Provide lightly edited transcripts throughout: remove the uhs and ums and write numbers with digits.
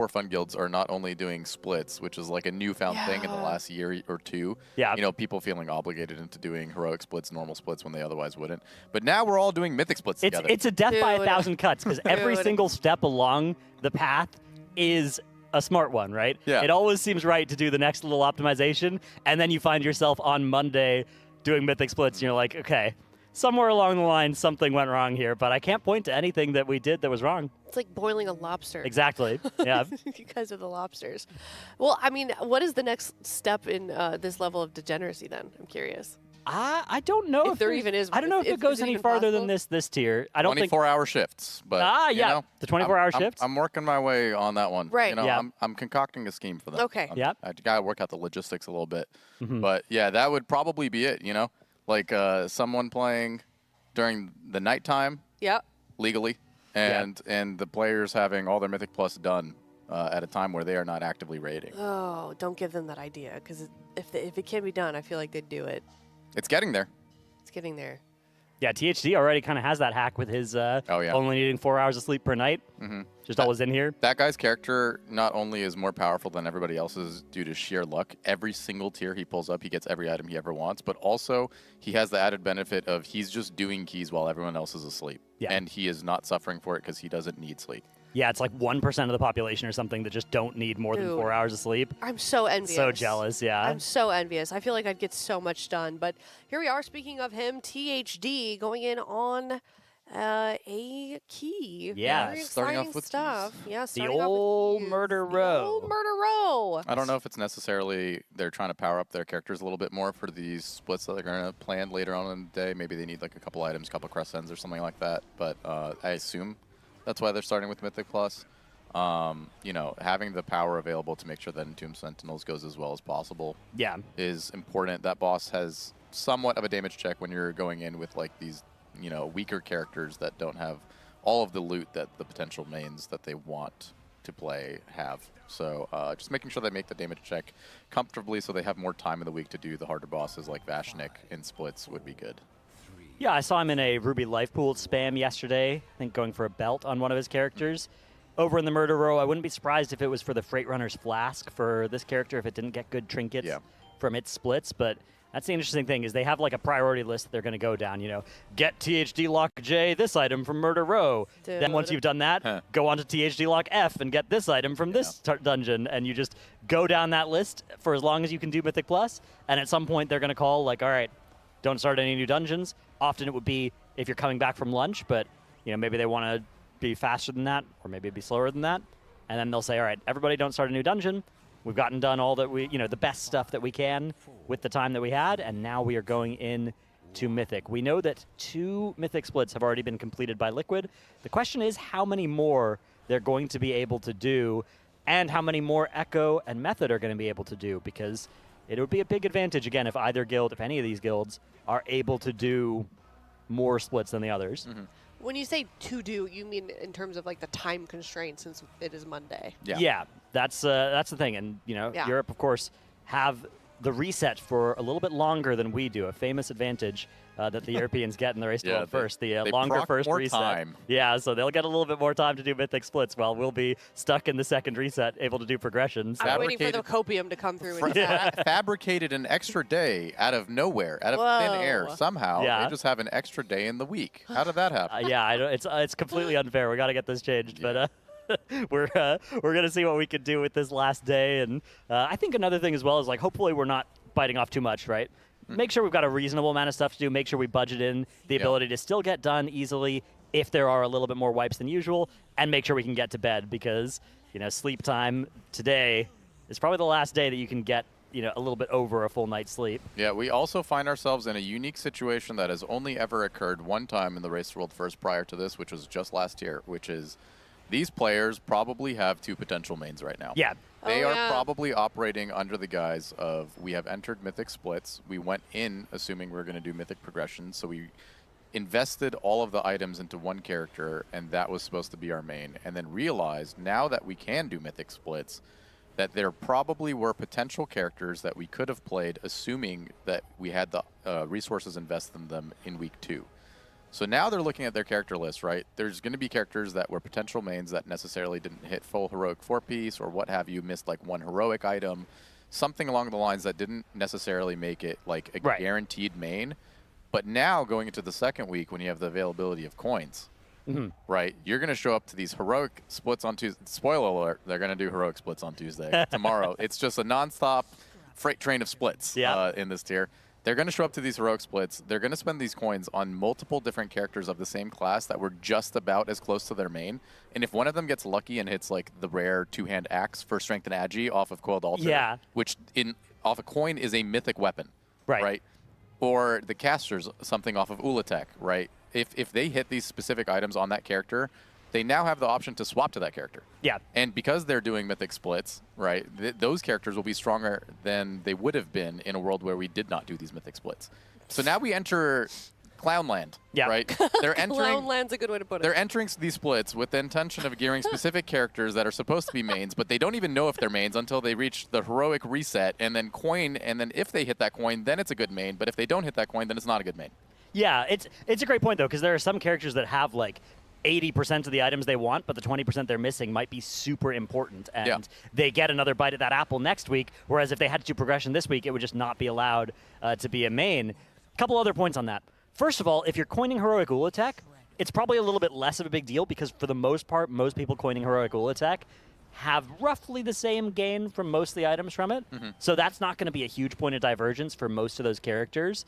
For Fun guilds are not only doing splits, which is like a newfound thing in the last year or two. Yeah. You know, people feeling obligated into doing heroic splits, normal splits when they otherwise wouldn't. But now we're all doing mythic splits together. It's a death by 1,000 cuts because every single step along the path is a smart one, right? Yeah. It always seems right to do the next little optimization, and then you find yourself on Monday doing mythic splits, and you're like, okay, somewhere along the line something went wrong here, but I can't point to anything that we did that was wrong. It's like boiling a lobster. Exactly. Yeah. Because of the lobsters. Well, I mean, what is the next step in this level of degeneracy then? I'm curious. I don't know if there even is. I don't know if it goes any farther than this tier. I don't think 24-hour shifts, but yeah, you know, the 24-hour shifts. I'm working my way on that one. Right. You know, Yeah. I'm concocting a scheme for them. Okay. Yeah. I gotta work out the logistics a little bit, but yeah, that would probably be it. You know, like someone playing during the nighttime Yep. legally, and the players having all their Mythic Plus done at a time where they are not actively raiding. Oh, don't give them that idea, because if it can be done, I feel like they'd do it. It's getting there. It's getting there. Yeah, THD already kind of has that hack with his only needing 4 hours of sleep per night. Just always in here. That guy's character not only is more powerful than everybody else's due to sheer luck, every single tier he pulls up, he gets every item he ever wants, but also he has the added benefit of he's just doing keys while everyone else is asleep. Yeah. And he is not suffering for it because he doesn't need sleep. Yeah, it's like 1% of the population or something that just don't need more than Dude. 4 hours of sleep. I'm so envious. So jealous, yeah. I'm so envious. I feel like I'd get so much done. But here we are, speaking of him, THD going in on a key. Yeah, Very starting off exciting with stuff. keys. Yeah, The starting off old with keys. murder The row. old murder row. I don't know if it's necessarily they're trying to power up their characters a little bit more for these splits that they're going to plan later on in the day. Maybe they need like a couple items, a couple crescents or something like that. But I assume that's why they're starting with Mythic Plus. You know, having the power available to make sure that Entombed Sentinels goes as well as possible is important. That boss has somewhat of a damage check when you're going in with like these, you know, weaker characters that don't have all of the loot that the potential mains that they want to play have. So just making sure they make the damage check comfortably so they have more time in the week to do the harder bosses like Vashnik in splits would be good. Yeah, I saw him in a Ruby Life Pool spam yesterday, I think going for a belt on one of his characters. Over in the murder row, I wouldn't be surprised if it was for the Freight Runner's Flask for this character if it didn't get good trinkets from its splits. But that's the interesting thing is they have like a priority list that they're going to go down, you know, get THD Lock J, this item from Murder Row. Dude. Then once you've done that, go on to THD Lock F and get this item from this dungeon. And you just go down that list for as long as you can do Mythic Plus. And at some point they're going to call like, all right, don't start any new dungeons. Often it would be if you're coming back from lunch, but you know, maybe they want to be faster than that, or maybe it'd be slower than that. And then they'll say, all right, everybody don't start a new dungeon. We've gotten done all that we, you know, the best stuff that we can with the time that we had, and now we are going in to Mythic. We know that 2 Mythic splits have already been completed by Liquid. The question is how many more they're going to be able to do, and how many more Echo and Method are going to be able to do, because it would be a big advantage, again, if either guild, if any of these guilds, are able to do more splits than the others. When you say to do, you mean in terms of like the time constraint since it is Monday. Yeah, that's the thing. And, you know, Europe, of course, have the reset for a little bit longer than we do, a famous advantage that the Europeans get in the Race to World First, the longer first reset. Time. Yeah, so they'll get a little bit more time to do Mythic splits while we'll be stuck in the second reset, able to do progressions. I'm waiting for the copium to come through. And Fabricated an extra day out of nowhere, out of thin air, somehow. Yeah. They just have an extra day in the week. How did that happen? Yeah, I don't, it's completely unfair. We got to get this changed, but we're gonna see what we can do with this last day. And I think another thing as well is like hopefully we're not biting off too much, right? Make sure we've got a reasonable amount of stuff to do. Make sure we budget in the ability to still get done easily if there are a little bit more wipes than usual, and make sure we can get to bed because, you know, sleep time today is probably the last day that you can get, you know, a little bit over a full night's sleep. Yeah, we also find ourselves in a unique situation that has only ever occurred one time in the Race to World First prior to this, which was just last year, which is these players probably have 2 potential mains right now. Yeah. They are probably operating under the guise of, we have entered Mythic splits. We went in assuming we were going to do Mythic progression, so we invested all of the items into one character, and that was supposed to be our main, and then realized now that we can do Mythic splits, that there probably were potential characters that we could have played assuming that we had the resources invested in them in week 2. So now they're looking at their character list, right? There's going to be characters that were potential mains that necessarily didn't hit full heroic 4-piece or what have you, missed like one heroic item, something along the lines that didn't necessarily make it like a guaranteed main. But now going into the second week when you have the availability of coins, right, you're going to show up to these heroic splits on Tuesday. Spoiler alert, they're going to do heroic splits on Tuesday. Tomorrow, it's just a nonstop freight train of splits in this tier. They're going to show up to these heroic splits. They're going to spend these coins on multiple different characters of the same class that were just about as close to their main. And if one of them gets lucky and hits like the rare two-hand axe for Strength and Agi off of Coiled Altar, which off a coin is a mythic weapon, right? Or the casters, something off of Ula'tek, right? If they hit these specific items on that character, they now have the option to swap to that character. Yeah. And because they're doing mythic splits, right, those characters will be stronger than they would have been in a world where we did not do these mythic splits. So now we enter Clownland, right? They're entering Clownland's a good way to put it. They're entering these splits with the intention of gearing specific characters that are supposed to be mains, but they don't even know if they're mains until they reach the heroic reset and then coin, and then if they hit that coin, then it's a good main, but if they don't hit that coin, then it's not a good main. Yeah, it's a great point, though, because there are some characters that have, like, 80% of the items they want, but the 20% they're missing might be super important, and they get another bite at that apple next week, whereas if they had to do progression this week, it would just not be allowed to be a main. A couple other points on that. First of all, if you're coining Heroic Ula'tek, it's probably a little bit less of a big deal because for the most part, most people coining Heroic Ula'tek have roughly the same gain from most of the items from it. So that's not going to be a huge point of divergence for most of those characters,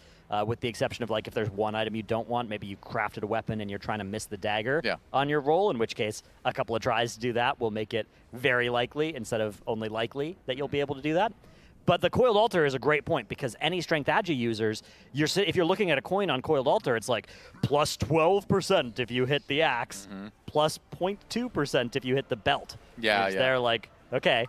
with the exception of like if there's one item you don't want, maybe you crafted a weapon and you're trying to miss the dagger on your roll, in which case a couple of tries to do that will make it very likely instead of only likely that you'll be able to do that. But the Coiled Altar is a great point because any Strength Agi users, if you're looking at a coin on Coiled Altar, it's like plus 12% if you hit the axe, plus 0.2% if you hit the belt. They're like, okay,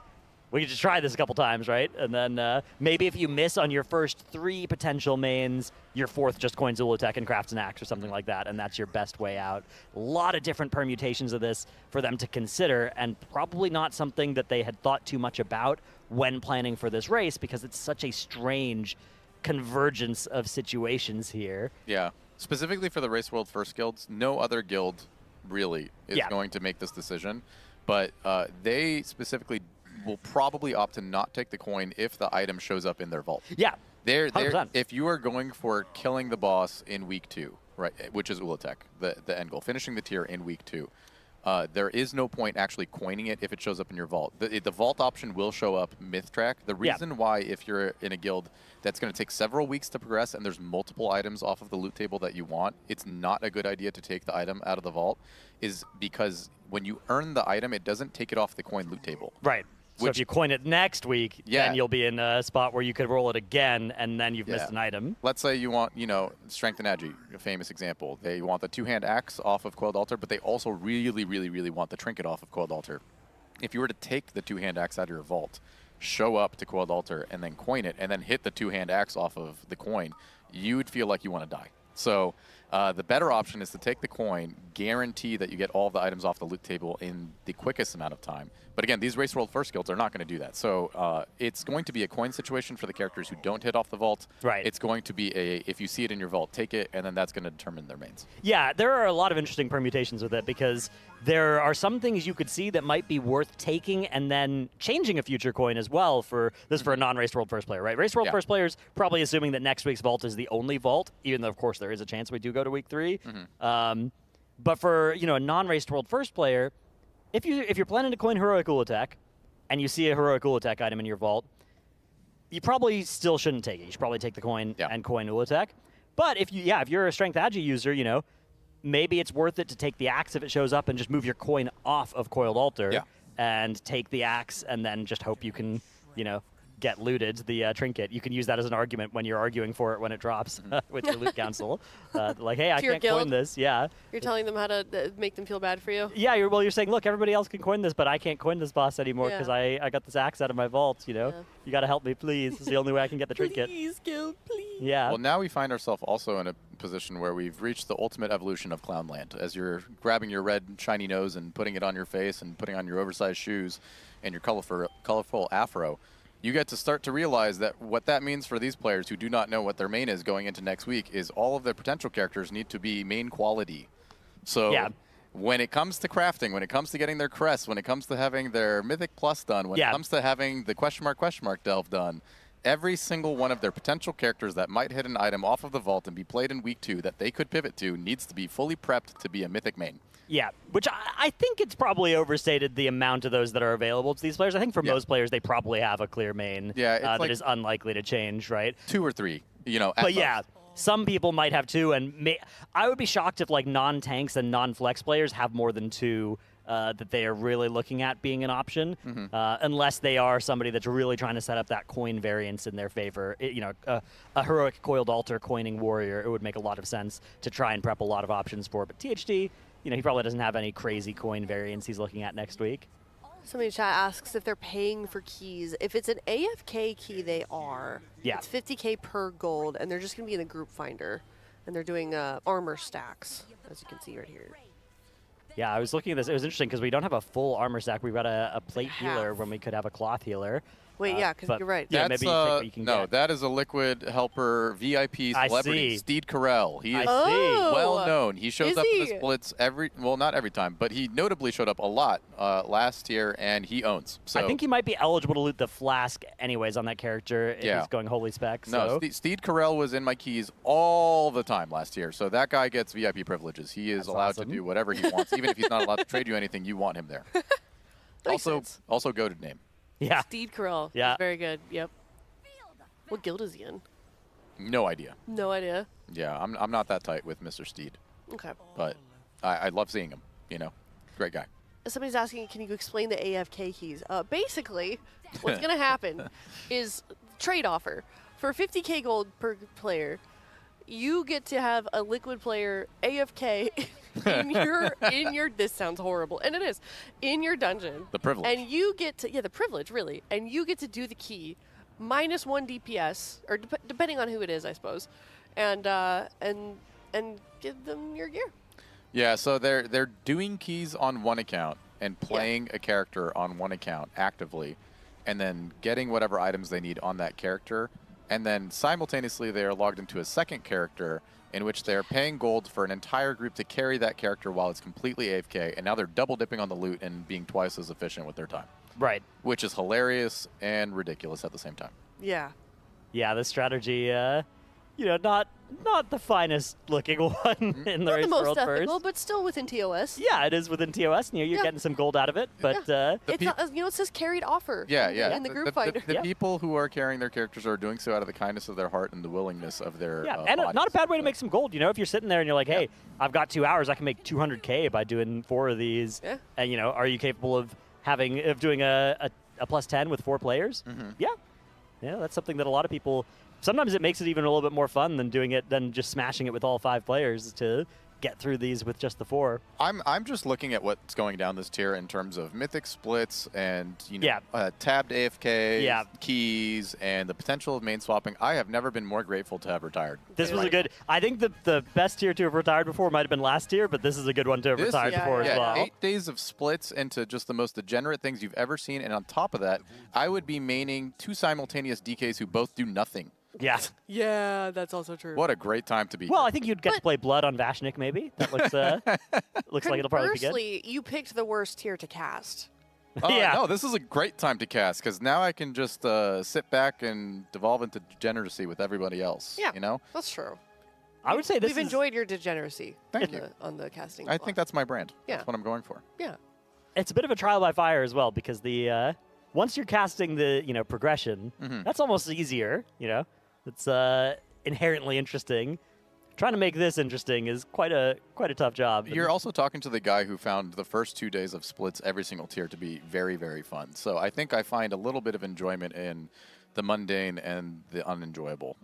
we can just try this a couple times, right? And then maybe if you miss on your first 3 potential mains, your 4th just coins Ula'tek and crafts an axe or something like that, and that's your best way out. A lot of different permutations of this for them to consider, and probably not something that they had thought too much about when planning for this race because it's such a strange convergence of situations here. Yeah. Specifically for the Race World First guilds, no other guild really is going to make this decision, but they specifically will probably opt to not take the coin if the item shows up in their vault. Yeah. They're if you are going for killing the boss in week 2, right, which is Ula'tek, the end goal, finishing the tier in week 2, there is no point actually coining it if it shows up in your vault. The vault option will show up myth-track. The reason why, if you're in a guild that's going to take several weeks to progress and there's multiple items off of the loot table that you want, it's not a good idea to take the item out of the vault, is because when you earn the item, it doesn't take it off the coin loot table. Right. So if you coin it next week, then you'll be in a spot where you could roll it again, and then you've missed an item. Let's say you want, Strength and Agi, a famous example. They want the 2-hand axe off of Coiled Altar, but they also really, really, really want the trinket off of Coiled Altar. If you were to take the 2-hand axe out of your vault, show up to Coiled Altar, and then coin it, and then hit the 2-hand axe off of the coin, you would feel like you want to die. So the better option is to take the coin, guarantee that you get all the items off the loot table in the quickest amount of time. But again, these Race World First guilds are not going to do that. So it's going to be a coin situation for the characters who don't hit off the vault. Right. It's going to be if you see it in your vault, take it, and then that's going to determine their mains. Yeah, there are a lot of interesting permutations with it because there are some things you could see that might be worth taking and then changing a future coin as well for a non-Race World First player, right? Race World First players probably assuming that next week's vault is the only vault, even though, of course, there is a chance we do go to week 3. But for, a non-Race World First player, if you're planning to coin Heroic Ula'tek and you see a Heroic Ula'tek item in your vault, you probably still shouldn't take it. You should probably take the coin and coin Ula'tek. But if you're a Strength Agi user, maybe it's worth it to take the axe if it shows up and just move your coin off of Coiled Altar and take the axe and then just hope you can, get looted the trinket. You can use that as an argument when you're arguing for it when it drops with your loot council. Like, hey, I can't coin this. Yeah. You're telling them how to make them feel bad for you? Yeah, you're saying, look, everybody else can coin this, but I can't coin this boss anymore because I got this axe out of my vault, You got to help me, please. It's the only way I can get the trinket. Please, guild, please. Yeah. Well, now we find ourselves also in a position where we've reached the ultimate evolution of Clownland. As you're grabbing your red shiny nose and putting it on your face and putting on your oversized shoes and your colorful afro, you get to start to realize that what that means for these players who do not know what their main is going into next week is all of their potential characters need to be main quality. So when it comes to crafting, when it comes to getting their crests, when it comes to having their Mythic Plus done, when it comes to having the question mark delve done, every single one of their potential characters that might hit an item off of the vault and be played in week 2 that they could pivot to needs to be fully prepped to be a Mythic main. Yeah, which I think it's probably overstated the amount of those that are available to these players. I think for most players, they probably have a clear main that like is unlikely to change, right? 2 or 3, you know. But yeah, some people might have 2, and I would be shocked if like non-tanks and non-flex players have more than 2 that they are really looking at being an option, unless they are somebody that's really trying to set up that coin variance in their favor. A heroic coiled altar coining warrior, it would make a lot of sense to try and prep a lot of options for. But THD, he probably doesn't have any crazy coin variants he's looking at next week. Somebody in chat asks if they're paying for keys. If it's an AFK key, they are. Yeah. It's 50K per gold, and they're just going to be in a group finder. And they're doing armor stacks, as you can see right here. Yeah, I was looking at this. It was interesting because we don't have a full armor stack. We've got a plate healer when we could have a cloth healer. Wait, yeah, because you're right. Yeah, maybe you take what you can no, get. that is a Liquid Helper VIP celebrity, Steed Carell. He is well known. He shows up in the splits not every time, but he notably showed up a lot last year, and he owns. So I think he might be eligible to loot the flask anyways on that character if he's going holy spec. No, Steed Carell was in my keys all the time last year, so that guy gets VIP privileges. He is allowed to do whatever he wants, even if he's not allowed to trade you anything. You want him there. Also goated name. Yeah. Steed Carell. Yeah. He's very good. Yep. What guild is he in? No idea. No idea. Yeah, I'm not that tight with Mr. Steed. Okay. But I love seeing him, Great guy. Somebody's asking, can you explain the AFK keys? Basically, what's going to happen is trade offer. For 50K gold per player, you get to have a Liquid player AFK in your this sounds horrible, and it is, in your dungeon. The privilege. And you get to, the privilege, really. And you get to do the key, -1 DPS, or depending on who it is, I suppose, and give them your gear. Yeah, so they're doing keys on one account and playing a character on one account actively, and then getting whatever items they need on that character, and then simultaneously they are logged into a second character in which they're paying gold for an entire group to carry that character while it's completely AFK, and now they're double dipping on the loot and being twice as efficient with their time. Right. Which is hilarious and ridiculous at the same time. Yeah. Yeah, this strategy, not the finest looking one in the Not race the most world ethical, first. but still within TOS. Yeah, it is within TOS, and you're getting some gold out of it, but It's not, it says carried offer. Yeah. In the group finder. The people who are carrying their characters are doing so out of the kindness of their heart and the willingness of their and not a bad way to make some gold. If you're sitting there and you're like, hey, I've got 2 hours, I can make 200K by doing 4 of these. Yeah. And are you capable of doing a +10 with 4 players? Yeah, that's something that a lot of people. Sometimes it makes it even a little bit more fun than just smashing it with all 5 players to get through these with just the 4. I'm just looking at what's going down this tier in terms of mythic splits and tabbed AFK keys and the potential of main swapping. I have never been more grateful to have retired. This was a good. I think the best tier to have retired before might have been last tier, but this is a good one to have retired before as well. 8 days of splits into just the most degenerate things you've ever seen, and on top of that, I would be maining 2 simultaneous DKs who both do nothing. Yeah. Yeah, that's also true. What a great time to be. Well, I think you'd get to play Blood on Vashnik, maybe. That looks looks like it'll probably be good. Conversely, you picked the worst tier to cast. No, this is a great time to cast, because now I can just sit back and devolve into degeneracy with everybody else. Yeah, that's true. I would say We've enjoyed your degeneracy. Thank you. On the casting. I think that's my brand. Yeah. That's what I'm going for. Yeah. It's a bit of a trial by fire as well, because the once you're casting the progression, that's almost easier. It's inherently interesting. Trying to make this interesting is quite a tough job. You're also talking to the guy who found the first 2 days of splits every single tier to be very, very fun. So I think I find a little bit of enjoyment in the mundane and the unenjoyable.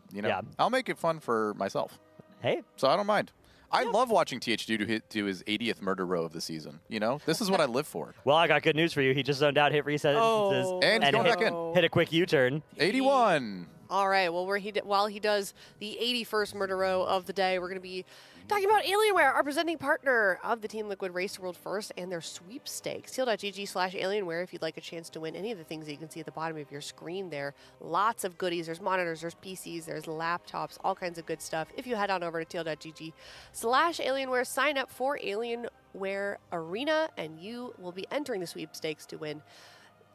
I'll make it fun for myself. Hey. So I don't mind. I love watching THD do his 80th murder row of the season. This is what I live for. Well, I got good news for you. He just zoned out, hit reset instances, and he's going back in. Hit a quick U-turn. 81. All right. Well, while he does the 81st murder row of the day, we're going to be talking about Alienware, our presenting partner of the Team Liquid Race to World First and their sweepstakes. Teal.gg/Alienware if you'd like a chance to win any of the things that you can see at the bottom of your screen there. Lots of goodies. There's monitors, there's PCs, there's laptops, all kinds of good stuff. If you head on over to teal.gg/Alienware, sign up for Alienware Arena, and you will be entering the sweepstakes to win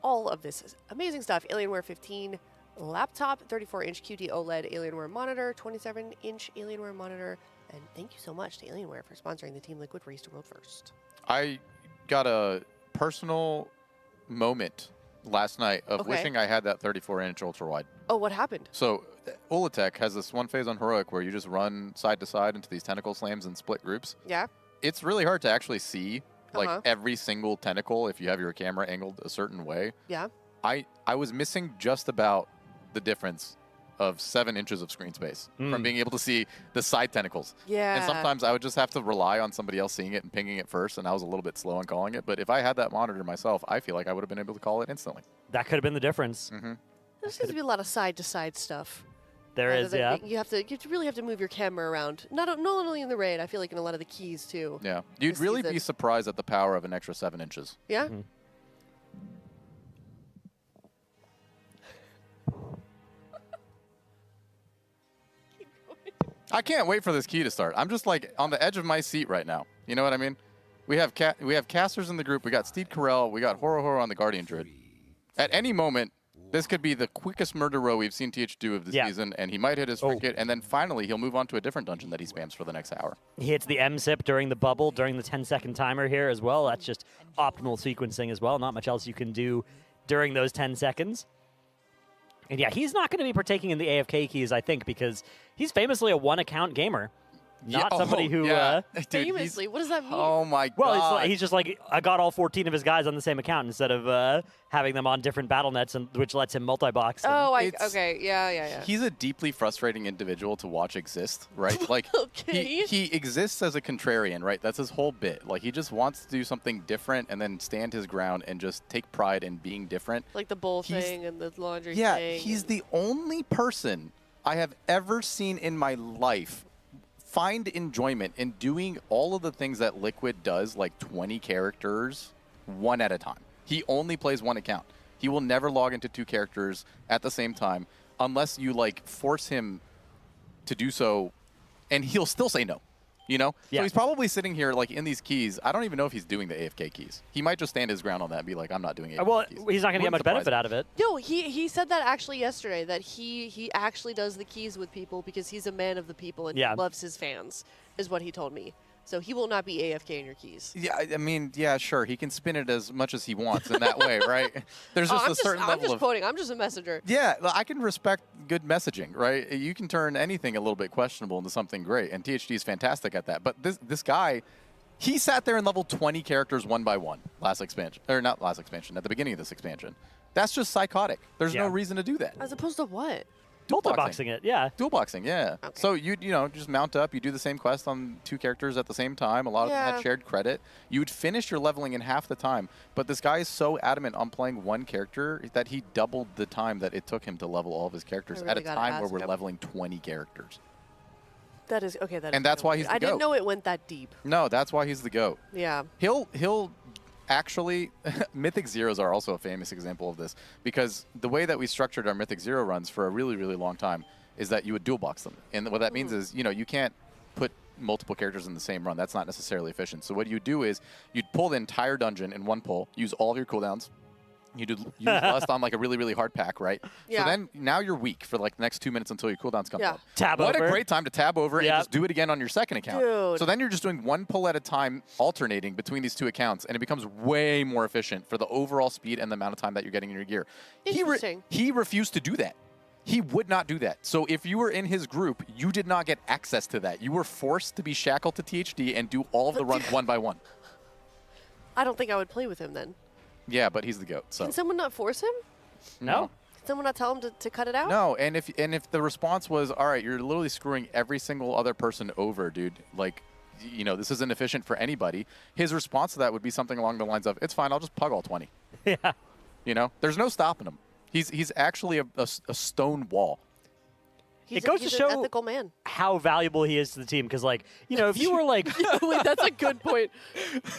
all of this amazing stuff. Alienware 15 laptop, 34-inch QD OLED Alienware monitor, 27-inch Alienware monitor, and thank you so much to Alienware for sponsoring the Team Liquid Race to World First. I got a personal moment last night of wishing I had that 34-inch ultra-wide. Oh, what happened? So Ula'tek has this one phase on Heroic where you just run side to side into these tentacle slams in split groups. Yeah. It's really hard to actually see like every single tentacle if you have your camera angled a certain way. Yeah. I was missing just about the difference of 7 inches of screen space from being able to see the side tentacles. Yeah. And sometimes I would just have to rely on somebody else seeing it and pinging it first, and I was a little bit slow on calling it. But if I had that monitor myself, I feel like I would have been able to call it instantly. That could have been the difference. There seems to be a lot of side-to-side stuff. There is, yeah. You really have to move your camera around. Not only in the raid, I feel like in a lot of the keys too. Yeah. You'd really be surprised at the power of an extra 7 inches. Yeah? I can't wait for this key to start. I'm just like on the edge of my seat right now. You know what I mean? We have casters in the group. We got Steed Carell. We got Horo on the Guardian Druid. At any moment, this could be the quickest murder row we've seen TH do of the season, and he might hit his trinket, and then finally he'll move on to a different dungeon that he spams for the next hour. He hits the M-sip during the bubble, during the 10-second timer here as well. That's just optimal sequencing as well. Not much else you can do during those 10 seconds. And yeah, he's not going to be partaking in the AFK keys, I think, because he's famously a one-account gamer. Not somebody who... Dude, famously? What does that mean? Oh, my God. Well, he's just like, I got all 14 of his guys on the same account instead of having them on different battle nets, which lets him multi-box. Oh, okay. Yeah. He's a deeply frustrating individual to watch exist, right? Like, he exists as a contrarian, right? That's his whole bit. Like, he just wants to do something different and then stand his ground and just take pride in being different. Like the bull thing and the laundry thing. Yeah, he's the only person I have ever seen in my life find enjoyment in doing all of the things that Liquid does, like 20 characters, one at a time. He only plays one account. He will never log into 2 characters at the same time unless you like force him to do so, and he'll still say no. You know? Yeah. So he's probably sitting here like in these keys. I don't even know if he's doing the AFK keys. He might just stand his ground on that and be like, I'm not doing AFK well, keys. he's not going to get much benefit out of it. No, he said that actually yesterday, that he actually does the keys with people because he's a man of the people and he loves his fans, is what he told me. So he will not be AFK in your keys. Yeah, I mean, yeah, sure. He can spin it as much as he wants in that way, right? There's just a certain level of... I'm just quoting. I'm just a messenger. Yeah, I can respect good messaging, right? You can turn anything a little bit questionable into something great, and THD is fantastic at that. But this guy, he sat there and leveled 20 characters one by one last expansion. Or not last expansion, at the beginning of this expansion. That's just psychotic. There's no reason to do that. As opposed to what? Dual boxing it, yeah. Dual boxing, yeah. Okay. So you just mount up, you do the same quest on 2 characters at the same time. A lot of them had shared credit. You would finish your leveling in half the time, but this guy is so adamant on playing one character that he doubled the time that it took him to level all of his characters at a time where we're leveling 20 characters. That is okay. And that's why he's the GOAT. I didn't know it went that deep. No, that's why he's the GOAT. Yeah. He'll actually, Mythic Zeros are also a famous example of this, because the way that we structured our Mythic Zero runs for a really, really long time is that you would dual box them. And what that means is, you can't put multiple characters in the same run. That's not necessarily efficient. So what you do is you'd pull the entire dungeon in one pull, use all of your cooldowns. You use Lust on like a really, really hard pack, right? Yeah. So then now you're weak for like the next 2 minutes until your cooldowns come up. Tab what over. A great time to tab over and just do it again on your second account. Dude. So then you're just doing one pull at a time, alternating between these 2 accounts, and it becomes way more efficient for the overall speed and the amount of time that you're getting in your gear. Interesting. He refused to do that. He would not do that. So if you were in his group, you did not get access to that. You were forced to be shackled to THD and do all of the runs one by one. I don't think I would play with him then. Yeah, but he's the GOAT. So. Can someone not force him? No. Can someone not tell him to cut it out? No, and if the response was, all right, you're literally screwing every single other person over, dude, like, this isn't efficient for anybody, his response to that would be something along the lines of, it's fine, I'll just pug all 20. Yeah. There's no stopping him. He's actually a stone wall. He's it goes to an show ethical man. how valuable he is to the team. Because, like, you know, if you were like, Wait, that's a good point.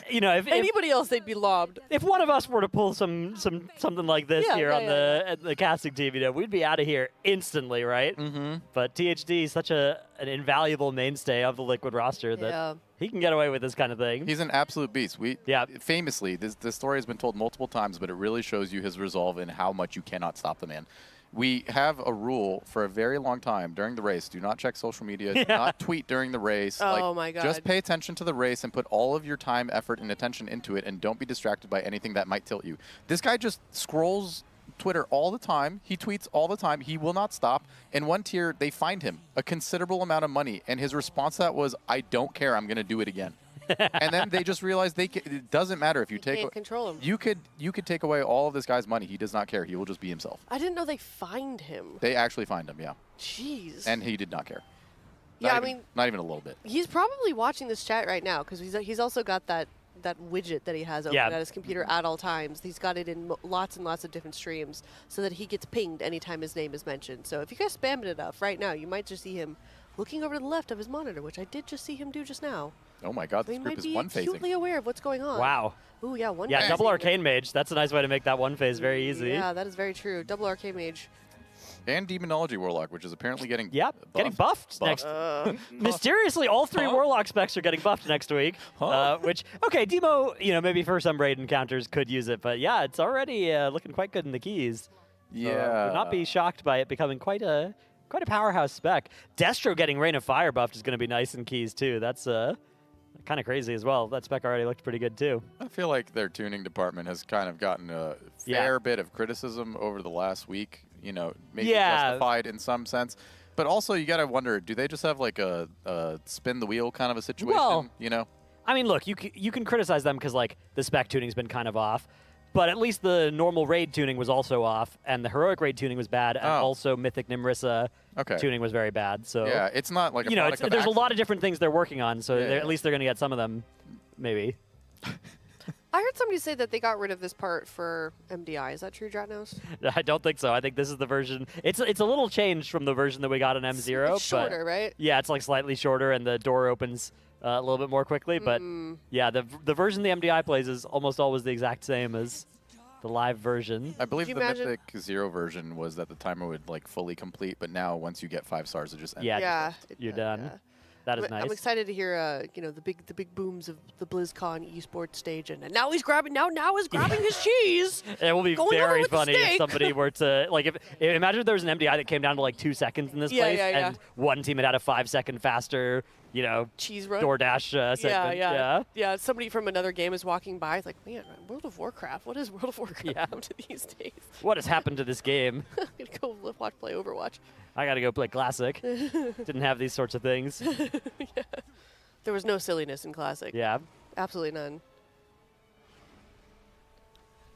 you know, if Anybody else, they'd be lobbed. if one of us were to pull something like this Yeah, here yeah, on yeah, the casting team, you know, we'd be out of here instantly, right? Mm-hmm. But THD is such an invaluable mainstay of the Liquid roster that Yeah. he can get away with this kind of thing. He's an absolute beast. Yeah. Famously, this story has been told multiple times, but it really shows you his resolve and how much you cannot stop the man. We have a rule for a very long time during the race. Do not check social media. Do not tweet during the race. Oh, my God. Just pay attention to the race and put all of your time, effort, and attention into it, and don't be distracted by anything that might tilt you. This guy just scrolls Twitter all the time. He tweets all the time. He will not stop. In one tier, they fined him a considerable amount of money, and his response to that was, "I don't care. I'm going to do it again." And then they just realized it doesn't matter if you take can't control him. You could take away all of this guy's money. He does not care. He will just be himself. I didn't know they fined him. They actually fined him, yeah. Jeez. And he did not care. Yeah, Not I even- mean- not even a little bit. He's probably watching this chat right now because he's also got that widget that he has open Yeah. at his computer at all times. He's got it in lots and lots of different streams so that he gets pinged anytime his name is mentioned. So if you guys spam it enough right now, you might just see him looking over to the left of his monitor, which I did just see him do just now. Oh my God, So this he group might is be one acutely phasing. aware of what's going on. Wow. Ooh, yeah, one. Yeah, phasing. double Arcane Mage. That's a nice way to make that one phase very easy. Yeah, that is very true. Double Arcane Mage. And Demonology Warlock, which is apparently getting Getting buffed next. Mysteriously, all three Warlock specs are getting buffed next week. Which, okay, Demo, you know, maybe for some raid encounters could use it, but yeah, it's already looking quite good in the keys. Yeah. Would not be shocked by it becoming quite a powerhouse spec. Destro getting Rain of Fire buffed is going to be nice in keys too. That's kind of crazy as well. That spec already looked pretty good too. I feel like their tuning department has kind of gotten a fair bit of criticism over the last week. You know, maybe justified in some sense. But also, you got to wonder, do they just have like a spin the wheel kind of a situation? Well, you know? I mean, look, you can criticize them because like the spec tuning's been kind of off, but at least the normal raid tuning was also off, and the heroic raid tuning was bad, and also Mythic Nimrissa tuning was very bad. So yeah, it's not like a you know, product of there's a lot accident. of different things they're working on, so Yeah, at least they're going to get some of them, maybe. I heard somebody say that they got rid of this part for MDI. Is that true, Dratnos? I don't think so. I think this is the version. It's a little changed from the version that we got in M0. It's shorter, but right? Yeah, it's like slightly shorter, and the door opens a little bit more quickly. But yeah, the version the MDI plays is almost always the exact same as the live version. I believe Could the you imagine- Mythic Zero version was that the timer would like fully complete, but now once you get 5 stars, it just ends. Yeah, Yeah. you're done. Yeah. That is nice. I'm excited to hear, you know, the big booms of the BlizzCon esports stage, and now he's grabbing his cheese. It will be Going over very with the funny if steak. somebody were to like imagine if there was an MDI that came down to like 2 seconds in this Yeah, place, yeah, yeah. and one team had a 5-second faster, you know, Cheese run. DoorDash segment. Yeah. Somebody from another game is walking by, like, man, World of Warcraft. What is World of Warcraft Yeah. to these days? What has happened to this game? I'm gonna go play Overwatch. I gotta go play Classic. Didn't have these sorts of things. There was no silliness in Classic. Yeah. Absolutely none.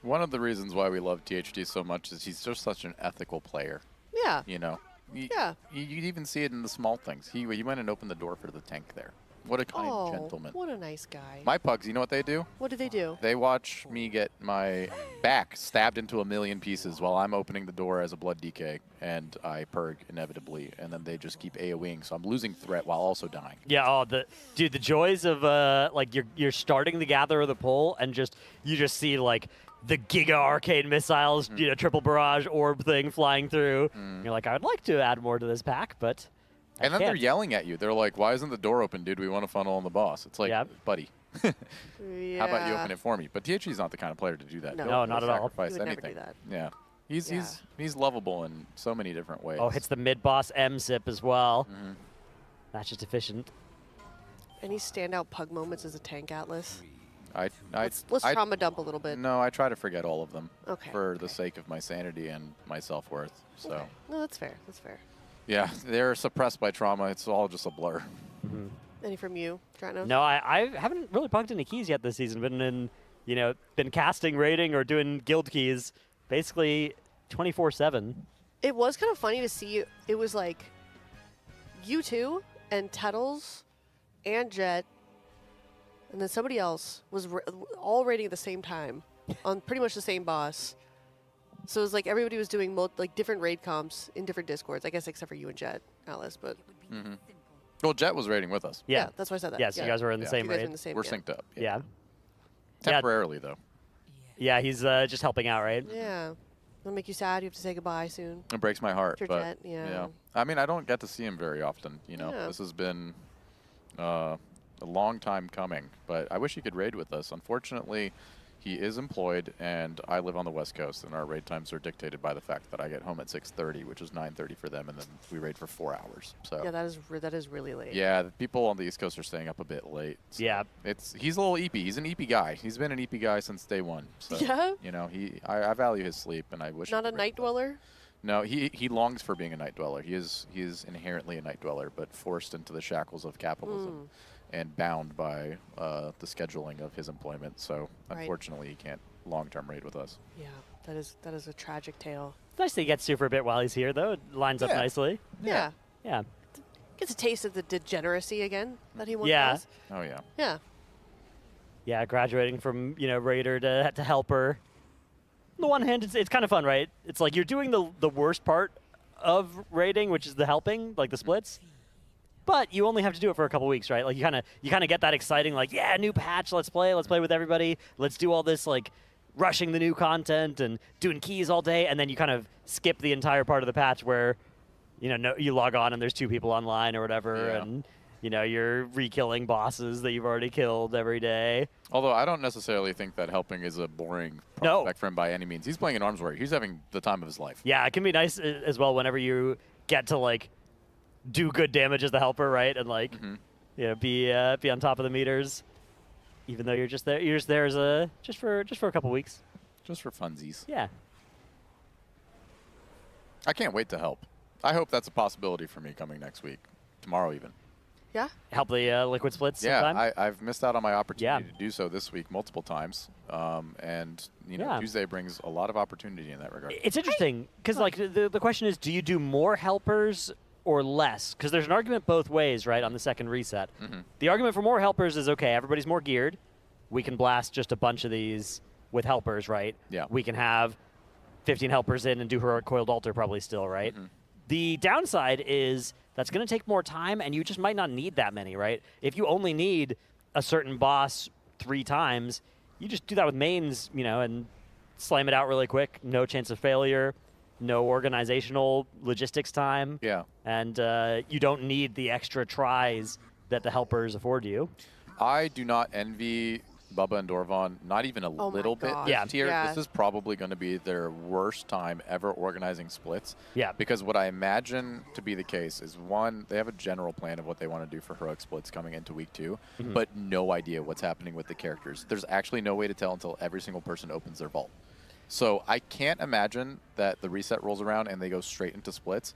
One of the reasons why we love THD so much is he's just such an ethical player. Yeah. You know, Yeah. You even see it in the small things. He went and opened the door for the tank there. What a kind Oh, gentleman. what a nice guy. My pugs, you know what they do? What do they do? They watch me get my back stabbed into a million pieces while I'm opening the door as a blood DK, and I purg inevitably, and then they just keep AoEing, so I'm losing threat while also dying. Yeah, the joys of like you're starting the Gather of the Pole, and you just see like the Giga Arcade missiles, you know, triple barrage orb thing flying through. You're like, I would like to add more to this pack, but I And then they're can't. yelling at you. They're like, why isn't the door open, dude? We want to funnel on the boss. It's like, Yeah. buddy, Yeah. how about you open it for me? But THG's not the kind of player to do that. No. No, not at all. Sacrifice He would never anything. do that. Yeah. Yeah. He's lovable in so many different ways. Oh, hits the mid boss M sip as well. That's just efficient. Any standout pug moments as a tank Atlas? Let's trauma dump a little bit. No, I try to forget all of them. Okay, For the sake of my sanity and my self-worth. So, Okay. No, that's fair. That's fair. yeah, they're suppressed by trauma. It's all just a blur. Any from you, Dratnos? No, I haven't really pugged any keys yet this season. Been casting, raiding, or doing guild keys basically 24/7. It was kind of funny to see. It was like you two and Tettles and Jet, and then somebody else was all raiding at the same time on pretty much the same boss. So it was like everybody was doing like different raid comps in different discords. I guess except for you and Jet, Alice. But Well, Jet was raiding with us. Yeah. that's why I said that. Yeah, so you guys were in the Yeah. same You guys were raid. in the same. We're yeah. synced up. Yeah. Temporarily, though. Yeah, he's just helping out, right? Yeah. It'll make you sad. You have to say goodbye soon. It breaks my heart. Your But Jet, yeah. I mean, I don't get to see him very often. You know, Yeah. this has been a long time coming. But I wish he could raid with us. Unfortunately, he is employed, and I live on the West Coast, and our raid times are dictated by the fact that I get home at 6:30, which is 9:30 for them, and then we raid for 4 hours. So Yeah, that is really late. yeah, the people on the East Coast are staying up a bit late. So Yeah. he's a little EP. He's an EP guy. He's been an EP guy since day one. So, Yeah? you know, I value his sleep, and I wish. he Not a could raid night with us. dweller. No, he longs for being a night dweller. He is inherently a night dweller, but forced into the shackles of capitalism and bound by the scheduling of his employment. So Right. unfortunately, he can't long-term raid with us. Yeah, that is a tragic tale. It's nice that he gets to for a bit while he's here, though. It lines up Yeah. nicely. Yeah. Yeah. Gets a taste of the degeneracy again that he once Yeah. was. Oh yeah. Yeah. Yeah, graduating from, raider to helper. On the one hand, it's kind of fun, right? It's like you're doing the worst part of raiding, which is the helping, like the splits. But you only have to do it for a couple weeks, right? Like you kind of get that exciting, like, yeah, new patch, let's play with everybody, let's do all this like rushing the new content and doing keys all day, and then you kind of skip the entire part of the patch where, you log on and there's 2 people online or whatever, Yeah. and you're re-killing bosses that you've already killed every day. Although I don't necessarily think that helping is a boring No. prospect for him by any means. He's playing an arms warrior. He's having the time of his life. Yeah, it can be nice as well whenever you get to like do good damage as the helper, right? And like, be on top of the meters, even though you're just there as just for a couple weeks. Just for funsies. Yeah, I can't wait to help. I hope that's a possibility for me coming next week, tomorrow even. Yeah. help the liquid splits Yeah, sometime. I've missed out on my opportunity Yeah. to do so this week multiple times, and Yeah. Tuesday brings a lot of opportunity in that regard. It's interesting because like the question is, do you do more helpers or less? Because there's an argument both ways, right? On the second reset, the argument for more helpers is okay. Everybody's more geared. We can blast just a bunch of these with helpers, right? Yeah. We can have 15 helpers in and do heroic coiled altar probably still, right? The downside is that's going to take more time, and you just might not need that many, right? If you only need a certain boss 3 times, you just do that with mains, and slam it out really quick. No chance of failure, no organizational logistics time. Yeah. And you don't need the extra tries that the helpers afford you. I do not envy Bubba and Dorvan, not even a Oh my little bit gosh. this Yeah. tier. Yeah. This is probably going to be their worst time ever organizing splits. Yeah. Because what I imagine to be the case is, one, they have a general plan of what they want to do for heroic splits coming into week 2, but no idea what's happening with the characters. There's actually no way to tell until every single person opens their vault. So I can't imagine that the reset rolls around and they go straight into splits.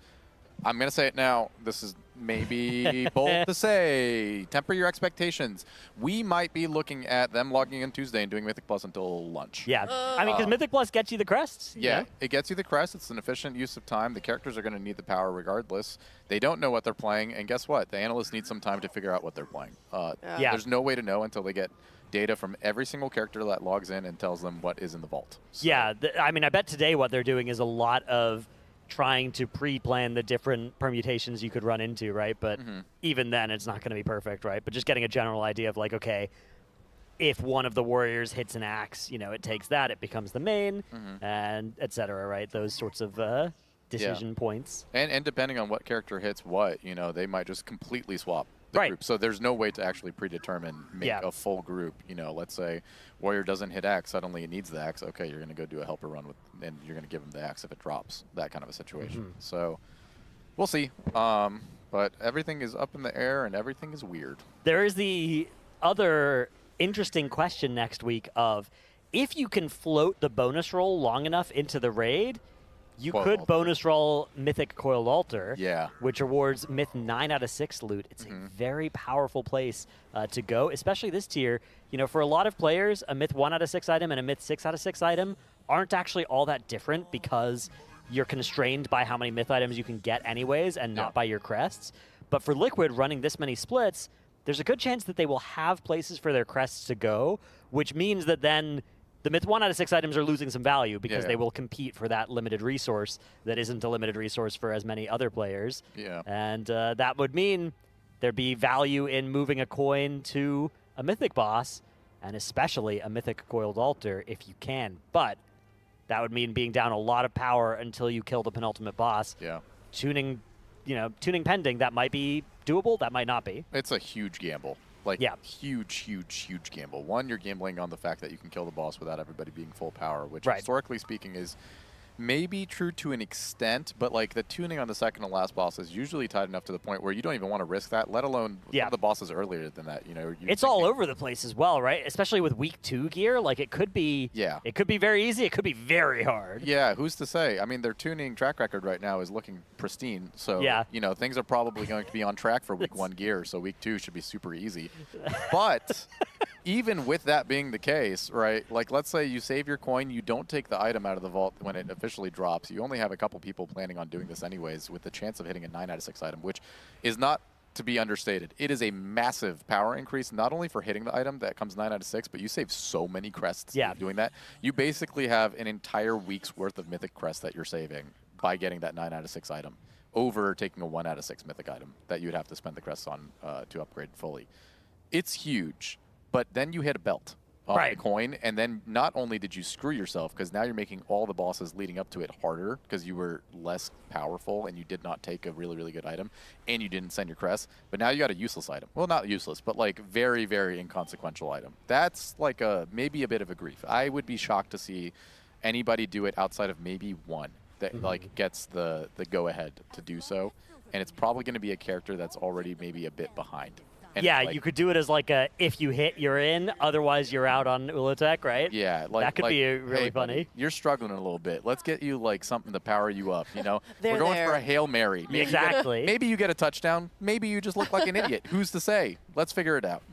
I'm going to say it now. This is maybe bold to say. Temper your expectations. We might be looking at them logging in Tuesday and doing Mythic Plus until lunch. Yeah. I mean, because Mythic Plus gets you the crests. Yeah, it gets you the crest. It's an efficient use of time. The characters are going to need the power regardless. They don't know what they're playing, and guess what? The analysts need some time to figure out what they're playing. Yeah. There's no way to know until they get data from every single character that logs in and tells them what is in the vault. So, Yeah, I mean, I bet today what they're doing is a lot of trying to pre-plan the different permutations you could run into, right? But even then, it's not going to be perfect, right? But just getting a general idea of like, okay, if one of the warriors hits an axe, it takes that, it becomes the main, and et cetera, right? Those sorts of decision points. And depending on what character hits what, they might just completely swap the Right. group. So there's no way to actually predetermine, make Yeah. a full group. Let's say warrior doesn't hit axe, suddenly it needs the axe. Okay, you're going to go do a helper run with, and you're going to give him the axe if it drops. That kind of a situation. So we'll see. But everything is up in the air and everything is weird. There is the other interesting question next week of if you can float the bonus roll long enough into the raid, you Coiled could Altar. bonus roll Mythic Coiled Altar, Yeah. which awards Myth 9 out of 6 loot. It's a very powerful place to go, especially this tier. For a lot of players, a Myth 1 out of 6 item and a Myth 6 out of 6 item aren't actually all that different because you're constrained by how many Myth items you can get anyways and not by your crests. But for Liquid, running this many splits, there's a good chance that they will have places for their crests to go, which means that then the myth 1 out of 6 items are losing some value because Yeah. they will compete for that limited resource that isn't a limited resource for as many other players. Yeah. And that would mean there'd be value in moving a coin to a mythic boss, and especially a mythic coiled altar if you can. But that would mean being down a lot of power until you kill the penultimate boss. Yeah. Tuning pending, that might be doable, that might not be. It's a huge gamble. Like, Yeah. huge gamble. One, you're gambling on the fact that you can kill the boss without everybody being full power, which Right. historically speaking is maybe true to an extent, but like the tuning on the second to last boss is usually tight enough to the point where you don't even want to risk that, let alone some Yeah. of the bosses earlier than that. It's all over the place as well, right? Especially with week 2 gear. Like, it could be Yeah. It could be very easy, it could be very hard. Yeah, who's to say? I mean, their tuning track record right now is looking pristine. So, Yeah. things are probably going to be on track for week 1 gear, so week 2 should be super easy. But even with that being the case, right, like let's say you save your coin, you don't take the item out of the vault when it officially drops. You only have a couple people planning on doing this anyways with the chance of hitting a 9 out of 6 item, which is not to be understated. It is a massive power increase, not only for hitting the item that comes 9 out of 6, but you save so many crests doing that. You basically have an entire week's worth of mythic crests that you're saving by getting that 9 out of 6 item over taking a 1 out of 6 mythic item that you'd have to spend the crests on to upgrade fully. It's huge, but then you hit a belt off the coin, and then not only did you screw yourself, because now you're making all the bosses leading up to it harder because you were less powerful and you did not take a really, really good item, and you didn't send your crest, but now you got a useless item. Well, not useless, but like very, very inconsequential item. That's like maybe a bit of a grief. I would be shocked to see anybody do it outside of maybe one that like gets the go-ahead to do so, and it's probably going to be a character that's already maybe a bit behind. And Yeah, like, you could do it as like a if you hit, you're in. Otherwise, you're out on Ula'tek, right? Yeah, like that could be really hey, funny. buddy, you're struggling a little bit. Let's get you like something to power you up. We're They're going there. for a Hail Mary. Maybe Exactly. maybe you get a touchdown. Maybe you just look like an idiot. Who's to say? Let's figure it out.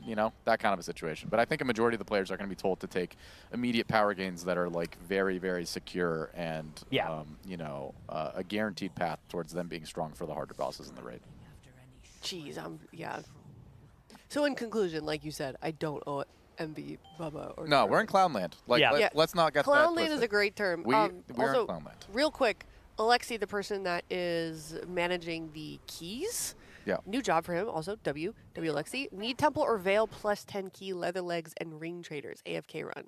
That kind of a situation. But I think a majority of the players are going to be told to take immediate power gains that are like very, very secure and a guaranteed path towards them being strong for the harder bosses in the raid. Jeez, yeah. So in conclusion, like you said, I don't owe MB, Bubba, or No, we're in Clownland. Like, Yeah. let's not get that Clownland twisted. is a great term. We're also, in Clownland. real quick, Alexi, the person that is managing the keys. Yeah. New job for him. Also, W Alexi. Need Temple or Veil plus 10 key, leather legs, and ring traders. AFK run.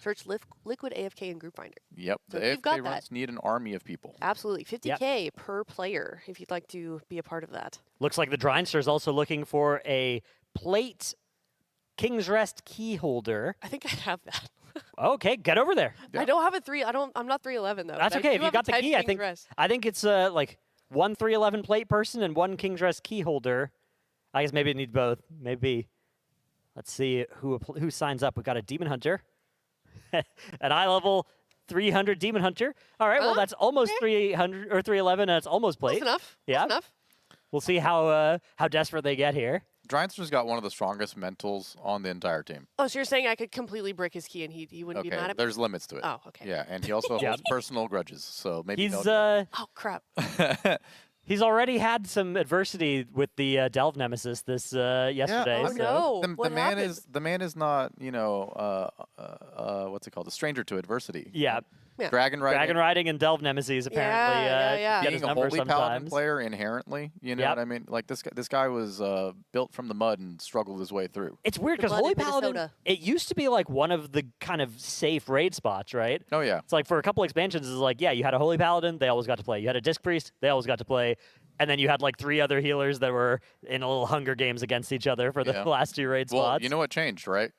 Search Liquid AFK and Group Finder. Yep. So The you've got AFK runs that. need an army of people. Absolutely. 50K per player if you'd like to be a part of that. Looks like the Drinester is also looking for a plate King's Rest key holder. I think I have that. Okay, get over there. Yeah. I don't have a 3. I'm not 311 though. That's but I okay. do If you have a got the 10 key, I King's think Rest. it's like one 311 plate person and one King's Rest key holder. I guess maybe it needs both. Maybe. Let's see who signs up. We got a Demon Hunter, an eye level 300 Demon Hunter. All right, well that's almost 300 or 311, and it's almost plate. Close enough. Yeah. Close enough. We'll see how desperate they get here. Drinster's got one of the strongest mentals on the entire team. Oh, so you're saying I could completely brick his key and he wouldn't be mad at me? There's limits to it. Oh, okay. Yeah, and he also holds personal grudges, so maybe He's Oh, crap. he's already had some adversity with the Delve Nemesis this yesterday. oh so. no. the man is not what's it called, a stranger to adversity. Yeah. Yeah. Dragon riding and Delve Nemesis apparently yeah. get his being a numbers holy paladin sometimes. player inherently, you know what I mean? Like this guy was built from the mud and struggled his way through. It's weird The because blood Holy in Paladin, Minnesota. it used to be like one of the kind of safe raid spots, right? Oh yeah. It's like for a couple expansions, it's like, yeah, you had a Holy Paladin, they always got to play. You had a Disc Priest, they always got to play. And then you had like 3 other healers that were in a little Hunger Games against each other for the last 2 raid Well, spots. you know what changed, right?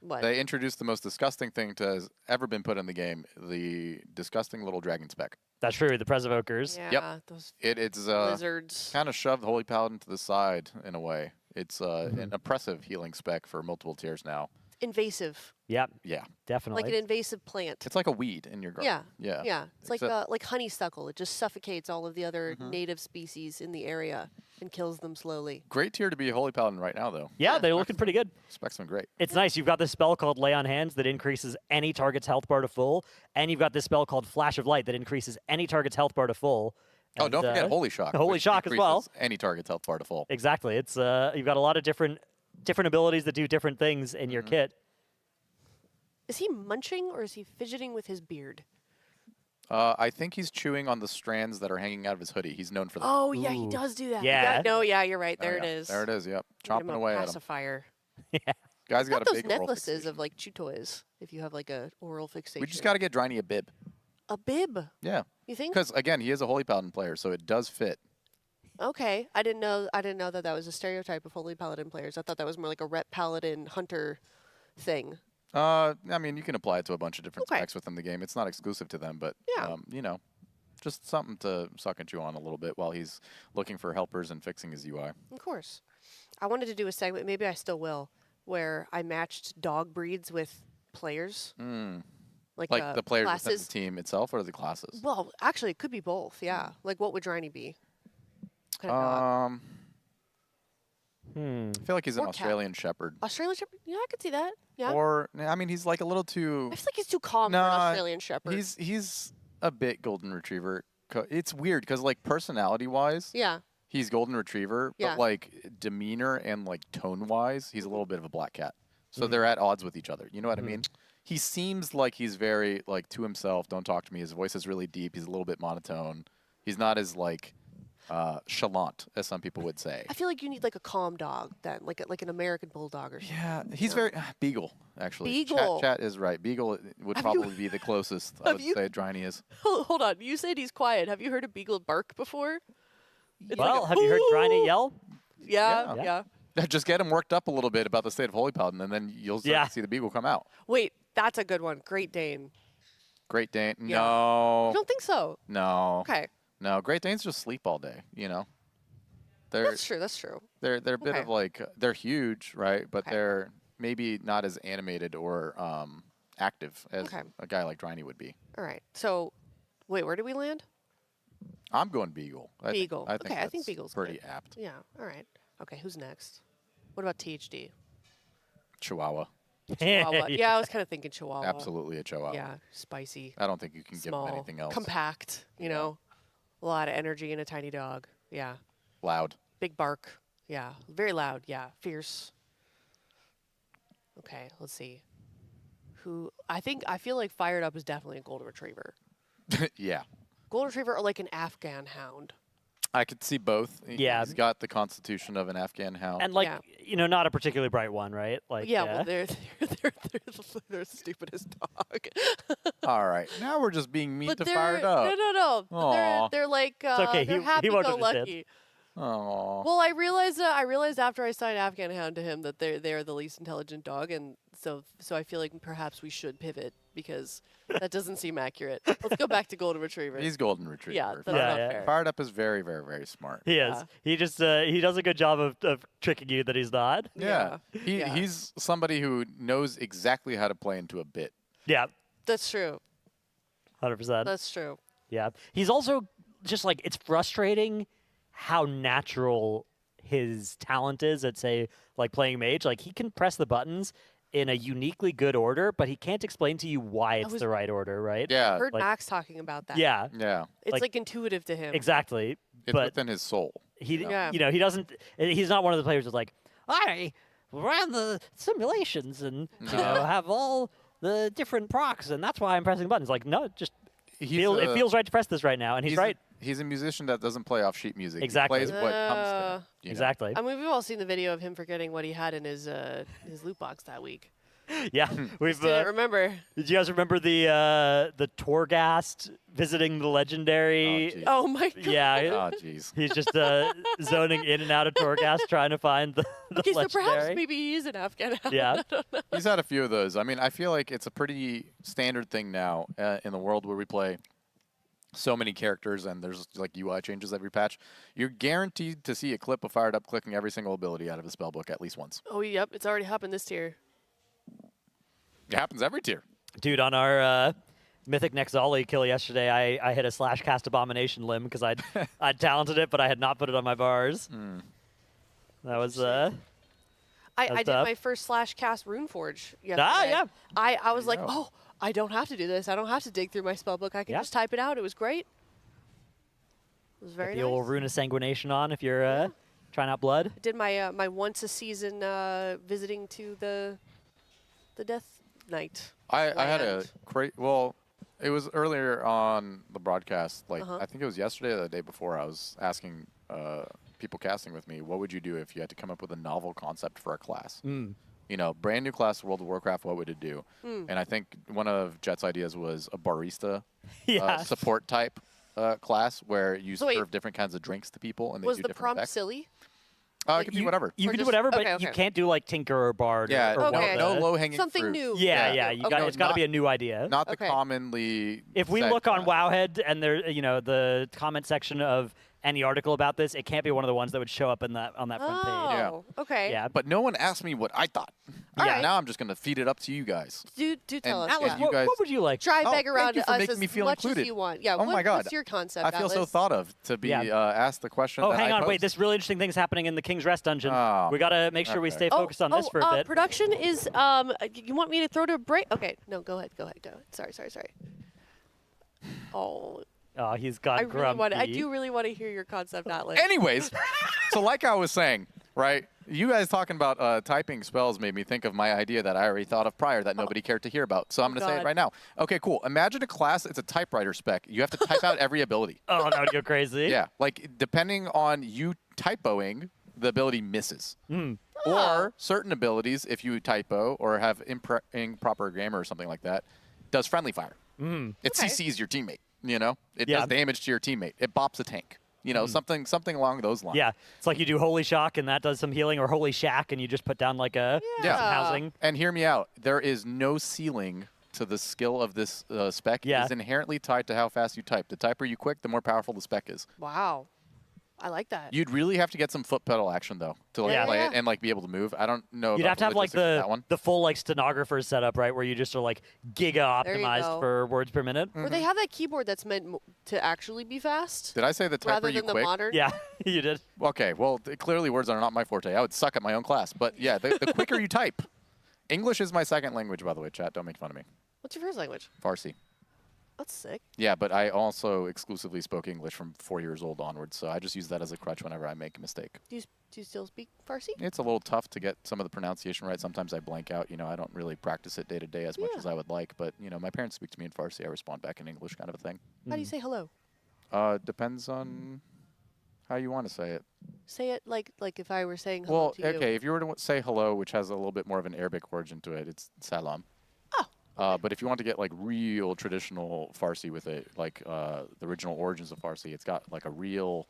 What? They introduced the most disgusting thing to has ever been put in the game, the disgusting little dragon spec. That's true, the Presevokers. Yeah, those It's lizards. kind of shoved the Holy Paladin to the side in a way. It's an oppressive healing spec for multiple tiers now. Invasive. Yep, Yeah. definitely. Like an invasive plant. It's like a weed in your garden. Yeah. Yeah. It's like honeysuckle. It just suffocates all of the other native species in the area and kills them slowly. Great tier to be a Holy Paladin right now, though. yeah, they're looking pretty good. Specs them great. It's nice. You've got this spell called Lay on Hands that increases any target's health bar to full, and you've got this spell called Flash of Light that increases any target's health bar to full. Oh, don't And, forget Holy Shock. Holy which Shock as well. increases any target's health bar to full. Exactly. It's you've got a lot of different abilities that do different things in your kit. Is he munching or is he fidgeting with his beard? I think he's chewing on the strands that are hanging out of his hoodie. He's known for that. Oh, yeah, he Ooh. does do that. Yeah. No, yeah, you're right. Oh, There yeah. it is. There it is. Yep. Give him Chomping a away at him. pacifier. Guy's got Got a those big oral necklaces fixation. of like chew toys. If you have like a oral fixation. We just got to get Driney a bib. a bib. Yeah. You think? Because again, he is a Holy Paladin player, so it does fit. Okay, I didn't know. I didn't know that that was a stereotype of Holy Paladin players. I thought that was more like a Ret Paladin Hunter thing. I mean, you can apply it to a bunch of different Okay. specs within the game. It's not exclusive to them, but Yeah. you know, just something to suck and chew on a little bit while he's looking for helpers and fixing his UI. Of course. I wanted to do a segment. Maybe I still will, where I matched dog breeds with players. Like the players within classes. the team itself or the classes? Well, actually, it could be both. Yeah. Like, what would Driney be? What kind of dog? I feel like he's an Or cat. Australian Shepherd. Australian Shepherd? Yeah, I could see that. Yeah. Or I mean, he's like a little too. I feel like he's too calm for an Nah, Australian Shepherd. He's a bit Golden Retriever. It's weird because like personality wise, yeah. he's Golden Retriever, Yeah. but like demeanor and like tone wise, he's a little bit of a black cat. So they're at odds with each other. You know what I mean? He seems like he's very like to himself. Don't talk to me. His voice is really deep. He's a little bit monotone. He's not as like chalant as some people would say. I feel like you need like a calm dog then, like an American bulldog or something. Yeah, he's very Beagle actually. Beagle. Chat is right. Beagle would Have you- probably be the closest. I have would you- say Driney is. Hold on. You said he's quiet. Have you heard a beagle bark before? It's like Well, a, have you heard Driney yell? Yeah, Yeah. yeah. Just get him worked up a little bit about the state of Holy Paladin, and then you'll start Yeah. to see the Beagle come out. Wait, that's a good one. Great Dane. Great Dane. Yeah. No. I don't think so. No. Okay. No. Great Danes just sleep all day. You know. They're That's true. That's true. they're a bit Okay. of like they're huge, right? But Okay. they're maybe not as animated or active as Okay. a guy like Driney would be. All right. So, wait, where did we land? I'm going Beagle. Beagle. I think Okay, I think that's Beagle's pretty good. apt. Yeah. All right. Okay, who's next? What about THD? Chihuahua. Chihuahua. Yeah, I was kind of thinking Chihuahua. Absolutely a Chihuahua. Yeah, spicy, I don't think you can small, give him anything else. compact. You know, a lot of energy in a tiny dog. Yeah. Loud. Big bark. Yeah. Very loud. Yeah. Fierce. Okay, let's see. I feel like Fired Up is definitely a golden retriever. Yeah. Golden retriever or like an Afghan hound. I could see both. Yeah. He's got the constitution of an Afghan hound. And like, Yeah. not a particularly bright one, right? Like, Yeah, well, they're the stupidest dog. All right. Now we're just being mean But to they're Fired Up. no. Aw. They're like okay, they're he happy won't go understand. lucky. Oh. Well, I realized after I signed Afghan Hound to him that they're the least intelligent dog, and so I feel like perhaps we should pivot because that doesn't seem accurate. Let's go back to golden retriever. He's Golden Retriever. Yeah, that's Fired Yeah, not yeah. fair. Fired Up is very, very, very smart. He is. Yeah. He just he does a good job of tricking you that he's not. Yeah. Yeah. He's somebody who knows exactly how to play into a bit. Yeah, That's true. 100%. That's true. Yeah. He's also just like, it's frustrating how natural his talent is at, say, like playing mage. Like, he can press the buttons in a uniquely good order, but he can't explain to you why it's was- the right order, right? I Yeah. heard like- Max talking about that. Yeah, Yeah. It's like- like intuitive to him. exactly. It's but within his soul. he, Yeah. he doesn't, he's not one of the players that's like, I ran the simulations and, have all the different procs, and that's why I'm pressing buttons. Like, no, it just He's it a- feels right to press this right now, and he's right. He's a musician that doesn't play off sheet music. Exactly. He plays what comes to him. you know? Exactly. I mean, we've all seen the video of him forgetting what he had in his loot box that week. Yeah, we've. Didn't remember. Did you guys remember the Torghast visiting the legendary? geez. Oh my god. Yeah, Oh, jeez. he's just zoning in and out of Torghast trying to find the Okay, so perhaps legendary. maybe he is an Afghan hound. Yeah. He's had a few of those. I mean, I feel like it's a pretty standard thing now in the world where we play so many characters and there's like UI changes every patch. You're guaranteed to see a clip of Fired Up clicking every single ability out of his spellbook at least once. Oh, yep. It's already happened this tier. It happens every tier. Dude, on our Mythic Nexali kill yesterday, I hit a /cast Abomination limb because I'd talented it, but I had not put it on my bars. That was I did tough. my first /cast Runeforge yesterday. yeah. I was like, go. oh, I don't have to do this. I don't have to dig through my spellbook. I can Yeah. just type it out. It was great. It was very the nice. old Rune of Sanguination on if you're trying out blood. I did my my once a season visiting to the death midnight. I had a land. great. Well, it was earlier on the broadcast. Like Uh-huh. I think it was yesterday or the day before. I was asking people casting with me, what would you do if you had to come up with a novel concept for a class? You know, brand new class of World of Warcraft. What would it do? And I think one of Jet's ideas was a barista Yeah. support type class where you So wait. serve different kinds of drinks to people and they Was do the different prompt effects. silly? It could be whatever. You Or can do just- whatever, but okay, you okay. can't do like Tinker or Bard. Yeah, or no, one of Okay. no the- low hanging Something fruit. new. Yeah, Yeah. You Okay. got, it's got to Not- be a new idea. Not Okay. the commonly. If we said look on class. Wowhead and there, you know, the comment section of any article about this, it can't be one of the ones that would show up in that on that front page. Yeah. Oh, okay. Yeah. But no one asked me what I thought. All right. Now I'm just going to feed it up to you guys. Do tell And us. Atlas, Yeah. you What, guys- what would you like? Try Oh, beg thank around you for us making as me feel much included. as you want. Yeah. Oh my God. What's your concept? I feel so Atlas? thought of to be Yeah. asked the question. Oh, that hang I on, wait. posed. This really interesting thing's happening in the King's Rest dungeon. Oh, We got to make sure we okay. stay focused on this for a bit. Production is. You want me to throw to a break? Okay. No. Go ahead. Go ahead. Sorry. Oh, Oh, he's got I really grumpy. want. I do really want to hear your concept, Atlas. Anyways, so like I was saying, right? You guys talking about typing spells made me think of my idea that I already thought of prior that nobody cared to hear about. So I'm going to say it God. right now. Okay, cool. Imagine a class. It's a typewriter spec. You have to type out every ability. Oh, that would go crazy. Yeah, like depending on you typoing, the ability misses. Oh. Or certain abilities, if you typo or have improper grammar or something like that, does friendly fire. It Okay. CCs your teammate. You know, it Yeah. does damage to your teammate. It bops a tank. You know, something along those lines. Yeah, it's like you do Holy Shock and that does some healing, or Holy Shack and you just put down like a Yeah. some housing. And hear me out. There is no ceiling to the skill of this spec. Yeah. It is inherently tied to how fast you type. The typer you quick, the more powerful the spec is. Wow. I like that. You'd really have to get some foot pedal action though to like Yeah. play Yeah. it and like be able to move. I don't know. You'd about have to have like logistics of that one. the full like stenographer setup, right, where you just are like giga There you optimized go. for words per minute. Or they have that keyboard that's meant to actually be fast, Did I say the typer rather you than the quick? modern. Yeah, you did. Okay, well, clearly words are not my forte. I would suck at my own class. But yeah, the quicker you type. English is my second language, by the way, chat. Don't make fun of me. What's your first language? Farsi. That's sick. Yeah, but I also exclusively spoke English from 4 years old onwards, so I just use that as a crutch whenever I make a mistake. Do you still speak Farsi? It's a little tough to get some of the pronunciation right. Sometimes I blank out. You know, I don't really practice it day to day as much Yeah. as I would like. But, you know, my parents speak to me in Farsi. I respond back in English kind of a thing. How do you say hello? Depends on how you want to say it. Say it like if I were saying hello Well, to you. okay, if you were to say hello, which has a little bit more of an Arabic origin to it, it's salam. Oh. But if you want to get like real traditional Farsi with it, like the original origins of Farsi, it's got like a real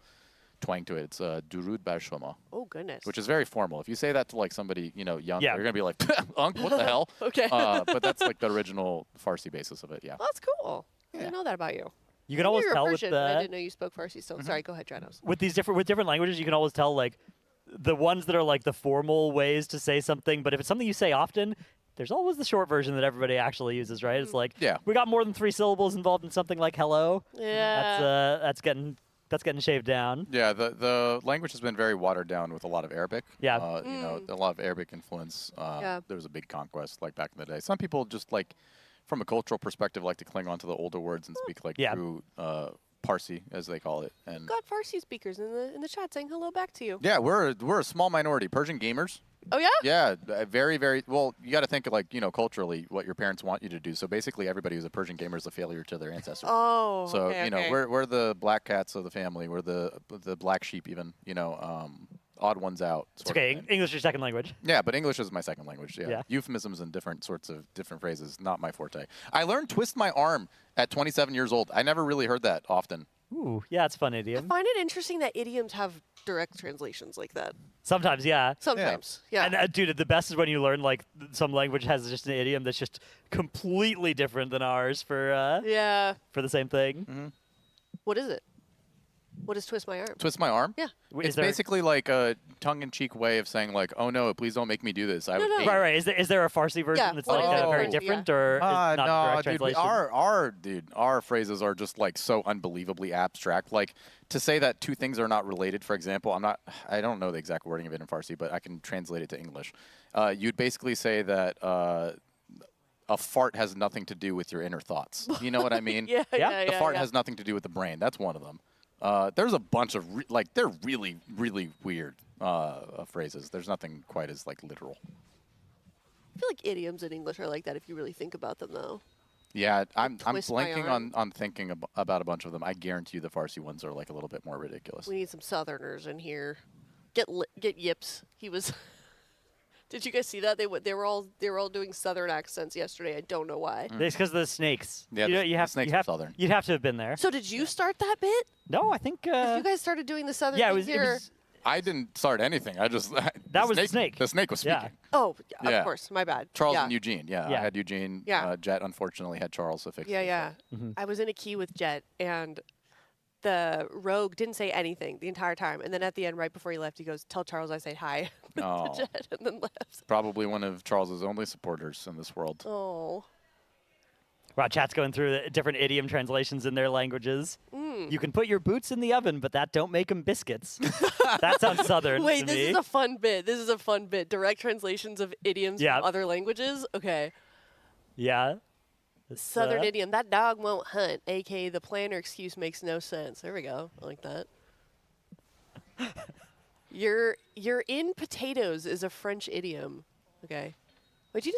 twang to it. It's durud bar shoma, Oh goodness. which is very formal. If you say that to like somebody, you know, young, Yeah. they're gonna be like, "Unc, what the hell?" Okay. But that's like the original Farsi basis of it. Yeah. Well, that's cool. I Yeah. didn't know that about you. You can I knew always you were tell with Persian, but I the didn't know you spoke Farsi. So sorry. Go ahead, Janos. with different languages. You can always tell like the ones that are like the formal ways to say something. But if it's something you say often, there's always the short version that everybody actually uses, right? It's like Yeah. we got more than 3 syllables involved in something like hello. Yeah. That's getting shaved down. Yeah, the language has been very watered down with a lot of Arabic. Yeah. You know, a lot of Arabic influence. Yeah. There was a big conquest like back in the day. Some people just like, from a cultural perspective, like to cling on to the older words and speak like Yeah. true Parsi, as they call it. And Got Farsi speakers in the chat saying hello back to you. yeah, we're a small minority. Persian gamers. Oh yeah. Yeah, very, very well. You got to think of like, you know, culturally what your parents want you to do. So basically, everybody who's a Persian gamer is a failure to their ancestors. Oh. So okay, you know, okay. we're the black cats of the family. We're the black sheep, even. You know, odd ones out. It's sort of okay. thing. English is your second language. Yeah, but English is my second language. Yeah. Yeah. Euphemisms and different sorts of different phrases, not my forte. I learned twist my arm at 27 years old. I never really heard that often. Ooh, yeah, it's a fun I idiom. find it interesting that idioms have direct translations like that. Sometimes, yeah. Sometimes. Yeah. And dude, the best is when you learn like some language has just an idiom that's just completely different than ours for yeah. the same thing. Mm-hmm. What is it? What is twist my arm? Twist my arm? Yeah. Is It's there- basically like a tongue-in-cheek way of saying like, "Oh no, please don't make me do this." I would no. hate Right, it. right. Is there a Farsi version Yeah, that's what like is it? very Yeah. different, or is not no, direct dude, translation? our phrases are just like so unbelievably abstract. Like to say that two things are not related, for example, I don't know the exact wording of it in Farsi, but I can translate it to English. You'd basically say that a fart has nothing to do with your inner thoughts. You know what I mean? Yeah. Yeah, Yeah. The yeah, fart yeah. has nothing to do with the brain. That's one of them. There's a bunch of they're really, really weird phrases. There's nothing quite as like literal. I feel like idioms in English are like that if you really think about them, though. Yeah, I'm twist my blanking arm. on thinking about a bunch of them. I guarantee you the Farsi ones are like a little bit more ridiculous. We need some Southerners in here. Get Yips. He was. Did you guys see that? They were all doing Southern accents yesterday. I don't know why. It's because of the snakes. Yeah, the snakes are Southern. You'd have to have been there. So did you start that bit? No, I think. You guys started doing the Southern yeah, thing it here. was. I didn't start anything. I just That was the snake. The snake was speaking. Yeah. Oh, Yeah. of course. My bad. Charles yeah. and Eugene. Yeah, Yeah. I had Eugene. Yeah. Jet unfortunately had Charles. So fix Yeah, it. yeah. Mm-hmm. I was in a queue with Jet, and the rogue didn't say anything the entire time. And then at the end, right before he left, he goes, "Tell Charles I say hi." Oh. to Jet, and then left. Probably one of Charles's only supporters in this world. Oh. Wow, chat's going through the different idiom translations in their languages. Mm. You can put your boots in the oven, but that don't make them biscuits. That sounds Southern Wait, to this me. is a fun bit. This is a fun bit. Direct translations of idioms Yeah. from other languages. Okay. Yeah. It's, Southern idiom. That dog won't hunt, aka the planner excuse makes no sense. There we go. I like that. You're in potatoes is a French idiom. Okay. Wait, do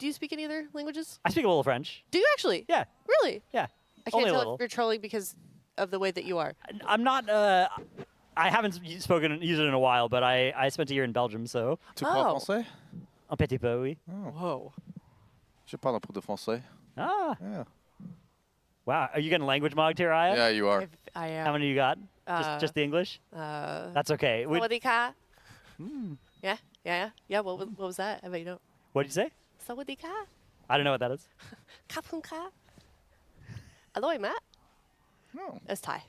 you speak any other languages? I speak a little French. Do you actually? Yeah, Really? yeah. I Only can't a tell little. if you're trolling because of the way that you are. I'm not. I haven't used it in a while, but I spent a year in Belgium, so Tu parles Oh. français? un petit peu, oui. Whoa. Je parle un peu de français. Ah, Yeah. wow. Are you getting language mogged here, Aya? Yeah, you are. I How am. many you got? Just the English? That's okay. Sawadee-ka. Yeah, yeah, yeah. What was that? I bet you don't. What did you say? Sawadee-ka. I don't know what that is. Kapunka. Aloy, Matt. No. That's Thai.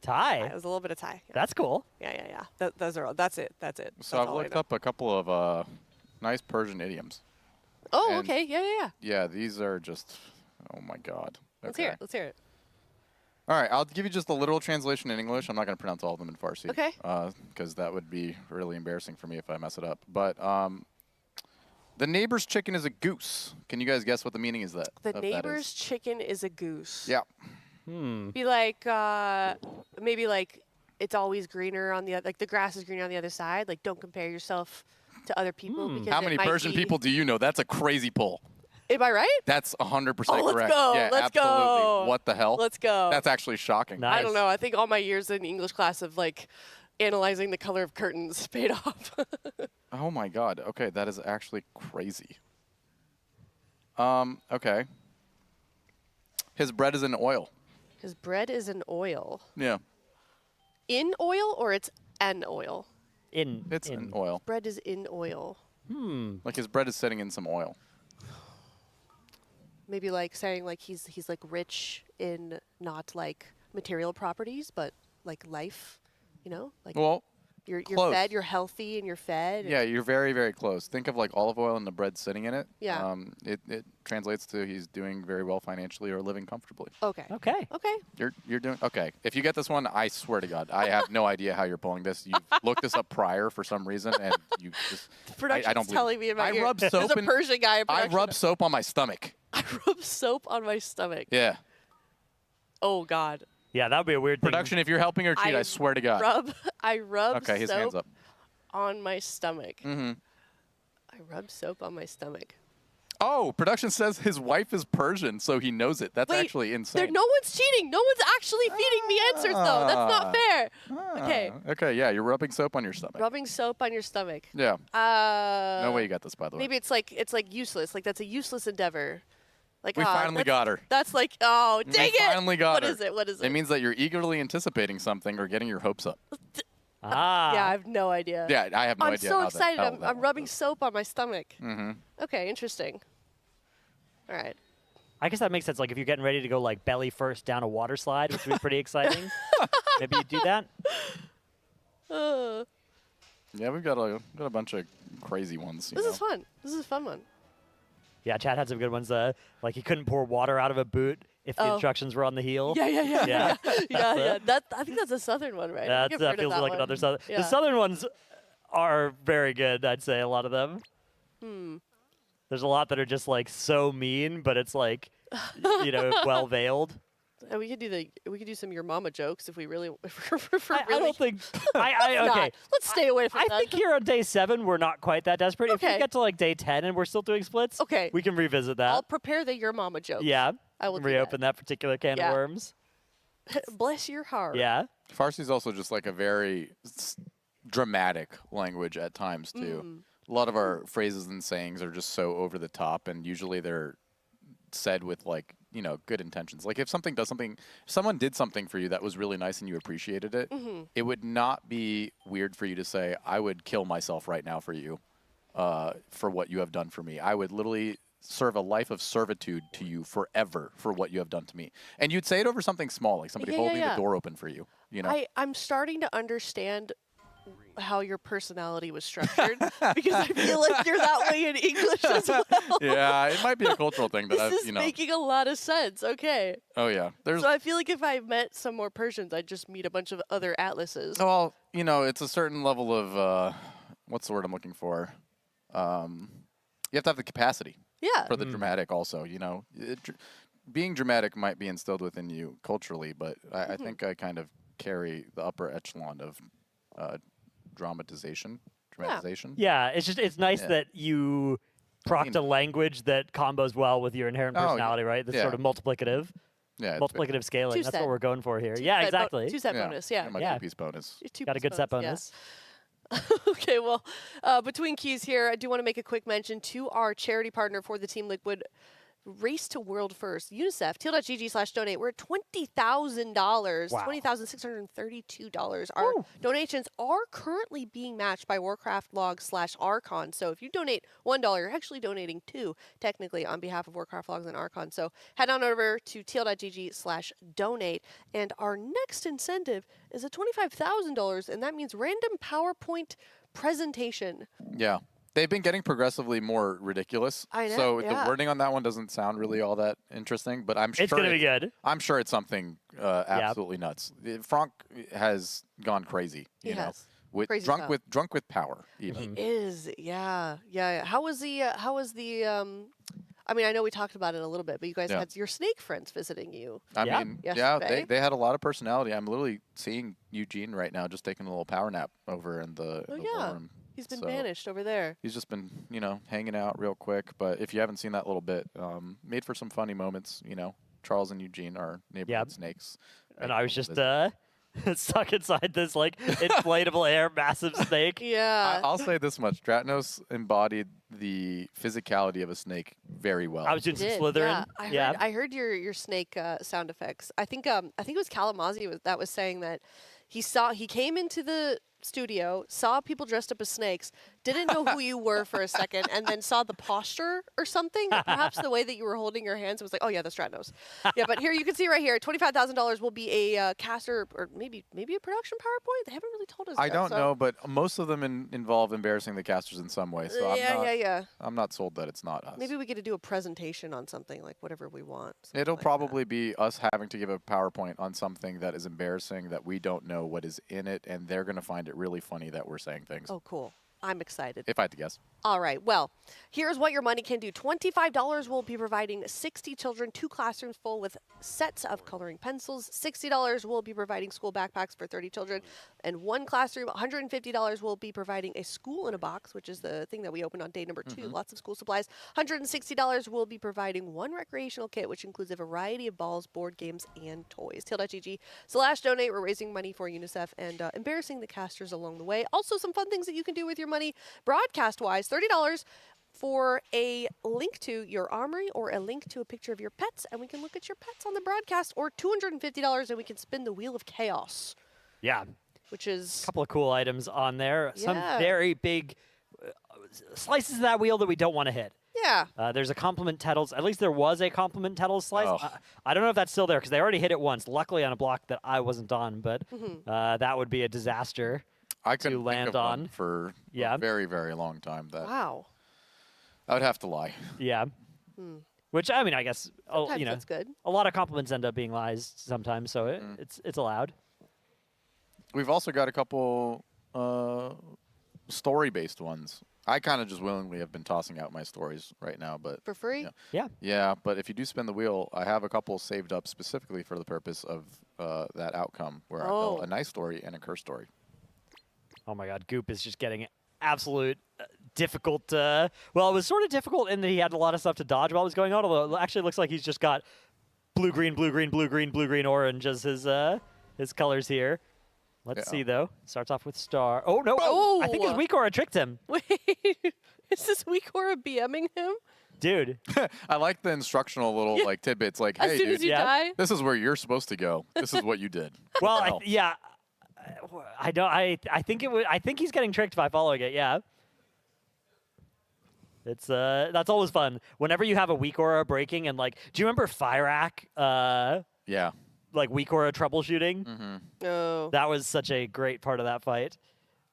Thai. It was a little bit of Thai. Yeah, That's cool. yeah. Those are all. That's it. That's it. So That's I've all I looked know. up a couple of nice Persian idioms. Oh, and- okay. Yeah. Yeah, these are just, oh my God. Let's Okay. hear it. Let's hear it. All right, I'll give you just the literal translation in English. I'm not going to pronounce all of them in Farsi. Okay. Because that would be really embarrassing for me if I mess it up. But the neighbor's chicken is a goose. Can you guys guess what the meaning is The of that neighbor's is? chicken is a goose. Yeah. Be like, maybe like it's always greener on the other, like the grass is greener on the other side. Like don't compare yourself to other people because How it many might Persian be- people do you know? That's a crazy pull. Am I right? That's 100% Oh, let's correct. go. Yeah, Let's absolutely. go. What the hell? Let's go. That's actually shocking. Nice. I don't know. I think all my years in English class of like analyzing the color of curtains paid off. Oh my God. Okay, that is actually crazy. Okay. His bread is in oil. His bread is in oil. Yeah. In oil or it's an oil? It's in oil. Bread is in oil. Like his bread is sitting in some oil. Maybe like saying like he's like rich in not like material properties, but like life, you know? Like Well, you're close. fed, you're healthy and you're fed. yeah, you're very, very close. Think of like olive oil and the bread sitting in it. Yeah. It translates to he's doing very well financially or living comfortably. Okay. Okay. Okay. You're doing okay. If you get this one, I swear to God, I have no idea how you're pulling this. You've looked this up prior for some reason, and you just Production's I don't believe telling me about I your- rub There's soap a in- Persian guy in I production. rub soap on my stomach. I rub soap on my stomach. Yeah. Oh God. Yeah, that would be a weird thing. Production, if you're helping her cheat, I swear to God. I rub Okay, his soap hands up. on my stomach. Mm-hmm. I rub soap on my stomach. Oh, production says his wife is Persian, so he knows it. That's Wait, actually insane. No one's cheating. No one's actually feeding me answers though. That's not fair. Okay. Okay, yeah, you're rubbing soap on your stomach. Rubbing soap on your stomach. Yeah. No No way you got this, by the way. Maybe it's like useless. Like that's a useless endeavor. Like We finally got her. That's like dang We it. finally got What her. is it? What is it? It means that you're eagerly anticipating something or getting your hopes up. Ah. yeah, I have no idea. Yeah, I have no I'm idea. so how excited. That, I'm rubbing soap on my stomach. Mm-hmm. Okay, interesting. All right. I guess that makes sense. Like if you're getting ready to go like belly first down a water slide, which would be pretty exciting. Maybe you do that. Yeah, we've got a bunch of crazy ones. you This know. is fun. This is a fun one. Yeah, Chad had some good ones. Like he couldn't pour water out of a boot if the Oh. instructions were on the heel. Yeah. Yeah. yeah. I think that's a southern one, right? I think I've That heard of feels that like one. another southern. Yeah. The southern ones are very good. I'd say a lot of them. There's a lot that are just like so mean, but it's like, well veiled. And we could do some your mama jokes if we really if we're I really don't think. Okay. not. Let's stay away from I that. think here on day 7 we're not quite that desperate. If Okay. we get to like day 10 and we're still doing splits, Okay. we can revisit that. I'll prepare the your mama joke. Yeah. I will do reopen that particular can Yeah. of worms. Bless your heart. Yeah. Farsi's also just like a very dramatic language at times too. A lot of our phrases and sayings are just so over the top, and usually they're said with like, you know, good intentions. Like if someone did something for you that was really nice and you appreciated it, it would not be weird for you to say, I would kill myself right now for you, for what you have done for me. I would literally serve a life of servitude to you forever for what you have done to me. And you'd say it over something small, like somebody holding the door open for you, you know? I'm starting to understand how your personality was structured because I feel like you're that way in English as well. Yeah, it might be a cultural thing that This is making a lot of sense. Okay. Oh yeah. So I feel like if I met some more Persians, I'd just meet a bunch of other atlases. Well, you know, it's a certain level of what's the word I'm looking for? You have to have the capacity. Yeah. For the dramatic also, you know. Being dramatic might be instilled within you culturally, but I think I kind of carry the upper echelon of dramatization. Yeah, it's nice that you proct a language that combos well with your inherent personality, right? That's sort of multiplicative. Yeah, multiplicative scaling. That's what we're going for here. Two Yeah, set exactly. 2 set bonus, yeah. My two-piece bonus. Got a good set bonus. Okay, well, between keys here, I do want to make a quick mention to our charity partner for the Team Liquid Race to World First, UNICEF, teal.gg/donate. We're at $20,000, Wow. $20,632. Our donations are currently being matched by Warcraft Log/Archon. So if you donate $1, you're actually donating 2, technically, on behalf of Warcraft Logs and Archon. So head on over to teal.gg/donate. And our next incentive is at $25,000, and that means random PowerPoint presentation. Yeah. They've been getting progressively more ridiculous. I know, So yeah. the wording on that one doesn't sound really all that interesting, but I'm sure It's going to be good. I'm sure it's something absolutely nuts. Franck has gone crazy, you know. has. With Crazy drunk stuff. with power even. It is, yeah. How was the I mean, I know we talked about it a little bit, but you guys had your snake friends visiting you. I Yeah. mean, Yesterday. they had a lot of personality. I'm literally seeing Eugene right now just taking a little power nap over in the room. He's been So, banished over there. He's just been, you know, hanging out real quick. But if you haven't seen that little bit, made for some funny moments, you know. Charles and Eugene are neighborhood snakes. And I was just stuck inside this like inflatable air massive snake. Yeah. I'll say this much. Dratnos embodied the physicality of a snake very well. I was doing some Did, Slytherin. Yeah. I heard your snake sound effects. I think it was Kalamazoo that was saying that he came into the studio, saw people dressed up as snakes, didn't know who you were for a second, and then saw the posture or something, perhaps the way that you were holding your hands, and was like, oh yeah, that's Stratnos. Yeah, but here you can see right here, $25,000 will be a caster or maybe a production PowerPoint. They haven't really told us. I yet, don't so. know, but most of them involve embarrassing the casters in some way. So Yeah. I'm not sold that it's not us. Maybe we get to do a presentation on something, like whatever we want. It'll probably be us having to give a PowerPoint on something that is embarrassing that we don't know what is in it, and they're going to find it really funny that we're saying things. Oh, cool. I'm excited. If I had to guess. All right. Well, here's what your money can do. $25 will be providing 60 children 2 classrooms full with sets of coloring pencils. $60 will be providing school backpacks for 30 children and 1 classroom. $150 will be providing a school in a box, which is the thing that we opened on day number 2. Lots of school supplies. $160 will be providing 1 recreational kit, which includes a variety of balls, board games, and toys. Teal.gg/donate. We're raising money for UNICEF and embarrassing the casters along the way. Also, some fun things that you can do with your money broadcast-wise. $30 for a link to your armory or a link to a picture of your pets, and we can look at your pets on the broadcast, or $250 and we can spin the Wheel of Chaos. Yeah. Which is A couple of cool items on there. Some Yeah. very big slices of that wheel that we don't want to hit. yeah. There's a compliment Tettles. At least there was a compliment Tettles slice. Oh. I don't know if that's still there because they already hit it once. Luckily on a block that I wasn't on, but that would be a disaster. I couldn't think land of one on. for Yeah. a very, very long time. That Wow. I would have to lie. Yeah. Which I mean, I guess Sometimes you know, that's good. a lot of compliments end up being lies sometimes, so it's allowed. We've also got a couple story-based ones, I kind of just willingly have been tossing out my stories right now. But For free? Yeah. yeah, but if you do spin the wheel, I have a couple saved up specifically for the purpose of that outcome, where I tell a nice story and a curse story. Oh my God, Goop is just getting absolute difficult. Well, it was sort of difficult in that he had a lot of stuff to dodge while it was going on. Although it actually looks like he's just got blue, green, blue, green, blue, green, blue, green, orange as his colors here. Let's see though. Starts off with star. Oh no! Oh! I think his weak aura tricked him, Wait, is this weak aura BMing him? dude. I like the instructional little like tidbits, like, As hey, soon dude, as you Yeah. die? this is where you're supposed to go. This is what you did. Well, What the hell? yeah. I don't. I think it would. I think he's getting tricked by following it. Yeah. It's that's always fun. Whenever you have a weak aura breaking and like, do you remember Fyrak? Yeah. Like weak aura troubleshooting. Mm-hmm. No. That was such a great part of that fight.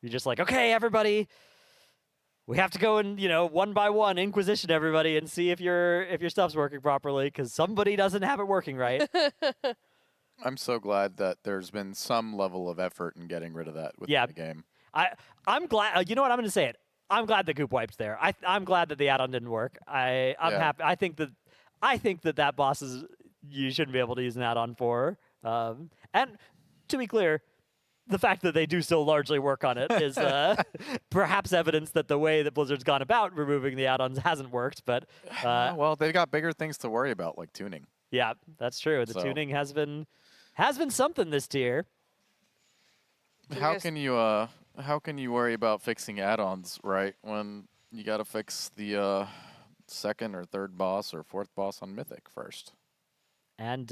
You're just like, okay, everybody, we have to go and one by one inquisition everybody and see if your stuff's working properly because somebody doesn't have it working right. I'm so glad that there's been some level of effort in getting rid of that within Yeah. the game. I'm glad. You know what? I'm going to say it. I'm glad that Goop wiped there. I'm glad that the add-on didn't work. I'm Yeah. happy. I think that boss is you shouldn't be able to use an add-on for. And to be clear, the fact that they do still largely work on it is perhaps evidence that the way that Blizzard's gone about removing the add-ons hasn't worked. But Well, they've got bigger things to worry about, like tuning. yeah, that's true. The So- tuning has been something this tier. How guys- can you worry about fixing add-ons, right, when you got to fix the second or third boss or fourth boss on Mythic first? And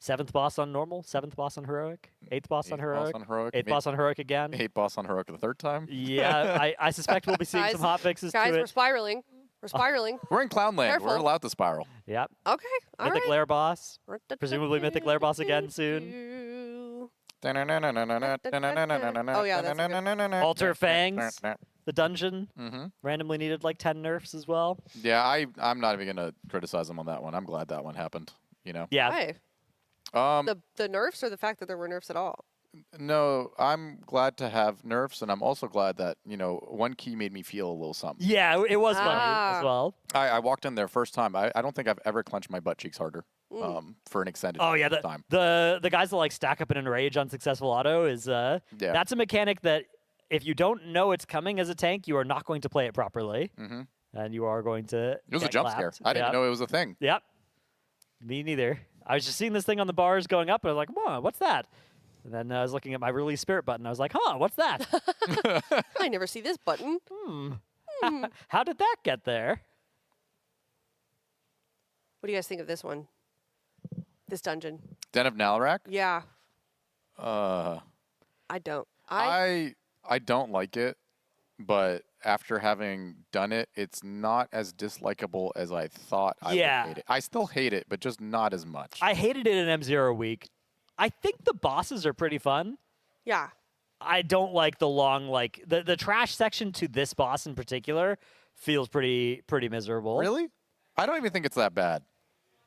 7th boss on normal, 7th boss on heroic, 8th boss on Eighth heroic, boss on heroic, 8th boss on heroic again. 8th boss on heroic the third time. Yeah, I suspect we'll be seeing some hot fixes Guys, to we're it. spiraling. We're spiraling. We're in Clownland. Careful. We're allowed to spiral. Yep. Okay. All Mythic right. Lair boss. Presumably Mythic Lair boss again soon. Oh, yeah, that's Alter Fangs. The dungeon Mm-hmm. randomly needed like 10 nerfs as well. Yeah, I'm not even gonna criticize them on that one. I'm glad that one happened. Yeah. Why? The nerfs or the fact that there were nerfs at all? No, I'm glad to have nerfs, and I'm also glad that one key made me feel a little something. Yeah, it was funny Ah. as well. I walked in there first time. I don't think I've ever clenched my butt cheeks harder for an extended Oh yeah, time. the guys that like stack up an enrage on successful auto is that's a mechanic that if you don't know it's coming as a tank, you are not going to play it properly, and you are going to. It was a get jump scare. clapped. I didn't Yep. know it was a thing. Yep. Me neither. I was just seeing this thing on the bars going up, and I was like, "Whoa, what's that?" And then I was looking at my release spirit button. I was like, "Huh, what's that? I never see this button. How did that get there?" What do you guys think of this one? This dungeon? Den of Nalarak. Yeah, Uh, I don't. I don't like it, but after having done it, it's not as dislikable as I thought I would hate it. I still hate it, but just not as much. I hated it in M0 week. I think the bosses are pretty fun. Yeah. I don't like the long the trash section to this boss in particular feels pretty miserable. Really? I don't even think it's that bad.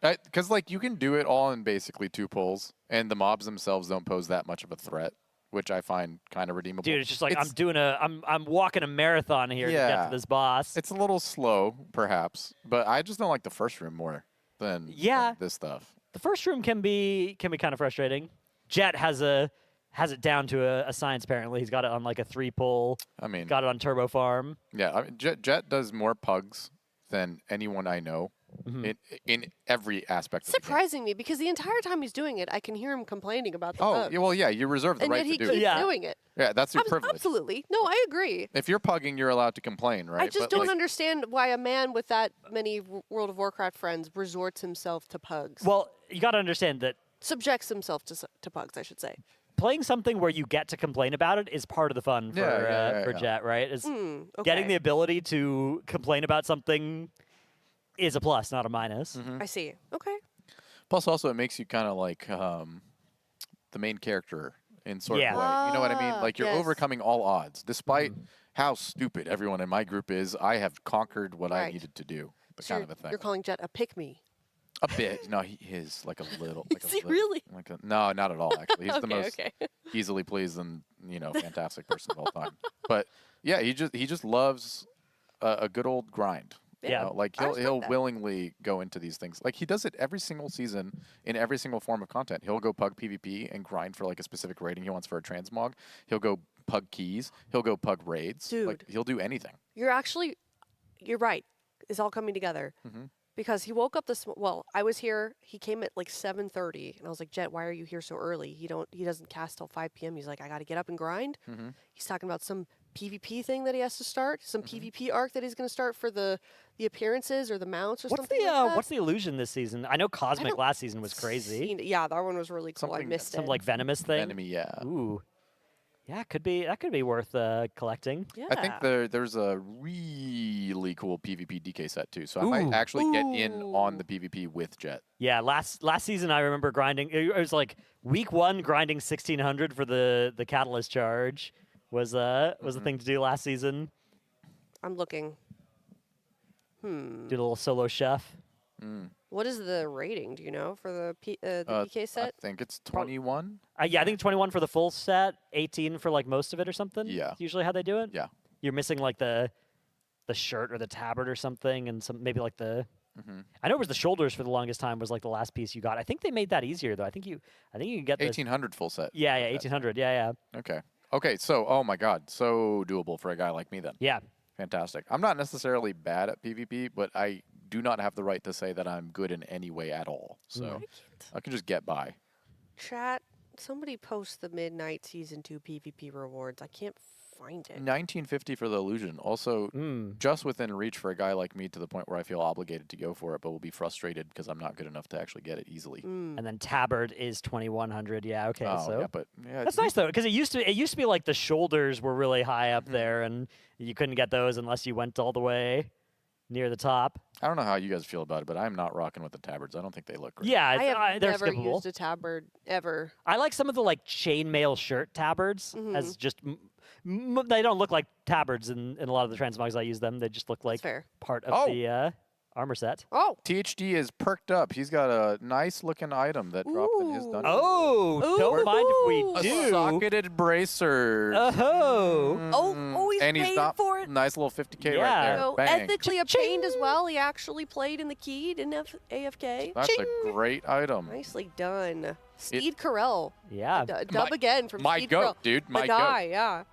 Because you can do it all in basically 2 pulls, and the mobs themselves don't pose that much of a threat, which I find kind of redeemable. Dude, it's just like I'm walking a marathon here to get Yeah. to this boss. It's a little slow, perhaps, but I just don't like the first room more than this stuff. The first room can be kind of frustrating. Jet has it down to a science apparently. He's got it on like a 3-pull. I mean, Got it on Turbo Farm. yeah, I mean, Jet does more pugs than anyone I know in every aspect of the game. Surprising me because the entire time he's doing it, I can hear him complaining about the Oh, bugs. yeah, well, yeah, you reserve the and right yet he to do keeps it. Yeah. doing it. Yeah, that's your privilege. Absolutely. No, I agree. If you're pugging, you're allowed to complain, right? I just But, don't like, understand why a man with that many World of Warcraft friends resorts himself to pugs. Well, you got to understand that Subjects himself to pugs, I should say. playing something where you get to complain about it is part of the fun for Yeah. Jet, right? Is Okay. getting the ability to complain about something is a plus, not a minus. I see. Okay. Plus, also, it makes you kind of like the main character in sort Yeah. of way. You know what I mean? Like, you're Yes. overcoming all odds. Despite how stupid everyone in my group is, I have conquered what I Right. needed to do. The So kind of a thing. you're calling Jet a pick-me. A bit. No, he is like a little. Like Is a he lit- really? Like no, not at all, actually. He's the Okay, most okay. easily pleased and, fantastic person of all time. But Yeah, he just loves a good old grind. Yeah. You know, like I respect he'll that. willingly go into these things. Like he does it every single season in every single form of content. He'll go pug PvP and grind for like a specific rating he wants for a transmog. He'll go pug keys. He'll go pug raids. Like Dude. he'll do anything. You're right. It's all coming together. Because he woke up well, I was here. He came at like 7:30, and I was like, Jet, why are you here so early? He doesn't cast till 5 p.m. He's like, I got to get up and grind. He's talking about some PvP thing that he has to start, some PvP arc that he's going to start for the appearances or the mounts or What's something the like that. what's the illusion this season? I know Cosmic don't last season was crazy. Yeah, that one was really cool. I Something- missed Some it. like venomous thing. Enemy, yeah. Ooh. Yeah, that could be worth collecting. Yeah. I think there's a really cool PvP DK set too. So I might Ooh. actually get in on the PvP with Jet. Yeah, last season I remember grinding. It was like week 1 grinding 1600 for the catalyst charge was the thing to do last season. I'm looking. Do a little solo chef. What is the rating? Do you know for the DK I set? think it's 21. Yeah, I think 21 for the full set, 18 for like most of it or something. Yeah. That's usually how they do it. Yeah. You're missing like the shirt or the tabard or something, and some maybe like the. I know it was the shoulders for the longest time was like the last piece you got. I think they made that easier though. I think you can get the 1800 full set. Yeah, 1800. Yeah. Okay. Okay. So, oh my God, so doable for a guy like me then. Yeah. Fantastic. I'm not necessarily bad at PvP, but I do not have the right to say that I'm good in any way at all. So I can just get by. Chat, somebody post the midnight season 2 PvP rewards. I can't find it. 1950 for the illusion. Also, just within reach for a guy like me to the point where I feel obligated to go for it, but will be frustrated because I'm not good enough to actually get it easily. And then tabard is 2100. Yeah. Okay. Oh, so yeah, but yeah, that's nice though, because it used to be like the shoulders were really high up there, and you couldn't get those unless you went all the way near the top. I don't know how you guys feel about it, but I'm not rocking with the tabards. I don't think they look great. Yeah, I have they're never skippable. used a tabard ever. I like some of the like chainmail shirt tabards as just they don't look like tabards in a lot of the transmogs I use them. They just look like fair. part of Oh. the armor set. Oh, THD is perked up. He's got a nice looking item that dropped in his Ooh. dungeon. Oh, don't mind if A we do. socketed bracer. oh, he's and paying he's not for it. nice little 50K Yeah. right there. So Bang. ethically obtained as well. He actually played in the key, didn't have AFK. That's a great item. Nicely done. Steed Carell. Yeah. Dub again from my Steed goat, Carell. dude. The My guy, goat. yeah.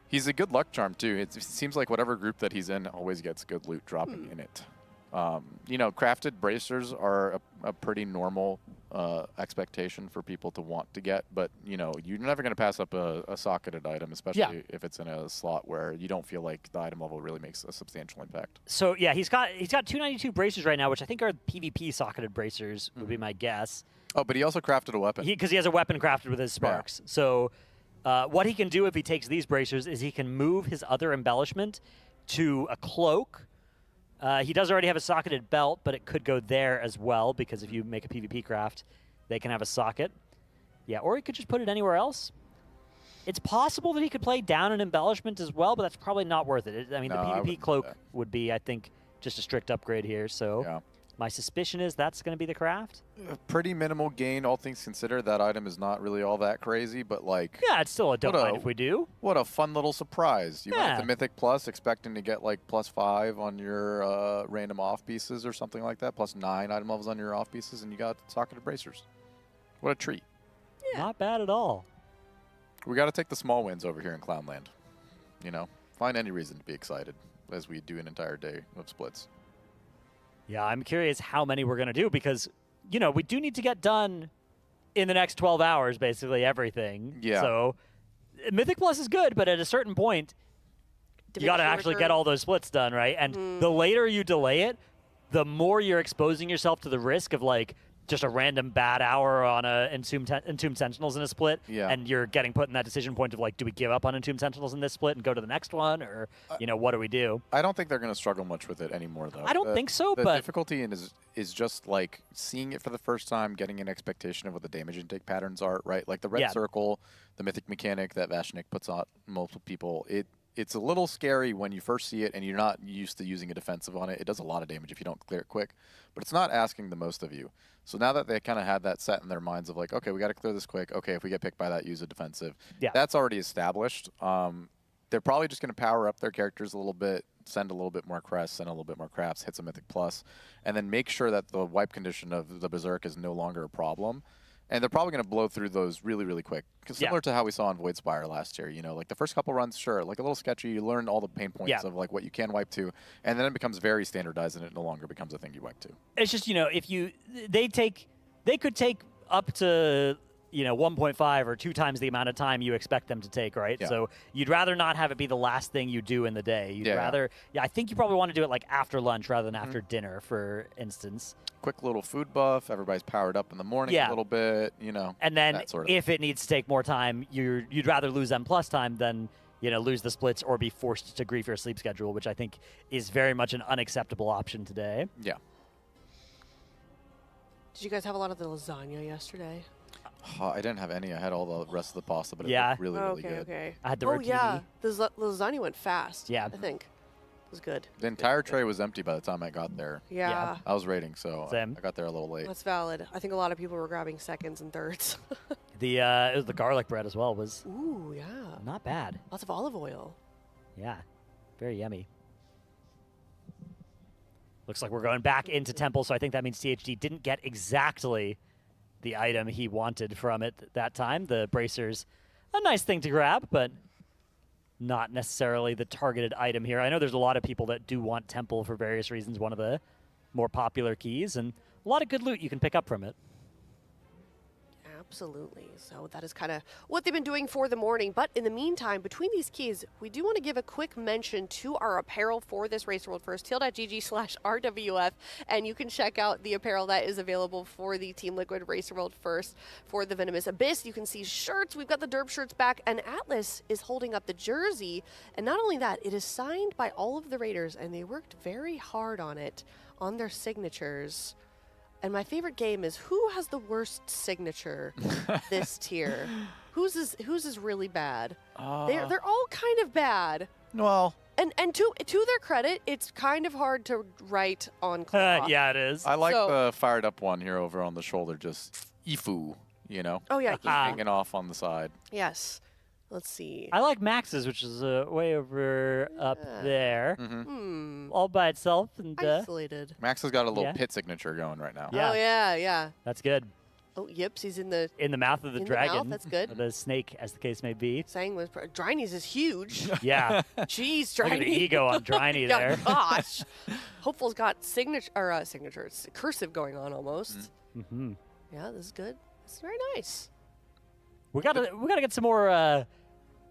He's a good luck charm too. It seems like whatever group that he's in always gets good loot dropping in it. You know, crafted bracers are a pretty normal expectation for people to want to get, but you know, you're never going to pass up a socketed item, especially if it's in a slot where you don't feel like the item level really makes a substantial impact. So yeah, he's got 292 bracers right now, which I think are PvP socketed bracers would be my guess. Oh, but he also crafted a weapon. Because he has a weapon crafted with his sparks. So what he can do if he takes these bracers is he can move his other embellishment to a cloak. He does already have a socketed belt, but it could go there as well, because if you make a PvP craft, they can have a socket. Yeah, or he could just put it anywhere else. It's possible that he could play down an embellishment as well, but that's probably not worth it. I mean, No, I the PvP wouldn't do cloak that. would be, I think, just a strict upgrade here. So Yeah. my suspicion is that's going to be the craft. Pretty minimal gain, all things considered. That item is not really all that crazy, but like, Yeah, it's still a don't What mind a- if we do. what a fun little surprise. You went Yeah. with the Mythic Plus expecting to get like +5 on your random off pieces or something like that, +9 item levels on your off pieces, and you got socketed bracers. What a treat. Not bad at all. We got to take the small wins over here in Clownland. You know, find any reason to be excited as we do an entire day of splits. Yeah, I'm curious how many we're going to do because, you know, we do need to get done in the next 12 hours, basically everything. Yeah. So Mythic Plus is good, but at a certain point, you got to Diminishing actually return. get all those splits done, right? And the later you delay it, the more you're exposing yourself to the risk of, like, just a random bad hour on a Entombed Sentinels in a split, Yeah. and you're getting put in that decision point of, like, do we give up on Entombed Sentinels in this split and go to the next one, or, you know, what do we do? I don't think they're going to struggle much with it anymore, though. I don't think so, the but- difficulty is just like seeing it for the first time, getting an expectation of what the damage intake patterns are, right? Like the red Yeah. circle, the mythic mechanic that Vashnik puts on multiple people. It's a little scary when you first see it and you're not used to using a defensive on it. It does a lot of damage if you don't clear it quick, but it's not asking the most of you. So now that they kind of had that set in their minds of like, okay, we got to clear this quick. Okay, if we get picked by that, use a defensive. Yeah. That's already established. they're probably just going to power up their characters a little bit, send a little bit more crests, send a little bit more crafts, hit some Mythic Plus, and then make sure that the wipe condition of the Berserk is no longer a problem. And they're probably going to blow through those really, really quick. Because similar to how we saw in Void Spire last year, you know, like the first couple runs, sure, like a little sketchy, you learn all the pain points of like what you can wipe to, and then it becomes very standardized and it no longer becomes a thing you wipe to. It's just, you know, if you, they could take up to, you know, 1.5 or 2 times the amount of time you expect them to take, right? Yeah. So you'd rather not have it be the last thing you do in the day. You'd rather, I think you probably want to do it like after lunch rather than after dinner, for instance. Quick little food buff, everybody's powered up in the morning a little bit, you know. And then that sort of if it needs to take more time, you'd rather lose M+ time than, you know, lose the splits or be forced to grief your sleep schedule, which I think is very much an unacceptable option today. Yeah. Did you guys have a lot of the lasagna yesterday? I didn't have any. I had all the rest of the pasta, but it Yeah. looked really, really good. Okay. I had the Oh, rotini. yeah. The lasagna went fast. Yeah. I think. It was good. The entire tray was empty by the time I got there. Yeah. I was raiding, so Same. I got there a little late. That's valid. I think a lot of people were grabbing seconds and thirds. It was the garlic bread as well was Ooh, yeah. not bad. Lots of olive oil. Yeah, very yummy. Looks like we're going back into Temple, so I think that means THD didn't get exactly the item he wanted from it that time. The bracers, a nice thing to grab, but not necessarily the targeted item here. I know there's a lot of people that do want Temple for various reasons, one of the more popular keys, and a lot of good loot you can pick up from it. Absolutely. So that is kind of what they've been doing for the morning. But in the meantime, between these keys, we do want to give a quick mention to our apparel for this Race World First, teal.gg/RWF. And you can check out the apparel that is available for the Team Liquid Race World First for the Venomous Abyss. You can see shirts. We've got the derp shirts back. And Atlas is holding up the jersey. And not only that, it is signed by all of the Raiders. And they worked very hard on it, on their signatures. And my favorite game is who has the worst signature this tier? Whose is really bad? They're all kind of bad. Well, And to their credit, it's kind of hard to write on cloth. Yeah, it is. I like So- the fired up one here over on the shoulder, just Ifu, you know? Oh yeah. Hanging off on the side. Yes. Let's see. I like Max's, which is way over up there, all by itself, and Isolated. Max has got a little Yeah. pit signature going right now. Yeah. Oh yeah. that's good. Oh yips, he's in the In the mouth of the In the dragon, mouth, that's good. or the snake, as the case may be. saying was Dryny's is huge. Yeah, Jeez, look at the Dryny. ego on Dryny Yeah, there. gosh. Hopeful's got signatures, cursive going on almost. Mm-hmm. Yeah, this is good. It's very nice. We gotta get some more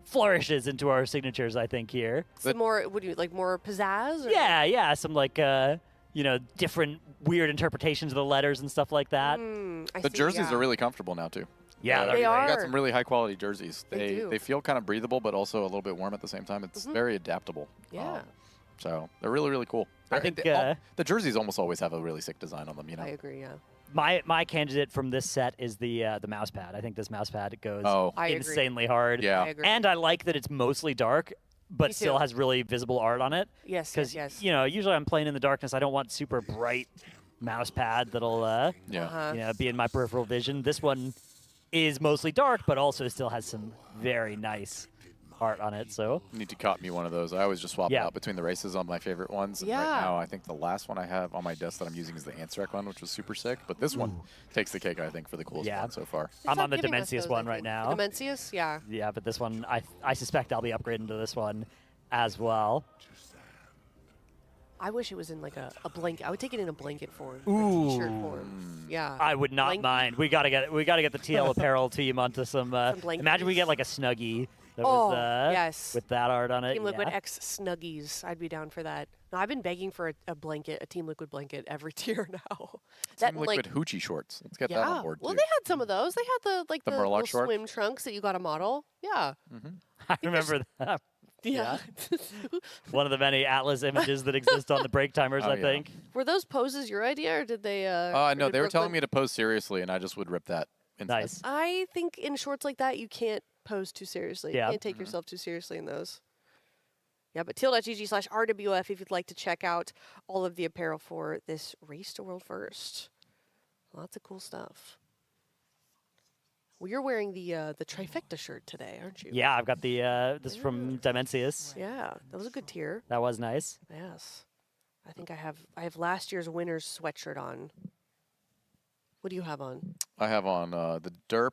flourishes into our signatures, I think here. Some more, what do you like? More pizzazz? Or? Yeah, some like different weird interpretations of the letters and stuff like that. I The see, jerseys yeah. are really comfortable now too. Yeah, They We are. got some really high quality jerseys. They do. They feel kind of breathable, but also a little bit warm at the same time. It's very adaptable. Yeah. So they're really, really cool. I think, the jerseys almost always have a really sick design on them. You know. I agree. Yeah. My candidate from this set is the mouse pad. I think this mouse pad goes I agree. insanely hard. Yeah. I agree. And I like that it's mostly dark, but Me too. still has really visible art on it. Yes. Because Yes. usually I'm playing in the darkness. I don't want super bright mouse pad that'll Yeah. be in my peripheral vision. This one is mostly dark, but also still has some very nice art on it. So You need to cop me one of those. I always just swap it Yeah. out between the races on my favorite ones. And Yeah. right now, I think the last one I have on my desk that I'm using is the Ansrek one, which was super sick. But this one takes the cake, I think, for the coolest Yeah. one so far. They I'm stopped on the giving us Demencius those, one I right think. now. Demencius, yeah. yeah, but this one I suspect I'll be upgrading to this one as well. I wish it was in like a blanket. I would take it in a blanket form, Ooh. or t-shirt form. Yeah. I would not Blank- mind. We gotta get the TL apparel team onto some. blankies. Imagine we get like a Snuggie that Oh, was yes. with that art on it. Team Liquid yeah. X Snuggies. I'd be down for that. No, I've been begging for a blanket, a Team Liquid blanket every tier now. Some liquid hoochie shorts. Let's get that on board Well, too. they had some of those. They had the The little Murloc shorts? swim trunks that you got to model. Yeah. I remember that. Yeah. One of the many Atlas images that exist on the break timers, Oh, I yeah. think. Were those poses your idea, or did they? No, they were telling me to pose seriously, and I just would rip that instead. Nice. I think in shorts like that, you can't pose too seriously. Yeah. You can't take yourself too seriously in those. Yeah, but teal.gg/RWF if you'd like to check out all of the apparel for this Race to World First. Lots of cool stuff. Well, you're wearing the trifecta shirt today, aren't you? Yeah, I've got the this from Dimensius. Yeah, that was a good tier. That was nice. Yes. I think I have last year's winner's sweatshirt on. What do you have on? I have on the Derp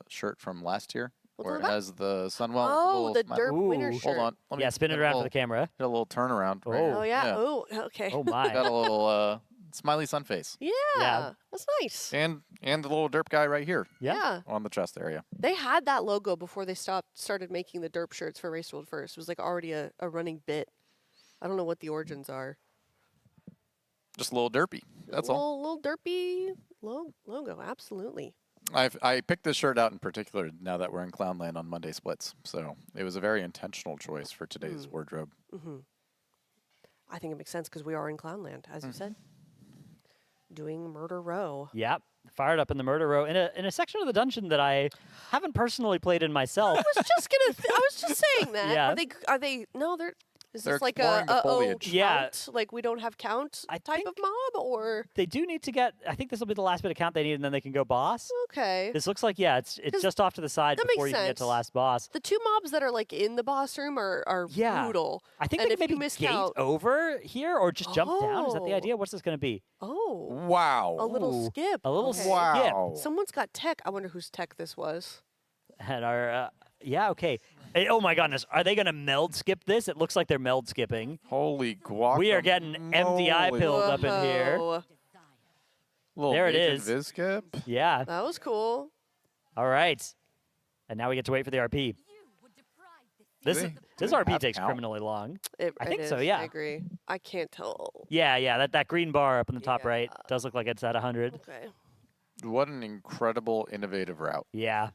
shirt from last year, What's where on it that? has the Sunwell. Oh, little the map. Derp Ooh. winner Hold shirt. Hold on. Let me Yeah, spin it get a around for little- the camera. Get a little turnaround. right Oh. here. Oh yeah. Oh, okay. Oh my. Got a little smiley sun face. Yeah, that's nice. And the little derp guy right here Yeah. on the chest area. They had that logo before they started making the derp shirts for Race World First. It was like already a running bit. I don't know what the origins are. Just a little derpy. That's all. Little derpy logo, absolutely. I picked this shirt out in particular now that we're in Clownland on Monday Splits. So it was a very intentional choice for today's wardrobe. I think it makes sense because we are in Clownland, as you said, doing Murder Row. Yep. Fired up in the murder row in a section of the dungeon that I haven't personally played in myself. I was just saying that. Yeah. Are they? No, they're. Is They're this like exploring the foliage. Yeah. count? Like we don't have count I type think- of mob, or They do need to get. I think this will be the last bit of count they need, and then they can go boss. okay. This looks like it's 'Cause just off to the side that before makes you can get to sense. last boss. The two mobs that are like in the boss room are Yeah. brutal. I think And they if can you maybe gate miscount- over here or just jump down. Is that the Oh. idea? What's this going to be? Oh, Wow. a little Ooh, skip. a little okay. skip. Wow. Someone's got tech. I wonder whose tech this was. And our yeah, okay. Oh my goodness, are they going to meld skip this? It looks like they're meld skipping. Holy guacamole. We are getting MDI pilled up in here. Whoa. Little There it Agent is. Viz skip. Yeah. That was cool. All right. And now we get to wait for the RP. This Do this they RP have takes count? criminally long. It think is. so, yeah. I agree. I can't tell. Yeah, that green bar up in the top Yeah. right does look like it's at 100. Okay. What an incredible, innovative route. Yeah.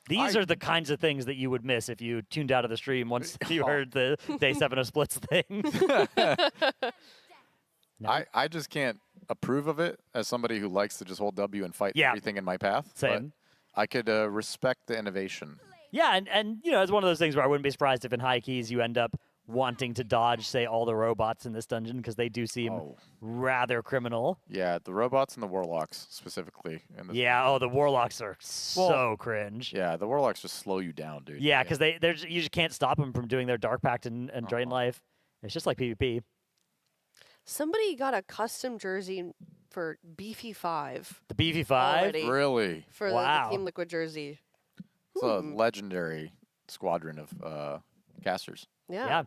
These are the kinds of things that you would miss if you tuned out of the stream once you heard the day 7 of splits thing. No. I just can't approve of it as somebody who likes to just hold W and fight Yeah. everything in my path. Same. But I could respect the innovation. Yeah, and you know, it's one of those things where I wouldn't be surprised if in high keys you end up wanting to dodge, say, all the robots in this dungeon because they do seem Oh. rather criminal. Yeah, the robots and the warlocks specifically. In this Yeah, the warlocks are so cringe. Yeah, the warlocks just slow you down, dude. Yeah, because you just can't stop them from doing their Dark Pact and Drain Life. It's just like PvP. Somebody got a custom jersey for Beefy 5 The BV5. Already. Really? for Wow. the Team Liquid jersey. It's a legendary squadron of casters. Yeah.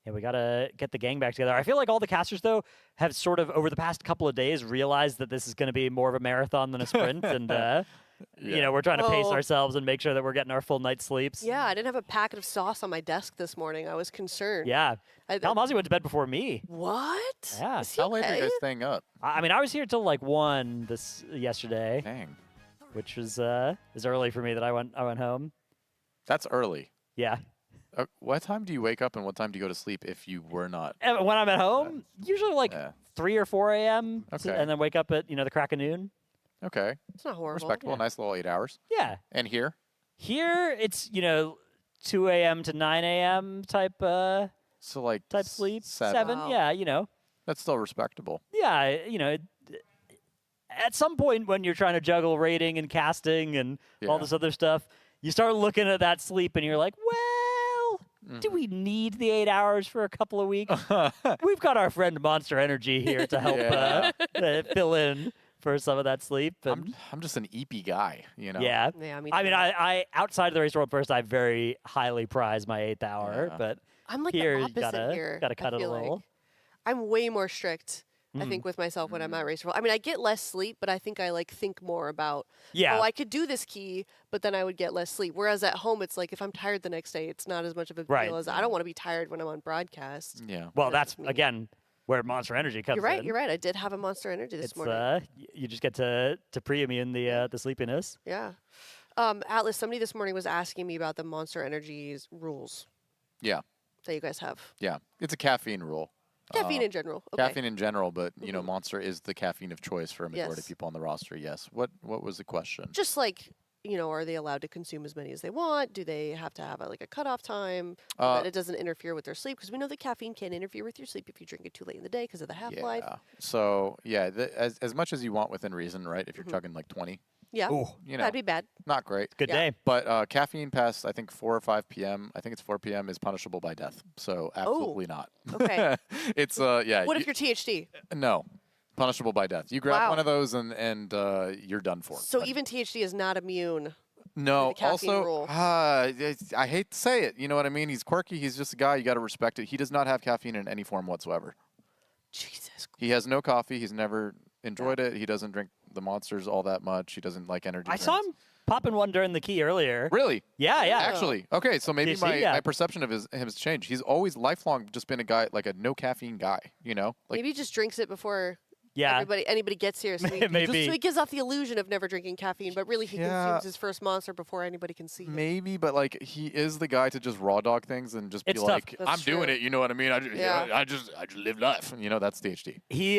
Yeah, we gotta get the gang back together. I feel like all the casters, though, have sort of over the past couple of days realized that this is going to be more of a marathon than a sprint, and you know, we're trying to pace Oh. ourselves and make sure that we're getting our full night's sleeps. Yeah, I didn't have a packet of sauce on my desk this morning. I was concerned. Yeah. I- Kalamazoo went to bed before me. What? Yeah. Is he How late are you okay? guys staying up? I mean, I was here till like 1 yesterday, Dang. which was is early for me that I went home. That's early. Yeah. What time do you wake up and what time do you go to sleep if you were not? And when I'm at home, usually like Yeah. 3 or 4 a.m. Okay. and then wake up at the crack of noon. Okay. It's not horrible. Respectable. Nice little 8 hours. Yeah. And here? Here it's 2 a.m. to 9 a.m. type So like sleep. 7. Wow. Yeah. That's still respectable. Yeah. At some point when you're trying to juggle raiding and casting and all Yeah. this other stuff, you start looking at that sleep and you're like, well, do Mm-hmm. we need the 8 hours for a couple of weeks? We've got our friend Monster Energy here to help Yeah. fill in for some of that sleep. And I'm just an eepy guy, you know? yeah. Yeah, me I mean, too. I outside of the race world first, I very highly prize my 8th hour, Yeah. but I'm like here the you opposite here. gotta I cut it a feel like. little. I'm way more strict. I Mm-hmm. think with myself when I'm at race world. I mean, I get less sleep, but I think I think more about. Yeah. Oh, I could do this key, but then I would get less sleep. Whereas at home, it's like if I'm tired the next day, it's not as much of a Right. deal as I don't want to be tired when I'm on broadcast. Yeah. Well, Yeah, that's me. again where Monster Energy comes You're right. in. You're right. I did have a Monster Energy this It's morning. you just get to pre-immune the sleepiness. Yeah. Atlas, somebody this morning was asking me about the Monster Energy's rules Yeah. that you guys have. Yeah. It's a caffeine rule. Caffeine in general. Okay. Caffeine in general, but you know, Monster is the caffeine of choice for a majority Yes. of people on the roster. Yes. What was the question? Just like are they allowed to consume as many as they want? Do they have to have a cutoff time so that it doesn't interfere with their sleep? Because we know that caffeine can interfere with your sleep if you drink it too late in the day because of the half-life. Yeah. So yeah, as much as you want within reason, right? If you're chugging like 20, Yeah, Ooh, that'd be bad. not great. good Yeah. day. But caffeine past I think 4 or 5 p.m. I think it's 4 p.m. is punishable by death. So absolutely not. Okay. It's yeah. What if you're THD? No, punishable by death. You grab Wow. one of those and you're done for. So But even THD is not immune. no, the caffeine also rule. I hate to say it. You know what I mean? He's quirky. He's just a guy. You got to respect it. He does not have caffeine in any form whatsoever. Jesus. He has no coffee. He's never enjoyed it. He doesn't drink the Monsters all that much. He doesn't like energy I drinks. saw him popping one during the key earlier. Really? Yeah, yeah. Actually, okay. So maybe THC, yeah. my perception of him has changed. He's always lifelong just been a guy, like a no caffeine guy. You know, like Maybe he just drinks it before Yeah. anybody gets here. So he, Maybe. so he gives off the illusion of never drinking caffeine, but really he Yeah. consumes his first Monster before anybody can see him. maybe, but like he is the guy to just raw dog things and just be It's tough. like, That's I'm doing true. it. You know what I mean? Yeah. I just live life. You know, that's THD. He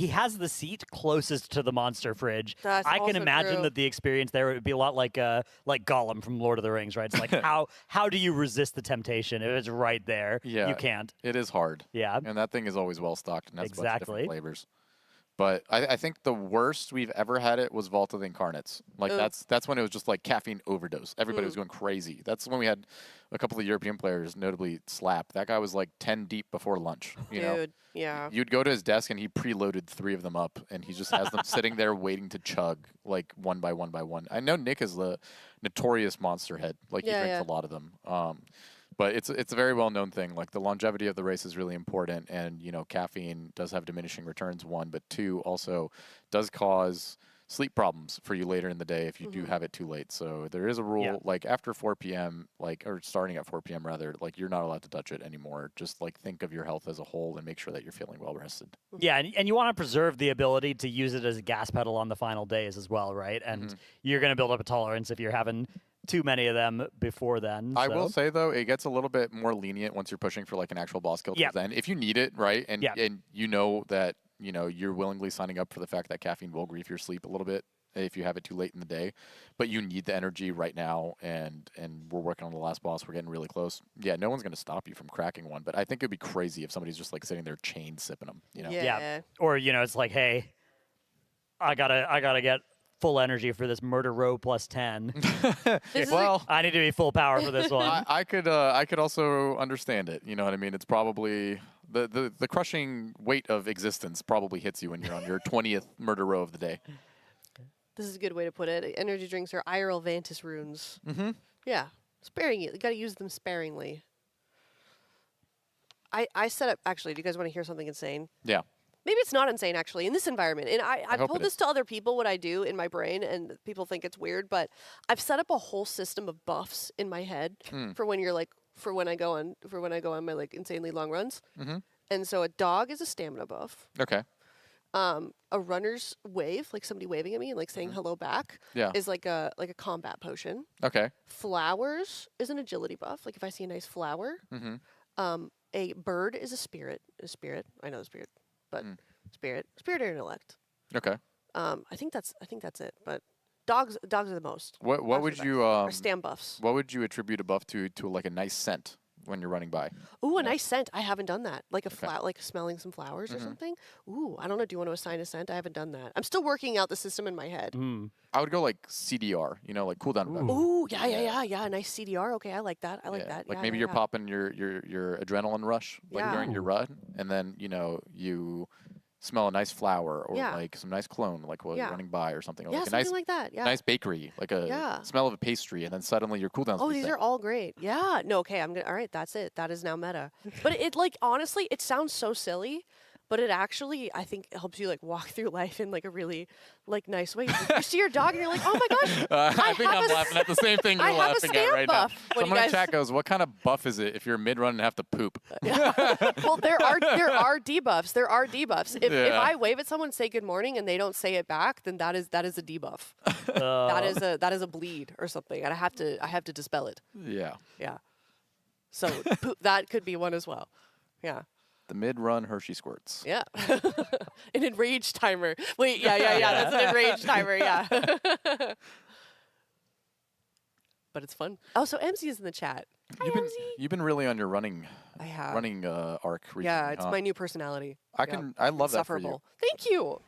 has the seat closest to the monster fridge. That's I can also imagine true. that the experience there would be a lot like Gollum from Lord of the Rings, right? It's like how do you resist the temptation if it's right there? Yeah. You can't. It is hard. Yeah. And that thing is always well stocked and has a bunch of Exactly. different flavors. But I think the worst we've ever had it was Vault of the Incarnates. Like Ugh. that's when it was just like caffeine overdose. Everybody was going crazy. That's when we had a couple of European players, notably Slap. That guy was like 10 deep before lunch. You know, Dude, yeah. you'd go to his desk and he preloaded 3 of them up, and he just has them sitting there waiting to chug like one by one by one. I know Nick is the notorious monster head. Like he Yeah, drinks yeah. a lot of them. But it's a very well known thing. Like the longevity of the race is really important, and caffeine does have diminishing returns. 1, but 2 also does cause sleep problems for you later in the day if you do have it too late. So there is a rule, Yeah. like after 4 p.m., or starting at 4 p.m. rather, like you're not allowed to touch it anymore. Just like think of your health as a whole and make sure that you're feeling well rested. Yeah, and you want to preserve the ability to use it as a gas pedal on the final days as well, right? And you're going to build up a tolerance if you're having too many of them before then. I will so- say though, it gets a little bit more lenient once you're pushing for like an actual boss kill. Yeah. Then if you need it, right, and Yeah. and you know that you're willingly signing up for the fact that caffeine will grief your sleep a little bit if you have it too late in the day, but you need the energy right now, and we're working on the last boss. We're getting really close. Yeah, no one's gonna stop you from cracking one, but I think it'd be crazy if somebody's just like sitting there chain sipping them. You know? Yeah. Or it's like, hey, I gotta get full energy for this murder row plus 10. This is Well, I need to be full power for this one. I could also understand it. You know what I mean? It's probably the crushing weight of existence probably hits you when you're on your 20th murder row of the day. This is a good way to put it. Energy drinks are IRL Vantis runes. Mm-hmm. Yeah. Sparing you. You got to use them sparingly. I set up, actually, do you guys want to hear something insane? Yeah. Maybe it's not insane, actually, in this environment. And I've hope told it this is. to other people, what I do in my brain, and people think it's weird, but I've set up a whole system of buffs in my head for when you're for when I go on my like insanely long runs. Mm-hmm. And so a dog is a stamina buff. Okay. A runner's wave, like somebody waving at me and like saying hello back, Yeah. is like a combat potion. Okay. Flowers is an agility buff. Like if I see a nice flower. A bird is a spirit. I know the spirit, but spirit or intellect. Okay. I think that's it. But dogs are the most. What Dogs would are the you best. Or stam buffs. what would you attribute a buff to like a nice scent when you're running by? Ooh, a nice scent. I haven't done that. Like like smelling some flowers or something. Ooh, I don't know. Do you want to assign a scent? I haven't done that. I'm still working out the system in my head. I would go like CDR, like cooldown reduction. Ooh, yeah. A nice CDR. Okay, I like that. I like that. Like Yeah, maybe yeah, you're yeah. popping your adrenaline rush like Yeah. during your run, and then you smell a nice flower or Yeah. like some nice cologne like while Yeah. you're running by or something. Or Yeah, like a something nice like that. Yeah. nice bakery, like a Yeah. smell of a pastry, and then suddenly your cooldown's Oh, these reset. are all great. Yeah. No, okay. All right, that's it. That is now meta. But it honestly, it sounds so silly, but it actually, I think, helps you like walk through life in like a really like nice way. You see your dog and you're like, oh my gosh, I think have I'm a laughing at the same thing you're I have a laughing at stamp right buff. now. What do you Someone in guys- chat goes, "What kind of buff is it if you're mid-run and have to poop?" Well, there are debuffs. There are debuffs. If Yeah. I wave at someone, say good morning, and they don't say it back, then that is a debuff. that is a bleed or something, and I have to dispel it. Yeah. Yeah. So that could be one as well. Yeah. The mid-run Hershey squirts. Yeah. An enraged timer. Wait, yeah. That's an enraged timer. Yeah. but it's fun. Oh, so MC is in the chat. Hi, MC. You've been really on your running I have. arc recently. Yeah, it's huh? my new personality. I love that for you. Insufferable. Thank you.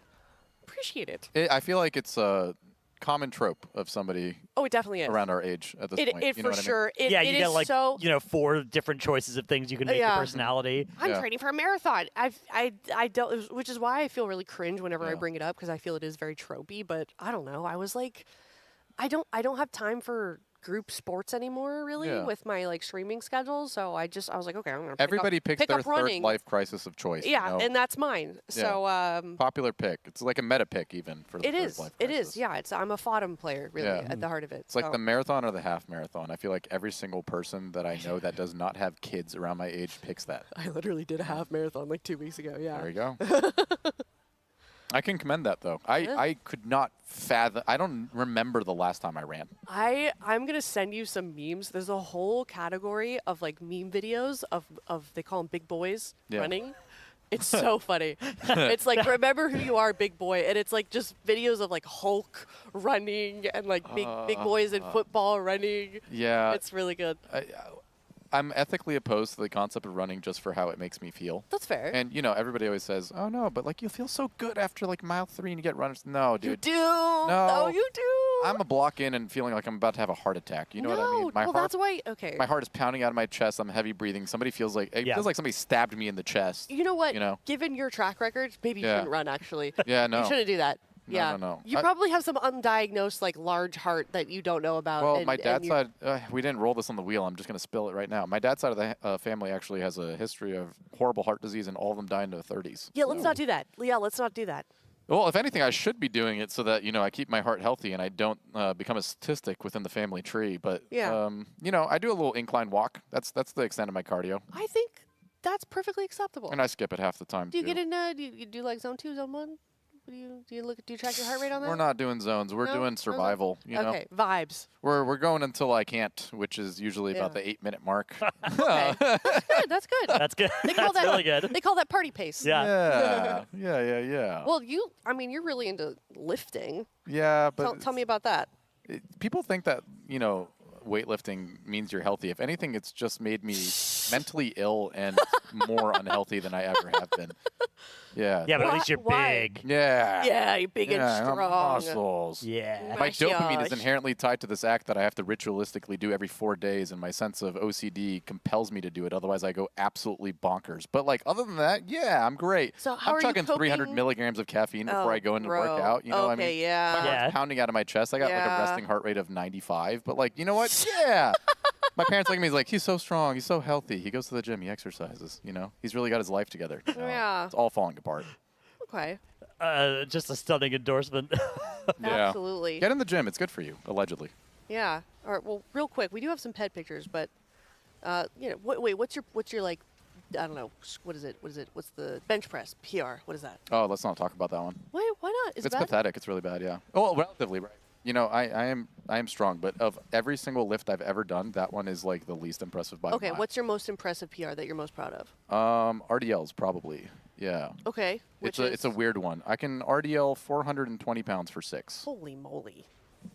Appreciate it. I feel like it's a common trope of somebody Oh, it definitely is. around our age at this point. It You know for what I mean? sure. It, Yeah, it you is get like so. 4 different choices of things you can make your Yeah. personality. I'm Yeah. training for a marathon. I don't, which is why I feel really cringe whenever I Yeah. bring it up because I feel it is very tropey. But I don't know. I was like, I don't have time for group sports anymore really Yeah. with my like streaming schedule. So I was like, okay, I'm gonna Everybody picks pick their up third running. life crisis of choice. Yeah, you know? and that's mine. So Popular pick. It's like a meta pick even for the it third is. life It crisis. is. Yeah, I'm a Fodom player really Yeah. at the heart of it. It's like so. the marathon or the half marathon. I feel like every single person that I know that does not have kids around my age picks that. I literally did a half marathon like 2 weeks ago. Yeah. There you go. I can commend that though. I could not fathom. I don't remember the last time I ran. I'm gonna send you some memes. There's a whole category of like meme videos of they call them big boys Yeah. running. It's so funny. It's like remember who you are, big boy, and it's like just videos of like Hulk running and like big boys in football running. Yeah, It's really good. I'm ethically opposed to the concept of running just for how it makes me feel. That's fair. And you know, everybody always says, "Oh no, but like you feel so good after like mile 3 and you get runners." No, dude. you do. No, you do. I'm a block in and feeling like I'm about to have a heart attack. You know what I mean? Well, that's why. Okay. My heart is pounding out of my chest. I'm heavy breathing. Somebody feels like it Yeah. feels like somebody stabbed me in the chest. You know what? You know? Given your track record, maybe you Yeah. shouldn't run. Actually. Yeah, no. You shouldn't do that. No, yeah. no. You probably have some undiagnosed like large heart that you don't know about. Well, and- my and dad's you're- side, we didn't roll this on the wheel. I'm just going to spill it right now. My dad's side of the family actually has a history of horrible heart disease, and all of them die in their 30s. Yeah, let's not do that. Yeah, let's not do that. Well, if anything, I should be doing it so that, you know, I keep my heart healthy and I don't become a statistic within the family tree. But, Yeah. you know, I do a little incline walk. That's the extent of my cardio. I think that's perfectly acceptable. And I skip it half the time, Do you too. get in? Do you do like zone 2, zone 1? Do you track your heart rate on that? We're not doing zones. We're No? doing Okay. survival, you know? Okay, vibes. We're going until I can't, which is usually about Yeah. the 8-minute mark. Okay. That's good. That's good. That's good. They call That's that really good. They call that party pace. Yeah. Yeah. Well, you're really into lifting. Yeah, but Tell me about that. people think that, you know, weightlifting means you're healthy. If anything, it's just made me mentally ill and more unhealthy than I ever have been. Yeah. Yeah, but at least you're Why? big. Yeah. Yeah, you're big and I got strong. muscles. Yeah. My Gosh, dopamine is gosh. inherently tied to this act that I have to ritualistically do every 4 days, and my sense of OCD compels me to do it. Otherwise, I go absolutely bonkers. But like, other than that, yeah, I'm great. So how I'm are you chugging 300 coping- milligrams of caffeine before Oh, I go in and bro. work out. You know what I Okay, mean? yeah. My heart's Yeah. pounding out of my chest. I got like Yeah. a resting heart rate of 95. But like, you know what? Yeah. My parents look at me. He's like, he's so strong. He's so healthy. He goes to the gym. He exercises. You know, he's really got his life together. now. Yeah. It's all falling apart. Okay. Just a stunning endorsement. Yeah. Absolutely. Get in the gym. It's good for you, allegedly. Yeah. All right. Well, real quick, we do have some pet pictures, but you know, wait, what's your like, I don't know, what is it? What's the bench press PR? What is that? Oh, let's not talk about that one. Wait, why not? Is it It's bad? pathetic. It's really bad. Yeah. Oh, relatively right. You know, I am strong, but of every single lift I've ever done, that one is like the least impressive by a Okay. mile. What's your most impressive PR that you're most proud of? RDLs probably. Yeah. Okay. It's a weird one. I can RDL 420 pounds for 6. Holy moly.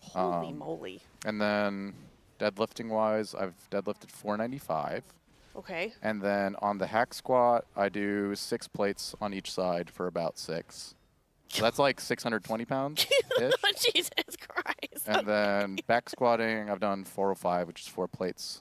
Holy moly. And then deadlifting wise, I've deadlifted 495. Okay. And then on the hack squat, I do 6 plates on each side for about 6. So that's like 620 pounds ish. Jesus Christ. And then back squatting, I've done 405, which is 4 plates.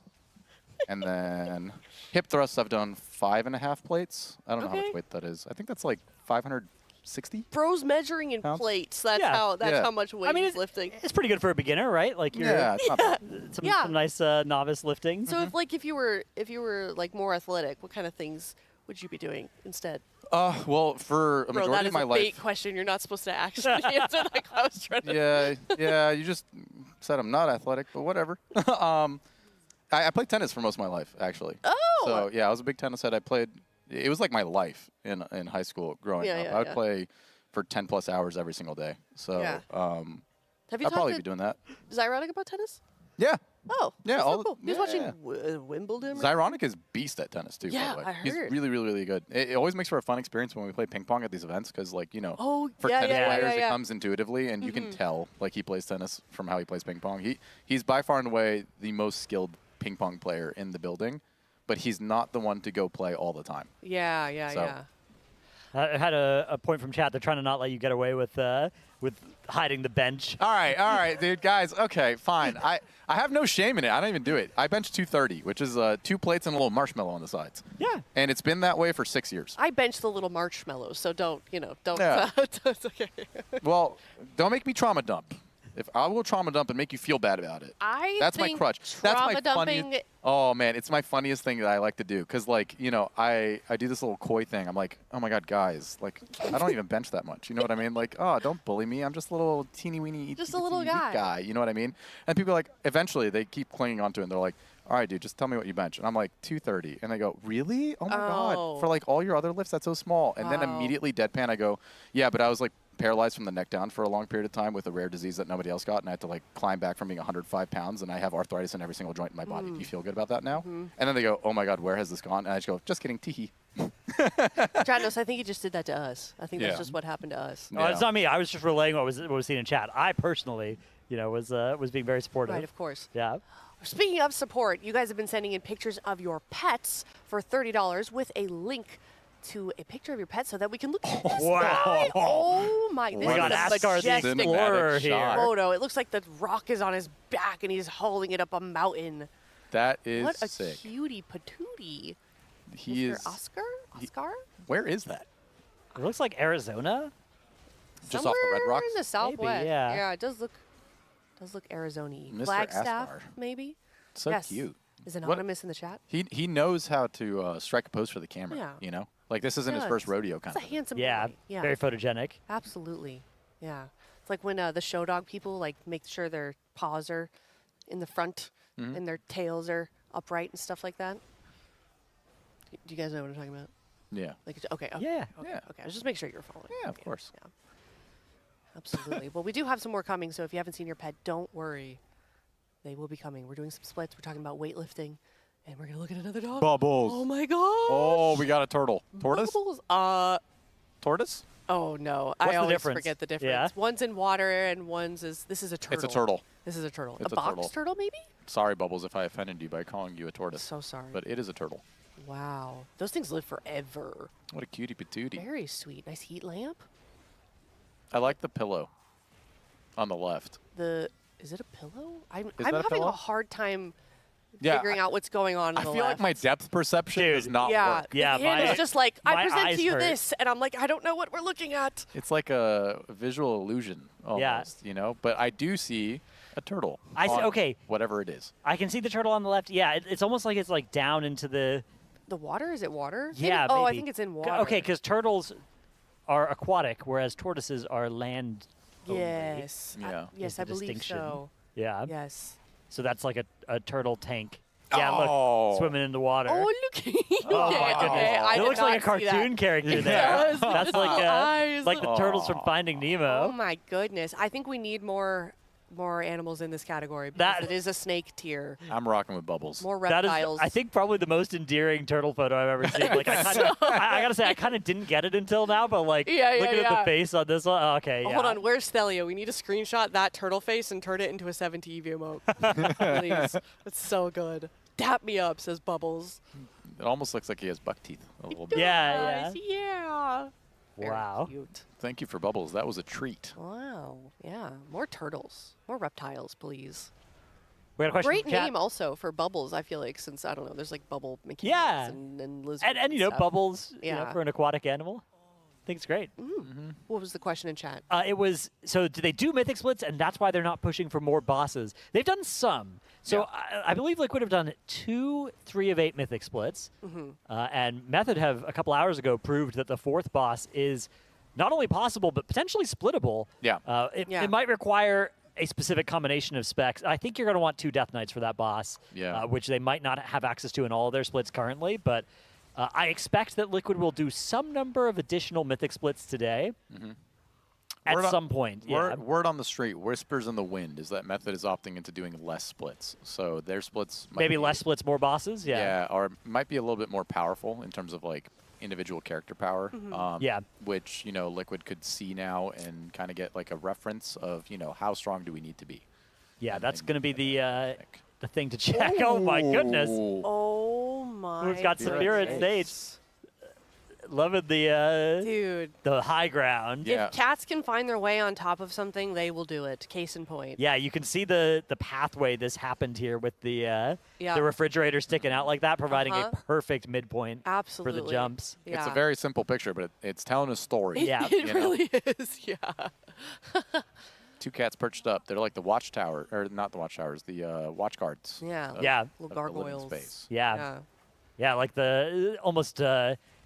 And then hip thrusts, I've done 5.5 plates. I don't know how Okay. much weight that is. I think that's like 560. Bro's measuring in Pounds? plates. That's Yeah. Yeah. how much weight I mean, he's lifting. It's pretty good for a beginner, right? Like you're Yeah, it's not bad. Yeah. some nice novice lifting. So if you were like more athletic, what kind of things would you be doing instead? Well, for a Bro, majority that of is my a bait life. question. You're not supposed to actually answer like I was trying to. Yeah, you just said I'm not athletic, but whatever. I played tennis for most of my life, actually. Oh. So, yeah, I was a big tennis head. I played, it was like my life in high school growing Yeah, up. yeah, I would yeah. play for 10 plus hours every single day. So, Yeah. Have you I'll talked probably to be doing that. Zyrotic about tennis? Yeah. Oh, Yeah, that's so all the- cool. He was yeah, watching yeah. Wimbledon. or Zyronic is beast at tennis too. Yeah, by the way. I He's heard. really, really, really good. It always makes for a fun experience when we play ping pong at these events because, like, you know, Oh, for yeah, tennis yeah, players, yeah, it yeah. comes intuitively, and you can tell like he plays tennis from how he plays ping pong. He's by far and away the most skilled ping pong player in the building, but he's not the one to go play all the time. Yeah, yeah, So- yeah. I had a point from chat. They're trying to not let you get away with hiding the bench. All right, dude, guys. Okay, fine. I have no shame in it. I don't even do it. I bench 230, which is 2 plates and a little marshmallow on the sides. Yeah. And it's been that way for 6 years. I bench the little marshmallows, so don't. Yeah. It's okay. Well, don't make me trauma dump. If I will trauma dump and make you feel bad about it. That's my crutch. That's my Trauma dumping. funniest. Oh man, it's my funniest thing that I like to do because, like, you know, I do this little coy thing. I'm like, oh my god, guys, like, I don't even bench that much. You know what I mean? Like, oh, don't bully me. I'm just a little teeny weeny, Just a little weak guy. guy. You know what I mean? And people are like, eventually, they keep clinging onto it. And they're like, all right, dude, just tell me what you bench. And I'm like, 230. And they go, really? Oh my Oh. god, for like all your other lifts, that's so small. And then Wow. immediately deadpan, I go, yeah, but I was like paralyzed from the neck down for a long period of time with a rare disease that nobody else got, and I had to like climb back from being 105 pounds, and I have arthritis in every single joint in my body. Do you feel good about that now? And then they go, oh my god, where has this gone? And I just go, just kidding, teehee. Janos, I think he just did that to us. I think Yeah. that's just what happened to us. Oh, it's not me. I was just relaying what was seen in chat. I personally, was being very supportive. Right, of course. Yeah. Speaking of support, you guys have been sending in pictures of your pets for $30 with a link to a picture of your pet so that we can look at this Wow. guy. Oh my! This We got is a Asgard the majestic Explorer Cinematic here. shot. photo. It looks like the rock is on his back and he's hauling it up a mountain. That is What a sick. cutie patootie. He Mr. is. Oscar? Oscar? Where is that? It looks like Arizona. Just off the Red Somewhere Rocks? in the southwest. yeah. Yeah, it does look Arizona-y. Mr. Flagstaff, Astar. maybe? So Yes. cute. Is What- Anonymous in the chat? He knows how to strike a pose for the camera. Yeah. You know, like this isn't his Yeah, first it's- rodeo kind It's a of. handsome Yeah. boy. Yeah. Very photogenic. Absolutely. Yeah. It's like when the show dog people like make sure their paws are in the front Mm-hmm. and their tails are upright and stuff like that. Do you guys know what I'm talking about? Yeah. Like, okay. Yeah. Okay. Yeah. Okay. I was just making sure you're following. Yeah, of course. Yeah. Absolutely. Well, we do have some more coming, so if you haven't seen your pet, don't worry. They will be coming. We're doing some splits. We're talking about weightlifting, and we're gonna look at another dog. Bubbles. Oh my god. Oh, we got a turtle. Tortoise? Bubbles. Tortoise? Oh no. What's I the always difference? forget the difference. Yeah. One's in water and this is a turtle. It's a turtle. This is a turtle. It's a a box turtle. turtle, maybe? Sorry, Bubbles, if I offended you by calling you a tortoise. So sorry. But it is a turtle. Wow. Those things live forever. What a cutie patootie. Very sweet. Nice heat lamp. I like the pillow on the left. Is it a pillow? I'm that a having pillow? a hard time Yeah, figuring out what's going on. I On the feel left. like my depth perception Dude. does not Yeah, work. Yeah, the hand my- is just like I my present eyes to you hurt. this, and I'm like I don't know what we're looking at. It's like a visual illusion almost, Yeah. you know? But I do see a turtle. I see- on okay. Whatever it is. I can see the turtle on the left. Yeah, it's almost like it's like down into the. The water? Is it water? Maybe- Yeah. Oh, I maybe. think it's in C- water. Okay, because turtles are aquatic, whereas tortoises are land. only. Yes. Yeah. Yes, Is the I believe distinction. so. Yeah. Yes. So that's like a turtle tank. Yeah, Oh. look, swimming in the water. Oh, look. okay, Oh my goodness! okay. I it did looks like a not see that. cartoon character there. Yes, That's the eyes. like the turtles from Aw. Finding Oh Nemo. my goodness. I think we need more animals in this category because That- it is a snake tier. I'm rocking with Bubbles. More That is, reptiles. I think, probably the most endearing turtle photo I've ever seen. Like, I gotta say, I kind of didn't get it until now, but like, Yeah, yeah, looking at yeah. the face on this one, okay, Oh, yeah. hold on, where's Thelio? We need to screenshot that turtle face and turn it into a 7T emote. Please. It's so good. Dap me up, says Bubbles. It almost looks like he has buck teeth a little bit. Yeah, Nice, yeah. Very Wow. Cute. Thank you for Bubbles. That was a treat. Wow. Yeah. More turtles. More reptiles, please. We got a question Great from chat. name also for Bubbles, I feel like, since, I don't know, there's like bubble mechanics Yeah. and lizards. And you know, stuff. bubbles, Yeah. for an aquatic animal. I think it's great. What was the question in chat? It was, so do they do mythic splits, and that's why they're not pushing for more bosses? They've done some. So I believe Liquid have done 2 3 of 8 mythic splits. And Method have, a couple hours ago, proved that the 4th boss is not only possible, but potentially splittable. Yeah. Yeah. It might require a specific combination of specs. I think you're going to want 2 Death Knights for that boss, Yeah. which they might not have access to in all of their splits currently, but I expect that Liquid will do some number of additional mythic splits today. At Word on- some point, yeah. Word on the street, whispers in the wind, is that Method is opting into doing less splits. So their splits might Maybe be, less splits, more bosses. Yeah. or might be a little bit more powerful in terms of like individual character power. Yeah. Which Liquid could see now and kind of get like a reference of how strong do we need to be. Yeah, And that's then going to be pick. the thing to check. Oh my goodness. Ooh. Oh my. We've got Saphira at stage. Loving the Dude. high ground. Yeah. If cats can find their way on top of something, they will do it. Case in point. Yeah, you can see the pathway this happened here with the Yeah. refrigerator sticking out like that, providing Uh-huh. a perfect midpoint Absolutely. for the jumps. Yeah. It's a very simple picture, but it's telling a story. Yeah. It really is. Yeah. Two cats perched up. They're like the watchtower, or not the watchtowers, the watch guards. Yeah. Yeah. of Little the living gargoyles. space. Yeah. Yeah. Yeah, like the almost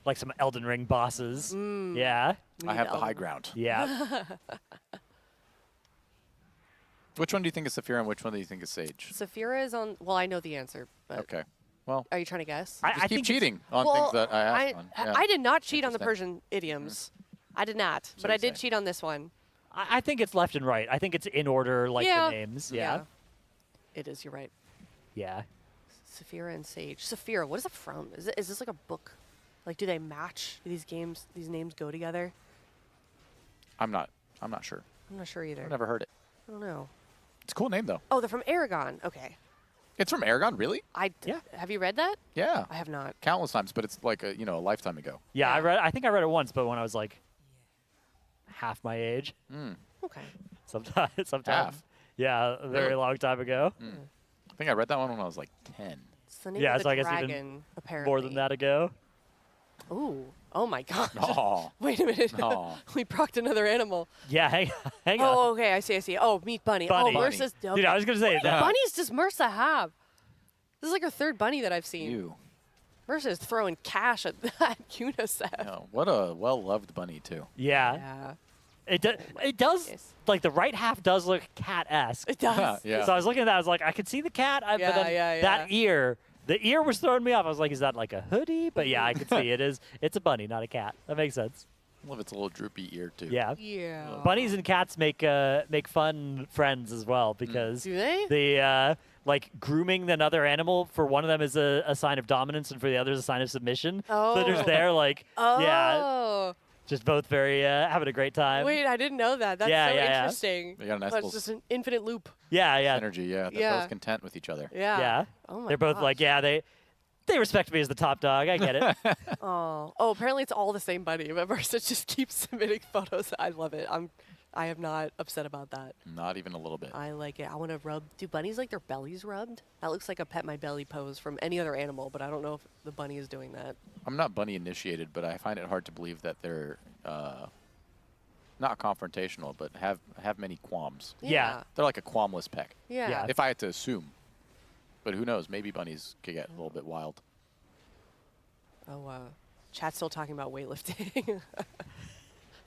like some Elden Ring bosses. Mm. Yeah. I have the high Elden. ground. Yeah. Which one do you think is Saphira and which one do you think is Sage? Saphira is on. Well, I know the answer, but Okay. Well, are you trying to guess? I just keep think it's- cheating on well, things that I asked on. Yeah. I did not cheat on the Interesting. Persian idioms. I did not, but you I did say. cheat on this one. I think it's left and right. I think it's in order, like Yeah. the names. Yeah. It is. You're right. Yeah. Saphira and Sage. Saphira. What is it from? Is this like a book? Like, do they match? Do these names go together? I'm not sure. I'm not sure either. I've never heard it. I don't know. It's a cool name though. Oh, they're from Aragon. Okay. It's from Aragon, really? Yeah. Have you read that? Yeah. I have not. Countless times, but it's like a lifetime ago. Yeah, Yeah. I think I read it once, but when I was like half my age. Okay. Sometimes. Half? Yeah, a very Really? long time ago. I think I read that one when I was like 10. It's the name Yeah, of so the I guess even dragon, apparently. More than that ago. Ooh. Oh my god. Oh. Wait a minute. Aw. We procked another animal. Yeah, hang on. Oh, okay. I see. Oh, meat bunny. Bunny. Oh, Mersa's. Dude, I was going to say What that. bunnies does Mersa have? This is like her third bunny that I've seen. You. Mersa is throwing cash at that UNICEF. Yeah, what a well-loved bunny, too. Yeah. Yeah. It does, goodness. like, the right half does look cat-esque. It does. Yeah. So I was looking at that, I was like, I could see the cat, but Yeah, then yeah, that yeah. ear, the ear was throwing me off. I was like, is that like a hoodie? But yeah, I could see it is. It's a bunny, not a cat. That makes sense. I love its little droopy ear, too. Yeah. Yeah. Bunnies and cats make fun friends as well because Do they? the like grooming another animal for one of them is a sign of dominance and for the other is a sign of submission. So they're just Oh. there like yeah, Oh. just both very having a great time. Wait, I didn't know that. That's Yeah, so yeah, yeah. interesting. They got a nice But it's little just an infinite loop. Yeah, yeah, energy, yeah. They're Yeah. both content with each other. Yeah. yeah. Oh my They're both gosh. like yeah they respect me as the top dog. I get it. Oh. Oh, apparently it's all the same bunny. But Mersa just keeps submitting photos. I love it. I am not upset about that. Not even a little bit. I like it. I want to rub. Do bunnies like their bellies rubbed? That looks like a pet my belly pose from any other animal, but I don't know if the bunny is doing that. I'm not bunny initiated, but I find it hard to believe that they're not confrontational, but have many qualms. Yeah. They're like a qualmless peck. Yeah. Yeah. If I had to assume. But who knows? Maybe bunnies could get a little bit wild. Oh, chat's still talking about weightlifting.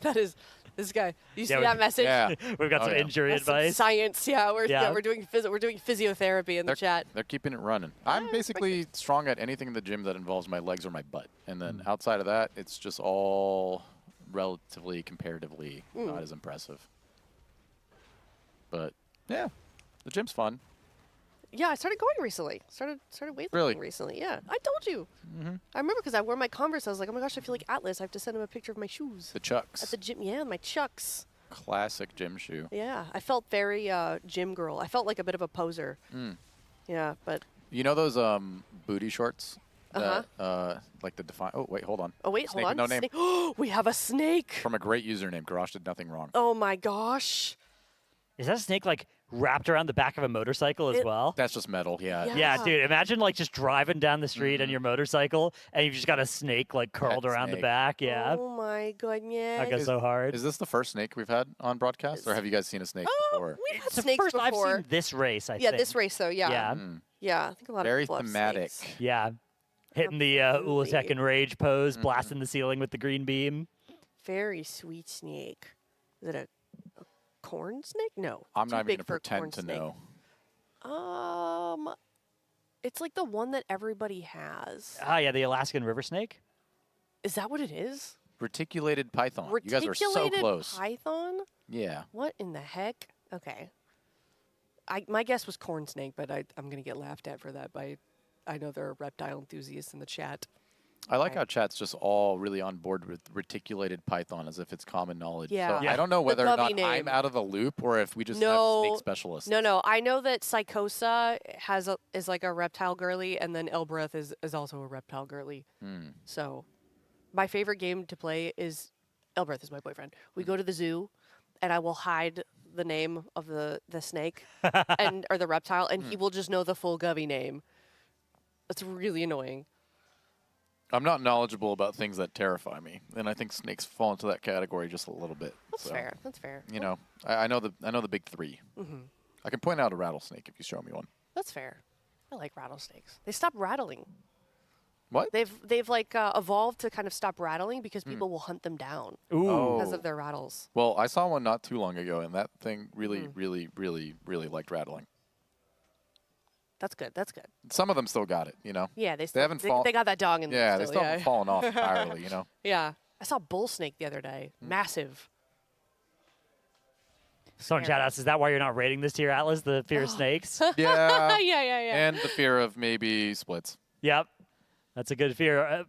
That is this guy. You see Yeah, that message? Yeah. We've got Oh, some yeah. injury That's some advice. science. Yeah, we're Yeah. we're doing physiotherapy in the chat. They're keeping it running. I'm basically strong at anything in the gym that involves my legs or my butt. And then outside of that, it's just all relatively, comparatively not as impressive. But yeah, the gym's fun. Yeah, I started going recently. Started weightlifting Really? recently. Yeah, I told you. I remember because I wore my Converse. I was like, oh my gosh, I feel like Atlas. I have to send him a picture of my shoes The Chucks. at the gym. Yeah, my Chucks. Classic gym shoe. Yeah, I felt very gym girl. I felt like a bit of a poser. Yeah, but You know those booty shorts? Uh-huh. That, like the define. Oh wait, hold on. oh wait, Snake hold with on. no name. Snake. We have a snake. From a great username. Garage did nothing wrong. Oh my gosh. Is that snake like wrapped around the back of a motorcycle as It- well? That's just metal. Yeah. Yeah. Yeah, dude. Imagine like just driving down the street on your motorcycle, and you've just got a snake like curled Pet around the snake. back. Yeah, Oh my goodness. I guess so hard. Is this the first snake we've had on broadcast, or have you guys seen a snake before? We've had It's the snakes first before. I've seen this race. I yeah, think. this race though. Yeah. Yeah, Yeah, I think a lot Very of people have thematic. snakes. yeah. Hitting the Absolutely. Ula'tek and Rage pose, blasting the ceiling with the green beam. Very sweet snake. Is it a corn snake? No. I'm too not even big gonna for a corn pretend to snake. know. It's like the one that everybody has. Ah, yeah, the Alaskan river snake. Is that what it is? Reticulated python. You guys are so Reticulated close. python? Yeah. What in the heck? Okay. My guess was corn snake, but I'm going to get laughed at for that. I know there are reptile enthusiasts in the chat. I like Right. how chat's just all really on board with reticulated python as if it's common knowledge. Yeah. So Yeah. I don't know The whether or Govey not name. I'm out of the loop or if we just have No. snake specialists. No. I know that Psychosa is like a reptile girly, and then Elbreth is also a reptile girly. So my favorite game to play is Elbreth is my boyfriend. We go to the zoo, and I will hide the name of the snake or the reptile, and he will just know the full Govey name. It's really annoying. I'm not knowledgeable about things that terrify me, and I think snakes fall into that category just a little bit. That's So, fair. That's fair. You know, I know the big three. I can point out a rattlesnake if you show me one. That's fair. I like rattlesnakes. They stop rattling. What? They've like evolved to kind of stop rattling because people will hunt them down Ooh. Oh. because of their rattles. Well, I saw one not too long ago, and that thing really, really liked rattling. That's good. That's good. Some of them still got it, you know. Yeah, They haven't they got that dog in Yeah, them they still. still haven't fallen off entirely, you know. Yeah. I saw a bull snake the other day. Massive. Someone chat asks, is that why you're not rating this tier, Atlas? The fear of snakes? Yeah. Yeah. And the fear of maybe splits. Yep. That's a good fear.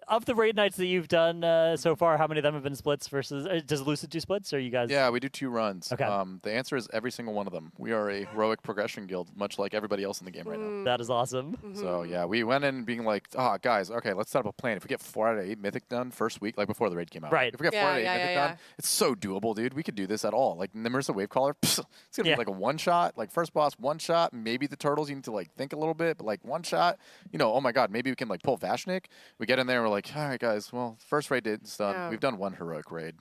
Of the raid nights that you've done so far, how many of them have been splits versus... does Lucid do splits, or are you guys... Yeah, we do 2 runs. Okay. The answer is every single one of them. We are a heroic progression guild, much like everybody else in the game right now. That is awesome. So, yeah, we went in being like, guys, okay, let's set up a plan. If we get 4 out of 8 Mythic done first week, like before the raid came out. Right. If we get 4 out of 8 Mythic Yeah. done, it's so doable, dude. We could do this at all. Like, Nimrisa Wavecaller, it's going to Yeah. be like a one-shot. Like, first boss, one shot. Maybe the turtles, you need to, like, think a little bit, but, like, one shot. You know, oh, my God, maybe we can, like, pull Vashnik. We get in there and we're like, all right, guys, well, first raid is done. Yeah. We've done 1 heroic raid.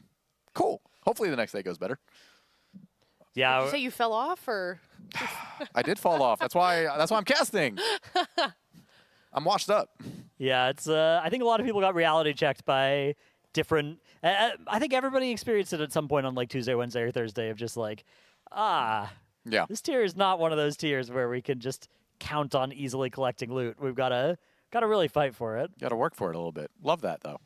Cool. Hopefully the next day goes better. Yeah. Did you say you fell off or? I did fall off. That's why I'm casting. I'm washed up. Yeah, it's. I think a lot of people got reality checked by different. I think everybody experienced it at some point on like Tuesday, Wednesday, or Thursday of just like, Yeah. this tier is not one of those tiers where we can just count on easily collecting loot. We've got to really fight for it. Got to work for it a little bit. Love that though,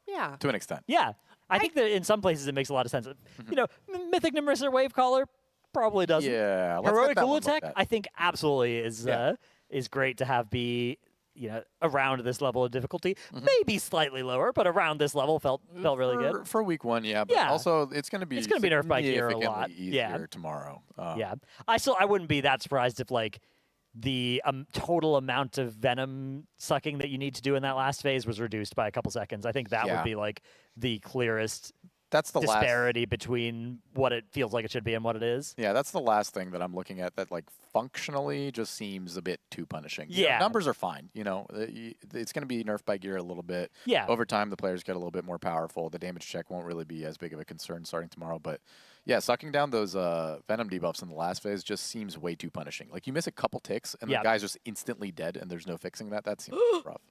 Yeah. to an extent. Yeah, I think that in some places it makes a lot of sense. You know, Mythic Nimrisa Wavecaller probably doesn't. Yeah. Let's Heroic get that one looked Ula'tek, at. I think absolutely Yeah. is great to have be around this level of difficulty. Maybe slightly lower, but around this level felt really good. For week 1, yeah. But Yeah. also, it's going to be nerfed by gear a lot. significantly Yeah. easier tomorrow. Yeah, I wouldn't be that surprised if like the total amount of venom sucking that you need to do in that last phase was reduced by a couple seconds. I think that Yeah. would be like the clearest That's the last. disparity between what it feels like it should be and what it is. Yeah, that's the last thing that I'm looking at that like functionally just seems a bit too punishing. You know, Yeah. numbers are fine. You know, it's going to be nerfed by gear a little bit. Yeah. Over time, the players get a little bit more powerful. The damage check won't really be as big of a concern starting tomorrow. But yeah, sucking down those venom debuffs in the last phase just seems way too punishing. Like you miss a couple ticks and Yeah. the guy's just instantly dead and there's no fixing that. That seems rough.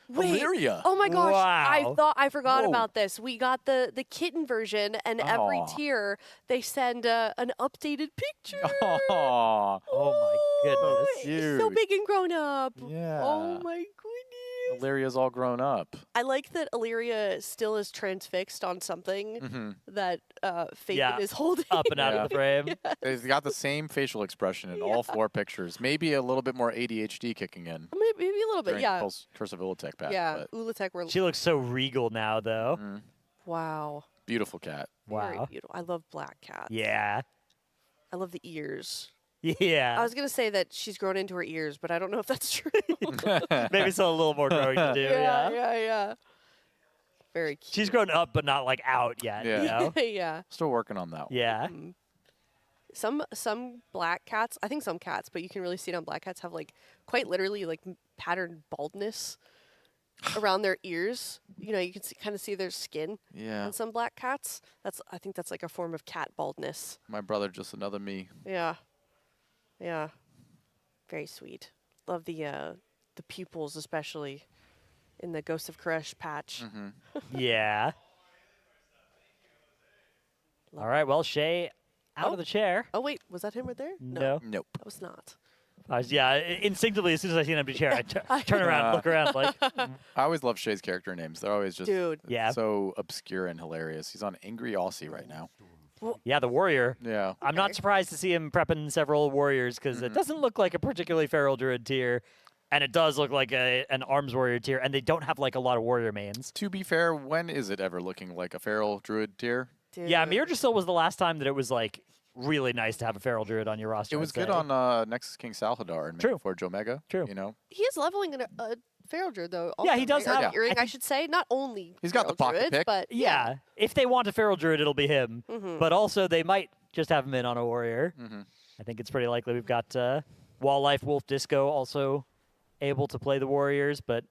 Wait. Illyria. Oh my gosh! Wow. I forgot Whoa. about this. We got the kitten version, and every Aw. tier they send an updated picture. Aw. Oh my goodness. It's so Cute. big and grown up. Yeah. Oh my goodness! Illyria's all grown up. I like that Illyria still is transfixed on something Mm-hmm. that Fabian Yeah. is holding. Up and out Yeah. of the frame. They've got the same facial expression in all 4 pictures. Maybe a little bit more ADHD kicking in Maybe a little bit, during yeah. Pulse Curse of Ula'tek pack. Yeah, But Ula'tek were She looks so regal now, though. wow. beautiful cat. Very Wow. beautiful. I love black cats. Yeah. I love the ears. Yeah. I was gonna say that she's grown into her ears, but I don't know if that's true. Maybe still a little more growing to do. Yeah. yeah. Very cute. She's grown up, but not like out yet. Yeah. You know? yeah. Still working on that one. Yeah. Some black cats, I think some cats, but you can really see it on black cats have like quite literally like patterned baldness around their ears. You know, you can kind of see their skin Yeah. on some black cats. I think that's like a form of cat baldness. My brother, just another me. Yeah. Yeah. Very sweet. Love the pupils, especially in the Ghost of Koresh patch. Yeah. All right. Well, Shay, out Oh. of the chair. Oh wait, was that him right there? No. Nope. that was not. Yeah, instinctively, as soon as I see an empty chair, I turn around and look around like, I always love Shay's character names. They're always just Yeah. so obscure and hilarious. He's on Angry Aussie right now. yeah, the warrior. Yeah. I'm not surprised to see him prepping several warriors because it doesn't look like a particularly feral druid tier, and it does look like an arms warrior tier, and they don't have like a lot of warrior mains. To be fair, when is it ever looking like a feral druid tier? Dude. Yeah, Mirdrasil was the last time that it was like really nice to have a feral druid on your roster. It was I'd good say. on Nexus King Salhadar and True. Forge Omega. True. You know, He is leveling a feral druid, though. Also, Yeah, he does right? have- Or I I think- should say, not only He's got the feral pocket druids, pick. but Yeah, if they want a feral druid, it'll be him. But also, they might just have him in on a warrior. I think it's pretty likely. We've got Wall Life, Wolf Disco also able to play the warriors, but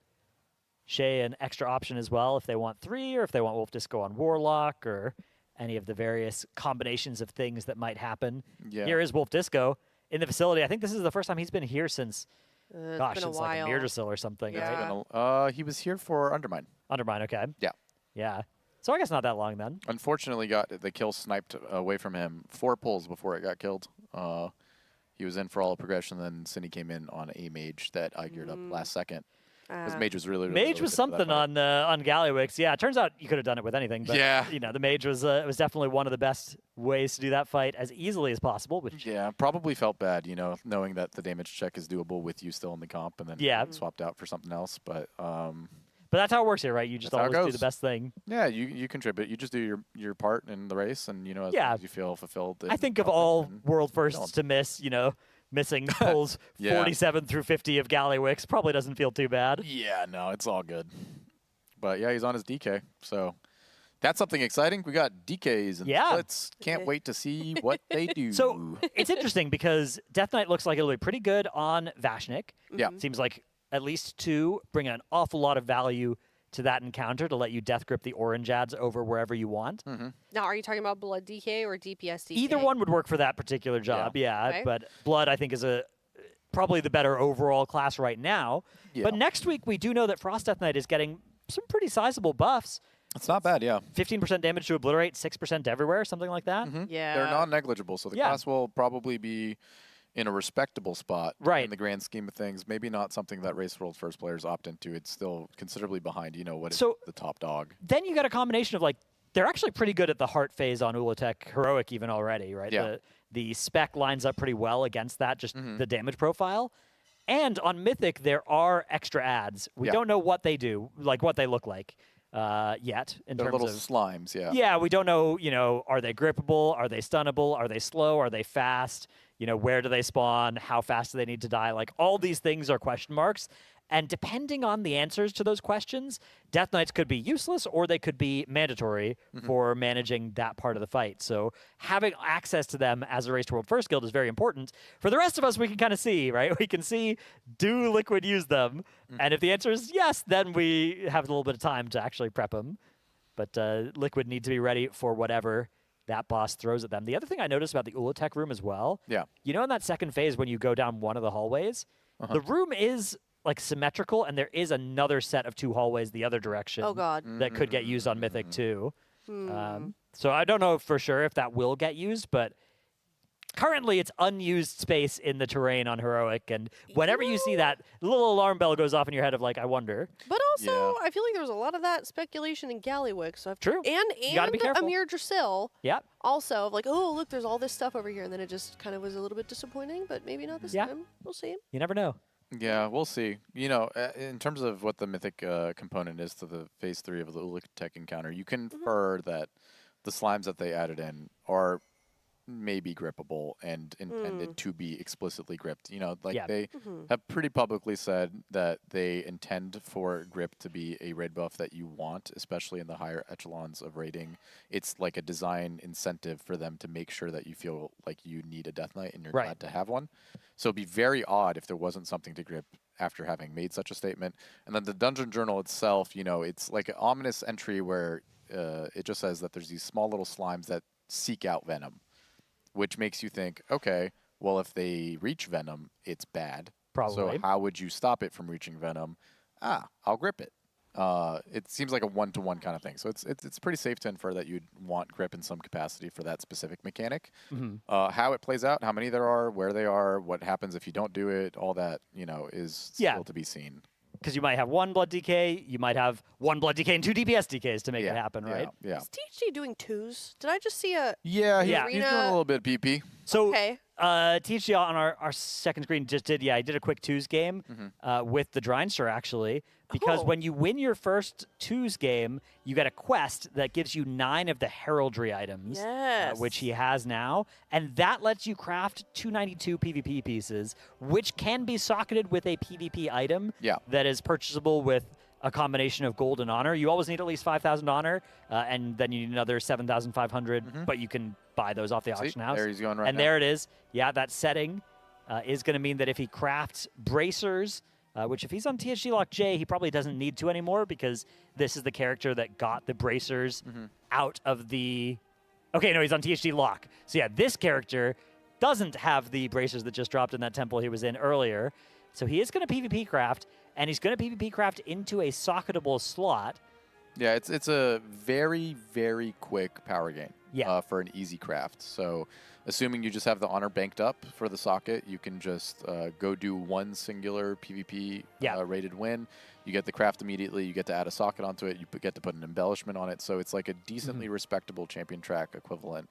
Shay an extra option as well if they want 3 or if they want Wolf Disco on Warlock or any of the various combinations of things that might happen. Yeah. Here is Wolf Disco in the facility. I think this is the first time he's been here since, it's gosh, been a since like a while. Mirdrasil or something, Yeah. right? he was here for Undermine. Undermine, okay. Yeah. Yeah. So I guess not that long then. Unfortunately, got the kill sniped away from him 4 pulls before it got killed. He was in for all of progression, then Cindy came in on a mage that I geared up last second. Because Mage was really Mage really was good for that something fight. on Gallywix. Yeah, it turns out you could have done it with anything, but Yeah. the Mage was definitely one of the best ways to do that fight as easily as possible. Which Yeah, probably felt bad, knowing that the damage check is doable with you still in the comp and then Yeah. swapped out for something else. But that's how it works here, right? You just That's how it always do goes. the best thing. yeah, you contribute. You just do your part in the race, and as long Yeah. as you feel fulfilled. I in think of public, all then world firsts don't. to miss, missing pulls Yeah. 47 through 50 of Gallywix probably doesn't feel too bad. Yeah, no, it's all good. But yeah, he's on his DK, so that's something exciting. We got DKs and Yeah. splits. Can't wait to see what they do. So it's interesting because Death Knight looks like it'll be pretty good on Vashnik. Yeah. Seems like at least 2 bring an awful lot of value to that encounter to let you death grip the orange ads over wherever you want. Now, are you talking about Blood DK or DPS DK? Either one would work for that particular job, yeah. Okay. But Blood, I think, is probably the better overall class right now. Yeah. But next week, we do know that Frost Death Knight is getting some pretty sizable buffs. it's not bad, yeah. 15% damage to obliterate, 6% everywhere, something like that. Yeah. They're non-negligible, so the Yeah. class will probably be in a respectable spot Right. in the grand scheme of things. Maybe not something that Race World first players opt into. It's still considerably behind, what is So- the top dog. Then you got a combination of they're actually pretty good at the heart phase on Ula'tek Heroic even already, right? Yeah. The spec lines up pretty well against that, just the damage profile. And on Mythic, there are extra ads. We Yeah. don't know what they do, like what they look like yet in They're terms little of slimes, yeah. Yeah, we don't know, are they grippable? Are they stunnable? Are they slow? Are they fast? Where do they spawn? How fast do they need to die? Like, all these things are question marks. And depending on the answers to those questions, Death Knights could be useless or they could be mandatory for managing that part of the fight. So having access to them as a Race to World First Guild is very important. For the rest of us, we can kind of see, right? We can see, do Liquid use them? And if the answer is yes, then we have a little bit of time to actually prep them. But Liquid need to be ready for whatever that boss throws at them. The other thing I noticed about the Ula'tek room as well, Yeah. in that second phase when you go down one of the hallways, the room is symmetrical, and there is another set of 2 hallways the other direction. Oh, God. That could get used on Mythic too. So I don't know for sure if that will get used, but currently it's unused space in the terrain on Heroic, and whenever you see that, the little alarm bell goes off in your head of I wonder. But also, Yeah. I feel like there was a lot of that speculation in Gallywix. So True. And You gotta be careful. Amir Drasil Yeah. also of oh, look, there's all this stuff over here. And then it just kind of was a little bit disappointing, but maybe not this Yeah. time. We'll see. You never know. Yeah, we'll see. In terms of what the Mythic component is to the Phase 3 of the Ula'tek encounter, you can infer that the slimes that they added in are maybe grippable and intended to be explicitly gripped. Yeah. They have pretty publicly said that they intend for grip to be a raid buff that you want, especially in the higher echelons of raiding. It's like a design incentive for them to make sure that you feel like you need a Death Knight and you're Right. glad to have one. So it'd be very odd if there wasn't something to grip after having made such a statement. And then the dungeon journal itself, it's like an ominous entry where it just says that there's these small little slimes that seek out venom, which makes you think, okay, well, if they reach venom, it's bad. Probably. So how would you stop it from reaching venom? I'll grip it. it seems like a one-to-one kind of thing. So it's pretty safe to infer that you'd want grip in some capacity for that specific mechanic. How it plays out, how many there are, where they are, what happens if you don't do it, all that, is still to be seen. Because you might have 1 blood DK, you might have 1 blood DK and 2 DPS DKs to make it happen, right? Yeah. Is THD doing 2s? Did I just see a... Yeah, he's Arena- doing a little bit of PP. So Okay. THG on our second screen just did, I did a quick 2s game with the Dreinster, actually. Because Cool. when you win your first 2s game, you get a quest that gives you 9 of the heraldry items, Yes. which he has now. And that lets you craft 292 PvP pieces, which can be socketed with a PvP item that is purchasable with a combination of gold and honor. You always need at least 5,000 honor, and then you need another 7,500, but you can buy those off the auction house. There he's going right and now. there it is. Yeah, that setting is going to mean that if he crafts bracers, which if he's on THG Lock J, he probably doesn't need to anymore because this is the character that got the bracers out of the... Okay, no, he's on THG Lock. So yeah, this character doesn't have the bracers that just dropped in that temple he was in earlier. So he is going to PvP craft, and he's going to PvP craft into a socketable slot. Yeah, it's a very, very quick power gain for an easy craft. So assuming you just have the honor banked up for the socket, you can just go do one singular PvP rated win. You get the craft immediately. You get to add a socket onto it. You get to put an embellishment on it. So it's like a decently respectable champion track equivalent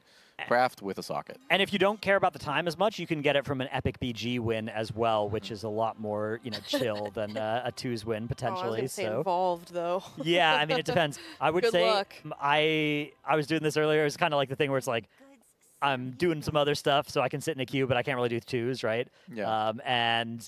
craft with a socket. And if you don't care about the time as much, you can get it from an epic BG win as well, which is a lot more chill than a 2s win potentially. I was gonna say so involved, though. yeah, I mean, it depends. I would Good say luck. I was doing this earlier. It's kind of like the thing where it's like I'm doing some other stuff, so I can sit in a queue, but I can't really do 2s, right? Yeah. And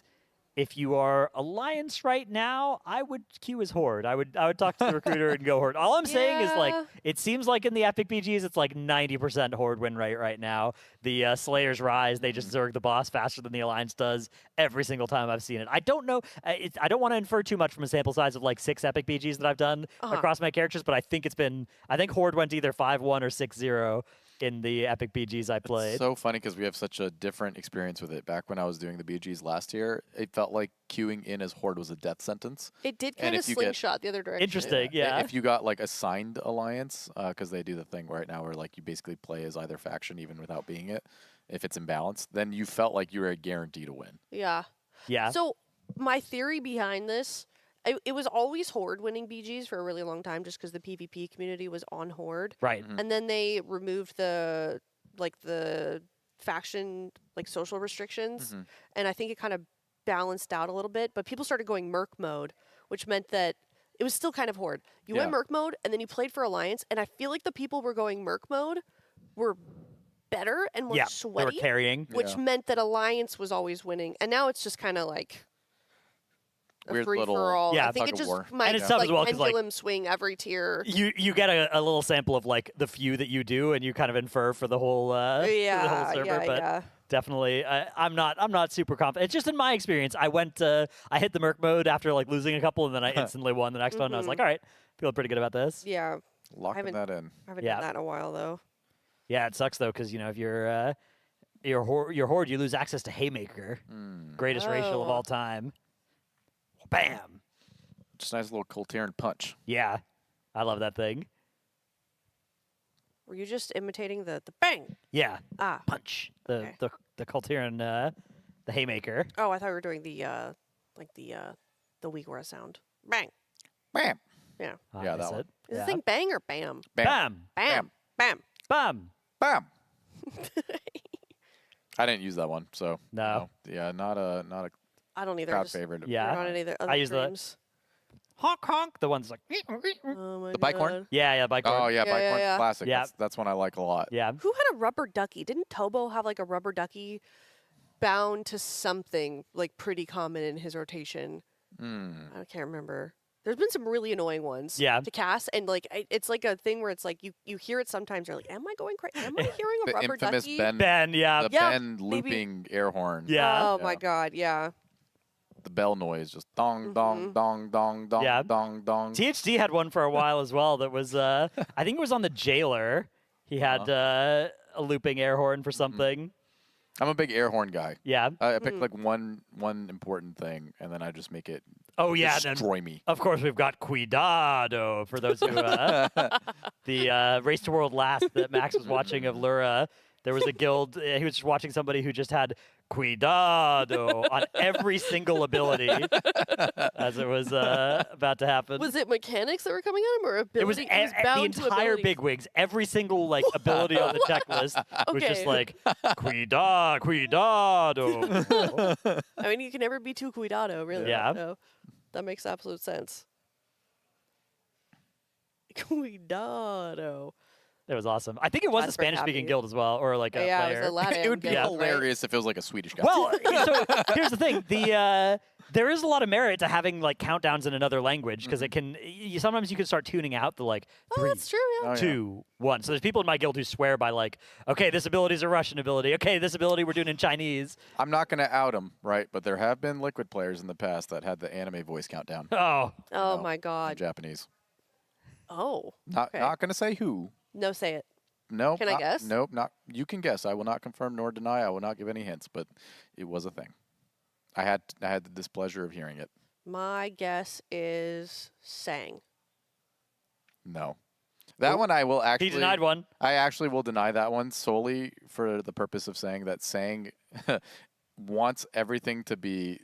if you are Alliance right now, I would queue as Horde. I would talk to the recruiter and go Horde. All I'm saying is, like, Yeah. it seems like in the Epic BGs, it's like 90% Horde win rate right now. The Slayers Rise, they just zerg the boss faster than the Alliance does every single time I've seen it. I don't know. I don't want to infer too much from a sample size of like 6 Epic BGs that I've done across my characters, but I think Horde went either 5-1 or 6-0 in the Epic BGs I played. It's so funny because we have such a different experience with it. Back when I was doing the BGs last year, it felt like queuing in as Horde was a death sentence. It did And kind of if you get- slingshot the other direction. Interesting, yeah. If you got like assigned alliance, because they do the thing right now where like you basically play as either faction even without being it, if it's imbalanced, then you felt like you were a guarantee to win. Yeah. Yeah. So my theory behind this, it was always Horde winning BGs for a really long time just because the PvP community was on Horde. Right. And then they removed the faction social restrictions, and I think it kind of balanced out a little bit. But people started going Merc mode, which meant that it was still kind of Horde. You went Merc mode, and then you played for Alliance, and I feel like the people were going Merc mode were better and more Yeah, sweaty, they were carrying. which meant that Alliance was always winning. And now it's just kind of like a Weird free little for all. Yeah, I think tug it of just war. might And it's tough as well, 'cause, like, pendulum swing every tier. You get a little sample of like the few that you do, and you kind of infer for the whole for the whole server. But definitely, I'm not super confident. It's just in my experience. I hit the Merc mode after like losing a couple, and then I instantly won the next one. And I was like, all right, feeling pretty good about this. Yeah, Locking haven't- that in. I haven't Yeah. done that in a while though. Yeah, it sucks though, because if you're Horde, you lose access to Haymaker, greatest racial of Oh. all time. Bam. Just a nice little Colteran punch. Yeah, I love that thing. Were you just imitating the bang? Yeah, Ah. punch. Okay. The Colteran, the Haymaker. Oh, I thought we were doing the Uyghur sound. Bang. Bam. Yeah. Ah, Yeah, I miss that one. it. Is Yeah. the thing bang or bam? Bam. Bam. Bam. Bam. Bam. I didn't use that one, so No. Yeah, not a I don't either. crowd Just favorite. Yeah. not on any of the other I use the- streams. Honk honk. The one's like. Oh my The bike horn? God. Yeah, bike horn. Oh yeah, Yeah, bike yeah, horn yeah. classic. Yeah. That's one I like a lot. Yeah. Who had a rubber ducky? Didn't Tobo have like a rubber ducky bound to something like pretty common in his rotation? I can't remember. There's been some really annoying ones to cast, and like it's like a thing where it's like you hear it sometimes. You're like, am I going crazy? Am I hearing a The rubber infamous ducky? Ben, yeah. The Yeah, Ben maybe- looping air horn. Yeah. Oh my God, yeah. The bell noise, just dong dong dong dong dong Yeah. dong dong. THD had one for a while as well that was, I think it was on the Jailer. He had a looping air horn for something. I'm a big air horn guy. Yeah. I pick like one important thing, and then I just make it Oh, yeah. then, Destroy me. of course, we've got Cuidado for those who the Race to World Last that Max was watching of Lura. There was a guild. He was just watching somebody who just had Cuidado on every single ability as it was about to happen. Was it mechanics that were coming at him, or ability? It was, It bound the to entire abilities? bigwigs. Every single like ability on the checklist was just Okay. like Cuidado. I mean, you can never be too cuidado, really. Yeah. So that makes absolute sense. Cuidado. It was awesome. I think it was a That's very Spanish-speaking happy. guild as well, or like a Yeah, player. it was a Latin It would be guild, right? hilarious if it was like a Swedish guy. Well, so here's the thing: there is a lot of merit to having like countdowns in another language because it can. Sometimes you can start tuning out the like Oh, 3, that's true. Yeah. Oh, yeah. 2, 1. So there's people in my guild who swear by like, okay, this ability is a Russian ability. Okay, this ability we're doing in Chinese. I'm not going to out them, right? But there have been Liquid players in the past that had the anime voice countdown. Oh, Oh No, my in God. Japanese. Oh. Not Okay. not going to say who. No, say it. No. Can I guess? Nope. Not. You can guess. I will not confirm nor deny. I will not give any hints. But it was a thing. I had the displeasure of hearing it. My guess is Sang. No. That one I will actually. he denied one. I actually will deny that one solely for the purpose of saying that Sang wants everything to be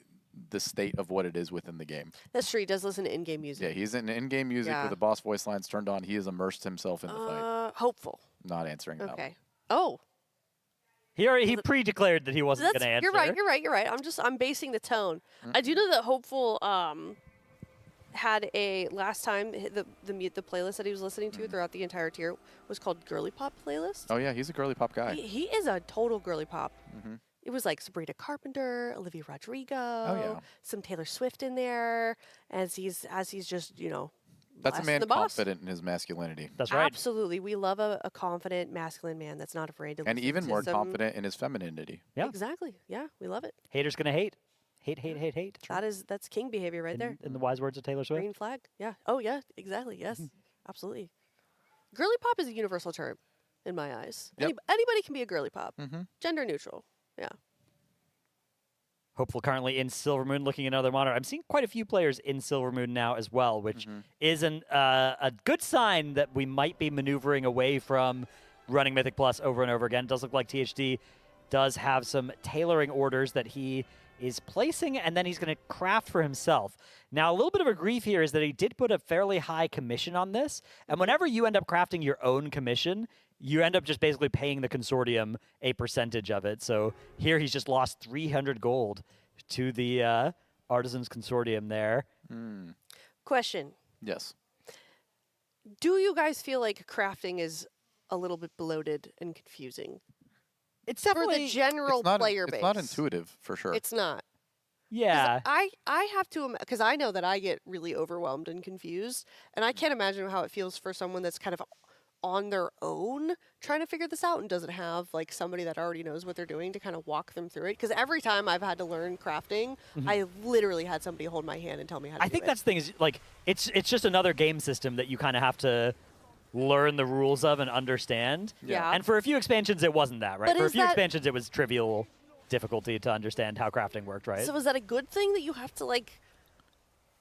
the state of what it is within the game. That's true. He does listen to in-game music. Yeah, he's in in-game music Yeah. with the boss voice lines turned on. He has immersed himself in the fight. Hopeful. Not answering that one. Okay. Oh. He pre-declared that he wasn't That's, going to answer. you're right. I'm basing the tone. I do know that Hopeful had a last time the playlist that he was listening to throughout the entire tier was called Girly Pop playlist. Oh yeah, he's a girly pop guy. He is a total girly pop. Mm-hmm. It was like Sabrina Carpenter, Olivia Rodrigo, yeah. some Taylor Swift in there, as he's just That's a blasting man the boss. confident in his masculinity. That's right. Absolutely, we love a confident masculine man that's not afraid to. And listen even to more some- confident in his femininity. Yeah. Exactly. Yeah, we love it. Haters going to hate. Hate. That's king behavior right there. In the wise words of Taylor Swift. Green flag. Yeah. Oh yeah. Exactly. Yes. Absolutely. Girly pop is a universal term in my eyes. Yep. Anybody can be a girly pop. Mm-hmm. Gender neutral. Yeah. Hopeful currently in Silver Moon looking at another monitor. I'm seeing quite a few players in Silver Moon now as well, which is a good sign that we might be maneuvering away from running Mythic Plus over and over again. It does look like THD does have some tailoring orders that he is placing, and then he's going to craft for himself. Now, a little bit of a grief here is that he did put a fairly high commission on this, and whenever you end up crafting your own commission, you end up just basically paying the consortium a percentage of it. So here he's just lost 300 gold to the Artisans Consortium there. Question: Yes. do you guys feel like crafting is a little bit bloated and confusing It's for definitely the general It's not, player it's base? not intuitive, for sure. It's not. 'Cause yeah. I have to, because I know that I get really overwhelmed and confused, and I can't imagine how it feels for someone that's kind of on their own trying to figure this out and doesn't have like somebody that already knows what they're doing to kind of walk them through it. Because every time I've had to learn crafting, I literally had somebody hold my hand and tell me how to I do think it. that's the thing is like it's just another game system that you kind of have to learn the rules of and understand. Yeah. And for a few expansions, it wasn't that, right? But For a is few that- expansions, it was trivial difficulty to understand how crafting worked, right? So is that a good thing that you have to like?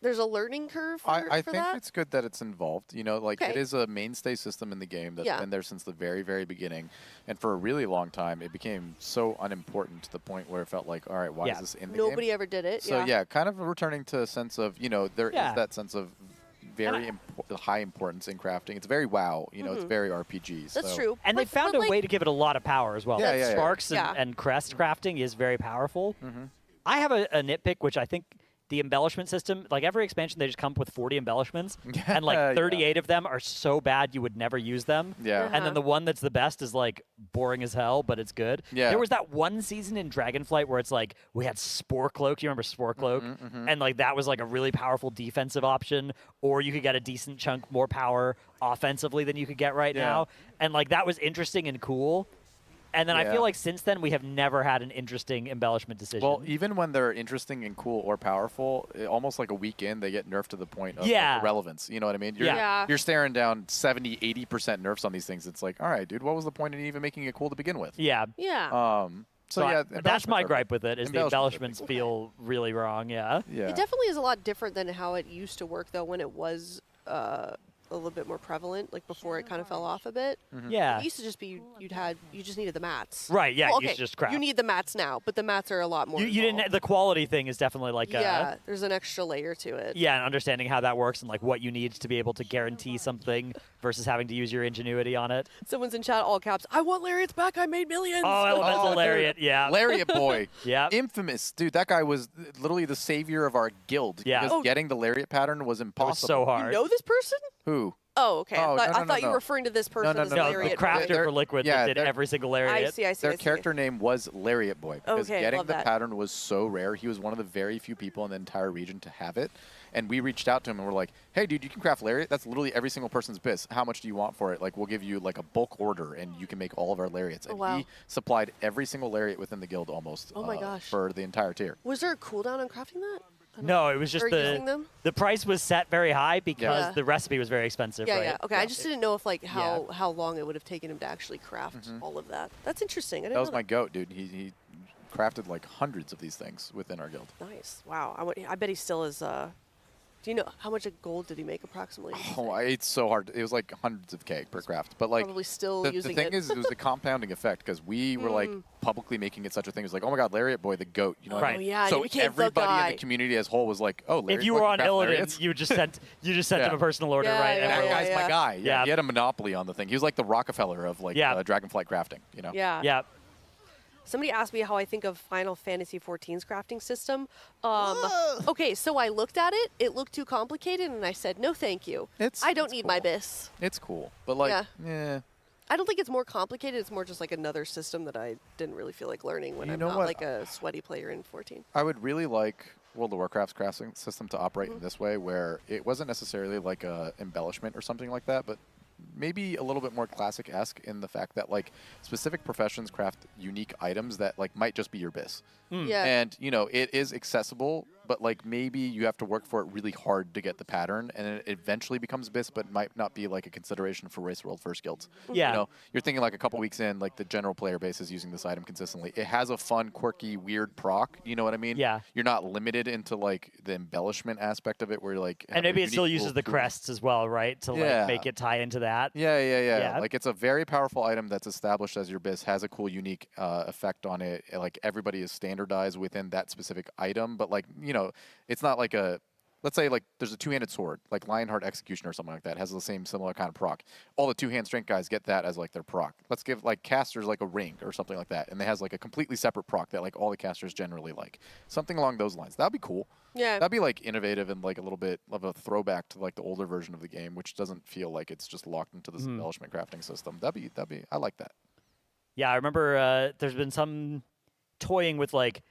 There's a learning curve for, I for think that? it's good that it's involved. You know, like it Okay. is a mainstay system in the game that's Yeah. been there since the very, very beginning. And for a really long time, it became so unimportant to the point where it felt like, all right, why Yeah. is this in the game? Nobody ever did it. So yeah, kind of returning to a sense of, you know, there is Yeah. that sense of very high importance in crafting. It's very WoW, you know, it's very RPG. That's so. true. And they But- found but, a like, way to give it a lot of power as well. Yeah, Like yeah, yeah. Sparks Yeah. and Crest crafting is very powerful. I have a nitpick, which I think the embellishment system, like every expansion, they just come up with 40 embellishments, and like Yeah. 38 of them are so bad you would never use them. Yeah. Uh-huh. And then the one that's the best is like boring as hell, but it's good. Yeah. There was that one season in Dragonflight where it's like we had Spore Cloak. You remember Spore Cloak? And like that was like a really powerful defensive option, or you could get a decent chunk more power offensively than you could get right Yeah. now. And like that was interesting and cool. And then I Yeah. feel like since then we have never had an interesting embellishment decision. Well, even when they're interesting and cool or powerful, almost like a week in, they get nerfed to the point of like, Yeah. irrelevance. You know what I mean? You're, Yeah. you're staring down 70, 80% nerfs on these things. It's like, all right, dude, what was the point in even making it cool to begin with? yeah. Yeah. So yeah, that's my embellishments are gripe with it. Is the embellishments embellishments are feel really wrong? Yeah. Yeah. It definitely is a lot different than how it used to work, though, when it was a little bit more prevalent, like before it kind of fell off a bit. Yeah. It used to just be you just needed the mats. Right. Yeah. Well, You okay, should just craft. you need the mats now, but the mats are a lot more. You didn't. involved. The quality thing is definitely like Yeah, there's an extra layer to it. yeah, and understanding how that works and like what you need to be able to guarantee something versus having to use your ingenuity on it. Someone's in chat, all caps. I want lariats back. I made millions. Oh, elemental dude. lariat. Yeah. Lariat boy. Yeah. Infamous. Dude, that guy was literally the savior of our guild. Yeah. Because Oh. getting the lariat pattern was It impossible. was so hard. You know this person? Who? Oh, okay. Oh, I no, thought you no. were referring to this person no, as a no, No, lariat. the crafter They're- for Liquid yeah, that did they're- every single lariat. I see. Their character name was Lariat Boy because Okay, getting love the that. pattern was so rare. He was one of the very few people in the entire region to have it. And we reached out to him and we're like, hey, dude, you can craft Lariat. That's literally every single person's biz. How much do you want for it? Like, we'll give you like a bulk order and you can make all of our Lariats. And wow. he supplied every single Lariat within the guild almost Oh my gosh. for the entire tier. Was there a cooldown on crafting that? No, it was just Or using the them? price was set very high because Yeah. the recipe was very expensive. Yeah, right? yeah. Okay, I just didn't know if like Yeah. how long it would have taken him to actually craft all of that. That's interesting. I didn't That was know my goat, dude. He crafted like hundreds of these things within our guild. Nice. Wow. I bet he still is. Do you know how much gold did he make approximately? Oh, it's so hard. It was like hundreds of K per craft. But like, Probably still the using thing it. is, it was a compounding effect because we were like publicly making it such a thing. It was like, oh my God, Lariat Boy, the goat. You know what I Right. Oh mean? yeah, and So he became the everybody guy. in the community as a whole was like, oh, Lariat If you Boy were can on craft Illidan, Lariats? you just sent Yeah. him a personal order, Yeah, right? yeah, That And guy's yeah. my guy. Yeah, Yeah. he had a monopoly on the thing. He was like the Rockefeller of like Yeah. Dragonflight crafting. You know? Yeah. yeah. Somebody asked me how I think of Final Fantasy XIV's crafting system. Okay, so I looked at it. It looked too complicated, and I said, no, thank you. I don't need my cool. bis. It's cool, but like, yeah. I don't think it's more complicated. It's more just like another system that I didn't really feel like learning when You I'm know not what? like a sweaty player in 14. I would really like World of Warcraft's crafting system to operate in this way, where it wasn't necessarily like a embellishment or something like that, but maybe a little bit more classic-esque in the fact that like specific professions craft unique items that like might just be your biz. Yeah. And you know, it is accessible, but like maybe you have to work for it really hard to get the pattern, and it eventually becomes bis, but might not be like a consideration for Race World first guilds. Yeah. You know, you're thinking like a couple weeks in, like the general player base is using this item consistently. It has a fun, quirky, weird proc. You know what I mean? Yeah. You're not limited into like the embellishment aspect of it, where you're like. have And maybe a it still unique uses cool the tool. crests as well, right? To Yeah. like make it tie into that. Yeah. Yeah. Like it's a very powerful item that's established as your biz, has a cool, unique effect on it. Like everybody is standardized within that specific item, but like, you know, it's not like a, let's say like there's a two-handed sword, like Lionheart Executioner or something like that, has the same similar kind of proc. All the two-hand strength guys get that as like their proc. Let's give like casters like a ring or something like that, and it has like a completely separate proc that like all the casters generally like. Something along those lines. That'd be cool. Yeah. That'd be like innovative and like a little bit of a throwback to like the older version of the game, which doesn't feel like it's just locked into this embellishment crafting system. That'd be I like that. Yeah, I remember there's been some toying with like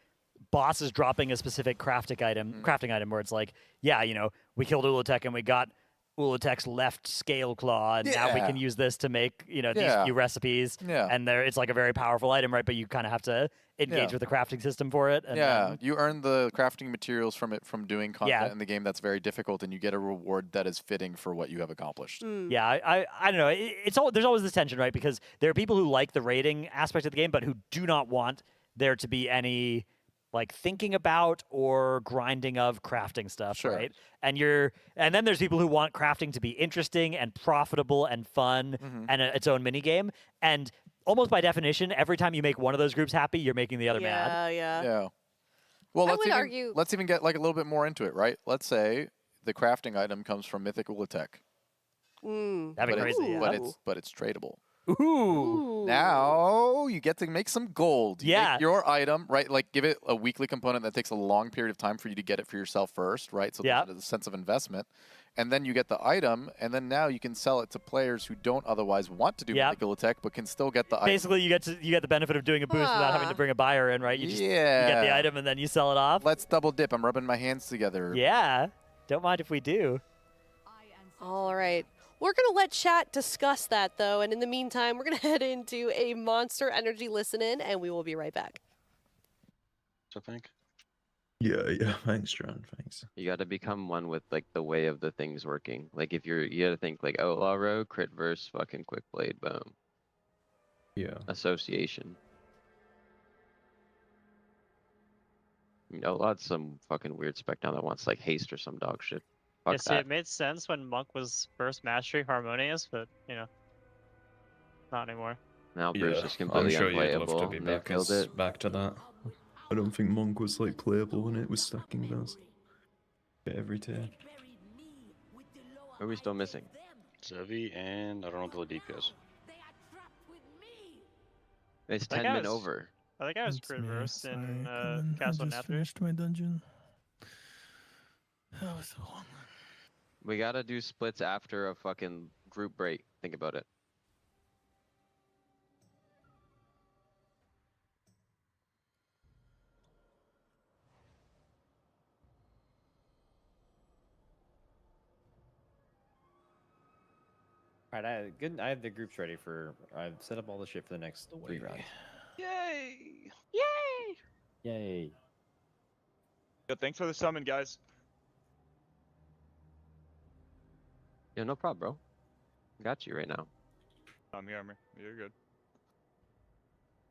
bosses dropping a specific crafting item where it's like, yeah, you know, we killed Ula'tek and we got Ula'tek's left scale claw, and now we Yeah. can use this to make, you know, these Yeah. few recipes. Yeah. And it's like a very powerful item, right? But you kind of have to engage Yeah. with the crafting system for it. And Yeah, then- you earn the crafting materials from it from doing content Yeah. in the game that's very difficult, and you get a reward that is fitting for what you have accomplished. yeah, I don't know. There's always this tension, right? Because there are people who like the raiding aspect of the game, but who do not want there to be any like thinking about or grinding of crafting stuff, Sure. right? And then there's people who want crafting to be interesting and profitable and fun and its own mini game. And almost by definition, every time you make one of those groups happy, you're making the other mad. Yeah. Yeah. Well, I let's would even, argue- let's even get like a little bit more into it, right? Let's say the crafting item comes from Mythic Ula'tek, That'd be but crazy. it's, Yeah. but it's tradable. Ooh. Ooh. Now you get to make some gold. You Yeah. make your item, right? Like give it a weekly component that takes a long period of time for you to get it for yourself first, right? So Yeah. there's a sense of investment. And then you get the item, and then now you can sell it to players who don't otherwise want to do Yeah. Mythic Ula'tek, but can still get the item. Basically, you get the benefit of doing a boost without having to bring a buyer in, right? You just you get the Yeah. item and then you sell it off. Let's double dip. I'm rubbing my hands together. Yeah. Don't mind if we do. All right. We're going to let chat discuss that, though. And in the meantime, we're going to head into a Monster Energy listen-in, and we will be right back. I think Yeah. Thanks, John. Thanks. you got to become one with like the way of the things working. Like if you got to think like Outlaw Row, Crit Verse, fucking Quick Blade, boom, Yeah. association. You know, lots some fucking weird spec now that wants like haste or some dog shit. Fuck Yeah, see, that. it made sense when Monk was first mastering Harmonious, but you know, not anymore. Now Bruce Yeah, is I'm completely sure you'd love unplayable. to be And they back killed as it. back to that. I don't think Monk was like playable when it was stacking those. Every tier. Who are we still missing? Zevi and I don't know what the DPS. It's That 10 guy men was- over. I think I was It's me. reversed in Sorry, Colin. I Castle just Nathri. finished my dungeon. That was so long. We gotta do splits after a fucking group break. Think about it. All right, I have the groups ready for. I've set up all the shit for the next 3 rounds. Yay! Yay! Yeah, thanks for the summon, guys. Yeah, no problem, bro. Got you right now. I'm here, man. You're good.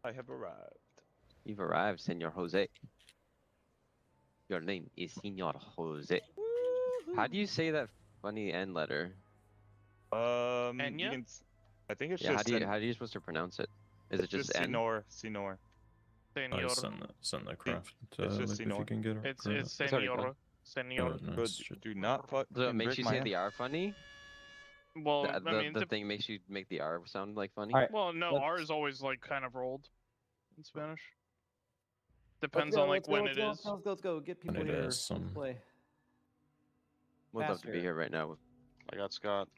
I have arrived. You've arrived, Senor Jose. Your name is Senor Jose. How do you say that funny end letter? You Enya? can, I think it's Yeah, just how do you supposed to pronounce it? Is it it's just N? Senor, Senor. I sent the craft. it's just Like, if Senor. you can get it. It's grab it's it. already done. Senor. Senor. Oh, no, But it's shit. do not fuck. So it makes break you my say hand. the R funny? Well, The, I mean, the thing makes you make the R sound like funny? All right. well, no, let's- R is always like kind of rolled in Spanish. Depends on like when it is. Let's go. Get people When it here. is, some- Play. Would love to be faster. here right now. I got Scott.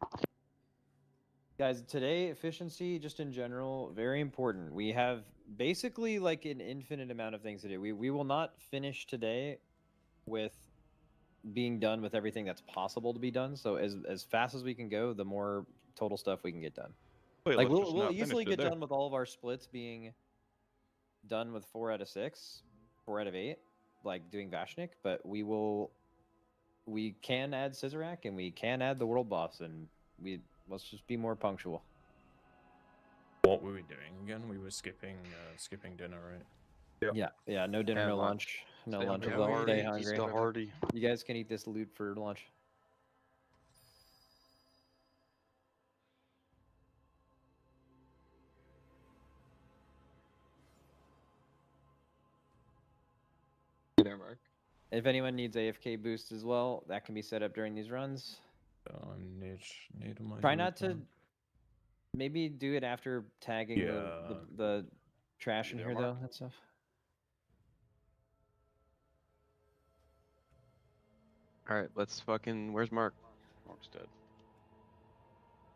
Guys, today efficiency, just in general, very important. We have basically like an infinite amount of things to do. We will not finish today with being done with everything that's possible to be done. So as fast as we can go, the more total stuff we can get done. Wait, Like let's just we'll not easily finish it get there. done with all of our splits being done with 4 out of 6, 4 out of 8, like doing Vashnik, but we can add Scissorak and we can add the world boss, and let's just be more punctual. What were we doing again? We were skipping dinner, right? Yeah, no dinner, Yeah, no lunch. lunch. No Stay lunch. hungry. Well, Hardy, stay just hungry. The Hardy. You guys can eat this loot for lunch. You there, Mark? If anyone needs AFK boost as well, that can be set up during these runs. I need my. Try group not to now. maybe do it after tagging Yeah. the trash in You here there, though Mark? and stuff. Alright, let's fucking. Where's Mark? Mark's dead.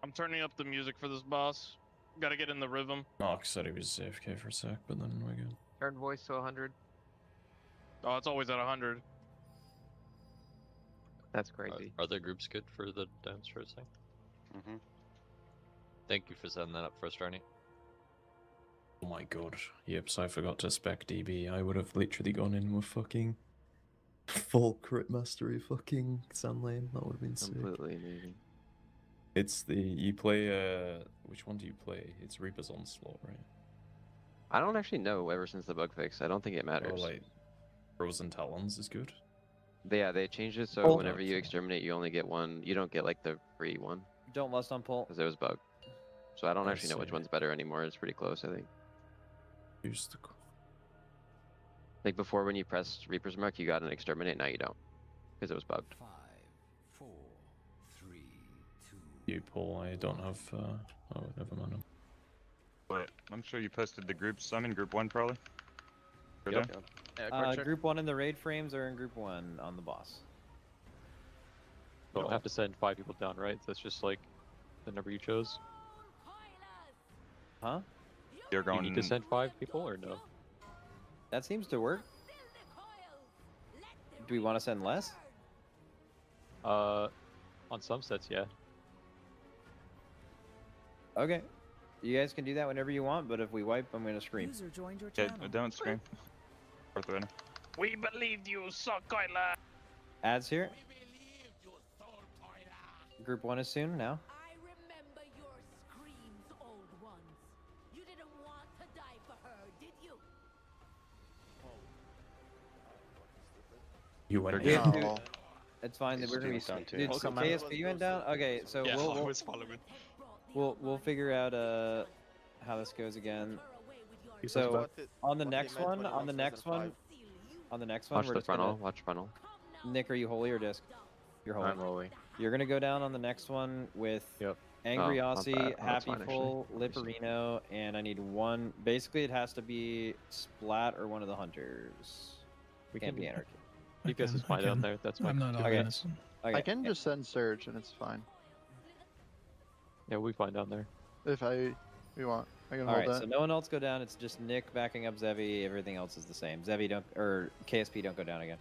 I'm turning up the music for this boss. Gotta get in the rhythm. Mark said he was AFK for a sec, but then we're good. Turn voice to 100. Oh, it's always at 100. That's crazy. Are there groups good for the downstairs thing? Mm-hmm. Thank you for setting that up for us, Arnie. Oh my god. Yep, so I forgot to spec DB. I would have literally gone in with fucking full crit mastery fucking Sand Lane. That would have been sick. Completely amazing. It's the you play which one do you play? It's Reaper's Onslaught, right? I don't actually know ever since the bug fix. I don't think it Or matters. like Frozen Talons is good. Yeah, they changed it so Oh. whenever you Okay. exterminate, you only get one. You don't get like the free one Don't lust on pull. because it was bugged. So I don't I actually know which see. one's better anymore. It's pretty close, I think. Use the Like before, when you pressed Reaper's Mark, you got an exterminate. Now you don't because it was bugged. 5, 4, 3, 2. you pull. I don't have. Oh, never mind. Wait, I'm sure you posted the groups. I'm in group 1 probably. Good Yep. day. Group 1 in the raid frames or in group 1 on the boss. You don't have to send 5 people down, right? That's just like the number you chose. Huh? You're You going. need to send 5 people or no? That seems to work. Do we want to send less? On some sets, yeah. Okay. You guys can do that whenever you want, but if we wipe, I'm gonna scream. User joined your Okay, channel. don't scream. Fourth winner. We believed you, Sokoila! Ads here. Group 1 is soon now. I remember your screams, old ones. You didn't want to die for her, did you? You went They're in. good. No. It's fine. He's We're gonna be. doing down too. Dude, Welcome, KSP, you went down. Okay, so Yeah, we'll I we'll, was following. we'll figure out how this goes again. You So talked on the next one, on the next one, we're Watch the just frontal. gonna. Watch frontal. Nick, are you holy or disc? You're holy. I'm holy. You're gonna go down on the next one with Yep. Angry Oh, not Aussie, bad. Oh, that's Happy fine, Full, actually. Lipperino, and I need one. Basically, it has to be Splat or one of the hunters. We Can't can be Anarchy. You guys is fine down there. That's fine. I'm not Okay. on this one. Okay. I can just send Surge and it's fine. Yeah, we fine down there. If we want. I can All hold right, that. so no one else go down. It's just Nick backing up Zevi. Everything else is the same. Zevi don't, or KSP don't go down again.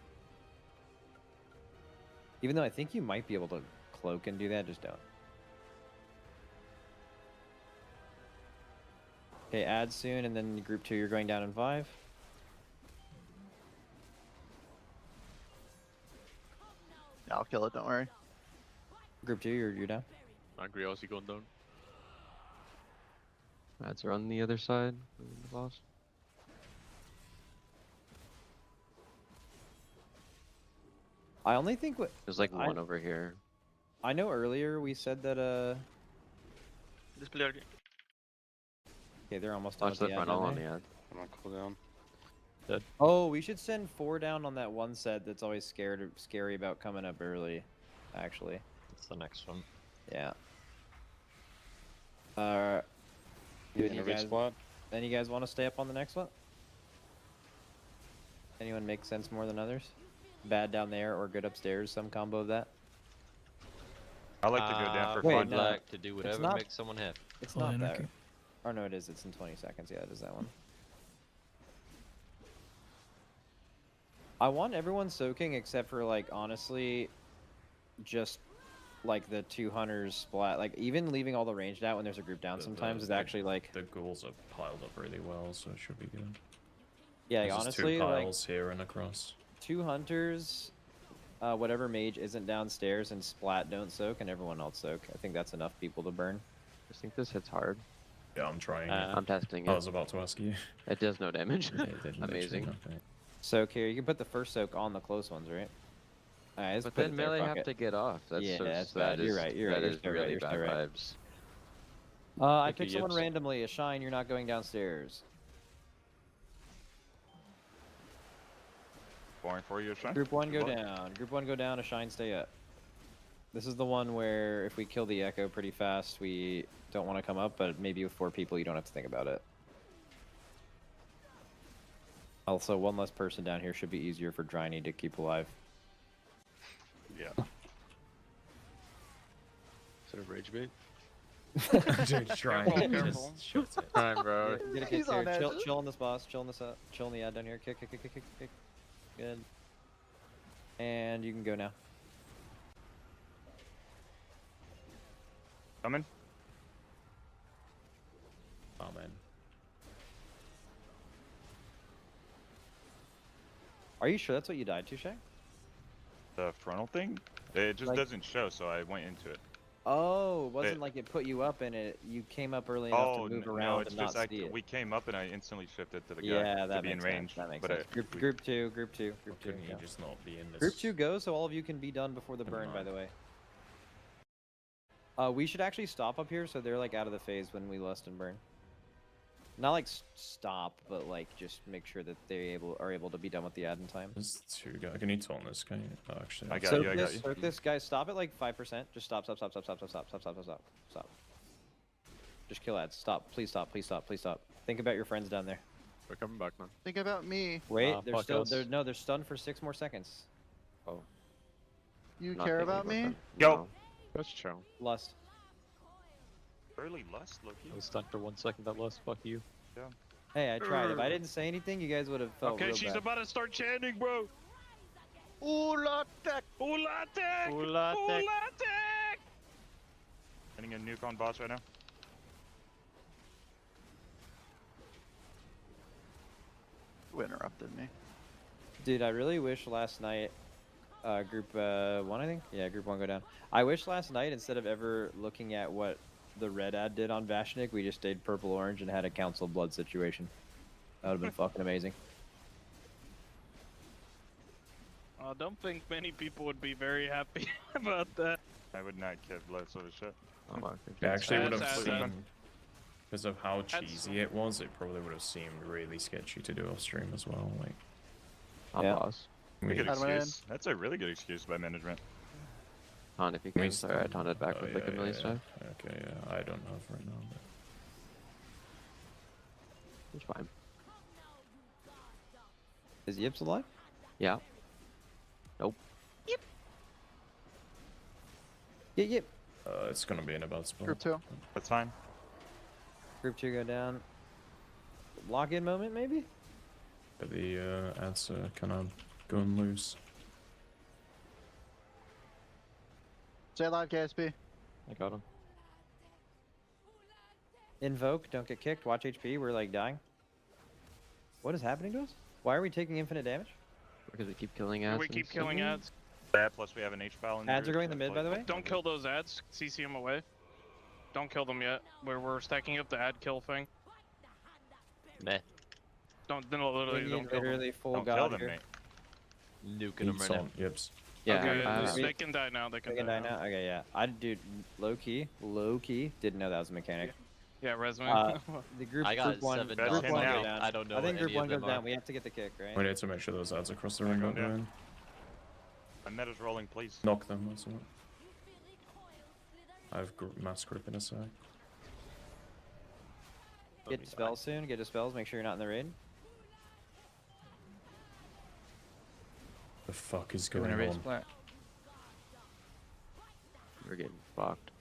Even though I think you might be able to cloak and do that, just don't. Okay, add soon, and then group 2, you're going down in 5. Yeah, I'll kill it, don't worry. Group 2, you're down. Angry Aussie going down. Ads are on the other side. of the boss. I only think what There's like one over here. I know earlier we said that This player. okay, they're almost done Watch with the the ad, frontal aren't on they? the ad. I'm on cooldown. Oh, we should send 4 down on that one set that's always scary about coming up early. Actually, That's the next one. yeah. Do any Innovate guys, squad. any guys want to stay up on the next one? Anyone make sense more than others? Bad down there or good upstairs? Some combo of that. I like to go down for wait, fun. no. Like to do whatever not- makes someone happy. It's Full not that. anarchy. Or no, it is. It's in 20 seconds. Yeah, it is that one. I want everyone soaking except for, like, honestly, just, like, the 2 hunters splat. Like, even leaving all the ranged out when there's a group down sometimes is actually, like... The ghouls are piled up really well, so it should be good. Yeah, There's just honestly, 2 like, piles here and across. 2 hunters, whatever mage isn't downstairs, and splat don't soak, and everyone else soak. I think that's enough people to burn. I think this hits hard. Yeah, I'm trying. I'm testing I it. was about to ask you. It does no damage. Yeah, it did literally Amazing. nothing. Soak here. You can put the first soak on the close ones, right? Alright, let's But put then it there, melee fuck have it. to get off. That's Yeah, so, that's that bad. You're is- right, you're right, That you're is so right, really you're so bad right. vibes. I Thank you, picked someone Yips. randomly. A Shine, you're not going downstairs. Boring for you, Shine? Group 1 Good go luck. down. Group 1 go down, a Shine stay up. This is the one where if we kill the Echo pretty fast, we don't want to come up, but maybe with 4 people you don't have to think about it. Also, one less person down here should be easier for Dryny to keep alive. Yeah. Sort of rage bait. Dude, try Careful, and careful. just shut it. Time, bro. Get a kick He's on here. Chill, edge. chill on this boss. Chill on this chill on the ad down here. Kick, kick, kick, kick, kick, kick. Good. And you can go now. Coming? Oh man. Are you sure that's what you died to, Shay? The frontal thing? It just Like- doesn't show, so I went into it. Oh, it wasn't It- like it put you up in it. You came up early enough to move around no, it's and just not see it. we came up and I instantly shifted to the guy Yeah, to that be in makes range. sense. That makes but sense. Group 2, group 2, group 2. Couldn't you Yeah. just not be in this? Group 2 go, so all of you can be done before the Never burn, by mind. the way. We should actually stop up here so they're like out of the phase when we lust and burn. Not like stop, but like just make sure that they are able to be done with the ad in time. There's 2 guys. Can you turn this guy? Oh, actually, I got Soak you, I this, got you. soak this, guys. Stop at like 5%. Just stop, stop, stop, stop, stop, stop, stop, stop, stop, stop, stop. Just kill ads. Stop. Please stop. Please stop. Please stop. Think about your friends down there. We're coming back, man. Think about me. Wait, they're fuck still. us. They're stunned for 6 more seconds. You Not care thinking about me? them. Go. No. That's chill. Lust. Early lust, Loki. I was stunned for 1 second. That last. Fuck you. Hey, I tried. If I didn't say anything, you guys would have felt Okay, real she's bad. about to start chanting, bro. Ula'tek! Ula'tek! Ula'tek. Ula'tek! Sending a nuke on boss right now. Who interrupted me? Dude, I really wish last night, group 1, I think? Yeah, group 1 go down. I wish last night, instead of ever looking at what the red ad did on Vashnik, we just stayed purple-orange and had a Council of Blood situation. That would have been fucking amazing. I don't think many people would be very happy about that. I would not give less of a shit. I actually would have That's seen, because of how That's- cheesy it was, it probably would have seemed really sketchy to do off stream as well. Like, I'll pause. Pretty good I'd win. excuse. That's a really good excuse by management. Taunt if you we can. Sorry, I taunted back with like a million stuff. Okay, yeah, I don't have right now. But... It's fine. Is Yips alive? Yeah. Nope. Yip. It's gonna be in a bad spot. Group 2. That's fine. Group 2 go down. Lock in moment, maybe? But the ads are kind of going loose. Stay alive, KSP. I got him. Invoke, don't get kicked. Watch HP, we're like dying. What is happening to us? Why are we taking infinite damage? Because we keep killing ads. We and keep killing stuff. ads. That plus we have an H-file in the Ads are group, going in the so mid, by the way? Don't kill those ads. CC them away. Don't kill them yet. We're stacking up the ad kill thing. Meh. Don't literally We don't need kill them. literally full Don't kill god them, here. mate. Nuking them right now. Yips. Yeah. Okay, I- they can die now. They They can can die die now? Okay, yeah. I dude, low key, didn't know that was a mechanic. Yeah, Resman. The group, I got group one, 7 That's group him one now. go down. I don't know I think what group any one of goes them down. are. We have to get the kick, right? We need to make sure those ads across the ring Going don't down. go in. My meta's rolling, please. Knock them, that's all. I have mass grip in a sec. Get dispels soon, get dispels, make sure you're not in the raid. The fuck is Go going in a race on? plant. We're getting fucked.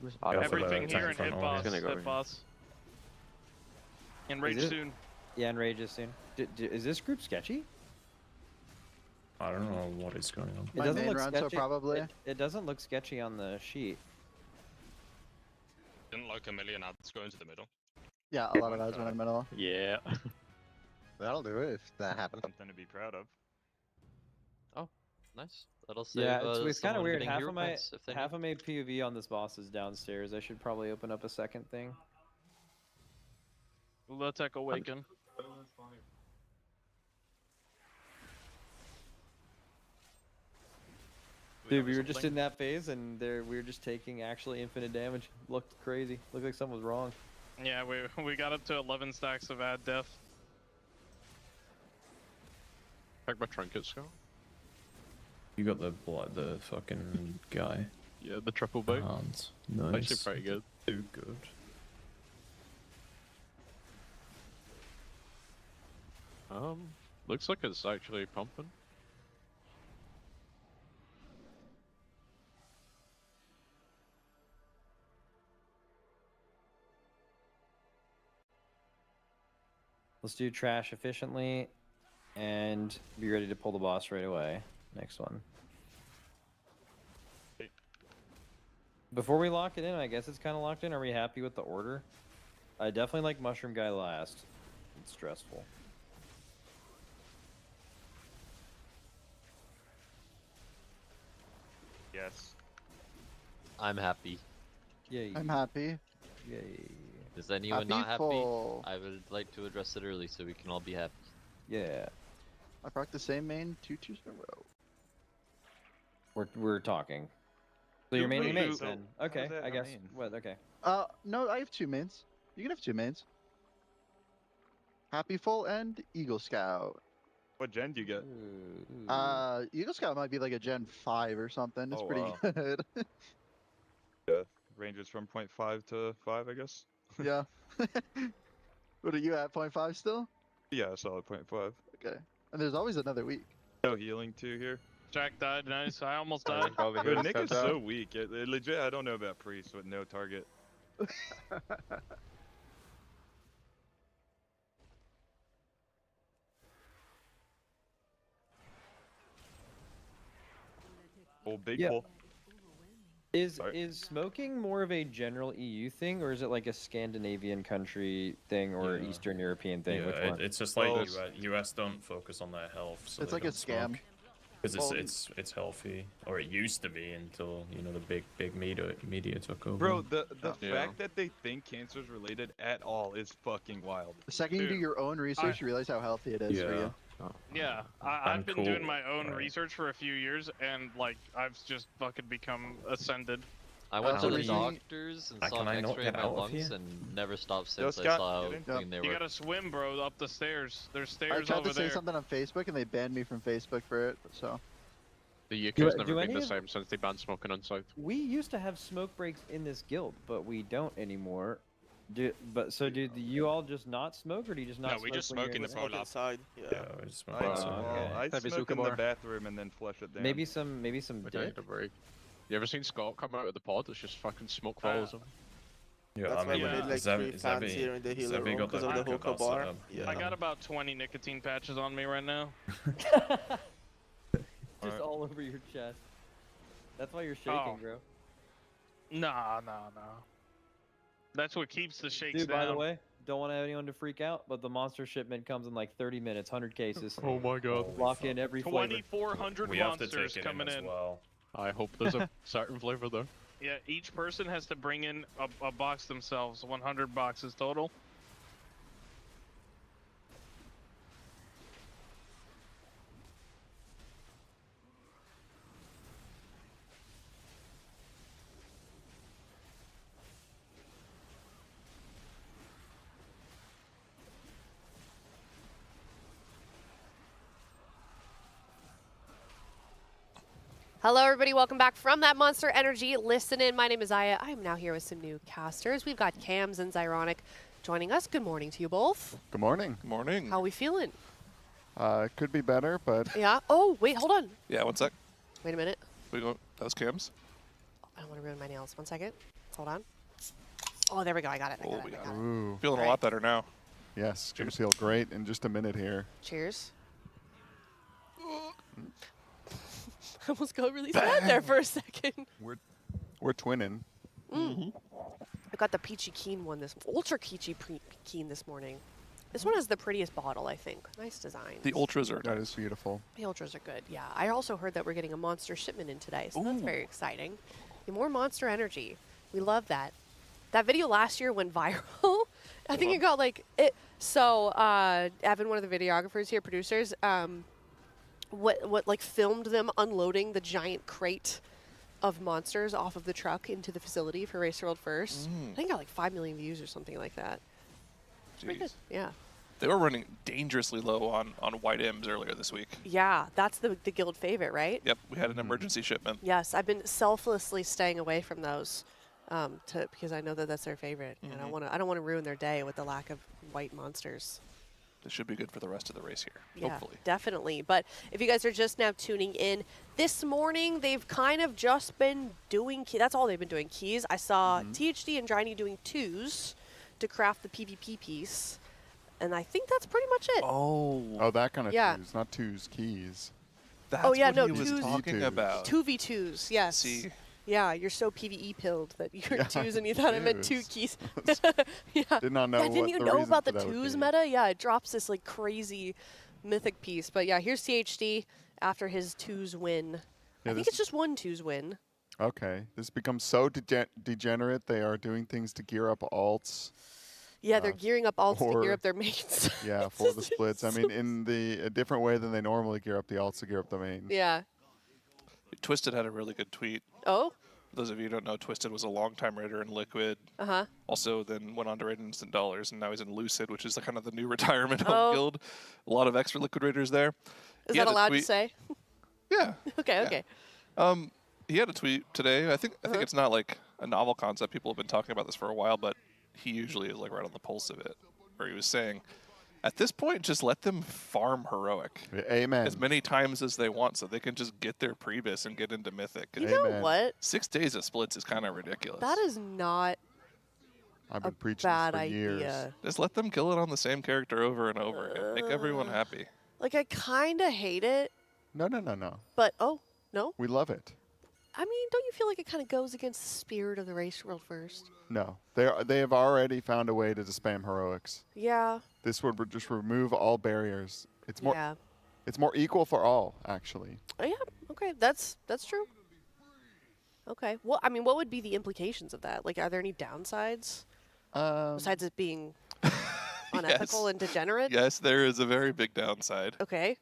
Who's Yeah, auto- for the Everything here in tank front hit line. boss. Gonna go over Hit here. boss. Enrage it? soon. Yeah, and rages soon. Is this group sketchy? I don't know what is going on. It My doesn't main look run, so sketchy. probably. It doesn't look sketchy on the sheet. Didn't like a million ads go into the middle. Yeah, a lot of ads went in the middle. Yeah. That'll do it if that happens. Something to be proud of. Nice. That'll save Yeah, it's kind of someone weird. getting Half hero of my points if they half need. of my POV on this boss is downstairs. I should probably open up a second thing. Ula'tek awaken. Dude, we were just in that phase, and there we were just taking actually infinite damage. Looked crazy. Looked like something was wrong. Yeah, we got up to 11 stacks of ad death. Check my trinkets go. You got the the fucking guy. Yeah, the triple boat. Hands. Nice. Actually pretty good. Too good. Looks like it's actually pumping. Let's do trash efficiently, and be ready to pull the boss right away. Next one. Before we lock it in, I guess it's kind of locked in. Are we happy with the order? I definitely like Mushroom Guy last. It's stressful. Yes. I'm happy. Yay. I'm happy. Yay. Is anyone not happy? full. I would like to address it early so we can all be happy. Yeah. I proc the same main 2 2s in a row. We're talking. So you're Wait, mainly wait, mains so then. how Okay, is that I a guess. main? What? Okay. No, I have 2 mains. You can have 2 mains. Happy Full and Eagle Scout. What gen do you get? Ooh. Eagle Scout might be like a Gen 5 or something. It's Oh, pretty wow. good. Yeah, ranges from 0.5 to 5, I guess. Yeah. What are you at? 0.5 still? Yeah, solid 0.5. Okay. And there's always another week. No healing too here. Jack died. Nice. I almost died. But Nick is so weak. Legit, I don't know about Priest with no target. Oh, big Yeah. pull. Is Sorry. is smoking more of a general EU thing, or is it like a Scandinavian country thing or Yeah. Eastern European thing? Yeah, Which one? it's just like Well, US don't focus on their health, so It's they like a don't smoke. scam. Because Well, it's healthy, or it used to be until the big media took over. Bro, the Yeah. fact that they think cancer's related at all is fucking wild. The second you do Dude, your own research, you realize how healthy it is for yeah, you. Yeah, I've been doing my own research for a few years, and like I've just fucking become ascended. I went That's to the the reason- doctors and saw Can an I not X-ray of get my out of lungs here? and never stopped Yo, since I Scott, saw get how in. clean they You were. gotta swim, bro, up the stairs. There's I stairs tried over to say there. something on Facebook and they banned me from Facebook for it. So The Do- UK's do never been any the of- same since they banned smoking on South. We used to have smoke breaks in this guild, but we don't anymore. Do you all just not smoke, or do you just not? No, we smoke just when you're smoke in the the pro lab. inside. Yeah. we just I, smoke outside. well, I Heavy smoke in Zucca the bar. bathroom and then flush it down. Maybe some We dip. need a break. You ever seen Scott come out of the pod? It's just fucking smoke follows him. Yeah, That's I why mean, we need like is that- 3 is that fans be- here in the is healer that be room got because that of the hookah hookah bar bar. setup? Yeah. I got about 20 nicotine patches on me right now. Just all over your chest. That's why you're shaking, Oh. bro. Nah. That's what keeps the shakes Dude, down. by the way, don't want anyone to freak out, but the monster shipment comes in like 30 minutes, 100 cases. Oh my god. Lock in every flavor. 2,400 We have to monsters take it in coming as in. well. I hope there's a certain flavor though. Yeah, each person has to bring in a box themselves. 100 boxes total. Hello, everybody. Welcome back from that Monster Energy Listen In. My name is Aya. I am now here with some new casters. We've got Cams and Zyronic joining us. Good morning to you both. Good morning. Good morning. How are we feeling? It could be better, but Yeah. Oh, wait, hold on. Yeah, one sec. Wait a minute. We go. That was Cam's. I don't want to ruin my nails. 1 second. Hold on. Oh, there we go. I got it. I got it. ooh, Feeling Right. a lot better now. yes, gonna feel great in just a minute here. Cheers. I almost got really sad there for a second. We're twinning. I got the peachy keen one, this ultra peachy keen this morning. This one has the prettiest bottle, I think. Nice design. The ultras are. That is beautiful. The ultras are good. Yeah, I also heard that we're getting a monster shipment in today, so that's very exciting. Yeah, more Monster Energy. We love that. That video last year went viral. I think it got like it. So Evan, one of the videographers here, producers, what like filmed them unloading the giant crate of monsters off of the truck into the facility for Race World First. I think it got like 5 million views or something like that. It's pretty good. Jeez. Yeah. They were running dangerously low on white M's earlier this week. Yeah, that's the guild favorite, right? Yep, we had an emergency shipment. Yes, I've been selflessly staying away from those because I know that that's their favorite. And I don't want to ruin their day with the lack of white monsters. This should be good for the rest of the race here, Yeah, hopefully. definitely. But if you guys are just now tuning in, this morning they've kind of just been doing that's all they've been doing, keys. I saw THD and Dryny doing twos to craft the PvP piece. And I think that's pretty much it. Oh, that kind of Yeah. twos, not twos, keys. That's oh yeah, what no, he was twos. talking about. 2v2s, yes. See? Yeah, you're so PvE pilled that you're Yeah, twos and you thought I meant two twos. keys. yeah. Did not know Yeah, didn't what you the know reason about the for that would twos be. meta? Yeah, it drops this like crazy mythic piece. But yeah, here's THD after his twos win. Yeah, I think this- it's just one twos win. Okay, this becomes so degenerate. They are doing things to gear up alts. Yeah, they're gearing up alts to gear or- up their mains. Yeah, for the splits. I mean, in a different way than they normally gear up the alts to gear up the mains. Yeah. Twisted had a really good tweet. Oh? For those of you who don't know, Twisted was a longtime raider in Liquid. Uh-huh. Also then went on to raid Instant Dollars, and now he's in Lucid, which is the kind of the new retirement Oh. home guild. A lot of extra Liquid raiders there. Is He had that a allowed to tweet- say? Yeah. Okay, yeah. okay. He had a tweet today. I think it's not like a novel concept. People have been talking about this for a while, but he usually is like right on the pulse of it. Where he was saying, at this point, just let them farm heroic. Amen. As many times as they want, so they can just get their prebis and get into mythic. You know what? 6 days of splits is kind of ridiculous. That is not I've been a preaching bad this for years. idea. Just let them kill it on the same character over and over again. Make everyone happy. Like, I kind of hate it, No. but oh, no? We love it. I mean, don't you feel like it kind of goes against the spirit of the Race World First? No, they have already found a way to spam heroics. Yeah. This would just remove all barriers. It's more. Yeah. It's more equal for all, actually. Oh, yeah. Okay, that's true. Okay. Well, I mean, what would be the implications of that? Like, are there any downsides besides it being unethical and degenerate? Yes, there is a very big downside. Okay.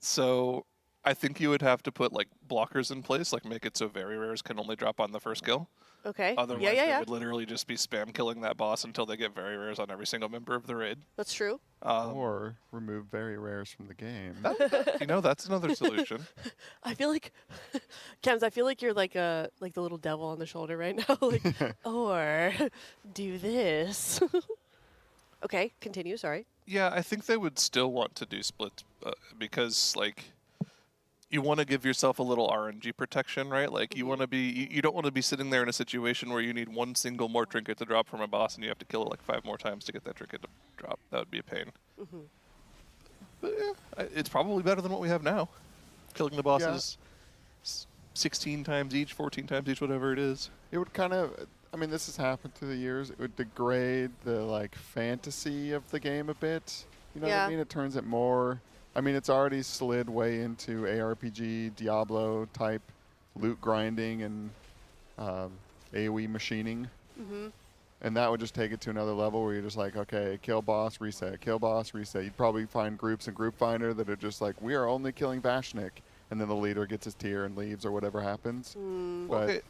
So I think you would have to put like blockers in place, like make it so very rares can only drop on the first kill. Okay. Otherwise, yeah. they would literally just be spam killing that boss until they get very rares on every single member of the raid. That's true. Or remove very rares from the game. That's another solution. I feel like, Kems, I feel like you're like the little devil on the shoulder right now. Like, or do this. Okay, continue. Sorry. Yeah, I think they would still want to do splits because like you want to give yourself a little RNG protection, right? Like you want to be, you don't want to be sitting there in a situation where you need one single more trinket to drop from a boss and you have to kill it like 5 more times to get that trinket to drop. That would be a pain. But yeah, it's probably better than what we have now. Killing the bosses 16 times each, 14 times each, whatever it is. It would kind of, I mean, this has happened through the years. It would degrade the like fantasy of the game a bit. You know what I mean? It turns it more. I mean, it's already slid way into ARPG, Diablo type loot grinding and AoE machining. And that would just take it to another level where you're just like, okay, kill boss, reset, kill boss, reset. You'd probably find groups in Group Finder that are just like, we are only killing Vashnik. And then the leader gets his tier and leaves or whatever happens. But Okay.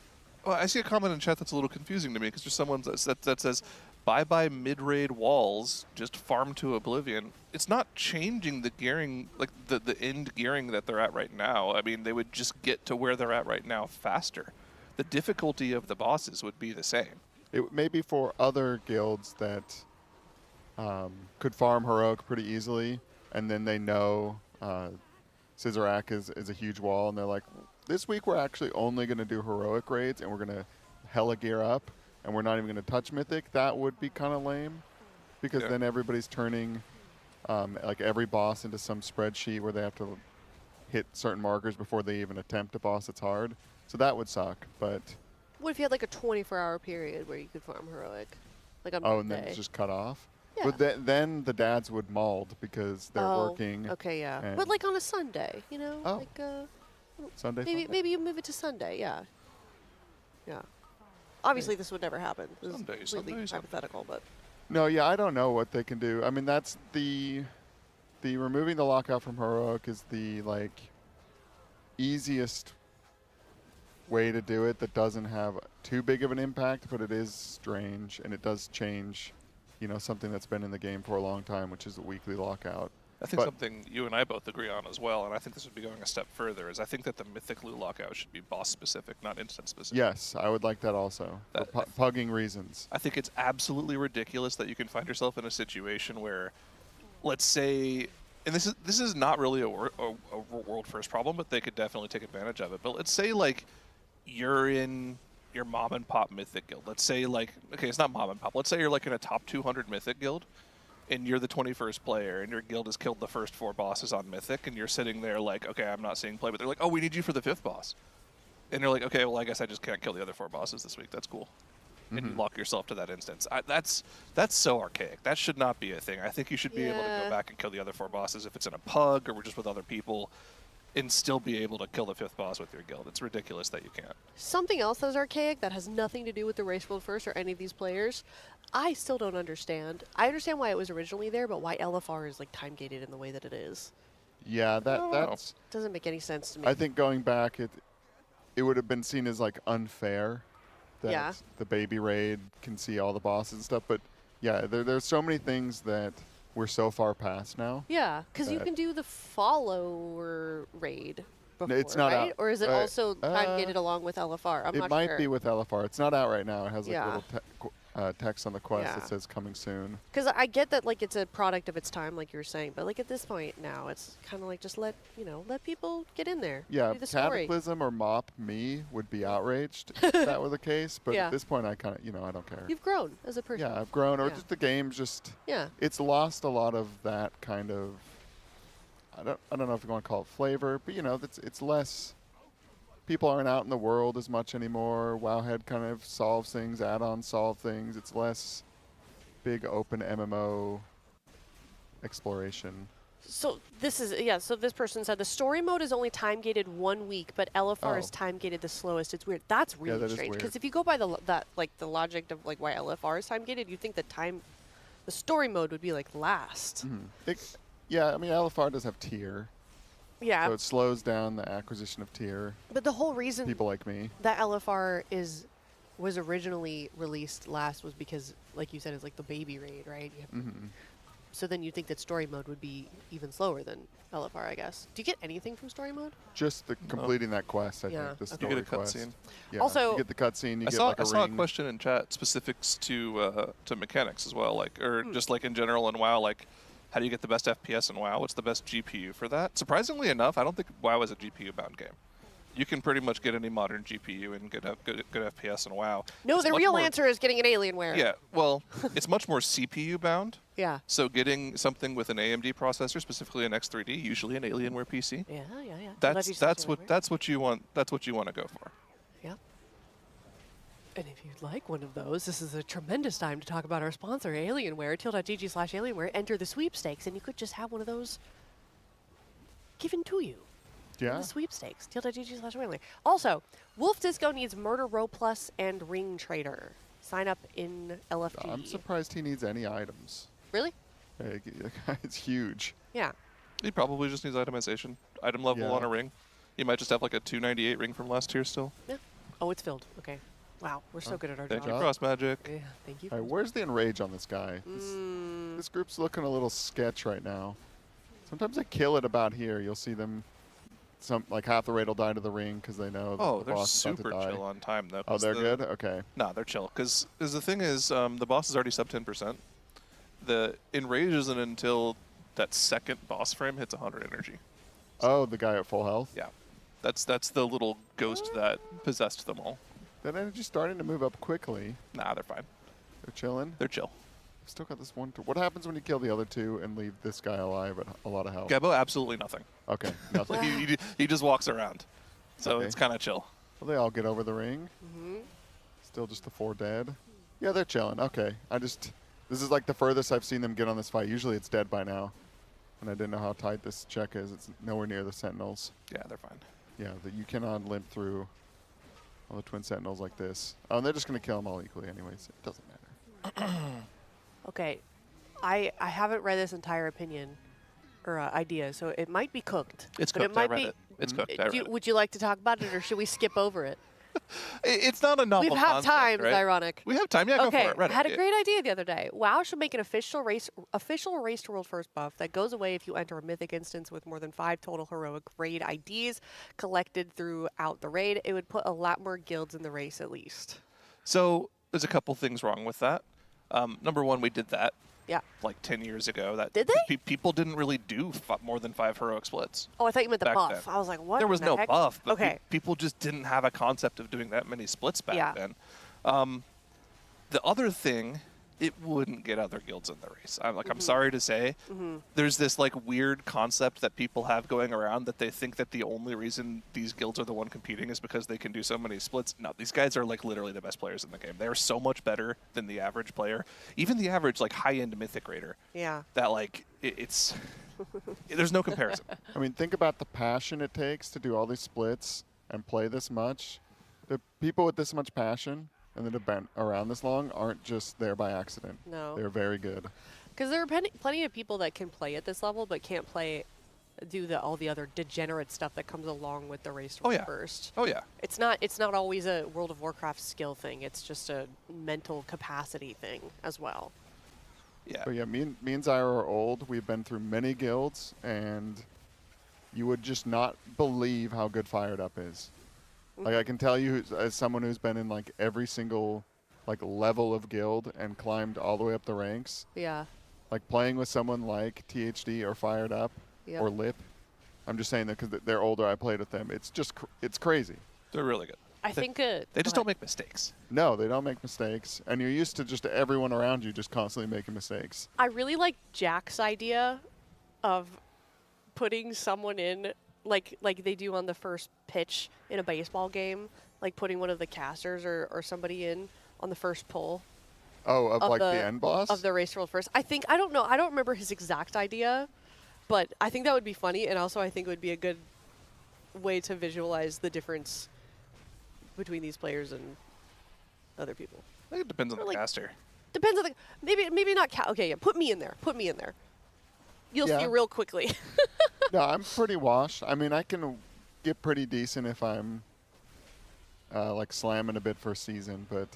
Well, I see a comment in chat that's a little confusing to me because there's someone that says, bye-bye mid-raid walls, just farm to oblivion. It's not changing the gearing, like the end gearing that they're at right now. I mean, they would just get to where they're at right now faster. The difficulty of the bosses would be the same. it may be for other guilds that could farm heroic pretty easily, and then they know Scissorak is a huge wall, and they're like, this week we're actually only going to do heroic raids, and we're going to hella gear up, and we're not even going to touch Mythic. That would be kind of lame, because then everybody's turning like every boss into some spreadsheet where they have to hit certain markers before they even attempt a boss that's hard. So that would suck, but... What if you had like a 24-hour period where you could farm heroic? Like on and Monday? then it's just cut off? Yeah. But then the dads would mauled because they're working. Okay, yeah. and- But like on a Sunday, you know? Oh. Like Sunday maybe fun day? maybe you move it to Sunday, yeah. Yeah. Obviously this would never happen. This is Sunday, completely Sunday. hypothetical, but No, yeah, I don't know what they can do. I mean, that's the removing the lockout from heroic is the like easiest way to do it that doesn't have too big of an impact, but it is strange and it does change, you know, something that's been in the game for a long time, which is the weekly lockout. I think something you and I both agree on as well, and I think this would be going a step further, is I think that the Mythic Loot lockout should be boss-specific, not instance-specific. Yes, I would like that also, for pugging reasons. I think it's absolutely ridiculous that you can find yourself in a situation where, let's say, and this is not really a world-first problem, but they could definitely take advantage of it. But let's say, like, you're in your mom-and-pop Mythic guild. Let's say, like, okay, it's not mom-and-pop. Let's say you're, like, in a top 200 Mythic guild, and you're the 21st player, and your guild has killed the first 4 bosses on Mythic, and you're sitting there like, okay, I'm not seeing play, but they're like, oh, we need you for the 5th boss. And you're like, okay, well, I guess I just can't kill the other 4 bosses this week. That's cool. And you lock yourself to that instance. That's so archaic. That should not be a thing. I think you should be able to go back and kill the other 4 bosses if it's in a pug or just with other people, and still be able to kill the 5th boss with your guild. It's ridiculous that you can't. something else that's archaic that has nothing to do with the Race World First or any of these players, I still don't understand. I understand why it was originally there, but why LFR is like time gated in the way that it is. Yeah, that's Doesn't make any sense to me. I think going back, it would have been seen as like unfair that the baby raid can see all the bosses and stuff. But yeah, there's so many things that we're so far past now. Yeah, because you can do the follower raid before, it's not right? out. Or is it also time gated along with LFR? I'm not It might sure. be with LFR. It's not out right now. It has like Yeah. little text on the quest Yeah. that says coming soon. Because I get that like it's a product of its time, like you were saying, but like at this point now, it's kind of like just let people get in there. Yeah, do the story. Cataclysm or Mop Me would be outraged if that were the case. But Yeah. at this point, I kind of, I don't care. You've grown as a person. Yeah, I've grown, or Yeah. just the game's just. Yeah. It's lost a lot of that kind of. I don't know if you want to call it flavor, but it's less. People aren't out in the world as much anymore. Wowhead kind of solves things, add-ons solve things. It's less big open MMO exploration. So this is So this person said the story mode is only time gated 1 week, but LFR is time gated the slowest. It's weird. That's really that is strange weird. because if you go by the logic of like why LFR is time gated, you think that time The story mode would be like last. Yeah, I mean, LFR does have tier. Yeah. So it slows down the acquisition of tier. But the whole reason people like me that LFR was originally released last was because, like you said, it's like the baby raid, right? So then you think that story mode would be even slower than LFR, I guess. Do you get anything from story mode? Just the completing that quest, I Yeah. think. The Okay. story You get a quest. cutscene. Yeah. Also, you get the cutscene. You I get saw like a I saw a ring. question in chat specifics to mechanics as well, like or just like in general in WoW, like how do you get the best FPS in WoW? What's the best GPU for that? Surprisingly enough, I don't think WoW is a GPU bound game. You can pretty much get any modern GPU and get a good FPS in WoW. No, It's the much real more- answer is getting an Alienware. Yeah, well, it's much more CPU bound. Yeah. So getting something with an AMD processor, specifically an X3D, usually an Alienware PC. Yeah. That's what you want. That's what you want to go for. Yep. And if you'd like one of those, this is a tremendous time to talk about our sponsor, Alienware. Teal.gg/Alienware. Enter the sweepstakes, and you could just have one of those given to you. Yeah. The sweepstakes. Teal.gg/Alienware. Also, Wolf Disco needs Murder Row Plus and Ring Trader. Sign up in LFG. I'm surprised he needs any items. Really? It's huge. Yeah. He probably just needs itemization. Item level on a ring. He might just have like a 298 ring from last tier still. Yeah. Oh, it's filled. Okay. Wow, we're so good at our Thank job. you, Cross Magic. Yeah, thank you. All right, where's the enrage on this guy? This group's looking a little sketch right now. Sometimes they kill it about here. You'll see them. Like half the raid will die to the ring because they know Oh, the they're boss is about to super die. chill on time though. Oh, 'cause they're good? Okay. No, they're chill. Because the thing is, the boss is already sub 10%. The enrage isn't until that second boss frame hits 100 energy. Oh, the guy at full health? Yeah. That's the little ghost that possessed them all. That energy's starting to move up quickly. Nah, they're fine. They're chilling? They're chill. Still got this one. What happens when you kill the other two and leave this guy alive at a lot of health? Gabo, absolutely nothing. Okay, nothing. he just walks around. So Okay. it's kind of chill. Well, they all get over the ring. Still just the 4 dead. Yeah, they're chilling. Okay. This is like the furthest I've seen them get on this fight. Usually it's dead by now. And I didn't know how tight this check is. It's nowhere near the Sentinels. Yeah, they're fine. Yeah, you cannot limp through all the twin Sentinels like this. Oh, and they're just going to kill them all equally anyways. It doesn't matter. Okay, I haven't read this entire opinion or idea, so it might be cooked. It's but cooked. It might I read be. it. It's cooked. I read it. Would you like to talk about it, or should we skip over it? It's not a novel We've had concept, time. right? It's ironic. We have time. Yeah, go okay, for it. Read had it. a great idea the other day. WoW should make an official race to world first buff that goes away if you enter a mythic instance with more than 5 total heroic raid IDs collected throughout the raid. It would put a lot more guilds in the race, at least. So there's a couple things wrong with that. Number one, we did that. Yeah. Like 10 years ago. That Did they? People didn't really do more than 5 heroic splits. Oh, I thought you meant the back buff. then. I was like, what? There was the no heck? buff, but okay. people just didn't have a concept of doing that many splits back Yeah. then. The other thing, it wouldn't get other guilds in the race. I'm sorry to say, there's this like weird concept that people have going around that they think that the only reason these guilds are the one competing is because they can do so many splits. No, these guys are like literally the best players in the game. They're so much better than the average player, even the average like high-end mythic raider. Yeah. That like it's there's no comparison. I mean, think about the passion it takes to do all these splits and play this much. The people with this much passion and that have been around this long aren't just there by accident. No. They're very good. Because there are plenty of people that can play at this level, but can't do all the other degenerate stuff that comes along with the race to first. Oh yeah. It's not always a World of Warcraft skill thing. It's just a mental capacity thing as well. Yeah. But yeah, me and Zyra are old. We've been through many guilds, and you would just not believe how good Fired Up is. Like, I can tell you, as someone who's been in like every single like level of guild and climbed all the way up the ranks. Yeah. Like playing with someone like THD or Fired Up or Lip. I'm just saying that because they're older. I played with them. It's just it's crazy. They're really good. I think they just don't make mistakes. No, they don't make mistakes, and you're used to just everyone around you just constantly making mistakes. I really like Jack's idea of putting someone in like they do on the first pitch in a baseball game, like putting one of the casters or somebody in on the first pull. Oh, of like the end boss? Of the race to world first. I don't know. I don't remember his exact idea, but I think that would be funny, and also I think it would be a good way to visualize the difference between these players and other people. I think it depends on the like, caster. Depends on the maybe not okay, yeah, put me in there. Put me in there. You'll see real quickly. No, I'm pretty washed. I mean, I can get pretty decent if I'm like slamming a bit for a season, but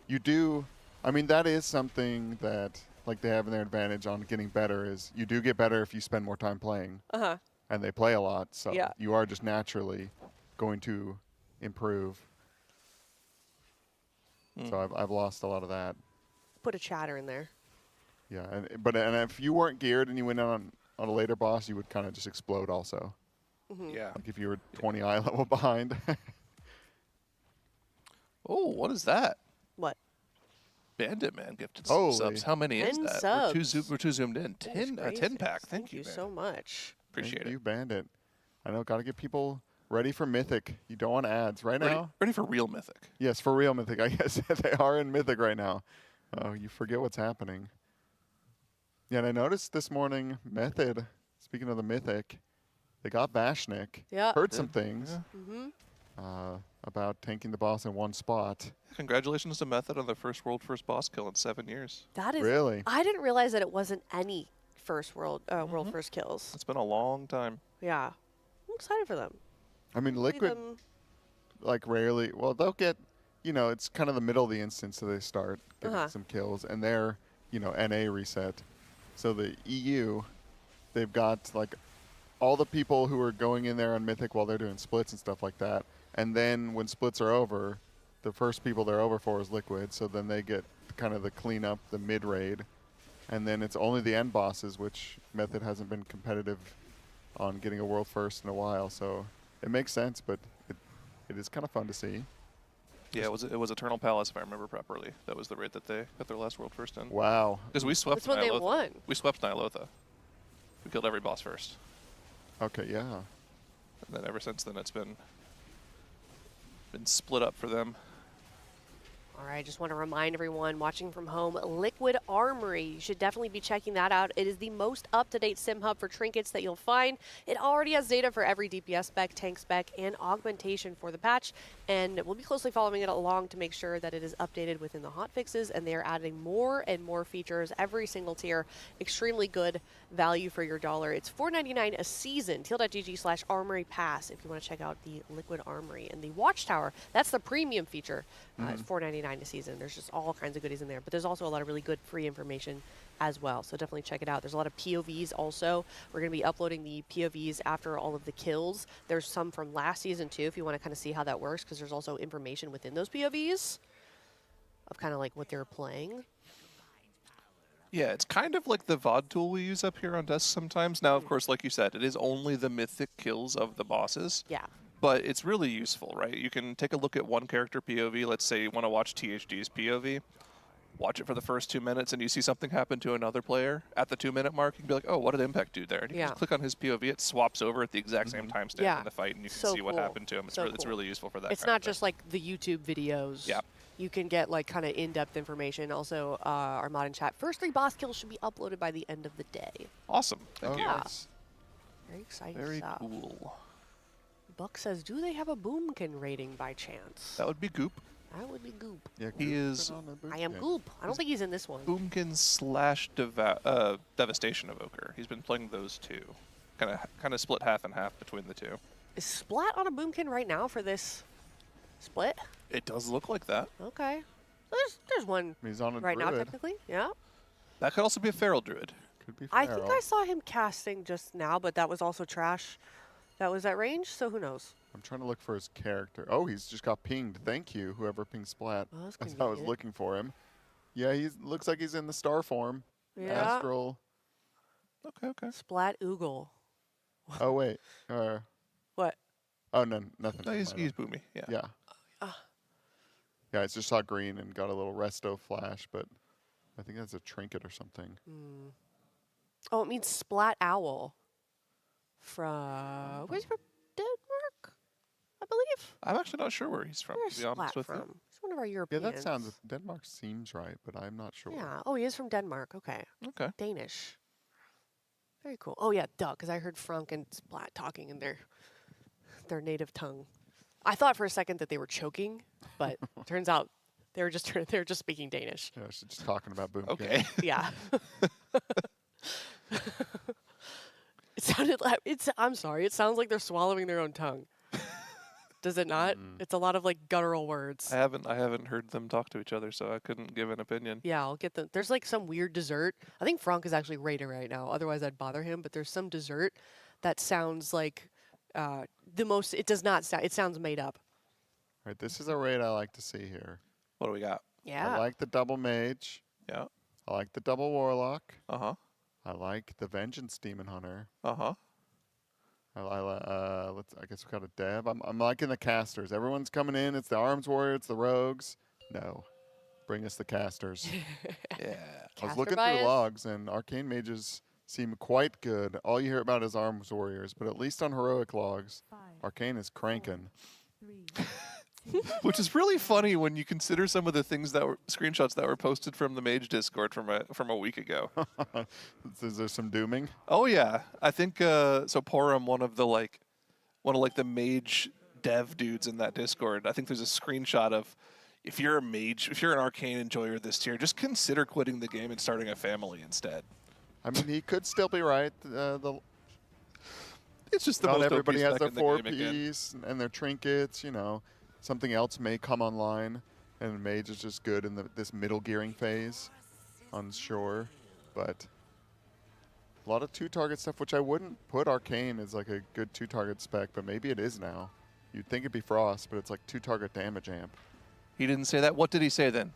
you do. I mean, that is something that like they have in their advantage on getting better is you do get better if you spend more time playing. And they play a lot, so you are just naturally going to improve. So I've lost a lot of that. Put a chatter in there. Yeah, and if you weren't geared and you went on a later boss, you would kind of just explode also. Yeah. Like if you were 20 eye level behind. Oh, what is that? What? Bandit Man gifted some subs. How many is 10 that? subs. We're too zoomed in. 10 pack. Thank you, man. so much. Appreciate Thank it. you, Bandit. I know, got to get people ready for Mythic. You don't want ads right now. Ready for real Mythic. Yes, for real Mythic. I guess they are in Mythic right now. Oh, you forget what's happening. Yeah, and I noticed this morning, Method, speaking of the Mythic, they got Vashnik. Yeah. Heard some things about tanking the boss in one spot. Congratulations to Method on the first world first boss kill in 7 years. That is really. I didn't realize that it wasn't any first world first kills. It's been a long time. Yeah, I'm excited for them. I mean, Liquid, like rarely. Well, they'll get, it's kind of the middle of the instance that they start getting some kills, and they're, NA reset. So the EU, they've got like all the people who are going in there on Mythic while they're doing splits and stuff like that. And then when splits are over, the first people they're over for is Liquid. So then they get kind of the cleanup, the mid raid, and then it's only the end bosses, which Method hasn't been competitive on getting a world first in a while. So it makes sense, but it is kind of fun to see. Yeah, it was Eternal Palace, if I remember properly. That was the raid that they got their last world first in. Wow. Because we swept That's when they Nyalotha. won. We swept Nyalotha. We killed every boss first. Okay, yeah. And then ever since then, it's been split up for them. All right, just want to remind everyone watching from home, Liquid Armory. You should definitely be checking that out. It is the most up-to-date sim hub for trinkets that you'll find. It already has data for every DPS spec, tank spec, and augmentation for the patch. And we'll be closely following it along to make sure that it is updated within the hotfixes. And they are adding more and more features every single tier. Extremely good value for your dollar. It's $4.99 a season. Teal.gg/armory pass if you want to check out the Liquid Armory. And the Watchtower, that's the premium feature. It's $4.99 a season. There's just all kinds of goodies in there, but there's also a lot of really good free information as well, so definitely check it out. There's a lot of POVs also. We're going to be uploading the POVs after all of the kills. There's some from last season too, if you want to kind of see how that works, because there's also information within those POVs of kind of like what they're playing. Yeah, it's kind of like the VOD tool we use up here on desk sometimes. Now, of course, like you said, it is only the mythic kills of the bosses. Yeah. But it's really useful, right? You can take a look at one character POV. Let's say you want to watch THD's POV. Watch it for the first 2 minutes, and you see something happen to another player at the 2-minute mark. You can be like, oh, what did Impact do there? And you can just click on his POV. It swaps over at the exact same timestamp in the fight, and you can see what happened to him. It's really useful for that. It's not just like the YouTube videos. Yeah. You can get like kind of in-depth information. Also, our mod in chat, first 3 boss kills should be uploaded by the end of the day. Awesome. Thank you. Nice. Very exciting Very stuff. cool. Buck says, do they have a Boomkin rating by chance? That would be Goop. That would be Goop. Yeah, he is. I am Goop. I don't think he's in this one. Boomkin / Devastation Evoker. He's been playing those two. Kind of split half and half between the two. Is Splat on a Boomkin right now for this split? It does look like that. Okay. There's one He's on a right now, druid. technically. Yeah. That could also be a Feral Druid. Could be I think I saw him casting just now, but that was also trash. That was at range, so who knows? I'm trying to look for his character. Oh, he's just got pinged. Thank you, whoever pinged Splat. Oh, that's I was convenient. looking for him. Yeah, he looks like he's in the star form. Yeah. Astral. Okay. Splat Oogle. Oh, wait. What? Oh, no, nothing. No, he's Boomy. Yeah. Yeah. Yeah, I just saw green and got a little resto flash, but I think that's a trinket or something. Oh, it means Splat Owl. Where's he from? Denmark, I believe. I'm actually not sure where he's from, Where's to be honest Splat with from? you. He's one of our Yeah, Europeans. that sounds. Denmark seems right, but I'm not sure. Yeah. Oh, he is from Denmark. Okay. Okay. Danish. Very cool. Oh yeah, duh, because I heard Frank and Splat talking in their native tongue. I thought for a second that they were choking, but turns out They were just speaking Danish. Yeah, she's just talking about boom. Okay. Yeah. It sounded like I'm sorry. It sounds like they're swallowing their own tongue. Does it not? It's a lot of like guttural words. I haven't heard them talk to each other, so I couldn't give an opinion. Yeah, I'll get them. There's like some weird dessert. I think Frank is actually Raider right now. Otherwise, I'd bother him. But there's some dessert that sounds like the most. It does not sound. It sounds made up. All right, this is a raid I like to see here. What do we got? Yeah. I like the double mage. Yeah. I like the double warlock. Uh-huh. I like the vengeance demon hunter. Uh-huh. I guess we got a dev. I'm liking the casters. Everyone's coming in. It's the arms warrior. It's the rogues. No, bring us the casters. Yeah. I was looking through logs, and arcane mages seem quite good. All you hear about is arms warriors, but at least on heroic logs, arcane is cranking. Which is really funny when you consider some of the things that were screenshots that were posted from the Mage Discord from a week ago. Is there some dooming? Oh yeah, I think so. Porum, one of the Mage dev dudes in that Discord. I think there's a screenshot of if you're a mage, if you're an arcane enjoyer this tier, just consider quitting the game and starting a family instead. I mean, he could still be right. It's just the not most everybody OP has their spec in the game 4Ps and their trinkets. You know, something else may come online, and mage is just good in this middle gearing phase. Unsure, but a lot of 2-target stuff, which I wouldn't put arcane as like a good 2-target spec, but maybe it is now. You'd think it'd be frost, but it's like 2-target damage amp. He didn't say that. What did he say then?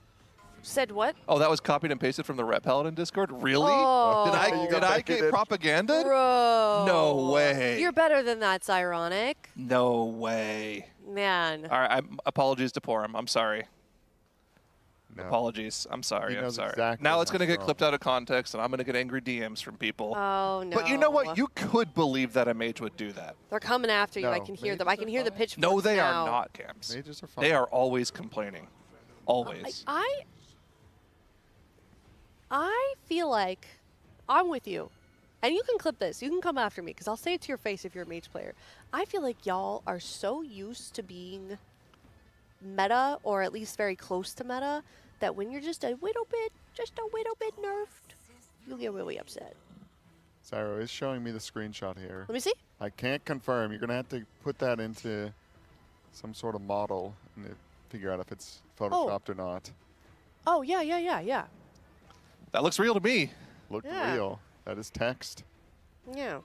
Said what? Oh, that was copied and pasted from the Rep Paladin Discord? Really? Oh. Did I get propaganda? Bro. No way. You're better than that. It's ironic. No way. Man. All right, apologies to Porum. I'm sorry. No. Apologies. I'm sorry. He I'm knows sorry. exactly Now it's what's going to get wrong. clipped out of context, and I'm going to get angry DMs from people. Oh, no. But you know what? You could believe that a mage would do that. They're coming after you. I No, can hear them. I can hear the pitchforks No, they now. are not, Cams. Mages are fine. They are always complaining. Always. I feel like I'm with you. And you can clip this. You can come after me because I'll say it to your face if you're a mage player. I feel like y'all are so used to being meta, or at least very close to meta, that when you're just a little bit nerfed, you'll get really upset. Zyro is showing me the screenshot here. Let me see. I can't confirm. You're going to have to put that into some sort of model and figure out if it's photoshopped or not. Oh, yeah. That looks real to me. Looked Yeah. real. That is text. Yeah.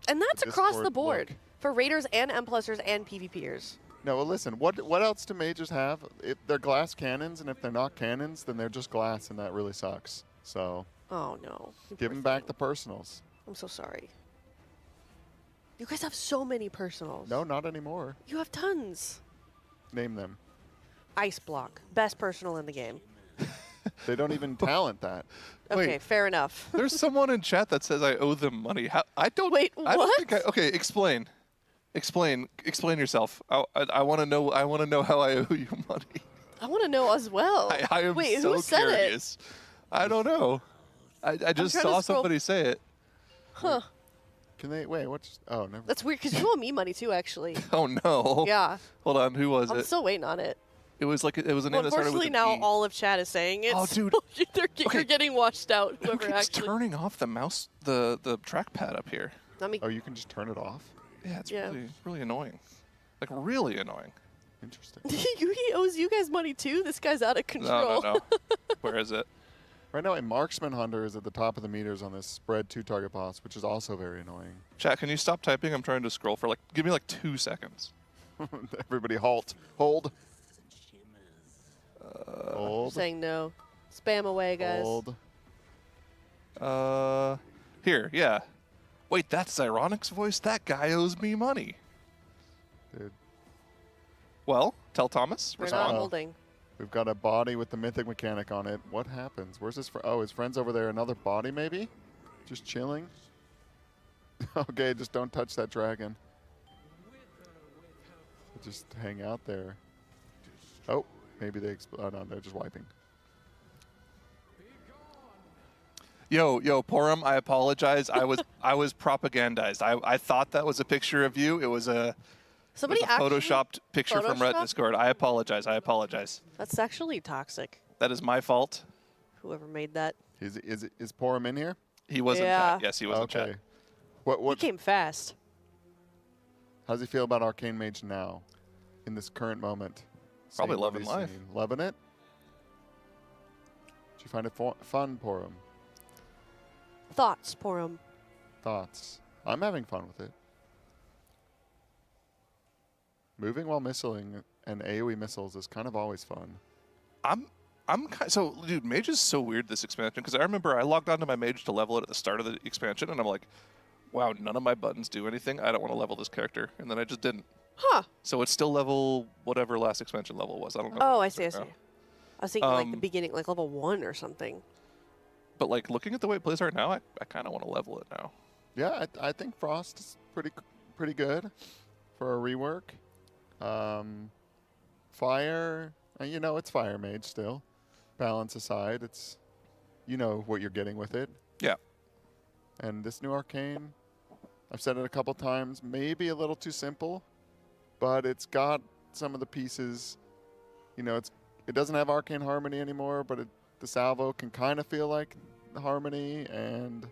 And that's The across the Discord board look. for Raiders and M+ers and PvPers. No, well, listen. What else do mages have? If they're glass cannons, and if they're not cannons, then they're just glass, and that really sucks. So Oh, no. You give poor them back thing. the personals. I'm so sorry. You guys have so many personals. No, not anymore. You have tons. Name them. Ice Block. Best personal in the game. They don't even talent that. Okay, Wait. fair enough. There's someone in chat that says I owe them money. How, I don't. Wait, I don't what? think okay, explain. Explain yourself. I want to know. I want to know how I owe you money. I want to know as well. I am Wait, so who said curious. I don't know. I just trying to saw scroll- somebody say it. it? Huh. Can they wait? What's? Oh, never. That's weird because you owe me money too, actually. Oh no. Yeah. Hold on. Who was I'm it? still waiting on it. It was like it was a name Well, that started with unfortunately, an now E. all of chat is saying it. Oh, so dude. you're getting washed out. Who Whoever keeps actually. turning off the mouse, the trackpad up here? Let me. Oh, you can just turn it off. Yeah, it's Yeah. really annoying. Like really annoying. Interesting. He owes you guys money too. This guy's out of control. No. Where is it? Right now, a marksman hunter is at the top of the meters on this spread 2-target boss, which is also very annoying. Chat, can you stop typing? I'm trying to scroll for give me 2 seconds. Everybody halt. Hold. I'm Hold. saying no. Spam away, guys. Hold. Here, yeah. Wait, that's Zyronic's voice? That guy owes me money. Dude. Well, tell Thomas. We're Respond. not holding. We've got a body with the mythic mechanic on it. What happens? Where's his friend? Oh, his friend's over there. Another body, maybe? Just chilling? Okay, just don't touch that dragon. Just hang out there. Oh, maybe they oh, no, they're just wiping. Yo, Porum, I apologize. I was propagandized. I thought that was a picture of you. It was a Somebody There's a actually photoshopped picture from Red photoshopped? Discord. I apologize. I apologize. That's actually toxic. That is my fault. Whoever made that. Is Porum in here? He was in Yeah. chat. Yes, he was in chat. He came fast. How does he feel about Arcane Mage now, in this current moment? Probably Seeing what loving he's life. seen. Loving it? Did you find it fun, Porum? Thoughts, Porum. Thoughts? I'm having fun with it. Moving while missiling and AoE missiles is kind of always fun. So, dude, Mage is so weird this expansion because I remember I logged onto my Mage to level it at the start of the expansion, and I'm like, wow, none of my buttons do anything. I don't want to level this character, and then I just didn't. Huh. So it's still level whatever last expansion level was. I don't know. Oh, what I it is see. I right see. now. I was thinking like the beginning, like level 1 or something. But like looking at the way it plays right now, I kind of want to level it now. Yeah, I think Frost is pretty good for a rework. Fire, you know, it's Fire Mage still. Balance aside, it's, you know what you're getting with it. Yeah. And this new Arcane, I've said it a couple times, maybe a little too simple, but it's got some of the pieces. You know, it doesn't have Arcane Harmony anymore, but the Salvo can kind of feel like the Harmony, and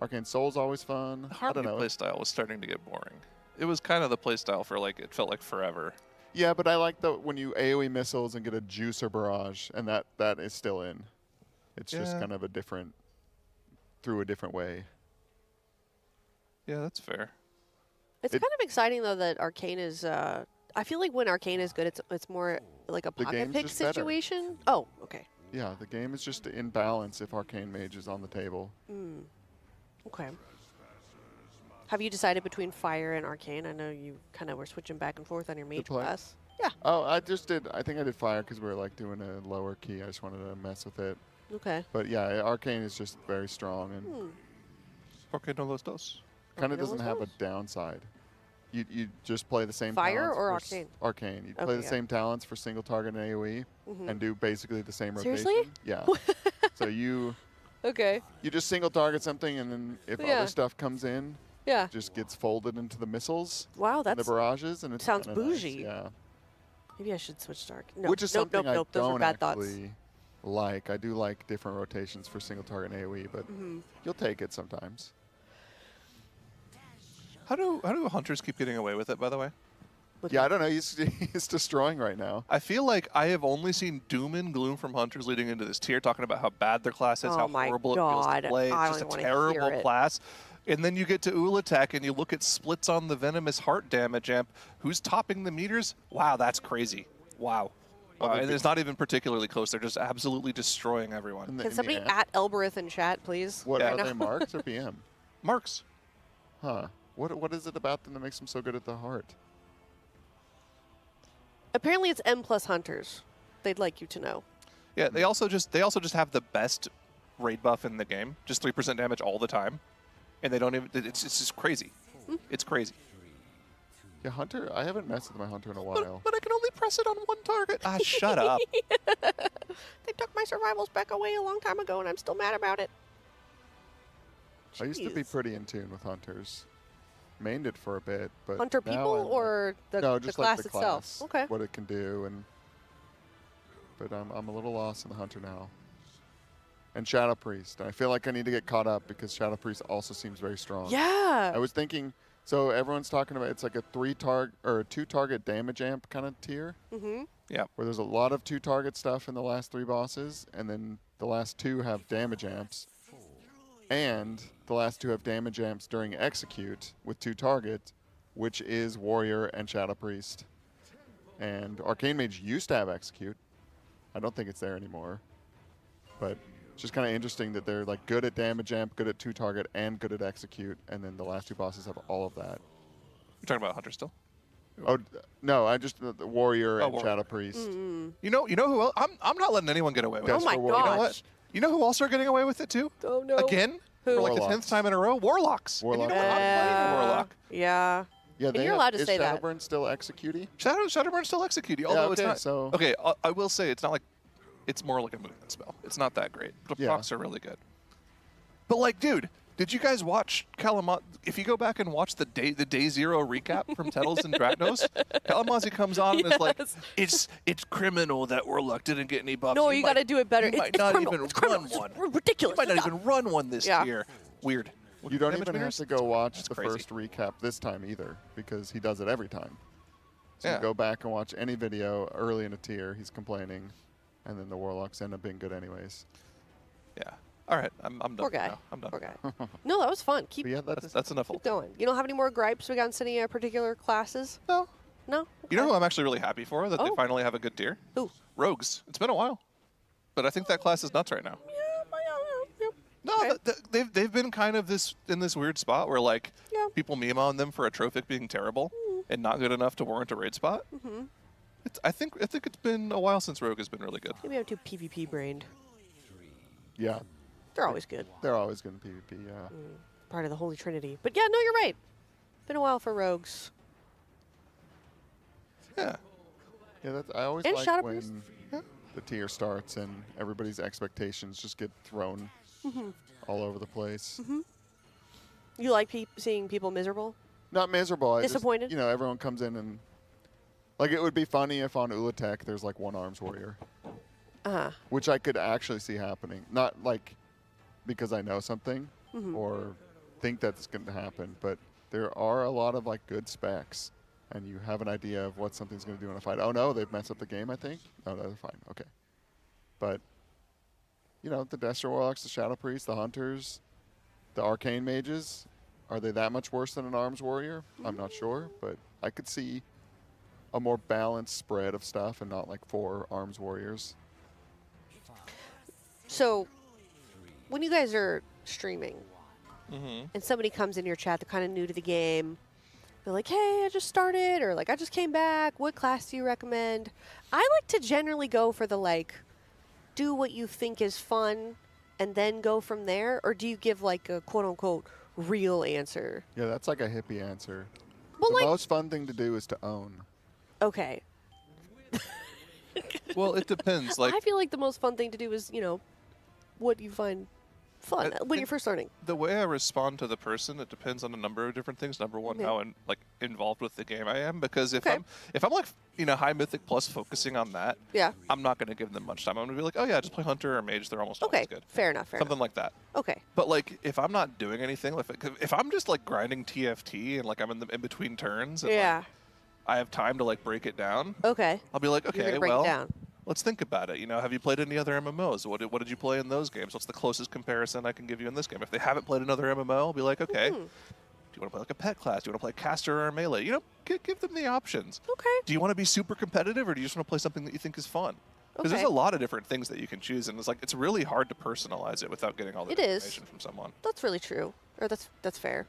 Arcane Soul's always fun. The Harmony playstyle was starting to get boring. It was kind of the playstyle for like, it felt like forever. Yeah, but I like when you AoE missiles and get a Juicer Barrage, and that is still in. It's just kind of through a different way. Yeah, that's fair. It's kind of exciting though that Arcane is. I feel like when Arcane is good, it's more like a pocket game's pick just better. situation. Oh, okay. Yeah, the game is just in balance if Arcane Mage is on the table. Okay. Have you decided between Fire and Arcane? I know you kind of were switching back and forth on your Mage play? class. Yeah. Oh, I think I did Fire because we were like doing a lower key. I just wanted to mess with it. Okay. But yeah, Arcane is just very strong and Porque no los dos. kind of doesn't have a downside. You just play the same Fire talents or for Arcane? Arcane. You play Okay, the yeah. same talents for single target and AoE and do basically the same Seriously? rotation. Yeah. So you just single target something, and then if other stuff comes in, Yeah. it just gets folded into the missiles. Wow, and the that's barrages, and it sounds kinda nice, bougie. Yeah. Maybe I should switch to Arcane. No, Which is something I Those were don't bad thoughts. actually like. I do like different rotations for single target and AoE, but you'll take it sometimes. How do hunters keep getting away with it, by the way? Yeah, I don't know. He's destroying right now. I feel like I have only seen doom and gloom from hunters leading into this tier, talking about how bad their class is, Oh how my horrible it feels God. to play. I It's don't just a even wanna hear terrible it. class. And then you get to Ula'tek and you look at splits on the venomous heart damage amp. Who's topping the meters? Wow, that's crazy. Wow. And it's not even particularly close. They're just absolutely destroying everyone. Can somebody at Elbereth in chat, please? What right are now? they, marks or PM? Marks. Huh. What is it about them that makes them so good at the heart? Apparently, it's M plus hunters. They'd like you to know. Yeah, they also just have the best raid buff in the game. Just 3% damage all the time. And they don't even it's just crazy. It's crazy. Yeah, Hunter, I haven't messed with my Hunter in a while. But I can only press it on one target. Ah, shut up. They took my survival spec away a long time ago, and I'm still mad about it. I used to be Jeez. pretty in tune with Hunters. Mained it for a bit, but Hunter now people I'm- or the, no, the just class like the itself? class, Okay. what it can do, but I'm a little lost in the Hunter now. And Shadow Priest. I feel like I need to get caught up because Shadow Priest also seems very strong. Yeah. I was thinking, so everyone's talking about it's like a 2-target damage amp kind of tier. Mm-hmm. Yeah. Where there's a lot of 2-target stuff in the last 3 bosses, and then the last 2 have damage amps. And the last 2 have damage amps during execute with 2 targets, which is Warrior and Shadow Priest. And Arcane Mage used to have execute. I don't think it's there anymore. But it's just kind of interesting that they're like good at damage amp, good at 2-target, and good at execute, and then the last 2 bosses have all of that. You're talking about Hunter still? Oh no! I just the Warrior and Warrior. Shadow Priest. Mm. You know who else? I'm not letting anyone get away with it. Oh my You know what? gosh. You know who else are getting away with it too? Oh no. Again? Who? For like the Warlocks. 10th time in a row? Warlocks. And you know what? I'm playing a Warlock. Yeah. Yeah, And they you're have- allowed to is say that. Shadowburn still execute-y? Shadowburn's still executing, although it's okay, not. so- Okay, I will say it's not like. It's more like a movement spell. It's not that great. The procs are really good. But like, dude, Did you guys watch Kalamazoo? If you go back and watch the day zero recap from Tettles and Dratnos, Kalamazoo comes on and is like, it's criminal that Warlock didn't get any buffs. No, you got to do it better. You might It's not criminal. even It's criminal. run one. It's ridiculous. You might not even run one this Yeah. year. Weird. You don't Damage even have meters? to go watch That's the crazy. first recap this time either, because he does it every time. So Yeah. you go back and watch any video early in a tier, he's complaining, and then the Warlocks end up being good anyways. Yeah. All right, I'm done. Poor guy. Now. I'm done. Poor guy. No, that was fun. Keep, But yeah, That's enough. keep going. You don't have any more gripes against any particular classes? No. No? You know who I'm actually really happy for? That they Oh. finally have a good tier? Who? Rogues. It's been a while. But I think that class is nuts right now. No, they've been kind of in this weird spot where like people meme on them for a trophic being terrible and not good enough to warrant a raid spot. Mm-hmm. I think it's been a while since Rogue has been really good. Maybe I'm too PvP brained. Yeah. They're always good. They're always going to PvP, yeah. Part of the Holy Trinity. But yeah, no, you're right. Been a while for rogues. Yeah. Yeah, I always And like Shadow when Priest. the tier starts and everybody's expectations just get thrown all over the place. You like seeing people miserable? Not miserable. Disappointed? You know, everyone comes in and... Like, it would be funny if on Ula'tek there's, like, one Arms Warrior. Uh-huh. Which I could actually see happening. Not, like, because I know something or think that's going to happen, but there are a lot of, like, good specs. And you have an idea of what something's going to do in a fight. Oh, no, they've messed up the game, I think? No, they're fine. Okay. But, you know, the Destro Warlocks, the Shadow Priests, the Hunters, the Arcane Mages, are they that much worse than an Arms Warrior? I'm not sure, but I could see a more balanced spread of stuff and not like 4 Arms Warriors. So, when you guys are streaming and somebody comes in your chat, they're kind of new to the game, they're like, hey, I just started, or like, I just came back, what class do you recommend? I like to generally go for the like, do what you think is fun and then go from there, or do you give like a quote-unquote real answer? Yeah, that's like a hippie answer. Well, the like- most fun thing to do is to own. Okay. Well, it depends. Like I feel like the most fun thing to do is, you know, what you find fun when you're first learning. the way I respond to the person, it depends on a number of different things. Number one, how involved with the game I am, because if I'm like, you know, high mythic plus focusing on that, I'm not going to give them much time. I'm going to be like, oh yeah, just play Hunter or Mage. They're almost always good. Fair enough. Something like that. Okay. But like, if I'm not doing anything, if I'm just like grinding TFT and like I'm in between turns, and, like, I have time to like break it down. Okay. I'll be like, You're okay, gonna break it well, down. let's think about it. You know, have you played any other MMOs? What did you play in those games? What's the closest comparison I can give you in this game? If they haven't played another MMO, I'll be like, okay, do you want to play like a pet class? Do you want to play caster or melee? You know, give them the options. Okay. Do you want to be super competitive, or do you just want to play something that you think is fun? Because Okay. there's a lot of different things that you can choose, and it's really hard to personalize it without getting all the It is. information from someone. That's really true. Or that's fair.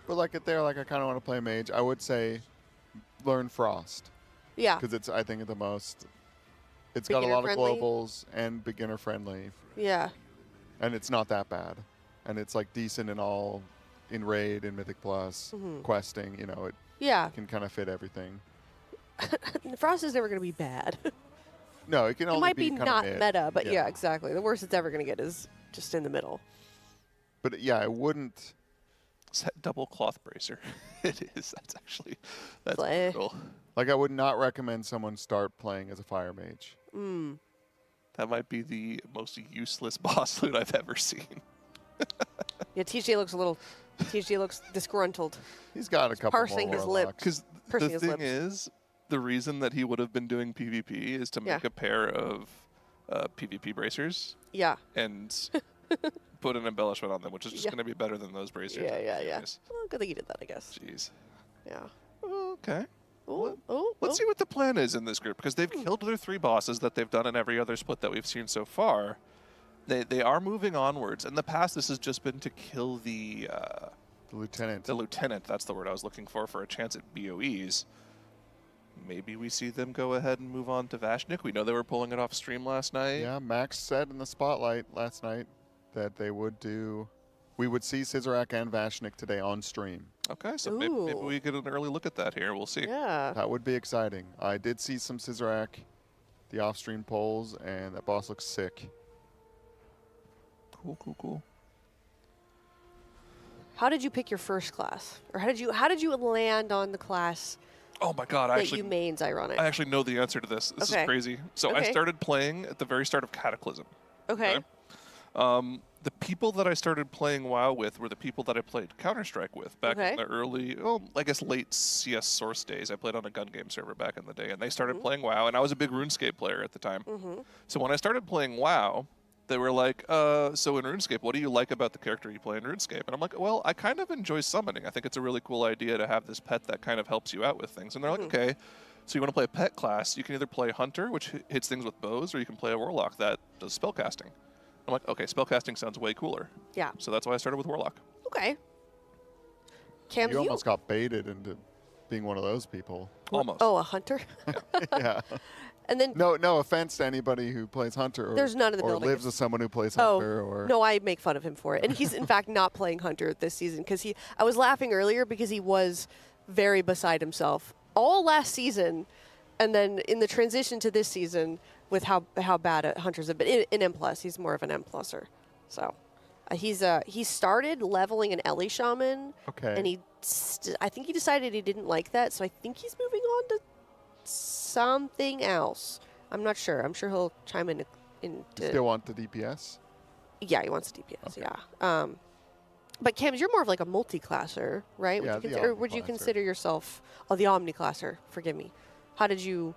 But like if they're like, I kind of want to play Mage, I would say learn Frost. Yeah. Because it's, I think, the most... It's got a Beginner lot friendly? of globals and beginner friendly. Yeah. And it's not that bad. And it's like decent in Raid and Mythic Plus, questing, you know, it Yeah. can kind of fit everything. Frost is never going to be bad. No, it can It only might be be kind not of meta, but yeah, exactly. The worst it's ever going to get is just in the middle. But yeah, I wouldn't... Is that double cloth bracer? It is. That's Play. brutal. Like, I would not recommend someone start playing as a Fire Mage. That might be the most useless boss loot I've ever seen. Yeah, TJ looks disgruntled. He's got a couple parsing more his warlocks. lips. Because Pursing the his thing lips. is, the reason that he would have been doing PvP is to make a pair of PvP bracers. Yeah. And put an embellishment on them, which is just Yeah. going to be better than those bracers. Yeah. anyways. Well, good thing you did that, I guess. Jeez. Yeah. Okay. Oh, Let's see what the plan is in this group, because they've killed their 3 bosses that they've done in every other split that we've seen so far. They are moving onwards. In the past, this has just been to kill the lieutenant. The lieutenant, that's the word I was looking for a chance at BOEs. Maybe we see them go ahead and move on to Vashnik. We know they were pulling it off stream last night. Yeah, Max said in the spotlight last night that we would see Scissorak and Vashnik today on stream. Okay, so maybe we get an early look at that here. We'll see. Yeah. That would be exciting. I did see some Scissorak, the off-stream polls, and that boss looks sick. Cool. how did you pick your first class, or how did you land on the class? Oh my God! That you main's ironic. I actually know the answer to this. This is crazy. So I started playing at the very start of Cataclysm. Okay. The people that I started playing WoW with were the people that I played Counter-Strike with back in the early, well, I guess late CS Source days. I played on a gun game server back in the day, and they started playing WoW, and I was a big RuneScape player at the time. So when I started playing WoW, they were like, so in RuneScape, what do you like about the character you play in RuneScape? And I'm like, well, I kind of enjoy summoning. I think it's a really cool idea to have this pet that kind of helps you out with things. And they're like, okay, so you want to play a pet class, you can either play Hunter, which hits things with bows, or you can play a Warlock that does spellcasting. I'm like, okay, spellcasting sounds way cooler. Yeah. So that's why I started with Warlock. Okay. Cam, you almost got baited into being one of those people. Almost. Oh, a hunter? Yeah. And then no offense to anybody who plays Hunter or, there's none in the or building. lives with someone who plays Hunter. Or no, I make fun of him for it. And he's in fact not playing Hunter this season because I was laughing earlier because he was very beside himself all last season, and then in the transition to this season with how bad Hunters have been in M+, he's more of an M+er. So he started leveling an Ellie Shaman. Okay. And I think he decided he didn't like that, so I think he's moving on to something else. I'm not sure. I'm sure he'll chime in. You still want the DPS? Yeah, he wants DPS. Okay. Yeah. But Cam, you're more of like a multi-classer, right? Yeah, or would you consider yourself the omni-classer? Forgive me. How did you?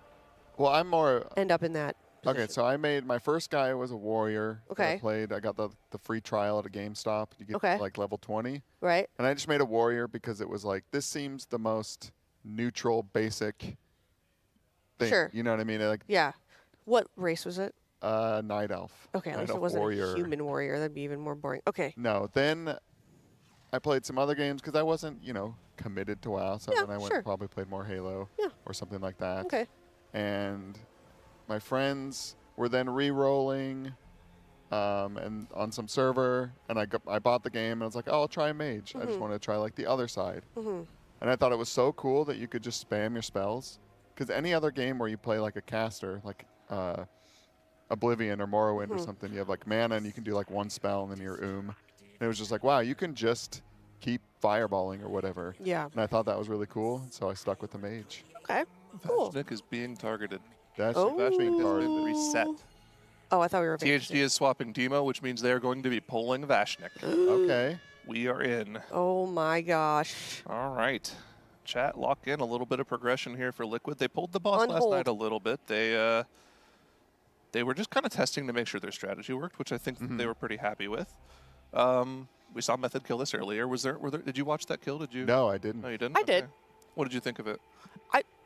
Well, I'm more end up in that position? Okay, so I made my first guy was a warrior. Okay. I got the free trial at a GameStop. You get like level 20. Right. And I just made a warrior because it was like, this seems the most neutral, basic thing. Sure. You know what I mean? Like, yeah. What race was it? Night elf. Okay, at Night least it elf wasn't warrior. a human warrior. That'd be even more boring. Okay. No, then I played some other games because I wasn't, committed to WoW. So then I went and probably played more Halo or something like that. Okay. And my friends were then re-rolling and on some server, and I bought the game, and I was like, oh, I'll try Mage. I just wanted to try, like, the other side. And I thought it was so cool that you could just spam your spells. Because any other game where you play, like, a caster, like Oblivion or Morrowind or something, you have, like, mana, and you can do, like, one spell, and then you're And it was just like, wow, you can just keep fireballing or whatever. Yeah. And I thought that was really cool, so I stuck with the Mage. Okay, cool. Vashnik is being targeted. Vashnik has been reset. Oh, I thought we were. THD is swapping Demo, which means they're going to be pulling Vashnik. Okay. We are in. Oh my gosh. All right. Chat, lock in a little bit of progression here for Liquid. They pulled the boss last night a little bit. They were just kind of testing to make sure their strategy worked, which I think they were pretty happy with. We saw Method kill this earlier. Did you watch that kill? Did you? No, I didn't. No, you didn't? I did. What did you think of it?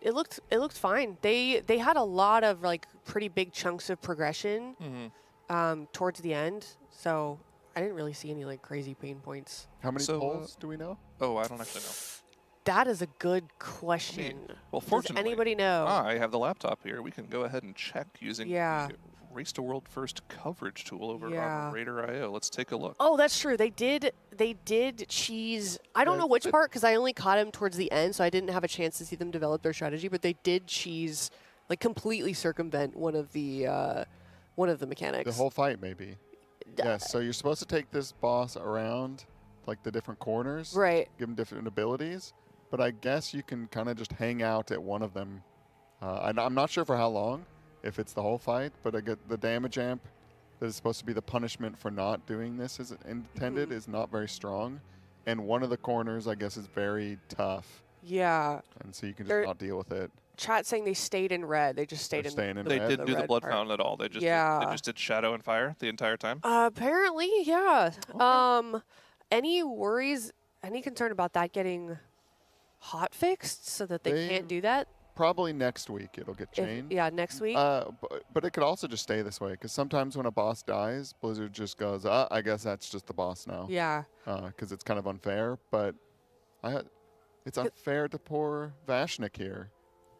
It looked fine. They had a lot of like pretty big chunks of progression towards the end, so I didn't really see any like crazy pain points. How many pulls do we know? Oh, I don't actually know. That is a good question. Well, fortunately, does anybody know? I have the laptop here. We can go ahead and check using the Race to World First coverage tool over on Raider.io. Let's take a look. Oh, that's true. They did cheese. I don't know which part because I only caught him towards the end, so I didn't have a chance to see them develop their strategy. But they did cheese, like completely circumvent one of the mechanics. The whole fight, maybe. Yes. So you're supposed to take this boss around, like the different corners. Right. Give him different abilities, but I guess you can kind of just hang out at one of them. I'm not sure for how long. If it's the whole fight, but I get the damage amp that is supposed to be the punishment for not doing this as intended is not very strong. And one of the corners, I guess, is very tough. Yeah. And so you can just not deal with it. Chat saying they stayed in red. They just stayed in red. They didn't do the blood fountain at all. They just did shadow and fire the entire time. Apparently, yeah. Okay. Any worries, any concern about that getting hot fixed so that they can't do that? Probably next week it'll get changed. Next week. But it could also just stay this way because sometimes when a boss dies, Blizzard just goes, I guess that's just the boss now. Yeah. Because it's kind of unfair, but it's unfair to poor Vashnik here.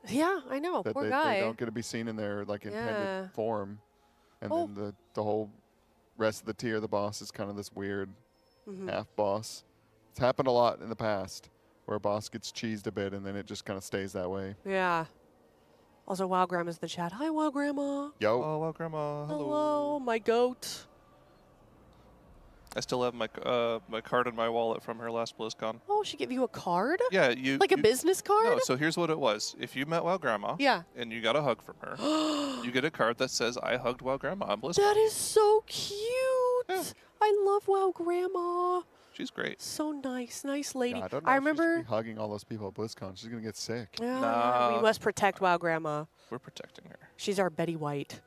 Yeah, I know. That poor they guy. don't get to be seen in their like intended form, and then the whole rest of the tier of the boss is kind of this weird half boss. It's happened a lot in the past. Where a boss gets cheesed a bit and then it just kind of stays that way. Yeah. Also, Wow Grandma's in the chat. Hi, Wow Grandma. Yo. Oh, Wow Grandma. Hello, my goat. I still have my my card in my wallet from her last BlizzCon. Oh, she gave you a card? Yeah, Like a business card? No, so here's what it was. If you met WoW Grandma, yeah, and you got a hug from her, you get a card that says "I hugged WoW Grandma" on BlizzCon. That is so cute. Yeah. I love WoW Grandma. She's great. So nice, nice lady. Yeah, I don't know I if she should remember be hugging all those people at BlizzCon. She's gonna get sick. Yeah, we must protect WoW Grandma. We're protecting her. She's our Betty White.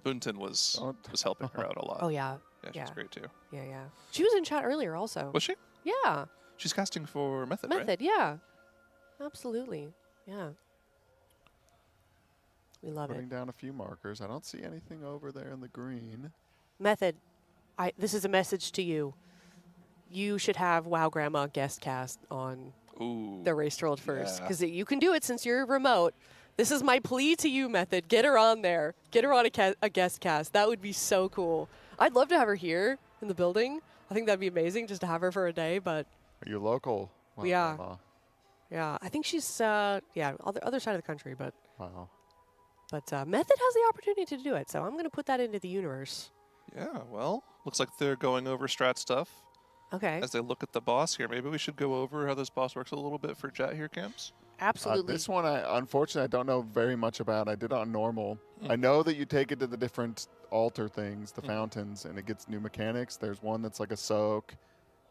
Boonton was helping her out a lot. Oh yeah. Yeah, she's great too. Yeah, yeah. She was in chat earlier also. Was she? Yeah. She's casting for Method, right? Method, yeah. Absolutely. Yeah. We love Putting it. down a few markers. I don't see anything over there in the green. Method, this is a message to you. You should have WoW Grandma guest cast on the Race World first. Because you can do it since you're remote. This is my plea to you, Method. Get her on there. Get her on a guest cast. That would be so cool. I'd love to have her here in the building. I think that'd be amazing just to have her for a day, but... Are you local? WoW yeah. Grandma? Yeah, I think she's, other side of the country, but... Wow. But Method has the opportunity to do it, so I'm going to put that into the universe. Yeah, well, looks like they're going over strat stuff. Okay. As they look at the boss here, maybe we should go over how this boss works a little bit for chat here, Camps. Absolutely. This one, unfortunately, I don't know very much about. I did it on normal. I know that you take it to the different altar things, the fountains, and it gets new mechanics. There's one that's like a soak.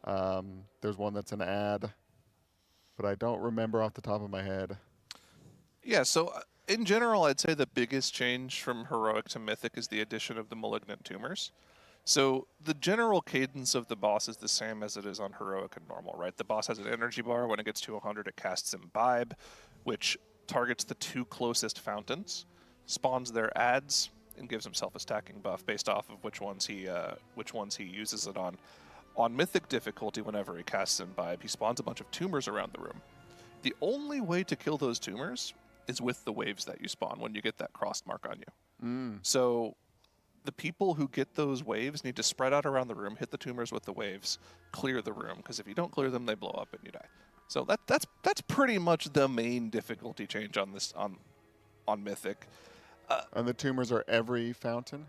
There's one that's an ad. But I don't remember off the top of my head. Yeah, so in general, I'd say the biggest change from Heroic to Mythic is the addition of the Malignant Tumors. So the general cadence of the boss is the same as it is on Heroic and Normal, right? The boss has an energy bar. When it gets to 100, it casts Imbibe, which targets the two closest fountains, spawns their ads, and gives himself a stacking buff based off of which ones he uses it on. On Mythic difficulty, whenever he casts Imbibe, he spawns a bunch of tumors around the room. The only way to kill those tumors is with the waves that you spawn when you get that crossed mark on you. So the people who get those waves need to spread out around the room, hit the tumors with the waves, clear the room, because if you don't clear them, they blow up and you die. So that's pretty much the main difficulty change on this on Mythic. And the tumors are every fountain?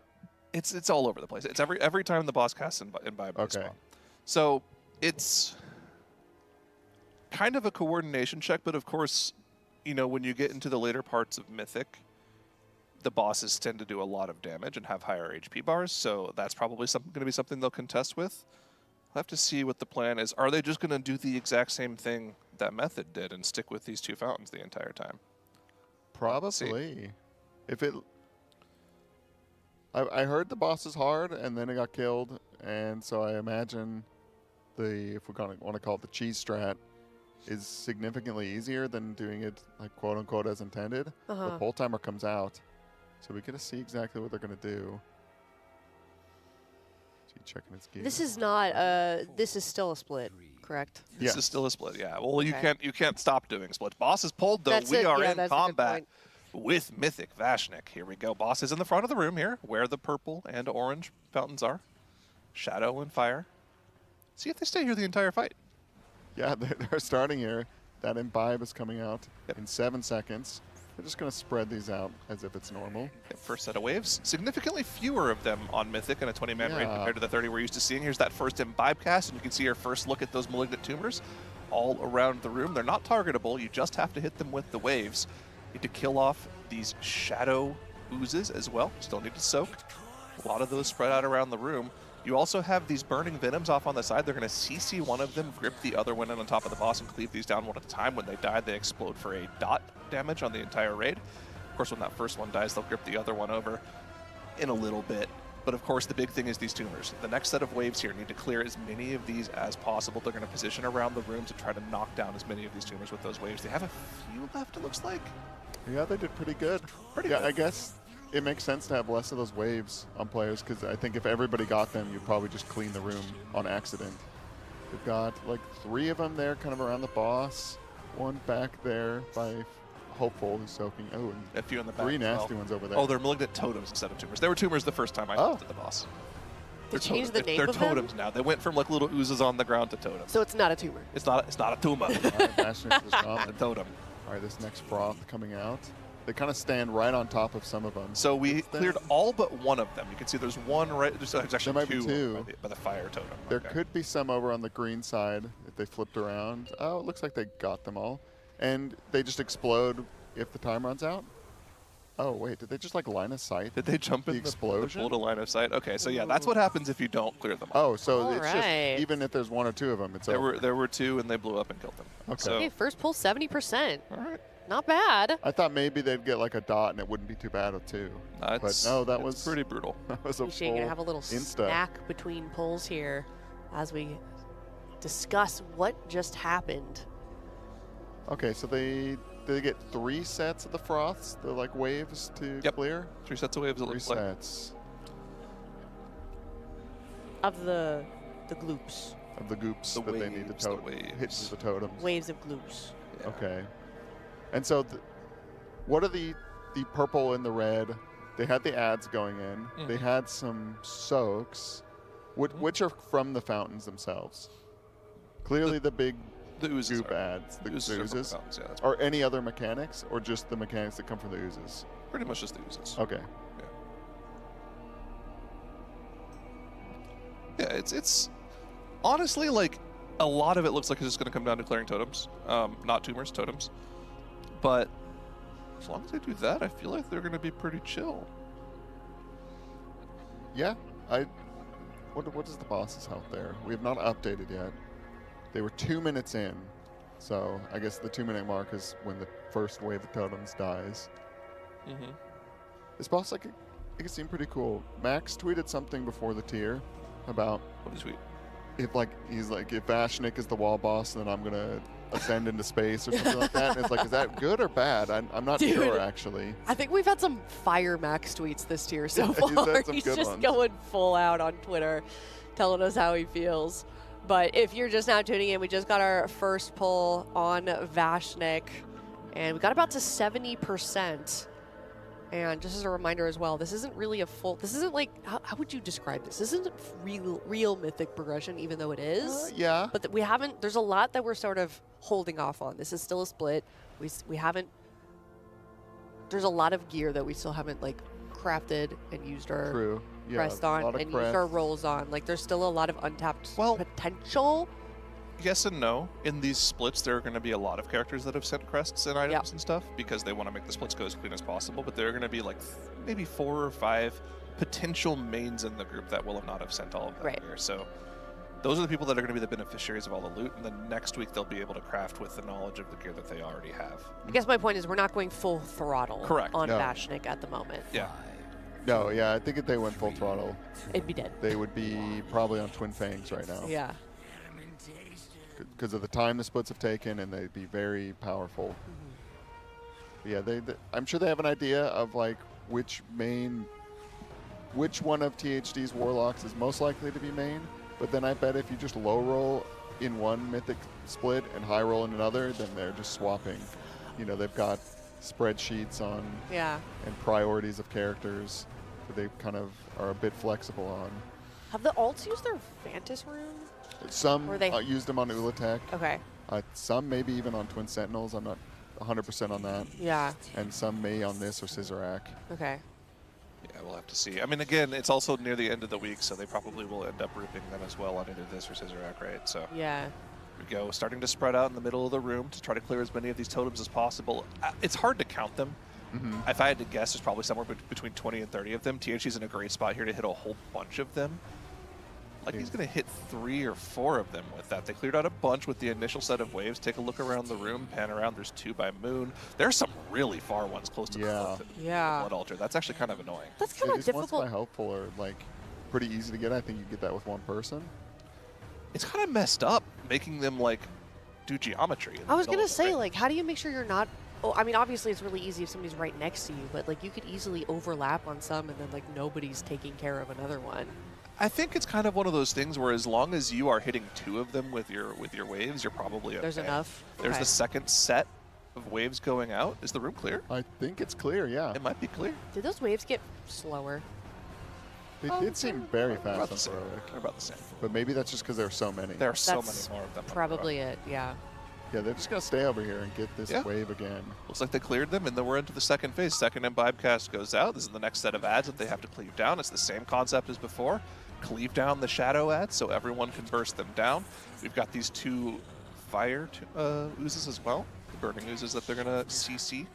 It's all over the place. It's every time the boss casts Imbibe. Okay. Spawn. So it's kind of a coordination check, but of course, you know, when you get into the later parts of Mythic, the bosses tend to do a lot of damage and have higher HP bars, so that's probably going to be something they'll contest with. We'll have to see what the plan is. Are they just going to do the exact same thing that Method did and stick with these two fountains the entire time? Probably. If it... I heard the boss is hard, and then it got killed, and so I imagine if we're want to call it the cheese strat, is significantly easier than doing it, like, quote-unquote, as intended. The whole timer comes out, so we get to see exactly what they're going to do. Is he checking his gear? This is not, this is still a split, correct? This is still a split, yeah. Well, you can't stop doing splits. Boss is pulled, though. We are in combat with Mythic Vashnik. Here we go. Boss is in the front of the room here, where the purple and orange fountains are. Shadow and fire. See if they stay here the entire fight. Yeah, they're starting here. That Imbibe is coming out in 7 seconds. They're just going to spread these out as if it's normal. First set of waves. Significantly fewer of them on Mythic in a 20-man raid compared to the 30 we're used to seeing. Here's that first Imbibe cast, and you can see our first look at those Malignant Tumors all around the room. They're not targetable. You just have to hit them with the waves. You need to kill off these Shadow Oozes as well. Still need to soak. A lot of those spread out around the room. You also have these Burning Venoms off on the side. They're going to CC one of them, grip the other one in on top of the boss, and cleave these down one at a time. When they die, they explode for a dot damage on the entire raid. Of course, when that first one dies, they'll grip the other one over in a little bit. But of course, the big thing is these tumors. The next set of waves here need to clear as many of these as possible. They're going to position around the room to try to knock down as many of these tumors with those waves. They have a few left, it looks like. Yeah, they did pretty good. Pretty good. I guess it makes sense to have less of those waves on players, because I think if everybody got them, you'd probably just clean the room on accident. They've got like 3 of them there kind of around the boss, one back there by Hopeful who's soaking. Oh, and a few in the back 3 as nasty well. ones over there. Oh, they're Malignant Totems instead of tumors. They were tumors the first time I talked to the boss. They changed the name They're of them? totems now. They went from like little oozes on the ground to totems. So it's not a tumor. It's not a tumor. All right, Bastion is a totem. All right, this next froth coming out. They kind of stand right on top of some of them. So we cleared all but one of them. You can see there's one right. There's actually might be two two. by the fire totem. There could be some over on the green side if they flipped around. Oh, it looks like they got them all. And they just explode if the time runs out? Oh, wait, did they just like line of sight? Did they jump in the explosion? pool to line of sight? Okay, so yeah, that's what happens if you don't clear them all. Oh, so All it's right. just, even if there's one or two of them, it's There over. were two and they blew up and killed them. Okay. So, Okay, first pull 70%. all right. Not bad. I thought maybe they'd get like a dot and it wouldn't be too bad with two. But no, that was pretty brutal. That was a Appreciate you're full gonna have a little insta. snack between pulls here as we discuss what just happened. Okay, so they get 3 sets of the froths, the like waves to clear? 3 sets of waves. It 3 looks like. sets Of the gloops. of the goops The that they need waves, to the hit waves. the totems. Waves of gloops. Okay. And so, what are the purple and the red? They had the ads going in. They had some soaks, which are from the fountains themselves. Clearly, the big The oozes goop ads, the oozes are from the oozes. fountains, yeah, that's Or any other mechanics, or just the mechanics that come from the oozes? Pretty much just the oozes. Okay. Yeah, it's honestly like a lot of it looks like it's just going to come down to clearing totems, not tumors, totems. But as long as they do that, I feel like they're going to be pretty chill. Yeah, what is the boss's health there? We have not updated yet. They were 2 minutes in, so I guess the 2-minute mark is when the first wave of totems dies. Mm-hmm. This boss, it seemed pretty cool. Max tweeted something before the tier about what did he tweet? He's like, if Vashnik is the wall boss, then I'm gonna ascend into space or something like that. And it's like, is that good or bad? I'm not Dude, sure actually. I think we've had some fire Max tweets this tier so Yeah, he's far. had some He's good just ones. going full out on Twitter, telling us how he feels. But if you're just now tuning in, we just got our first pull on Vashnik, and we got about to 70%. And just as a reminder as well, this isn't really a full. This isn't like how would you describe this? This isn't real mythic progression, even though it is. Yeah. But we haven't. There's a lot that we're sort of holding off on. This is still a split. We haven't. There's a lot of gear that we still haven't like crafted and used our True. Yeah, crest a on lot of and used our crest. rolls on. Like there's still a lot of untapped potential. Yes and no. In these splits, there are going to be a lot of characters that have sent crests and items and stuff because they want to make the splits go as clean as possible. But there are going to be like maybe 4 or 5 potential mains in the group that will not have sent all of that gear. So those are the people that are going to be the beneficiaries of all the loot. And then next week, they'll be able to craft with the knowledge of the gear that they already have. I guess my point is we're not going full throttle Correct. on No. Vashnik at the moment. Yeah. No, yeah, I think if they went full throttle, It'd be dead. They would be probably on Twin Fangs right now. Yeah. Because of the time the splits have taken, and they'd be very powerful. But yeah, I'm sure they have an idea of like which one of THD's warlocks is most likely to be main. But then I bet if you just low roll in one mythic split and high roll in another, then they're just swapping. You know, they've got spreadsheets on and priorities of characters that they kind of are a bit flexible on. Have the alts used their Vantis rune? Some Or they- used them on Ula'tek. Okay. Some maybe even on Twin Sentinels. I'm not 100% on that. Yeah. And some may on this or Scissorak. Okay. Yeah, we'll have to see. I mean, again, it's also near the end of the week, so they probably will end up grouping them as well on either this or Scissorak, right? So Yeah. we go, starting to spread out in the middle of the room to try to clear as many of these totems as possible. It's hard to count them. If I had to guess, there's probably somewhere between 20 and 30 of them. THC's in a great spot here to hit a whole bunch of them. Like, he's going to hit 3 or 4 of them with that. They cleared out a bunch with the initial set of waves. Take a look around the room, pan around. There's 2 by Moon. There's some really far ones close to the Blood Altar. That's actually kind of annoying. That's kind of These difficult. ones by Helpful are like pretty easy to get. I think you get that with one person. It's kind of messed up making them like do geometry. I was going to say, like, how do you make sure you're not... Oh, I mean, obviously it's really easy if somebody's right next to you, but like you could easily overlap on some and then like nobody's taking care of another one. I think it's kind of one of those things where as long as you are hitting 2 of them with your waves, you're probably okay. There's enough? There's Okay. the second set of waves going out. Is the room clear? I think it's clear, yeah. It might be clear. Did those waves get slower? They did seem very fast about the on same. Heroic. They're about the same. but maybe that's just because there are so many. There are so That's many more of them. on probably it, yeah. Yeah, they're just going to stay over here and get this Yeah. wave again. Looks like they cleared them, and then we're into the second phase. Second imbibe cast goes out. This is the next set of ads that they have to cleave down. It's the same concept as before. Cleave down the shadow ads so everyone can burst them down. We've got these 2 fire oozes as well. The burning oozes that they're going to CC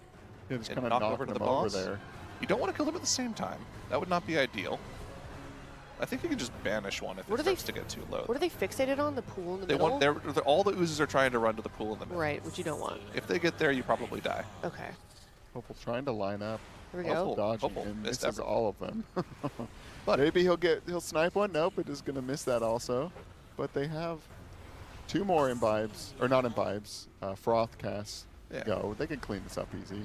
Yeah, just and kind of knock knocking over to the them over boss. there. You don't want to kill them at the same time. That would not be ideal. I think you can just banish one if What it are they starts to get too low. What are they fixated on? The pool in the They middle? want they're all the oozes are trying to run to the pool in the middle. Right, which you don't want. If they get there, you probably die. Okay. Hopeful trying to line up. Here we go. Hopeful. Dodging Hopeful and missed misses everything. all of them. But maybe he'll snipe one. Nope, it is going to miss that also. But they have 2 more imbibes, or not imbibes, froth casts Yeah. go. They can clean this up easy.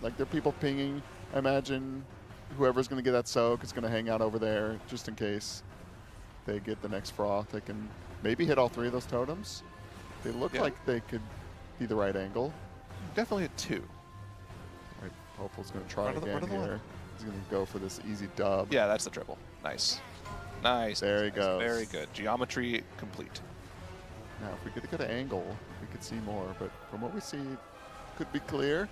Like, there are people pinging. I imagine whoever's going to get that soak is going to hang out over there just in case they get the next froth. They can maybe hit all 3 of those totems. They look Yeah. like they could be the right angle. Definitely at 2. Right, Hopeful's going to try Run to the- again run to the here. left. He's going to go for this easy dub. Yeah, that's the triple. Nice. Nice. There he nice. goes. Very good. Geometry complete. Now, if we get a good angle, we could see more. But from what we see, could be clear.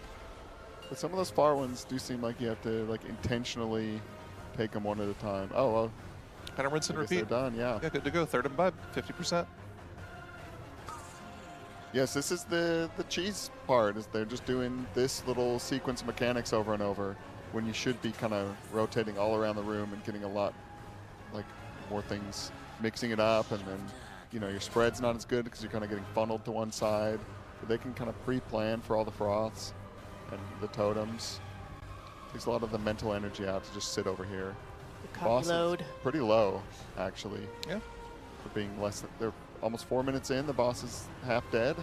But some of those far ones do seem like you have to like intentionally take them one at a time. Oh, well. Kind of rinse and I guess repeat. they're done, yeah. Yeah, good to go. Third imbibe, 50%. Yes, this is the cheese part, is they're just doing this little sequence of mechanics over and over when you should be kind of rotating all around the room and getting a lot, like, more things, mixing it up, and then, you know, your spread's not as good because you're kind of getting funneled to one side. But they can kind of pre-plan for all the froths and the totems. Takes a lot of the mental energy out to just sit over here. The Boss copy is load. pretty low, actually. Yeah. For being less than, they're almost 4 minutes in, the boss is half dead.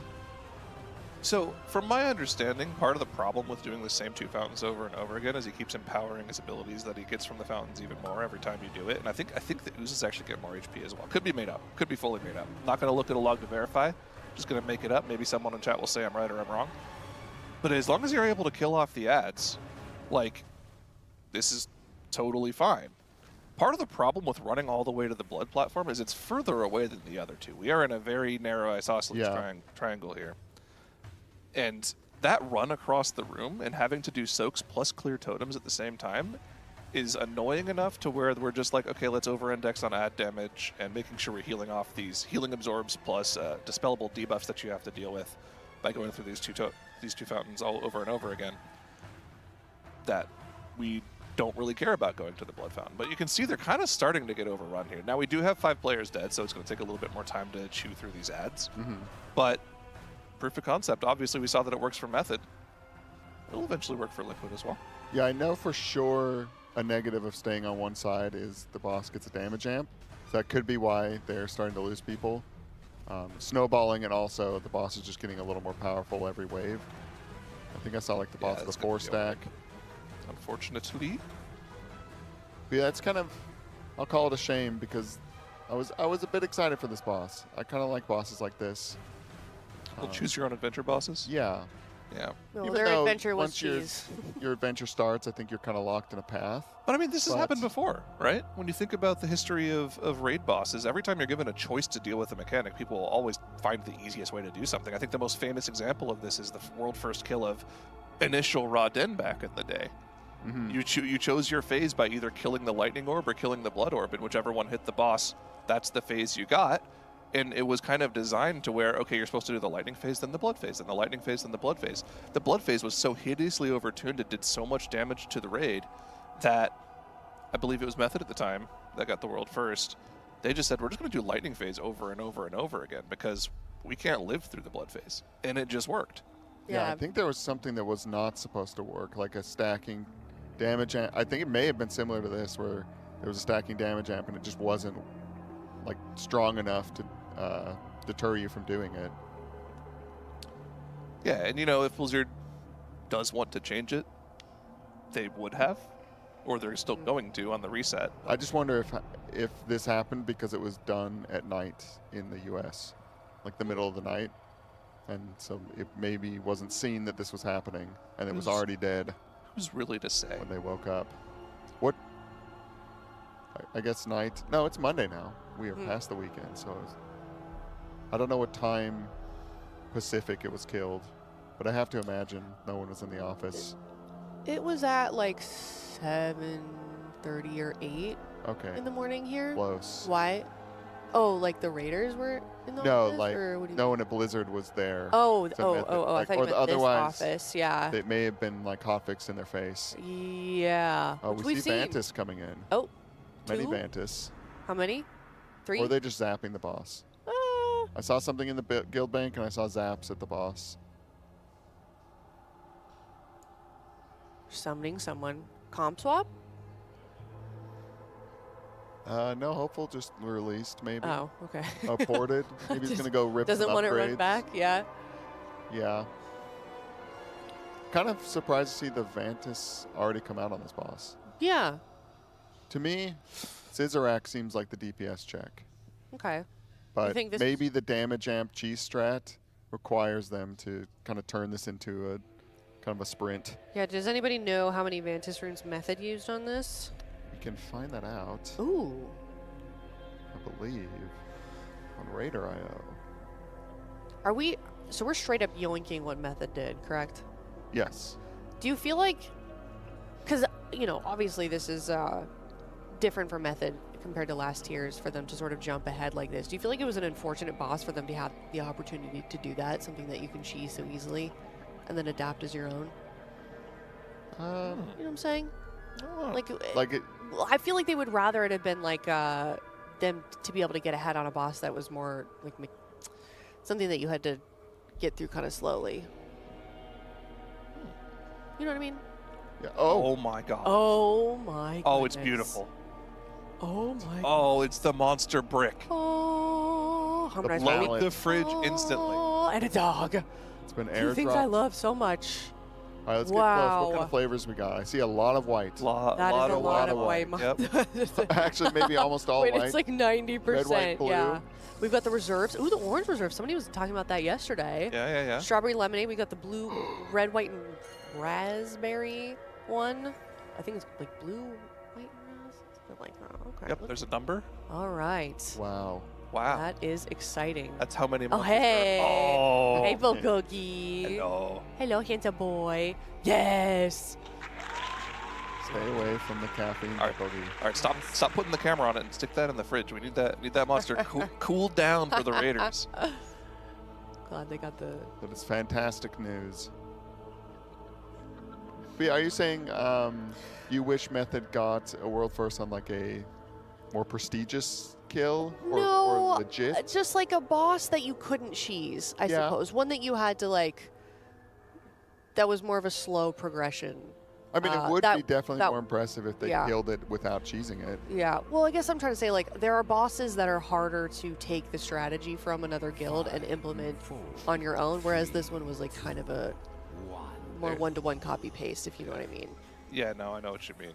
So, from my understanding, part of the problem with doing the same 2 fountains over and over again is he keeps empowering his abilities that he gets from the fountains even more every time you do it. And I think the oozes actually get more HP as well. Could be made up. Could be fully made up. Not going to look at a log to verify. Just going to make it up. Maybe someone in chat will say I'm right or I'm wrong. But as long as you're able to kill off the ads, like, this is totally fine. Part of the problem with running all the way to the blood platform is it's further away than the other 2. We are in a very narrow isosceles triangle here. And that run across the room and having to do soaks plus clear totems at the same time is annoying enough to where we're just like, okay, let's over-index on ad damage and making sure we're healing off these healing absorbs plus dispellable debuffs that you have to deal with by going through these two fountains all over and over again. That we don't really care about going to the blood fountain. But you can see they're kind of starting to get overrun here. Now, we do have 5 players dead, so it's going to take a little bit more time to chew through these ads. But proof of concept, obviously we saw that it works for Method. It'll eventually work for Liquid as well. Yeah, I know for sure a negative of staying on one side is the boss gets a damage amp. So that could be why they're starting to lose people. Snowballing, and also the boss is just getting a little more powerful every wave. I think I saw like the boss with a 4 stack. Unfortunately. But yeah, it's kind of, I'll call it a shame because I was a bit excited for this boss. I kind of like bosses like this. Well, choose your own adventure bosses? Yeah. Yeah. No, Even their though adventure was once your adventure starts, I think you're kind of locked in a path. But I mean, this has happened before, right? When you think about the history of raid bosses, every time you're given a choice to deal with a mechanic, people will always find the easiest way to do something. I think the most famous example of this is the world first kill of initial Raw Den back in the day. You chose your phase by either killing the lightning orb or killing the blood orb, and whichever one hit the boss, that's the phase you got. And it was kind of designed to where, okay, you're supposed to do the lightning phase, then the blood phase, then the lightning phase, then the blood phase. The blood phase was so hideously overtuned, it did so much damage to the raid that I believe it was Method at the time that got the world first. They just said, we're just going to do lightning phase over and over and over again because we can't live through the blood phase. And it just worked. Yeah, I think there was something that was not supposed to work, like a stacking damage amp. I think it may have been similar to this, where there was a stacking damage amp and it just wasn't like strong enough to deter you from doing it. Yeah, and you know, if Blizzard does want to change it, they would have, or they're still going to on the reset. I just wonder if this happened because it was done at night in the U.S., like the middle of the night, and so it maybe wasn't seen that this was happening, and it was already dead. Who's really to say? When they woke up. What? I guess night. No, it's Monday now. We are past the weekend, so I don't know what time Pacific it was killed. But I have to imagine no one was in the office. It was at like 7:30 or 8 Okay. in the morning here. Close. Why? Oh, like the Raiders were in the No, office? like or what do you no one at Blizzard was there. Oh, So Mythic- I like, thought you or meant this otherwise, office. Yeah. It may have been like hotfix in their face. Yeah. Oh, which we we've see seen. Vantis coming in. Oh, Many 2? Vantis. How many? 3? Or are they just zapping the boss? I saw something in the guild bank and I saw zaps at the boss. Summoning someone. Comp swap? No, Hopeful just released maybe. Oh, okay. Ported. Maybe he's Just gonna go rip Doesn't some want to run upgrades. back? Yeah. Yeah. Kind of surprised to see the Vantis already come out on this boss. Yeah. To me, Scissorak seems like the DPS check. Okay. But think this maybe the damage amp cheese strat requires them to kind of turn this into a kind of a sprint. Yeah, does anybody know how many Vantis runes Method used on this? We can find that out. Ooh. I believe on Raider.io. Are we... So we're straight up yoinking what Method did, correct? Yes. Do you feel like... Because, you know, obviously this is different from Method compared to last year's for them to sort of jump ahead like this. Do you feel like it was an unfortunate boss for them to have the opportunity to do that? Something that you can cheese so easily and then adapt as your own? You know what I'm saying? Like it, well, I feel like they would rather it have been like them to be able to get ahead on a boss that was more like something that you had to get through kind of slowly. You know what I mean? Yeah. Oh my god. Oh my. Oh, it's goodness. beautiful. Oh my. Oh, it's the monster brick. Oh, harmonized Load the fridge instantly. Oh, and a dog. It's been Two airdropped. things I love so much. All right, let's get close. What kind of flavors we got? I see a lot of white. That is a lot of white. Actually, maybe almost all Wait, white. it's like 90%. Red, white, blue. Yeah. We've got the reserves. Ooh, the orange reserve. Somebody was talking about that yesterday. Yeah. Strawberry lemonade. We got the blue, red, white, and raspberry one. I think it's like blue, white, and raspberry. Something like that. Okay. Yep, there's a number. All right. Wow. Wow. That is exciting. That's how many Oh, months hey. Oh. Hey, Bull Cookie. Hello. Hello, handsome boy. Yes. Stay away from the caffeine. All right, stop putting the camera on it and stick that in the fridge. We need that monster cooled down for the Raiders. Glad they got the... But it's fantastic news. But are you saying you wish Method got a world first on like a more prestigious kill or legit? Just like a boss that you couldn't cheese, I suppose. One that you had to like, that was more of a slow progression. I mean, it would be definitely more impressive if they killed it without cheesing it. Yeah. Well, I guess I'm trying to say, like, there are bosses that are harder to take the strategy from another guild and implement on your own, whereas this one was like kind of a more one-to-one copy-paste, if you know what I mean. Yeah, no, I know what you mean.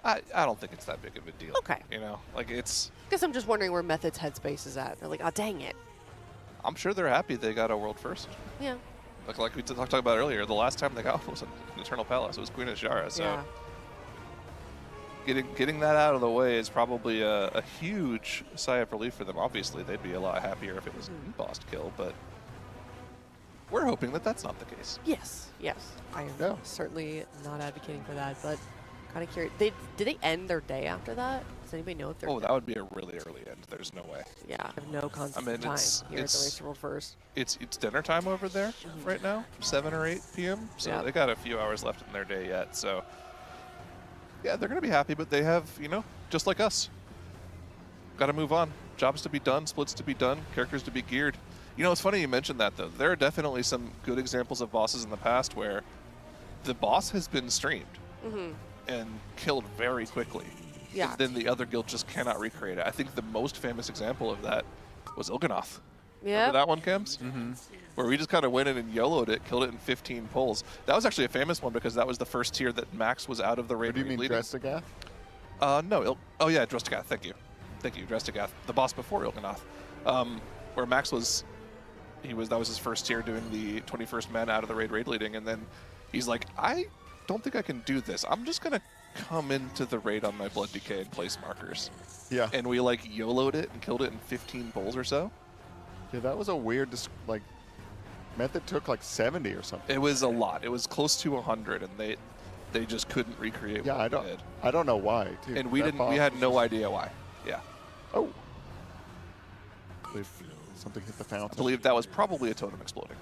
I don't think it's that big of a deal. Okay. You know, like it's... I guess I'm just wondering where Method's headspace is at. They're like, oh, dang it. I'm sure they're happy they got a world first. Yeah. Like we talked about earlier, the last time they got was an Eternal Palace. It was Queen Azshara, so getting that out of the way is probably a huge sigh of relief for them. Obviously, they'd be a lot happier if it was a boss kill, but we're hoping that that's not the case. Yes. I am certainly not advocating for that, but kind of curious. Did they end their day after that? Does anybody know if they're... Oh, that would be a really early end. There's no way. Yeah, I have no concept I mean, of time it's here at the Race World First. It's dinner time over there right now, 7 or 8 p.m. So they got a few hours left in their day yet. So yeah, they're gonna be happy, but they have, you know, just like us, got to move on. Jobs to be done, splits to be done, characters to be geared. You know, it's funny you mentioned that though. There are definitely some good examples of bosses in the past where the boss has been streamed and killed very quickly. Yeah. And then the other guild just cannot recreate it. I think the most famous example of that was Il'gynoth. Yeah. Remember that one, Kems? Where we just kind of went in and YOLO'd it, killed it in 15 pulls. That was actually a famous one because that was the first tier that Max was out of the raid. Do you mean Drestagath? No. Oh yeah, Drestagath. Thank you, Drestagath, the boss before Il'gynoth, where Max was. That was his first tier doing the 21st man out of the raid leading, and then he's like, I don't think I can do this. I'm just gonna come into the raid on my blood decay and place markers. Yeah. And we like YOLO'd it and killed it in 15 pulls or so. Yeah, that was a weird Method took like 70 or something. It was a lot. It was close to 100, and they just couldn't recreate Yeah, what we did. I don't know why. Dude, And we that didn't. boss We had was no just- idea why. Yeah. Oh. I believe something hit the fountain. I believe that was probably a totem exploding.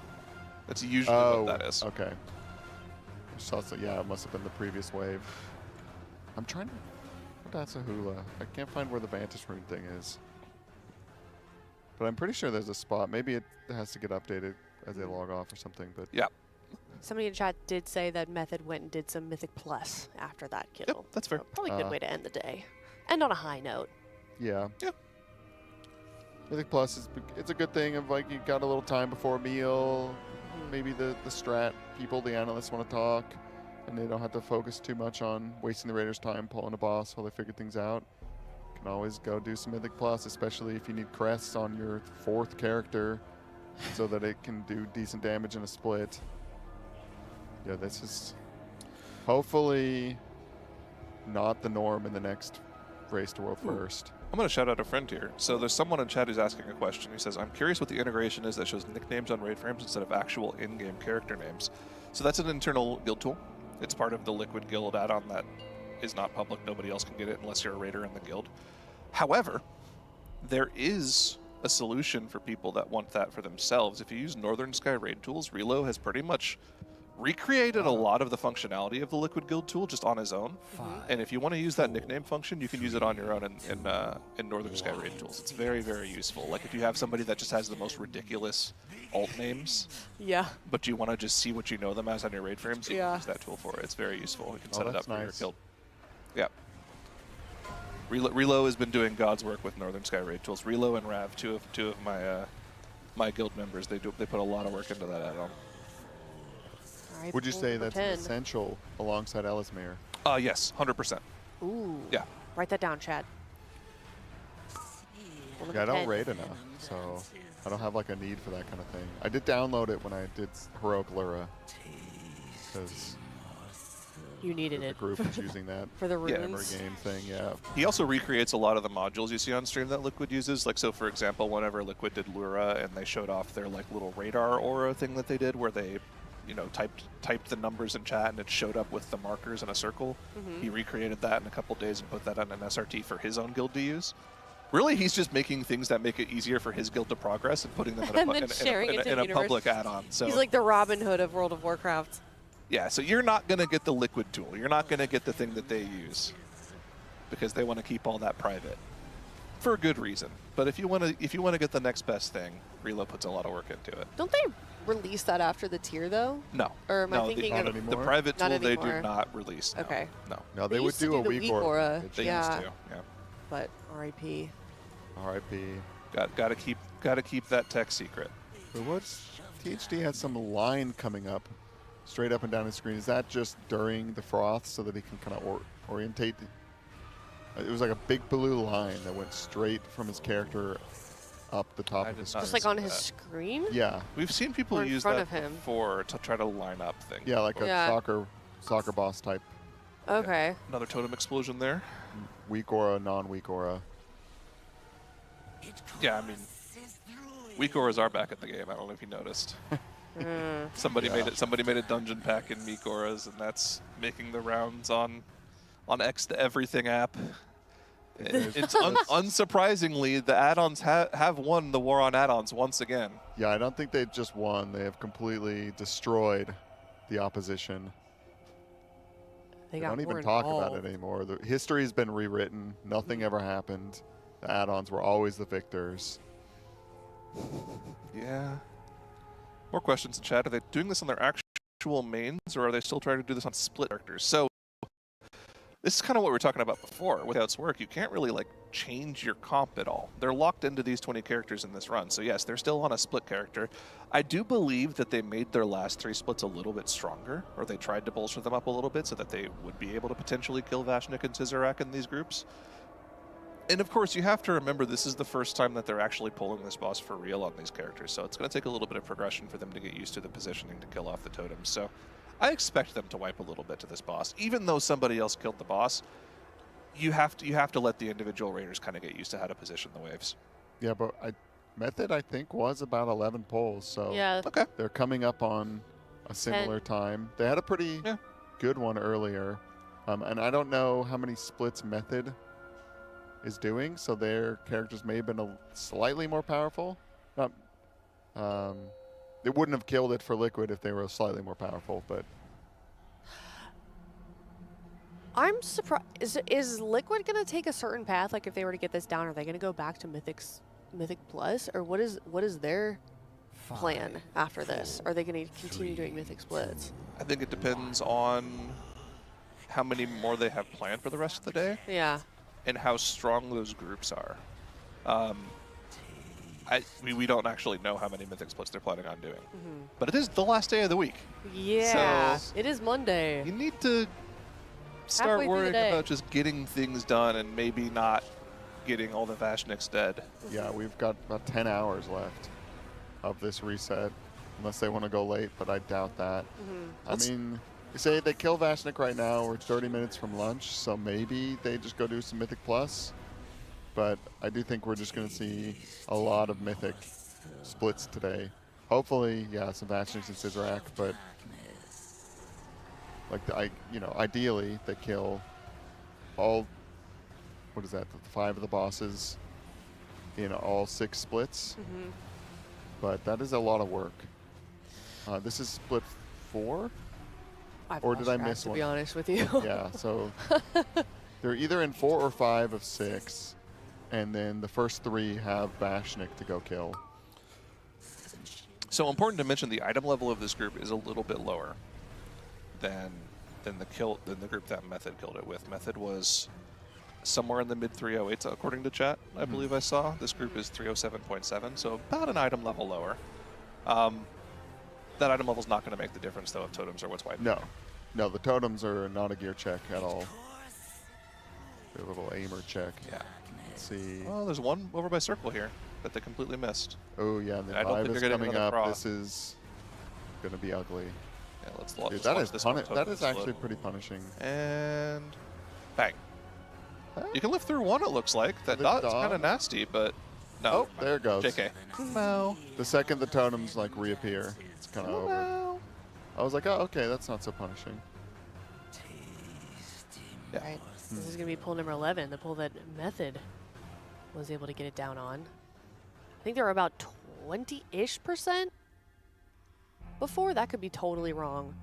That's usually what that is. Okay. I saw yeah, it must have been the previous wave. I'm trying to. That's a hula. I can't find where the Vantage Rune thing is. But I'm pretty sure there's a spot. Maybe it has to get updated as they log off or something. But yeah. Somebody in chat did say that Method went and did some Mythic Plus after that kill. Yep, that's fair. So probably a good way to end the day. End on a high note. Yeah. Yeah. Mythic Plus is it's a good thing of like you got a little time before a meal. Maybe the strat people, the analysts want to talk, and they don't have to focus too much on wasting the Raiders' time pulling a boss while they figure things out. You can always go do some Mythic Plus, especially if you need crests on your 4th character so that it can do decent damage in a split. Yeah, this is hopefully not the norm in the next Race to World First. I'm going to shout out a friend here. So there's someone in chat who's asking a question. He says, I'm curious what the integration is that shows nicknames on raid frames instead of actual in-game character names. So that's an internal guild tool. It's part of the Liquid Guild add-on that is not public. Nobody else can get it unless you're a raider in the guild. However, there is a solution for people that want that for themselves. If you use Northern Sky raid tools, Relo has pretty much recreated a lot of the functionality of the Liquid Guild tool just on his own. And if you want to use that nickname function, you can use it on your own in Northern Sky raid tools. It's very, very useful. Like if you have somebody that just has the most ridiculous alt names, yeah, but you want to just see what you know them as on your raid frames, you can use that tool for it. It's very useful. You can set it up for your guild. Yeah. Relo has been doing God's work with Northern Sky raid tools. Relo and Rav, two of my my guild members, they put a lot of work into that add-on. Right, Would you say that's 10. essential alongside Ellesmere? Yes, 100%. Ooh. Yeah. Write that down, Chad. Yeah, I don't raid enough, so I don't have like a need for that kind of thing. I did download it when I did Heroic Lyra, because you needed the it. group was using that for the memory runes. game thing. Yeah. He also recreates a lot of the modules you see on stream that Liquid uses. Like, so for example, whenever Liquid did Lyra and they showed off their like little radar aura thing that they did, where they, you know, typed the numbers in chat and it showed up with the markers in a circle. He recreated that in a couple days and put that on an SRT for his own guild to use. Really, he's just making things that make it easier for his guild to progress and putting them in a public add-on. So he's like the Robin Hood of World of Warcraft. yeah, so you're not going to get the Liquid tool. You're not going to get the thing that they use because they want to keep all that private for a good reason. But if you want to get the next best thing, Relo puts a lot of work into it. Don't they release that after the tier though? No. Or am I thinking the, of the private not tool they anymore. do not release. No. Okay. No. No, they would used to do a the week week or aura. They yeah. used to. Yeah. But R.I.P. R.I.P. Got to keep that tech secret. But what's THD has some line coming up, straight up and down the screen. Is that just during the froth so that he can kind of orientate? It was like a big blue line that went straight from his character up the top of his screen. Just like on his screen? Yeah. We've seen people Or in use front that of him. before to try to line up things. Yeah, like a Yeah. soccer boss type. Okay. Another totem explosion there. Weak aura, non-weak aura. Yeah, I mean, weak auras are back at the game. I don't know if you noticed. Somebody made a dungeon pack in Meek Auras, and that's making the rounds on X to Everything app. It's unsurprisingly, the add-ons have won the war on add-ons once again. Yeah, I don't think they've just won. They have completely destroyed the opposition. They don't even talk about it anymore. The history's been rewritten. Nothing ever happened. The add-ons were always the victors. Yeah. More questions in chat. Are they doing this on their actual mains, or are they still trying to do this on split characters? So this is kind of what we were talking about before. With how it's work, you can't really like change your comp at all. They're locked into these 20 characters in this run. So yes, they're still on a split character. I do believe that they made their last 3 splits a little bit stronger, or they tried to bolster them up a little bit so that they would be able to potentially kill Vashnik and Scissorak in these groups. And of course, you have to remember this is the first time that they're actually pulling this boss for real on these characters, so it's going to take a little bit of progression for them to get used to the positioning to kill off the totems. So I expect them to wipe a little bit to this boss. Even though somebody else killed the boss, you have to let the individual raiders kind of get used to how to position the waves. Yeah, but Method, I think, was about 11 polls, so Yeah. Okay. they're coming up on a similar time. They had a pretty good one earlier, and I don't know how many splits Method is doing, so their characters may have been slightly more powerful. Not, they wouldn't have killed it for Liquid if they were slightly more powerful, but I'm surprised. Is Liquid gonna take a certain path? Like if they were to get this down, are they gonna go back to Mythic Plus, or what is their plan after this? Are they gonna continue doing Mythic splits? I think it depends on how many more they have planned for the rest of the day. Yeah. And how strong those groups are. We don't actually know how many Mythic splits they're planning on doing. But it is the last day of the week. Yeah. So it is Monday. you need to start Halfway through the worrying day. about just getting things done and maybe not getting all the Vashniks dead. yeah, we've got about 10 hours left of this reset, unless they want to go late, but I doubt that. I mean, you say they kill Vashnik right now, we're 30 minutes from lunch, so maybe they just go do some Mythic Plus. But I do think we're just going to see a lot of Mythic splits today. Hopefully, yeah, some Vashniks and Scissorak, but like ideally they kill all. What is that? The 5 of the bosses in all 6 splits. But that is a lot of work. This is split 4, or did I miss to one? be honest with you. Yeah, so they're either in 4 or 5 of 6, and then the first 3 have Vashnik to go kill. So important to mention, the item level of this group is a little bit lower than the group that Method killed it with. Method was somewhere in the mid 308s according to chat, I believe I saw. This group is 307.7, so about an item level lower. That item level is not going to make the difference though if totems are what's wiped. No, the totems are not a gear check at all. They're a little aimer check. Yeah. Let's see. Oh, there's one over by Circle here that they completely missed. Oh yeah, and the I don't 5 think is they're getting coming another up. cross. This is going to be ugly. Yeah, let's Dude, just that watch is this one that is totem actually slip. pretty punishing. And bang. You can lift through one, it looks like. That Lift dot's kind dot. of nasty, but no. Oh, there it goes. JK. No. The second the totems like reappear, it's kind of over. I was like, oh, okay, that's not so punishing. Yeah. Right. This is going to be pull number 11, the pull that Method was able to get it down on. I think they were about 20-ish% before. That could be totally wrong.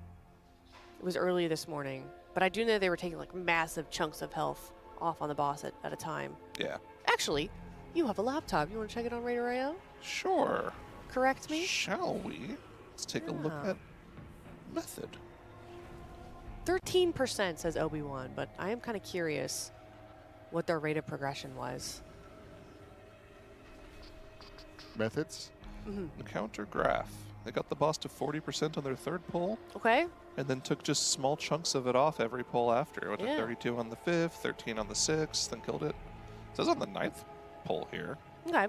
It was early this morning. But I do know they were taking like massive chunks of health off on the boss at a time. Yeah. Actually, you have a laptop. You want to check it on Radar.io? Sure. Correct me? Shall we? Let's take a look Yeah. at Method. 13% says Obi-Wan, but I am kind of curious what their rate of progression was. Methods? Encounter graph. They got the boss to 40% on their 3rd pull. Okay. And then took just small chunks of it off every pull after. Went to Yeah. 32 on the 5th, 13 on the 6th, then killed it. It says on the 9th pull here. Okay.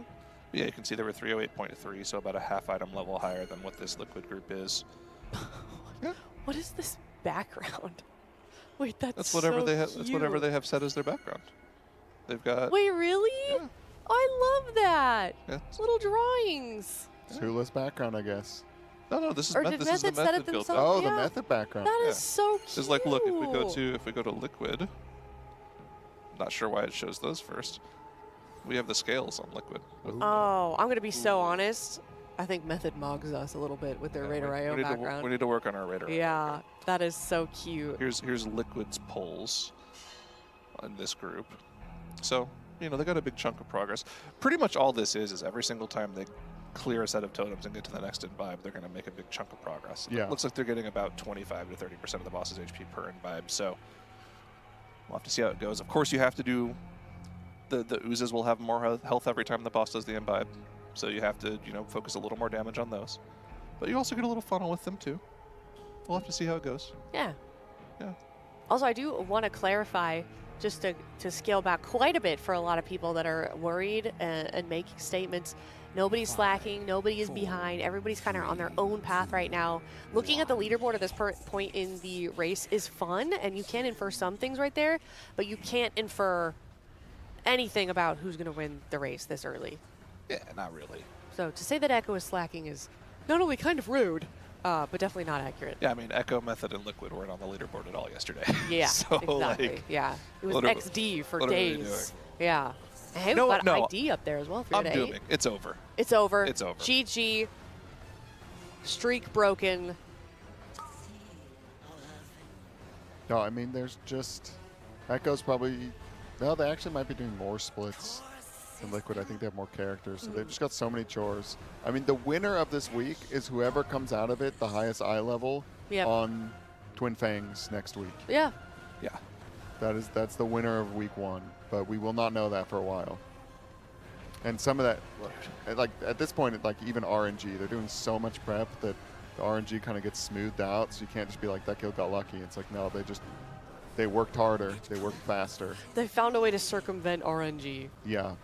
But yeah, you can see they were 308.3, so about a half item level higher than what this Liquid group is. What is this background? Wait, that's whatever so they have. That's whatever cute. they have set as their background. They've got. Wait, really? Yeah. I love that. Yeah. Little drawings. Tooless background, I guess. No, this is Or Method. did This is the Method set it Method build. themselves? Oh, the Yeah. Method background. That Yeah. is so cute. It's like, look, if we go to Liquid. Not sure why it shows those first. We have the scales on Liquid. Oh, I'm gonna be so honest. I think Method mugs us a little bit with their Radar.io we need background. we need to work on our radar. Yeah, that is so cute. Here's Liquid's polls in this group. So, they got a big chunk of progress. Pretty much all this is every single time they clear a set of totems and get to the next imbibe, they're going to make a big chunk of progress. Yeah. It looks like they're getting about 25 to 30% of the boss's HP per imbibe, so we'll have to see how it goes. Of course, you have to do... The oozes will have more health every time the boss does the imbibe, so you have to, focus a little more damage on those. But you also get a little funnel with them, too. We'll have to see how it goes. Yeah. Yeah. Also, I do want to clarify, just to scale back quite a bit for a lot of people that are worried and making statements. Nobody's slacking. Nobody is behind. Everybody's kind of on their own path right now. Looking at the leaderboard at this point in the race is fun, and you can infer some things right there, but you can't infer anything about who's going to win the race this early. Yeah, not really. So to say that Echo is slacking is not only kind of rude, but definitely not accurate. Yeah, I mean, Echo, Method, and Liquid weren't on the leaderboard at all yesterday. Yeah, so, exactly. Like, Yeah, it was what are- XD for what are we days. doing? Yeah. And hey, No, we've got no, ID up there as well for I'm today. dooming. It's over. It's over. It's over. GG. Streak broken. No, I mean, there's just Echo's probably. No, they actually might be doing more splits than Liquid. I think they have more characters, so they've just got so many chores. I mean, the winner of this week is whoever comes out of it the highest eye level Yep. on Twin Fangs next week. Yeah. Yeah. That's the winner of week 1, but we will not know that for a while. And some of that, like at this point, like even RNG, they're doing so much prep that the RNG kind of gets smoothed out, so you can't just be like, that kid got lucky. It's like, no, they worked harder, they worked faster. They found a way to circumvent RNG. Yeah.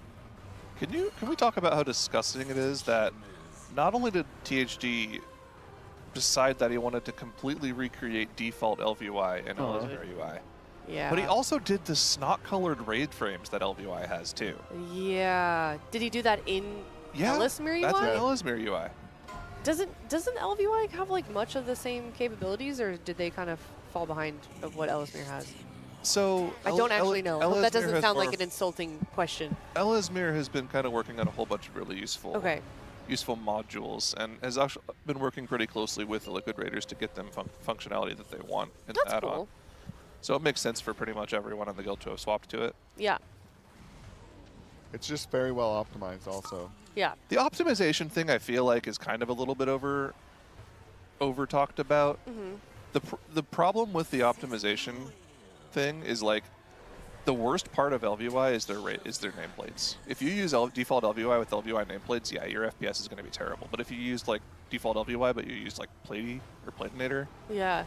Can we talk about how disgusting it is that not only did THD decide that he wanted to completely recreate default LVY and Ellesmere UI, Yeah. but he also did the snot-colored raid frames that LVY has too. Yeah. Did he do that in Yeah, Ellesmere UI? that's in Ellesmere UI. Doesn't LVY have like much of the same capabilities, or did they kind of fall behind of what Ellesmere has? So I don't actually know. I hope that Ellesmere doesn't has sound like more- an insulting question. Ellesmere has been kind of working on a whole bunch of really Okay. useful modules, and has actually been working pretty closely with the Liquid Raiders to get them functionality that they want in That's the add-on. cool. So it makes sense for pretty much everyone on the guild to have swapped to it. Yeah. It's just very well optimized also. Yeah. The optimization thing I feel like is kind of a little bit over talked about. The problem with the optimization thing is like the worst part of LVY is their nameplates. If you use default LVY with LVY nameplates, yeah, your FPS is going to be terrible. But if you use like default LVY but you use like Plady or Platinator, Yeah.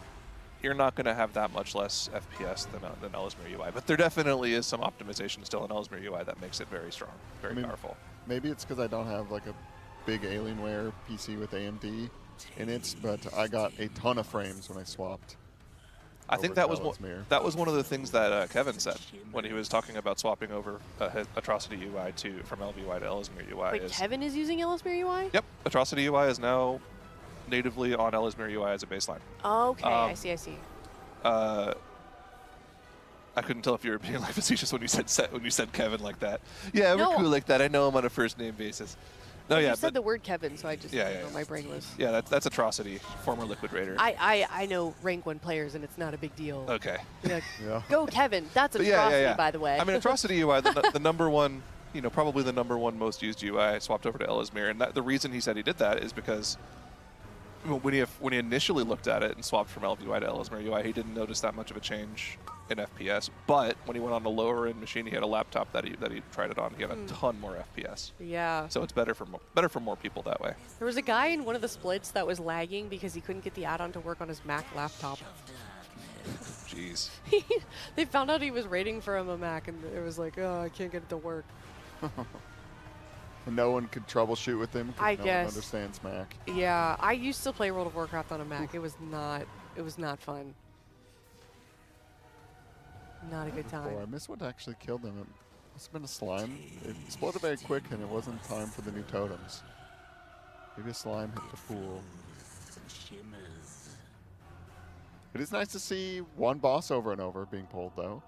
you're not going to have that much less FPS than Ellesmere UI. But there definitely is some optimization still in Ellesmere UI that makes it very strong, very powerful. Maybe it's because I don't have like a big Alienware PC with AMD in it, but I got a ton of frames when I swapped. I think that was one of the things that Kevin said when he was talking about swapping over Atrocity UI from LVY to Ellesmere UI. Wait, Kevin is using Ellesmere UI? Yep, Atrocity UI is now natively on Ellesmere UI as a baseline. Okay, I see. I couldn't tell if you were being like facetious when you said Kevin like that. Yeah, No. we're cool like that. I know him on a first name basis. No, You yeah, said the word Kevin, so I just Yeah, you yeah, know, yeah. my brain was. yeah, that's Atrocity, former Liquid Raider. I know rank 1 players, and it's not a big deal. Okay. You're like, Yeah. go Kevin. That's But Atrocity, by the way. I mean, Atrocity UI, the number one, probably the number one most used UI, swapped over to Ellesmere, and the reason he said he did that is because when he initially looked at it and swapped from LVY to Ellesmere UI, he didn't notice that much of a change in FPS. But when he went on a lower end machine, he had a laptop that he tried it on. He had a ton more FPS. Yeah. So it's better for more people that way. There was a guy in one of the splits that was lagging because he couldn't get the add-on to work on his Mac laptop. Jeez. They found out he was rating from a Mac, and it was like, oh, I can't get it to work. And no one could troubleshoot with him I because no guess. one understands Mac. Yeah, I used to play World of Warcraft on a Mac. It was not fun. Not a good time. I missed what actually killed them. It must have been a slime. It exploded very quick, and it wasn't time for the new totems. Maybe a slime hit the pool. It is nice to see one boss over and over being pulled, though.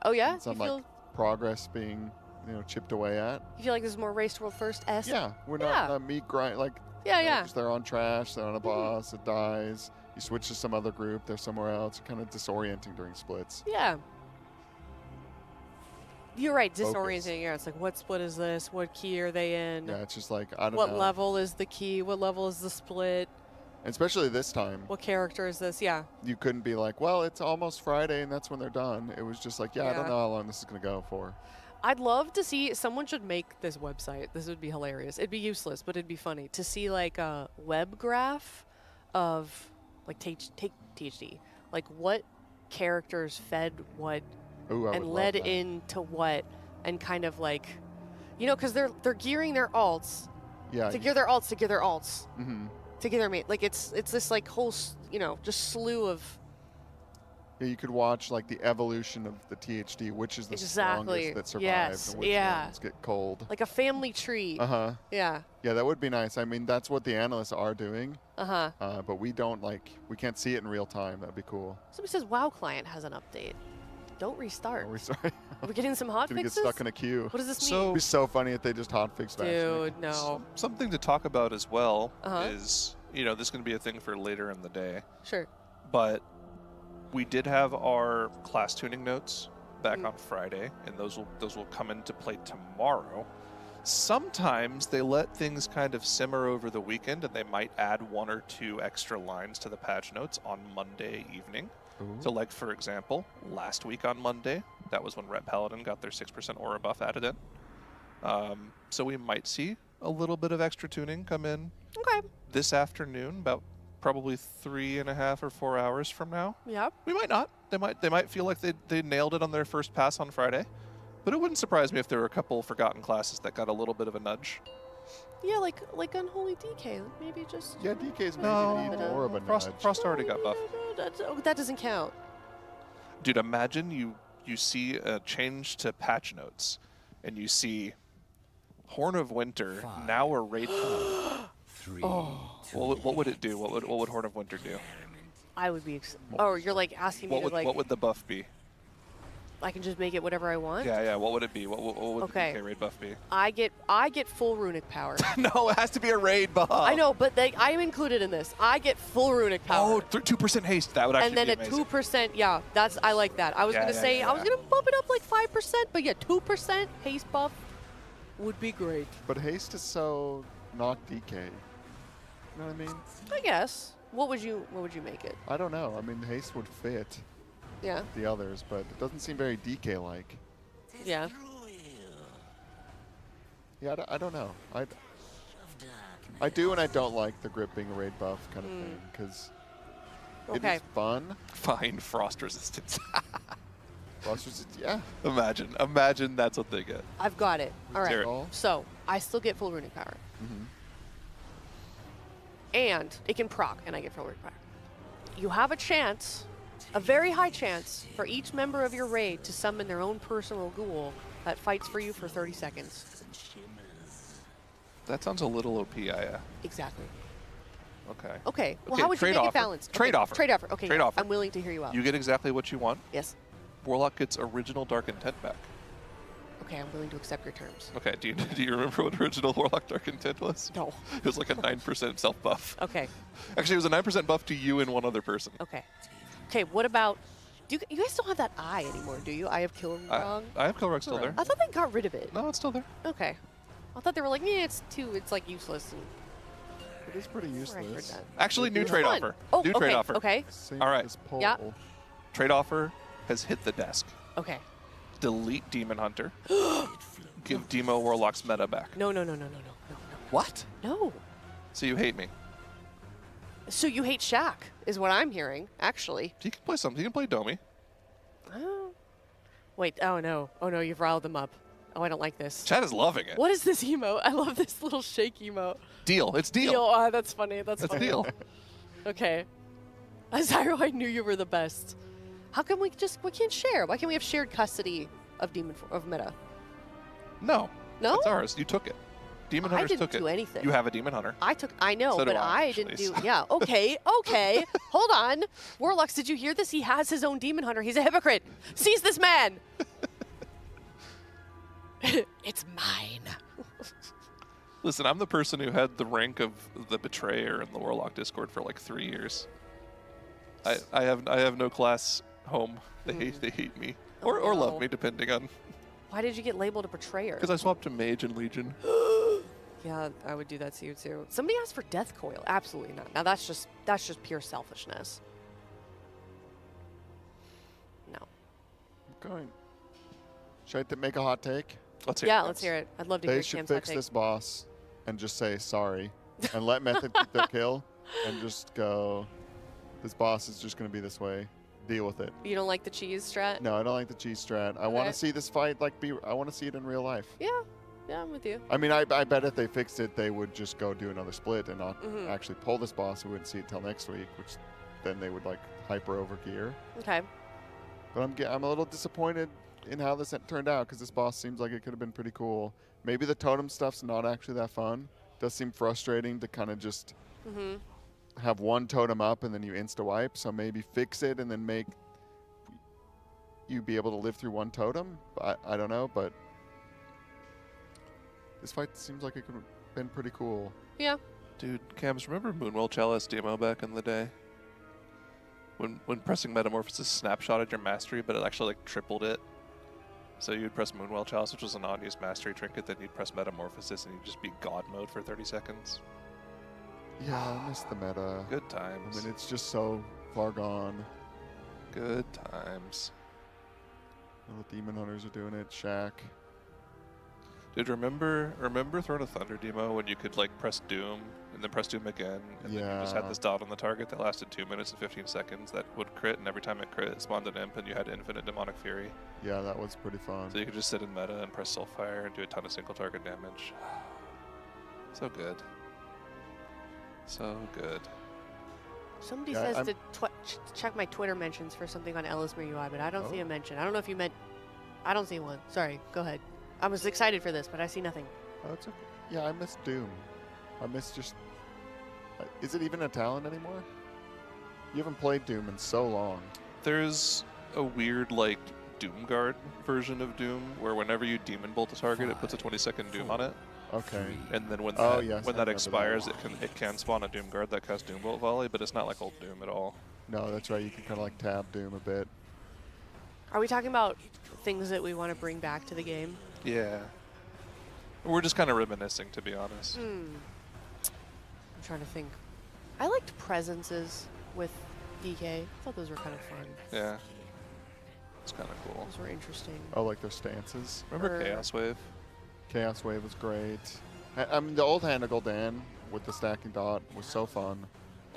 Oh yeah, And some you feel like progress being, chipped away at. you feel like this is more Race to World First-esque? Yeah, we're not meat grind like. Yeah, yeah. Just they're on trash. They're on a boss. It dies. You switch to some other group. They're somewhere else. Kind of disorienting during splits. Yeah. You're right, Focus. disorienting. Yeah, it's like, what split is this? What key are they in? Yeah, it's just like I don't What know. level is the key? What level is the split? And especially this time, What character is this? Yeah. you couldn't be like, well, it's almost Friday and that's when they're done. It was just like, I don't Yeah. know how long this is going to go for. I'd love to see, someone should make this website. This would be hilarious. It'd be useless, but it'd be funny to see like a web graph of like take THD, like what characters fed what Ooh, I and would love led that. into what, and kind of like, because they're gearing their alts Yeah. to gear their alts to gear their alts Mm-hmm. to gear their mate. Like it's this like whole just slew of Yeah, you could watch like the evolution of the THD, which is the Exactly. strongest that survive, Yes. and which Yeah. ones get cold. Like a family tree. Yeah. Yeah, that would be nice. I mean, that's what the analysts are doing. Uh-huh. But we don't we can't see it in real time. That'd be cool. Somebody says WoW client has an update. Don't restart. Are we sorry? Are we getting some hot Gonna fixes? get stuck in a queue. What does this mean? It'd be so funny if they just hotfix matchmaking. Dude, no. Something to talk about as well Uh-huh. is, you know, this is going to be a thing for later in the day. Sure. But we did have our class tuning notes back on Friday, and those will come into play tomorrow. Sometimes they let things kind of simmer over the weekend, and they might add 1 or 2 extra lines to the patch notes on Monday evening. Ooh. So, like, for example, last week on Monday, that was when Ret Paladin got their 6% aura buff added in. So we might see a little bit of extra tuning come in this afternoon, about probably 3.5 or 4 hours from now. Yep. We might not. They might feel like they nailed it on their first pass on Friday. But it wouldn't surprise me if there were a couple forgotten classes that got a little bit of a nudge. Yeah, like Unholy DK. Maybe just... Yeah, DK's maybe No, need more of a Frost already got buffed. That doesn't count. Dude, imagine you see a change to patch notes, and you see Horn of Winter now a raid. What would it do? What would Horn of Winter do? I would be... Oh, you're like asking me to like... What would the buff be? I can just make it whatever I want? Yeah. What would it be? What would the DK raid buff be? I get full runic power. No, it has to be a raid buff. I know, but I am included in this. I get full runic power. Oh, 2% haste. That would actually and then be a amazing. 2%, yeah, I like that. I was going to say, I was going to bump it up like 5%, but yeah, 2% haste buff would be great. But haste is so not DK. You know what I mean? I guess. What would you make it? I don't know. I mean, haste would fit Yeah. the others, but it doesn't seem very DK-like. Yeah. Yeah, I don't know. I do and I don't like the grip being a raid buff kind of thing, because it is fun. Fine, frost resistance. Frost resistance, yeah. Imagine that's what they get. I've got it. All right. Derek. So I still get full runic power. And it can proc, and I get full runic power. You have a chance, a very high chance, for each member of your raid to summon their own personal ghoul that fights for you for 30 seconds. That sounds a little OP, yeah. Exactly. Okay. Okay. Well, how would you make it balanced? Trade offer. Trade offer. Okay. Trade offer. I'm willing to hear you out. You get exactly what you want. Yes. Warlock gets original Dark Intent back. Okay, I'm willing to accept your terms. Okay, do you remember what original Warlock Dark Intent was? No. It was like a 9% self buff. Okay. Actually, it was a 9% buff to you and one other person. Okay. Okay, what about... You guys don't have that eye anymore, do you? I have Kilrog? I have Kilrog still there. I thought they got rid of it. No, it's still there. Okay. I thought they were like, yeah, it's like useless. And it is pretty useless. Actually, new It's trade fun. offer. Oh, new trade okay, offer. okay. All right. Yeah. Trade offer has hit the desk. Okay. Delete Demon Hunter. Give Demo Warlock's meta back. No. What? No. So you hate me? So you hate Shaq, is what I'm hearing, actually. He can play something. He can play Domi. Oh. Wait, oh no, you've riled them up. Oh, I don't like this. Chad is loving it. What is this emote? I love this little shake emote. Deal. It's deal. Oh, that's funny. That's funny. deal. Okay. Zyro, I knew you were the best. How come we can't share? Why can't we have shared custody of meta? No. No? It's ours. You took it. Demon Hunters didn't took it. do anything. You have a Demon Hunter. I know, So do but I actually, didn't do. so- Yeah. Okay. Hold on. Warlocks, did you hear this? He has his own Demon Hunter. He's a hypocrite. Seize this man. It's mine. Listen, I'm the person who had the rank of the Betrayer in the Warlock Discord for like 3 years. I have no class home. They hate me or no. love me depending on. Why did you get labeled a betrayer? Because I swapped to Mage and Legion. Yeah, I would do that to you too. Somebody asked for Death Coil. Absolutely not. Now that's just pure selfishness. No. Going. Should I make a hot take? Let's hear it. Let's hear it. I'd love to hear They should Cam's hot fix take. this boss and just say sorry and let Method keep their kill and just go, this boss is just going to be this way. Deal with it. You don't like the cheese strat? No, I don't like the cheese strat. I want Okay. to see this fight I want to see it in real life. Yeah, I'm with you. I mean, I bet if they fixed it, they would just go do another split and not Mhm. actually pull this boss. We wouldn't see it till next week, which then they would like hyper over gear. Okay. But I'm a little disappointed in how this turned out because this boss seems like it could have been pretty cool. Maybe the totem stuff's not actually that fun. Does seem frustrating to kind of just have one totem up and then you insta-wipe. So maybe fix it and then make you be able to live through one totem. I don't know, but this fight seems like it could have been pretty cool. Yeah. Dude, Cams, remember Moonwell Chalice demo back in the day? When pressing Metamorphosis snapshotted your mastery, but it actually like tripled it. So you'd press Moonwell Chalice, which was a non-use mastery trinket, then you'd press Metamorphosis and you'd just be God mode for 30 seconds. Yeah, I miss the meta. Good times. I mean, it's just so far gone. Good times. The Demon Hunters are doing it. Shaq. Dude, remember Throne of Thunder demo when you could like press Doom and then press Doom again, and then you just had this dot on the target that lasted 2 minutes and 15 seconds that would crit, and every time it crit, it spawned an imp, and you had infinite Demonic Fury. Yeah, that was pretty fun. So you could just sit in meta and press Soulfire and do a ton of single target damage. So good. So good. Somebody says to check my Twitter mentions for something on Ellismere UI, but I don't see a mention. I don't know if you meant. I don't see one. Sorry. Go ahead. I was excited for this, but I see nothing. Oh, it's okay. Yeah, I miss Doom. I miss just... is it even a talent anymore? You haven't played Doom in so long. There's a weird, like, Doom Guard version of Doom, where whenever you Demon Bolt a target, it puts a 20-second Doom on it. Okay. And then when when that expires, it can spawn a Doom Guard that casts Doom Bolt Volley, but it's not like old Doom at all. No, that's right. You can kind of like tab Doom a bit. Are we talking about things that we want to bring back to the game? Yeah. We're just kind of reminiscing, to be honest. I'm trying to think. I liked presences with DK. I thought those were kind of fun. Yeah. It's kind of cool. Those were interesting. Oh, like their stances? Remember Chaos Wave? Chaos Wave was great. I mean, the old Hand of Gul'dan with the stacking dot was so fun.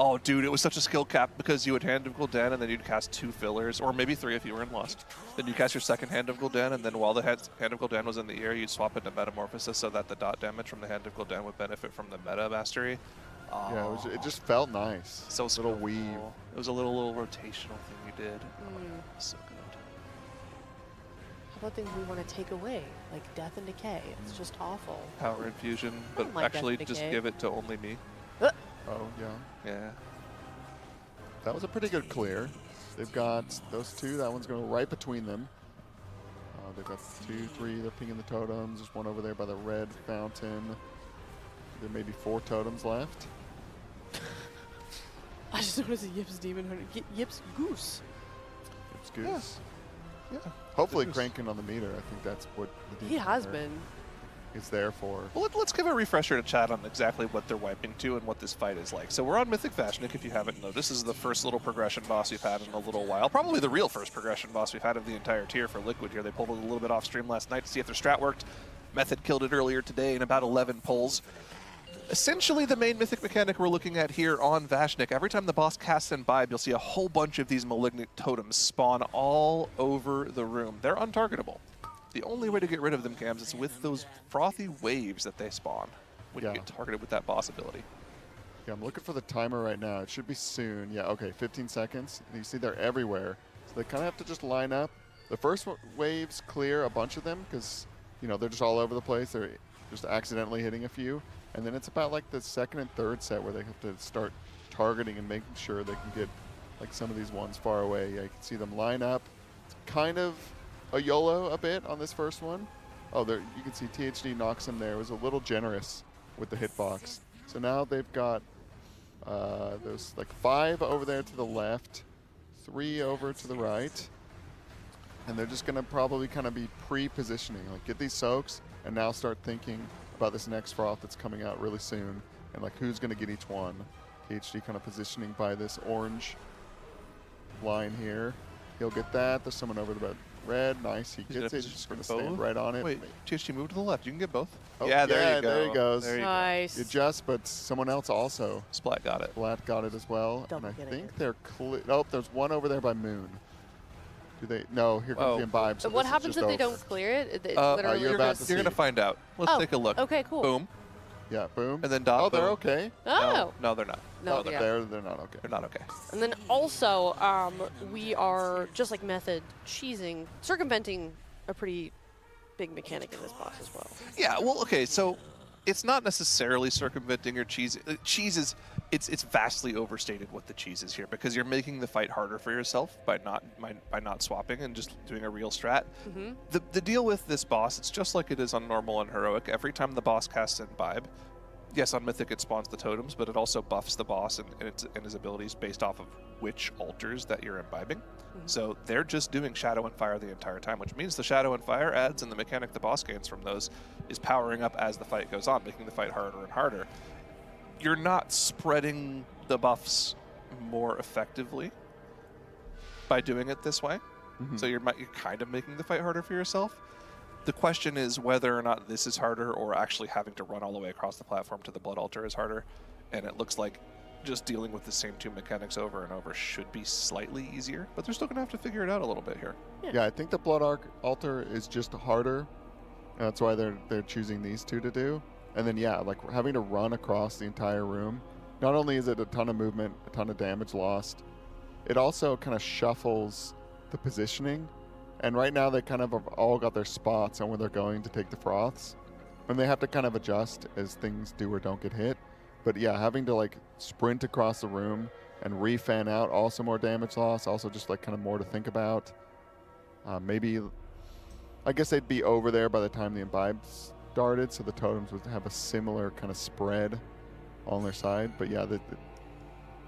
Oh, dude, it was such a skill cap because you would Hand of Gul'dan and then you'd cast 2 fillers, or maybe 3 if you were in Lust. Then you cast your second Hand of Gul'dan, and then while the Hand of Gul'dan was in the air, you'd swap into Metamorphosis so that the dot damage from the Hand of Gul'dan would benefit from the meta mastery. Oh. Yeah, it just felt nice. So little weave. It was a little rotational thing you did. So good. How about things we want to take away, like Death and Decay? It's just awful. Power Infusion, I but don't like actually Death and just Decay. give it to only me. Oh, yeah. Yeah. That was a pretty good clear. They've got those two. That one's going right between them. They've got 2, 3. They're pinging the totems. There's one over there by the red fountain. There may be 4 totems left. I just noticed a Yips Demon Hunter. Yips Goose. Yips Goose. Yeah. Hopefully cranking on the meter. I think that's what the He has been. is there for. Well, let's give a refresher to chat on exactly what they're wiping to and what this fight is like. So we're on Mythic Vashnik, if you haven't noticed. This is the first little progression boss we've had in a little while. Probably the real first progression boss we've had of the entire tier for Liquid here. They pulled it a little bit off stream last night to see if their strat worked. Method killed it earlier today in about 11 pulls. Essentially, the main mythic mechanic we're looking at here on Vashnik, every time the boss casts Imbibe, you'll see a whole bunch of these malignant totems spawn all over the room. They're untargetable. The only way to get rid of them, Cams, is with those frothy waves that they spawn when you get targeted with that boss ability. Yeah, I'm looking for the timer right now. It should be soon. Yeah, okay, 15 seconds. And you see they're everywhere. So they kind of have to just line up. The first waves clear a bunch of them because, you know, they're just all over the place. They're just accidentally hitting a few. And then it's about like the second and third set where they have to start targeting and making sure they can get like some of these ones far away. Yeah, you can see them line up. It's kind of a YOLO a bit on this first one. Oh, there you can see THD knocks him there. It was a little generous with the hitbox. So now they've got there's like 5 over there to the left, 3 over to the right. And they're just going to probably kind of be pre-positioning, like get these soaks and now start thinking about this next froth that's coming out really soon and like who's going to get each one. THD kind of positioning by this orange line here. He'll get that. There's someone over the red. Nice. He gets it. He's just going to stand right on it. Wait, THD move to the left. You can get both. Oh, yeah, there you go. There he goes. There you nice. Go. You just, but someone else also. Splat got it. Splat got it as well. Double and I getting think they're oh, there's one over there by Moon. Do they? No, here comes the Imbibe. So what this is happens just if they over. don't clear it? you're about to You're going to find out. Let's take a look. Okay, cool. Boom. Yeah, boom. And then dot. Oh, they're boom. okay. Oh. No, they're not. No, they're, yeah. they're not okay. They're not okay. And then also, we are, just like Method, circumventing a pretty big mechanic in this boss as well. Yeah, well, okay, so it's not necessarily circumventing or cheese. Cheese is, it's vastly overstated what the cheese is here, because you're making the fight harder for yourself by not swapping and just doing a real strat. Mm-hmm. The deal with this boss, it's just like it is on normal and heroic. Every time the boss casts Imbibe, yes, on Mythic it spawns the totems, but it also buffs the boss and his abilities based off of which altars that you're imbibing. So they're just doing Shadow and Fire the entire time, which means the Shadow and Fire adds and the mechanic the boss gains from those is powering up as the fight goes on, making the fight harder and harder. You're not spreading the buffs more effectively by doing it this way. So you're kind of making the fight harder for yourself. The question is whether or not this is harder or actually having to run all the way across the platform to the Blood Altar is harder. And it looks like just dealing with the same two mechanics over and over should be slightly easier, but they're still going to have to figure it out a little bit here. Yeah, I think the Blood Altar is just harder. And that's why they're choosing these two to do. And then, yeah, like having to run across the entire room. Not only is it a ton of movement, a ton of damage lost, it also kind of shuffles the positioning. And right now they kind of have all got their spots on where they're going to take the froths. And they have to kind of adjust as things do or don't get hit. But yeah, having to like sprint across the room and re-fan out, also more damage loss, also just like kind of more to think about. Maybe, I guess they'd be over there by the time the Imbibe started, so the totems would have a similar kind of spread on their side. But yeah,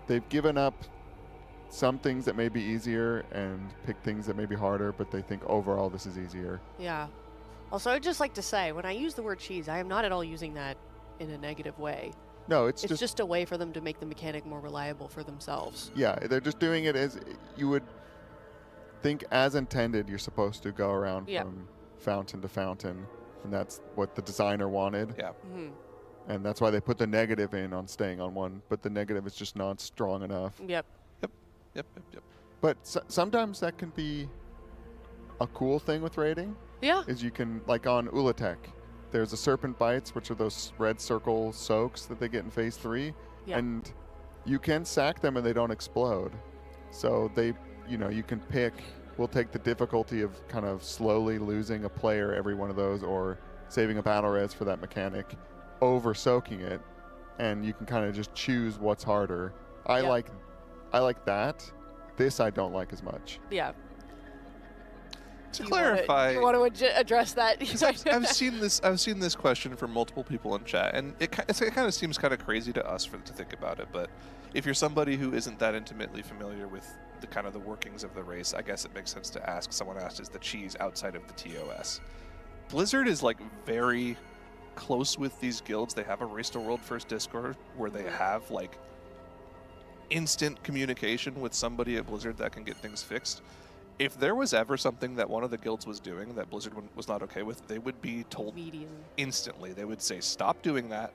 they've given up some things that may be easier and pick things that may be harder, but they think overall this is easier. Yeah. Also, I'd just like to say, when I use the word cheese, I am not at all using that in a negative way. No, it's just a way for them to make the mechanic more reliable for themselves. Yeah, they're just doing it as you would think as intended. You're supposed to go around from fountain to fountain, and that's what the designer wanted. Yeah. And that's why they put the negative in on staying on one, but the negative is just not strong enough. Yep. But sometimes that can be a cool thing with raiding. Yeah. Is you can, like on Ula'tek, there's the Serpent Bites, which are those red circle soaks that they get in Phase 3. Yeah. And you can sack them and they don't explode. So they, you can pick, we'll take the difficulty of kind of slowly losing a player every one of those or saving a battle res for that mechanic over soaking it. And you can kind of just choose what's harder. I like that. This I don't like as much. Yeah. To clarify, you want to address that? I've seen this question from multiple people in chat, and it kind of seems kind of crazy to us to think about it. But if you're somebody who isn't that intimately familiar with the kind of the workings of the race, I guess it makes sense to ask. Someone asked, "Is the cheese outside of the TOS?" Blizzard is like very close with these guilds. They have a Race to World First Discord where they have like instant communication with somebody at Blizzard that can get things fixed. If there was ever something that one of the guilds was doing that Blizzard was not okay with, they would be told instantly. They would say, stop doing that,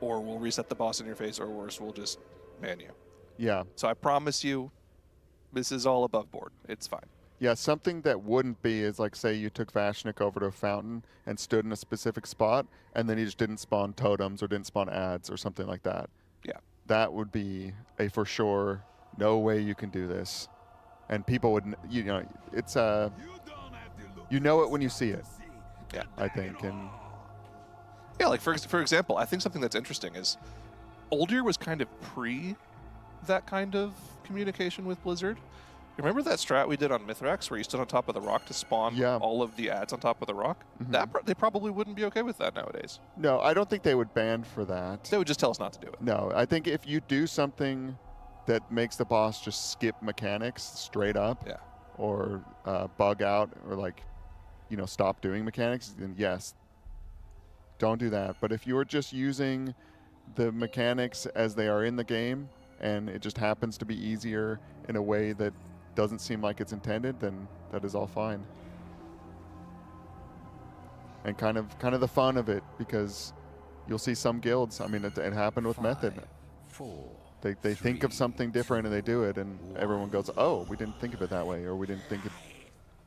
or we'll reset the boss in your face, or worse, we'll just ban you. Yeah. So I promise you, this is all above board. It's fine. Yeah, something that wouldn't be is like, say you took Vashnik over to a fountain and stood in a specific spot, and then he just didn't spawn totems or didn't spawn ads or something like that. Yeah. That would be a for sure, no way you can do this. And people would, it's you know it when you see it. Yeah, I think, and yeah, like for example, I think something that's interesting is Oldir was kind of pre that kind of communication with Blizzard. Remember that strat we did on Mithrax where you stood on top of the rock to spawn all of the ads on top of the rock? They probably wouldn't be okay with that nowadays. No, I don't think they would ban for that. They would just tell us not to do it. No, I think if you do something that makes the boss just skip mechanics straight up, or bug out, or like, stop doing mechanics, then yes, don't do that. But if you're just using the mechanics as they are in the game, and it just happens to be easier in a way that doesn't seem like it's intended, then that is all fine. And kind of the fun of it, because you'll see some guilds. I mean, it happened with Method. They think of something different and they do it, and everyone goes, oh, we didn't think of it that way, or we didn't think it'd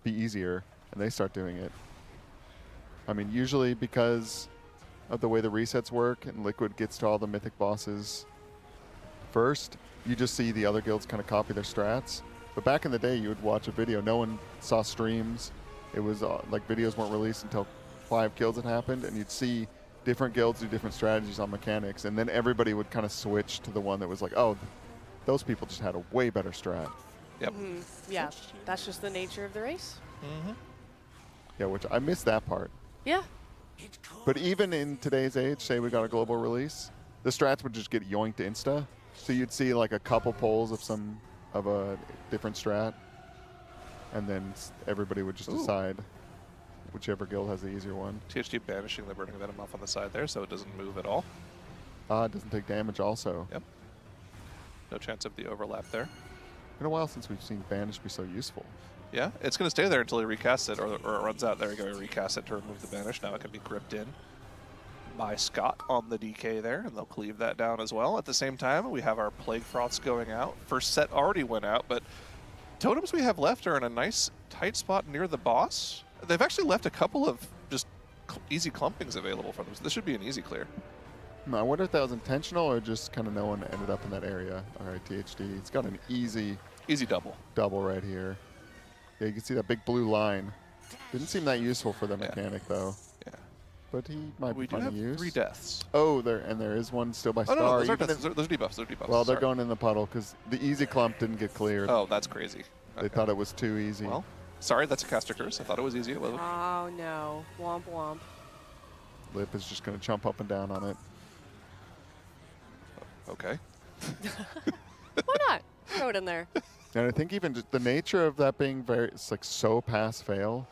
be easier, and they start doing it. I mean, usually because of the way the resets work and Liquid gets to all the mythic bosses first, you just see the other guilds kind of copy their strats. But back in the day, you would watch a video. No one saw streams. It was like videos weren't released until 5 kills had happened, and you'd see different guilds do different strategies on mechanics, and then everybody would kind of switch to the one that was like, oh, those people just had a way better strat. Yep. Yeah, that's just the nature of the race. Yeah, which I missed that part. Yeah. But even in today's age, say we got a global release, the strats would just get yoinked insta. So you'd see like a couple polls of a different strat, and then everybody would just decide whichever guild has the easier one. THD banishing the Burning Venom off on the side there, so it doesn't move at all. It doesn't take damage also. Yep. No chance of the overlap there. Been a while since we've seen Banish be so useful. Yeah, it's going to stay there until he recasts it, or it runs out. There you go, he recasts it to remove the Banish. Now it can be gripped in by Scott on the DK there, and they'll cleave that down as well. At the same time, we have our Plague Froths going out. First set already went out, but totems we have left are in a nice tight spot near the boss. They've actually left a couple of just easy clumpings available for them, so this should be an easy clear. I wonder if that was intentional or just kind of no one ended up in that area. All right, THD. It's got an easy double. Double right here. Yeah, you can see that big blue line. Didn't seem that useful for the mechanic, though. Yeah. But he might be fun to use. We do have 3 deaths. Oh, there is one still by Star. No, those are deaths. Those are debuffs. Those are debuffs. Well, they're going in the puddle because the easy clump didn't get cleared. Oh, that's crazy. They thought it was too easy. Well, sorry, that's a caster curse. I thought it was easy. It wasn't. Oh, no. Womp womp. Lip is just going to jump up and down on it. Okay. Why not? Throw it in there. And I think even just the nature of that being it's like so pass-fail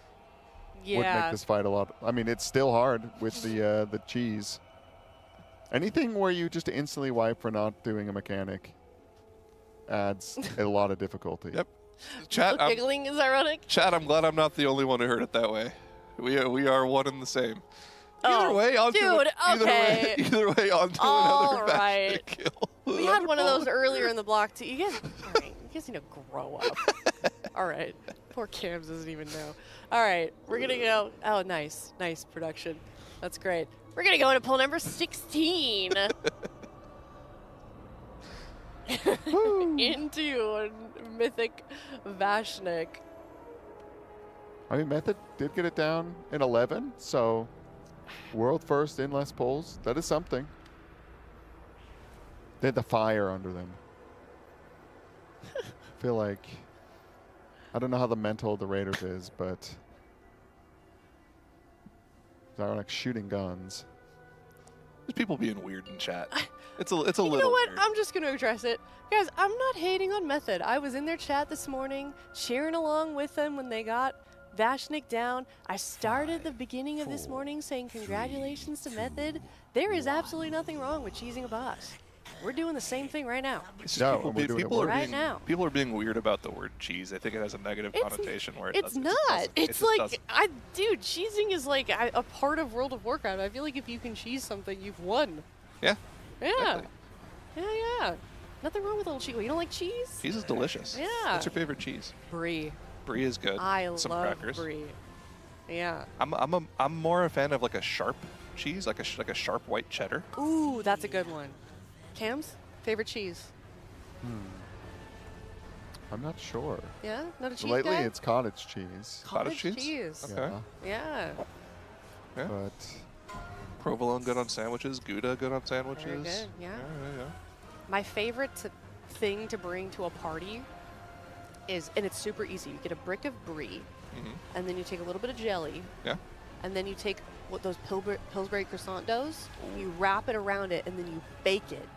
would make this fight a lot. I mean, it's still hard with the cheese. Anything where you just instantly wipe for not doing a mechanic adds a lot of difficulty. Yep. Chat, giggling is ironic. Chat, I'm glad I'm not the only one who heard it that way. We are one and the same. Either way, on dude, okay. Either way, on to another match to kill. We had one of those earlier in the block too. You guys need to grow up. All right. Poor Cams doesn't even know. All right, we're gonna go. Oh, nice production. That's great. We're gonna go into poll number 16. Into Mythic Vashnik. I mean, Method did get it down in 11, so world first in less polls. That is something. They had the fire under them. I feel like, I don't know how the mental of the Raiders is, but they're like shooting guns. There's people being weird in chat. It's a little. You know what? Weird. I'm just going to address it. Guys, I'm not hating on Method. I was in their chat this morning, cheering along with them when they got Vashnik down. I started the beginning of this morning saying congratulations to Method. There is absolutely nothing wrong with cheesing a boss. We're doing the same thing right now. People are being weird about the word cheese. I think it has a negative connotation where it's not. It's like, dude, cheesing is like a part of World of Warcraft. I feel like if you can cheese something, you've won. Yeah. Yeah. Exactly. Yeah. Nothing wrong with a little cheese. You don't like cheese? Cheese is delicious. Yeah. What's your favorite cheese? Brie. Brie is good. I Some love crackers. Brie. Yeah. I'm more a fan of like a sharp cheese, like a sharp white cheddar. Ooh, that's a good one. Cam's favorite cheese? I'm not sure. Yeah, not a cheese Lately, guy? it's cottage cheese. Cottage cheese. Okay. Yeah. But provolone good on sandwiches. Gouda good on sandwiches. Very good. Yeah. Yeah. My favorite thing to bring to a party is, and it's super easy. You get a brick of brie, and then you take a little bit of jelly. Yeah. And then you take those Pillsbury croissant doughs, you wrap it around it, and then you bake it.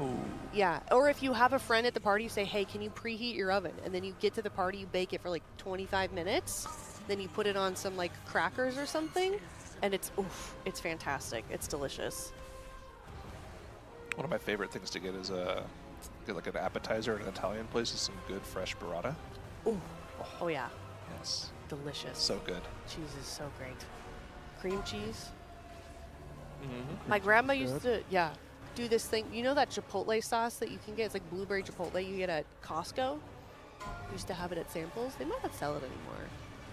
Ooh. Yeah. Or if you have a friend at the party, you say, hey, can you preheat your oven? And then you get to the party, you bake it for like 25 minutes. Then you put it on some like crackers or something, and it's fantastic. It's delicious. One of my favorite things to get is get like an appetizer at an Italian place is some good fresh burrata. Ooh. Oh yeah. Yes. Delicious. So good. Cheese is so great. Cream cheese. My grandma used to, do this thing. You know that Chipotle sauce that you can get? It's like blueberry Chipotle you get at Costco? Used to have it at Samples. They might not sell it anymore.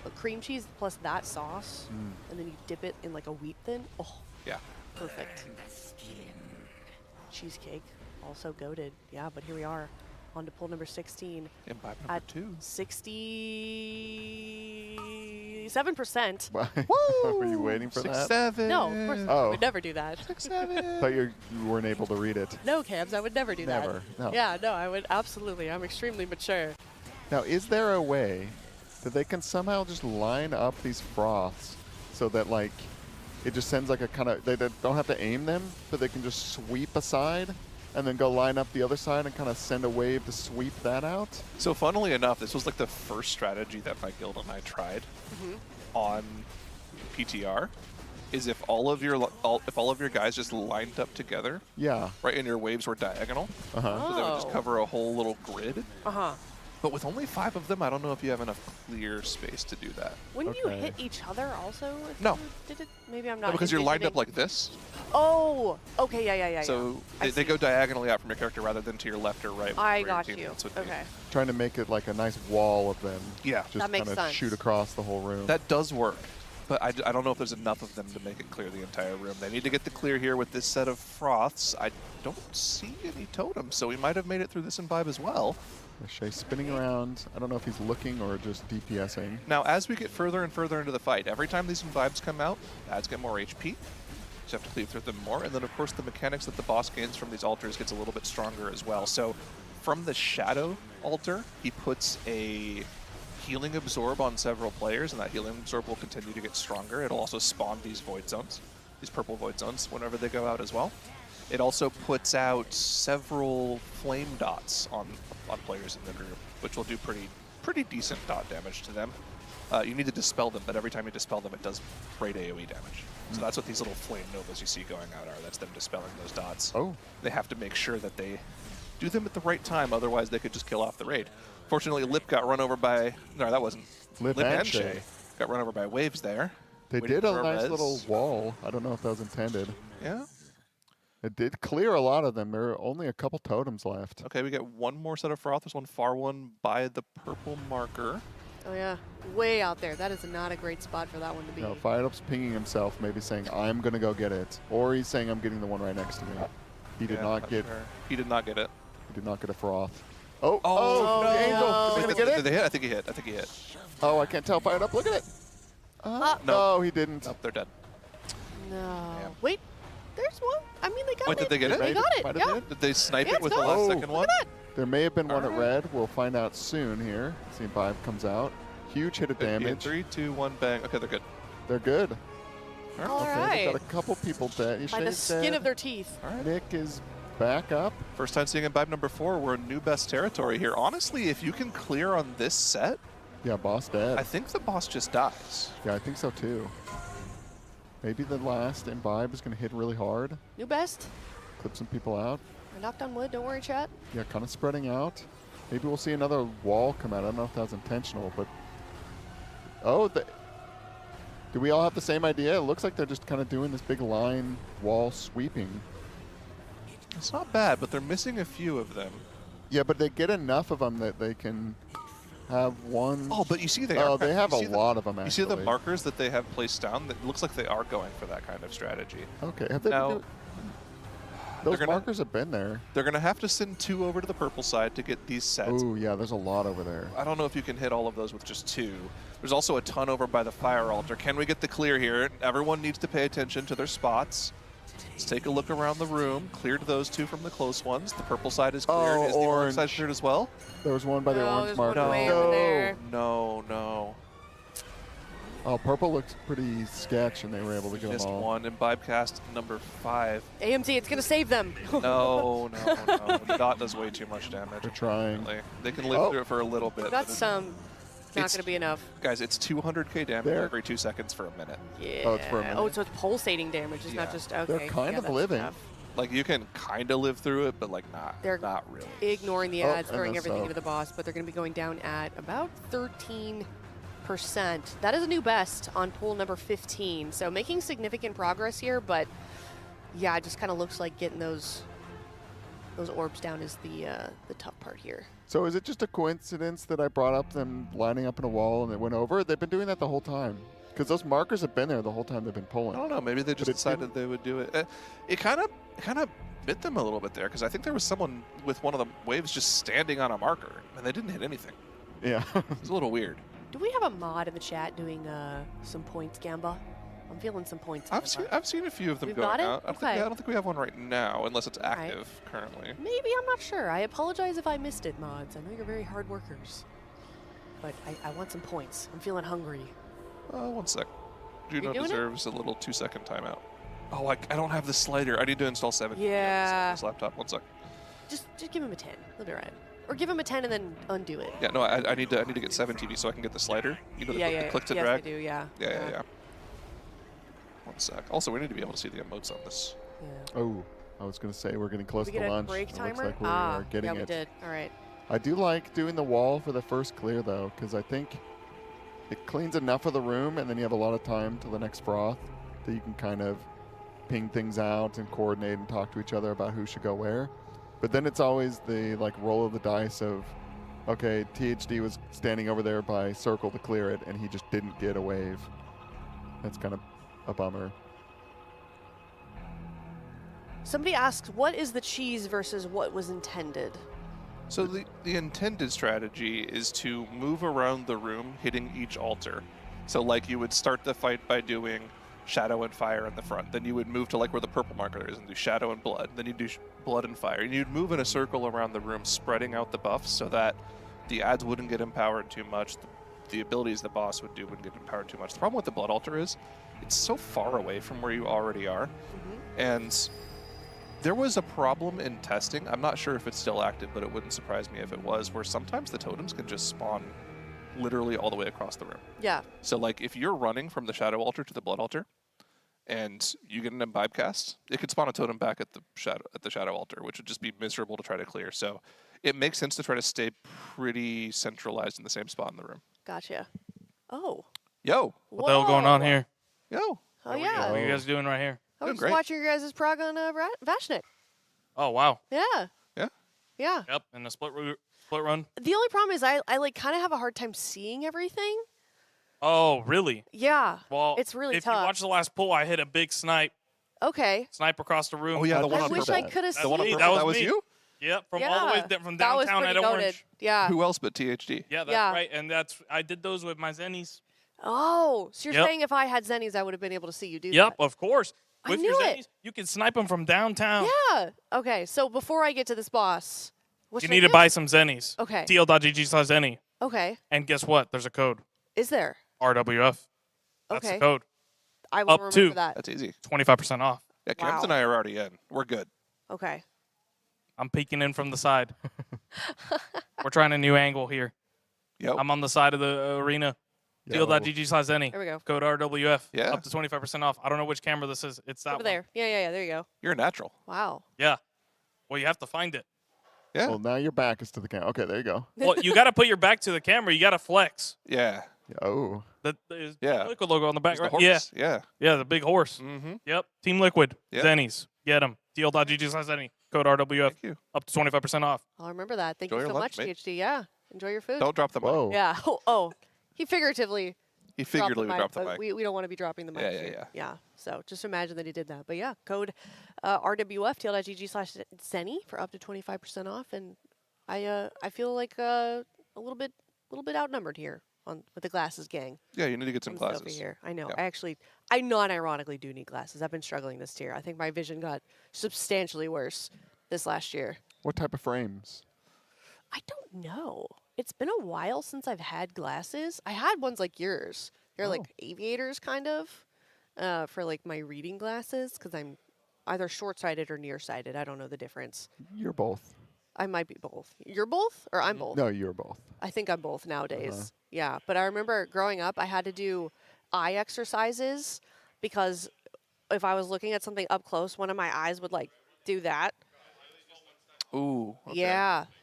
But cream cheese plus that sauce, and then you dip it in like a wheat thin. Oh. Yeah. Perfect. Cheesecake, also goated. Yeah, but here we are, on to pool number 16. Imbibe at number 2. 67%. Were you waiting for that? 6-7. No, of course not. I would never do that. 6-7. Thought you weren't able to read it. No, Cabs, I would never do that. Never. No. Yeah, no, I would absolutely. I'm extremely mature. Now, is there a way that they can somehow just line up these froths so that, like, it just sends like a kind of, they don't have to aim them, but they can just sweep aside and then go line up the other side and kind of send a wave to sweep that out? So funnily enough, this was like the first strategy that my guild and I tried on PTR. Is if all of your guys just lined up together, Yeah. right, and your waves were diagonal, Uh-huh. so they would just Oh. cover a whole little grid. Uh-huh. But with only 5 of them, I don't know if you have enough clear space to do that. Wouldn't you hit each other also? If No. you did it? Maybe I'm not. No, because you're lined up envisioning- like this. Oh, okay, yeah. So I they see. go diagonally out from your character rather than to your left or right. I where your got you. teammates would be. Okay. Trying to make it like a nice wall of them. Yeah. Just That makes kind of sense. shoot across the whole room. That does work, but I don't know if there's enough of them to make it clear the entire room. They need to get the clear here with this set of froths. I don't see any totems, so we might have made it through this imbibe as well. Shay spinning around. I don't know if he's looking or just DPSing. Now, as we get further and further into the fight, every time these imbibes come out, ads get more HP. So you have to cleave through them more. And then, of course, the mechanics that the boss gains from these altars gets a little bit stronger as well. So from the Shadow altar, he puts a healing absorb on several players, and that healing absorb will continue to get stronger. It'll also spawn these void zones, these purple void zones, whenever they go out as well. It also puts out several flame dots on players in the group, which will do pretty decent dot damage to them. You need to dispel them, but every time you dispel them, it does great AoE damage. So that's what these little flame novas you see going out are. That's them dispelling those dots. Oh. They have to make sure that they do them at the right time, otherwise they could just kill off the raid. Fortunately, Lip got run over by... No, that wasn't... Lip and and Shay Shay. got run over by waves there. They Waiting did a for nice res. little wall. I don't know if that was intended. Yeah. It did clear a lot of them. There are only a couple totems left. Okay, we get one more set of froth. There's one far one by the purple marker. Oh yeah, way out there. That is not a great spot for that one to be. No, Fireup's pinging himself, maybe saying, I'm going to go get it. Or he's saying, I'm getting the one right next to me. He did Yeah, not get... sure. He did not get it. He did not get a froth. Oh, Oh, the Angel! no. Is he Wait, going to get did it? they hit? I think he hit. I think he hit. Oh, I can't tell. Fireup, look at it! No, he didn't. Nope, they're dead. No. Yeah. Wait, there's one. I mean, they got Wait, it. did they get it? They got it. Might have Yeah. been. Did they snipe Yeah, it it's with the gone. last Oh, second one? There may have been one at Alright. red. We'll find out soon here. See if Vibe comes out. Huge hit of damage. 3, 2, 1, bang. Okay, they're good. They're good. All okay, right. they've got a couple people dead. By the Shay's skin dead. of their teeth. All right. Nick is back up. First time seeing imbibe number 4. We're in new best territory here. Honestly, if you can clear on this set, Yeah, boss dead. I think the boss just dies. Yeah, I think so too. Maybe the last imbibe is going to hit really hard. New best. Clip some people out. I knocked on wood. Don't worry, chat. Yeah, kind of spreading out. Maybe we'll see another wall come out. I don't know if that was intentional, but... Oh, do we all have the same idea? It looks like they're just kind of doing this big line wall sweeping. It's not bad, but they're missing a few of them. Yeah, but they get enough of them that they can have one... Oh, but you see they Oh, are. they have you a see the- lot of them, You see the actually. markers that they have placed down? That looks like they are going for that kind of strategy. Okay, have they Now, been those gonna- markers have been there. They're going to have to send 2 over to the purple side to get these sets. Oh, yeah, there's a lot over there. I don't know if you can hit all of those with just 2. There's also a ton over by the fire altar. Can we get the clear here? Everyone needs to pay attention to their spots. Let's take a look around the room. Cleared those 2 from the close ones. The purple side is cleared. Oh, Is the orange orange. side cleared as well? There was one by the No, orange there's one marker. way over there. No. Oh, purple looked pretty sketch, and they were able to get Just them all. one. Imbibe cast number 5. AMT, it's going to save them. No. The dot does way too much damage. They're trying. Really. They can live Oh. through it for a little bit. but That's not it's- going to be enough. Guys, it's 200k damage They're- every 2 seconds for a minute. Yeah. Oh, it's for a minute. Oh, so it's pulsating damage. It's not Yeah. just, okay. They're kind yeah, of that's living. enough. Like, you can kind of live through it, but, like, They're not really. ignoring the Oh, ads, and throwing that's everything up. into the boss, but they're going to be going down at about 13%. That is a new best on pool number 15. So making significant progress here, but yeah, it just kind of looks like getting those orbs down is the tough part here. So is it just a coincidence that I brought up them lining up in a wall and it went over? They've been doing that the whole time. Because those markers have been there the whole time they've been I pulling. don't know. Maybe they just decided they would do it. It kind of bit them a little bit there because I think there was someone with one of the waves just standing on a marker and they didn't hit anything. Yeah. It's a little weird. Do we have a mod in the chat doing some points, Gamba? I'm feeling some points. I've seen a few of them We've going got it? out. I Okay. don't think we have one right now unless it's active currently. Maybe, I'm not sure. I apologize if I missed it, mods. I know you're very hard workers. But I want some points. I'm feeling hungry. 1 sec. You Juno doing it? deserves a little 2-second timeout. Oh, I don't have the slider. I need to install 7 Yeah. on this laptop. 1 sec. Just give him a 10. He'll be right. Or give him a 10 and then undo it. Yeah, no, I need to get 7 TV so I can get the slider. You know, the click to yes, drag. I do, yeah. Yeah. 1 sec. Also, we need to be able to see the emotes on this. Oh, I was going to say we're getting close We to get a lunch. break It timer? looks like we are getting yeah, we it. did. All right. I do like doing the wall for the first clear, though, because I think it cleans enough of the room, and then you have a lot of time till the next froth that you can kind of ping things out and coordinate and talk to each other about who should go where. But then it's always the roll of the dice of, okay, THD was standing over there by circle to clear it, and he just didn't get a wave. That's kind of a bummer. Somebody asks, what is the cheese versus what was intended? So the intended strategy is to move around the room, hitting each altar. So like you would start the fight by doing shadow and fire in the front. Then you would move to like where the purple marker is and do shadow and blood. Then you do blood and fire. And you'd move in a circle around the room, spreading out the buffs so that the ads wouldn't get empowered too much. The abilities the boss would do wouldn't get empowered too much. The problem with the blood altar is it's so far away from where you already are. And there was a problem in testing. I'm not sure if it's still active, but it wouldn't surprise me if it was, where sometimes the totems can just spawn literally all the way across the room. Yeah. So like if you're running from the shadow altar to the blood altar and you get an imbibe cast, it could spawn a totem back at the shadow altar, which would just be miserable to try to clear. So it makes sense to try to stay pretty centralized in the same spot in the room. Gotcha. Oh. Yo. What the hell going on here? Yo. Oh, yeah. What are you guys doing right here? I was just watching your guys' prog on Vashnik. Oh, wow. Yeah. Yeah. Yeah. Yep, in the split run. The only problem is I like kind of have a hard time seeing everything. Oh, really? Yeah. Well, it's really if tough. you watch the last pull, I hit a big snipe. Okay. Snipe across the room. Oh, yeah, the one on I wish purple. I could have The seen one on it. purple, that was me. you? Yep, from all the way from that was downtown pretty at goated. Orange. Yeah. Who else but THD? Yeah, that's Yeah. right. And I did those with my Zennies. Oh, so you're Yep. saying if I had Zennies, I would have been able to see you do Yep, that? of course. I With knew your it. Zennies, you can snipe them from downtown. Yeah. Okay, so before I get to this boss, what You should I need to do? buy some Zennies. Okay. TL.gg/Zenny. Okay. And guess what? There's a code. Is there? RWF. That's Okay. the code. I will Up remember to that. That's easy. 25% off. Yeah, Cams and I are already in. We're good. Okay. I'm peeking in from the side. We're trying a new angle here. Yep. I'm on the side of the arena. TL.gg/Zenny. There we go. Code RWF. Yeah. Up to 25% off. I don't know which camera this is. It's that Over one. there. Yeah. There you go. You're a natural. Wow. Yeah. Well, you have to find it. Yeah. Well, now your back is to the camera. Okay, there you go. Well, you got to put your back to the camera. You got to flex. Yeah. Oh. There's Yeah. Liquid logo on the back, It's the right? horse. Yeah. Yeah. Yeah, the big horse. Mm-hmm. Yep. Team Liquid. Yep. Zennies. Get them. TL.gg/Zenny. Code RWF. Thank you. Up to 25% off. I'll remember that. Thank Enjoy you your so lunch, much, mate. THD. Yeah. Enjoy your food. Don't drop the mic. Whoa. Yeah. Oh. He figuratively. He figuratively dropped the but mic. We don't want to be dropping the mic. Yeah, here. yeah. So just imagine that he did that. But yeah, code RWF TL.gg/Zenny for up to 25% off. And I feel like a little bit outnumbered here with the glasses gang. Yeah, you need to get some Over glasses. here. I know. Yeah. I non-ironically do need glasses. I've been struggling this tier. I think my vision got substantially worse this last year. What type of frames? I don't know. It's been a while since I've had glasses. I had ones like yours. They're like aviators, kind of, for like my reading glasses, because I'm either short-sighted or nearsighted. I don't know the difference. You're both. I might be both. You're both, or I'm both? No, you're both. I think I'm both nowadays. Yeah, but I remember growing up, I had to do eye exercises because if I was looking at something up close, one of my eyes would like do that. Ooh. Okay.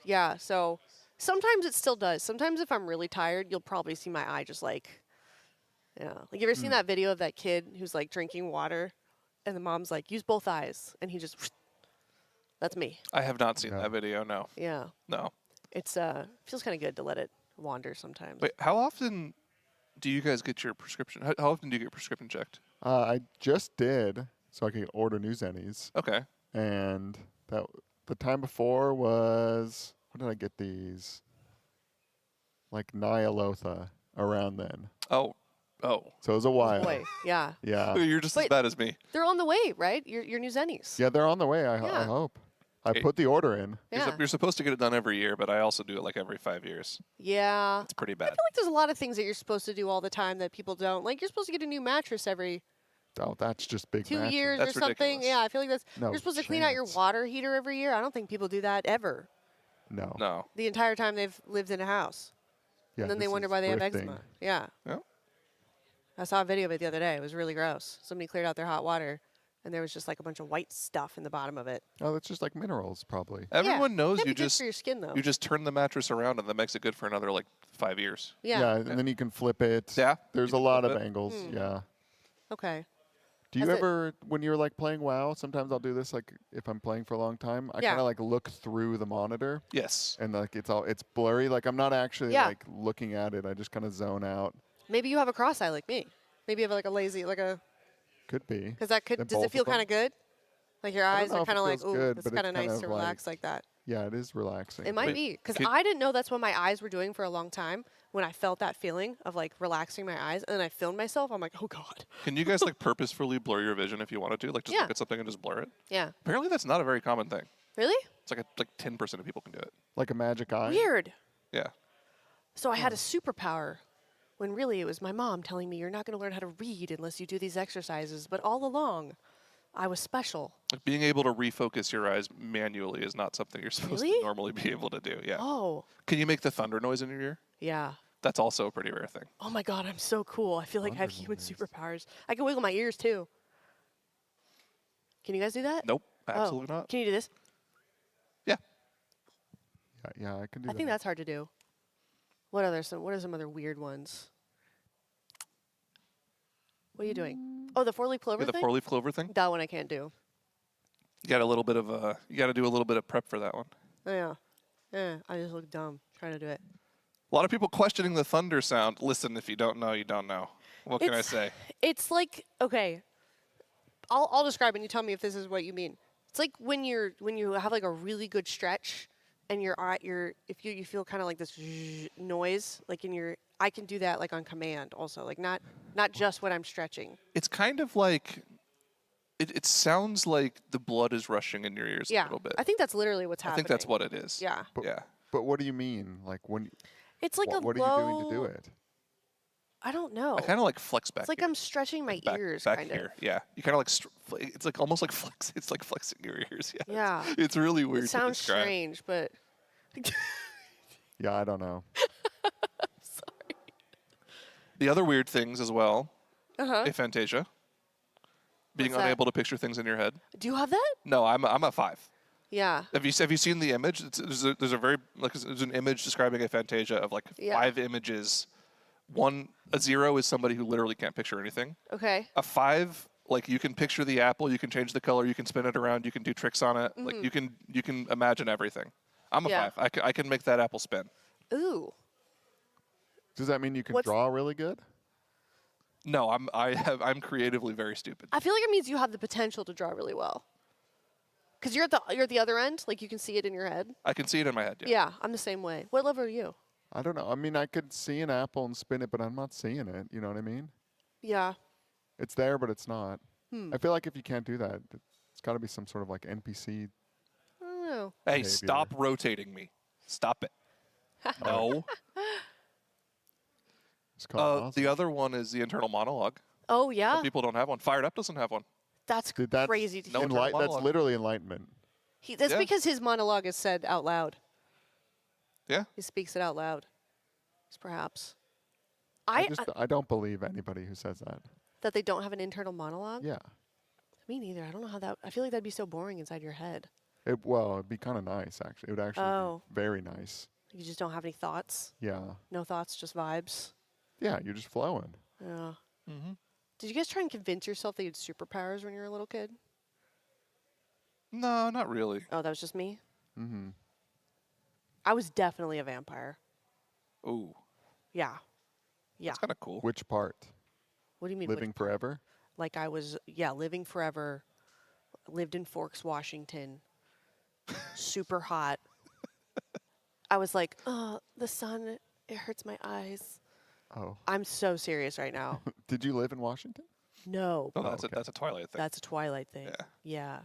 Yeah. So sometimes it still does. Sometimes if I'm really tired, you'll probably see my eye just like, yeah. Like, you ever seen that video of that kid who's like drinking water and the mom's like, use both eyes, and he just, that's me. I have not seen that video. No. Yeah. No. It's feels kind of good to let it wander sometimes. Wait, how often do you guys get your prescription? How often do you get your prescription checked? I just did, so I could order new Zennies. Okay. And the time before was, when did I get these? Like Nyalotha around then. Oh. So it was a while. Boy, yeah. Yeah. You're just as bad as me. They're on the way, right? Your new Zennies. Yeah, they're on the way. I Yeah. hope. I put the order in. Yeah. You're supposed to get it done every year, but I also do it like every 5 years. Yeah. It's pretty I bad. feel like there's a lot of things that you're supposed to do all the time that people don't. Like you're supposed to get a new mattress every Oh, that's just big 2 mattress. years That's or something. ridiculous. Yeah, I feel like that's. No You're supposed to clean out your chance. water heater every year. I don't think people do that ever. No. The entire time they've lived in a house. Yeah, And then they this wonder is why they have thrifting. eczema. Yeah. Yeah. I saw a video of it the other day. It was really gross. Somebody cleared out their hot water, and there was just like a bunch of white stuff in the bottom of it. Oh, that's just like minerals, probably. Everyone knows Can't you be good just for your skin though. you just turn the mattress around and that makes it good for another like 5 years. Yeah. And then you can flip it. Yeah, There's you a can lot flip of it. angles. Yeah. Okay. Do you Has it- ever, when you're like playing WoW, sometimes I'll do this, like if I'm playing for a long time, I Yeah. kind of like look through the monitor. Yes. And like it's blurry. Like I'm not actually Yeah. like looking at it. I just kind of zone out. Maybe you have a cross eye like me. Maybe you have like a lazy, like a. Could be. Because that could. Then Does it both feel of them? kind of good? Like your I don't eyes know are if it kind of like, feels ooh, good, it's but kind of it's kind nice to of relax like that. Yeah, it is relaxing. It might be because Can- I didn't know that's what my eyes were doing for a long time. When I felt that feeling of like relaxing my eyes, and then I filmed myself, I'm like, oh god. Can you guys like purposefully blur your vision if you wanted to? Like just Yeah. look at something and just blur it? Yeah. Apparently that's not a very common thing. Really? It's like 10% of people can do it. Like a magic eye. Weird. Yeah. So I had a superpower, when really it was my mom telling me you're not going to learn how to read unless you do these exercises. But all along, I was special. Like being able to refocus your eyes manually is not something you're supposed Really? to normally be able to do. Yeah. Oh. Can you make the thunder noise in your ear? Yeah. That's also a pretty rare thing. Oh my god, I'm so cool. I feel like I have human superpowers. I can wiggle my ears too. Can you guys do that? Nope, Oh. absolutely not. Can you do this? Yeah, I can do I that. think that's hard to do. What are some other weird ones? What are you doing? Oh, the four-leaf clover Yeah, the thing? four-leaf clover thing. That one I can't do. You got a little bit of you got to do a little bit of prep for that one. Oh, yeah. Yeah, I just look dumb trying to do it. A lot of people questioning the thunder sound. Listen, if you don't know, you don't know. What can I say? It's like, okay, I'll describe and you tell me if this is what you mean. It's like when you have like a really good stretch and if you feel kind of like this noise like in your, I can do that like on command also, like not just when I'm stretching. It's kind of like it sounds like the blood is rushing in your ears a Yeah, little bit. I think that's literally what's I happening. think that's what it is. Yeah. But, Yeah. But what do you mean? Like when? It's like a what low. are you doing to do it? I don't know. I kind of like flex back. It's like here. I'm stretching my back, ears, back kind here. of. Yeah, you kind of like it's like almost like flex. It's like flexing your ears. Yeah. Yeah. It's really weird. It sounds to describe. strange, but Yeah, I don't know. The other weird things as well. Uh-huh. Aphantasia. Being What's that? unable to picture things in your head. do you have that? No, I'm a 5. Yeah. Have you seen the image? There's a very there's an image describing aphantasia of like Yeah. 5 images. A 0 is somebody who literally can't picture anything. Okay. A 5, like you can picture the apple, you can change the color, you can spin it around, you can do tricks on it. Like you can imagine everything. I'm a Yeah. 5. I can make that apple spin. Ooh. Does that mean you can What's- draw really good? No, I'm creatively very stupid. I feel like it means you have the potential to draw really well. Because you're at the other end, like you can see it in your head. I can see it in my head. Yeah. Yeah, I'm the same way. What level are you? I don't know. I mean, I could see an apple and spin it, but I'm not seeing it. You know what I mean? Yeah. It's there, but it's not. Hmm. I feel like if you can't do that, it's got to be some sort of like NPC. I don't know. Hey, behavior. stop rotating me. Stop it. No. It's called awesome. The other one is the internal monologue. Oh yeah. Some people don't have one. Fired Up doesn't have one. That's Dude, that's crazy to No hear. internal that's monologue. literally enlightenment. That's Yeah. because his monologue is said out loud. Yeah. He speaks it out loud. Perhaps. I don't believe anybody who says that. That they don't have an internal monologue? Yeah. Me neither. I don't know how that. I feel like that'd be so boring inside your head. It'd be kind of nice, actually. It would actually Oh. be very nice. You just don't have any thoughts. Yeah. No thoughts, just vibes. Yeah, you're just flowing. Yeah. Mm-hmm. Did you guys try and convince yourself that you had superpowers when you were a little kid? No, not really. Oh, that was just me? Mm-hmm. I was definitely a vampire. Ooh. Yeah. Yeah. That's kind of cool. Which part? What do you mean? Living forever? Like I was, living forever. Lived in Forks, Washington. Super hot. I was like, oh, the sun, it hurts my eyes. Oh. I'm so serious right now. Did you live in Washington? No. Oh, that's a Twilight thing. That's a Twilight thing. Yeah.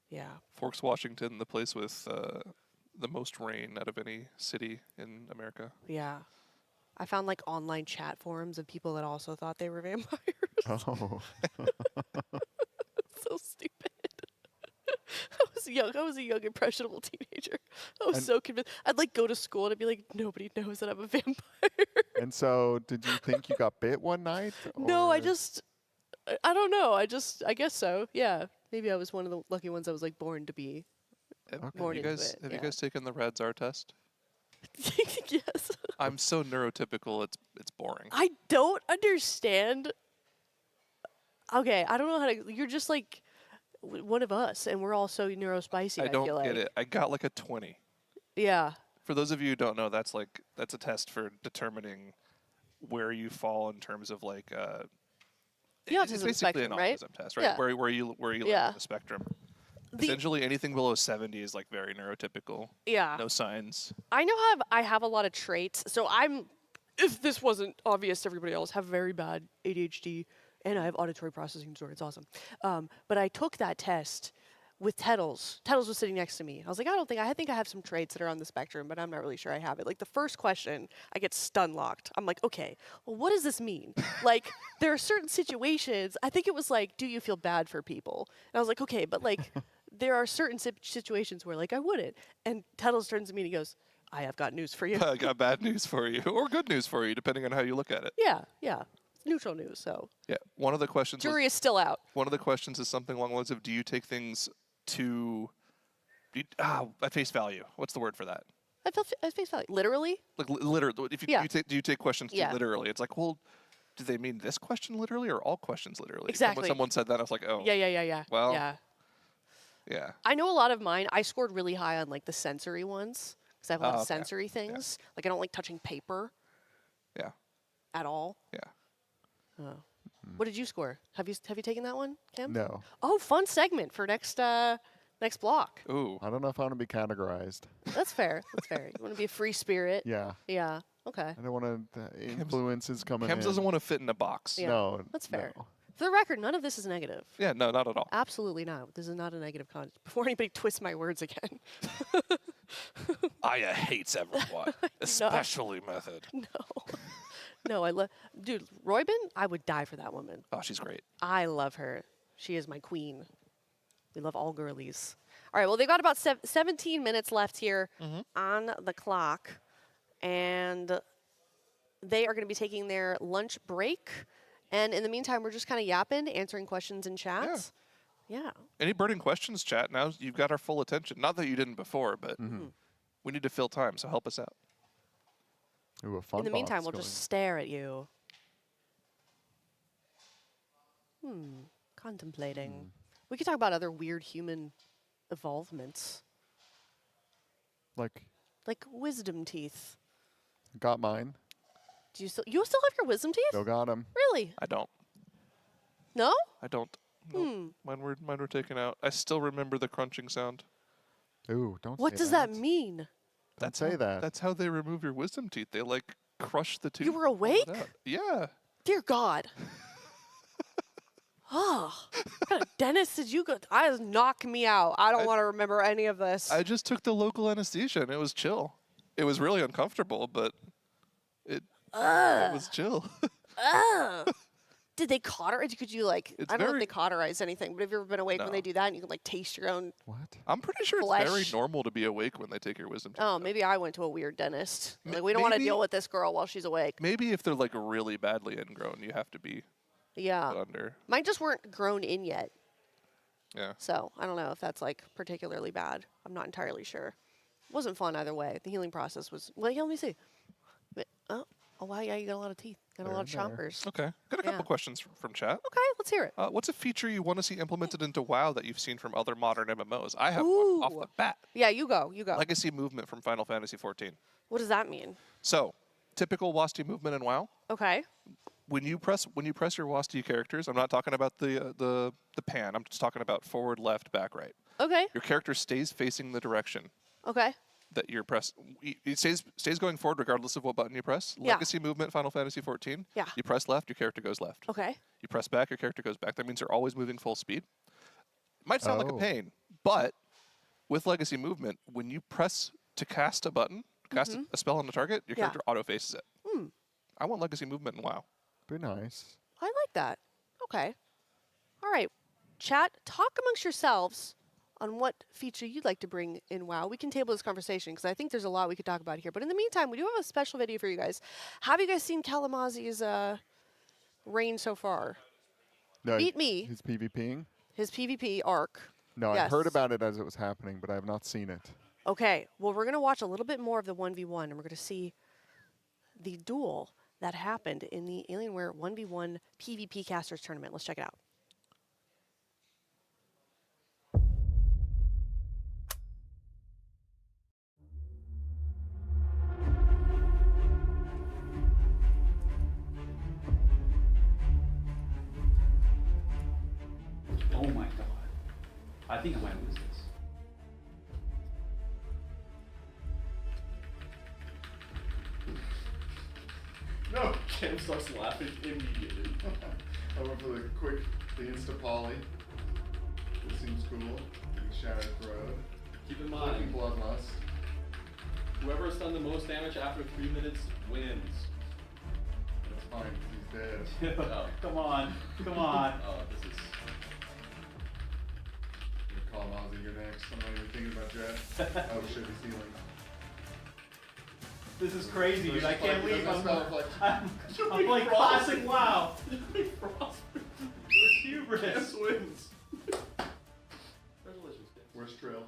Yeah. Forks, Washington, the place with the most rain out of any city in America. Yeah. I found like online chat forums of people that also thought they were vampires. Oh. So stupid. I was young. I was a young, impressionable teenager. I was And- so convinced. I'd like go to school and I'd be like, nobody knows that I'm a vampire. And so, did you think you got bit one night? No, I or- just, I don't know. I guess so. Yeah. Maybe I was one of the lucky ones that was like born to be. Born Have into you guys it. have yeah. you guys taken the Radzar test? Yes. I'm so neurotypical. It's boring. I don't understand. Okay, I don't know how to. You're just like one of us, and we're all so neurospicy. I don't feel like. get it. I got like a 20. Yeah. For those of you who don't know, that's a test for determining where you fall in terms of like The it's autism basically spectrum, an right? autism test, right? Yeah. Where you live Yeah. on the spectrum. Essentially, anything below 70 is like very neurotypical. Yeah. No signs. I know I have a lot of traits. So I'm, if this wasn't obvious to everybody else, have very bad ADHD, and I have auditory processing disorder. It's awesome. But I took that test with Tettles. Tettles was sitting next to me. I was like, I think I have some traits that are on the spectrum, but I'm not really sure I have it. Like the first question, I get stun locked. I'm like, okay, well, what does this mean? Like, there are certain situations. I think it was like, do you feel bad for people? And I was like, okay, but like, there are certain situations where like I wouldn't. And Tettles turns to me and he goes, I have got news for you. I got bad news for you, or good news for you, depending on how you look at it. Yeah. Neutral news, so. Yeah. One of the questions. Jury is still out. One of the questions is something along the lines of, do you take things at face value? What's the word for that? At face value. Literally? Like literally, if you, do you take questions Yeah. literally? It's like, well, do they mean this question literally or all questions literally? Exactly. Someone said that, I was like, oh. Yeah. Well. Yeah. Yeah. I know a lot of mine. I scored really high on like the sensory ones because I have a lot of okay. sensory things. Like I don't like touching paper. Yeah. At all. Yeah. Oh. What did you score? Have you taken that one, Cam? No. Oh, fun segment for next block. Ooh. I don't know if I want to be categorized. That's fair. That's fair. You want to be a free spirit. Yeah. Yeah. Okay. I don't want to influences coming Cam in. doesn't want to fit in a box. Yeah. No. That's fair. no. For the record, none of this is negative. Yeah, no, not at all. Absolutely not. This is not a negative comment. Before anybody twists my words again. Aya hates everyone, especially Method. No, I love, dude, Roybin, I would die for that woman. Oh, she's great. I love her. She is my queen. We love all girlies. All right, well, they've got about 17 minutes left here on the clock. And they are going to be taking their lunch break. And in the meantime, we're just kind of yapping, answering questions in chats. Yeah. Any burning questions, chat? Now you've got our full attention. Not that you didn't before, but we need to fill time, so help us out. Ooh, a fun In the meantime, box we'll going. just stare at you. Contemplating. We could talk about other weird human evolvements. Like, Wisdom teeth. got mine. Do you still have your wisdom teeth? Still got them. Really? I don't. No? I don't. Nope. Mine were taken out. I still remember the crunching sound. Ooh, don't What say does that mean? Don't say that. That's how they remove your wisdom teeth. They like crush the tooth. You were and pull it awake? out. Yeah. Dear God. Oh, what kind of dentist did you go? Knock me out. I don't want to remember any of this. I just took the local anesthesia and it was chill. It was really uncomfortable, but it was chill. Did they cauterize? Could you I don't know if they cauterize anything, but have you ever been awake when they do that and you can taste your own? What? I'm pretty sure flesh? it's very normal to be awake when they take your wisdom teeth. Oh, maybe I went to a weird dentist. We don't want to maybe- deal with this girl while she's awake. Maybe if they're like really badly ingrown, you have to be Yeah. put under. Mine just weren't grown in yet. Yeah. So I don't know if that's particularly bad. I'm not entirely sure. It wasn't fun either way. The healing process was. Well, yeah, let me see. Oh wow, yeah, you got a lot of teeth. Got a lot of chompers. Okay. Got a couple questions from chat. Okay, let's hear it. What's a feature you want to see implemented into WoW that you've seen from other modern MMOs? I have Ooh. one off the bat. Yeah, you go. Legacy movement from Final Fantasy XIV. What does that mean? So, typical WASD movement in WoW. Okay. When you press your WASD characters, I'm not talking about the pan. I'm just talking about forward, left, back, right. Okay. Your character stays facing the direction Okay. that you're press. It stays going forward regardless of what button you press. Yeah. Legacy movement, Final Fantasy 14. Yeah. You press left, your character goes left. Okay. You press back, your character goes back. That means you're always moving full speed. It might sound like a Oh. pain, but with legacy movement, when you press to cast a button, cast a spell on the target, your character auto faces it. I want legacy movement in WoW. Be nice. I like that. Okay. All right. Chat, talk amongst yourselves on what feature you'd like to bring in WoW. We can table this conversation because I think there's a lot we could talk about here. But in the meantime, we do have a special video for you guys. Have you guys seen Kalamazi's reign so far? No, Beat me. He's PvPing? His PvP arc. No, Yes. I heard about it as it was happening, but I have not seen it. Okay. Well, we're going to watch a little bit more of the 1v1, and we're going to see the duel that happened in the Alienware 1v1 PvP Casters Tournament. Let's check it out. Oh my god. I think I might lose this. No! Cam starts laughing immediately. I went for the insta-poly. This seems cool. Getting shattered throat. Keep in mind, bloodlust. whoever has done the most damage after 3 minutes wins. That's fine, he's dead. Oh. Come on, come on. Oh, this is... Call Ozzy, you're next. I'm not even thinking about Jet. Oh shit, he's healing. This is crazy, dude. I There's can't like- believe there's I'm no I'm playing classic WoW. Where's hubris? Yes wins. Congratulations, Kim. Where's Trill?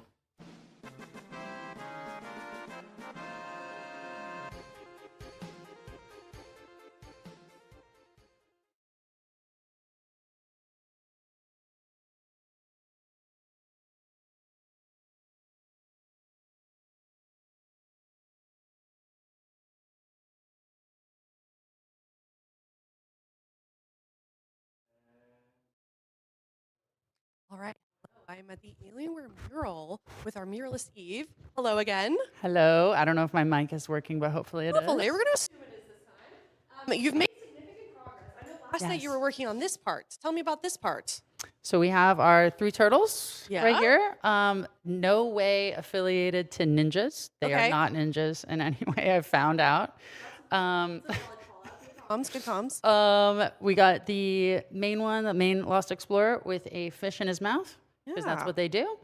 All right. I'm at the Alienware mural with our muralist Eve. Hello again. Hello. I don't know if my mic is working, but hopefully it is. Hopefully, we're going to assume it is this time. You've made significant progress. I know last night you were working on this part. Tell me about this part. So we have our 3 turtles Yeah. right here. No way affiliated to ninjas. They Okay. are not ninjas in any way. I've found out. Good comms. We got the main one, the main Lost Explorer with a fish in his mouth, because that's Yeah. what they do.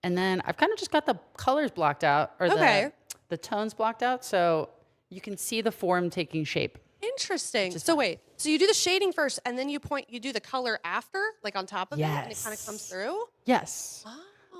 And then I've kind of just got the colors blocked out, or Okay. the tones blocked out, so you can see the form taking shape. Interesting. So wait, so you do the shading first, and then you do the color after, like on top of it, and it kind of comes through? Yes.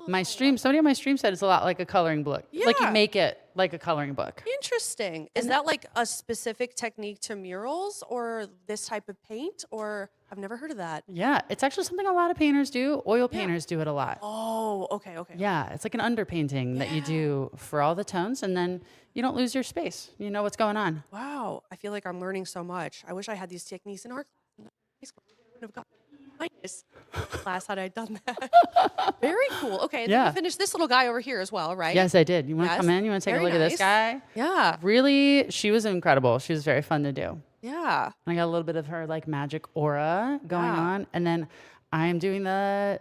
My stream, somebody on my stream said it's a lot like a coloring book. Like you Yeah. make it like a coloring book. Interesting. Is that like a specific technique to murals or this type of paint? Or I've never heard of that. Yeah, it's actually something a lot of painters do. Oil painters do it a lot. Oh, okay. Yeah, it's like an underpainting that you do for all the tones, and then you don't lose your space. You know what's going on. Wow. I feel like I'm learning so much. I wish I had these techniques in art class. I would have gotten minus class had I done that. Very cool. Okay, and then Yeah. you finished this little guy over here as well, right? Yes, I did. You want to Yes. come in? You want to take a Very look at this nice. guy? Yeah. Really, she was incredible. She was very fun to do. Yeah. And I got a little bit of her like magic aura going Yeah. on, and then I'm doing the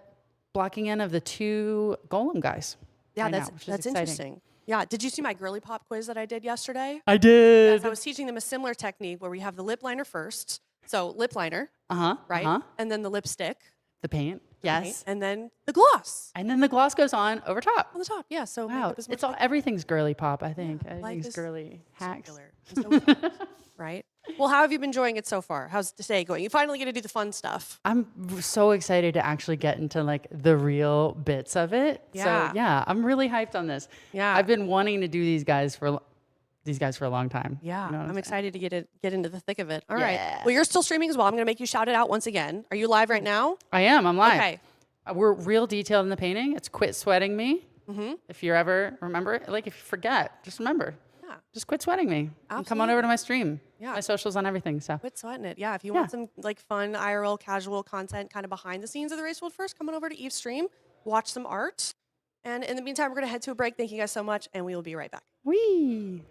blocking in of the 2 golem guys. Yeah, right now, that's which is that's exciting. interesting. Yeah. Did you see my girly pop quiz that I did yesterday? I did. Yes, I was teaching them a similar technique where we have the lip liner first. So lip liner, right? Uh-huh. And then the lipstick. The paint. the Yes. paint, and then the gloss. And then the gloss goes on over top. On the top, yeah. So Wow, makeup is it's much all everything's girly pop. I think life everything's is girly hacks. circular and so fun, right? Well, how have you been enjoying it so far? How's today going? You finally get to do the fun stuff. I'm so excited to actually get into like the real bits of it. Yeah. So yeah, I'm really hyped on this. Yeah. I've been wanting to do these guys for a long time. Yeah, You know what I'm saying? excited to get into the thick of it. All right. Yeah. Well, you're still streaming as well. I'm going to make you shout it out once again. Are you live right now? I am. I'm live. Okay. We're real detailed in the painting. It's Quit Sweating Me. Mm-hmm. If you ever remember it, like if you forget, just remember. Yeah. Just quit sweating me. And come on over to my stream. Yeah. My socials on everything. So Quit sweating it. Yeah, if you want some like fun IRL casual content kind of behind the scenes of the Race World First, come on over to Eve's stream, watch some art. And in the meantime, we're going to head to a break. Thank you guys so much, and we will be right back. Whee!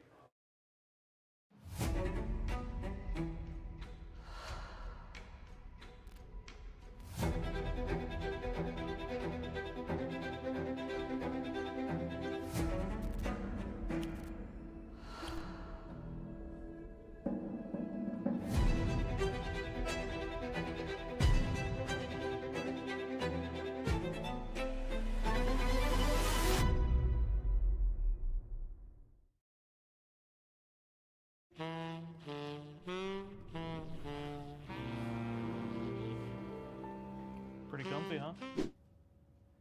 Pretty comfy, huh?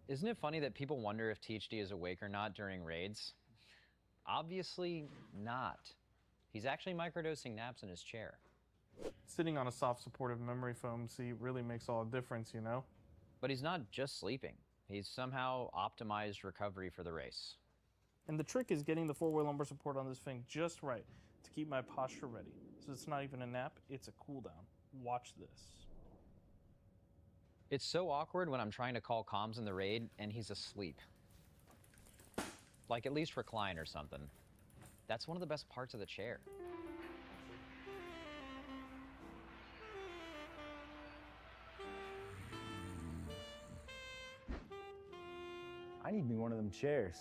Isn't it funny that people wonder if THD is awake or not during raids? Obviously not. He's actually microdosing naps in his chair. Sitting on a soft supportive memory foam seat really makes all the difference, you know? But he's not just sleeping. He's somehow optimized recovery for the race. And the trick is getting the four-way lumbar support on this thing just right to keep my posture ready. So it's not even a nap, it's a cool down. Watch this. It's so awkward when I'm trying to call comms in the raid and he's asleep. Like at least recline or something. That's one of the best parts of the chair. I need me one of them chairs.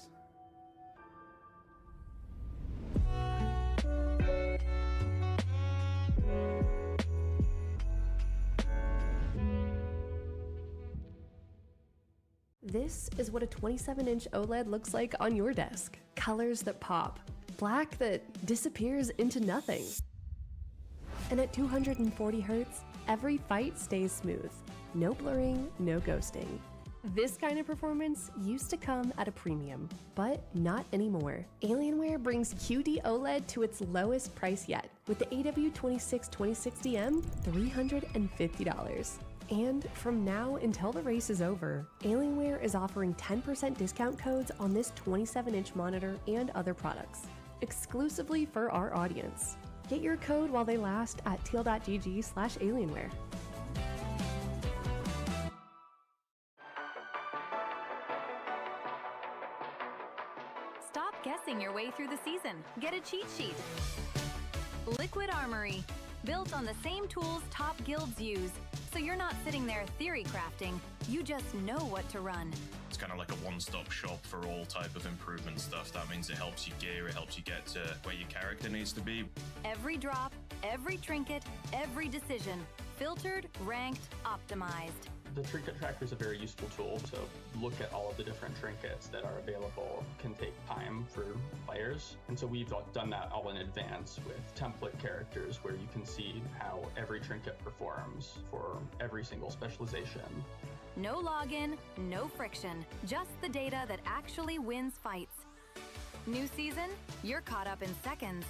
This is what a 27-inch OLED looks like on your desk. Colors that pop. Black that disappears into nothing. And at 240 Hertz, every fight stays smooth. No blurring, no ghosting. This kind of performance used to come at a premium, but not anymore. Alienware brings QD OLED to its lowest price yet, with the AW26-2060M, $350. And from now until the race is over, Alienware is offering 10% discount codes on this 27-inch monitor and other products, exclusively for our audience. Get your code while they last at teal.gg/Alienware. Stop guessing your way through the season. Get a cheat sheet. Liquid Armory, built on the same tools top guilds use. So you're not sitting there theory crafting, you just know what to run. It's kind of like a one-stop shop for all type of improvement stuff. That means it helps you gear, it helps you get to where your character needs to be. Every drop, every trinket, every decision. Filtered, ranked, optimized. The trinket tracker is a very useful tool to look at all of the different trinkets that are available. Can take time for players, and so we've done that all in advance with template characters where you can see how every trinket performs for every single specialization. No login, no friction, just the data that actually wins fights. New season, you're caught up in seconds.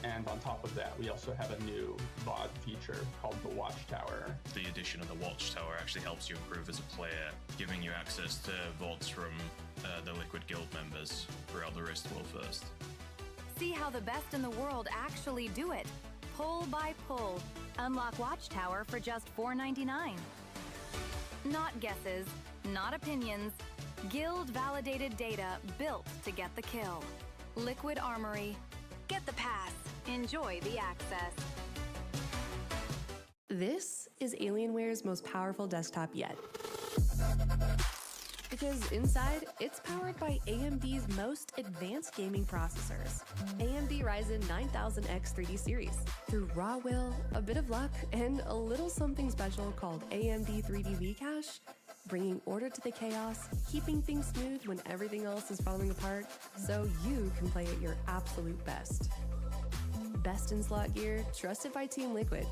And on top of that, we also have a new VOD feature called the Watchtower. The addition of the Watchtower actually helps you improve as a player, giving you access to VODs from the Liquid Guild members throughout the Race to World First. See how the best in the world actually do it. Pull by pull. Unlock Watchtower for just $4.99. Not guesses, not opinions. Guild-validated data built to get the kill. Liquid Armory. Get the pass. Enjoy the access. This is Alienware's most powerful desktop yet. Because inside, it's powered by AMD's most advanced gaming processors. AMD Ryzen 9000X 3D series. Through raw will, a bit of luck, and a little something special called AMD 3D V-Cache, bringing order to the chaos, keeping things smooth when everything else is falling apart, so you can play at your absolute best. Best in slot gear, trusted by Team Liquid.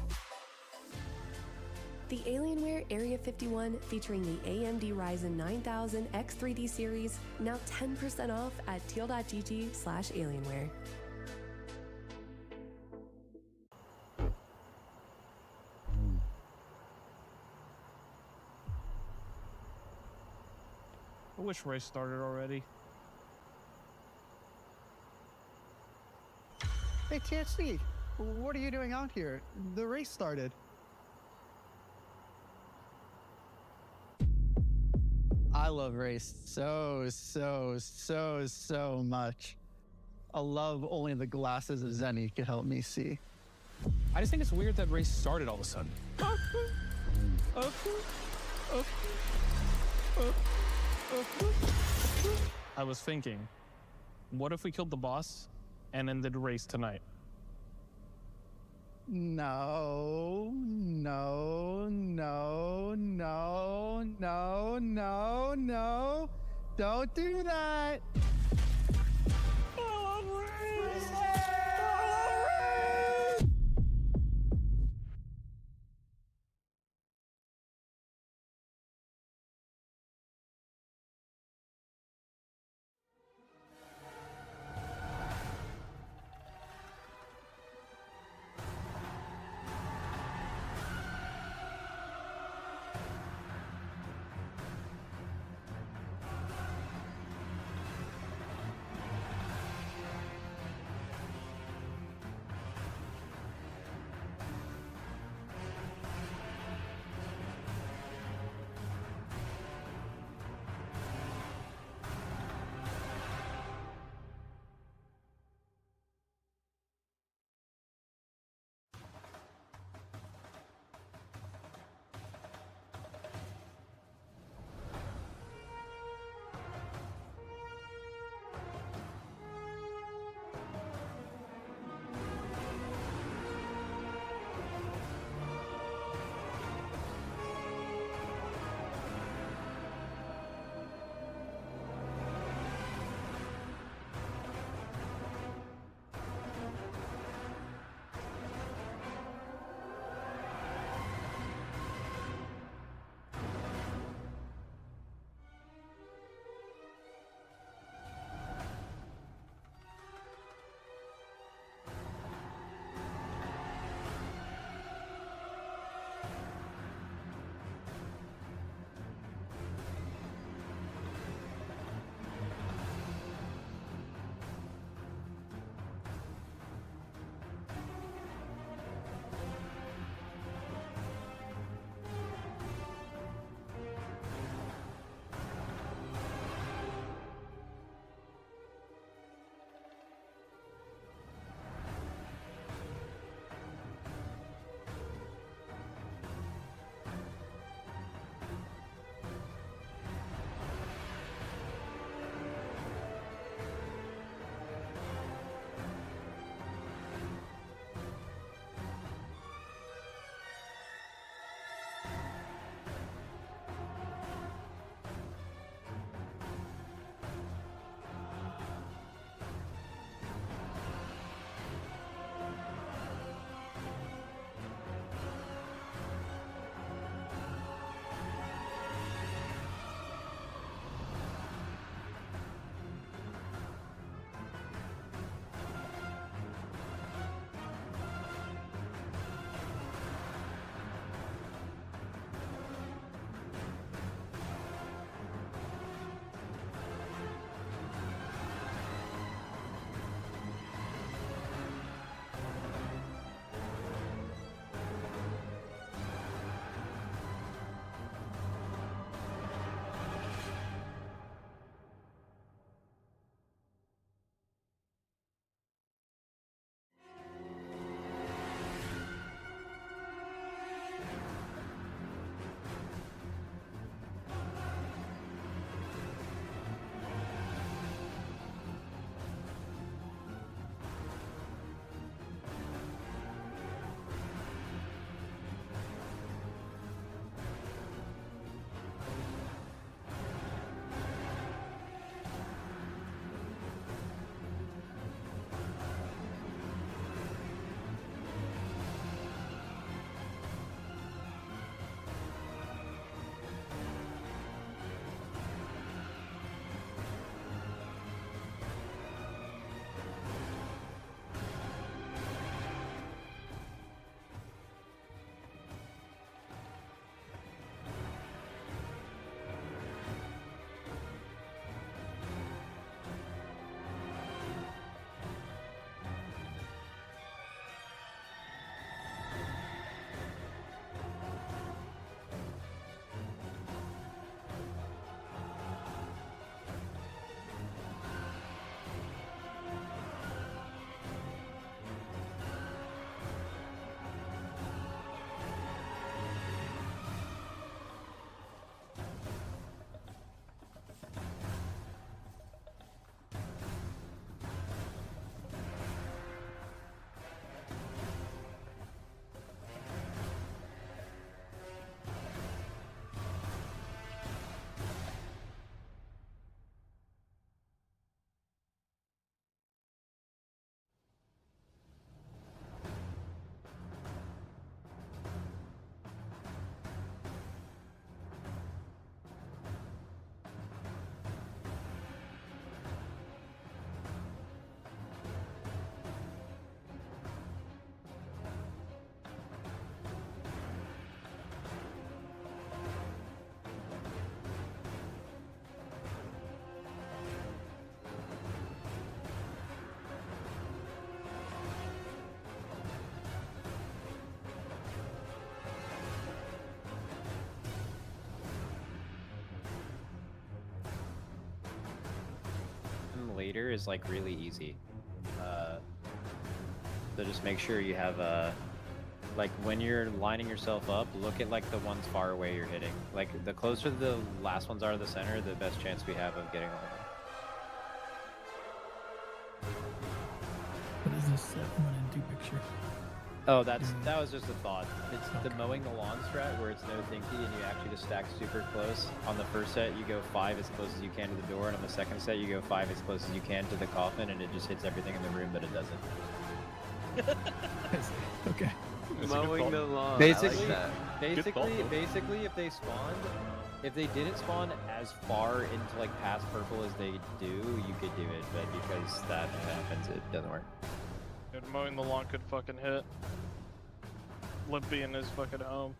The Alienware Area 51 featuring the AMD Ryzen 9000 X3D series, now 10% off at teal.gg/Alienware. I wish race started already. Hey, THC, what are you doing out here? The race started. I love race so much. A love only the glasses of Zenny could help me see. I just think it's weird that race started all of a sudden. I was thinking, what if we killed the boss and ended the race tonight? No. Don't do that. spawn later is like really easy. So just make sure you have like when you're lining yourself up, look at like the ones far away you're hitting. Like the closer the last ones are to the center, the best chance we have of getting all of them. What is this set 1 and 2 picture? Oh, that was just a thought. It's the mowing the lawn strat where it's no thinky and you actually just stack super close. On the first set, you go 5 as close as you can to the door, and on the second set, you go 5 as close as you can to the coffin, and it just hits everything in the room, but it doesn't. Okay. Mowing the lawn. Basically, I like that. basically, if they spawned, if they didn't spawn as far into like past purple as they do, you could do it, but because that happens, it doesn't work. Dude, mowing the lawn could fucking hit. Limpy in his fucking home.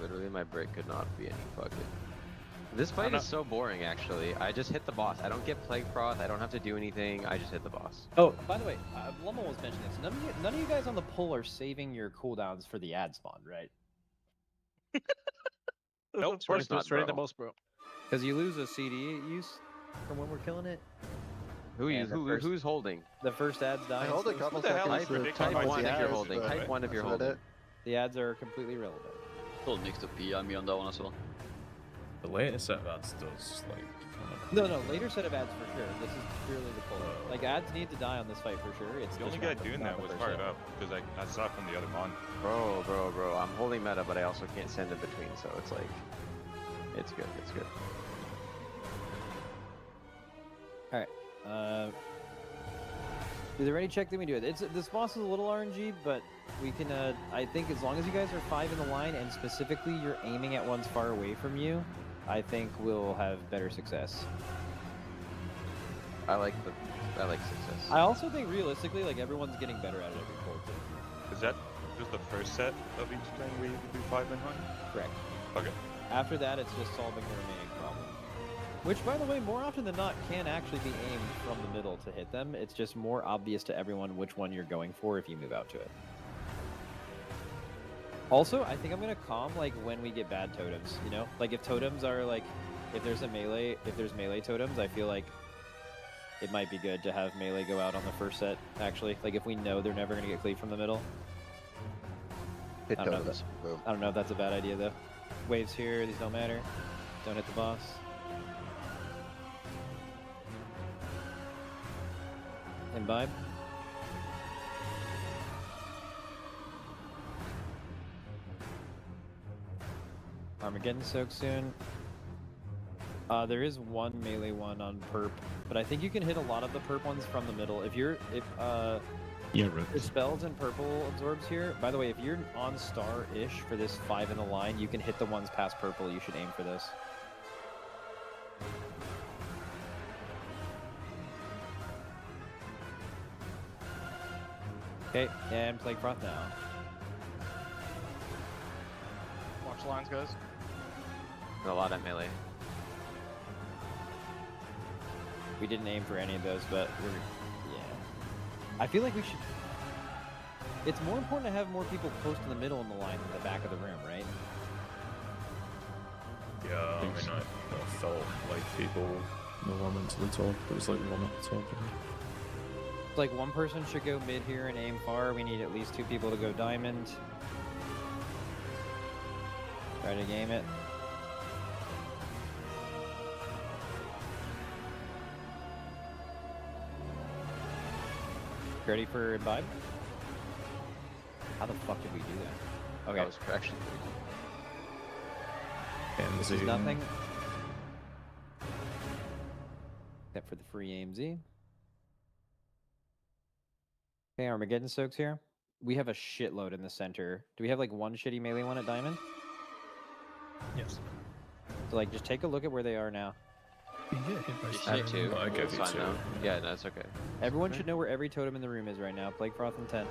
Literally, my brick could not be any fucking. This fight is so boring, actually. I just hit the boss. I don't get Plague Froth. I don't have to do anything. I just hit the boss. Oh, by the way, Lummo was mentioning this. None of you guys on the pull are saving your cooldowns for the ad spawn, right? Nope, Of course not, straight in the bro. most, bro. Because you lose a CD use from when we're killing it. Who's holding? The first ad's dying. hold a couple Type seconds to type find 1 the if you're ads, holding. but Type 1 if you're that's about holding. it. The ads are completely irrelevant. Still next to P, I'm on that one as well. The later set of ads does like. No, later set of ads for sure. This is purely the pull. Like ads need to die on this fight for sure. It's The only just guy not doing not that the was first fired set. up because I saw it from the other mon. Bro. I'm holding meta, but I also can't send in between, so it's like, it's good. It's good. All right. Do they already check? Then we do it. This boss is a little RNG, but we can. I think as long as you guys are 5 in the line, and specifically you're aiming at ones far away from you, I think we'll have better success. I like success. I also think realistically, like everyone's getting better at it every pull too. Is that just the first set of each thing we do 5 in 1? Correct. Okay. After that, it's just solving the remaining problem. Which, by the way, more often than not, can actually be aimed from the middle to hit them. It's just more obvious to everyone which one you're going for if you move out to it. Also, I think I'm gonna calm like when we get bad totems. You know, like if totems are like, if there's melee totems, I feel like it might be good to have melee go out on the first set. Actually, like if we know they're never gonna get cleaved from the middle. Hit I don't know if totems. I don't know if that's a bad idea though. Waves here, these don't matter. Don't hit the boss. Imbibe. Armageddon soak soon. There is one melee one on perp, but I think you can hit a lot of the perp ones from the middle. If your spells and purple absorbs here. By the way, if you're on star-ish for this 5 in the line, you can hit the ones past purple. You should aim for this. Okay, and Plague Froth now. Watch lines, guys. A lot at melee. We didn't aim for any of those, but yeah. I feel like we should. It's more important to have more people close to the middle in the line than the back of the room, right? Yeah, I mean, I felt like people were one to the top. It was like one at the top. It's like one person should go mid here and aim far. We need at least 2 people to go diamond. Try to game it. Ready for imbibe? How the fuck did we do that? Okay. That was actually This is nothing. Except for the free AMZ. Okay, Armageddon soaks here. We have a shitload in the center. Do we have like one shitty melee one at diamond? Yes. So like just take a look at where they are now. You get hit by You Shadow. should too. I gave It's you fine 2. now. Yeah, no, it's okay. Everyone should know where every totem in the room is right now. Plague Froth and 10.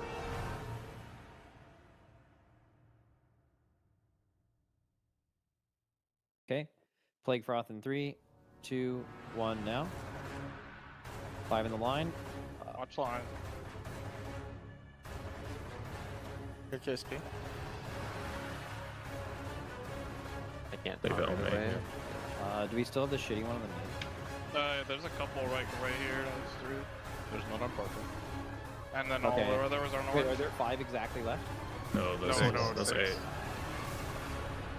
Okay. Plague Froth in 3, 2, 1 now. 5 in the line. Watch line. Your KSP. I can't Leave it talk on right me, away. Do we still have the shitty one on the mid? There's a couple right here. That's 3. There's none on purple. And then Okay. all the others are Wait, orange. are there 5 exactly left? No, there's there's 8.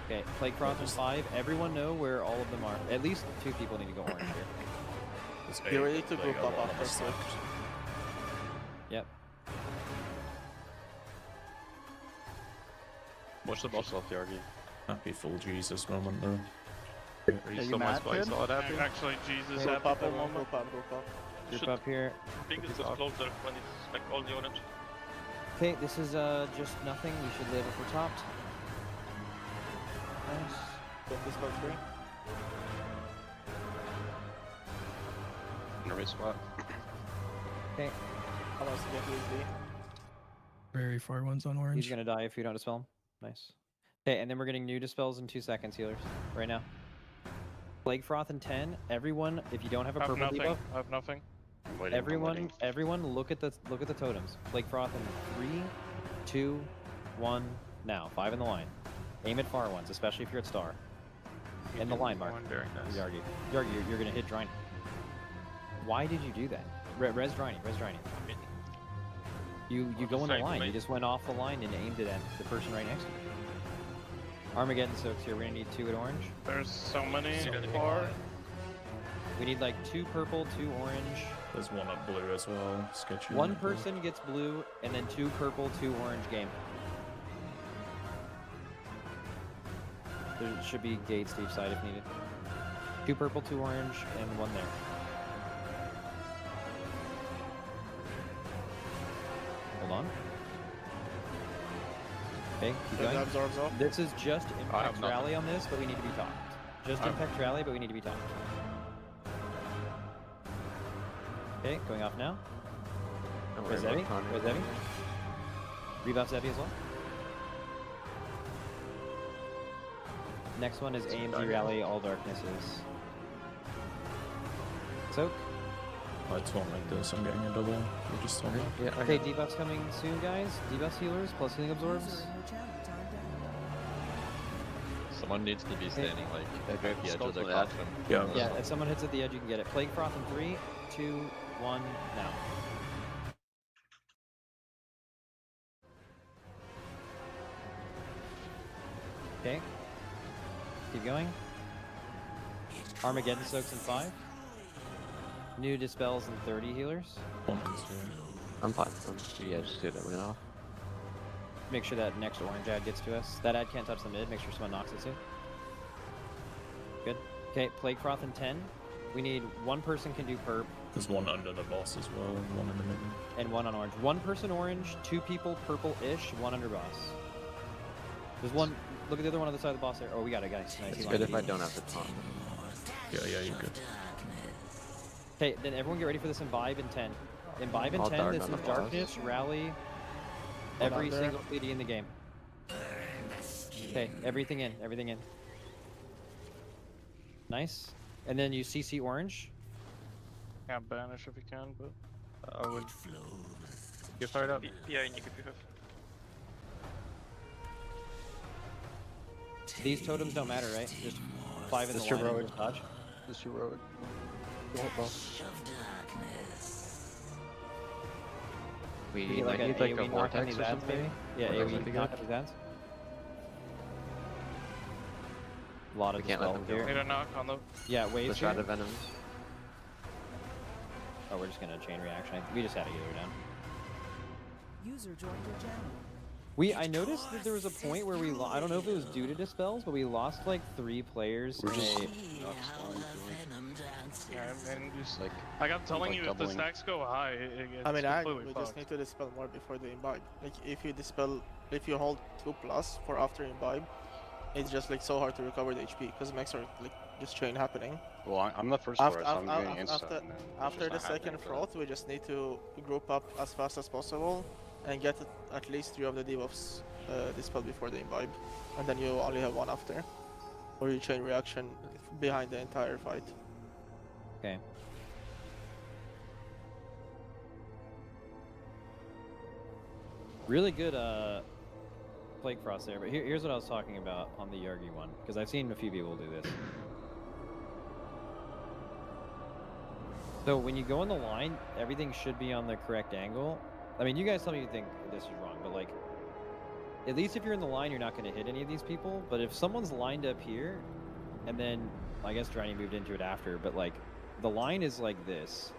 Okay, Plague Froth is 5. Everyone know where all of them are. At least 2 people need to go orange here. There's You're 8, ready to but group they got up one after us 6. left. Yep. What's the boss left, Yargi? Happy full Jesus moment though. Are you still my spice all happy? Actually, Jesus Group happy up, for a everyone, moment. group up, group up. Group up here. Fingers just closer when it's like all the orange. Okay, this is just nothing. We should live if we're topped. Nice. Get this box free. Nervous spot. Okay. How much to get USD? Very far ones on orange. He's gonna die if you don't dispel him. Nice. Okay, and then we're getting new dispels in 2 seconds, healers. Right now. Plague Froth in 10. Everyone, if you don't have a I have purple nothing. debuff, I have nothing. everyone look at the totems. Plague Froth in 3, 2, 1, now. 5 in the line. Aim at far ones, especially if you're at star. In the line, Mark. Yargi. Yargi, you're gonna hit Driny. Why did you do that? Res Driny, res Driny. You go in the line. You just went off the line and aimed it at the person right next to you. Armageddon soaks here. We're gonna need 2 at orange. There's so many far. We need like 2 purple, 2 orange. There's one up blue as well. Sketchy. One person gets blue, and then 2 purple, 2 orange game. There should be gates to each side if needed. 2 purple, 2 orange, and 1 there. Hold on. Okay, keep Get the going. absorbs off. This is just Impact nothing. Rally on this, but we need to be topped. Just Impact Rally, but we need to be topped. Okay, going off now. Where's Zebby? Where's Zebby? Rebuff Zebby as well. Next one is AMG Rally, All Darknesses. Soak. I don't like this. I'm getting a double. You just told me. Yeah, okay, debuffs coming soon, guys. Debuffs healers plus healing absorbs. Someone needs to be standing like at the edge of the that. coffin. Yeah. Yeah, if someone hits at the edge, you can get it. Plague Froth in 3, 2, 1, now. Okay. Keep going. Armageddon soaks in 5. New dispels in 30 healers. I'm fine. Yeah, just do that. Went off. Make sure that next orange ad gets to us. That ad can't touch the mid. Make sure someone knocks it soon. Good. Okay, Plague Froth in 10. We need 1 person can do perp. There's one under the boss as well, and one in the middle. And 1 on orange. 1 person orange, 2 people purple-ish, 1 under boss. There's 1. Look at the other one on the side of the boss there. Oh, we got it, guys. Nice. It's good if I don't have the taunt. Yeah, you're good. Okay, then everyone get ready for this Imbibe in 10. Imbibe in All 10, dark this on is the boss. Darkness, Rally, every single CD in the game. Okay, everything in, everything in. Nice. And then you CC orange. Yeah, banish if you can, but I would get fired up. These totems don't matter, right? Just 5 in the line and just dodge. This heroic. We You get like, need a like a AoE knock on vortex these or ads, something. maybe? Yeah, Or AoE something knock good. on these ads. A lot of We can't let dispels them here. go. Need a knock on the. Yeah, waves The here. Shroud of Venoms. Oh, we're just gonna chain reaction. We just had a healer down. User joined your channel. I noticed that there was a point where I don't know if it was due to dispels, but we lost like 3 players. We're in just a- Yeah, and just like I got telling like you, if the doubling. stacks go high, it's I mean, completely we fucked. just need to dispel more before the imbibe. Like, if you hold 2+ for after imbibe, it's just like so hard to recover the HP because mechs are like just chain happening. Well, I'm the first After, for it, so I'm doing instant. after, and then it's after just the not happening second for froth, we just need to group up as fast as possible and get at least 3 of the debuffs dispelled before the imbibe, and then you only have 1 after, or you chain reaction behind the entire fight. Okay. Really good Plague Frost there, but here's what I was talking about on the Yargi one, because I've seen a few people do this. So when you go on the line, everything should be on the correct angle. I mean, you guys tell me you think this is wrong, but like, at least if you're in the line, you're not going to hit any of these people. But if someone's lined up here, and then I guess Driny moved into it after, but like, the line is like this.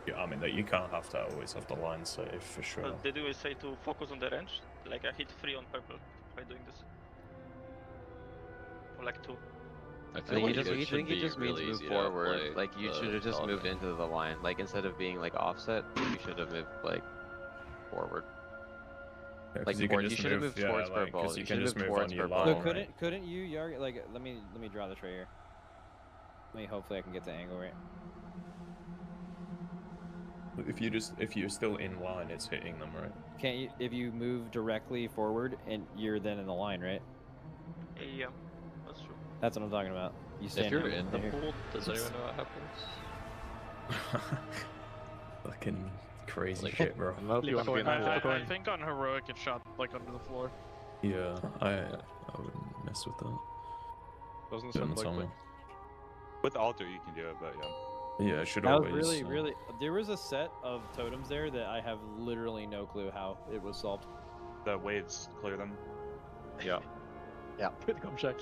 Yeah, I mean, that you can't have to always have the line safe for sure. Did you say to focus on the range? Like I hit 3 on purple by doing this. Or like 2. I think it just means move forward. Like you should have just moved into the line. Like instead of being like offset, you should have moved like forward. Yeah, like you should have moved towards purple. Because You can should just have move moved towards on your purple. line. So couldn't you, Yarg? Like let me draw the tray here. Hopefully I can get the angle right. If you're still in line, it's hitting them, right? Can't you? If you move directly forward, and you're then in the line, right? Yeah, that's true. That's what I'm talking about. You stand If you're here, in the here. pool, does anyone know what happens? Fucking crazy shit, bro. I think on heroic it shot like under the floor. Yeah, I wouldn't mess with that. Doesn't Didn't sound tell me. likely. With altar you can do it, but yeah. Yeah, it should That always. was really. There was a set of totems there that I have literally no clue how it was solved. The waves clear them. Yeah. Yeah. Good come check.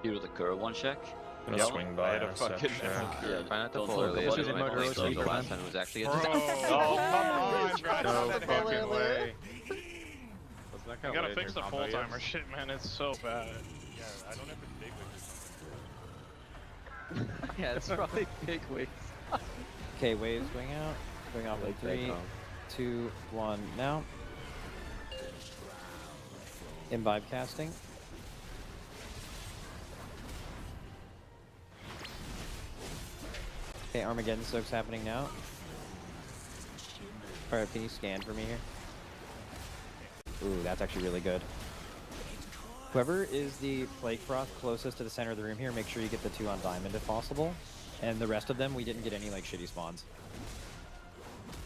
You do the curve one check. Gonna Yep. swing I by had a and set fucking- check. Yeah, try not to Don't pull look early. up. This is What my is it? the last time was actually a Bro. Oh, come on, No fucking way. You gotta fix the full timer shit, man. It's so bad. Yeah, I don't have a big Yeah, it's probably big waves. Okay, waves going out. Going off in 3, 2, 1. Now. Imbibe casting. Okay, Armageddon soak's happening now. Alright, can you scan for me here? Ooh, that's actually really good. Whoever is the Plague Froth closest to the center of the room here, make sure you get the 2 on diamond if possible. And the rest of them, we didn't get any like shitty spawns.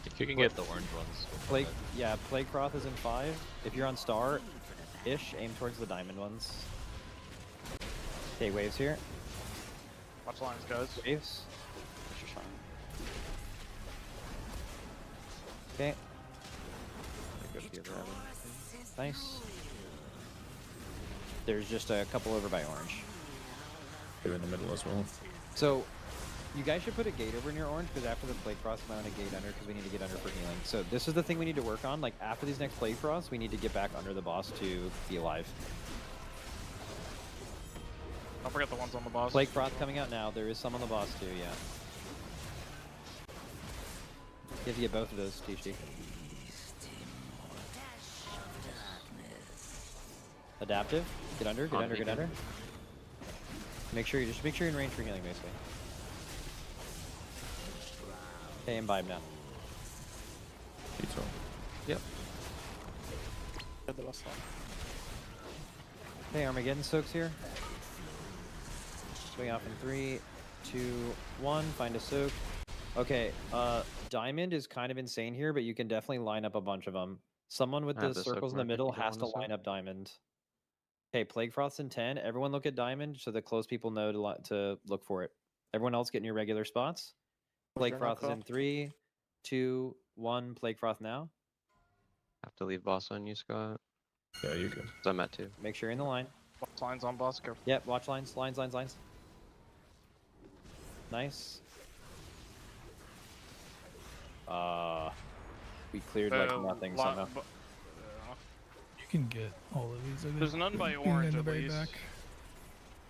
If you can get the orange ones. Plague Froth is in 5. If you're on star-ish, aim towards the diamond ones. Okay, waves here. Watch lines, guys. Waves. Okay. Nice. There's just a couple over by orange. They're in the middle as well. So, you guys should put a gate over near orange, because after the Plague Frost, we want a gate under, because we need to get under for healing. So this is the thing we need to work on. Like, after these next Plague Frosts, we need to get back under the boss to be alive. Don't forget the ones on the boss. Plague Frost coming out now. There is some on the boss, too, yeah. You have to get both of those, THD. Adaptive. Get under, get under, get under. Make sure you're in range for healing, basically. Okay, imbibe now. Yep. Get the last one. Okay, Armageddon soaks here. Swing off in 3, 2, 1. Find a soak. Okay, diamond is kind of insane here, but you can definitely line up a bunch of them. Someone with the circles in the middle has to line up diamond. Okay, Plague Froth's in 10. Everyone look at diamond so the close people know to look for it. Everyone else get in your regular spots. Plague Froth is in 3, 2, 1. Plague Froth now. Have to leave boss on you, Scott. Yeah, you good. I'm at 2. Make sure you're in the line. Watch lines on boss, careful. Yep, watch lines, lines, lines, lines. Nice. We cleared like nothing somehow. You can get all of these. I think. There's none by In orange the at very least. back.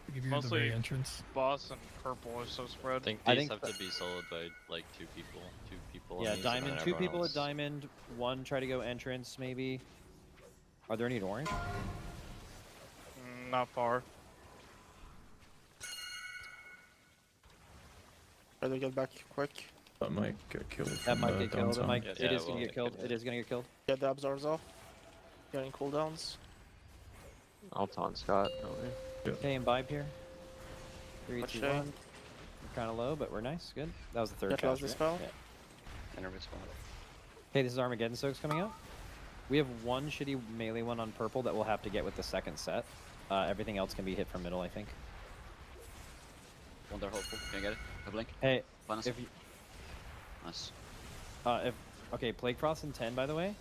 Like if you're at the Mostly very entrance. boss and purple are so spread. I think these have to be soloed by like 2 people. 2 people. Yeah, on these, and diamond. then 2 everyone people else. at diamond. 1 try to go entrance, maybe. Are there any at orange? Not far. Try to get back quick. That might get killed. That might get killed. downtown. It is gonna get killed. It is gonna get killed. Get the absorbs off. Getting cooldowns. I'll taunt Scott. Okay, imbibe here. 3, Watch 2, shade. 1. We're kind of low, but we're nice. Good. That was the third Get cast, lost the right? spell. Yeah. Okay, this is Armageddon Soaks coming out. We have 1 shitty melee one on purple that we'll have to get with the second set. Everything else can be hit from middle, I think. One there, hopeful. Can I get it? I blink. Hey, Minus. if you, Nice. okay, Plague Frost in 10, by the way.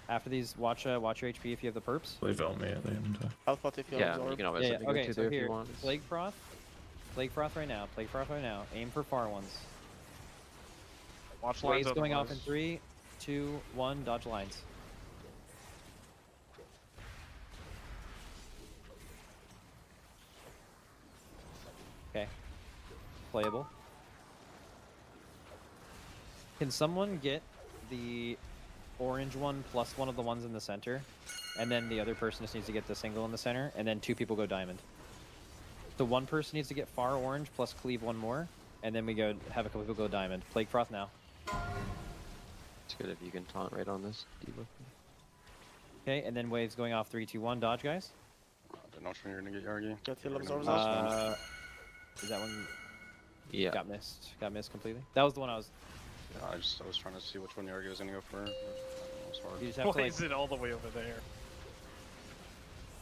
After these, watch your HP if you have the perps. Leave on me at the end. Alpha if you absorb. You can always Yeah, go okay, to so there if here, you want. Plague Frost right now, Plague Frost right now. Aim for far ones. Watch lines Waves going off in otherwise. 3, 2, 1, dodge lines. Okay. Playable. Can someone get the orange one plus one of the ones in the center? And then the other person just needs to get the single in the center, and then 2 people go diamond. So one person needs to get far orange plus cleave one more, and then we go have a couple people go diamond. Plague Frost now. It's good if you can taunt right on this debuff. Okay, and then waves going off 3, 2, 1. Dodge, guys. I don't know which one you're gonna get, Yargi. Get heal absorbs. Is that one? Yeah. Got missed completely. That was the one I was. Yeah, I was trying to see which one Yargi was gonna go for. It was hard. You just have Why to, like, is it all the way over there?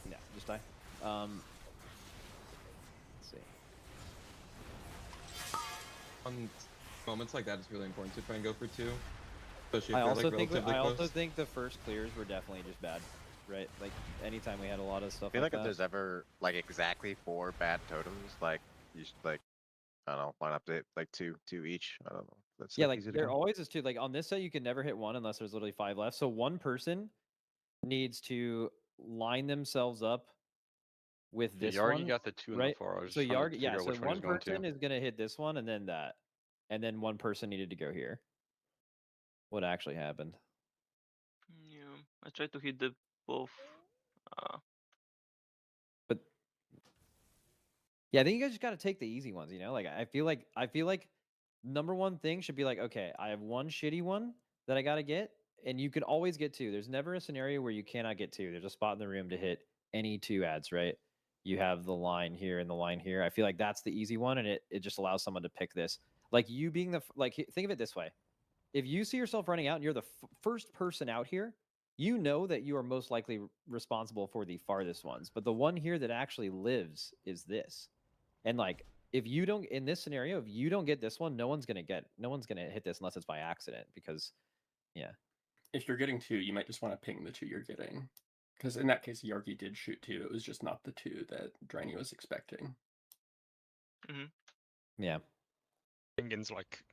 Yeah, just die. Let's see. On moments like that, it's really important to try and go for 2. Especially if I they're, also like, think relatively I close. also think the first clears were definitely just bad, right? Like anytime we had a lot of stuff I feel like that. if there's ever like exactly 4 bad totems, like you should like, I don't know, line up to like two each. I don't know. That's Yeah, like like easy to there do. always is 2. Like on this set, you can never hit 1 unless there's literally 5 left. So one person needs to line themselves up with this Yargi one. got the 2 in the right? far. I was So just trying to Yargi, figure yeah. out So which one one he's going person to. is gonna hit this one and then that, and then one person needed to go here. What actually happened? Yeah, I tried to hit the both. But yeah, I think you guys just got to take the easy ones. You know, like I feel like number one thing should be like, okay, I have one shitty one that I got to get, and you can always get 2. There's never a scenario where you cannot get 2. There's a spot in the room to hit any 2 ads, right? You have the line here and the line here. I feel like that's the easy one, and it just allows someone to pick this. Like you being think of it this way. If you see yourself running out and you're the first person out here, you know that you are most likely responsible for the farthest ones. But the one here that actually lives is this. And like, if you don't, in this scenario, if you don't get this one, no one's gonna hit this unless it's by accident. Because, yeah. If you're getting 2, you might just want to ping the 2 you're getting. Because in that case, Yargi did shoot 2. It was just not the 2 that Drainy was expecting. Yeah. Pinging's like.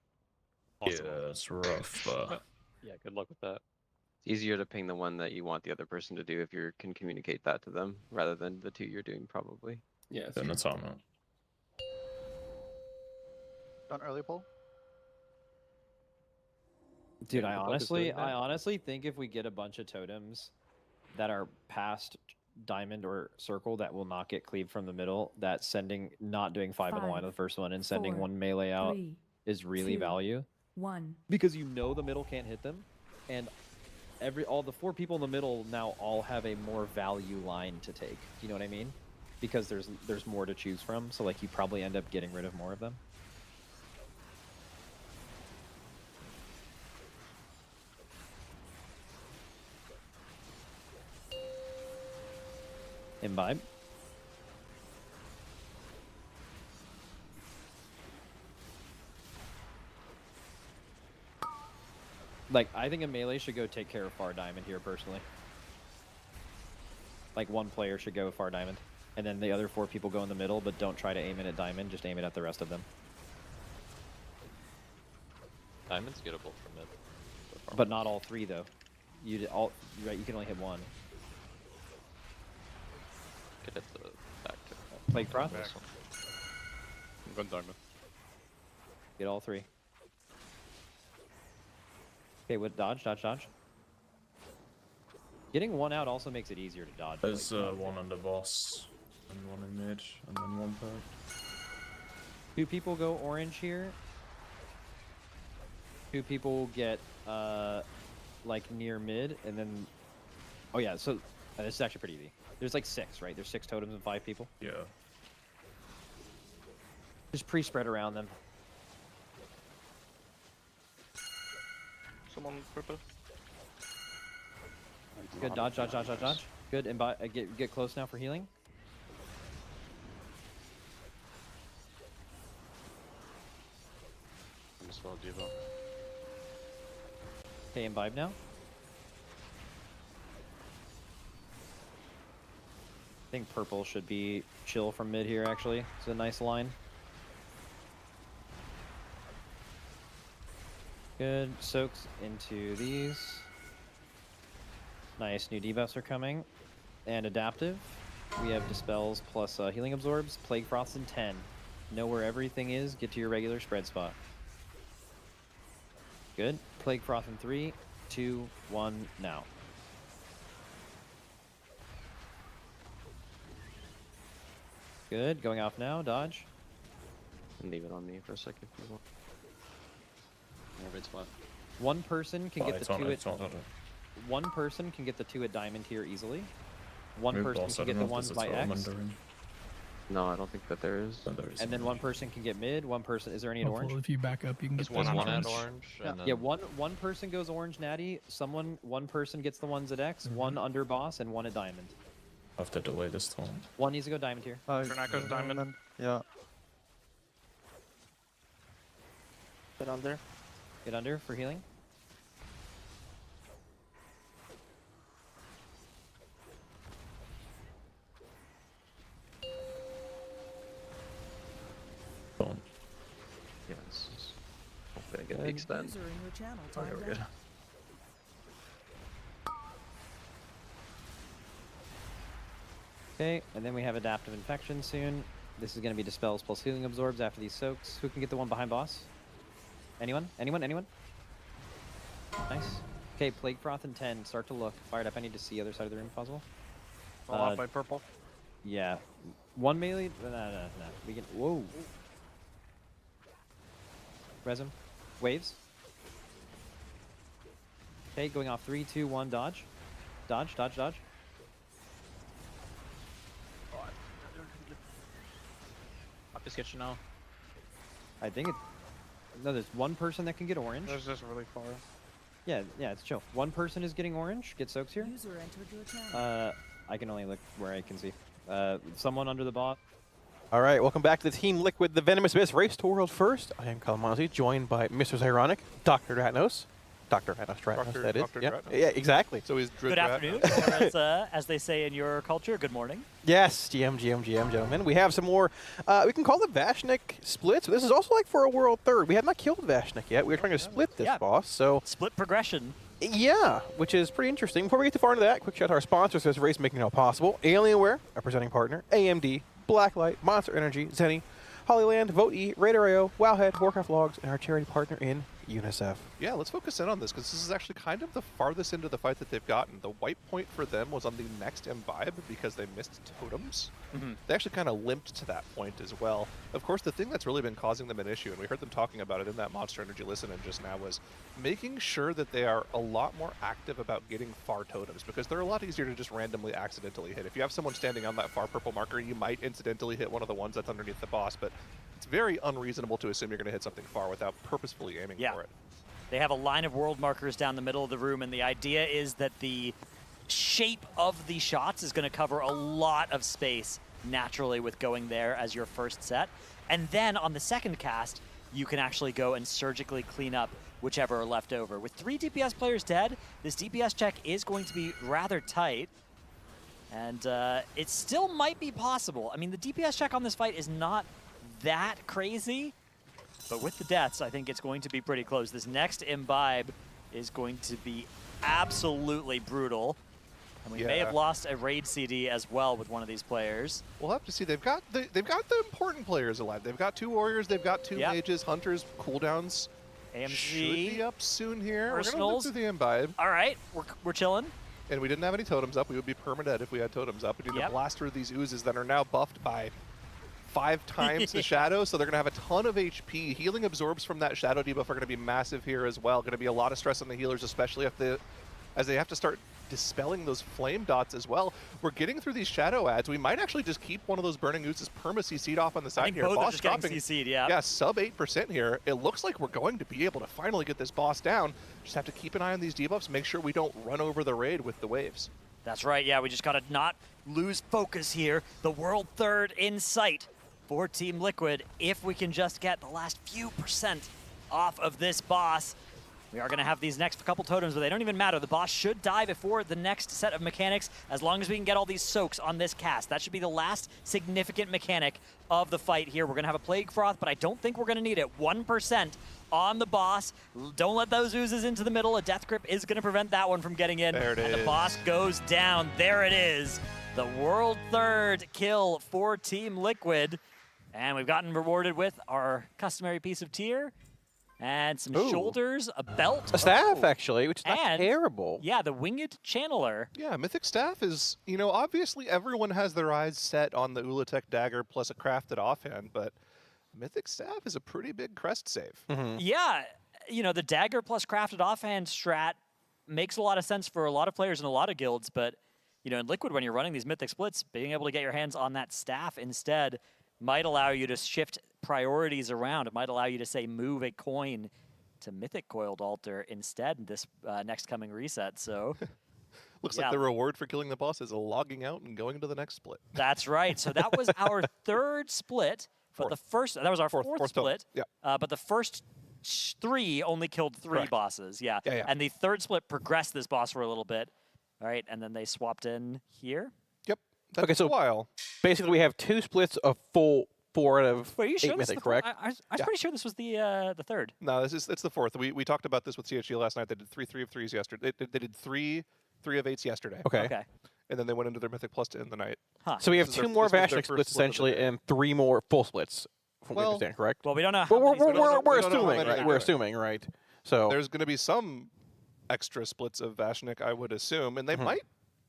Yeah, it's rough. Yeah, good luck with that. It's easier to ping the one that you want the other person to do if you can communicate that to them rather than the 2 you're doing probably. Yeah, then it's on it. Done early pull. Dude, Yeah, I the focus honestly, doing that. I honestly think if we get a bunch of totems that are past diamond or circle that will not get cleaved from the middle, that not doing 5 on the line of the first one and sending 4, 1 melee out 3, is really 2, value. 1. Because you know the middle can't hit them, and all the 4 people in the middle now all have a more value line to take. You know what I mean? Because there's more to choose from, so like you probably end up getting rid of more of them. Imbibe. Like, I think a melee should go take care of far diamond here, personally. Like, one player should go far diamond. And then the other 4 people go in the middle, but don't try to aim it at diamond, just aim it at the rest of them. Diamond's gettable from it. But not all 3, though. Right, you can only hit 1. Get at the back to Plague Frost? I'm going diamond. Get all 3. Okay, with dodge. Getting 1 out also makes it easier to dodge. There's 1 under boss, and 1 in mid, and then 1 perk. 2 people go orange here. 2 people get like near mid, and then oh yeah, so this is actually pretty easy. There's like 6, right? There's 6 totems and 5 people. Yeah. Just pre-spread around them. Someone purple. Good, dodge. Good, and get close now for healing. Dispel Devo. Okay, imbibe now. I think purple should be chill from mid here, actually. It's a nice line. Good. Soaks into these. Nice. New debuffs are coming. And adaptive. We have Dispels plus Healing Absorbs. Plague Froths in 10. Know where everything is. Get to your regular spread spot. Good. Plague Froth in 3, 2, 1, now. Good. Going off now. Dodge. Leave it on me for a second. One person can get the 2 at... on. One person can get the 2 at diamond here easily. One Move person boss, can I get don't the know if 1 there's a by totem X. under him. No, I don't think that there is. And then one person can get mid. One person... Is there any at Hopefully, orange? if you back up, you can get There's one orange. at orange. And then... Yeah, one person goes orange natty. One person gets the ones at X. One under boss and 1 at diamond. I have to delay this time. One needs to go diamond here. Dranaco's diamond. Yeah. Get under. Get under for healing. Boom. Yes. Hopefully I get the extend. User in your channel Oh, yeah, timed we're good. out. Okay, and then we have adaptive infection soon. This is going to be dispels plus healing absorbs after these soaks. Who can get the 1 behind boss? Anyone? Anyone? Anyone? Nice. Okay, Plague Froth in 10. Start to look. Fired up. I need to see other side of the room if possible. Fall off by purple. Yeah. 1 melee? No. We can... Whoa. Resin. Waves. Okay, going off 3, 2, 1, dodge. Dodge. Up this kitchen now. I think it... No, there's one person that can get orange. There's just really far. Yeah, it's chill. One person is getting orange. Get soaks here. User entered your channel. I can only look where I can see. Someone under the bot. All right, welcome back to the Team Liquid, the Venomous Abyss Race to World First. I am Colin Mozzie, joined by Mr. Zyronic, Dr. Ratnos. Dr. Ratnos, that is. Dr. Yeah. Ratnos. Yeah, exactly. So he's Good afternoon, or as they say in your culture, good morning. Yes, GM, gentlemen. We have some more, we can call them Vashnik splits. This is also like for a World Third. We have not killed Vashnik yet. We are trying to split this boss, so... Split progression. Yeah, which is pretty interesting. Before we get too far into that, quick shout out to our sponsors for this race making it all possible. Alienware, our presenting partner, AMD, Blacklight, Monster Energy, Zenny, Hollyland, Vote-E, Radar.io, Wowhead, Warcraft Logs, and our charity partner in UNICEF. Yeah, let's focus in on this because this is actually kind of the farthest into the fight that they've gotten. The white point for them was on the next imbibe because they missed totems. They actually kind of limped to that point as well. Of course, the thing that's really been causing them an issue, and we heard them talking about it in that Monster Energy listen-in just now, was making sure that they are a lot more active about getting far totems because they're a lot easier to just randomly accidentally hit. If you have someone standing on that far purple marker, you might incidentally hit one of the ones that's underneath the boss, but it's very unreasonable to assume you're going to hit something far without purposefully aiming for it. They have a line of world markers down the middle of the room, and the idea is that the shape of the shots is going to cover a lot of space naturally with going there as your first set. And then on the second cast, you can actually go and surgically clean up whichever are left over. With 3 DPS players dead, this DPS check is going to be rather tight. And it still might be possible. I mean, the DPS check on this fight is not that crazy. But with the deaths, I think it's going to be pretty close. This next imbibe is going to be absolutely brutal. And we may have lost a raid CD as well with one of these players. We'll have to see. They've got the important players alive. They've got 2 warriors. They've got 2 mages, hunters, cooldowns. AMG should be up soon here. We're gonna look Personals. through the imbibe. All right, we're chilling. And we didn't have any totems up. We would be permadead if we had totems up. We need to blast through these oozes that are now buffed by 5 times the shadow, so they're going to have a ton of HP. Healing absorbs from that shadow debuff are going to be massive here as well. Going to be a lot of stress on the healers, especially as they have to start dispelling those flame dots as well. We're getting through these shadow ads. We might actually just keep one of those burning oozes perma-CC'd off on the side I think here. both Boss are just getting dropping, CC'd, yeah. Yeah, sub 8% here. It looks like we're going to be able to finally get this boss down. Just have to keep an eye on these debuffs, make sure we don't run over the raid with the waves. That's right, yeah, we just gotta not lose focus here. The World Third in sight for Team Liquid if we can just get the last few percent off of this boss. We are going to have these next couple totems, but they don't even matter. The boss should die before the next set of mechanics, as long as we can get all these soaks on this cast. That should be the last significant mechanic of the fight here. We're going to have a Plague Froth, but I don't think we're going to need it. 1% on the boss. Don't let those oozes into the middle. A Death Grip is going to prevent that one from getting in. There it and is. The boss goes down. There it is. The world third kill for Team Liquid. And we've gotten rewarded with our customary piece of tier. And some shoulders, a belt. A staff, actually, which is not and, terrible. Yeah, the Winged Channeler. Yeah, Mythic Staff is, you know, obviously everyone has their eyes set on the Ula'tek dagger plus a crafted offhand, but Mythic Staff is a pretty big crest save. Yeah, you know, the dagger plus crafted offhand strat makes a lot of sense for a lot of players in a lot of guilds, but, you know, in Liquid, when you're running these Mythic splits, being able to get your hands on that staff instead might allow you to shift priorities around. It might allow you to, say, move a coin to Mythic Coiled Altar instead in this next coming reset. So, Looks like the reward for killing the boss is logging out and going to the next split. That's right. So that was our third split. But the first, that was our fourth split. Yeah. But the first 3 only killed 3 bosses. Yeah. And the third split progressed this boss for a little bit. All right, and then they swapped in here. Yep. Okay, so basically we have 2 splits of full 4 out of Wait, are you 8 sure this is Mythic, the correct? I was pretty sure this was the third. No, it's the fourth. We talked about this with CHG last night. They did 3 of 3s yesterday. They did 3 of 8s yesterday. Okay. And then they went into their Mythic Plus to end the night. So we have 2 more Vashnik splits essentially, and 3 more full splits. From what I understand, correct? Well, we don't know. We're assuming, right? We're assuming, right? So there's going to be some extra splits of Vashnik, I would assume, and they might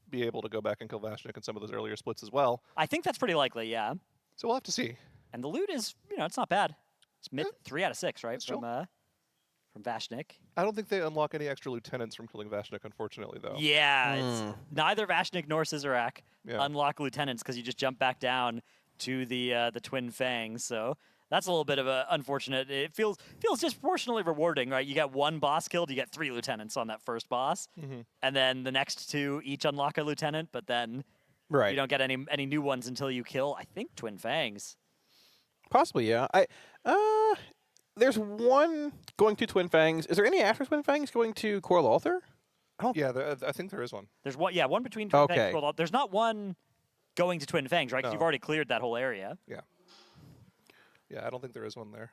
be able to go back and kill Vashnik in some of those earlier splits as well. I think that's pretty likely, yeah. So we'll have to see. And the loot is, you know, it's not bad. It's 3 out of 6, right? From Vashnik. I don't think they unlock any extra lieutenants from killing Vashnik, unfortunately, though. Yeah, it's neither Vashnik nor Scissorak unlock lieutenants because you just jump back down to the Twin Fangs. So that's a little bit of a unfortunate. It feels disproportionately rewarding, right? You get 1 boss killed, you get 3 lieutenants on that first boss, and then the next 2 each unlock a lieutenant, but then you don't get any new ones until you kill, I think, Twin Fangs. Possibly, yeah. There's 1 going to Twin Fangs. Is there any after Twin Fangs going to Coral Altar? I think there is one. There's one, one between Twin Fangs and Coral Altar. There's not one going to Twin Fangs, right? Because you've already cleared that whole area. Yeah. Yeah, I don't think there is one there.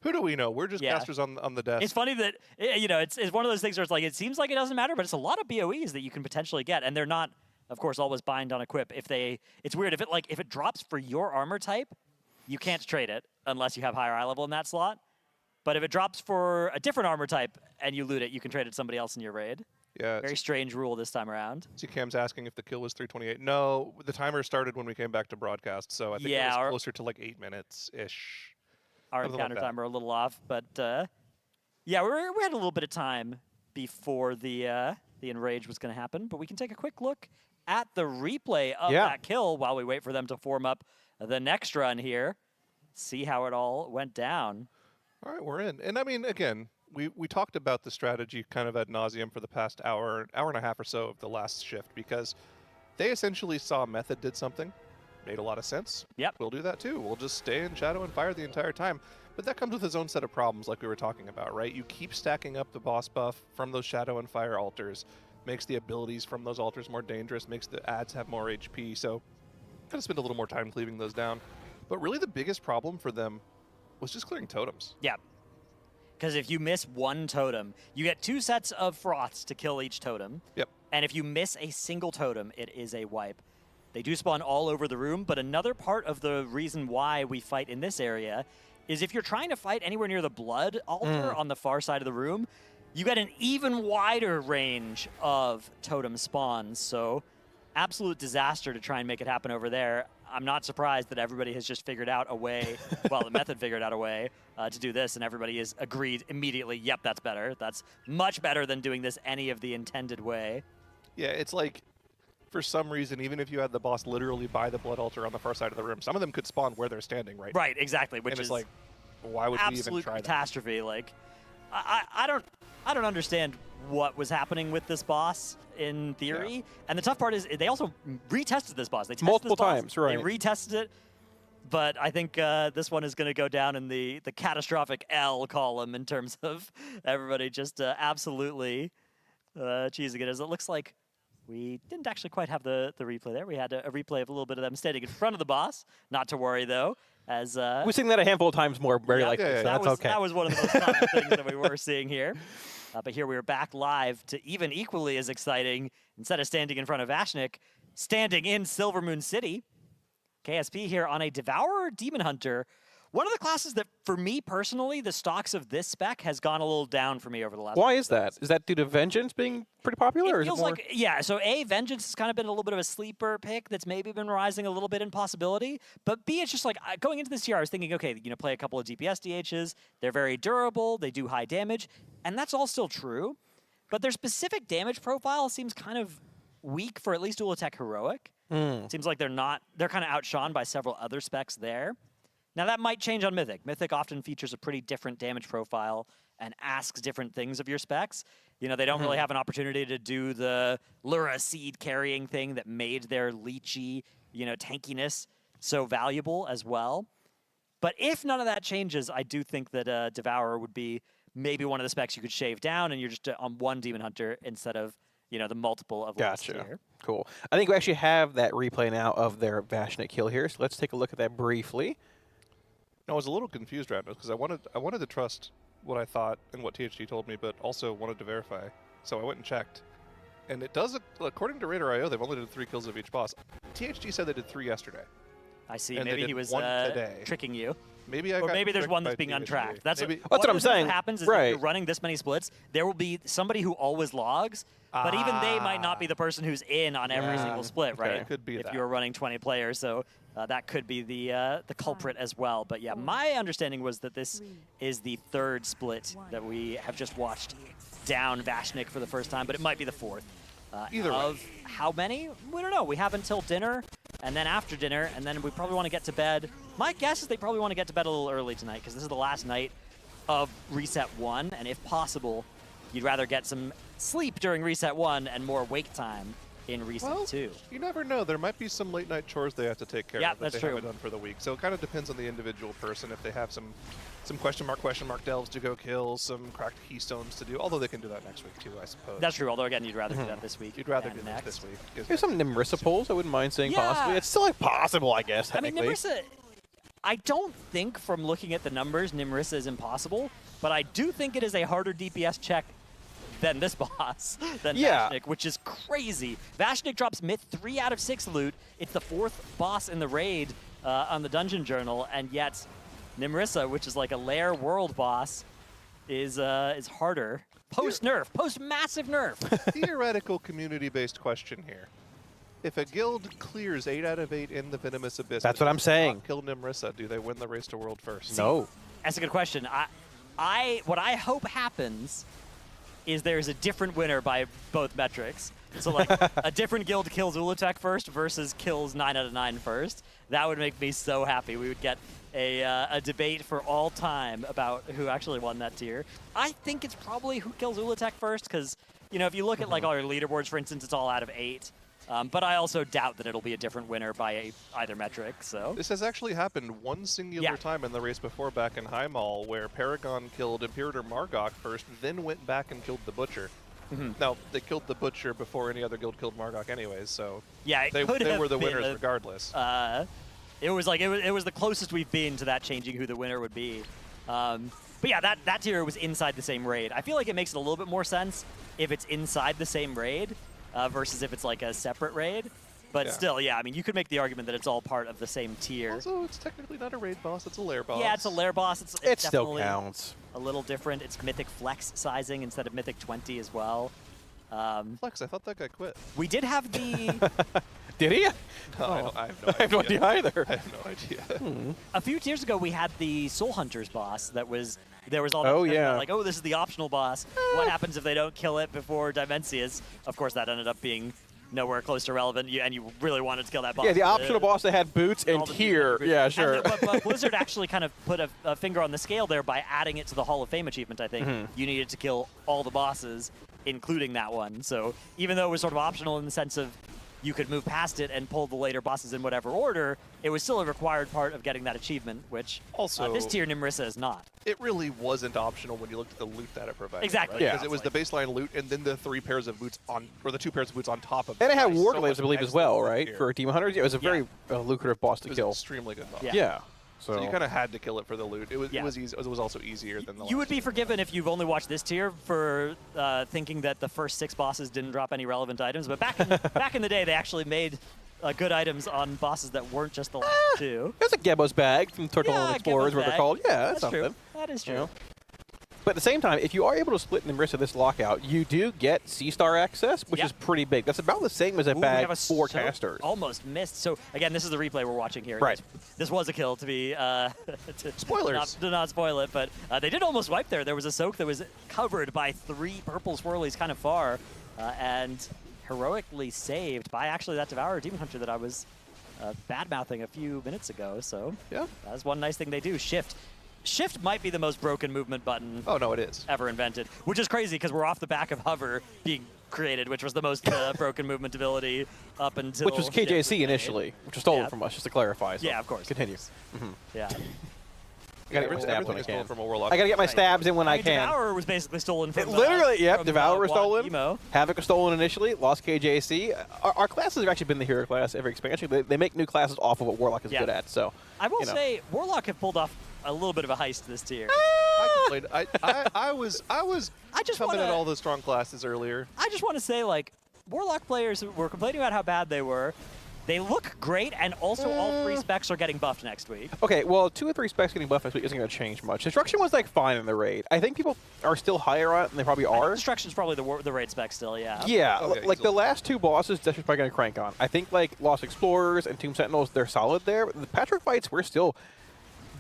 Who do we know? We're just casters on the desk. It's funny that, you know, it's one of those things where it's like, it seems like it doesn't matter, but it's a lot of BOEs that you can potentially get, and they're not, of course, always bind on equip. It's weird, if it drops for your armor type, you can't trade it unless you have higher eye level in that slot. But if it drops for a different armor type and you loot it, you can trade it to somebody else in your raid. Yeah. Very strange rule this time around. See, Cam's asking if the kill was 328. No, the timer started when we came back to broadcast, so I think it was closer to like 8 minutes-ish. Our encounter time are a little off, but yeah, we had a little bit of time before the enrage was going to happen. But we can take a quick look at the replay of that kill while we wait for them to form up the next run here. See how it all went down. All right, we're in. And I mean, again, we talked about the strategy kind of ad nauseum for the past hour and a half or so of the last shift, because they essentially saw Method did something. Made a lot of sense. Yep. We'll do that too. We'll just stay in Shadow and Fire the entire time. But that comes with its own set of problems, like we were talking about, right? You keep stacking up the boss buff from those Shadow and Fire altars, makes the abilities from those altars more dangerous, makes the ads have more HP. So gotta spend a little more time cleaving those down. But really the biggest problem for them was just clearing totems. Yeah. Because if you miss 1 totem, you get 2 sets of froths to kill each totem. Yep. And if you miss a single totem, it is a wipe. They do spawn all over the room, but another part of the reason why we fight in this area is if you're trying to fight anywhere near the blood altar on the far side of the room, you get an even wider range of totem spawns. So absolute disaster to try and make it happen over there. I'm not surprised that everybody has just figured out a way, well, the Method figured out a way to do this, and everybody is agreed immediately, yep, that's better. That's much better than doing this any of the intended way. Yeah, it's like, for some reason, even if you had the boss literally by the blood altar on the far side of the room, some of them could spawn where they're standing right Right, exactly, which and is it's like, why would we even absolute try that? catastrophe. Like, I don't understand what was happening with this boss in theory. And the tough part is they also retested this boss. They tested multiple this boss, times, right? They retested it, but I think this one is going to go down in the catastrophic L column in terms of everybody just absolutely cheesing it. As it looks like we didn't actually quite have the replay there. We had a replay of a little bit of them standing in front of the boss. Not to worry, though, as... We've seen that a handful of times more, very likely, so that's okay. That was one of the most common things that we were seeing here. But here we are back live to even equally as exciting, instead of standing in front of Vashnik, standing in Silver Moon City. KSP here on a Devourer Demon Hunter. One of the classes that, for me personally, the stocks of this spec has gone a little down for me over the last. Why is that? Is that due to Vengeance being pretty popular? Or feels is it more... like, yeah, so A, Vengeance has kind of been a little bit of a sleeper pick that's maybe been rising a little bit in possibility. But B, it's just like, going into this year, I was thinking, okay, play a couple of DPS DHs. They're very durable. They do high damage. And that's all still true. But their specific damage profile seems kind of weak for at least Ula'tek Heroic. It seems like they're kind of outshone by several other specs there. Now, that might change on Mythic. Mythic often features a pretty different damage profile and asks different things of your specs. They don't really have an opportunity to do the Lura seed carrying thing that made their leechy, tankiness so valuable as well. But if none of that changes, I do think that Devourer would be maybe one of the specs you could shave down, and you're just on one Demon Hunter instead of, the multiple of last tier. Cool. I think we actually have that replay now of their Vashnik kill here, so let's take a look at that briefly. I was a little confused around this because I wanted to trust what I thought and what THG told me, but also wanted to verify. So I went and checked, and it does, according to Radar.io, they've only did 3 kills of each boss. THG said they did 3 yesterday. I see. And maybe he was tricking you. Maybe maybe there's one that's being untracked. That's what I'm saying. What happens is if you're running this many splits, there will be somebody who always logs, but even they might not be the person who's in on every single split, right? Could be if you're running 20 players, so that could be the culprit as well. But yeah, my understanding was that this is the 3rd split that we have just watched down Vashnik for the first time, but it might be the 4th. Either of how many? We don't know. We have until dinner, and then after dinner, and then we probably want to get to bed. My guess is they probably want to get to bed a little early tonight because this is the last night of Reset 1, and if possible, you'd rather get some sleep during Reset 1 and more wake time in Reset 2. You never know. There might be some late night chores they have to take care of that they haven't done for the week. So it kind of depends on the individual person if they have some question mark delves to go kill, some cracked keystones to do, although they can do that next week too, I suppose. That's true, although again, you'd rather do that this week. You'd rather do that this week. Here's some Nimrissa pulls, I wouldn't mind saying possibly. It's still possible, I guess, technically. I mean, Nimrissa, I don't think from looking at the numbers, Nimrissa is impossible, but I do think it is a harder DPS check than this boss, than Vashnik, which is crazy. Vashnik drops Myth 3 out of 6 loot. It's the 4th boss in the raid on the Dungeon Journal, and yet Nimrissa, which is like a lair world boss, is harder. Post-nerf, post-massive nerf. Theoretical community-based question here. If a guild clears 8 out of 8 in the Venomous Abyss, that's what I'm saying. Kill Nimrissa, do they win the race to world first? No. That's a good question. What I hope happens is there's a different winner by both metrics. So like a different guild kills Ula'tek first versus kills 9 out of 9 first. That would make me so happy. We would get a debate for all time about who actually won that tier. I think it's probably who kills Ula'tek first because, if you look at like all your leaderboards, for instance, it's all out of 8. But I also doubt that it'll be a different winner by either metric. So this has actually happened one singular time in the race before back in High Mall, where Paragon killed Imperator Margok first, then went back and killed the Butcher. Now, they killed the Butcher before any other guild killed Margok anyways, so they were the winners regardless. It was the closest we've been to that changing who the winner would be. But yeah, that tier was inside the same raid. I feel like it makes it a little bit more sense if it's inside the same raid. Versus if it's like a separate raid. But still, yeah, I mean, you could make the argument that it's all part of the same tier. Also, it's technically not a raid boss, it's a lair boss. Yeah, it's a lair boss. It's it still definitely counts. A little different. It's Mythic Flex sizing instead of Mythic 20 as well. Flex, I thought that guy quit. We did have the... Did he? No, I have no idea. I have no idea either. I have no idea. A few tiers ago, we had the Soul Hunters boss that was... There was all that like, this is the optional boss. What happens if they don't kill it before Dimensius? Of course, that ended up being nowhere close to relevant, and you really wanted to kill that boss. Yeah, the optional boss that had boots and tier. Yeah, sure. But Blizzard actually kind of put a finger on the scale there by adding it to the Hall of Fame achievement, I think. You needed to kill all the bosses, including that one. So even though it was sort of optional in the sense of you could move past it and pull the later bosses in whatever order, it was still a required part of getting that achievement, which Also, this tier Nimrissa is not. It really wasn't optional when you looked at the loot that it provided. Exactly. Right? Yeah. Because it was the baseline loot and then the 3 pairs of boots on, or the 2 pairs of boots on top of it. And it had So Warglaives, much I believe, as extra well, loot right? here. For Demon Hunters, it was a very lucrative boss to It was kill. an extremely good boss. Yeah. So you kind of had to kill it for the loot. It was easy. It was also easier than the You would be forgiven if you've only watched this tier for thinking that the first 6 bosses didn't drop any relevant items. But back in the day, they actually made good items on bosses that weren't just the last 2. There's a Gebbo's bag from Turtle Yeah, Explorers, Gebbo's what they're bag. called. Yeah, that's That's true. something. That is You true. know? But at the same time, if you are able to split Nimrissa this lockout, you do get C-Star access, which is pretty big. That's about the same as a Ooh, we bag have a for soak. casters. Almost missed. So again, this is the replay we're watching here. Right. This was a kill to be Spoilers. to not spoil it, but they did almost wipe there. There was a soak that was covered by 3 purple swirlies kind of far, and heroically saved by actually that Devourer Demon Hunter that I was bad-mouthing a few minutes ago. So yeah, that's one nice thing they do. Shift. Shift might be the most broken movement button it is. ever invented, which is crazy because we're off the back of Hover being created, which was the most broken movement ability up until Which was Shift KJC made. initially, which was stolen Yeah. from us, just to clarify. So Yeah, of course. Continue. Yeah. I gotta get my stabs when I everything is stolen can. from a Warlock. I gotta get my Right. stabs in when I mean, can. Devourer was basically stolen from Literally, yep. from, Devourer was Wad stolen. Emo. Havoc was stolen initially. Lost KJC. Our classes have actually been the hero class every expansion. They make new classes off of what Warlock is Yeah. good at. So I will you know. say, Warlock have pulled off a little bit of a heist this tier. I was just coming at wanna- all the strong classes earlier. I just want to say, like, Warlock players were complaining about how bad they were. They look great, and also all 3 specs are getting buffed next week. Okay, well, 2 or 3 specs getting buffed next week isn't going to change much. Destruction was like fine in the raid. I think people are still higher on it than they probably are. Destruction's probably the raid spec still, yeah. Yeah, Okay, like the last 2 bosses, Destruction's probably going to crank on. I think like Lost Explorers and Tomb Sentinels, they're solid there. But the Patrick fights were still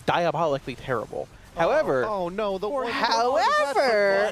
diabolically terrible. However, oh no, however,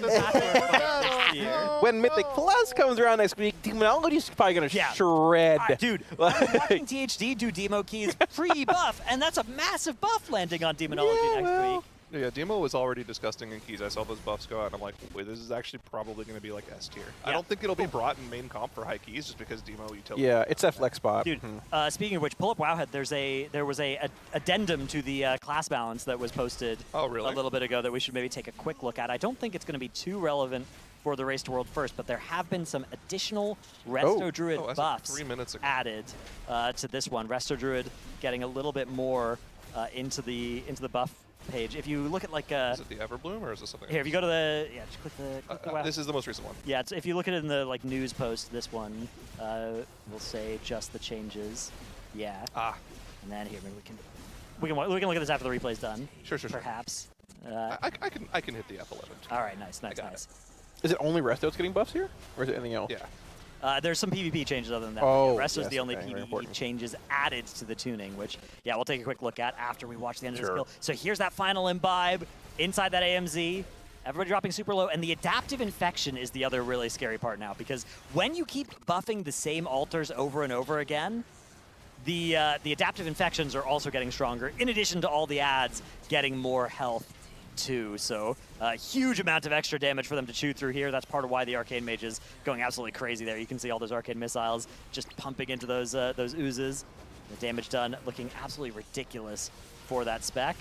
when Mythic Plus comes around next week, Demonology's probably going to shred. Dude, I'm watching THD do demo keys pre-buff, and that's a massive buff landing on Demonology next week. Yeah, Demo was already disgusting in keys. I saw those buffs go out, and I'm like, wait, this is actually probably going to be like S tier. I don't think it'll be brought in main comp for high keys just because Demo utility. Yeah, it's that flex spot. Dude, speaking of which, pull up Wowhead. There was a addendum to the class balance that was posted a little bit ago that we should maybe take a quick look at. I don't think it's going to be too relevant for the Race to World First, but there have been some additional Resto Druid buffs 3 minutes ago. added to this one. Resto Druid getting a little bit more into the buff page. If you look at like is it the Everbloom or is this something here, if you go to the just click the WoW. this is the most recent one. Yeah, if you look at it in the like news post, this one will say just the changes. Yeah. And then here, maybe we can look at this after the replay's done. Sure. Perhaps. I can hit the F11. All right, nice. Is it only Resto that's getting buffs here, or is it anything else? Yeah. There's some PvP changes other than that. Oh, the rest is yes, the only okay, very PvE important. changes added to the tuning, which, yeah, we'll take a quick look at after we watch the end of Sure. this build. So here's that final imbibe inside that AMZ. Everybody dropping super low, and the adaptive infection is the other really scary part now, because when you keep buffing the same altars over and over again, the adaptive infections are also getting stronger, in addition to all the ads getting more health too. So a huge amount of extra damage for them to chew through here. That's part of why the Arcane Mage is going absolutely crazy there. You can see all those Arcane Missiles just pumping into those oozes. The damage done looking absolutely ridiculous for that spec.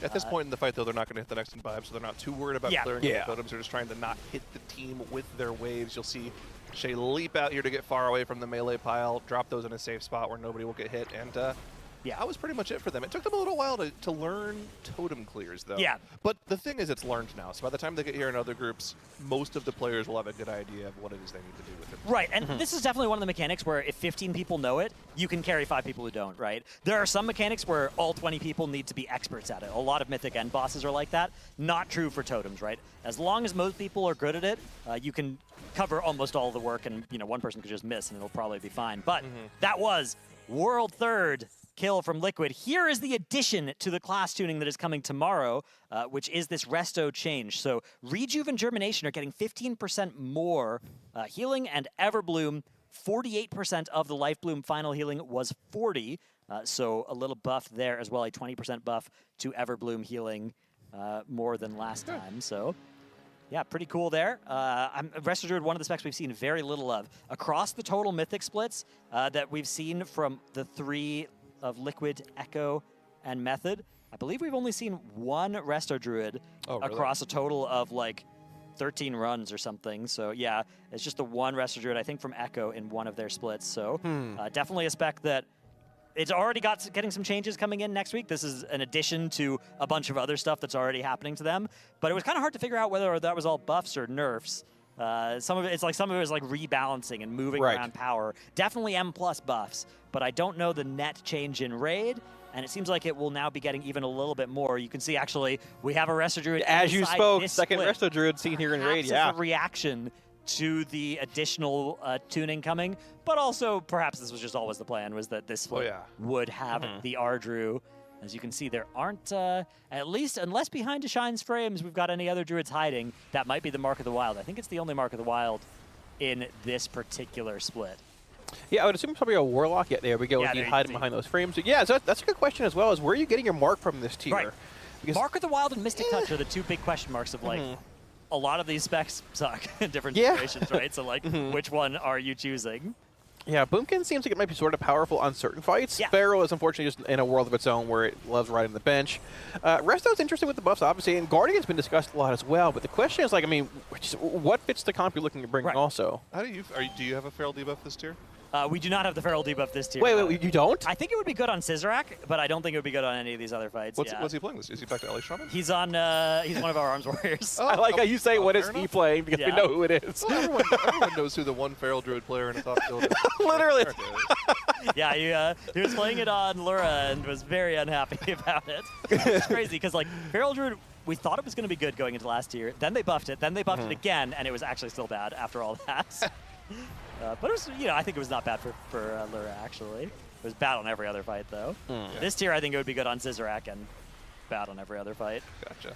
At this point in the fight, though, they're not going to hit the next imbibe, so they're not too worried about clearing the totems. They're just trying to not hit the team with their waves. You'll see Shay leap out here to get far away from the melee pile, drop those in a safe spot where nobody will get hit, and yeah, that was pretty much it for them. It took them a little while to learn totem clears, though. Yeah. But the thing is, it's learned now. So by the time they get here in other groups, most of the players will have a good idea of what it is they need to do with it. Right, and this is definitely one of the mechanics where if 15 people know it, you can carry 5 people who don't, right? There are some mechanics where all 20 people need to be experts at it. A lot of Mythic end bosses are like that. Not true for totems, right? As long as most people are good at it, you can cover almost all of the work, and one person could just miss, and it'll probably be fine. But that was World Third kill from Liquid. Here is the addition to the class tuning that is coming tomorrow, which is this Resto change. So Rejuve and Germination are getting 15% more healing, and Everbloom, 48% of the Life Bloom final healing was 40. So a little buff there as well, a 20% buff to Everbloom healing more than last time. So Yeah, pretty cool there. Resto Druid, one of the specs we've seen very little of. Across the total Mythic splits that we've seen from the 3 of Liquid, Echo, and Method, I believe we've only seen one Resto Druid across a total of like 13 runs or something. So yeah, it's just the one Resto Druid, I think, from Echo in one of their splits. So definitely a spec that it's already getting some changes coming in next week. This is an addition to a bunch of other stuff that's already happening to them. But it was kind of hard to figure out whether that was all buffs or nerfs. Some of it is like rebalancing and moving around power. Definitely M+ buffs, but I don't know the net change in raid. And it seems like it will now be getting even a little bit more. You can see actually we have a Resto Druid. As you spoke, second Resto Druid seen here in raid. Yeah, a reaction to the additional tuning coming, but also perhaps this was just always the plan, was that this split would have the Ardru. As you can see, there aren't, at least unless behind Deshine's frames we've got any other Druids hiding, that might be the Mark of the Wild. I think it's the only Mark of the Wild in this particular split. Yeah, I would assume it's probably a Warlock. Yeah, there we go. You hide behind those frames. Yeah, so that's a good question as well, is where are you getting your Mark from this tier? Right. Because Mark of the Wild and Mystic Touch are the two big question marks of like, a lot of these specs suck in different situations, right? So like, which one are you choosing? Yeah, Boomkin seems like it might be sort of powerful on certain fights. Yeah. Pharaoh is unfortunately just in a world of its own where it loves riding the bench. Resto's interesting with the buffs, obviously, and Guardian's been discussed a lot as well. But the question is, like, I mean, what fits the comp you're looking to bring also? How do you have a Feral debuff this tier? We do not have the Feral debuff this tier. Wait, you don't? I think it would be good on Scissorak, but I don't think it would be good on any of these other fights. What's he playing this? Is he back to LA Shaman? He's on. He's one of our Arms Warriors. I like how you say what is he playing because we know who it is. Well, everyone knows who the one Feral Druid player in the top field is. Literally. Yeah, he was playing it on Lura and was very unhappy about it. It's crazy because like Feral Druid, we thought it was going to be good going into last year. Then they buffed it. Then they buffed it again, and it was actually still bad after all that. But it was, I think it was not bad for Lura, actually. It was bad on every other fight, though. This tier, I think it would be good on Scissorak and bad on every other fight. Gotcha.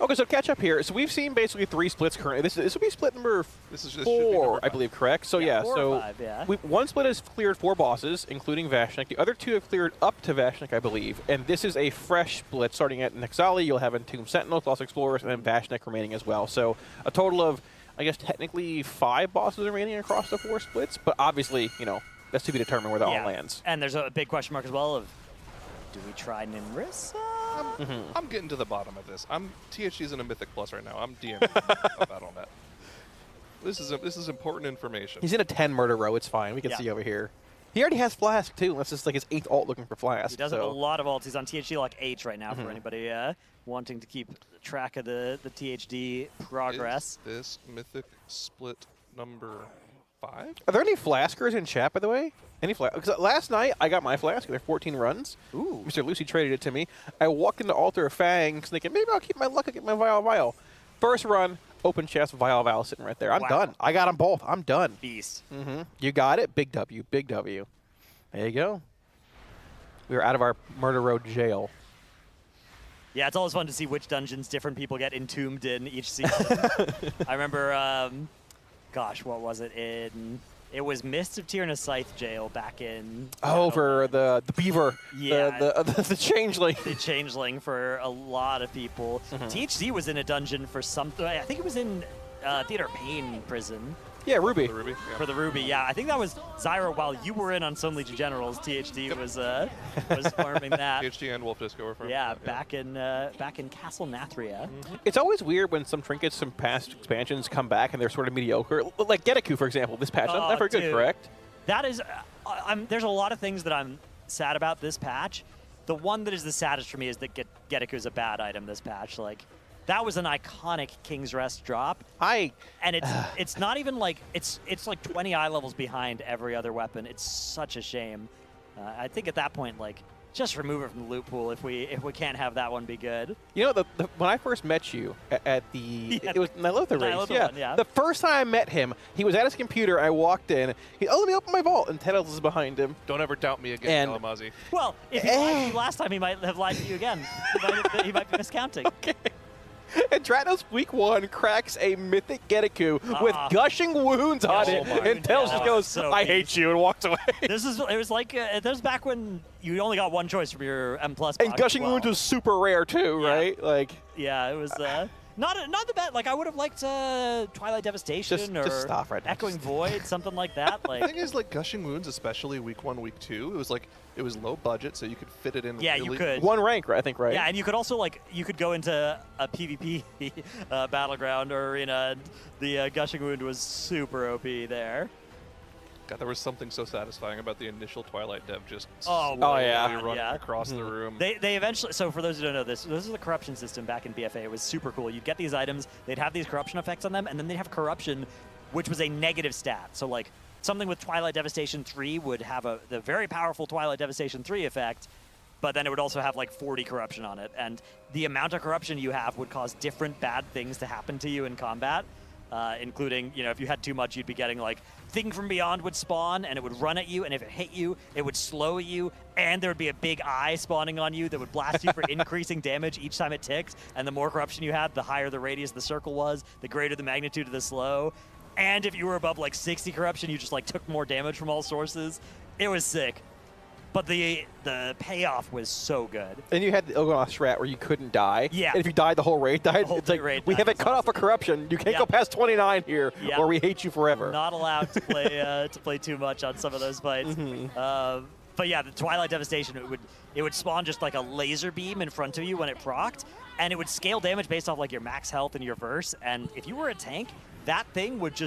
Okay, so catch up here. So we've seen basically 3 splits currently. This will be split number 4, I believe, correct? So yeah, 4 or 5, one split has cleared 4 bosses, including Vashnik. The other 2 have cleared up to Vashnik, I believe. And this is a fresh split starting at Nexali. You'll have Entombed Sentinels, Lost Explorers, and then Vashnik remaining as well. So a total of, I guess, technically 5 bosses remaining across the 4 splits. But obviously, that's to be determined where that all lands. And there's a big question mark as well of, do we try Nimrissa? I'm getting to the bottom of this. THD's in a Mythic Plus right now. I'm DMing about on that. This is important information. He's in a 10 murder row. It's fine. We can see over here. He already has Flask, too. That's just like his 8th ult looking for Flask. He does have a lot of ults. He's on THD like H right now for anybody wanting to keep track of the THD progress. Is this Mythic split number 5? Are there any Flaskers in chat, by the way? Any Flask? Because last night, I got my Flask. There 14 runs. Ooh. Mr. Lucy traded it to me. I walked into Altar of Fangs thinking, maybe I'll keep my luck and get my Vial. First run, open chest, Vial sitting right there. I'm done. I got them both. I'm done. Beast. You got it. Big W. Big W. There you go. We are out of our Murder Road jail. Yeah, it's always fun to see which dungeons different people get entombed in each season. I remember, gosh, what was it in... It was Mists of Tyr Scythe jail back in... Oh, for the Beaver. Yeah. The Changeling. The Changeling for a lot of people. THD was in a dungeon for something. I think it was in Theater Pain prison. Yeah, Ruby. For the Ruby, yeah. I think that was Zyra while you were in on Sun Legion Generals. THD was farming that. THD and Wolf Disco were farming that. Back in Castle Nathria. It's always weird when some trinkets from past expansions come back and they're sort of mediocre. Like Gedeku, for example, this patch. That's never good, correct? That is... there's a lot of things that I'm sad about this patch. The one that is the saddest for me is that Gedeku is a bad item this patch. Like... That was an iconic King's Rest drop. And it's not even like it's like 20 eye levels behind every other weapon. It's such a shame. I think at that point, like, just remove it from the loot pool if we can't have that one be good. You know, when I first met you at the it was Nilotha race. The first time I met him, he was at his computer. I walked in. Let me open my vault, and Teddles is behind him. Don't ever doubt me again, Kalamazi. Well, if he lied to you last time, he might have lied to you again. He might be miscounting. Okay. And Dranos week 1 cracks a mythic Gedeku with gushing wounds on it, and Tails just goes, "I hate you," and walks away. It was like that was back when you only got one choice from your M+. And gushing wounds was super rare too, right? Like, yeah, it was. Not the bad. Like I would have liked Twilight Devastation or just stop right now. Echoing Void, something like that. The Like thing is, like Gushing Wounds, especially week 1, week 2, it was low budget, so you could fit it in. yeah, really you could. One rank, I think, right? Yeah, and you could also like you could go into a PvP battleground or in the Gushing Wound was super OP there. God, there was something so satisfying about the initial Twilight dev just Oh yeah. running yeah. across the room. They eventually, so for those who don't know this is the corruption system back in BFA. It was super cool. You'd get these items, they'd have these corruption effects on them, and then they'd have corruption, which was a negative stat. So like something with Twilight Devastation 3 would have the very powerful Twilight Devastation 3 effect, but then it would also have like 40 corruption on it. And the amount of corruption you have would cause different bad things to happen to you in combat. Including, if you had too much, you'd be getting like Thing from Beyond would spawn and it would run at you, and if it hit you, it would slow you, and there would be a big eye spawning on you that would blast you for increasing damage each time it ticks. And the more corruption you had, the higher the radius of the circle was, the greater the magnitude of the slow. And if you were above like 60 corruption, you just like took more damage from all sources. It was sick. But the payoff was so good. And you had the Ilgonoth strat where you couldn't die. Yeah. And if you died, the whole raid died. The whole It's like, raid we died. haven't cut off a corruption. You can't go past 29 here, Yeah. or we hate you forever. Not allowed to play too much on some of those fights. But yeah, the Twilight Devastation, it would spawn just like a laser beam in front of you when it procced, and it would scale damage based off like your max health and your verse. And if you were a tank, that thing would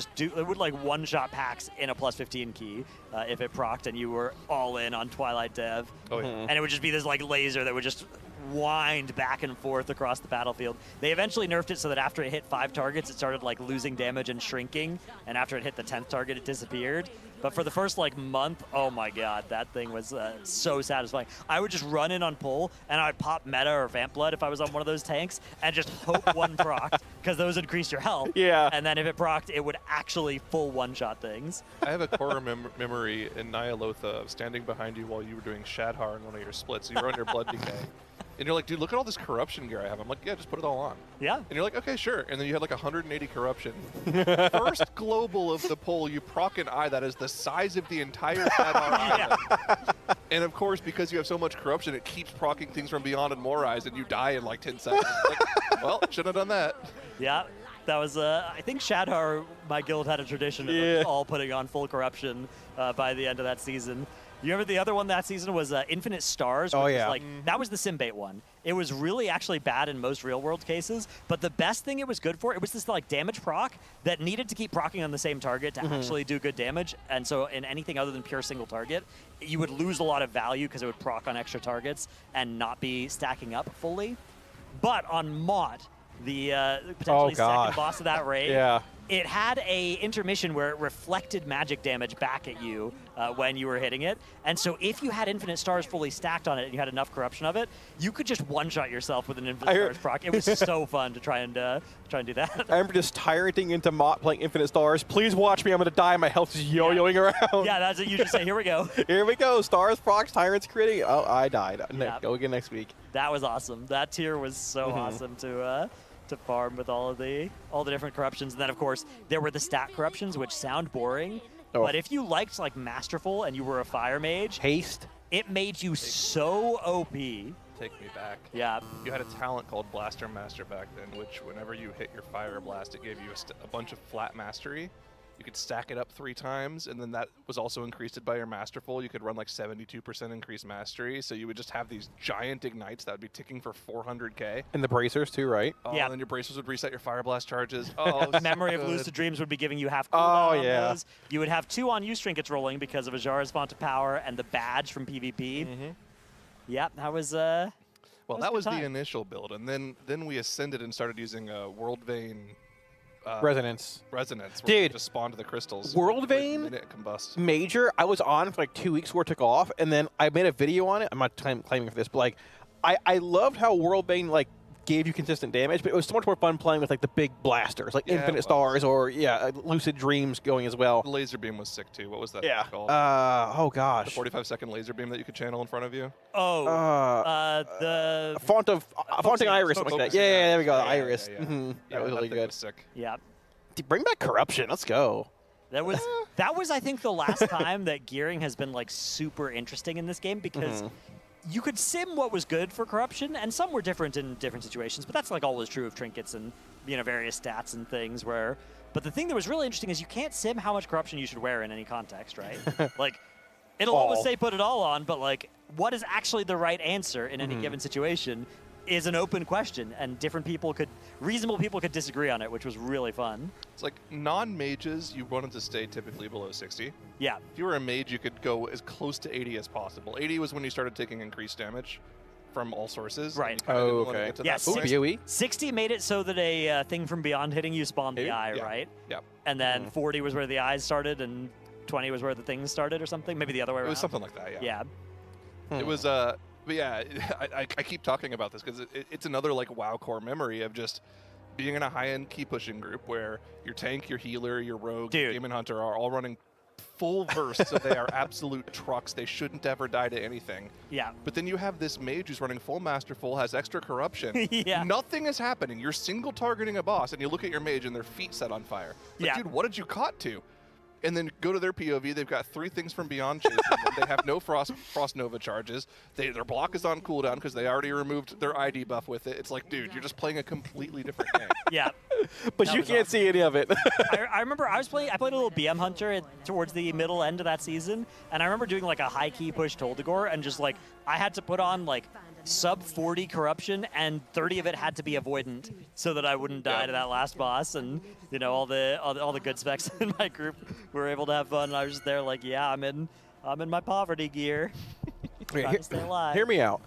like one-shot packs in a plus 15 key if it procced and you were all in on Twilight Dev. Oh, yeah. And it would just be this like laser that would just wind back and forth across the battlefield. They eventually nerfed it so that after it hit 5 targets, it started like losing damage and shrinking, and after it hit the 10th target, it disappeared. But for the first like month, oh my god, that thing was so satisfying. I would just run in on pull, and I'd pop Meta or Vamp Blood if I was on one of those tanks, and just hope one procced, because those increased your health. Yeah. And then if it procced, it would actually full one-shot things. I have a core memory in Nyalotha of standing behind you while you were doing Shadhar in one of your splits. You were under Blood Decay. And you're like, dude, look at all this corruption gear I have. I'm like, yeah, just put it all on. Yeah. And you're like, okay, sure. And then you had like 180 corruption. First global of the poll, you proc an eye that is the size of the entire Shadhar island. And of course, because you have so much corruption, it keeps proccing things from beyond and more eyes, and you die in like 10 seconds. Like, well, shouldn't have done that. Yeah. That was, I think Shadhar, my guild had a tradition of all putting on full corruption by the end of that season. You remember the other one that season was Infinite Stars? Oh, which yeah. was like, that was the Simbait one. It was really actually bad in most real-world cases, but the best thing it was good for, it was this like damage proc that needed to keep proccing on the same target to actually do good damage. And so in anything other than pure single target, you would lose a lot of value because it would proc on extra targets and not be stacking up fully. But on Mott, the potentially second boss of that raid, it had a intermission where it reflected magic damage back at you when you were hitting it. And so if you had Infinite Stars fully stacked on it and you had enough corruption of it, you could just one-shot yourself with an Infinite Stars proc. It was so fun to try and do that. I remember just tyrant into Mott playing Infinite Stars. Please watch me, I'm going to die. My health is yo-yoing around. Yeah, that's what you just say. Here we go. Here we go. Stars, procs, tyrants, critting. Oh, I died. Go again next week. That was awesome. That tier was so awesome to farm with all the different corruptions. And then of course there were the stat corruptions, which sound boring, but if you liked like Masterful and you were a fire mage, haste, it made you so OP. Take me back. Yeah. You had a talent called Blaster Master back then, which whenever you hit your fire blast, it gave you a bunch of flat mastery. You could stack it up 3 times, and then that was also increased by your Masterful. You could run like 72% increased mastery, so you would just have these giant ignites that would be ticking for 400k. And the bracers too, right? Oh, Yeah. and then your bracers would reset your fire blast charges. Oh, Memory of good. Lucid Dreams would be giving you half cooldown on yeah. those. You would have 2 on U trinkets rolling because of Ajara's Font of Power and the badge from PvP. Yep, that was Well, that was a good the time. initial build, and then we ascended and started using World Vein Resonance. where Dude, we just spawned the crystals. World the Vein minute it combust. Major, I was on for like 2 weeks before it took off, and then I made a video on it. I'm not claiming for this, but like, I loved how World Vein like gave you consistent damage, but it was so much more fun playing with like the big blasters, like Yeah, it Infinite was. Stars or Lucid Dreams going as well. The laser beam was sick too. What was that Yeah. called? Oh the gosh. 45-second laser beam that you could channel in front of you. Oh, the Fonting Iris, Oh, something like that. focusing Yeah, there we go. iris. The Iris. Yeah, yeah. Mhm. Yeah, That was really thing good. was sick. Yeah. Dude, bring back corruption. Let's go. That was I think the last time that gearing has been like super interesting in this game because you could sim what was good for corruption, and some were different in different situations, but that's like always true of trinkets and various stats and things where. But the thing that was really interesting is you can't sim how much corruption you should wear in any context, right? Like, it'll always say put it all on, but like, what is actually the right answer in any given situation is an open question, and reasonable people could disagree on it, which was really fun. It's like non-mages, you wanted to stay typically below 60. Yeah. If you were a mage, you could go as close to 80 as possible. 80 was when you started taking increased damage from all sources. Right. Oh, okay. Yeah, 60 made it so that a thing from beyond hitting you spawned the eye, right? Yep. And then 40 was where the eyes started, and 20 was where the things started or something? Maybe the other way around? It was something like that, yeah. Yeah. It was, but yeah, I keep talking about this because it's another like WoW core memory of just being in a high-end key pushing group where your tank, your healer, your rogue, demon hunter are all running full burst, so they are absolute trucks. They shouldn't ever die to anything. Yeah. But then you have this mage who's running full masterful, has extra corruption. Yeah. Nothing is happening. You're single targeting a boss, and you look at your mage and their feet set on fire. It's like, dude, what did you caught to? And then go to their POV. They've got 3 things from Beyond chasing them. They have no Frost Nova charges. Their block is on cooldown because they already removed their ID buff with it. It's like, dude, you're just playing a completely different game. Yeah. But you can't see any of it. I remember I played a little BM Hunter towards the middle end of that season, and I remember doing like a high key push Toldegor, and just like I had to put on like sub 40 corruption, and 30 of it had to be avoidant so that I wouldn't die to that last boss. And all the good specs in my group were able to have fun. And I was just there like, yeah, I'm in my poverty gear. Trying to stay alive. Hear me out.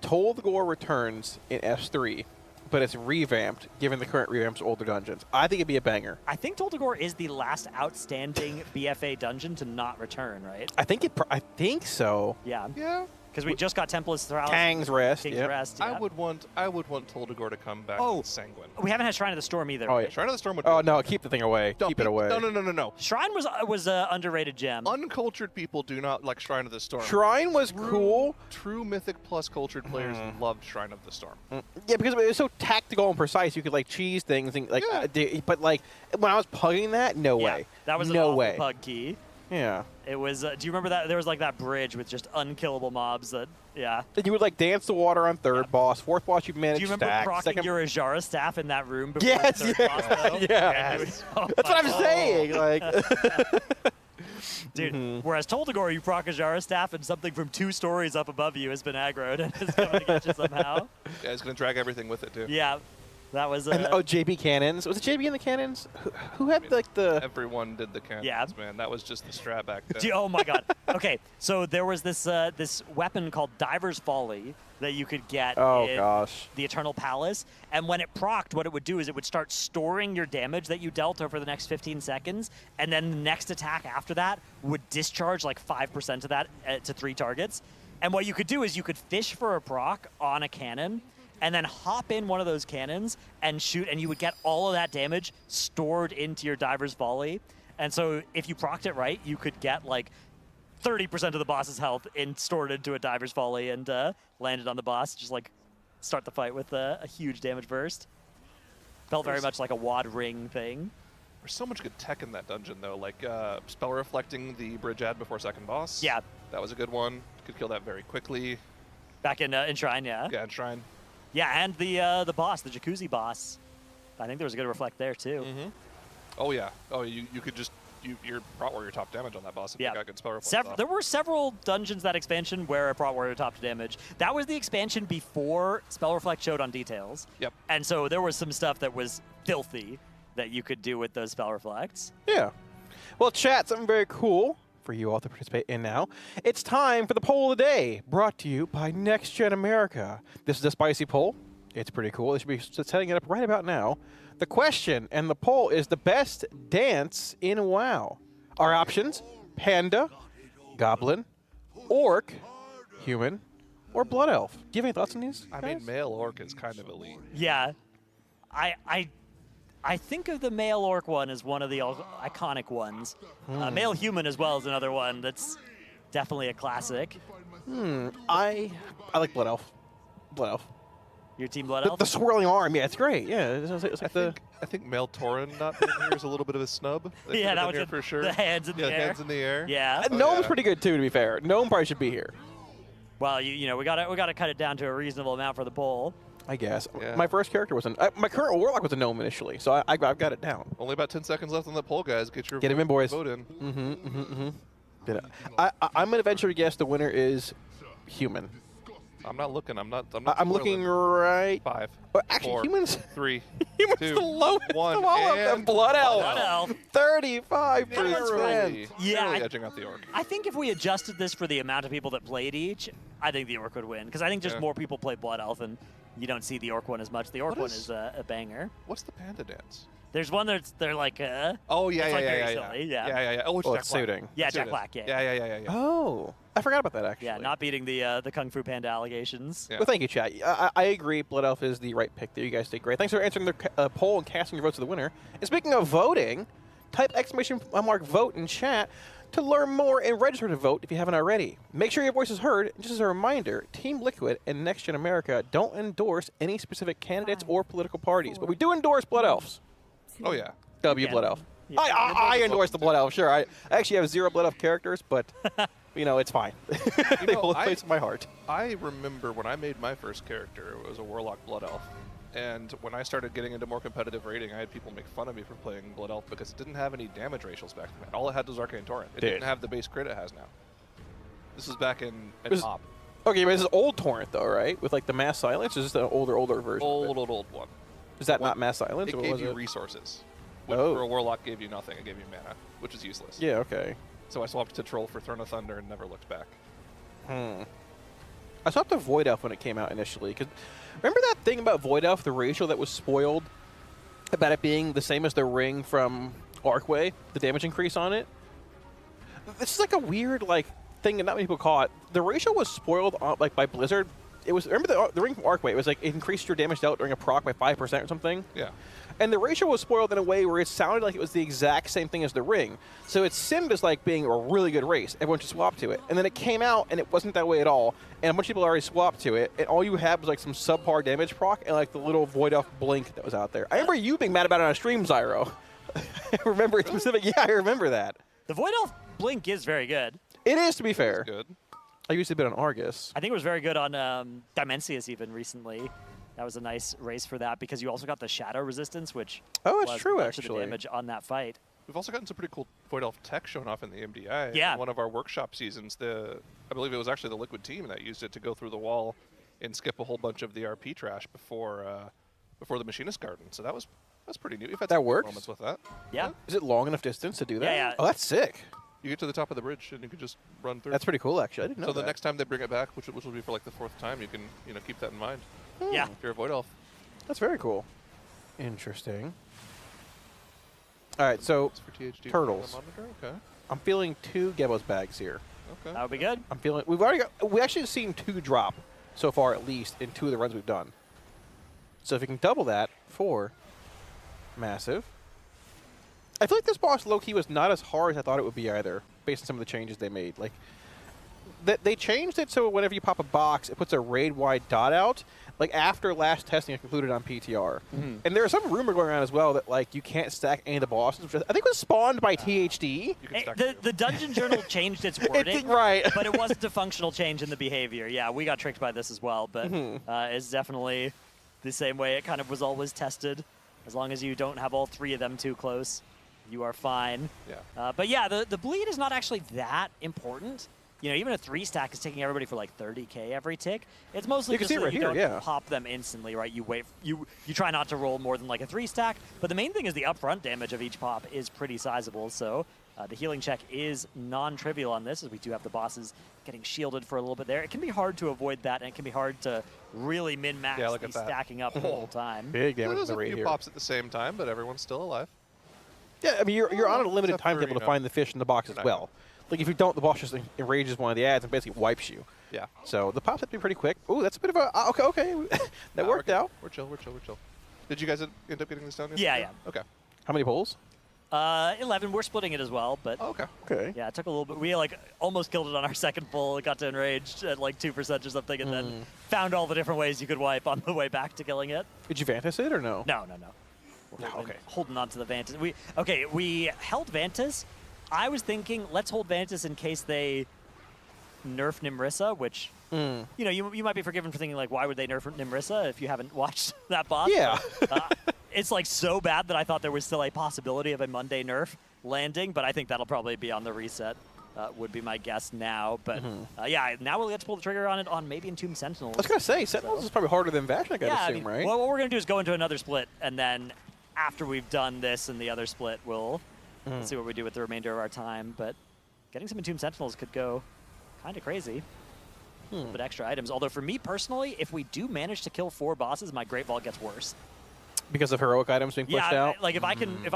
Toldegor returns in S3, but it's revamped, given the current revamps of older dungeons. I think it'd be a banger. I think Toldegor is the last outstanding BFA dungeon to not return, right? I think so. Yeah. Yeah. Because we just got Templar's Thrall. Kang's Rest. King's Rest. Yeah. I would want Toldegor to come back with Sanguine. We haven't had Shrine of the Storm either. Oh, yeah. Shrine of the Storm would Oh, no, keep the thing away. Keep it away. No. Shrine was an underrated gem. Uncultured people do not like Shrine of the Storm. Shrine was cool. True Mythic Plus cultured players loved Shrine of the Storm. Yeah, because it was so tactical and precise. You could like cheese things and like, but like when I was pugging that, no way. That was no an way. awful pug key. Yeah. It was. Do you remember that? There was like that bridge with just unkillable mobs. That Then you would like dance the water on third boss. Fourth boss you managed. Do you remember stack. procking your Ajara staff in that room before Yes, the third boss? Though? yes. Oh That's what I'm saying. Like. Dude, whereas Toldegor, you proc Ajara staff and something from 2 stories up above you has been aggroed and is coming to get you somehow. Yeah, it's going to drag everything with it, too. Yeah, that was... and, JB cannons. Was it JB in the cannons? Who had like the... Everyone did the cannons, man. That was just the strat back then. Oh, my God. Okay, so there was this this weapon called Diver's Folly that you could get in the Eternal Palace. And when it procced, what it would do is it would start storing your damage that you dealt over the next 15 seconds, and then the next attack after that would discharge like 5% of that to 3 targets. And what you could do is you could fish for a proc on a cannon, and then hop in one of those cannons and shoot, and you would get all of that damage stored into your Diver's Volley. And so if you procced it right, you could get like 30% of the boss's health stored into a Diver's Volley and landed on the boss. Just like start the fight with a huge damage burst. Felt very much like a wad ring thing. There's so much good tech in that dungeon, though. Like spell reflecting the bridge ad before second boss. Yeah. That was a good one. Could kill that very quickly. Back in Shrine, yeah. Yeah, in Shrine. Yeah, and the boss, the Jacuzzi boss. I think there was a good reflect there, too. Oh, yeah. Oh, you could just... You're Prot Warrior top damage on that boss if you got good spell reflect. There were several dungeons that expansion where Prot Warrior top damage. That was the expansion before Spell Reflect showed on details. Yep. And so there was some stuff that was filthy that you could do with those Spell Reflects. Yeah. Well, chat, something very cool for you all to participate in now. It's time for the poll of the day, brought to you by Next Gen America. This is a spicy poll. It's pretty cool. They should be setting it up right about now. The question and the poll is the best dance in WoW. Our options: Panda, Goblin, Orc, Human, or Blood Elf. Do you have any thoughts on these? I mean, male Orc is kind of elite. Yeah. I think of the male Orc one as one of the iconic ones. Male Human as well is another one that's definitely a classic. I like Blood Elf. Blood Elf. Your team Blood Elf? The swirling arm, yeah, it's great. Yeah, it's like I think Mel Tauren not being here is a little bit of a snub. They Yeah, could that have was been here for sure. the hands in the air. hands in the air. Yeah. Gnome's pretty good too, to be fair. Gnome probably should be here. Well, you know, we gotta cut it down to a reasonable amount for the poll. I guess. Yeah. My first character was my current Warlock was a gnome initially, so I've got it down. Only about 10 seconds left on the poll, guys. Get him in, boys. Vote in. I'm gonna venture to guess the winner is human. I'm not looking. I'm looking right. 5. Well, actually, 4, humans. 3. Humans 2, the lowest 1, of all of them. Blood elf. Blood elf. 35%. Yeah, Barely edging out the orc. I think if we adjusted this for the amount of people that played each, I think the orc would win. Because I think just more people play blood elf, and you don't see the orc one as much. The orc one is a banger. What's the panda dance? There's one they're like Oh yeah, it's like very yeah. silly, Oh, it's Jack it's Black. suiting. Yeah, That's Jack it. Black. Yeah. Yeah. Oh, I forgot about that actually. Yeah, not beating the Kung Fu Panda allegations. Well, thank you, chat. I agree. Blood Elf is the right pick there. You guys did great. Thanks for answering the poll and casting your votes to the winner. And speaking of voting, type !vote in chat to learn more and register to vote if you haven't already. Make sure your voice is heard. And just as a reminder, Team Liquid and Next Gen America don't endorse any specific candidates or political parties, but we do endorse Blood Elves. Oh yeah. W Blood Elf. I endorse the Blood Elf. Sure. I actually have 0 Blood Elf characters, but you know it's fine. They hold a place in my heart. I remember when I made my first character, it was a Warlock Blood Elf. And when I started getting into more competitive raiding, I had people make fun of me for playing Blood Elf because it didn't have any damage ratios back then. All it had was Arcane Torrent. It didn't have the base crit it has now. This is back in top. Okay, but this is old Torrent though, right? With like the mass silence, or is this an older version? Old one. Is that not mass silence? It or gave was you it? resources. Which for a Warlock gave you nothing. It gave you mana, which is useless. Yeah, okay. So I swapped to Troll for Throne of Thunder and never looked back. I swapped to Void Elf when it came out initially. Cause remember that thing about Void Elf, the ratio that was spoiled about it being the same as the ring from Arcway, the damage increase on it? This is like a weird thing that not many people caught. The ratio was spoiled by Blizzard. It was, remember the ring from Arcway, it was like it increased your damage dealt during a proc by 5% or something? Yeah. And the ratio was spoiled in a way where it sounded like it was the exact same thing as the ring. So it seemed as like being a really good race. Everyone should swap to it. And then it came out and it wasn't that way at all. And a bunch of people already swapped to it. And all you had was like some subpar damage proc and like the little Void Elf blink that was out there. I remember you being mad about it on a stream, Zyro. I remember it specific. Yeah, I remember that. The Void Elf blink is very good. It is, to be fair. Good. I used to be on Argus. I think it was very good on Dimensius even recently. That was a nice race for that because you also got the shadow resistance, which was true, much of actually. the damage on that fight. We've also gotten some pretty cool Void Elf tech shown off in the MDI. Yeah. In one of our workshop seasons, I believe it was actually the Liquid team that used it to go through the wall and skip a whole bunch of the RP trash before the Machinist Garden. So that's pretty neat. We've had That some works? moments with that. Yeah. Is it long enough distance to do that? Yeah. Oh, that's sick. You get to the top of the bridge and you can just run through. That's pretty cool, actually. I didn't know So that. the next time they bring it back, which will be for like the 4th time, you can keep that in mind. Yeah. If you're a Void Elf. That's very cool. Interesting. All right, so It's for THD turtles. monitor? Okay. I'm feeling 2 Gebos bags here. Okay. That would be good. I'm feeling we actually seen 2 drop so far at least in 2 of the runs we've done. So if you can double that, 4, massive. I feel like this boss low-key was not as hard as I thought it would be either, based on some of the changes they made. Like they changed it so whenever you pop a box, it puts a raid-wide dot out. Like after last testing, it concluded on PTR. And there's some rumor going around as well that like you can't stack any of the bosses, which I think was spawned by THD. The Dungeon Journal changed its wording, right. but it wasn't a functional change in the behavior. Yeah, we got tricked by this as well, but it's definitely the same way it kind of was always tested. As long as you don't have all 3 of them too close, you are fine. Yeah. But yeah, the bleed is not actually that important. You know, even a 3-stack is taking everybody for like 30k every tick. It's mostly You can just see so it right you here, don't yeah. pop them instantly, right? You wait, you try not to roll more than like a 3-stack. But the main thing is the upfront damage of each pop is pretty sizable. So the healing check is non-trivial on this, as we do have the bosses getting shielded for a little bit there. It can be hard to avoid that, and it can be hard to really min-max Yeah, look the at that. stacking up the whole time. Big damage There's in the a raid few here. pops at the same time, but everyone's still alive. Yeah, I mean you're on a limited Except for, timetable to find the fish in the box as well. Like if you don't, the boss just enrages one of the ads and basically wipes you. Yeah. So the pops have to be pretty quick. Ooh, that's a bit of a okay. That worked out. We're chill. Did you guys end up getting this done? Yeah, yesterday? Okay. How many pulls? 11. We're splitting it as well, but okay. Yeah, it took a little bit. We like almost killed it on our second pull. It got to enraged at like 2% or something, and then found all the different ways you could wipe on the way back to killing it. Did you Vantis it or no? No. Holding on to the Vantis. We held Vantis. I was thinking, let's hold Vantis in case they nerf Nimrissa, which you know you might be forgiven for thinking like, why would they nerf Nimrissa if you haven't watched that boss? Yeah. But, it's like so bad that I thought there was still a possibility of a Monday nerf landing, but I think that'll probably be on the reset. Would be my guess now, but yeah, now we'll get to pull the trigger on it on maybe Entombed Sentinels. I was gonna say Sentinels is probably harder than Vashnik, Yeah, I'd assume, right? Well, what we're gonna do is go into another split, and then after we've done this and the other split, we'll see what we do with the remainder of our time. But getting some Entombed Sentinels could go kind of crazy. A little bit extra items. Although for me personally, if we do manage to kill 4 bosses, my Great Vault gets worse. Because of heroic items being pushed out? Like if I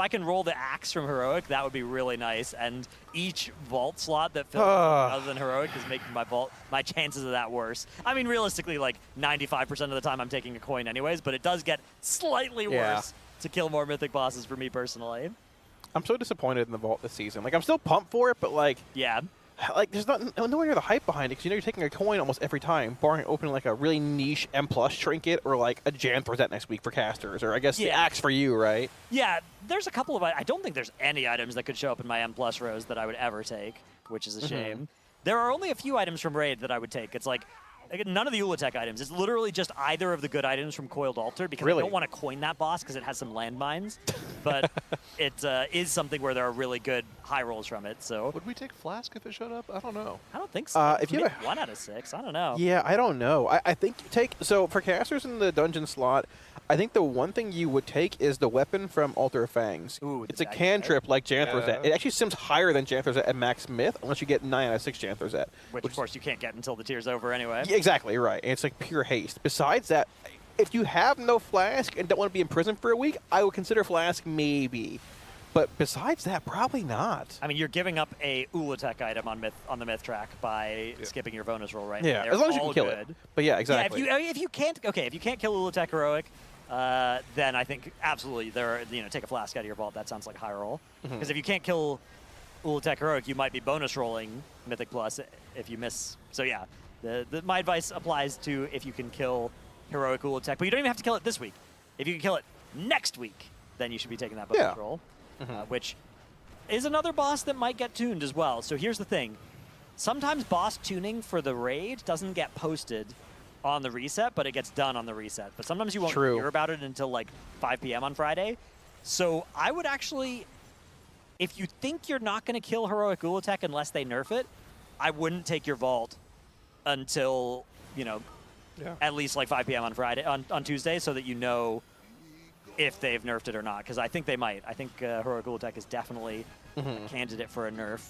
can roll the axe from heroic, that would be really nice. And each vault slot that fills other than heroic is making my chances of that worse. I mean, realistically, like 95% of the time I'm taking a coin anyways, but it does get slightly worse to kill more mythic bosses for me personally. I'm so disappointed in the vault this season. Like I'm still pumped for it, but like there's nowhere near the hype behind it because you know you're taking a coin almost every time, barring opening like a really niche M+ trinket or like a Janth Rosette next week for casters, or I guess the axe for you, right? Yeah, there's a couple of I don't think there's any items that could show up in my M+ rows that I would ever take, which is a shame. There are only a few items from Raid that I would take. It's like none of the Ula'tek items. It's literally just either of the good items from Coiled Altar because I don't want to coin that boss because it has some landmines. But it is something where there are really good high rolls from it. So would we take Flask if it showed up? I don't know. I don't think so. If you have 1 out of 6, I don't know. Yeah, I don't know. I think you take so for casters in the dungeon slot. I think the one thing you would take is the weapon from Altar of Fangs. Ooh, it's a cantrip like Janth Rosette. It actually sims higher than Janth Rosette at max myth, unless you get 9 out of 6 Janth Rosette. Which of course you can't get until the tier's over anyway. Yeah, exactly, right. And it's like pure haste. Besides that, if you have no Flask and don't want to be in prison for a week, I would consider Flask maybe. But besides that, probably not. I mean, you're giving up a Ula'tek item on the myth track by skipping your bonus roll, right? Yeah, They're as long as you all can kill good. it. But yeah, exactly. Yeah, if you can't kill Ula'tek heroic, then I think absolutely take a Flask out of your vault. That sounds like high roll. Because if you can't kill Ula'tek heroic, you might be bonus rolling Mythic Plus if you miss. So yeah, my advice applies to if you can kill heroic Ula'tek, but you don't even have to kill it this week. If you can kill it next week, then you should be taking that bonus roll, which is another boss that might get tuned as well. So here's the thing. Sometimes boss tuning for the raid doesn't get posted on the reset, but it gets done on the reset. But sometimes you won't hear about it until like 5 p.m. on Friday. So I would actually, if you think you're not going to kill heroic Ula'tek unless they nerf it, I wouldn't take your vault until, at least like 5 p.m. on Friday, on Tuesday, so that you know if they've nerfed it or not. Because I think they might. I think heroic Ula'tek is definitely a candidate for a nerf.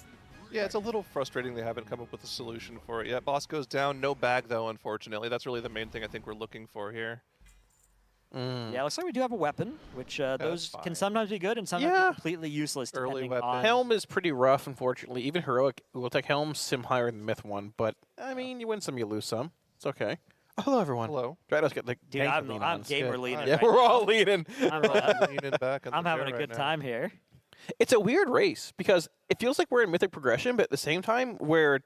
Yeah, it's a little frustrating they haven't come up with a solution for it yet. Boss goes down, no bag though, unfortunately. That's really the main thing I think we're looking for here. Yeah, it looks like we do have a weapon, which those can sometimes be good and sometimes be completely useless. Early weapon. On Helm is pretty rough, unfortunately. Even heroic Ula'tek Helm sim higher than Myth 1, but I mean, you win some, you lose some. It's okay. Oh, hello, everyone. Hello. Drados get the Dude, I'm gamer leaning. Yeah, right we're now. all leaning. leaning back. I'm having a good time here. It's a weird race because it feels like we're in mythic progression, but at the same time, we're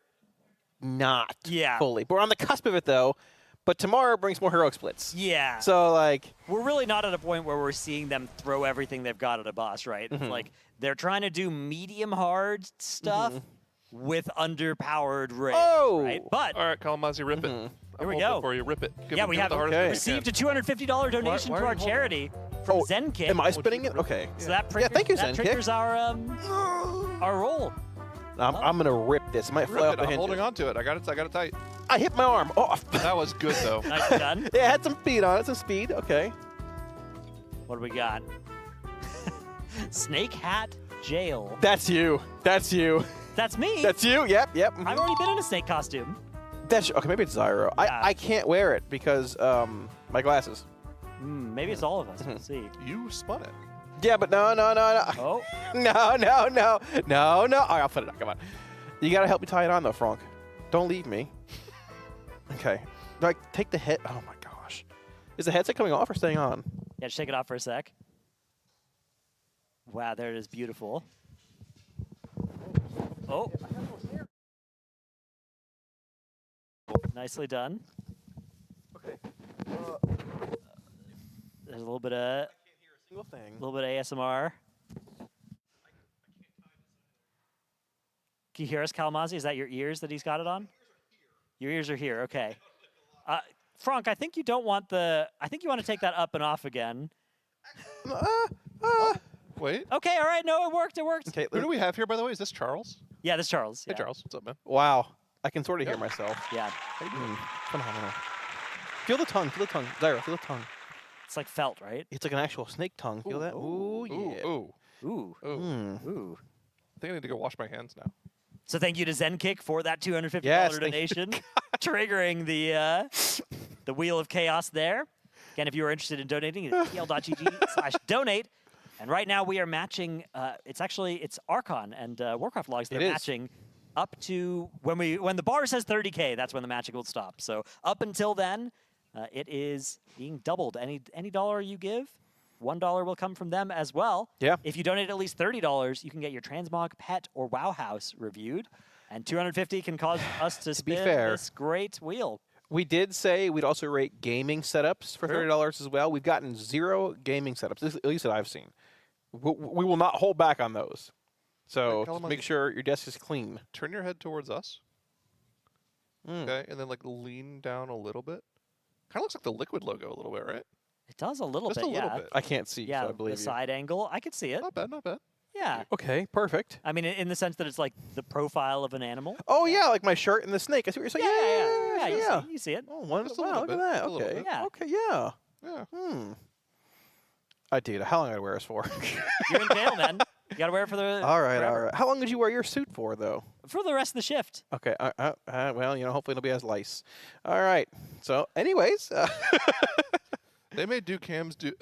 not fully. But we're on the cusp of it, though. But tomorrow brings more heroic splits. Yeah. So, like... We're really not at a point where we're seeing them throw everything they've got at a boss, right? Like, they're trying to do medium-hard stuff with underpowered rage, right? But... All right, Kalamazzi, rip it. Here we go. For you, rip it. Yeah, we have received a $250 donation to our charity from Zenkick. Am I spinning it? Okay. So that thank you, that Zenkick. triggers our roll. I'm gonna rip this. It might fly off the I'm hinges. holding on to it. I got it tight. I hit my arm. Oh, that was good though. Nice done. Yeah, it had some speed on it. Some speed. Okay. What do we got? Snake Hat Jail. That's you. That's you. That's me. That's you. Yep. Yep. I've already been in a snake costume. That's okay. Maybe it's Zyro. I can't wear it because my glasses. Maybe it's all of us. We'll see. You spun it. Yeah, but no. Oh. No. All right, I'll put it on. Come on. You gotta help me tie it on though, Frank. Don't leave me. Okay. Like, take the head. Oh my gosh. Is the headset coming off or staying on? Yeah, just take it off for a sec. Wow, there it is. Beautiful. Oh. Nicely done. Okay. There's a little bit of ASMR. Can you hear us, Kalamazzi? Is that your ears that he's got it on? Your ears are here. Okay. Frank, I think you don't want the. I think you want to take that up and off again. Wait. Okay. All right. No, it worked. It worked. Okay. Who do we have here, by the way? Is this Charles? Yeah, this is Charles. Hey, Yeah. Charles. What's up, man? Wow. I can sort of hear myself. Yeah. How you doing? Phenomenal. Feel the tongue. Feel the tongue. Zyra, feel the tongue. It's like felt, right? It's like an actual snake tongue. Feel that? Ooh, yeah. Ooh. Ooh. Ooh. I think I need to go wash my hands now. So thank you to Zen Kick for that $250 Yes, thank you. donation, triggering the wheel of chaos there. Again, if you are interested in donating, it's pl.gg/donate. And right now we are matching. It's Archon and Warcraft logs that are matching up to when the bar says 30K. That's when the matching will stop. So up until then, it is being doubled. Any dollar you give, $1 will come from them as well. Yeah. If you donate at least $30, you can get your Transmog, Pet, or WoW House reviewed. And $250 can cause us to spin this great wheel. We did say we'd also rate gaming setups for $30 as well. We've gotten 0 gaming setups, at least that I've seen. We will not hold back on those. So just make sure your desk is clean. Turn your head towards us. Okay, and then like lean down a little bit. Kind of looks like the Liquid logo a little bit, right? It does a little Just bit, a little yeah. bit. I can't see, Yeah, so I believe the you. side angle, I could see it. Not bad, not bad. Yeah. Okay, perfect. I mean, in the sense that it's like the profile of an animal. Oh, yeah, like my shirt and the snake. I see what you're saying. Yeah. You see it. Oh, wow, Just a look little at that. bit, a little Okay. bit. Yeah. Okay, yeah. Yeah. Dude, how long did I wear this for? You're in jail, man. You gotta wear it for the. All right, forever. all right. How long did you wear your suit for, though? For the rest of the shift. Okay, well, hopefully it'll be as lice. All right. So, anyways. They made Cams do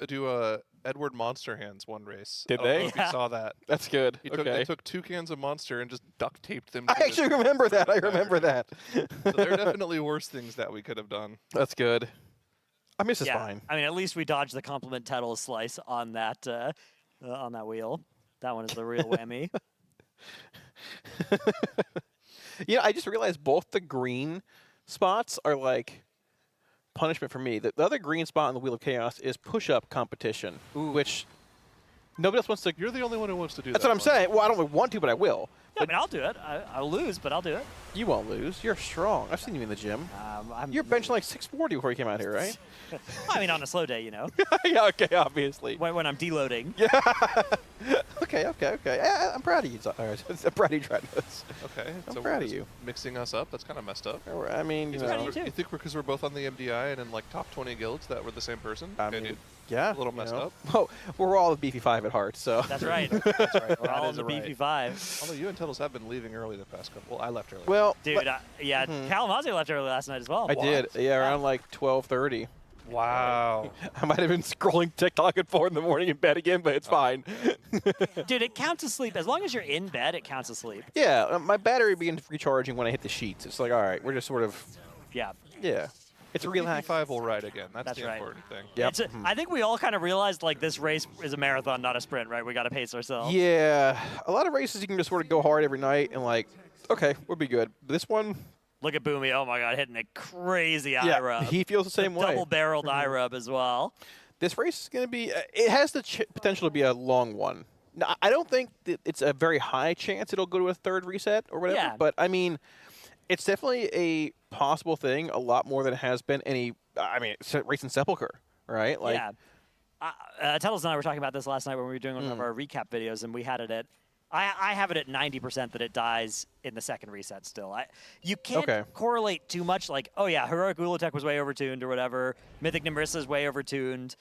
Edward Monster Hands one race. Did I don't know they? if you saw that. That's good. They took 2 cans of Monster and just duct taped them. I actually remember that. I remember that. So there are definitely worse things that we could have done. That's good. I mean, this is Yeah. fine. I mean, at least we dodged the compliment Tettle slice on that wheel. That one is the real whammy. I just realized both the green spots are like punishment for me. The other green spot on the Wheel of Chaos is push-up competition, which nobody else wants to. You're the only one who wants to do that. That's what I'm saying. Well, I don't want to, but I will. Yeah, I mean, I'll do it. I'll lose, but I'll do it. You won't lose. You're strong. I've seen you in the gym. You're benching like 640 before you came out here, right? I mean, on a slow day, Yeah, okay, obviously. When I'm deloading. Yeah. Okay. Yeah, I'm proud of you. I'm proud of you trying this. Okay. I'm so proud we're of you. Mixing us up. That's kind of messed up. I mean, you think because we're both on the MDI and in like top 20 guilds that we're the same person? I Okay, mean, dude. yeah. A little messed up. Oh, we're all the beefy 5 at heart, so. That's right. That's right. We're That all in is the right. beefy 5. Although you and Tuttles have been leaving early the past couple. Well, I left early. Well, Dude, Kalamazoo left early last night as well. I did. Yeah, around like 12:30. Wow. I might have been scrolling TikTok at 4 in the morning in bed again, but it's fine. Dude, it counts as sleep. As long as you're in bed, it counts as sleep. Yeah, my battery begins recharging when I hit the sheets. It's like, all right, we're just sort of. Yeah. Yeah. It's a relaxed. 5 will ride again. That's the right. important thing. Yep. I think we all kind of realized like this race is a marathon, not a sprint, right? We got to pace ourselves. Yeah. A lot of races you can just sort of go hard every night and like, okay, we'll be good. This one. Look at Boomy. Oh my God, hitting a crazy eye Yeah, rub. he feels the same way. Double-barreled eye rub as well. This race is going to be. It has the potential to be a long one. Now, I don't think that it's a very high chance it'll go to a 3rd reset or whatever. Yeah. But I mean, it's definitely a possible thing. A lot more than it has been any. I mean, it's a race in Sepulcher, right? Like, yeah. Tuttles and I were talking about this last night when we were doing one of our recap videos, and we had it at. I have it at 90% that it dies in the 2nd reset still. You can't correlate too much like, oh yeah, Heroic Ula'tek was way overtuned or whatever. Mythic Nimrissa is way overtuned.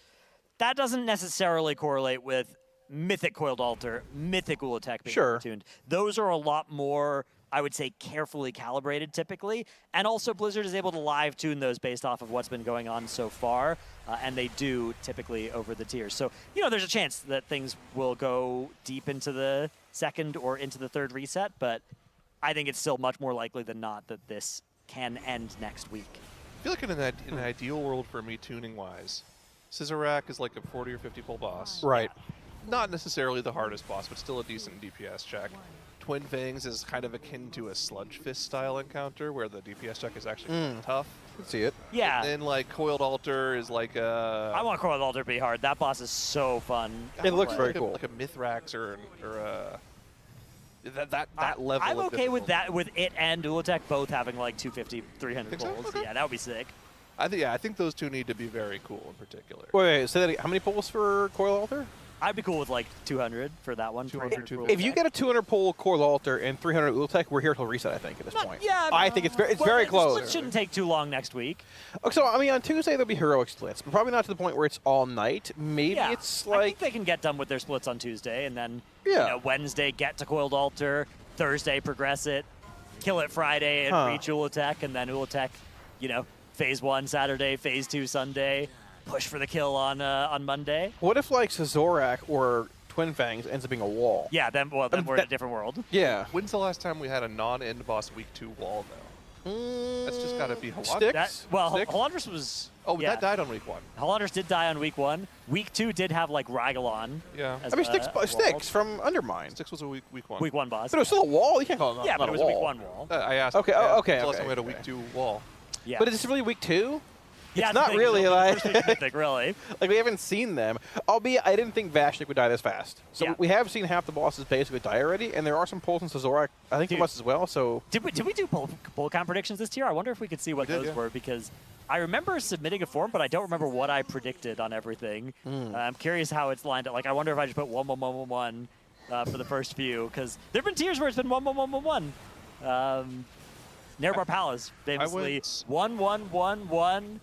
That doesn't necessarily correlate with Mythic Coiled Altar, Mythic Ula'tek being overtuned. Those are a lot more, I would say, carefully calibrated typically. And also Blizzard is able to live tune those based off of what's been going on so far. And they do typically over the tiers. So, there's a chance that things will go deep into the 2nd or into the 3rd reset. But I think it's still much more likely than not that this can end next week. I feel like in an ideal world for me tuning-wise, Scissorak is like a 40 or 50 pull boss. Right. Not necessarily the hardest boss, but still a decent DPS check. Twin Fangs is kind of akin to a Sludge Fist style encounter where the DPS check is actually kind of tough. I can see it. Yeah. And then like Coiled Altar is like a... I want Coiled Altar to be hard. That boss is so fun. It looks very like cool. Like a Mithrax or a... That level. I'm of okay with difficulty. that, with it and Ula'tek both having like 250, 300 Think so? pulls. Okay. Yeah, that would be sick. I think those two need to be very cool in particular. Wait, so how many pulls for Coil Altar? I'd be cool with like 200 for that one. 200, 300 If you get a 200 pull Coil Altar and 300 Ula'tek, we're here till reset, I think, at this point. Yeah, I think it's well, very the close. split shouldn't take too long next week. So, I mean, on Tuesday there'll be heroic splits, but probably not to the point where it's all night. Maybe Yeah, it's I like... think they can get done with their splits on Tuesday, and then Yeah. Wednesday get to Coiled Altar, Thursday progress it, kill it Friday and reach Ula'tek, and then Ula'tek, phase 1 Saturday, phase 2 Sunday, push for the kill on Monday. What if, like, Zorak or Twin Fangs ends up being a wall? Yeah, then we're in a different world. Yeah. When's the last time we had a non-end boss week 2 wall, though? That's just got to be Halandris. Sticks? Halandris was... Oh, yeah. that died on week 1. Halandris did die on week 1. Week 2 did have, like, Ragalon. Yeah. as I mean, a Sticks from Undermine. Sticks was a week 1. Week 1 boss. But it was still a wall? You can't call it Yeah, but not it was a a wall. week 1 wall. I asked. Okay, yeah, okay, it's the last okay, time we had a okay. week 2 wall. Yeah. But is this really week 2? Yeah, It's not thing, really, it's like... the first week mythic, really. Like, we haven't seen them. Albeit, I didn't think Vashnik would die this fast. So Yeah. we have seen half the bosses basically die already, and there are some pulls into Zorak, I think, from us as well, so... Did we do pull count predictions this tier? I wonder if we could see what those were, because I remember submitting a form, but I don't remember what I predicted on everything. I'm curious how it's lined up. Like, I wonder if I just put 1, 1, 1, 1, 1 for the first few, because there have been tiers where it's been 1, 1, 1, 1, 1. Nearbar Palace, famously 1, 1, 1, 1,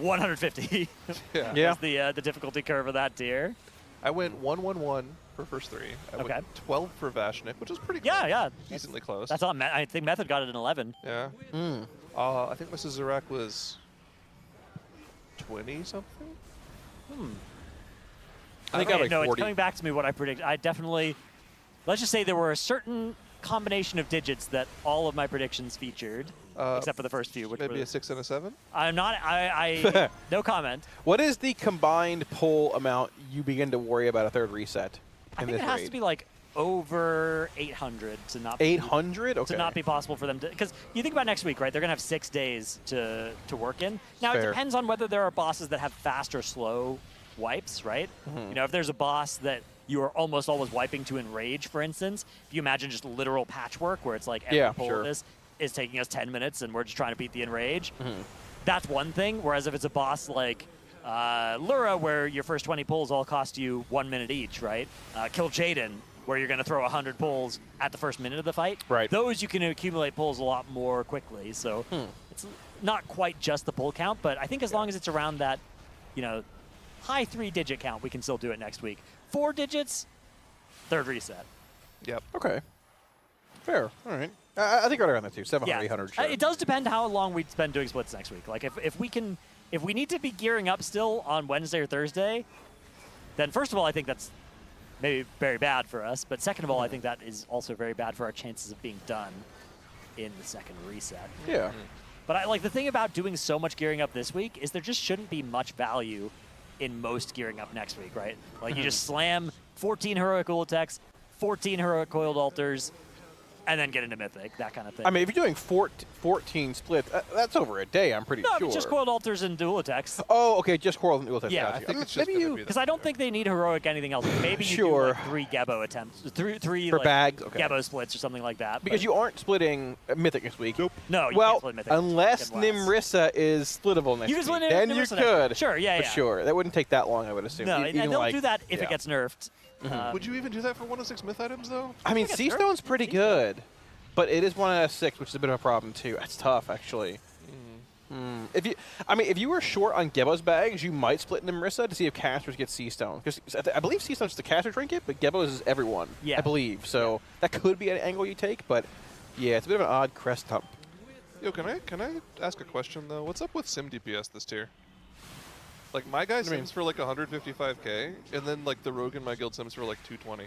150. Yeah. Was the difficulty curve of that tier. I went 1, 1, 1 for first 3. I went 12 for Vashnik, which was pretty close. Yeah. Decently close. That's on. I think Method got it in 11. Yeah. I think Mrs. Zorak was 20-something? I think I got like no, 40. it's coming back to me what I predict. I definitely, let's just say there were a certain combination of digits that all of my predictions featured, except for the first few. Which Maybe were, a 6 and a 7? I'm not. I no comment. What is the combined pull amount you begin to worry about a third reset I in think this it has raid? to be like over 800 to not. 800? Okay. To not be possible for them to, because you think about next week, right? They're gonna have 6 days to work in. Now it Fair. depends on whether there are bosses that have fast or slow wipes, right? If there's a boss that you are almost always wiping to enrage, for instance, if you imagine just literal patchwork where it's like every pull of this is taking us 10 minutes and we're just trying to beat the enrage, that's one thing. Whereas if it's a boss like Lura, where your first 20 pulls all cost you 1 minute each, right? Kill Jaden, where you're going to throw 100 pulls at the first minute of the fight. Right. Those you can accumulate pulls a lot more quickly. So it's not quite just the pull count, but I think as long as it's around that, high 3-digit count, we can still do it next week. 4 digits, third reset. Yep. Okay. Fair. All right. I think right around that too. 700, Yeah. 800. Sure. It does depend how long we spend doing splits next week. Like if we need to be gearing up still on Wednesday or Thursday, then first of all, I think that's maybe very bad for us. But second of all, I think that is also very bad for our chances of being done in the second reset. Yeah. But the thing about doing so much gearing up this week is there just shouldn't be much value in most gearing up next week, right? Like you just slam 14 heroic Ula'teks, 14 heroic coiled altars, and then get into Mythic, that kind of thing. I mean, if you're doing 14 splits, that's over a day, I'm pretty no, sure. No, just coiled altars and Ula'teks. Oh, okay, just coiled and Ula'teks. Yeah, Gotcha. I think it's just maybe because I don't think they need heroic anything else. Maybe you do like 3 Gebo attempts, three For like, bags, okay. Gebo splits or something like that. Because but you aren't splitting Mythic next week. Nope. No, you well, can't split Mythic. unless Get less. Nimrissa is splittable next You can week. split Then Nimrissa you next could. week. Sure, yeah, For yeah. sure. That wouldn't take that long, I would assume. No, Even and they'll like, do that if yeah. it gets nerfed. Would you even do that for 106 myth items, though? I mean, Sea Stone's pretty good, but it is 1 out of 6, which is a bit of a problem too. That's tough, actually. If you were short on Gebo's bags, you might split Nimrissa to see if casters get Sea Stone. Because I believe Sea Stone's the caster trinket, but Gebo's is everyone. Yeah. I believe. So that could be an angle you take, but yeah, it's a bit of an odd crest hump. Yo, can I ask a question though? What's up with sim DPS this tier? Like my guy sims for like 155k, and then like the rogue in my guild sims for like 220.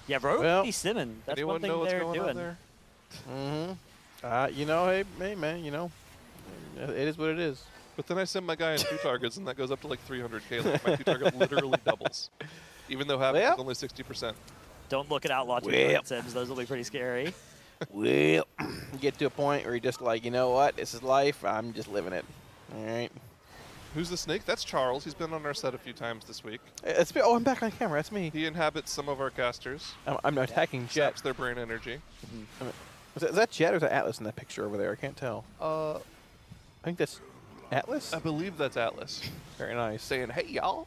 Yeah, rogue Well, be simming. That's anyone one thing know what's they're going doing. on there? Hey man, it is what it is. But then I send my guy in 2 targets, and that goes up to like 300k. Like my 2 target literally doubles, even though half is only 60%. Don't look at Outlaw 2 Well. sims. Those will be pretty scary. Well, you get to a point where you're just like, you know what? This is life. I'm just living it. All right. Who's the snake? That's Charles. He's been on our set a few times this week. It's me. Oh, I'm back on camera. That's me. He inhabits some of our casters. I'm attacking Jet. Saps their brain energy. Is that Jet or is that Atlas in that picture over there? I can't tell. I think that's Atlas? I believe that's Atlas. Very nice. Saying, hey, y'all.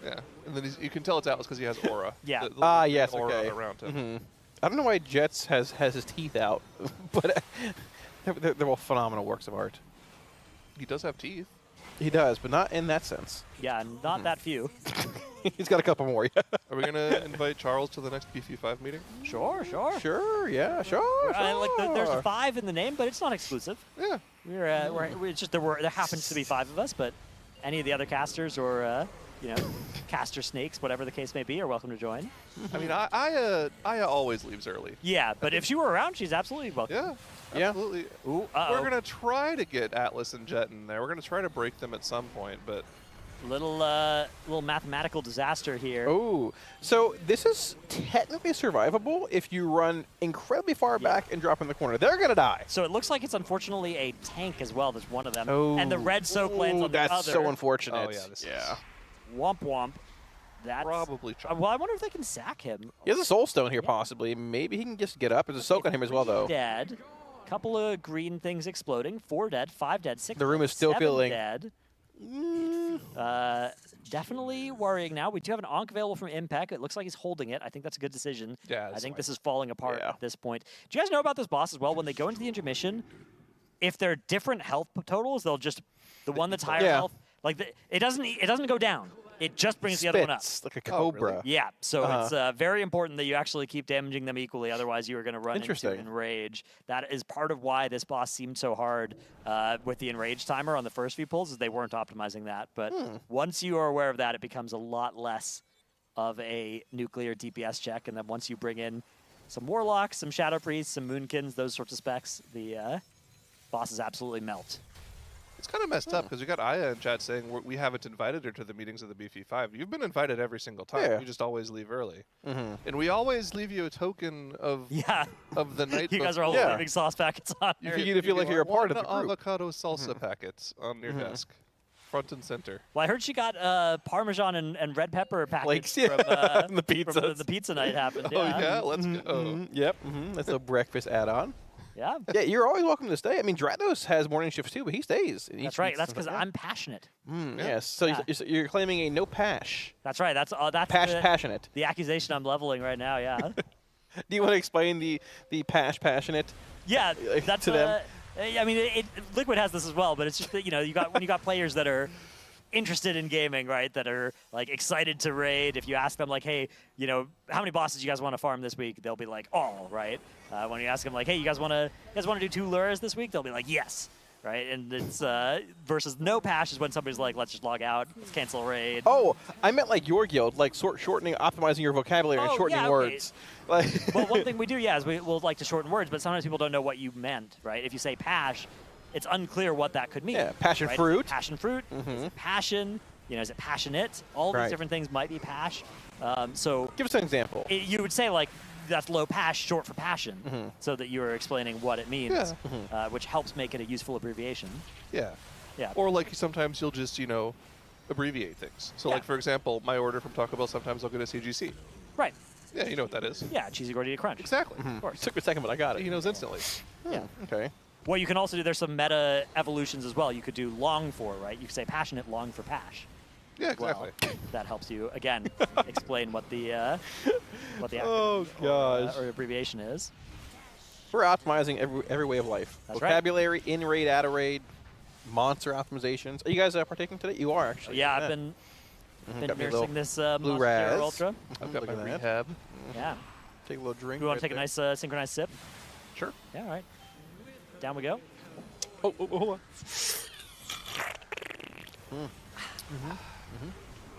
Yeah. And then you can tell it's Atlas because he has aura. Yeah. Yes, aura okay. around him. I don't know why Jets has his teeth out, but they're all phenomenal works of art. He does have teeth. He does, but not in that sense. Yeah, not that few. He's got a couple more. Yeah. Are we going to invite Charles to the next BF5 meeting? Sure. Sure, yeah, sure. There's 5 in the name, but it's not exclusive. Yeah. We're just there happens to be 5 of us, but any of the other casters or caster snakes, whatever the case may be, are welcome to join. I mean, Aya always leaves early. Yeah, but if she were around, she's absolutely welcome. Yeah, absolutely. Ooh, we're going to try to get Atlas and Jet in there. We're going to try to break them at some point, but... Little mathematical disaster here. Oh, so this is technically survivable if you run incredibly far back and drop in the corner. They're going to die. So it looks like it's unfortunately a tank as well. There's one of them. Oh. And the red soak lands on the other. That's so unfortunate. Oh, yeah. This is Womp womp. That's probably well, I wonder if they can sack him. He has a soul stone here, possibly. Maybe he can just get up. There's a soak on him as well, though. Dead. Couple of green things exploding. 4 dead, 5 dead, 6 The room dead, is still 7 feeling dead. Definitely worrying now. We do have an Ankh available from Impact. It looks like he's holding it. I think that's a good decision. Yeah, I think this is falling apart at this point. Do you guys know about this boss as well? When they go into the intermission, if they're different health totals, they'll just the one that's higher health. Like it doesn't go down. It just brings the other one up. Like a cobra. Really? Yeah, so it's very important that you actually keep damaging them equally. Otherwise, you are going to run into Enrage. That is part of why this boss seemed so hard with the Enrage timer on the first few pulls, is they weren't optimizing that. But once you are aware of that, it becomes a lot less of a nuclear DPS check. And then once you bring in some Warlocks, some Shadow Priests, some Moonkins, those sorts of specs, the bosses absolutely melt. It's kind of messed up because we got Aya in chat saying we haven't invited her to the meetings of the BF5. You've been invited every single time. Yeah. You just always leave early. And we always leave you a token of the night. You guys are all leaving sauce packets on You here. can feel like you're a part of the group. Avocado salsa packets on your desk, front and center. Well, I heard she got Parmesan and red pepper packets Flakes, from the pizza. From the pizza night happened. Oh yeah, let's go. Yep. That's a breakfast add-on. Yeah. Yeah, you're always welcome to stay. I mean, Dratos has morning shifts too, but he stays. That's right. That's because I'm passionate. Yes. So you're claiming a no pash. That's right. That's passionate. The accusation I'm leveling right now. Yeah. Do you want to explain the passionate? Yeah, that's to them. I mean, Liquid has this as well, but it's just that when you got players that are interested in gaming, right? That are like excited to raid. If you ask them like, hey, how many bosses you guys want to farm this week? They'll be like, all, right? When you ask them like, hey, you guys want to do 2 lures this week? They'll be like, yes, right? And it's versus no pash is when somebody's like, let's just log out, let's cancel raid. Oh, I meant like your guild, like shortening, optimizing your vocabulary and shortening words. Well, one thing we do, is we'll like to shorten words, but sometimes people don't know what you meant, right? If you say pash, it's unclear what that could mean. Yeah, passion fruit. Passion fruit. Is it passion? Is it passionate? All these different things might be pash. So give us an example. You would say like that's low pash, short for passion, so that you are explaining what it means, which helps make it a useful abbreviation. Yeah. Yeah. Or like sometimes you'll just abbreviate things. So like for example, my order from Taco Bell, sometimes I'll get a CGC. Right. Yeah, you know what that is. Yeah, cheesy gordita crunch. Exactly. Of course. It took me a second, but I got it. He knows instantly. Yeah. Okay. What you can also do, there's some meta evolutions as well. You could do long for, right? You could say passionate, long for pash. Yeah, exactly. Well, that helps you again explain what the oh gosh or abbreviation is. We're optimizing every way of life. That's Vocabulary, in raid, out of raid, monster optimizations. Are you guys partaking today? You are actually. Yeah, I've been nursing this Blue Monster Raz. Ultra. I've got my Look at that. rehab. Yeah. Take a little drink. We want to take a nice synchronized sip? Sure. Yeah, all right. Down we go. Oh, hold on.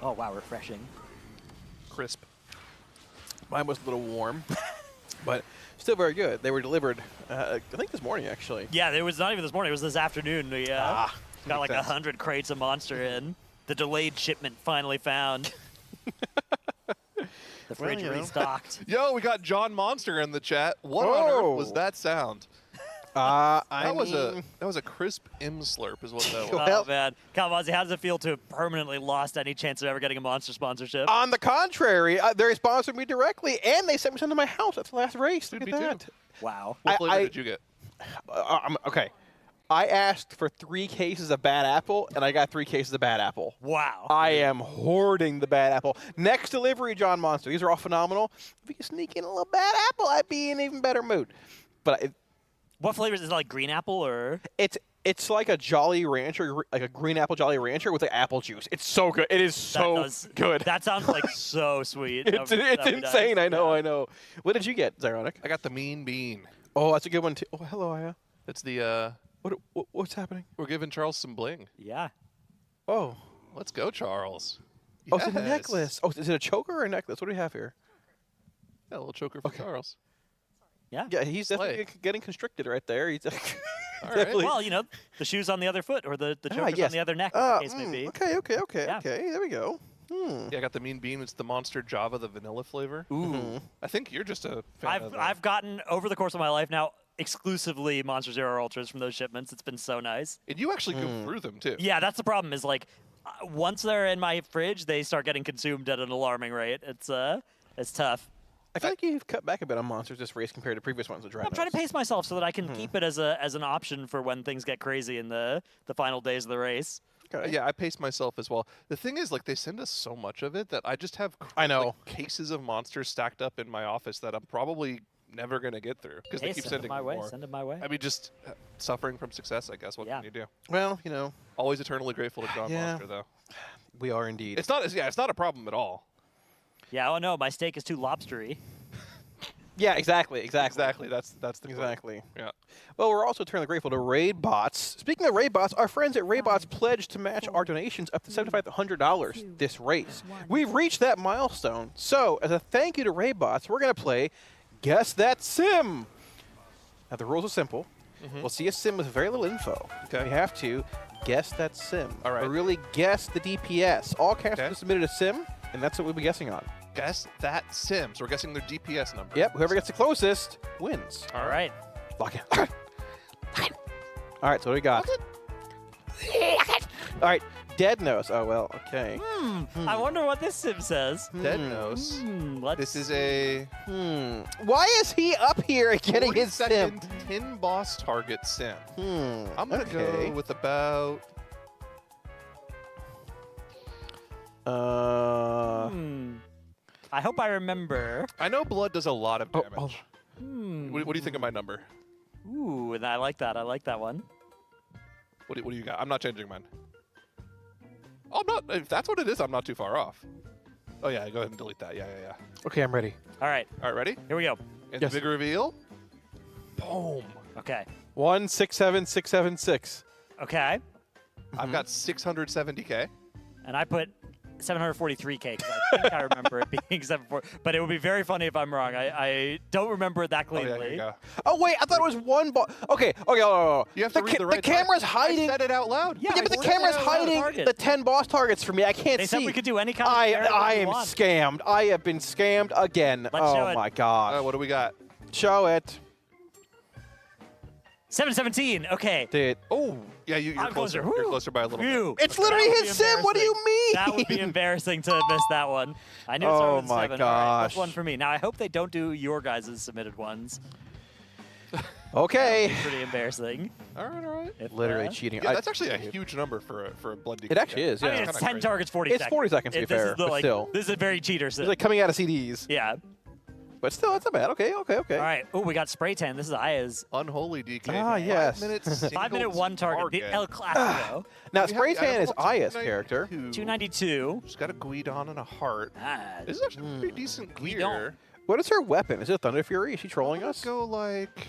Oh, wow, refreshing. Crisp. Mine was a little warm, but still very good. They were delivered, I think this morning, actually. Yeah, it was not even this morning. It was this afternoon. We got like sense. 100 crates of Monster in. The delayed shipment finally found. The fridge restocked. Yo, we got John Monster in the chat. What on earth was that sound? That was a crisp slurp, is what that was. Oh man, Kalmazi, how does it feel to have permanently lost any chance of ever getting a Monster sponsorship? On the contrary, they sponsored me directly, and they sent me something to my house at the last race. Look at that. Wow. What flavor did you get? Okay. I asked for 3 cases of bad apple, and I got 3 cases of bad apple. Wow. I am hoarding the bad apple. Next delivery, John Monster. These are all phenomenal. If you can sneak in a little bad apple, I'd be in an even better mood. But what flavor is it? Like green apple or? It's like a Jolly Rancher, like a green apple Jolly Rancher with the apple juice. It's so good. It is so good. That sounds like so sweet. It's insane. Nice. I know. What did you get, Zyronic? I got the mean bean. Oh, that's a good one too. Oh, hello, Aya. It's the What's happening? We're giving Charles some bling. Yeah. Oh. Let's go, Charles. Oh, it's a necklace. Oh, is it a choker or a necklace? What do we have here? Yeah, a little choker for Charles. Yeah. Yeah, he's definitely getting constricted right there. He's all right. Well, the shoe's on the other foot or the choker's on the other neck, as the case may be. Okay. There we go. Yeah, I got the mean bean. It's the Monster Java, the vanilla flavor. Ooh. I think you're just a fan of that. I've gotten, over the course of my life now, exclusively Monster Zero Ultras from those shipments. It's been so nice. And you actually go through them, too. Yeah, that's the problem is, once they're in my fridge, they start getting consumed at an alarming rate. It's tough. I feel like you've cut back a bit on Monsters this race compared to previous ones. I'm trying to pace myself so that I can keep it as an option for when things get crazy in the final days of the race. Okay. Yeah, I pace myself as well. The thing is, they send us so much of it that I just have cases of monsters stacked up in my office that I'm probably never going to get through because they keep sending more. Send it my way. I mean, just suffering from success, I guess. What can you do? Well, always eternally grateful to John Monster, though. We are indeed. It's not a problem at all. Yeah, oh no, my steak is too lobstery. Yeah, exactly. That's the exactly. Yeah. Well, we're also eternally grateful to Raid Bots. Speaking of Raid Bots, our friends at Raid Bots pledged to match our donations up to $7,500 this race. We've reached that milestone. So, as a thank you to Raid Bots, we're going to play Guess That Sim. Now, the rules are simple. We'll see a sim with very little info. Okay. We have to guess that sim. All right. Or really guess the DPS. All casters submitted a sim, and that's what we'll be guessing on. Guess that sim. So we're guessing their DPS number. Yep. Whoever gets the closest wins. All right. Lock in. All right. So what do we got? All right. Dead Nose. Oh, well, okay. I wonder what this sim says. Dead Nose. This is a... Why is he up here getting his sim? 10 boss target sim. I'm going to go with about... I hope I remember. I know blood does a lot of damage. What do you think of my number? Ooh, I like that. I like that one. What do you got? I'm not changing mine. Oh, no. If that's what it is, I'm not too far off. Oh, yeah. Go ahead and delete that. Yeah. Okay, I'm ready. All right. Ready? Here we go. And the big reveal. Boom. Okay. 167676. Okay. I've got 670K. And I put 743K because I think I remember it being 74. But it would be very funny if I'm wrong. I don't remember it that cleanly. Oh, yeah, here you go. Oh, wait. I thought it was one ball. Okay. Oh. You have to read the right camera's hiding. I said it out loud. Yeah, but the camera's hiding the 10 boss targets for me. I can't see. They said we could do any kind of I am scammed. I have been scammed again. Let's show oh, it. my God. What do we got? Show it. 717. Okay. Dude. Oh, yeah, you're closer. You're closer by a little bit. It's literally his sim. What do you mean? That would be embarrassing to miss that one. I knew it started with 7. my All right, gosh. that's one for me. Now, I hope they don't do your guys' submitted ones. Okay. That would be pretty embarrassing. All right. If, Literally cheating. Yeah, that's actually a huge number for a blood DK. It actually is, yeah. I mean, it's 10 targets, 40 seconds. It's 40 seconds, to be fair, but still. This is a very cheater sim. It's like coming out of CDs. Yeah. But still, it's not bad. Okay. All right. Oh, we got Spray Tan. This is Aya's. Unholy DK. Ah, yes. 5 minutes. 5 minute one target. The El Clasico. Now, Spray Tan is Aya's character. 292. She's got a Guidon and a heart. This is actually pretty decent gear. What is her weapon? Is it a Thunder Fury? Is she trolling us? Go like...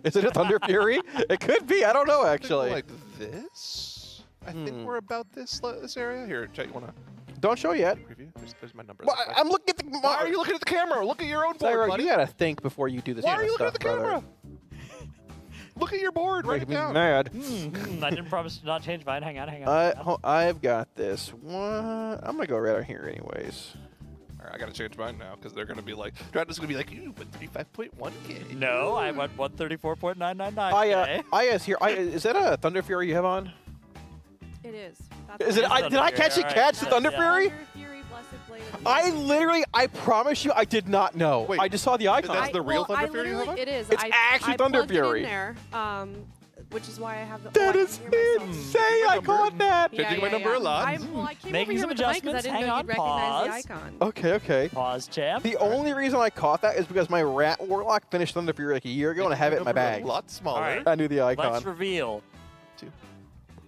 Is it a Thunder Fury? It could be. I don't know, actually. Like this? I think we're about this area. Here, Chet, you want to... Don't show yet. Preview. There's my number. Well, I'm looking at the... Why are you looking at the camera? Look at your own board, Zyro, buddy. you gotta think before you do this Why kind are you of looking stuff, at the camera? Look at your board. Write it down. Mad. I didn't promise to not change mine. Hang on. I've got this one. I'm gonna go right out here anyways. All right, I gotta change mine now because they're gonna be like, Dragon's gonna be like, you went 35.1k. No, I went 134.999. IS here. Is that a Thunder Fury you have on? It is. Is it? Did I catch the Thunder Fury? I promise you, I did not know. Wait, I just saw the icon. That's the real Thunder Fury you have on? It is. It's actually I Thunder plugged Fury. It in there, which is why I have the. That is insane! I caught that. Changing my number a lot. I came Making over some here with the mic 'cause I adjustments. didn't Hang know on, you'd recognize pause. the icon. Okay. Pause, champ. The only reason I caught that is because my Rat Warlock finished Thunder Fury like a year ago, and I have it in my bag. A lot smaller. All right. I knew the icon. Let's reveal.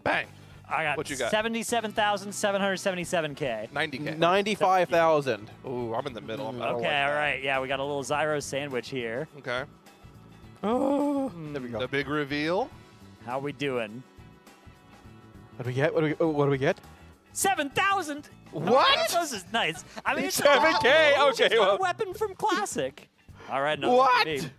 Bang. I got, What you got? 77,777K. 90k. 95,000. Ooh, I'm in the middle. I don't Okay, like all that. right. Yeah, we got a little Zyro sandwich here. Okay. Oh, there we go. The big reveal. How we doing? What do we get? What do we get? 7,000. What? This is nice. I mean, it's 7K. It's Okay, a well. weapon from Classic. All right, no. What? Is Chat,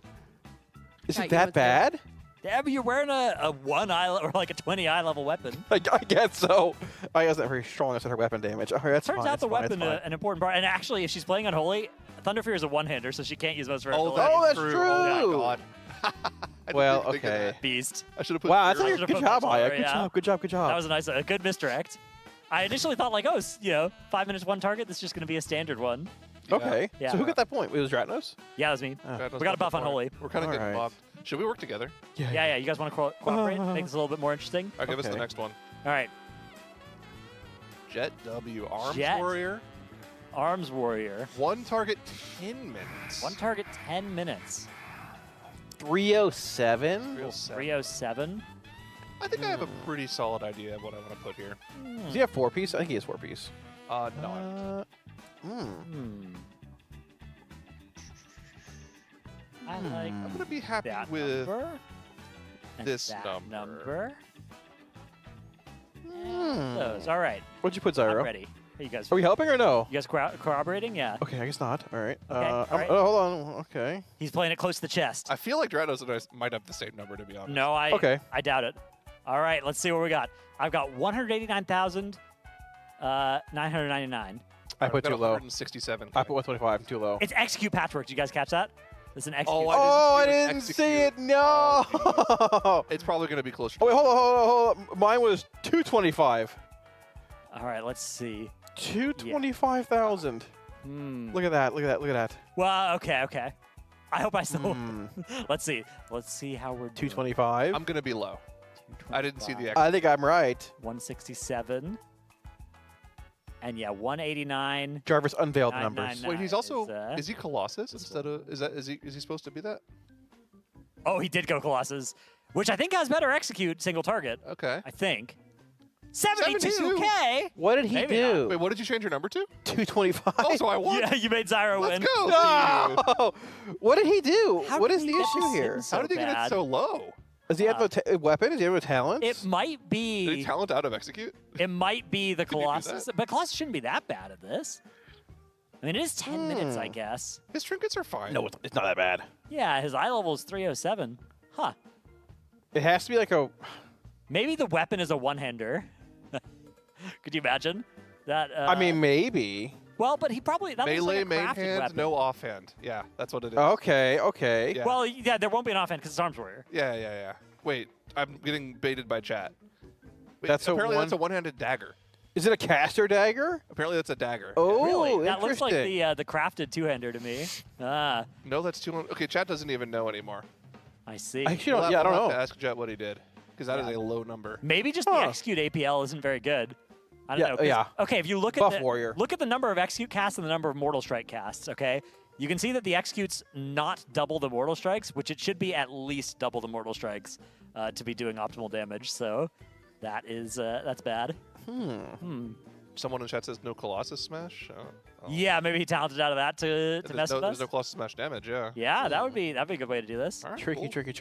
it you that know bad? Yeah, but you're wearing a 1 eye or like a 20 eye level weapon. I guess so. I guess not very strong as her weapon damage. All right, that's Turns fine. out the that's fine, weapon that's fine. an important part. And actually, if she's playing Unholy, Thunder Fury is a one-hander, so she can't use most of her Oh, abilities. that's true. true. Oh my god. Well, think of okay. that. Beast. I should have put. Wow, that's zeros. a good job, that Aya. slower, Good yeah. job. Good job. Good job. That was a good misdirect. I initially thought like, 5 minutes, 1 target. This is just going to be a standard one. Okay. Yeah. So who got that point? It was Ratnos? Yeah, that was me. That was We got a buff the on point. Holy. We're kind of getting Alright. bobbed. Should we work together? Yeah. You guys want to cooperate? Make this a little bit more interesting. All right, give us the Okay. next one. All right. Jet W Arms Jet. Warrior. Arms Warrior. 1 target, 10 minutes. 1 target, 10 minutes. 307? 307. I think I have a pretty solid idea of what I want to put here. Does he have 4-piece? I think he has 4-piece. No. I like I'm gonna be happy that with number. And this that number. Those. All right. What'd you put, I'm Zyro? ready. Are you guys? Are we helping or no? You guys corroborating? Yeah. Okay, I guess not. All right. all right. Oh, hold on. Okay. He's playing it close to the chest. I feel like Drados and I might have the same number, to be honest. No, I doubt it. All right, let's see what we got. I've got 189,999. I put too low. 167. I put 125. Too low. It's execute patchwork. Did you guys catch that? It's an execute. I didn't see it. No. It's probably going to be closer. Oh, wait, hold on. Mine was 225. All right, let's see. 225,000. Look at that. Look at that. Well, okay. I hope I still. Let's see. Let's see how we're doing. 225. I'm going to be low. I didn't see the I think I'm right. 167. And yeah, 189. Jarvis unveiled the numbers. Wait, he's also is he Colossus instead of is he supposed to be that? Oh, he did go Colossus, which I think has better execute single target. Okay. I think. 72K. What did he Maybe do? Wait, what did you change your number to? 225. Oh, so I won. Yeah, you made Zyro Let's win. go. No! What did he do? How What did is he the get issue this here? in so How did he get it bad? so low? Does he have a weapon? Does he have a talent? It might be. Did he talent out of execute? It might be the Can you do Colossus, that? but Colossus shouldn't be that bad at this. I mean, it is 10 minutes, I guess. His trinkets are fine. No, it's not that bad. Yeah, his eye level is 307. Huh. It has to be like a. Maybe the weapon is a one-hander. Could you imagine that? I mean, maybe. Well, but he probably that looks Melee like a main crafted hand, weapon. no offhand. Yeah, that's what it is. Okay. Yeah. Well, yeah, there won't be an offhand because it's Arms Warrior. Yeah. Wait, I'm getting baited by chat. Wait, That's a apparently one- that's a one-handed dagger. Is it a caster dagger? Apparently that's a dagger. Oh, Really? That looks like interesting. the crafted two-hander to me. Ah, No, that's too long. Okay, chat doesn't even know anymore. I see. I actually don't. We'll Yeah, I don't have know. to ask Jet what he did because that is a low number. Maybe just the execute APL isn't very good. I don't Yeah, know. 'cause- yeah. Okay, if you look at Buff Warrior. look at the number of execute casts and the number of mortal strike casts. Okay, you can see that the execute's not double the mortal strikes, which it should be at least double the mortal strikes to be doing optimal damage. So that is that's bad. Someone in chat says no Colossus smash. Yeah, maybe he talented out of that to mess with us. There's no Colossus smash damage. Yeah. Yeah, that'd be a good way to do this. All right, Tricky. Tricky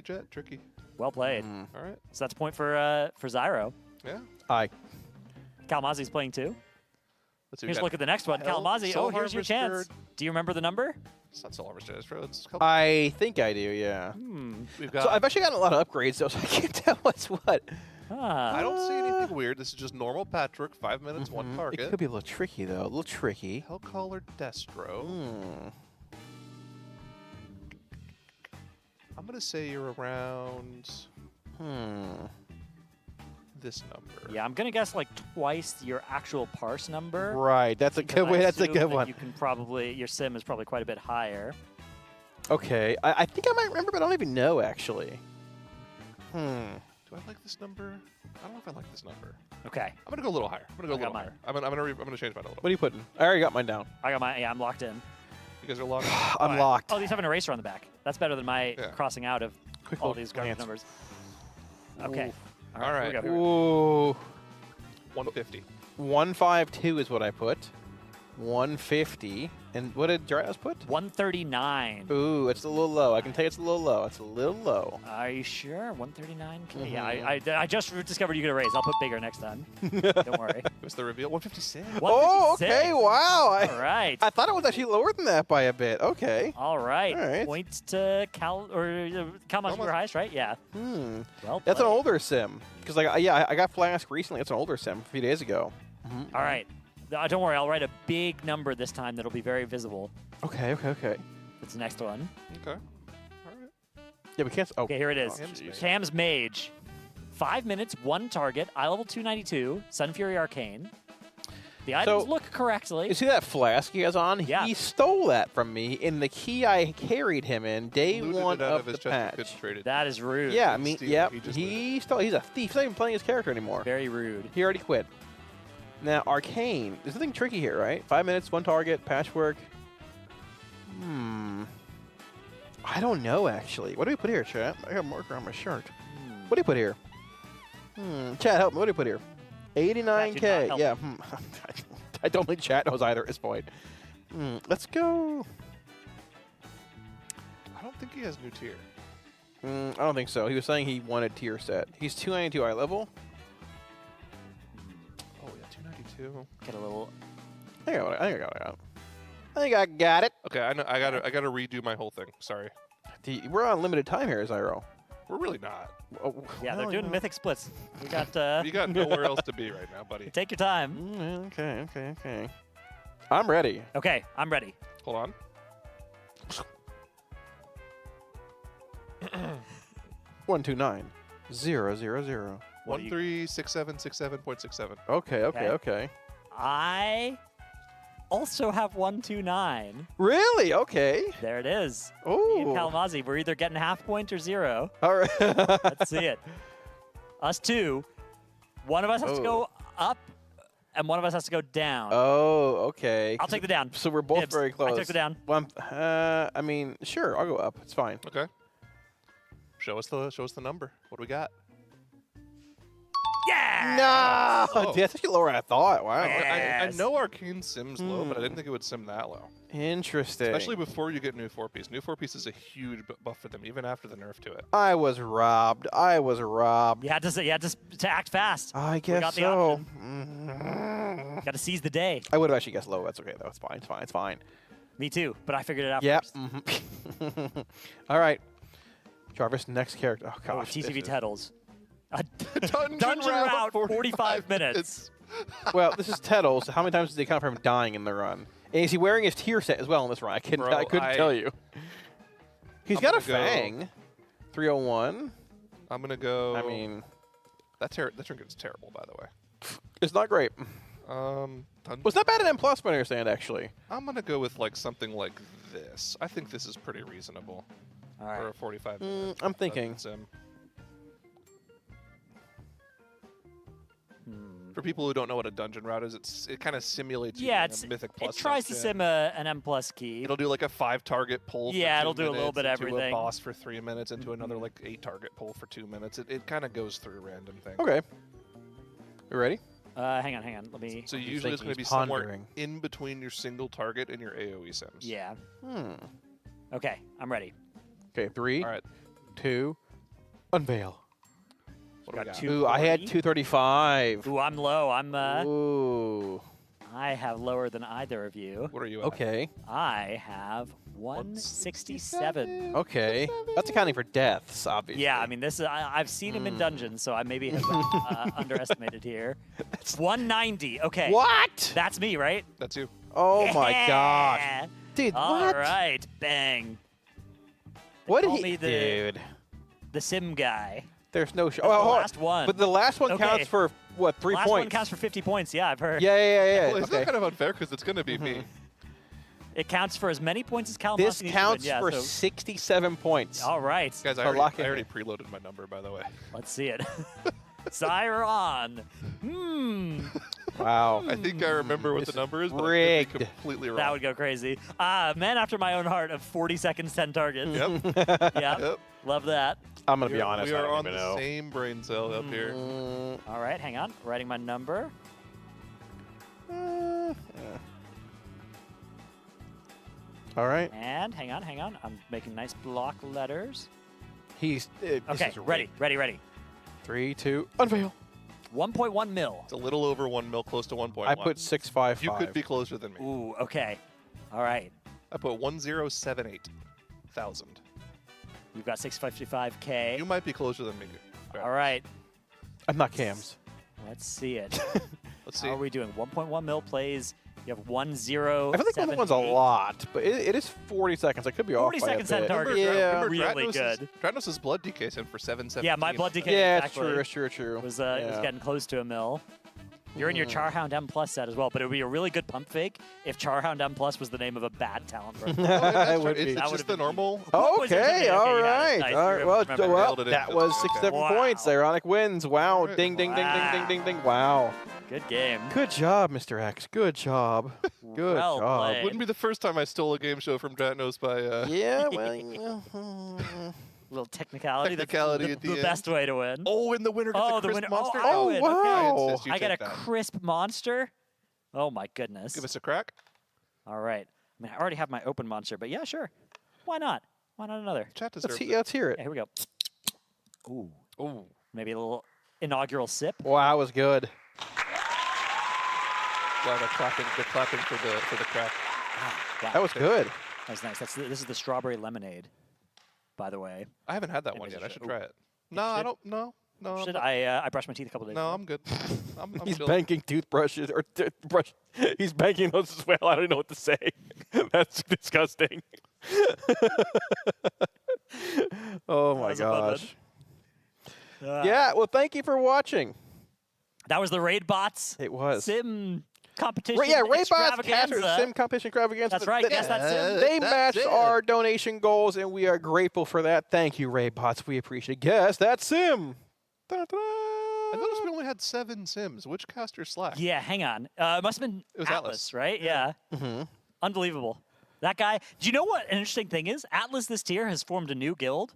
Jet. Tricky. Well played. All right. So that's a point for Zyro. Yeah. Aye. Kalmazi's playing too. Let's see. Here's a look at the next one. Kalmazi, Soul here's your chance. Harvester. Do you remember the number? It's not Soul Harvester. It's I think I do. Yeah. We've got. So I've actually gotten a lot of upgrades though, so I can't tell what's what. Ah. I don't see anything nothing weird. This is just normal patchwork. 5 minutes, one target. It could be a little tricky though. A little tricky. Hellcall or Destro. I'm gonna say you're around. This number. Yeah, I'm gonna guess like twice your actual parse number. Right, that's a because good I way. That's a assume good that one. You can probably your sim is probably quite a bit higher. Okay, I think I might remember, but I don't even know actually. Do I like this number? I don't know if I like this number. Okay. I'm gonna go a little higher. I'm gonna go a little higher. I'm gonna change mine a little. What are you putting? I already got mine down. I got my. Yeah, I'm locked in. You guys are locked. I'm locked. Oh, these have an eraser on the back. That's better than my crossing out of Quick all little these garbage glance. numbers. Okay. All right. Here we go. Ooh. 150. 152 is what I put. 150. And what did Dryas put? 139. Ooh, it's a little low. I can tell you it's a little low. It's a little low. Are you sure? 139K? Yeah, I just discovered you get a raise. I'll put bigger next time. Don't worry. What's the reveal? 156. Oh, okay. Wow. All right. I thought it was actually lower than that by a bit. Okay. All right. All right. Points to Cal or Kalmas your highest, right? Yeah. Well That's an played. older sim. Because I got Flask recently. It's an older sim a few days ago. All right. Don't worry. I'll write a big number this time that'll be very visible. Okay. It's the next one. Okay. Yeah, we can't. Oh. Okay, here it is. Cam's Mage. 5 minutes, 1 target, eye level 292, Sun Fury Arcane. The items look correctly. You see that flask he has on? Yeah. He stole that from me in the key I carried him in day Looted one it out of his the chest, patch. traded. That is rude. Yeah, I Didn't mean, steal yep. it, he just He stole. He's a thief. He's not even playing his character anymore. Very rude. He already quit. Now, Arcane. There's nothing tricky here, right? 5 minutes, 1 target, patchwork. I don't know, actually. What do we put here, chat? I got a marker on my shirt. What do you put here? Chat, help me. What do you put here? 89K. Yeah. I don't think chat knows either at this point. Let's go. I don't think he has new tier. I don't think so. He was saying he wanted tier set. He's 292 eye level. Oh yeah, 292. Get a little. I think I got it. Okay, I know. I gotta redo my whole thing. Sorry. We're on limited time here, Zyro. We're really not. Yeah, they're doing mythic splits. We got. You got nowhere else to be right now, buddy. Take your time. Okay. I'm ready. Okay, I'm ready. Hold on. 129 000. 136767.67. Okay. I also have 129. Really? Okay. There it is. Oh. Me and Kalamazi, we're either getting half point or 0. All right. Let's see it. Us two. One of us has to go up, and one of us has to go down. Oh, okay. I'll take the down. So we're both Dibs. very close. I took the down. Well, I mean, sure, I'll go up. It's fine. Okay. Show us the number. What do we got? Yeah! No! Oh. That's actually lower than I thought. Wow. I know Arcane sims low, but I didn't think it would sim that low. Interesting. Especially before you get new 4-piece. New 4-piece is a huge buff for them, even after the nerf to it. I was robbed. You had to act fast. I We guess got the so. Got to seize the day. I would have actually guessed low. That's okay, though. It's fine. Me too, but I figured it out Yep. first. All right. Jarvis, next character. Oh, gosh. TCV Tettles. Dungeon route, 45 minutes. Well, this is Tettles. So how many times does they count for him dying in the run? And is he wearing his tier set as well in this run? I couldn't tell you. He's got a Fang. 301. I'm going to go... I mean... That trinket's terrible, by the way. It's not great. Was that bad at M+, I understand, actually. I'm going to go with like something like this. I think this is pretty reasonable for a 45 minute I'm thinking. sim. For people who don't know what a dungeon route is, it kind of simulates you doing a Mythic Plus it tries to dungeon. sim an M+ key. It'll do like a 5-target pull. Yeah, for it'll 2 do a little minutes, bit of into everything. A boss for 3 minutes, into another like 8-target pull for 2 minutes. It kind of goes through random things. Okay. You ready? Hang on. Let me. So usually it's going to be somewhere in between your single target and your AoE sims. Yeah. Okay, I'm ready. Okay, 3, 2, unveil. What do we got? Ooh, I had 235. Ooh, I'm low. Ooh. I have lower than either of you. What are you at? Okay. I have 167. Okay. That's accounting for deaths, obviously. Yeah, I mean, this is I've seen him in dungeons, so I maybe have underestimated here. 190. Okay. What? That's me, right? That's you. Oh my gosh. Yeah. Dude, All what? right, bang. What Call did me he... the, Dude. The sim guy. There's no... That's the last one. But the last one Okay. counts for, what, 3 last points? one counts for 50 points, yeah, I've heard. Yeah. Well, it's not kind of unfair because it's going to be me. It counts for as many points as Kalamazoo This needs to counts win, yeah, for so 67 points. All right. Guys, I So lock already it in. preloaded my number, by the way. Let's see it. Zyron. Wow. I think I remember what the number is, but I rigged. could be completely wrong. That would go crazy. Man after my own heart of 40 seconds, 10 targets. Yep. Yep. Love that. I'm going to be honest. We I are don't on even the know. same brain cell up here. All right, hang on. Writing my number. All right. And hang on. I'm making nice block letters. This Okay, is ready. 3, 2, unveil. 1.1 mil. It's a little over 1 mil, close to 1.1. I put 655. You could be closer than me. Ooh, okay. All right. I put 1078,000. You've got 655K. You might be closer than me. All right. I'm not Cams. Let's see it. Let's see. How are we doing? 1.1 mil plays. You have 10. I feel like 1.1's a lot, but it is 40 seconds. I could be off 40 by a seconds on bit. target. Yeah. Really good. Dranos' blood DK's in for 717. Yeah, my blood decay Yeah, exactly it's true. was Yeah. getting close to a mil. You're in your Charhound M Plus set as well, but it would be a really good pump fake if Charhound M Plus was the name of a bad talent program. It would be. It's just the normal. Okay, all right. Nice. All right. Well, Remember. that was 67 points. Ironic wins. Wow. Ding, ding, ding, ding, ding, ding, ding. Wow. Good game. Good job, Mr. X. Good job. Good Well job. played. Wouldn't be the first time I stole a game show from Dratnos by. Yeah, well, Little technicality. Technicality That's at the the end. best way to win. Oh, and the winner gets a the crisp winner. monster. I win. Okay. wow. insist you I get a take that. crisp monster. Oh my goodness. Give us a crack. All right. I mean, I already have my open monster, but yeah, sure. Why not? Why not another? Chat deserves Let's hear it. Yeah, here we go. Ooh. Ooh. Maybe a little inaugural sip. Wow, that was good. Wow, the clapping for the crack. Wow. That was good. That was nice. This is the strawberry lemonade, by the way. I haven't had that one yet. I should try it. No, I don't. No. Should I brushed my teeth a couple days No, ago. I'm good. I'm He's chill. banking toothbrushes or brush. He's banking those as well. I don't know what to say. That's disgusting. Oh my was a fun one. gosh. Yeah. Well, thank you for watching. That was the Raid Bots It was. Sim competition. Raybots extravaganza. Caster Sim Competition Extravaganza. That's right. Guess that sim. They That's matched it. our donation goals, and we are grateful for that. Thank you, Raybots. We appreciate it. Guess that sim. Da-da-da. I noticed we only had 7 sims. Which caster slacked? Yeah, hang on. It must have been It was Atlas, right? Yeah. Mm-hmm. Unbelievable. That guy. Do you know what an interesting thing is? Atlas this tier has formed a new guild.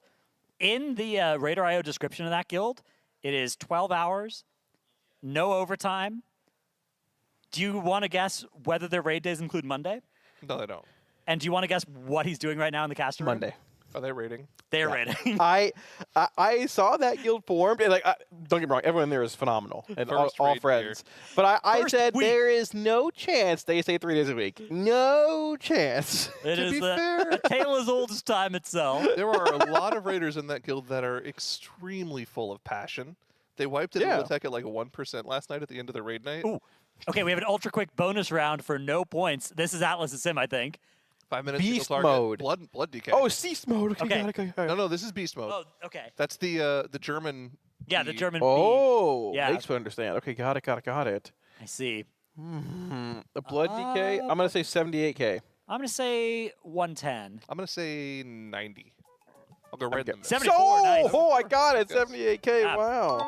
In the Radar.io description of that guild, it is 12 hours, no overtime. Do you want to guess whether their raid days include Monday? No, they don't. And do you want to guess what he's doing right now in the caster room? Monday. Are they rating? They're raiding. I saw that guild formed, and don't get me wrong, everyone there is phenomenal and all First raid friends. But I First said week. there is no chance they stay 3 days a week. No chance. It To is be a fair- tale as old as time itself. There are a lot of raiders in that guild that are extremely full of passion. They wiped it in Yeah. Ula'tek at like 1% last night at the end of the raid night. Ooh. Okay, we have an ultra quick bonus round for no points. This is Atlas' sim, I think. 5 minutes. Beast single target, mode. Blood DK. Oh, cease mode. Okay. Got it. No, this is beast mode. Oh, okay. That's the German. Yeah, the German B. Oh, Yeah. makes me understand. Okay, got it. I see. The blood DK, I'm going to say 78K. I'm going to say 110. I'm gonna say 90. I'll go right in the middle. 74, nice. Oh, I got it. 78K. Yeah. Wow.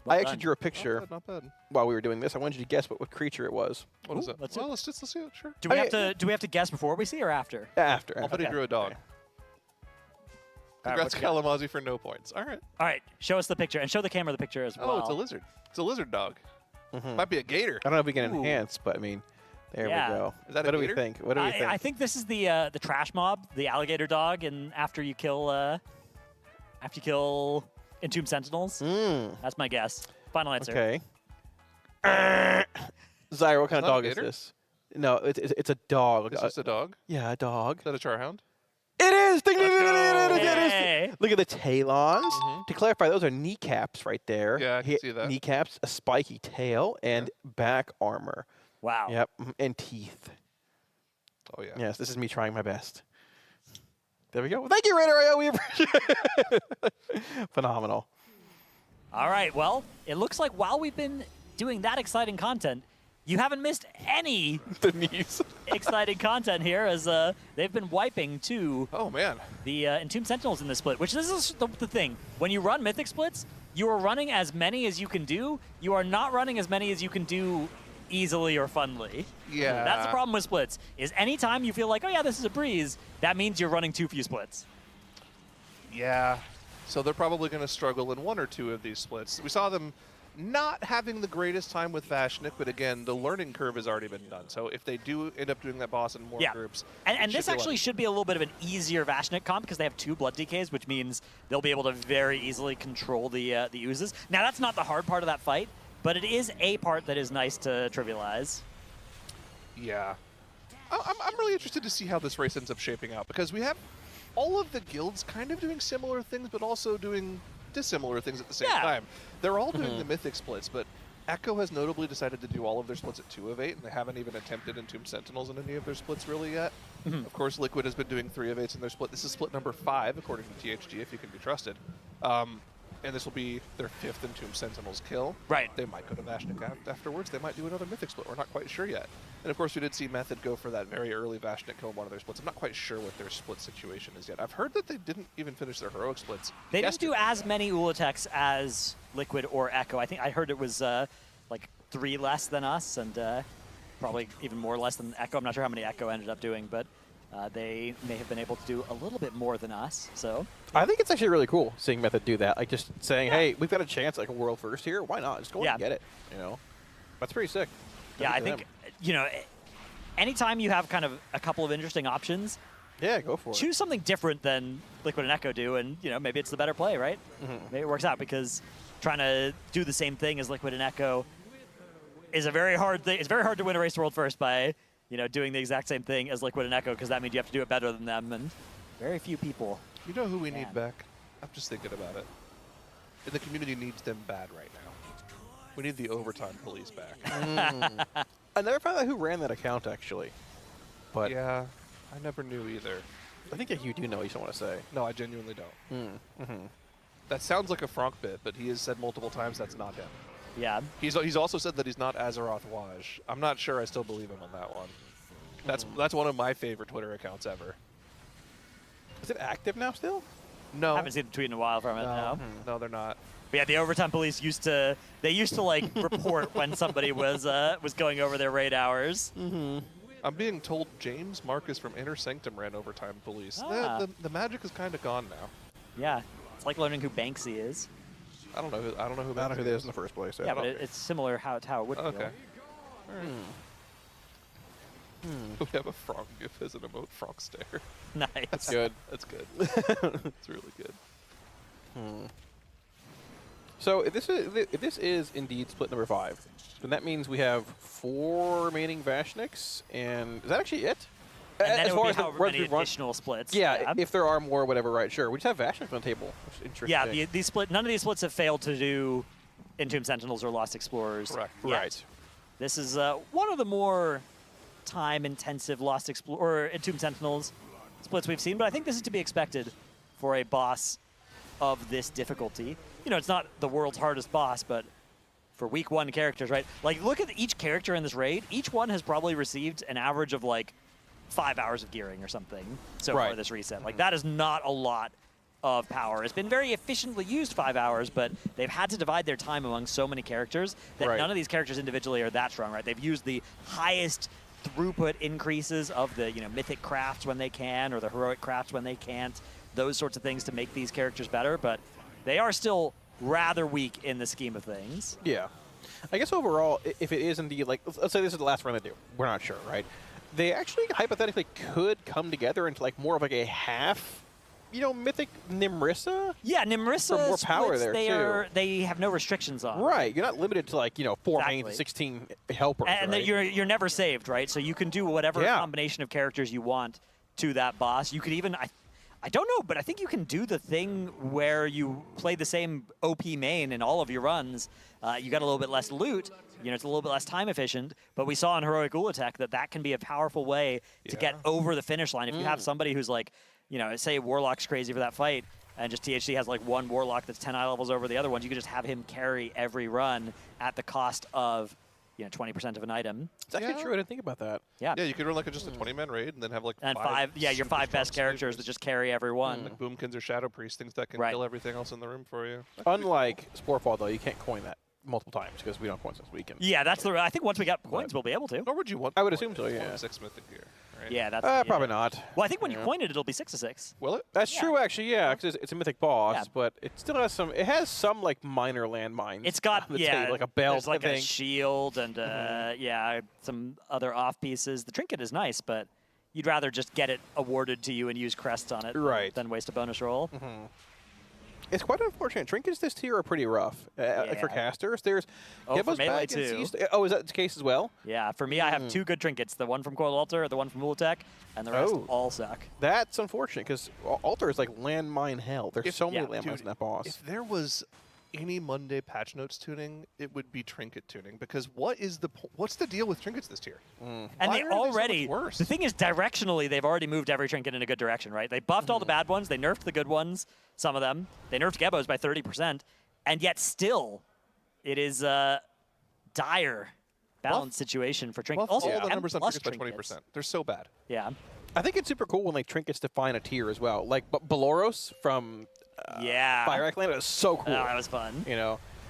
Well I actually done. drew a picture Not bad. while we were doing this. I wanted you to guess what creature it was. What is it? let's Well, let's see it. Sure. Do we have to guess before we see or after? After. I'll bet he Okay. drew a dog. All right, Congrats, what you got? Kalamazoo, for no points. All right. All right, show us the picture and show the camera the picture as well. Oh, it's a lizard. It's a lizard dog. Mhm. Might be a gator. I don't know if we can Ooh. enhance, but I mean, there Yeah. we go. Is that a what do we gator? think? What do we think? I think this is the trash mob, the alligator dog, and after you kill Entomb Sentinels. That's my guess. Final answer. Okay. Zyra, what kind of Not a dog is gator? this? No, it's a dog. Is this a dog? Yeah, a dog. Is that a charhound? It is! Ding, ding, Let's ding, ding, ding, ding, ding, Hey. ding. Look at the talons. To clarify, those are kneecaps right there. Yeah, I can see that. Kneecaps, a spiky tail, and back armor. Wow. Yep, and teeth. Oh, yeah. Yes, this is me trying my best. There we go. Thank you, Raider. We appreciate it. Phenomenal. All right, well, it looks like while we've been doing that exciting content, you haven't missed any exciting content here, as they've been wiping to the Entombed Sentinels in this split, which this is the thing. When you run Mythic splits, you are running as many as you can do. You are not running as many as you can do easily or funly. Yeah. That's the problem with splits, is anytime you feel like, oh yeah, this is a breeze, that means you're running too few splits. Yeah. So they're probably going to struggle in one or two of these splits. We saw them not having the greatest time with Vashnik, but again, the learning curve has already been done. So if they do end up doing that boss in more groups, and this actually should be a little bit of an easier Vashnik comp because they have 2 blood decays, which means they'll be able to very easily control the oozes. Now that's not the hard part of that fight, but it is a part that is nice to trivialize. Yeah. I'm really interested to see how this race ends up shaping out, because we have all of the guilds kind of doing similar things, but also doing dissimilar things at the same time. They're all doing the Mythic splits, but Echo has notably decided to do all of their splits at 2 of 8, and they haven't even attempted Entombed Sentinels in any of their splits really yet. Of course, Liquid has been doing 3 of 8s in their split. This is split number 5, according to THG, if you can be trusted. And this will be their 5th Entombed Sentinels kill. Right. They might go to Vashnik afterwards. They might do another Mythic split. We're not quite sure yet. And of course, we did see Method go for that very early Vashnik kill in one of their splits. I'm not quite sure what their split situation is yet. I've heard that they didn't even finish their heroic splits. They didn't do as many Ula'teks as Liquid or Echo. I heard it was like 3 less than us, and probably even more less than Echo. I'm not sure how many Echo ended up doing, but they may have been able to do a little bit more than us. So I think it's actually really cool seeing Method do that. Like just saying, hey, we've got a chance like a world first here. Why not? Just go and get it. You know, that's pretty sick. Yeah, I think anytime you have kind of a couple of interesting options, go for it. Choose something different than Liquid and Echo do, and maybe it's the better play, right? Maybe it works out, because trying to do the same thing as Liquid and Echo is a very hard thing. It's very hard to win a race to world first by doing the exact same thing as Liquid and Echo, because that means you have to do it better than them, and very few people. You know who we need back? I'm just thinking about it. And the community needs them bad right now. We need the overtime police back. I never found out who ran that account, actually. But yeah, I never knew either. I think that you do know. You just don't want to say. No, I genuinely don't. That sounds like a Frank bit, but he has said multiple times that's not him. Yeah. He's also said that he's not Azeroth Waj. I'm not sure I still believe him on that one. That's one of my favorite Twitter accounts ever. Is it active now still? No. I haven't seen a tweet in a while from it. No. No, they're not. But yeah, the overtime police used to like report when somebody was going over their raid hours. I'm being told James Marcus from Inner Sanctum ran overtime police. The magic is kind of gone now. Yeah, it's like learning who Banksy is. I don't know who that is in the first place. Yeah, but it's similar how it would feel. Okay. We have a frog gif as an emote, frog stare. Nice. That's good. That's good. It's really good. So if this is indeed split number 5, then that means we have 4 remaining Vashniks, and is that actually it? And then as it far would as be however many additional splits. Yeah, if there are more, whatever, right, sure. We just have Vashniks on the table, which is interesting. Yeah, none of these splits have failed to do Entombed Sentinels or Lost Explorers. Correct. Yet. Right. This is one of the more time-intensive Lost or Entombed Sentinels splits we've seen, but I think this is to be expected for a boss of this difficulty. It's not the world's hardest boss, but for week 1 characters, right? Like, look at each character in this raid. Each one has probably received an average of, like, 5 hours of gearing or something so far this reset. Like, that is not a lot of power. It's been very efficiently used 5 hours, but they've had to divide their time among so many characters that none of these characters individually are that strong, right? They've used the highest throughput increases of the mythic crafts when they can, or the heroic crafts when they can't, those sorts of things to make these characters better, but they are still rather weak in the scheme of things. Yeah. I guess overall, if it is indeed, like, let's say this is the last run they do. We're not sure, right? They actually hypothetically could come together into, like, more of like a half Mythic Nimrissa. Yeah, Nimrissa For more power splits, there, too. They have no restrictions on. Right, you're not limited to 4 mains and Exactly. 16 helpers. And right? you're never saved, right? So you can do whatever Yeah. combination of characters you want to that boss. You could even, I don't know, but I think you can do the thing where you play the same OP main in all of your runs. You got a little bit less loot. It's a little bit less time efficient. But we saw in Heroic Ula'tek that can be a powerful way to get over the finish line. If you have somebody who's say Warlock's crazy for that fight, and just THC has one Warlock that's 10 eye levels over the other ones, you could just have him carry every run at the cost of 20% of an item. It's actually true. I didn't think about that. Yeah. Yeah, you could run just a 20-man raid and then have and your super five strong best characters that just carry every one. Like Boomkins or Shadow Priest, things that can kill everything else in the room for you. Unlike Sportfall, though, you can't coin that multiple times because we don't have coins this weekend. Yeah, that's I think once we got coins, we'll be able to. Or would you want? I would assume so. Yeah. 6 mythic gear. Right? Yeah, that's probably not. Well, I think when you coin it, it'll be 6/6. Will it? That's true, actually. Yeah, because it's a mythic boss, Yeah. but it still has some. It has some minor landmines. It's got on the table, like a belt. There's like I a think. shield and some other off pieces. The trinket is nice, but you'd rather just get it awarded to you and use crests on it, than waste a bonus roll. It's quite unfortunate. Trinkets this tier are pretty rough for casters. There's for Gibbo's melee bag and too. Oh, is that the case as well? Yeah, for me, I have 2 good trinkets: the one from Coil Altar, the one from Ula'tek, and the rest all suck. That's unfortunate because Altar is like landmine hell. There's so many landmines in that boss. If there was any Monday patch notes tuning, it would be trinket tuning. Because what's the deal with trinkets this tier? And Why they are so already, much worse? the thing is, directionally, they've already moved every trinket in a good direction, right? They buffed all the bad ones, they nerfed the good ones, some of them. They nerfed Gebos by 30%, and yet still, it is a dire balance situation for trinkets. Also, Also, all the 10 numbers on plus trinkets by 20%. They're so bad. Yeah. I think it's super cool when trinkets define a tier as well. Like Beloros from Fire Ackland is so cool. Oh, that was fun.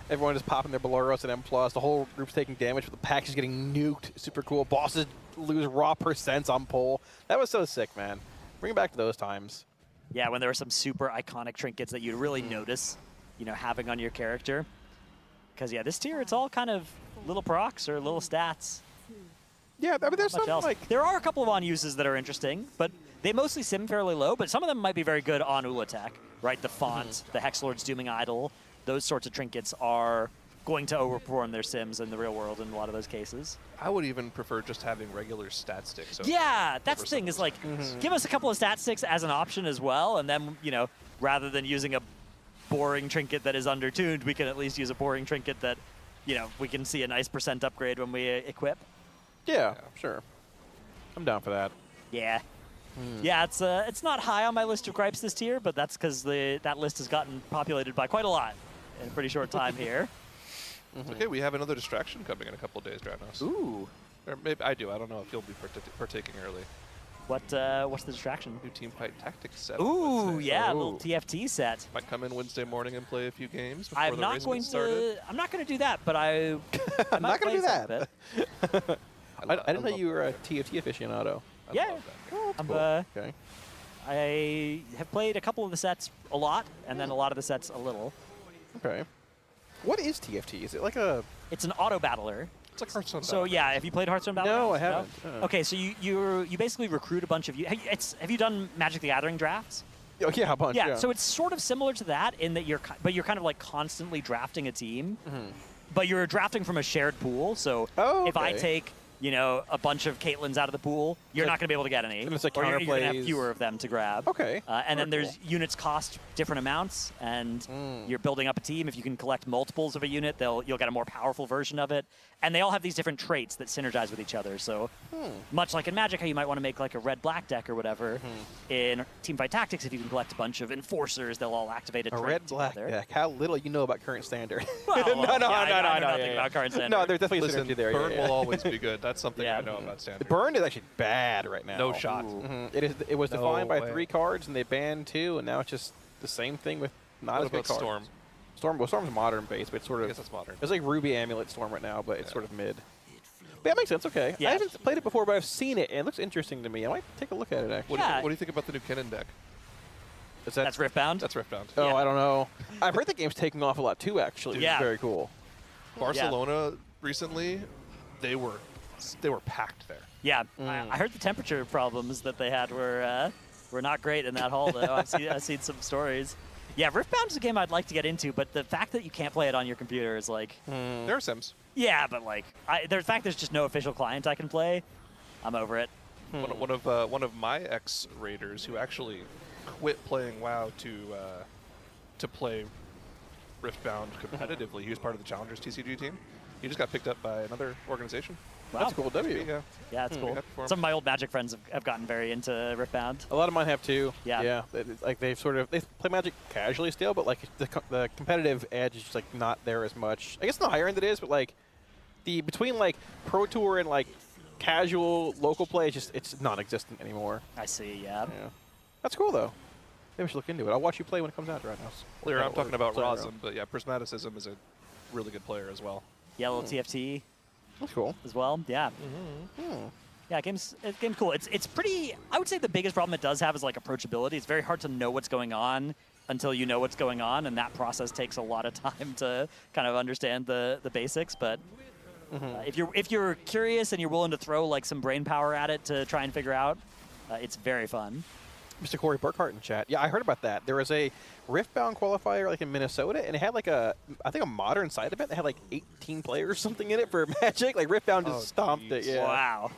Everyone is popping their Beloros at M+. The whole group's taking damage, but the pack is getting nuked. Super cool. Bosses lose raw percents on pull. That was so sick, man. Bring it back to those times. Yeah, when there were some super iconic trinkets that you'd really notice, having on your character. Because, this tier, it's all kind of little procs or little stats. Yeah, I mean, there's some else. There are a couple of on-uses that are interesting, but they mostly sim fairly low, but some of them might be very good on Ula'tek, right? The font, the Hexlord's Dooming Idol, those sorts of trinkets are going to overperform their sims in the real world in a lot of those cases. I would even prefer just having regular stat sticks. Yeah, that's the thing, is give us a couple of stat sticks as an option as well, and then, rather than using a boring trinket that is undertuned, we can at least use a boring trinket that, we can see a nice % upgrade when we equip. Yeah, sure. I'm down for that. Yeah. Yeah, it's not high on my list of gripes this tier, but that's because that list has gotten populated by quite a lot in a pretty short time here. Okay, we have another distraction coming in a couple of days, Dranos. Ooh. Or maybe I do. I don't know if you'll be partaking early. What's the distraction? New team fight tactics set. Ooh, yeah, a little TFT set. Might come in Wednesday morning and play a few games before I'm the not race going gets started. I'm not going to do that, but I'm not going to do that. Bit. I didn't know you were a TFT aficionado. Yeah. Cool. Okay. I have played a couple of the sets a lot, and then a lot of the sets a little. Okay. What is TFT? Is it like a... It's an auto battler. It's like Hearthstone. So yeah, have you played Hearthstone Battle? No, I haven't. No? Okay, so you basically recruit a bunch of you. Have you done Magic the Gathering drafts? Oh, yeah, a bunch. Yeah, so it's sort of similar to that in that you're kind of like constantly drafting a team, but you're drafting from a shared pool. So if I take a bunch of Caitlins out of the pool, you're not going to be able to get any. And it's like or you're going to have counterplays. fewer of them to grab. Okay. And then there's units cost different amounts, and you're building up a team. If you can collect multiples of a unit, you'll get a more powerful version of it. And they all have these different traits that synergize with each other. So much like in Magic, how you might want to make like a red-black deck or whatever, in Teamfight Tactics, if you can collect a bunch of enforcers, they'll all activate a trait red-black together. deck. How little you know about current standard. Well, I know nothing about current standard. No, there's definitely Listen, synergy there. burn yeah, will always be good. That's something I know about standard. Burn is actually bad right now. No shot. It was defined by way. 3 cards, and they banned 2, and now it's just the same thing with not What as many about cards. Storm? Storm's modern base, but it's sort of... I guess that's modern. It's like Ruby Amulet Storm right now, but it's sort of mid. But that makes sense, okay. Yeah. I haven't played it before, but I've seen it, and it looks interesting to me. I might take a look at it, actually. What do you think about the new Kennen deck? That's Riftbound? That's Riftbound. Oh, I don't know. I've heard the game's taking off a lot, too, actually. Yeah. It's very cool. Barcelona recently, they were packed there. Yeah, I heard the temperature problems that they had were We're not great in that hall, though. I've seen some stories. Yeah, Riftbound is a game I'd like to get into, but the fact that you can't play it on your computer is like... There are Sims. Yeah, but like, the fact there's just no official client I can play, I'm over it. One of my ex-raiders who actually quit playing WoW to play Riftbound competitively. He was part of the Challengers TCG team. He just got picked up by another organization. Wow. That's a cool W. Yeah, that's cool. Some of my old Magic friends have gotten very into Riftbound. A lot of mine have too. Yeah. Yeah. Like they play Magic casually still, but like the competitive edge is just like not there as much. I guess on the higher end it is, but like between like Pro Tour and like casual local play, it's non-existent anymore. I see. Yeah. That's cool though. Maybe we should look into it. I'll watch you play when it comes out right now. Earlier, I'm talking about Rosm, but yeah, Prismaticism is a really good player as well. Yellow TFT. That's cool. As well, yeah. Yeah, game's cool. It's pretty. I would say the biggest problem it does have is like approachability. It's very hard to know what's going on until you know what's going on, and that process takes a lot of time to kind of understand the basics. But if you're curious and you're willing to throw like some brain power at it to try and figure out, it's very fun. Mr. Corey Burkhart in chat. Yeah, I heard about that. There was a Riftbound qualifier like in Minnesota, and it had like I think a modern side event that had like 18 players or something in it for Magic. Like Riftbound just stomped it. Yeah. Wow.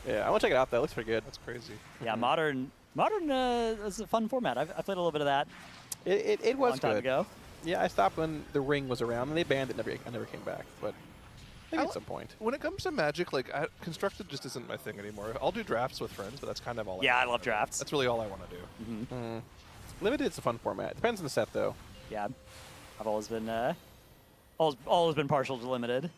Yeah, I want to check it out though. It looks pretty good. That's crazy. Yeah, modern is a fun format. I played a little bit of that. It was a long time good. ago. Yeah, I stopped when the ring was around, and they banned it. I never came back, but maybe at some point. When it comes to Magic, like constructed just isn't my thing anymore. I'll do drafts with friends, but that's kind of all. Yeah, I love drafts. That's really all I want to do. Limited's a fun format. Depends on the set though. Yeah, I've always been always been partial to limited.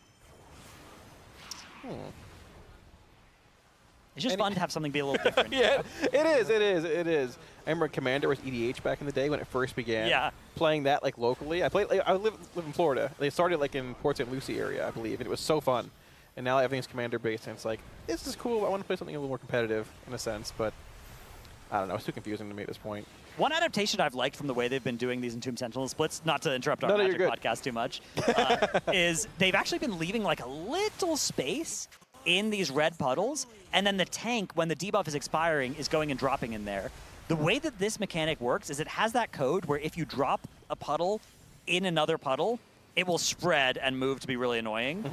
It's just fun to have something be a little different. Yeah, it is. I remember Commander was EDH back in the day when it first began. Yeah. Playing that like locally. I live in Florida. They started like in Port St. Lucie area, I believe, and it was so fun. And now everything's Commander based, and it's like, this is cool. I want to play something a little more competitive in a sense, but I don't know. It's too confusing to me at this point. One adaptation I've liked from the way they've been doing these Entombed Sentinel splits, not to interrupt our No, Magic you're good. podcast too much, is they've actually been leaving like a little space in these red puddles, and then the tank, when the debuff is expiring, is going and dropping in there. The way that this mechanic works is it has that code where if you drop a puddle in another puddle, it will spread and move to be really annoying.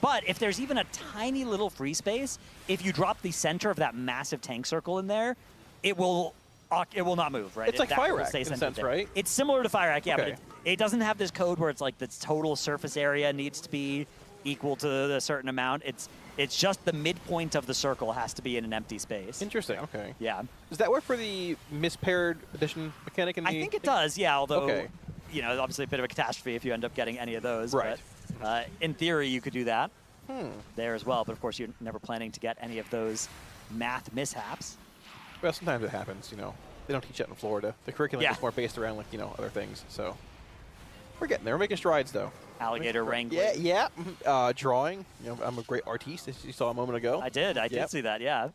But if there's even a tiny little free space, if you drop the center of that massive tank circle in there, it will not move, right? It's like That Fire will Rack stay in a centered sense, there. right? It's similar to Fire Rack, yeah, Okay. but it doesn't have this code where it's like the total surface area needs to be equal to a certain amount. It's just the midpoint of the circle has to be in an empty space. Interesting. Okay. Yeah. Does that work for the mispaired addition mechanic? I think it does, yeah, although, Okay. you know, obviously a bit of a catastrophe if you end up getting any of those. Right. But in theory, you could do that there as well, but of course you're never planning to get any of those math mishaps. Well, sometimes it happens, you know. They don't teach that in Florida. The curriculum is more based around, like, you know, other things. So we're getting there. We're making strides, though. Alligator wrangling. Yeah. Drawing. You know, I'm a great artiste, as you saw a moment ago. I did see that, yeah.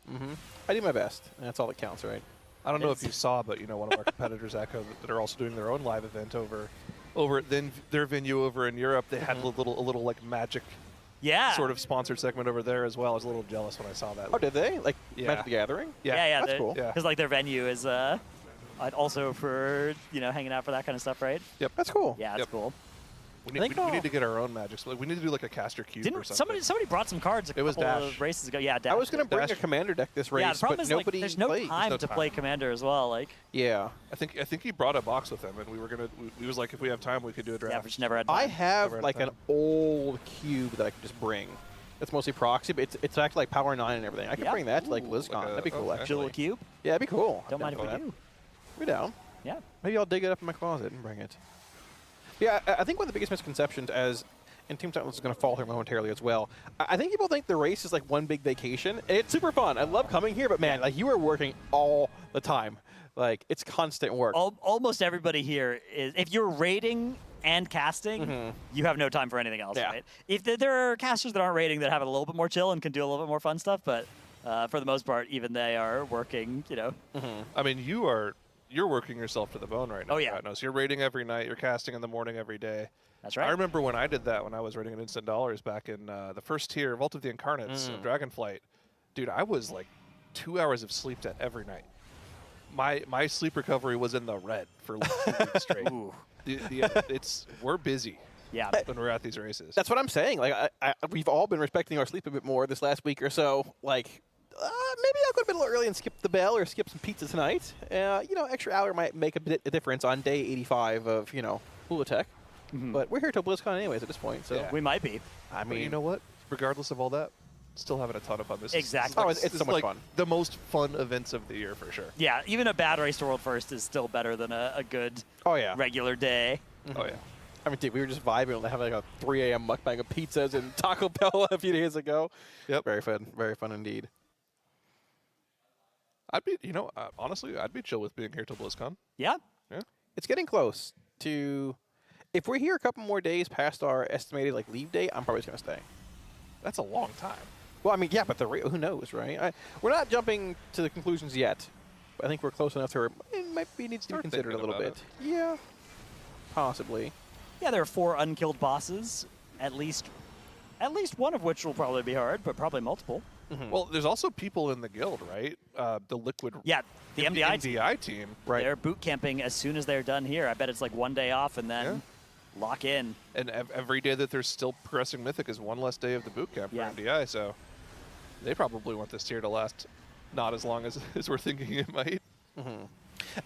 I do my best, and that's all that counts, right? I don't know if you saw, but you know, one of our competitors, Echo, that are also doing their own live event over at their venue over in Europe. They had a little like Magic, sort of sponsored segment over there as well. I was a little jealous when I saw that. Oh, did they? Like Magic the Gathering? Yeah, that's cool. Because like their venue is also for, you know, hanging out for that kind of stuff, right? Yep, that's cool. Yeah, that's cool. We need to get our own Magic. We need to do like a caster cube or something. Somebody brought some cards a couple of races ago. Yeah, Dash. I was going to bring a Commander deck this race, yeah, the problem but is, nobody like, there's no played. time to play Commander as well. Like, yeah, I think he brought a box with him, and we was like, if we have time, we could do a draft. Yeah, but just never had time. I have like an old cube that I could just bring. It's mostly proxy, but it's actually like Power 9 and everything. I could bring that to like BlizzCon. That'd be cool, actually. Little cube? Yeah, that'd be cool. Don't mind if we do. We're down. Yeah. Maybe I'll dig it up in my closet and bring it. Yeah, I think one of the biggest misconceptions, as and Team Sentinels is going to fall here momentarily as well, I think people think the race is like one big vacation. It's super fun. I love coming here, but man, like you are working all the time. Like it's constant work. Almost everybody here is, if you're raiding and casting, you have no time for anything else, right? If there are casters that aren't raiding that have it a little bit more chill and can do a little bit more fun stuff, but for the most part, even they are working, you know. I mean, you're working yourself to the bone right now. Oh, yeah. Right now. So you're raiding every night. You're casting in the morning every day. That's right. I remember when I did that when I was raiding at Instant Dollars back in the first tier, Vault of the Incarnates, Dragonflight. Dude, I was like 2 hours of sleep every night. My sleep recovery was in the red for like 2 weeks straight. We're busy. Yeah. When we're at these races. That's what I'm saying. Like, we've all been respecting our sleep a bit more this last week or so. Like, maybe I'll go to bed a little early and skip the bell or skip some pizza tonight. Extra hour might make a bit of difference on day 85 of, Ula'tek. But we're here till BlizzCon anyways at this point, so. Yeah. We might be. I mean, you know what? Regardless of all that, still having a ton of fun. This Exactly. Is, it's so much like fun. The most fun events of the year for sure. Yeah, even a bad race to World First is still better than a good regular day. Oh, yeah. I mean, dude, we were just vibing and having like a 3 a.m. mukbang of pizzas and Taco Bell a few days ago. Yep. Very fun indeed. I'd be, honestly, I'd be chill with being here till BlizzCon. Yeah. Yeah. It's getting close to. If we're here a couple more days past our estimated leave date, I'm probably just gonna stay. That's a long time. Well, I mean, yeah, but who knows, right? We're not jumping to the conclusions yet. But I think we're close enough to where it needs to be considered a little bit. Yeah, possibly. Yeah, there are 4 unkilled bosses, at least one of which will probably be hard, but probably multiple. Well, there's also people in the guild, right? The Liquid. Yeah, the MDI team. Right. They're boot camping as soon as they're done here. I bet it's like 1 day off and then lock in. And every day that they're still progressing Mythic is one less day of the boot camp for MDI, so they probably want this tier to last not as long as we're thinking it might.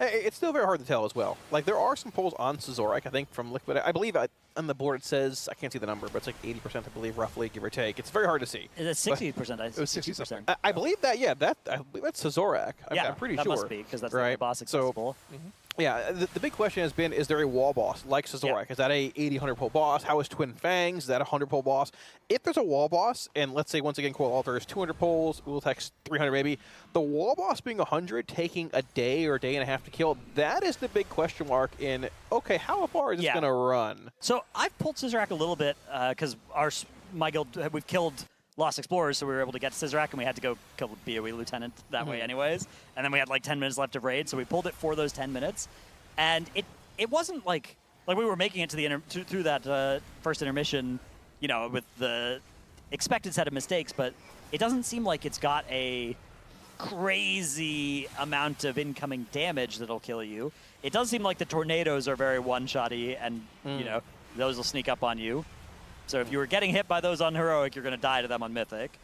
It's still very hard to tell as well. Like, there are some polls on Sazoric, I think, from Liquid. I believe on the board it says, I can't see the number, but it's like 80%, I believe, roughly, give or take. It's very hard to see. It's 60%. It was 60%. I believe that, I believe that's Sazoric. I'm pretty sure. That must be, because that's right? the boss accessible. So, yeah, the big question has been, is there a wall boss like Sazoric? Is that a 80-100 pull boss? How is Twin Fangs? Is that a 100 pull boss? If there's a wall boss, and let's say, once again, Coil Altar is 200 pulls, Ula'tek's 300 maybe, the wall boss being 100, taking a day or a day and a half to kill, that is the big question mark in, okay, how far is this going to run? So I've pulled Scissorak a little bit, because my guild, we've killed Lost Explorers, so we were able to get Scissorak, and we had to go kill the BOE Lieutenant that way anyways. And then we had like 10 minutes left of raid, so we pulled it for those 10 minutes. And it wasn't like we were making it to the through that first intermission, with the expected set of mistakes, but it doesn't seem like it's got a crazy amount of incoming damage that'll kill you. It does seem like the tornadoes are very one-shotty, and those will sneak up on you. So if you were getting hit by those on Heroic, you're going to die to them on Mythic.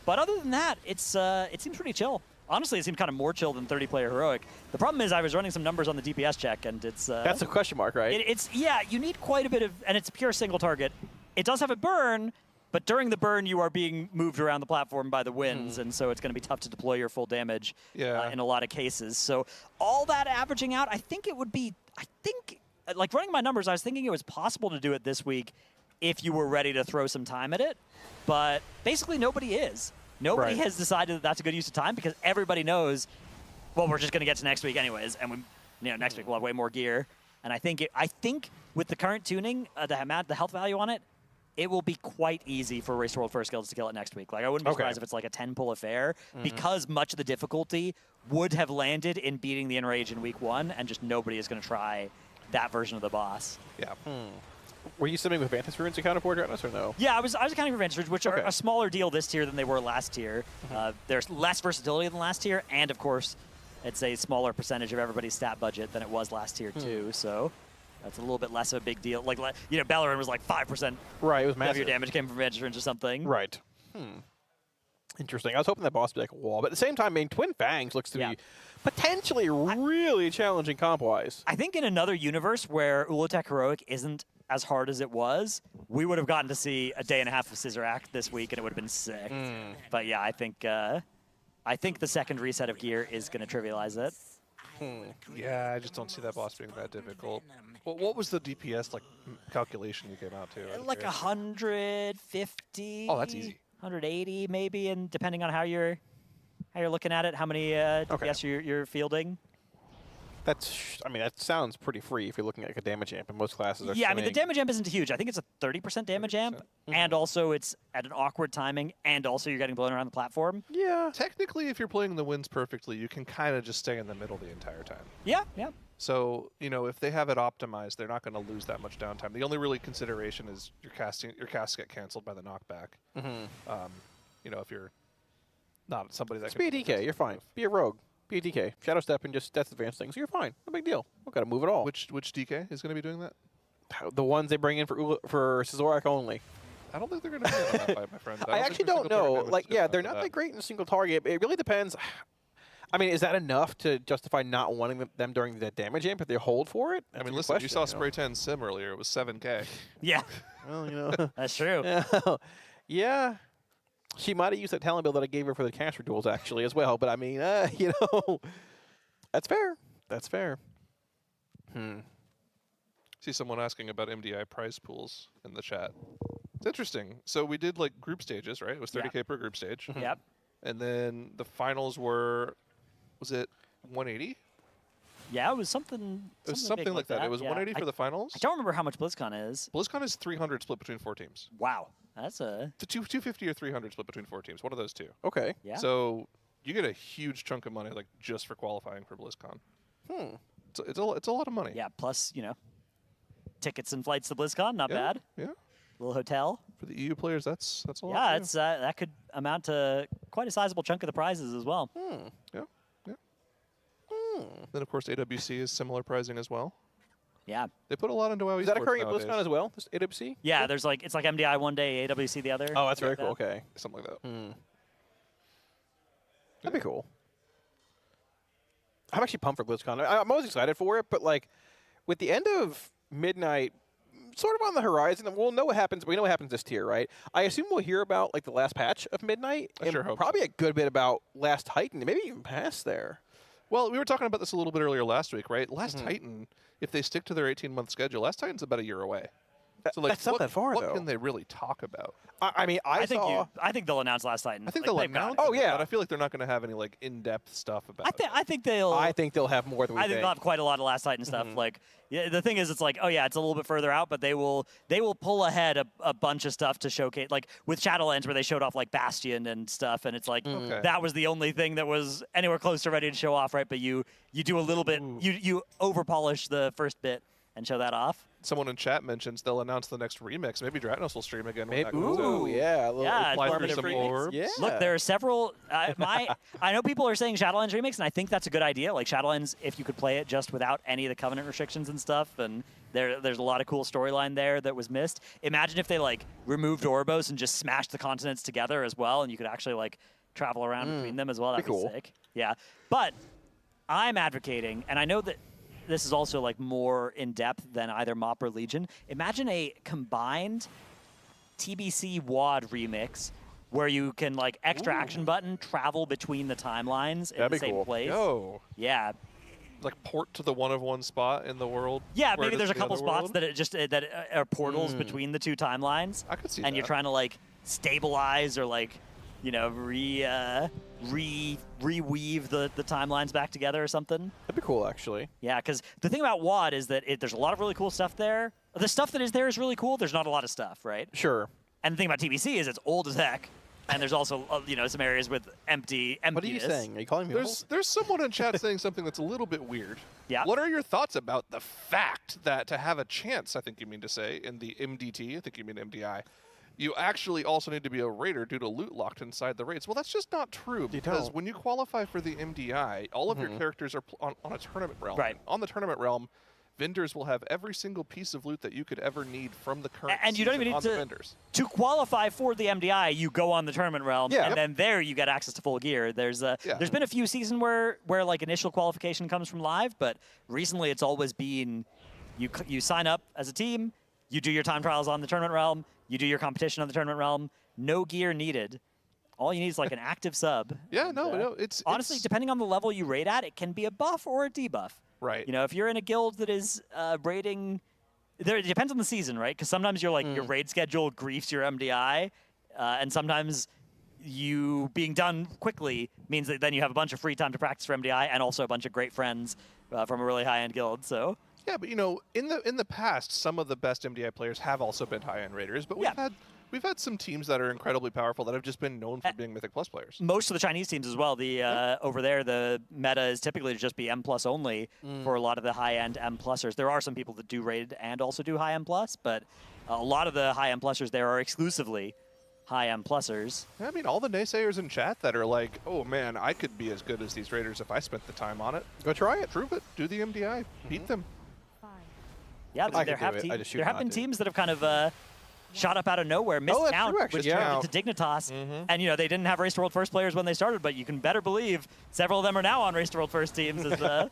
But other than that, it seems pretty chill. Honestly, it seemed kind of more chill than 30-player Heroic. The problem is I was running some numbers on the DPS check, and it's... That's a question mark, right? Yeah, you need quite a bit of... And it's a pure single target. It does have a burn, but during the burn, you are being moved around the platform by the winds, and so it's going to be tough to deploy your full damage in a lot of cases. So all that averaging out, I think it would be... Like, running my numbers, I was thinking it was possible to do it this week if you were ready to throw some time at it, but basically nobody is. Nobody has decided that that's a good use of time because everybody knows, well, we're just going to get to next week anyways, and next week we'll have way more gear. And I think with the current tuning, the health value on it, it will be quite easy for Race to World First Guilds to kill it next week. Like, I wouldn't be surprised if it's like a 10-pull affair because much of the difficulty would have landed in beating the Enrage in week 1, and just nobody is going to try that version of the boss. Yeah. Were you submitting with Vantage Runes to counterboard Dreadnoughts or no? Yeah, I was accounting for Vantage Runes, which are a smaller deal this tier than they were last tier. There's less versatility than last tier, and of course, it's a smaller percentage of everybody's stat budget than it was last tier too. So that's a little bit less of a big deal. Like, Bellerin was like 5%. Right, it was massive. Of your damage came from Vantage Runes or something. Right. Interesting. I was hoping that boss would be like a wall, but at the same time, Twin Fangs looks to be potentially really challenging comp-wise. I think in another universe where Ula'tek Heroic isn't as hard as it was, we would have gotten to see a day and a half of Scissorak this week, and it would have been sick. But yeah, I think the second reset of gear is going to trivialize it. Yeah, I just don't see that boss being that difficult. What was the DPS calculation you came out to? Like 150. Oh, that's easy. 180 maybe, and depending on how you're looking at it, how many DPS you're fielding. That sounds pretty free if you're looking at a damage amp, and most classes are. Yeah, I mean, the damage amp isn't huge. I think it's a 30% damage amp, and also it's at an awkward timing, and also you're getting blown around the platform. Yeah. Technically, if you're playing the winds perfectly, you can kind of just stay in the middle the entire time. Yeah. So, if they have it optimized, they're not going to lose that much downtime. The only really consideration is your casts get canceled by the knockback. If you're not somebody that be a DK, you're fine. Be a rogue. Be a DK. Shadow Step and just Death Advance things. So you're fine. No big deal. Don't got to move at all. Which DK is going to be doing that? The ones they bring in for Sizorak only. I don't think they're going to be on that fight, my friend. I actually don't know. Like, yeah, they're not that great in a single target. It really depends. I mean, is that enough to justify not wanting them during the damage amp if they hold for it? I mean, listen, you saw Spray 10 Sim earlier. It was 7K. Yeah. Well, you know. That's true. Yeah. She might have used that talent build that I gave her for the caster duels, actually, as well. But, I mean, you know, that's fair. That's fair. See someone asking about MDI prize pools in the chat. It's interesting. So we did, like, group stages, right? It was 30K per group stage. Yep. And then the finals were, was it 180? Yeah, it was something. It was something like that. It was yeah. 180 for the finals. I don't remember how much BlizzCon is. BlizzCon is 300 split between 4 teams. Wow, that's a 250 or 300 split between 4 teams. One of those two. Okay. Yeah. So you get a huge chunk of money, like just for qualifying for BlizzCon. It's a lot of money. Yeah. Plus, you know, tickets and flights to BlizzCon, not bad. Yeah. Little hotel. For the EU players, that's a lot. Yeah, it's that could amount to quite a sizable chunk of the prizes as well. Yeah. Then of course AWC is similar pricing as well. Yeah. They put a lot into WoW. Is that esports occurring at nowadays. BlizzCon as well? This AWC? Yeah, there's like it's like MDI one day, AWC the other. Oh, that's very like cool. that. Okay. Something like that. That'd be cool. I'm actually pumped for BlizzCon. I'm always excited for it, but like with the end of Midnight sort of on the horizon, we'll know what happens. We know what happens this tier, right? I assume we'll hear about like the last patch of Midnight. I and sure hope probably a good bit about Last Titan, maybe even past there. Well, we were talking about this a little bit earlier last week, right? Last Titan, if they stick to their 18-month schedule, Last Titan's about a year away. So like, that's not that far, what though. can they really talk about? I mean, I think they'll announce Last Titan. I think Like, they'll they've got announce. it. Oh, yeah. But I feel like they're not going to have any like in-depth stuff about. I think they'll. I think they'll have more than we I think they'll have quite a lot of Last Titan stuff. Like, yeah, the thing is, it's like, oh yeah, it's a little bit further out, but they will pull ahead a bunch of stuff to showcase, like with Shadowlands, where they showed off like Bastion and stuff, and it's like that was the only thing that was anywhere close to ready to show off, right? But you do a little bit, you over polish the first bit and show that off. Someone in chat mentions they'll announce the next remix. Maybe Dratnos will stream again. Maybe. When that comes out. Yeah. A little Fly through informative some remix. orbs. Yeah. Look, there are several. I know people are saying Shadowlands remix, and I think that's a good idea. Like Shadowlands, if you could play it just without any of the Covenant restrictions and stuff, and there's a lot of cool storyline there that was missed. Imagine if they like removed Orbos and just smashed the continents together as well, and you could actually like travel around between them as well. That'd be cool. sick. Yeah, but I'm advocating, and I know that this is also like more in depth than either MOP or Legion. Imagine a combined TBC WAD remix where you can like extra action button travel between the timelines in That'd the be same cool. place. Yo. Yeah. Like port to the one of one spot in the world. Yeah, where maybe it there's is a couple the spots other that that are portals between the two timelines. I could see and that. you're trying to like stabilize or like, you know, reweave the timelines back together or something. That'd be cool, actually. Yeah, because the thing about WAD is that there's a lot of really cool stuff there. The stuff that is there is really cool. There's not a lot of stuff, right? Sure. And the thing about TBC is it's old as heck, and there's also you know some areas with emptiness. What are you saying? Are you calling me old? There's someone in chat saying something that's a little bit weird. Yeah. What are your thoughts about the fact that to have a chance, I think you mean to say, in the MDT, I think you mean MDI, you actually also need to be a raider due to loot locked inside the raids? Well, that's just not true, because don't. when you qualify for the MDI, all of your characters are on a tournament realm. Right. On the tournament realm, vendors will have every single piece of loot that you could ever need from the current And you don't even season need on the to vendors. to qualify for the MDI. You go on the tournament realm, and then there you get access to full gear. There's been a few seasons where like initial qualification comes from live, but recently it's always been you sign up as a team, you do your time trials on the tournament realm, you do your competition on the tournament realm. No gear needed. All you need is like an active sub. Yeah, no, it's honestly depending on the level you raid at, it can be a buff or a debuff. Right. You know, if you're in a guild that is raiding, it depends on the season, right? Because sometimes you're like your raid schedule griefs your MDI, and sometimes you being done quickly means that then you have a bunch of free time to practice for MDI and also a bunch of great friends from a really high-end guild. So. Yeah, but you know, in the past, some of the best MDI players have also been high-end raiders, but we've had some teams that are incredibly powerful that have just been known for being Mythic Plus players. Most of the Chinese teams as well. The over there, the meta is typically to just be M+ only for a lot of the high-end M plusers. There are some people that do raid and also do high M+, but a lot of the high M plusers there are exclusively high M plusers. I mean, all the naysayers in chat that are like, oh man, I could be as good as these Raiders if I spent the time on it. Go try it. Prove it. Do the MDI. Beat them. Yeah, I there could have, do it. I just choose there have not been to. teams that have kind of shot up out of nowhere, missed that's out, true, actually. which Yeah. turned into Dignitas. And, you know, they didn't have Race to World First players when they started, but you can better believe several of them are now on Race to World First teams as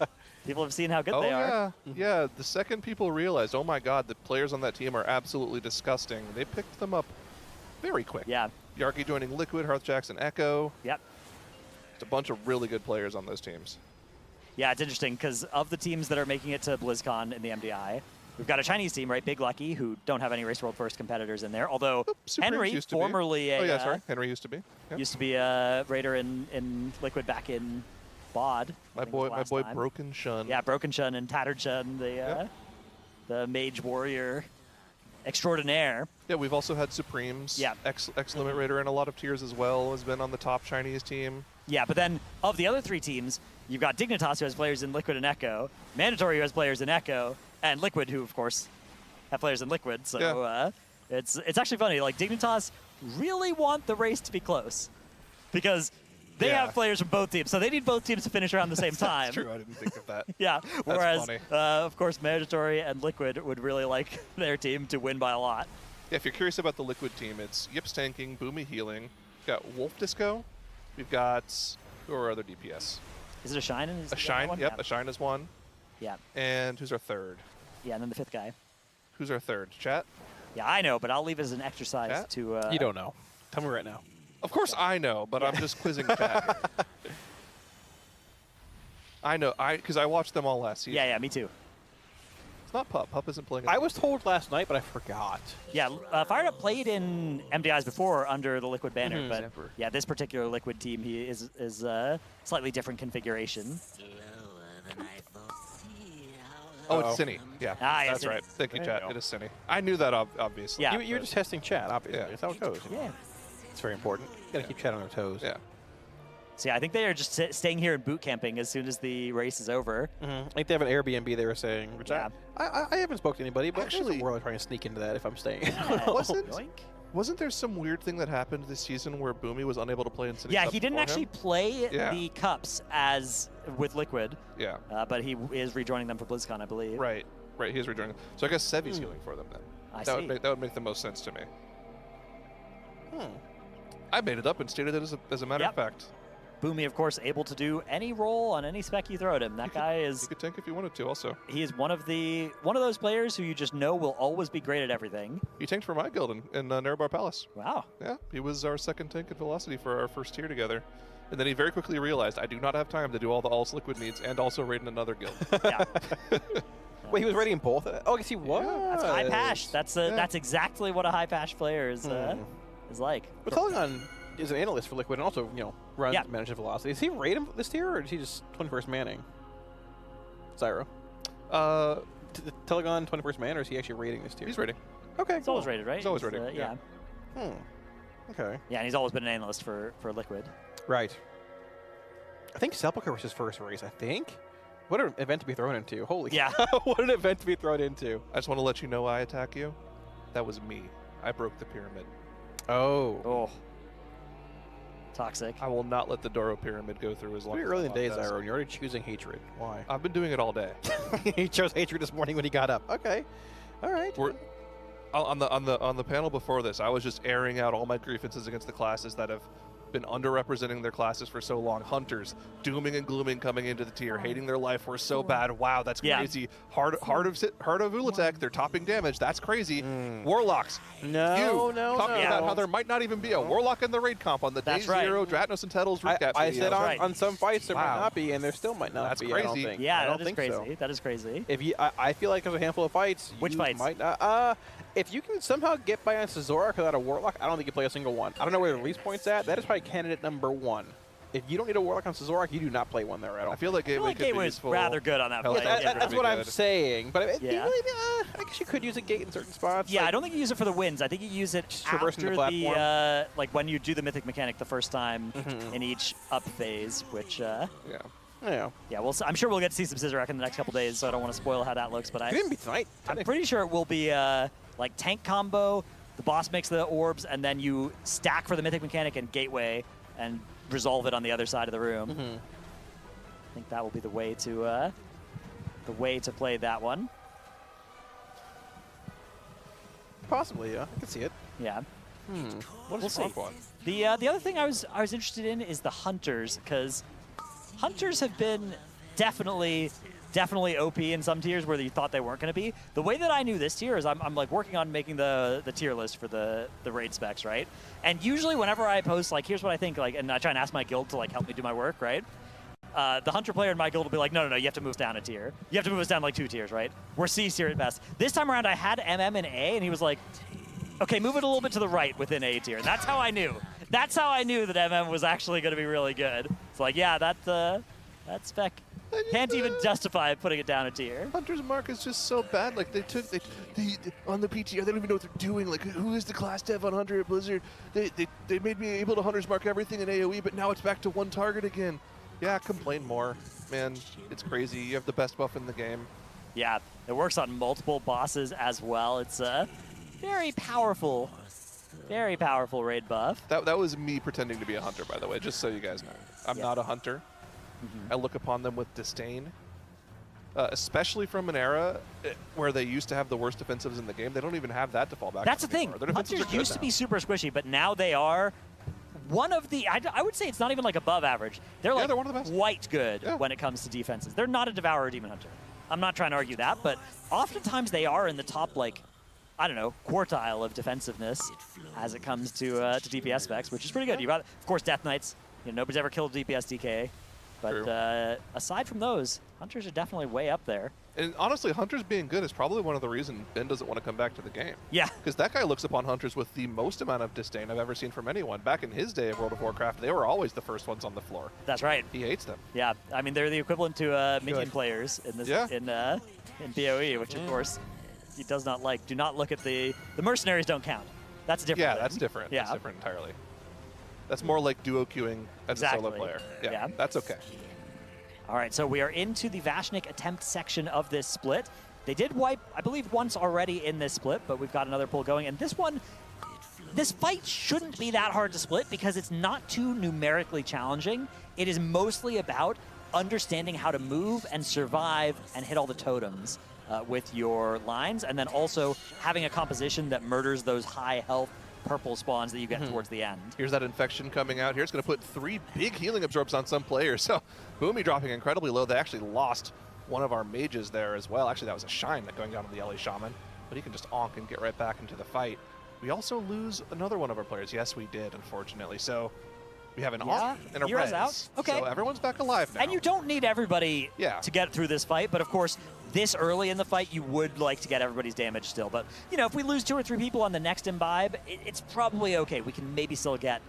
people have seen how good they are. Yeah. The second people realized, oh my god, the players on that team are absolutely disgusting, they picked them up very quick. Yeah. Yarki joining Liquid, Hearth Jackson, Echo. Yep. It's a bunch of really good players on those teams. Yeah, it's interesting because of the teams that are making it to BlizzCon in the MDI, we've got a Chinese team, right? Big Lucky, who don't have any Race World First competitors in there. Although Henry, used to formerly a Henry used to be. Yep. used to be a Raider in Liquid back in BOD. My boy Broken Shun. Yeah, Broken Shun and Tattered Shun, the Mage Warrior extraordinaire. Yeah, we've also had Supremes. Yeah. Ex-Limit Raider in a lot of tiers as well, has been on the top Chinese team. Yeah, but then of the other three teams, you've got Dignitas, who has players in Liquid and Echo, Mandatory, who has players in Echo, and Liquid, who, of course, have players in Liquid. So it's actually funny. Like, Dignitas really want the race to be close because they have players from both teams. So they need both teams to finish around the same time. That's true. I didn't think of that. Yeah. That's Whereas, funny. of course, Mandatory and Liquid would really like their team to win by a lot. Yeah, if you're curious about the Liquid team, it's Yips tanking, Boomy healing. We've got Wolf Disco. We've got, who are our other DPS? Is it a Shine? A Shine, yep. A Shine is one. Yeah. And who's our third? Yeah, and then the fifth guy. Who's our third? Chat? Yeah, I know, but I'll leave it as an exercise to... you don't know. Tell me right now. Of course I know, but I'm just quizzing chat here. I know, because I watched them all last season. Yeah, me too. It's not Pup. Pup isn't playing. I was told last night, but I forgot. Yeah, Fired Up played in MDIs before under the Liquid banner, but Never. yeah, this particular Liquid team is slightly different configuration. Oh, it's Cinny. Yeah, yeah, that's Cinny. right. Thank you, There chat. you go. It is Cinny. I knew that, obviously. Yeah. You're just testing chat, obviously. Yeah. That's how it goes. Yeah. It's very important. You gotta keep chat on their toes. Yeah. So yeah, I think they are just staying here in boot camping as soon as the race is over. I think they have an Airbnb, they were saying. Which Yeah. I haven't spoken to anybody, but Actually- actually, we're trying to sneak into that if I'm staying. Wasn't there some weird thing that happened this season where Boomy was unable to play in Cinny Yeah, Cup he didn't before actually him? play Yeah. the cups as with Liquid. Yeah. But he is rejoining them for BlizzCon, I believe. Right. Right. He is rejoining. So I guess Sevi's healing for them then. I that see. would make the most sense to me. I made it up and stated it as a matter of fact. Boomy, of course, able to do any role on any spec you throw at him. That guy is. You could tank if you wanted to. Also, he is one of those players who you just know will always be great at everything. he tanked for my guild in Nerebar Palace. Wow. Yeah, he was our second tank at Velocity for our first tier together. And then he very quickly realized, I do not have time to do all the Alts Liquid needs and also raid in another guild. Yeah. Wait, he was raiding both? Oh, I guess he was. That's high pash. That's exactly what a high pash player is like. But Telegon is an analyst for Liquid and also, runs Managed Velocity. Is he raiding this tier or is he just 21st manning? Zyro. Telegon 21st man, or is he actually raiding this tier? He's raiding. Okay, He's always rated, right? He's always rated. Yeah. Okay. Yeah, and he's always been an analyst for Liquid. Right. I think Sepulchre was his first race, I think. What an event to be thrown into. Holy Yeah. cow. What an event to be thrown into. I just want to let you know I attack you. That was me. I broke the pyramid. Oh. Toxic. I will not let the Doro pyramid go through as long Pretty as early in days, does. Zyro, and you're already choosing hatred. Why? I've been doing it all day. He chose hatred this morning when he got up. Okay. All right. On the panel before this, I was just airing out all my grievances against the classes that have been underrepresenting their classes for so long. Hunters, dooming and glooming coming into the tier, hating their life. We're so bad. Wow, that's crazy. Heart of Ula'tek, they're topping damage. That's crazy. Warlocks. No. Talking about how there might not even be a Warlock in the raid comp on the Day Zero Dratnos and Tettles recap I video. said on some fights there might not be, and there still might not That's be. crazy. I don't think. Yeah, I don't that is think crazy. so. That is crazy. If I feel like there's a handful of fights. Which you fights? Might not. If you can somehow get by on Sazoric without a Warlock, I don't think you play a single one. I don't know where the release point's at. That is probably candidate number one. If you don't need a Warlock on Sazoric, you do not play one there at all. I feel like Gateway could be Gateway is useful. rather good on that fight. That's what I'm saying. But I Yeah. guess you could use a gate in certain spots. Yeah, like- I don't think you use it for the wins. I think you use it traversing the after platform. like when you do the mythic mechanic the first time in each up phase, which Yeah. well, I'm sure we'll get to see some Scissorak in the next couple days, so I don't want to spoil how that looks. But It didn't be tonight. I'm pretty sure it will be like tank combo, The boss makes the orbs, and then you stack for the Mythic mechanic and Gateway and resolve it on the other side of the room. I think that will be the way to play that one. Possibly, yeah. I can see it. Yeah. What We'll is see. one? The other thing I was interested in is the Hunters, because Hunters have been definitely OP in some tiers where you thought they weren't going to be. The way that I knew this tier is I'm like working on making the tier list for the raid specs, right? And usually whenever I post like here's what I think, like, and I try and ask my guild to like help me do my work, right? The Hunter player in my guild will be like, no, you have to move us down a tier. You have to move us down like 2 tiers, right? We're C tier at best. This time around I had MM in A, and he was like, okay, move it a little bit to the right within A tier. And that's how I knew. That's how I knew that MM was actually going to be really good. It's like, yeah, that spec can't even justify putting it down a tier. Hunter's Mark is just so bad. Like they on the PTR, they don't even know what they're doing. Like who is the class dev on Hunter at Blizzard? They made me able to Hunter's Mark everything in AoE, but now it's back to 1 target again. Yeah, complain more, man. It's crazy. You have the best buff in the game. Yeah, it works on multiple bosses as well. It's a very powerful raid buff. That was me pretending to be a hunter, by the way, just so you guys know. I'm not a hunter. I look upon them with disdain, especially from an era where they used to have the worst defensives in the game. They don't even have that to fall back That's on the thing. anymore. Their defensives Hunters are good used to now. be super squishy, but now they are one of the, I would say it's not even like above average. They're like they're one of the best. Quite good when it comes to defenses. They're not a Devourer Demon Hunter. I'm not trying to argue that, but oftentimes they are in the top, like, I don't know, quartile of defensiveness as it comes to DPS specs, which is pretty good. You got, of course, Death Knights. You know, nobody's ever killed DPS DK. But aside from those, Hunters are definitely way up there. And honestly, Hunters being good is probably one of the reasons Ben doesn't want to come back to the game. Yeah. Because that guy looks upon Hunters with the most amount of disdain I've ever seen from anyone. Back in his day of World of Warcraft, they were always the first ones on the floor. That's right. He hates them. Yeah, I mean, they're the equivalent to minion players in this in BOE, which of course he does not like. Do not look at the mercenaries don't count. That's a different Yeah, thing. that's different. Yeah. That's different entirely. That's more like duo queuing as a solo player. Yeah, that's okay. All right, so we are into the Vashnik attempt section of this split. They did wipe, I believe, once already in this split, but we've got another pull going. And this one, this fight shouldn't be that hard to split because it's not too numerically challenging. It is mostly about understanding how to move and survive and hit all the totems with your lines, and then also having a composition that murders those high health purple spawns that you get towards the end. Here's that infection coming out here. It's going to put 3 big healing absorbs on some players. So Boomy dropping incredibly low. They actually lost one of our mages there as well. Actually, that was a shine that going down to the LA Shaman, but he can just onk and get right back into the fight. We also lose another one of our players. Yes, we did, unfortunately. So we have an off and a Yura's res. out. Okay. So everyone's back alive now. And you don't need everybody to get through this fight, but of course, this early in the fight, you would like to get everybody's damage still. But, you know, if we lose 2 or 3 people on the next imbibe, it's probably okay. We can maybe still get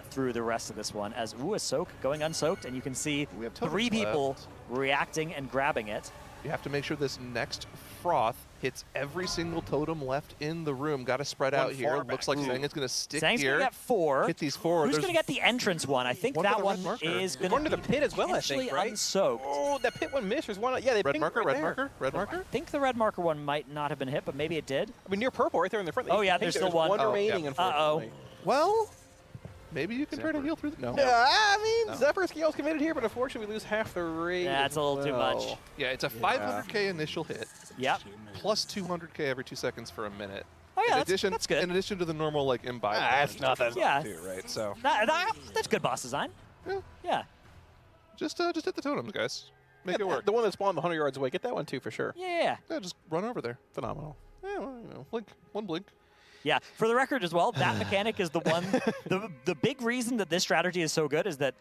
through the rest of this one. As, a soak going unsoaked, and you can see we have 3 people reacting and grabbing it. You have to make sure this next froth hits every single totem left in the room. Got to spread out here. Looks like Zhang is going to stick Zhang's here. going to get 4. Hit these 4. Who's going to get the entrance one? I think that one is going to the pit as well, I think, right? Unsoaked. Oh, that pit one missed. There's one. Yeah, they red pinged marker, right red there. marker, red marker. I think the red marker one might not have been hit, but maybe it did. I mean, near purple, right there in the front. Oh yeah, there's still one. Remaining, unfortunately. Well, maybe you can try to heal through. No. Yeah, I mean, Zephyr's scale's committed here, but unfortunately we lose half the rate. Yeah, it's a little too much. Yeah, it's a 500k initial hit. Yep. Plus 200k every 2 seconds for a minute. Oh yeah, that's good. In addition to the normal like imbibe. That's not that too, right? So that's good boss design. Yeah. Just hit the totems, guys. Make it work. The one that spawned 100 yards away, get that one too for sure. Yeah. Yeah, just run over there. Phenomenal. Yeah, well, you know, blink, one blink. Yeah, for the record as well, that mechanic is the one, the big reason that this strategy is so good is that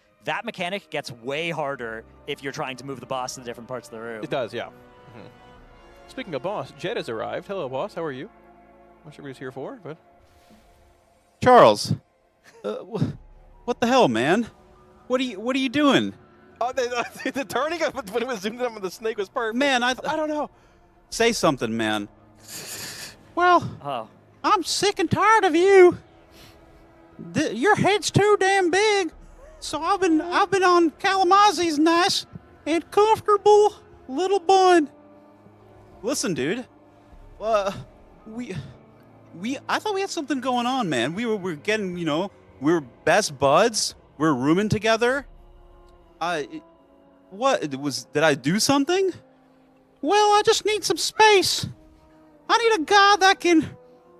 mechanic gets way harder if you're trying to move the boss to the different parts of the room. It does, yeah. Speaking of boss, Jed has arrived. Hello, boss. How are you? I'm not sure what he's here for, but... Charles, what the hell, man? What are you doing? Oh, the turning when it was zoomed in on the snake was perfect. Man, I don't know. Say something, man. Well, Oh. I'm sick and tired of you. Your head's too damn big. So I've been on Kalamazoo's nice and comfortable little bun. Listen, dude. I thought we had something going on, man. We're getting, you know, we're best buds. We're rooming together. Did I do something? Well, I just need some space. I need a guy that can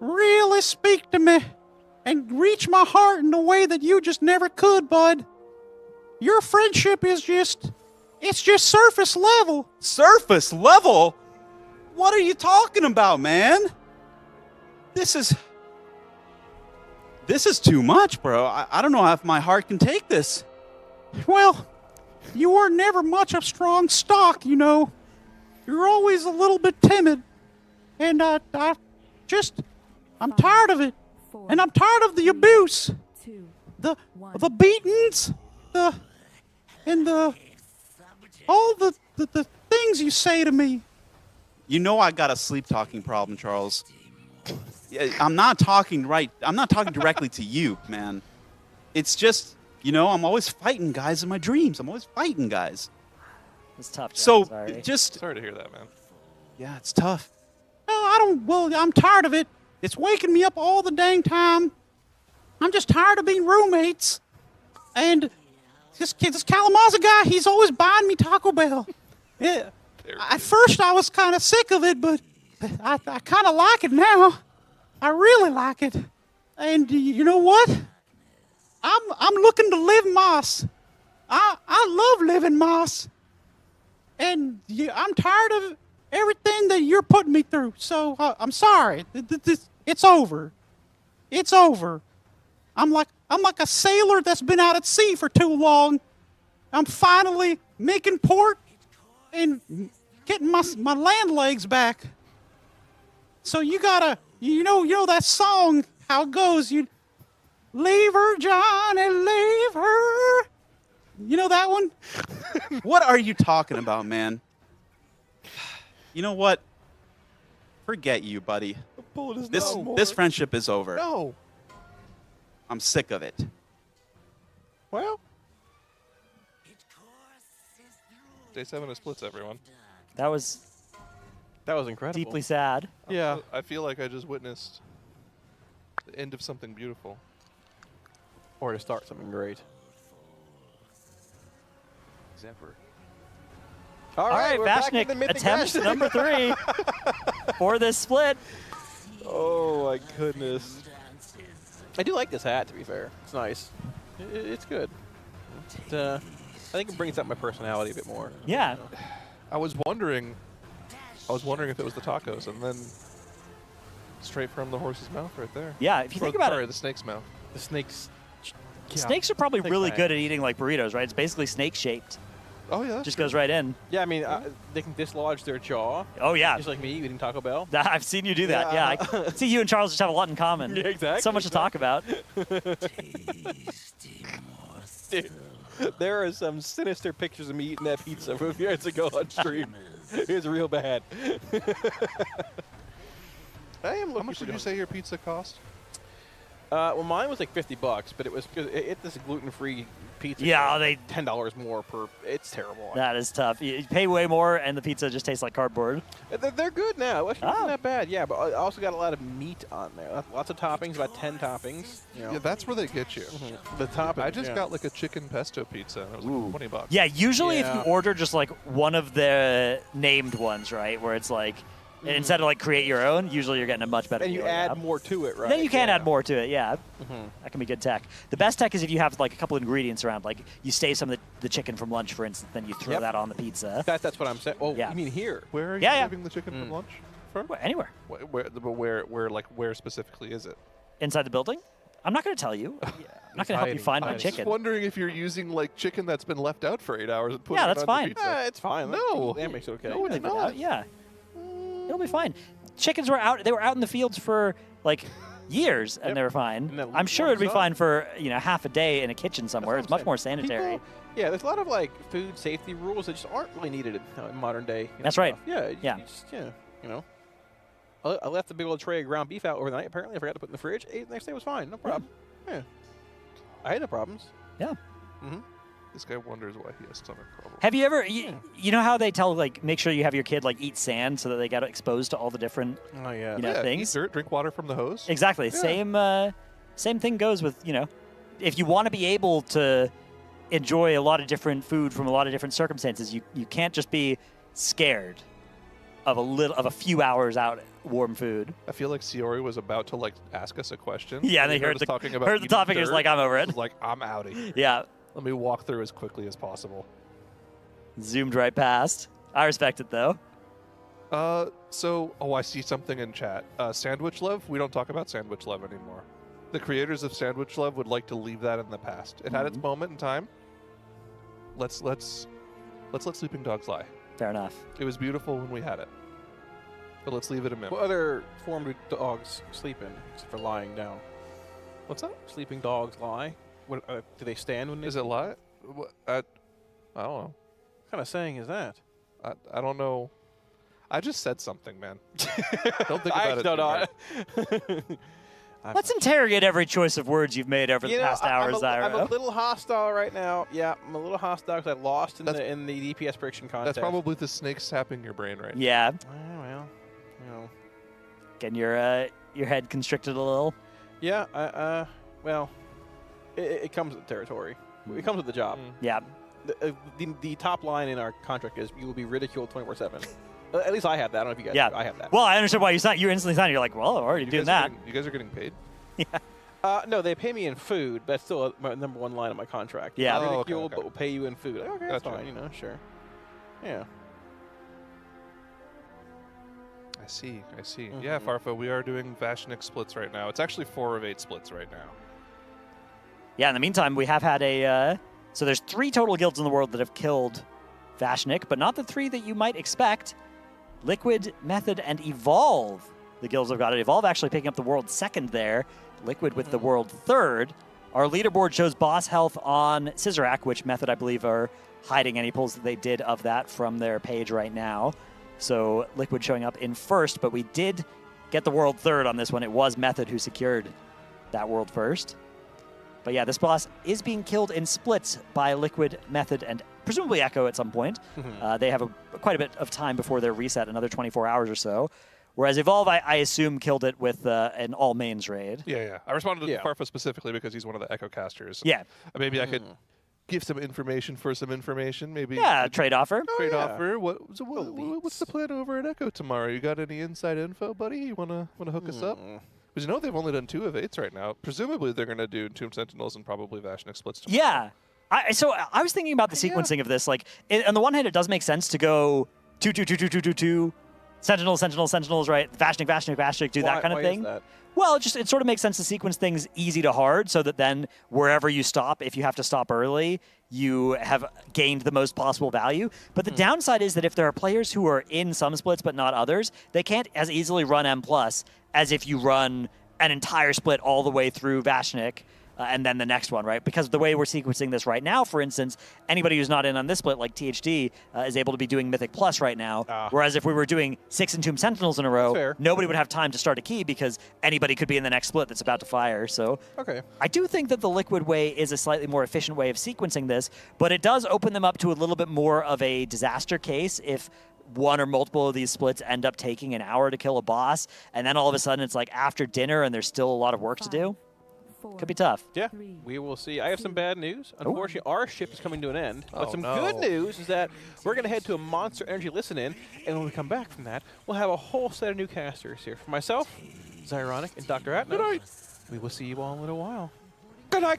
really speak to me and reach my heart in a way that you just never could, bud. Your friendship is it's just surface level. Surface level? What are you talking about, man? This is too much, bro. I don't know if my heart can take this. Well, you were never much of strong stock, you know. You're always a little bit timid. And I'm tired of it. And I'm tired of the abuse. The beatings, all the things you say to me. You know I got a sleep talking problem, Charles. I'm not talking directly to you, man. It's just, you know, I'm always fighting guys in my dreams. I'm always fighting guys. It's tough. Jack, so sorry. Sorry to hear that, man. Yeah, it's tough. I'm tired of it. It's waking me up all the dang time. I'm just tired of being roommates. And this Kalamazoo guy, he's always buying me Taco Bell. Yeah. At first I was kind of sick of it, but I kind of like it now. I really like it. And you know what? I'm looking to live Moss. I love living Moss. And I'm tired of everything that you're putting me through. So I'm sorry. It's over. It's over. I'm like a sailor that's been out at sea for too long. I'm finally making port and getting my land legs back. So you gotta, you know that song, how it goes. You leave her, Johnny, leave her. You know that one? What are you talking about, man? You know what? Forget you, buddy. This friendship is over. No. I'm sick of it. Well, Day 7 of splits, everyone. That was incredible. Deeply sad. Yeah. I feel like I just witnessed the end of something beautiful. Or to start something great. Zephyr. All right, we're back in Vashnik the Mythic attempts Vashnik. number 3 for this split. Oh my goodness. I do like this hat, to be fair. It's nice. It's good. I think it brings out my personality a bit more. Yeah. I was wondering if it was the tacos, and then straight from the horse's mouth right there. Yeah, if you think about sorry, it. the snake's mouth. The snake's... Snakes are probably really fang. good at eating like burritos, right? It's basically snake-shaped. Oh, yeah. Just goes right in. Yeah, I mean, they can dislodge their jaw. Oh, yeah. Just like me eating Taco Bell. I've seen you do that. Yeah. I see you and Charles just have a lot in common. Yeah, exactly. So much to talk about. Dude, there are some sinister pictures of me eating that pizza from a few years ago on stream. It was real bad. I am looking How much did you say your pizza cost? Well, mine was like $50, but it was this gluten-free pizza. Yeah, they $10 more per. It's terrible. That is tough. You pay way more, and the pizza just tastes like cardboard. They're good now. Actually, not that bad. Yeah, but I also got a lot of meat on there. Lots of toppings, about 10 toppings. You know. Yeah, that's where they get you. The toppings. I just got like a chicken pesto pizza, and it was like $20. Yeah, usually if you order just like one of the named ones, right, where it's like, instead of like create your own, usually you're getting a much better and you deal, add more to it, right? Then you can add more to it, yeah. That can be good tech. The best tech is if you have like a couple ingredients around, like you save some of the chicken from lunch, for instance, then you throw that on the pizza. That's what I'm saying. Oh, Yeah. you mean here? Where are you Yeah, saving the chicken from lunch? From? Anywhere. Where specifically is it? Inside the building? I'm not going to tell you. I'm not going to help you find my I'm chicken. just wondering if you're using like chicken that's been left out for 8 hours and putting it that's on fine. the pizza. It's fine. No. That makes it okay. No, it's Leave it not. out, yeah. It'll be fine. Chickens were out. They were out in the fields for like years, and they were fine. I'm sure it'd be fine for half a day in a kitchen somewhere. It's much more sanitary. Yeah, there's a lot of like food safety rules that just aren't really needed in modern day. That's right. Yeah. Yeah. I left the big old tray of ground beef out overnight. Apparently, I forgot to put it in the fridge. Ate it the next day was fine. No problem. Yeah. I had no problems. Yeah. This guy wonders why he has stomach problems. Have you ever, you know how they tell, like, make sure you have your kid, like, eat sand so that they get exposed to all the different, things? Eat dirt, drink water from the hose. Exactly. Yeah. Same thing goes with, if you want to be able to enjoy a lot of different food from a lot of different circumstances, you can't just be scared of a few hours out warm food. I feel like Siori was about to like ask us a question. Yeah, and they heard us talking about the topic. He was like, I'm over it. Like, I'm outie. Yeah. Let me walk through as quickly as possible. Zoomed right past. I respect it though. I see something in chat. Sandwich Love. We don't talk about Sandwich Love anymore. The creators of Sandwich Love would like to leave that in the past. It had its moment in time. Let's let sleeping dogs lie. Fair enough. It was beautiful when we had it. But let's leave it a memory. What other form do dogs sleep in, except for lying down? What's that? Sleeping dogs lie? What, do they stand when they... Is it lie? I don't know. What kind of saying is that? I don't know. I just said something, man. Don't think about it. Let's interrogate every choice of words you've made over the past hour, Zyro. I'm a little hostile right now. Yeah, I'm a little hostile because I lost in the DPS prediction contest. That's probably the snake sapping your brain right now. Yeah. Well, Getting your head constricted a little. Yeah. Well, it comes with the territory. It comes with the job. Yeah. The top line in our contract is you will be ridiculed 24/7. At least I have that. I don't know if you guys. Yeah. I have that. Well, I understand why you signed. You instantly signed. You're like, well, I'm already doing that. You guys are getting paid? Yeah. No, they pay me in food. But that's still my number one line of my contract. Yeah. Ridicule, but we'll pay you in food. Like, okay, that's Gotcha. fine. Sure. Yeah. I see. Yeah, Farfa, we are doing Vashnik splits right now. It's actually 4 of 8 splits right now. Yeah, in the meantime, we have had a... so there's 3 total guilds in the world that have killed Vashnik, but not the 3 that you might expect. Liquid, Method, and Evolve. The guilds have got it. Evolve actually picking up the world 2nd there. Liquid with the world 3rd. Our leaderboard shows boss health on Scissorak, which Method, I believe, are hiding any pulls that they did of that from their page right now. So Liquid showing up in 1st, but we did get the world 3rd on this one. It was Method who secured that world 1st. But yeah, this boss is being killed in splits by Liquid, Method, and presumably Echo at some point. They have quite a bit of time before their reset, another 24 hours or so. Whereas Evolve, I assume, killed it with an all-mains raid. Yeah. I responded to Farfa specifically because he's one of the Echo casters. Yeah. Maybe I could give some information for some information. Maybe. Yeah, trade offer. Trade offer. What's the plan over at Echo tomorrow? You got any inside info, buddy? You wanna hook us up? Because they've only done 2 of 8s right now. Presumably they're gonna do Tomb Sentinels and probably Vashnik splits tomorrow. Yeah. So I was thinking about the sequencing of this. Like, on the one hand, it does make sense to go 2, Sentinels, right? Vashnik, do that kind of thing. Is that? Well, it sort of makes sense to sequence things easy to hard so that then wherever you stop, if you have to stop early, you have gained the most possible value. But the downside is that if there are players who are in some splits but not others, they can't as easily run M+ as if you run an entire split all the way through Vashnik and then the next one, right? Because the way we're sequencing this right now, for instance, anybody who's not in on this split, like THD, is able to be doing Mythic Plus right now. Whereas if we were doing 6 Entombed Sentinels in a row, nobody would have time to start a key because anybody could be in the next split that's about to fire. So I do think that the Liquid way is a slightly more efficient way of sequencing this, but it does open them up to a little bit more of a disaster case if one or multiple of these splits end up taking an hour to kill a boss, and then all of a sudden it's like after dinner and there's still a lot of work to do. Could be tough. Yeah, we will see. I have some bad news. Unfortunately, our ship is coming to an end. But some good news is that we're going to head to a Monster Energy listen-in, and when we come back from that, we'll have a whole set of new casters here. For myself, Zyronic, and Dr. Atno. Good night. We will see you all in a little while. Good night.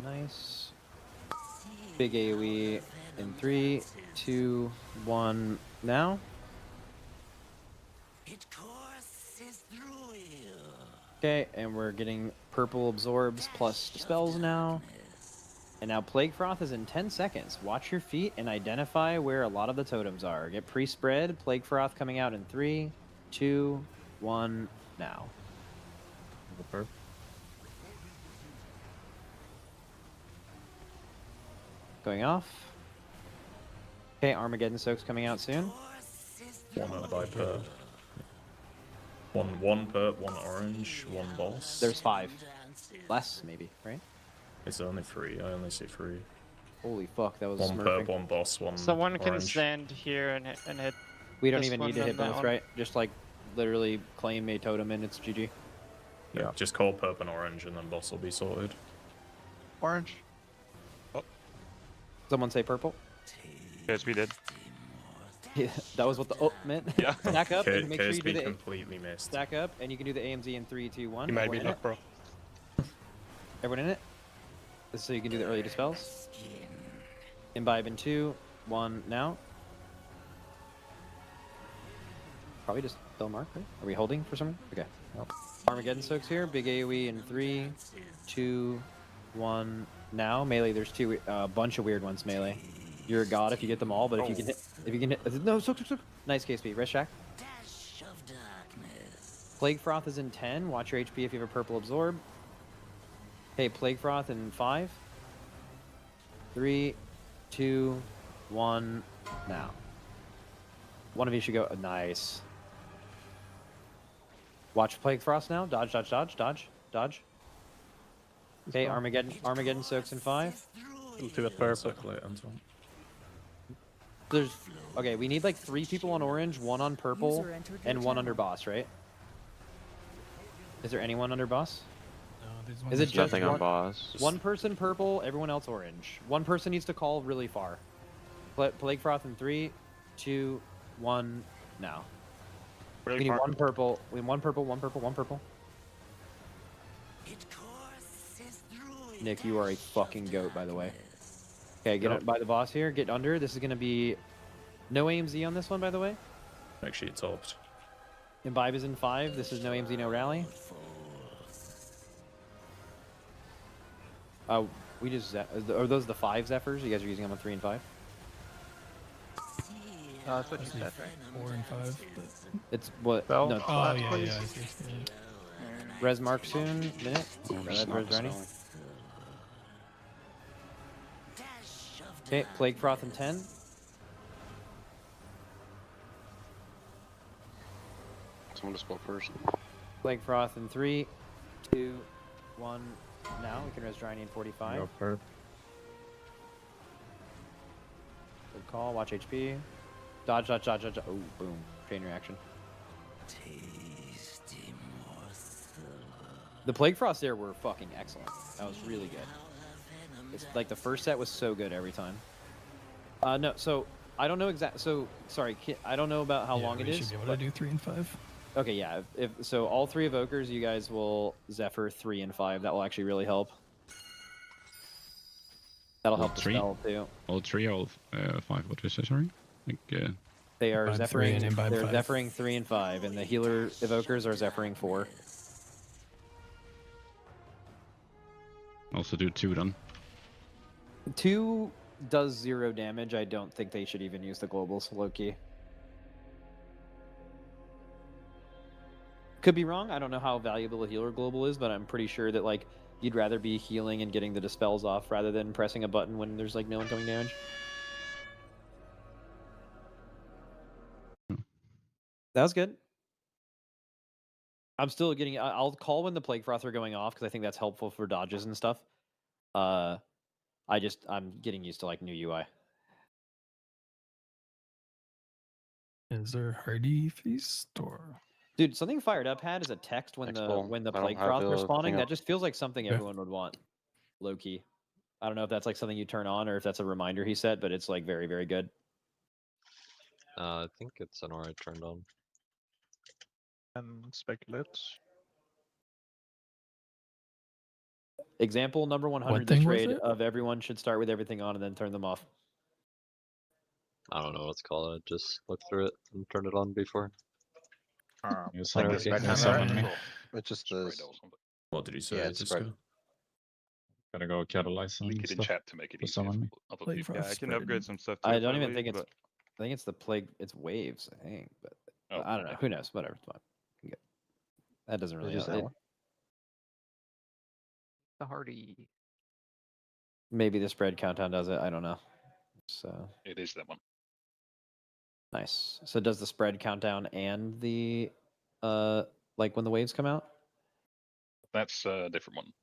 Nice. Big AoE in 3, 2, 1, now. Okay, and we're getting purple absorbs plus dispels now. And now Plague Froth is in 10 seconds. Watch your feet and identify where a lot of the totems are. Get pre-spread. Plague Froth coming out in 3, 2, 1, now. going off. Okay, Armageddon Soak's coming out soon. One by perp. One perp, one orange, one boss. There's 5. Less, maybe, right? It's only 3. I only see 3. Holy fuck, that was one smurfing. perp, one boss, one Someone can orange. stand here and hit. We don't this even one need to hit and that both, one. right? Just like literally claim a totem and it's GG. Yeah, just call perp and orange and then boss will be sorted. Orange. Someone say purple. Yes, we did. Yeah, that was what the meant. Yeah. Stack up and make sure you do the completely missed. stack up and you can do the AMZ in 3, 2, 1. You might Everyone be in luck, it? bro. Everyone in it? This is so you can do the early dispels. Imbibe in 2, 1 now. Probably just spell mark, right? Are we holding for someone? Okay. Nope. Armageddon Soaks here. Big AoE in 3, 2, 1 now. Melee, there's a bunch of weird ones melee. You're a god if you get them all, but if you can hit no, soak. Nice KSP. Rest Shack. Plague Froth is in 10. Watch your HP if you have a purple absorb. Okay, Plague Froth in 5. 3, 2, 1 now. One of you should go. Nice. Watch Plague Frost now. Dodge, dodge, dodge, dodge, dodge. Okay, Armageddon Soaks in 5. To a purple. There's okay. We need like 3 people on orange, 1 on purple, and 1 under boss, right? Is there anyone under boss? Is it just nothing on boss? 1 person purple, everyone else orange. 1 person needs to call really far. Plague Froth in 3, 2, 1 now. Really we need far. 1 purple. We need 1 purple, 1 purple, 1 purple. Nick, you are a fucking goat, by the way. Okay, get up by the boss here. Get under. This is gonna be no AMZ on this one, by the way. Make sure you topped. Imbibe is in 5. This is no AMZ, no rally. We just are those the 5 Zephyrs? You guys are using them on 3 and 5. That's what you said, right? 4 and 5. But... It's what? Bell? No, Oh yeah, I see. Res Mark soon. Minute. Res ready. Okay, Plague Froth in 10. Someone to spot first. Plague Froth in 3, 2, 1. Now we can res Dryny in 45. Go perp. Good call. Watch HP. Dodge, dodge, dodge, dodge. Oh, boom. Chain reaction. The Plague Frost there were fucking excellent. That was really good. It's like the first set was so good every time. No, so I don't know exact. So sorry, I don't know about how long it is. We should be able to do 3 and 5. Okay, yeah. If so, all 3 evokers, you guys will Zephyr 3 and 5. That will actually really help. That'll help the spell too. All 3, all 5. What did you say? Sorry. They are Imbibe 3 and Zephyrine. Imbibe They're 5. Zephyrine 3 and 5, and the healer evokers are Zephyrine 4. Also do 2 then. 2 does 0 damage. I don't think they should even use the globals, low-key. Could be wrong. I don't know how valuable a healer global is, but I'm pretty sure that like you'd rather be healing and getting the dispels off rather than pressing a button when there's like no incoming damage. That was good. I'm still getting. I'll call when the Plague Froth are going off because I think that's helpful for dodges and stuff. I'm getting used to like new UI. Is there Hardy Feast or? Dude, something fired up had is a text when the Plague Froth are spawning. That just feels like something everyone would want. Low key. I don't know if that's like something you turn on or if that's a reminder he set, but it's like very, very good. I think it's an aura turned on. And speculate. Example number 100 this raid of everyone should start with everything on and then turn them off. I don't know what's called. I just looked through it and turned it on before. It's like like this this back summon me. me. It just does. What did you say? Yeah, it's Disco? Gotta go catalyze and Link it in stuff chat to make it to easier summon me. for other people. Yeah, I can upgrade some stuff too. I don't even probably, think it's. but- I think it's the plague. It's waves. I think, but Oh, I don't know. Who knows? Whatever. It's fine. That doesn't really. Use that one. The Hardy. Maybe the spread countdown does it. I don't know. So It is that one. nice. So does the spread countdown and the like when the waves come out? That's a different one.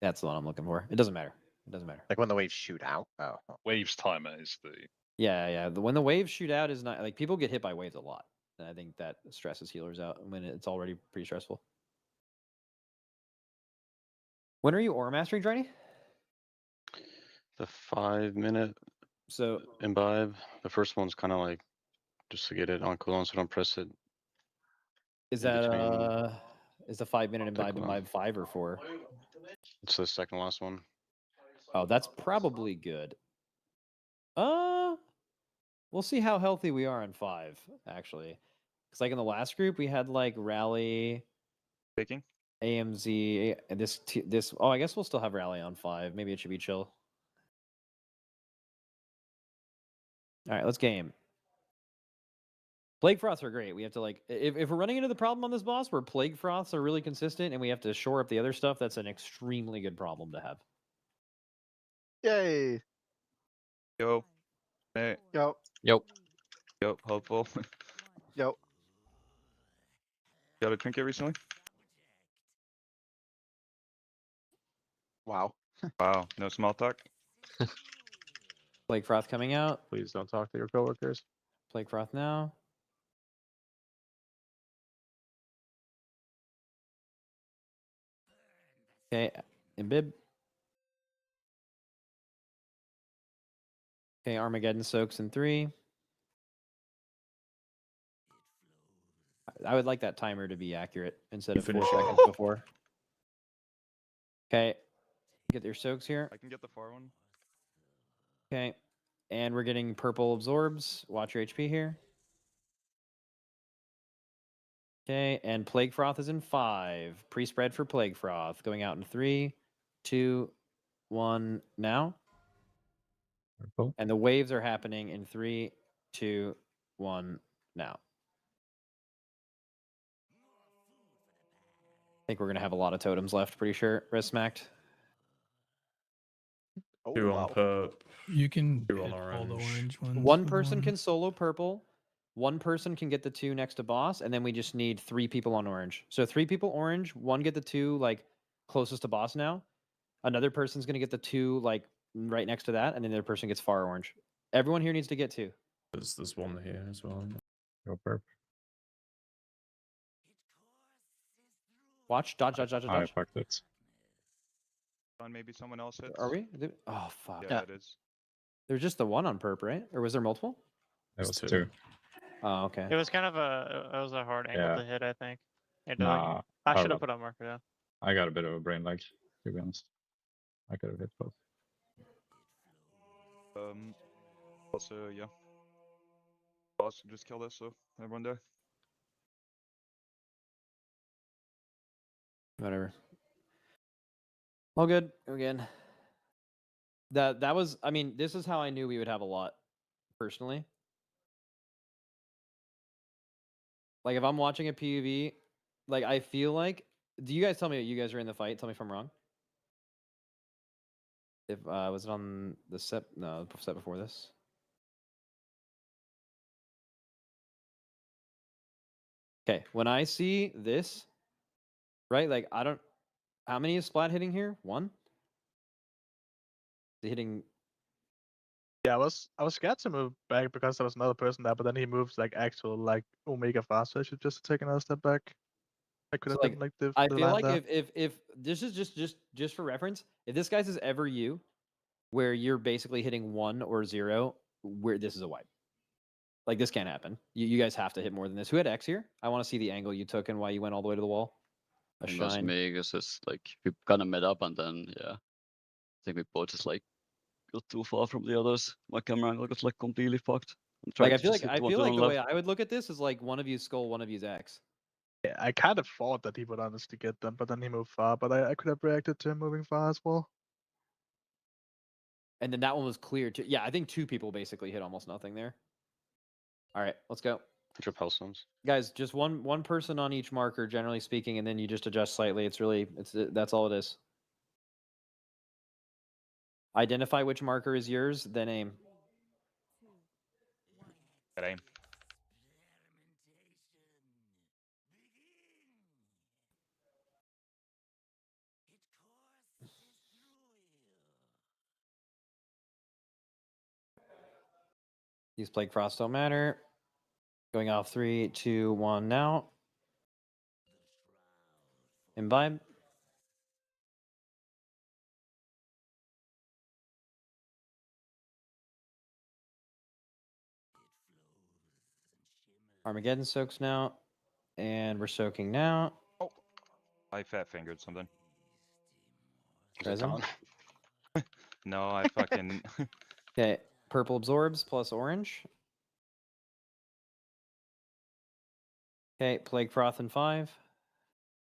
That's the one I'm looking for. It doesn't matter. It doesn't matter. Like when the waves shoot out. Oh. Waves timer is the. Yeah. When the waves shoot out is not like people get hit by waves a lot, and I think that stresses healers out when it's already pretty stressful. When are you aura mastering, Drini? The 5-minute So imbibe. The first one's kind of like just to get it on cooldown, so don't press it. Is in that between. is the 5-minute Take imbibe 5 or 4? It's the second last one. Oh, that's probably good. We'll see how healthy we are in 5, actually. Because like in the last group, we had like rally, Taking AMZ, and this. Oh, I guess we'll still have rally on 5. Maybe it should be chill. All right, let's game. Plague Froths are great. We have to like, if we're running into the problem on this boss where Plague Froths are really consistent and we have to shore up the other stuff, that's an extremely good problem to have. Yay! Yo. Hey. Yo. Yo. Yo, hopeful. Yo. Got a trinket recently? Wow. Wow, no small talk. Plague Froth coming out. Please don't talk to your coworkers. Plague Froth now. Okay, Imbib. Okay, Armageddon soaks in 3. I would like that timer to be accurate instead of 4 seconds before. Okay, get your soaks here. I can get the far one. Okay, and we're getting purple absorbs. Watch your HP here. Okay, and Plague Froth is in 5. Pre-spread for Plague Froth. Going out in 3, 2, 1, now. Purple. And the waves are happening in 3, 2, 1, now. I think we're going to have a lot of totems left, pretty sure. Res smacked. Oh, 2 wow. on perp. You can 2 on hit all the orange. orange ones. One with person one. can solo purple. One person can get the 2 next to boss, and then we just need 3 people on orange. So 3 people orange, 1 get the 2 like closest to boss now. Another person's gonna get the 2 like right next to that, and then the other person gets far orange. Everyone here needs to get 2. There's one here as well. Go perp. Watch, dodge. I fucked it. On maybe someone else hits. Are we? Oh fuck. Yeah, it is. There's just the 1 on perp, right? Or was there multiple? That was 2. 2. Oh, okay. It was kind of a hard angle Yeah. to hit, I think. Nah, I should hold have up. put on marker down. I got a bit of a brain lag, to be honest. I could have hit both. Also, yeah. Boss just kill this, so everyone die. Whatever. All good. Again. That was, I mean, this is how I knew we would have a lot, personally. Like, if I'm watching a PUV, like, I feel like, do you guys tell me you guys are in the fight? Tell me if I'm wrong. If, was it on the set? No, the set before this. Okay, when I see this, right, like, I don't, how many is Splat hitting here? 1? Is he hitting? Yeah, I was scared to move back because there was another person there, but then he moves like actual like Omega fast, so I should just take another step back. I could have So, been like the I the feel line like there. if this is just for reference, if this guy's is ever you, where you're basically hitting 1 or 0, where this is a wipe. Like, this can't happen. You guys have to hit more than this. Who had X here? I want to see the angle you took and why you went all the way to the wall. A It was shine. me, because it's like we kind of met up, and then yeah, I think we both just like got too far from the others. My camera angle got like completely fucked. I'm trying Like, to just hit the one to the way left. I would look at this is like one of you skull, one of you's X. Yeah, I kind of thought that he would honestly get them, but then he moved far. But I could have reacted to him moving far as well. And then that one was clear too. Yeah, I think 2 people basically hit almost nothing there. All right, let's go. Drip Hellstones. Guys, just one person on each marker, generally speaking, and then you just adjust slightly. That's all it is. Identify which marker is yours, then aim. Good aim. Use Plague Frost don't matter. Going off 3, 2, 1 now. Imbibe. Armageddon soaks now. And we're soaking now. Oh, I fat fingered something. Resin. No, I fucking. Okay, purple absorbs plus orange. Okay, Plague Froth in 5.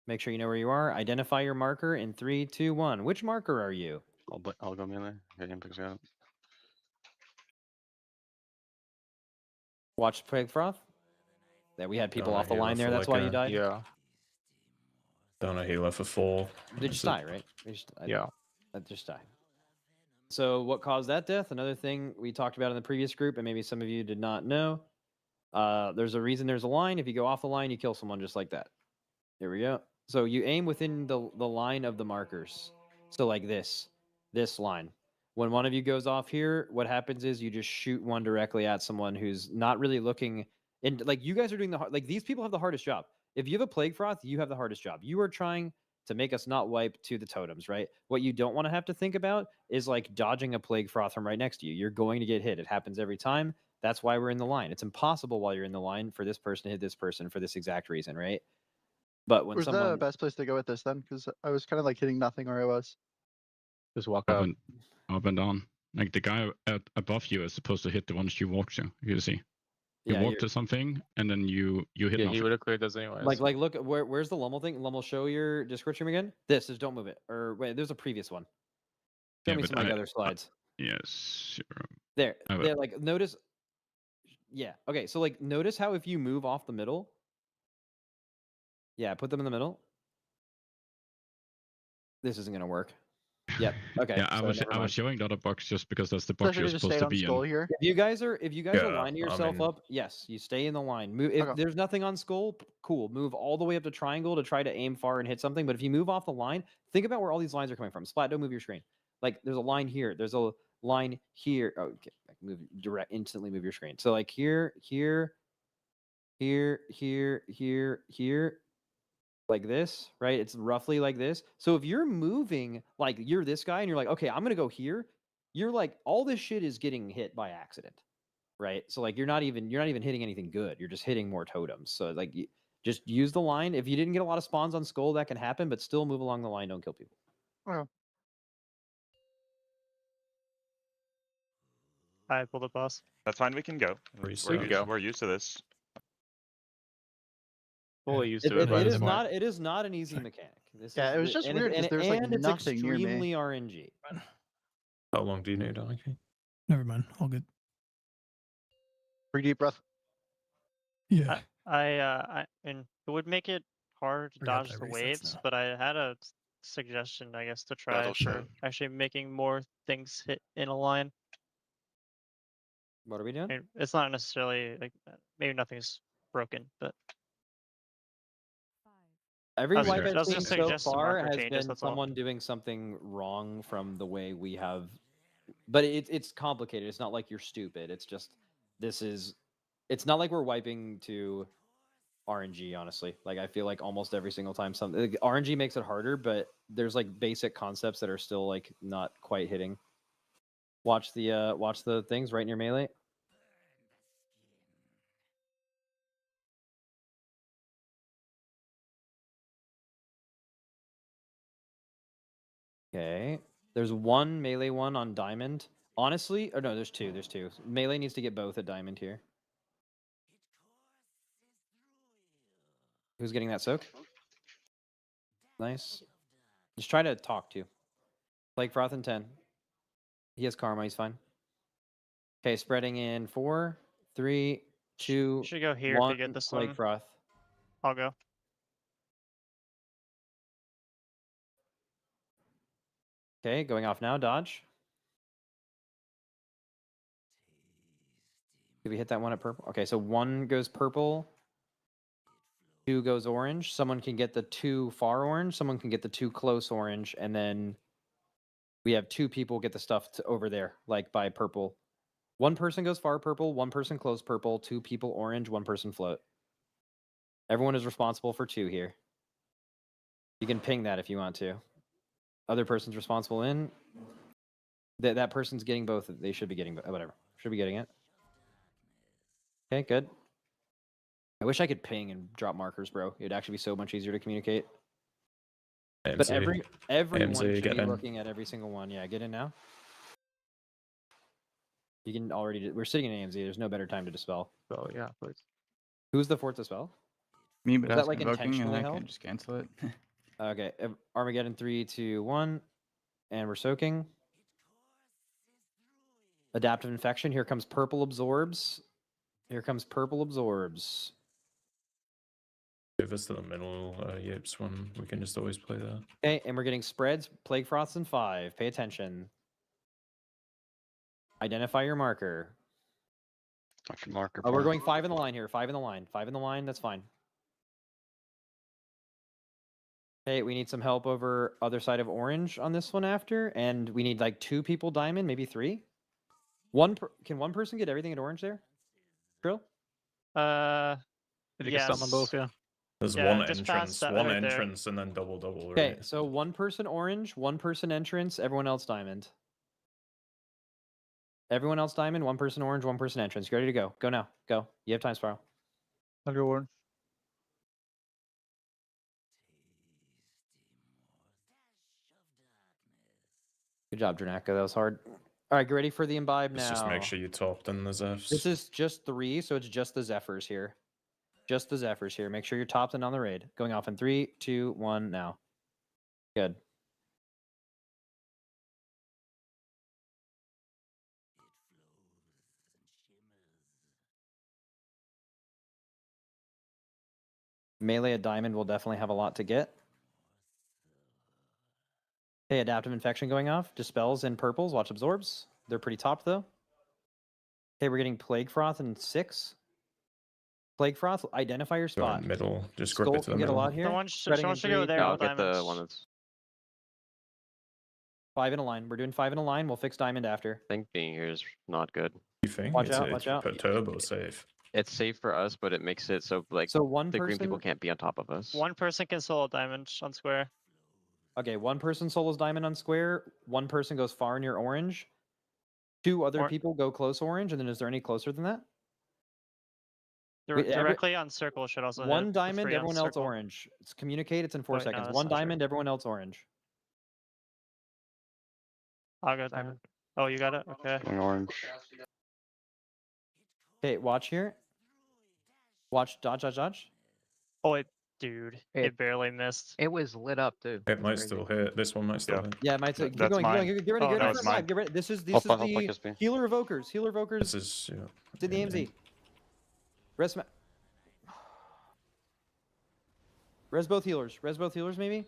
Make sure you know where you are. Identify your marker in 3, 2, 1. Which marker are you? I'll go melee. Okay, impacts out. Watch Plague Froth. Yeah, we had people off the line there. That's why you died. Yeah. Don't know healer for 4. They just die, right? Yeah. Just die. So what caused that death? Another thing we talked about in the previous group, and maybe some of you did not know. There's a reason there's a line. If you go off the line, you kill someone just like that. Here we go. So you aim within the line of the markers. So like this line. When one of you goes off here, what happens is you just shoot one directly at someone who's not really looking. And like you guys are doing like these people have the hardest job. If you have a Plague Froth, you have the hardest job. You are trying to make us not wipe to the totems, right? What you don't want to have to think about is like dodging a Plague Froth from right next to you. You're going to get hit. It happens every time. That's why we're in the line. It's impossible while you're in the line for this person to hit this person for this exact reason, right? But when Where's someone the best place to go with this then? Because I was kind of like hitting nothing where I was. Just walk Up up. and, up and down. Like the guy above you is supposed to hit the ones you walk to. You see. You Yeah, walk to something and then you hit Yeah, nothing. he would have cleared those anyways. like look where's the Lummel thing? Lummel, show your Discord stream again. This is don't move it. Or wait, there's a previous one. Show me but some like other slides. Yes. There, I will. there. Like notice. Yeah. Okay. So like notice how if you move off the middle. Yeah, put them in the middle. This isn't gonna work. Yep. Okay. Yeah, I so was never mind. showing the other box just because that's the So I box should you're have just supposed stayed to on be skull in. here. If you guys are Yeah, lining I yourself mean- up, yes, you stay in the line. Move if Okay. there's nothing on skull, cool. Move all the way up to triangle to try to aim far and hit something. But if you move off the line, think about where all these lines are coming from. Splat, don't move your screen. Like there's a line here. There's a line here. Oh, okay. Move direct. Instantly move your screen. So like here, here, here, here, here, here. Like this, right? It's roughly like this. So if you're moving like you're this guy and you're like, okay, I'm gonna go here, you're like all this shit is getting hit by accident, right? So like you're not even hitting anything good. You're just hitting more totems. So like just use the line. If you didn't get a lot of spawns on skull, that can happen, but still move along the line. Don't kill people. Oh. I pulled the boss. That's fine. We can go. We're used to this. Fully used It, to it. it is not. It is not an easy mechanic. This Yeah, is, it was just and weird It, 'cause and there's, like, and it's nothing near me. extremely RNG. How long do you need, Arky? Never mind. All good. Pretty deep breath. Yeah. And it would make it hard to Forgot dodge that the resets waves, now. but I had a suggestion, I guess, to try That'll for show. actually making more things hit in a line. What are we doing? I mean, it's not necessarily like maybe nothing's broken, but Every wipe I've just seen so suggest some far marker has changes, been that's all. someone doing something wrong from the way we have. But it's complicated. It's not like you're stupid. It's just it's not like we're wiping to RNG, honestly. Like I feel like almost every single time RNG makes it harder, but there's like basic concepts that are still like not quite hitting. Watch the things right near melee. Okay. There's one melee one on diamond. Honestly, or no, there's two. There's two. Melee needs to get both at diamond here. Who's getting that soak? Nice. Just try to talk to. Plague Froth in 10. He has karma, he's fine. Okay, spreading in 4, 3, 2, You should go here 1, if you get this Plague one. Froth. I'll go. Okay, going off now, dodge. Did we hit that one at purple? Okay, so 1 goes purple, 2 goes orange. Someone can get the 2 far orange. Someone can get the 2 close orange, and then we have 2 people get the stuff over there, like by purple. 1 person goes far purple, 1 person close purple, 2 people orange, 1 person float. Everyone is responsible for 2 here. You can ping that if you want to. Other person's responsible in. That person's getting both. They should be getting whatever. Should be getting it. Okay, good. I wish I could ping and drop markers, bro. It'd actually be so much easier to communicate. AMZ. But everyone AMZ, should get be in. looking at every single one. Yeah, get in now. You can already. We're sitting in AMZ. There's no better time to dispel. Oh yeah, please. Who's the 4th dispel? Me, but Is I was that like invoking and intentionally I held? can just cancel it. Okay, Armageddon 3, 2, 1, and we're soaking. Adaptive infection. Here comes purple absorbs. Here comes purple absorbs. Give us to the middle, Yips one. We can just always play that. Okay, and we're getting spreads, plague froths in 5. Pay attention. Identify your marker. Marker. Oh, we're going 5 in the line here. 5 in the line. 5 in the line. That's fine. Hey, we need some help over other side of orange on this one after, and we need like 2 people diamond, maybe 3. Can 1 person get everything at orange there? Drill? You can summon both, yeah. There's Yeah, one just entrance, past that one right there. entrance, and then double, right? Okay, so 1 person orange, 1 person entrance, everyone else diamond. Everyone else diamond, 1 person orange, 1 person entrance. You ready to go? Go now. Go. You have time, Spiral. I'll go orange. Good job, Dranaka. That was hard. All right, get ready for the imbibe now. Let's just make sure you topped in the Zephs. This is just 3, so it's just the Zephyrs here. Just the Zephyrs here. Make sure you're topped and on the raid. Going off in 3, 2, 1, now. Good. Melee at diamond will definitely have a lot to get. Okay, adaptive infection going off. Dispels in purples. Watch absorbs. They're pretty topped though. Okay, we're getting plague froth in 6. Plague froth. Identify your spot. Middle. Just grip Skull it to the can get a middle. lot here. Someone Spreading in should go 3, there. I'll with get the diamonds. one that's. 5 in a line. We're doing 5 in a line. We'll fix diamond after. I think being here is not good. You think? Watch It's out, a watch out. Turbo safe. It's safe for us, but it makes it so like So 1 the green person. people can't be on top of us. 1 person can solo diamond on square. Okay, 1 person solos diamond on square. 1 person goes far near orange. 2 other people go close orange, and then is there any closer than that? Directly on circle should also hit. 1 with diamond, 3 on everyone else circle. orange. It's communicate. It's in 4 Wait, no, seconds. that's 1 not true. diamond, everyone else orange. I'll go diamond. Oh, you got it? Okay. Going orange. Okay, watch here. Watch, dodge, dodge, dodge. Oh, dude, it barely missed. It was lit up too. It might still hit. This one might still hit. Yeah, it might take. Keep That's going, keep mine. going. Get ready, Oh, get that ready was for mine. live. Get ready. This is Hop the on XP. healer evokers. Healer evokers. This is yeah. Did the AMZ. Res both healers. Res both healers, maybe.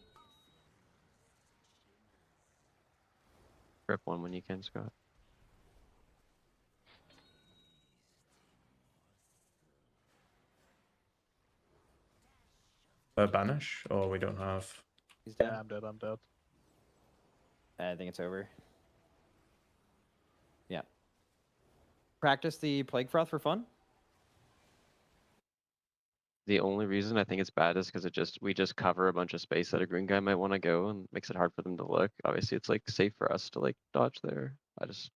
Grip one when you can, Scott. Banish? Or we don't have. He's dead. Yeah, I'm dead. I'm dead. I think it's over. Yeah. Practice the Plague Froth for fun. The only reason I think it's bad is because we just cover a bunch of space that a green guy might want to go and makes it hard for them to look. Obviously, it's like safe for us to like dodge there. I just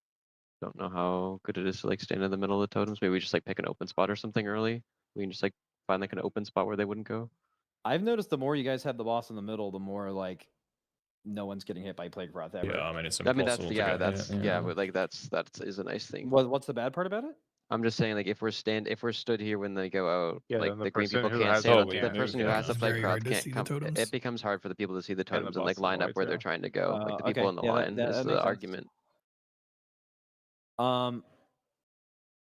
don't know how good it is to like stand in the middle of the totems. Maybe we just like pick an open spot or something early. We can just like find like an open spot where they wouldn't go. I've noticed the more you guys have the boss in the middle, the more like no one's getting hit by Plague Froth ever. Yeah, I mean it's I mean impossible that's to get hit, yeah, but like that is a nice thing. What's the bad part about it? I'm just saying, like, if we're stood here when they go out, Yeah, like then the the green person people who can't has stand the up. The damage, person who yeah. has the It's plague very crowd hard to can't see the come. totems. It becomes hard for the people to see the totems and like boss line up noise, where they're yeah. trying to go. Like the Okay, people in the yeah, line that is makes the sense. argument.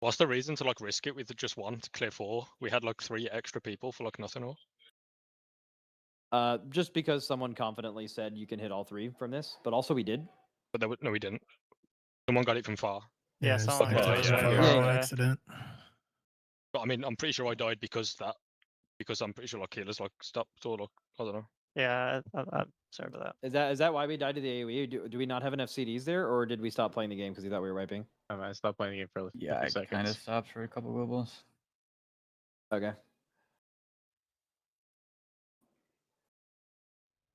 What's the reason to like risk it with just 1 to clear 4? We had like 3 extra people for like nothing or. Just because someone confidently said you can hit all 3 from this, but also we did. But no, we didn't. Someone got it from far. Yeah, it's someone like got a it. fire Yeah, on yeah. accident. But I mean, I'm pretty sure I died because I'm pretty sure like healers like stopped or like I don't know. Yeah, I'm sorry about that. Is that why we died to the AoE? Do we not have enough CDs there, or did we stop playing the game because we thought we were wiping? I stopped playing the game for Yeah, I kind of stopped for a couple globals. Okay.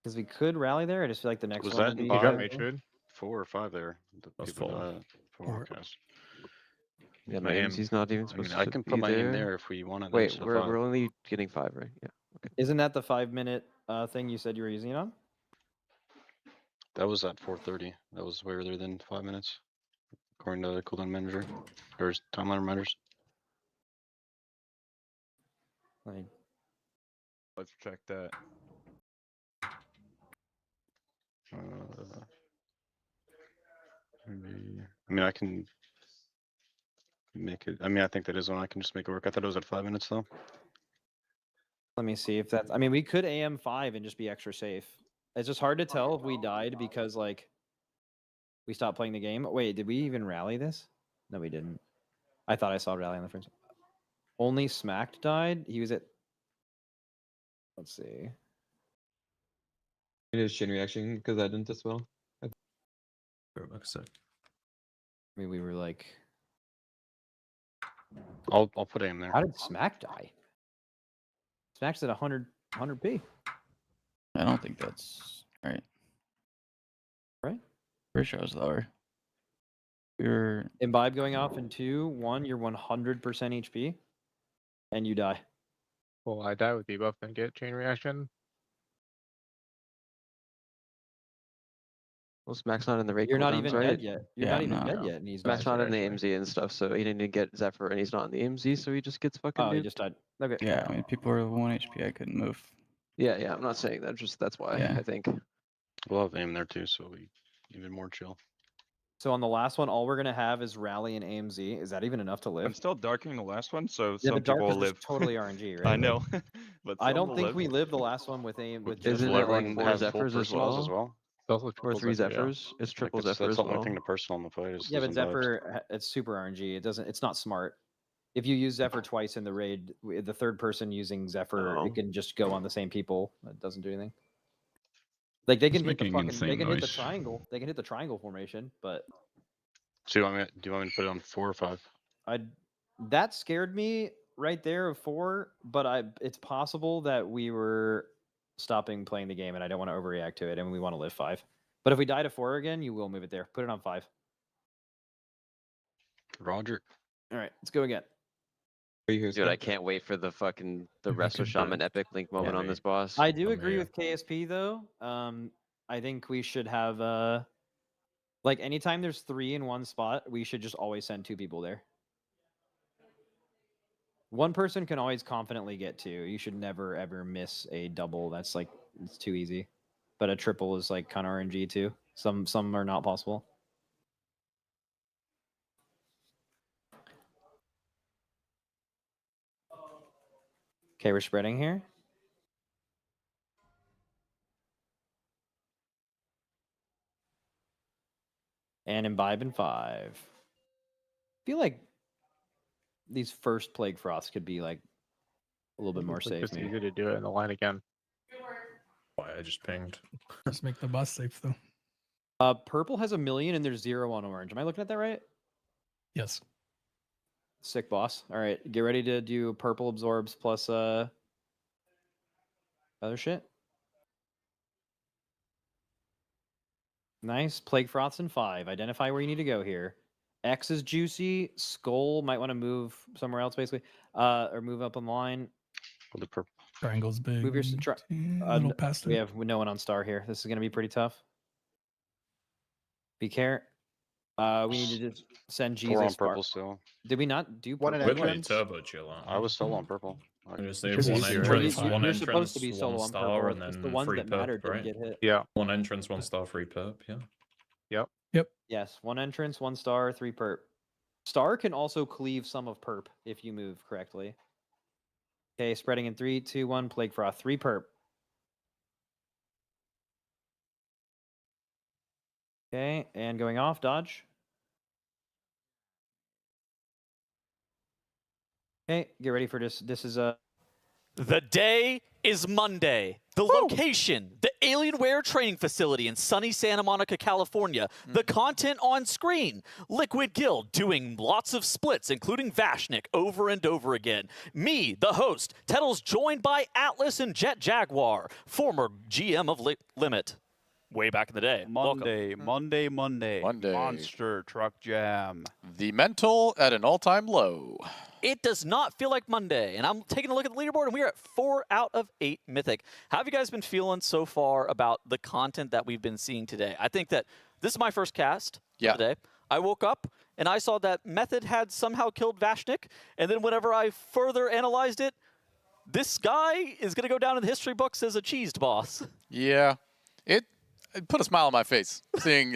Because we could rally there. I just feel like the next Was one that would be. in 4 or 5 there? The That's people 4. that broadcast. Yeah, My my aim- AMC's not even I mean, supposed I to can be put my aim there. there if we wanted. Wait, instead of we're 5. we're only getting 5, right? Yeah. Okay. Isn't that the 5-minute thing you said you were using it on? That was at 4:30. That was way earlier than 5 minutes, according to the cooldown manager or his timeline reminders. Like, Let's check that. Maybe, I mean, I can make it. I mean, I think that is one I can just make it work. I thought it was at 5 minutes though. let me see if that's. I mean, we could AM5 and just be extra safe. It's just hard to tell if we died because like we stopped playing the game. Wait, did we even rally this? No, we didn't. I thought I saw rally on the first. Only Smacked died. He was at. Let's see. It is chain reaction because I didn't as well. So. I mean, we were like. I'll put aim there. How did Smack die? Smack's at 100p. I don't think that's right. Right? Pretty sure I was lower. You're Imbibe going off in 2, 1, you're 100% HP. And you die. Well, I die with debuff and get chain reaction. Well, Smack's not in the raid You're not cooldowns, even right? dead yet. You're not even dead yet. And he's Smack's died. not in the AMZ and stuff, so he didn't get Zephyr, and he's not in the AMZ, so he just gets fucking. Oh, he nuked. just died. Okay. Yeah, I mean, people were 1 HP. I couldn't move. Yeah, I'm not saying that. Just that's why Yeah. I think. We'll have aim there too, so we even more chill. So on the last one, all we're gonna have is rally and AMZ. Is that even enough to live? I'm still darking the last one, so Yeah, some but dark people is live. just totally RNG, right? I know, but I some don't will think live. we lived the last one with aim. With just Isn't Will it like everyone 4 have full Zephyrs as personals well? as well? Or 3 Zephyrs? It's triple Like, Zephyr that's as the only well. thing to personal in the fight is Yeah, but those imbibes. Zephyr, it's super RNG. It doesn't. It's not smart. If you use Zephyr twice in the raid, the third person using Zephyr, Oh. it can just go on the same people. It doesn't do anything. Like they can It's hit the making fucking. insane They can hit the noise. triangle. They can hit the triangle formation, but So do you want me to put it on 4 or 5? that scared me right there of 4. But it's possible that we were stopping playing the game, and I don't want to overreact to it, and we want to live 5. But if we die to 4 again, you will move it there. Put it on 5. Roger. All right, let's go again. Dude, I can't wait for the fucking Resto Shaman epic link moment on this boss. I do agree with KSP though. I think we should have like anytime there's 3 in one spot, we should just always send 2 people there. One person can always confidently get 2. You should never ever miss a double. That's like it's too easy. But a triple is like kind of RNG too. Some are not possible. Okay, we're spreading here. And imbibe in 5. I feel like these first Plague Frosts could be like a little bit more safe. It's Maybe. easy to do it in the line again. Why I just pinged. Just make the boss safe though. Purple has 1 million and there's 0 on orange. Am I looking at that right? Yes. Sick boss. All right, get ready to do purple absorbs plus other shit. Nice. Plague Froths in 5. Identify where you need to go here. X is juicy. Skull might want to move somewhere else, basically, or move up on line. The purple. Triangle's big. Move your a little past we it. have no one on star here. This is going to be pretty tough. Be care. We need to just send Jesus. 4 on purple still. Did we not do One purple? in entrance? Turbo chill out. I was solo on purple. I'm gonna say Because one it's entrance, easier. one You're entrance, supposed to be solo one on star, purple. and It's then the ones free that mattered perp, didn't right? get hit. Yeah. One entrance, 1 star, free perp. Yeah. Yep. Yes, 1 entrance, 1 star, 3 perp. Star can also cleave some of perp if you move correctly. Okay, spreading in 3, 2, 1. Plague Froth, 3 perp. Okay, and going off, dodge. Okay, get ready for this. This is The day is Monday. The location, the Alienware training facility in sunny Santa Monica, California. The content on screen, Liquid Guild doing lots of splits, including Vashnik over and over again. Me, the host, Tettles joined by Atlas and Jet Jaguar, former GM of Limit. Way back in the day. Monday. Monday. Monster Truck Jam. The mental at an all-time low. It does not feel like Monday, and I'm taking a look at the leaderboard, and we are at 4 out of 8 Mythic. How have you guys been feeling so far about the content that we've been seeing today? I think that this is my first cast today. I woke up, and I saw that Method had somehow killed Vashnik, and then whenever I further analyzed it, this guy is going to go down in the history books as a cheesed boss. Yeah. It put a smile on my face, seeing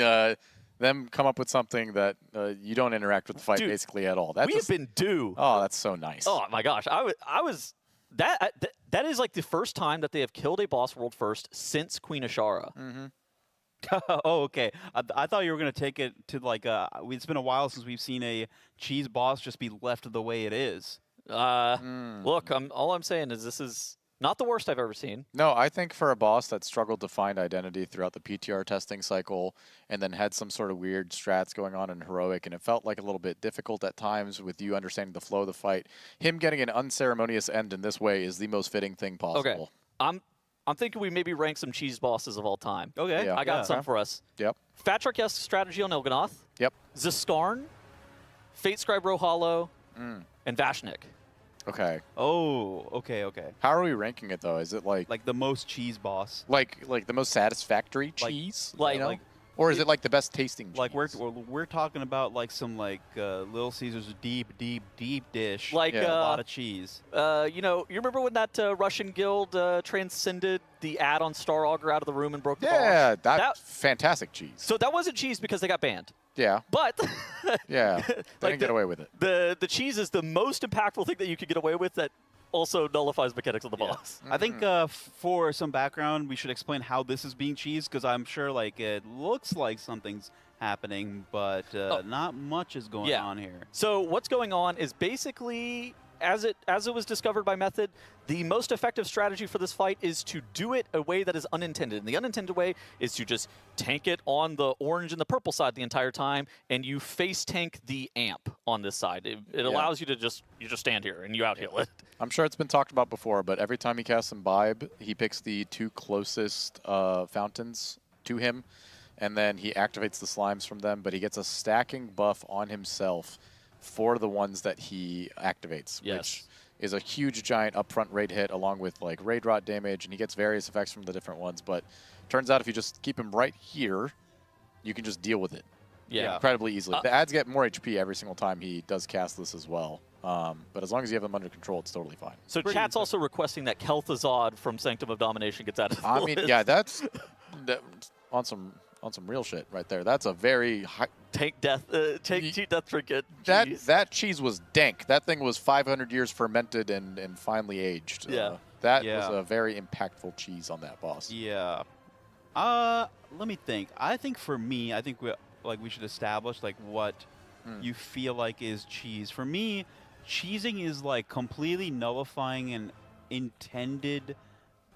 them come up with something that you don't interact with the fight basically at all. That's we have been due. Oh, that's so nice. Oh my gosh, I was that is like the first time that they have killed a boss world first since Queen Ashara. Oh, okay. I thought you were going to take it to like it's been a while since we've seen a cheese boss just be left the way it is. Look, all I'm saying is this is not the worst I've ever seen. No, I think for a boss that struggled to find identity throughout the PTR testing cycle and then had some sort of weird strats going on in Heroic, and it felt like a little bit difficult at times with you understanding the flow of the fight, him getting an unceremonious end in this way is the most fitting thing possible. Okay. I'm thinking we maybe rank some cheese bosses of all time. Okay. Yeah. I got some for us. Yep. Fat Truck Yes strategy on Il'gynoth. Yep. Ziskarn, Fate Scribe Rohallo, and Vashnik. Okay. Oh, okay. How are we ranking it though? Is it like the most cheese boss? Like the most satisfactory cheese? Like, you know? Or is it like the best tasting cheese? Like we're talking about like some like Little Caesar's deep dish. Like a lot of cheese. You know, you remember when that Russian guild transcended the ad on Star Augur out of the room and broke the boss? Yeah, that's fantastic cheese. So that wasn't cheese because they got banned. Yeah. But yeah, they didn't get away with it. The cheese is the most impactful thing that you could get away with that also nullifies mechanics of the boss. I think for some background, we should explain how this is being cheesed, because I'm sure like it looks like something's happening, but not much is going on here. So what's going on is basically, as it was discovered by Method, the most effective strategy for this fight is to do it a way that is unintended. And the unintended way is to just tank it on the orange and the purple side the entire time, and you face tank the amp on this side. It allows you to just stand here and you out-heal it. I'm sure it's been talked about before, but every time he casts Imbibe, he picks the 2 closest fountains to him, and then he activates the slimes from them, but he gets a stacking buff on himself for the ones that he activates, which is a huge, giant upfront raid hit along with like raid rot damage, and he gets various effects from the different ones. But turns out if you just keep him right here, you can just deal with it incredibly easily. The ads get more HP every single time he does cast this as well. But as long as you have them under control, it's totally fine. So chat's also requesting that Kel'Thuzad from Sanctum of Domination gets added to the I mean, list. yeah, that's on some real shit right there. That's a very high take death trinket. That cheese was dank. That thing was 500 years fermented and finally aged. Yeah. That was a very impactful cheese on that boss. Yeah. Let me think. I think for me, we should establish like what you feel like is cheese. For me, cheesing is like completely nullifying an intended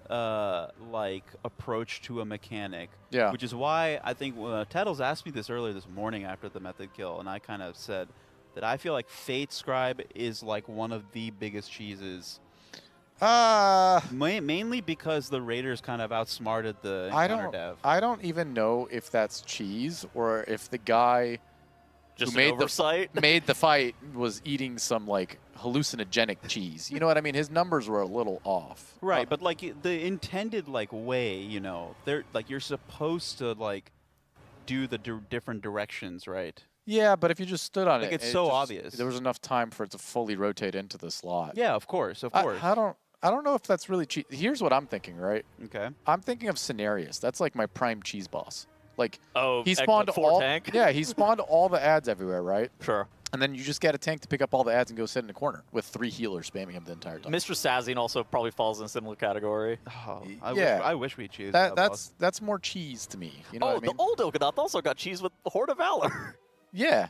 like approach to a mechanic. Yeah. Which is why I think Tettles asked me this earlier this morning after the Method kill, and I kind of said that I feel like Fate Scribe is like one of the biggest cheeses. Mainly because the Raiders kind of outsmarted the encounter dev. I don't even know if that's cheese or if the guy just who made the fight was eating some like hallucinogenic cheese. You know what I mean? His numbers were a little off. Right, but like the intended like way, you know, they're like you're supposed to like do the different directions, right? Yeah, but if you just stood on like it, it's so obvious. There was enough time for it to fully rotate into the slot. Yeah, of course. I don't know if that's really cheese. Here's what I'm thinking, right? Okay. I'm thinking of Cenarius. That's like my prime cheese boss. Like he like spawned all tank? Yeah, he spawned all the ads everywhere, right? Sure. And then you just get a tank to pick up all the ads and go sit in the corner with 3 healers spamming him the entire time. Mr. Sazine also probably falls in a similar category. Oh, I wish we cheesed that's more cheese to me. You know what I mean? The old Il'gynoth also got cheese with Horde of Valor. Yeah.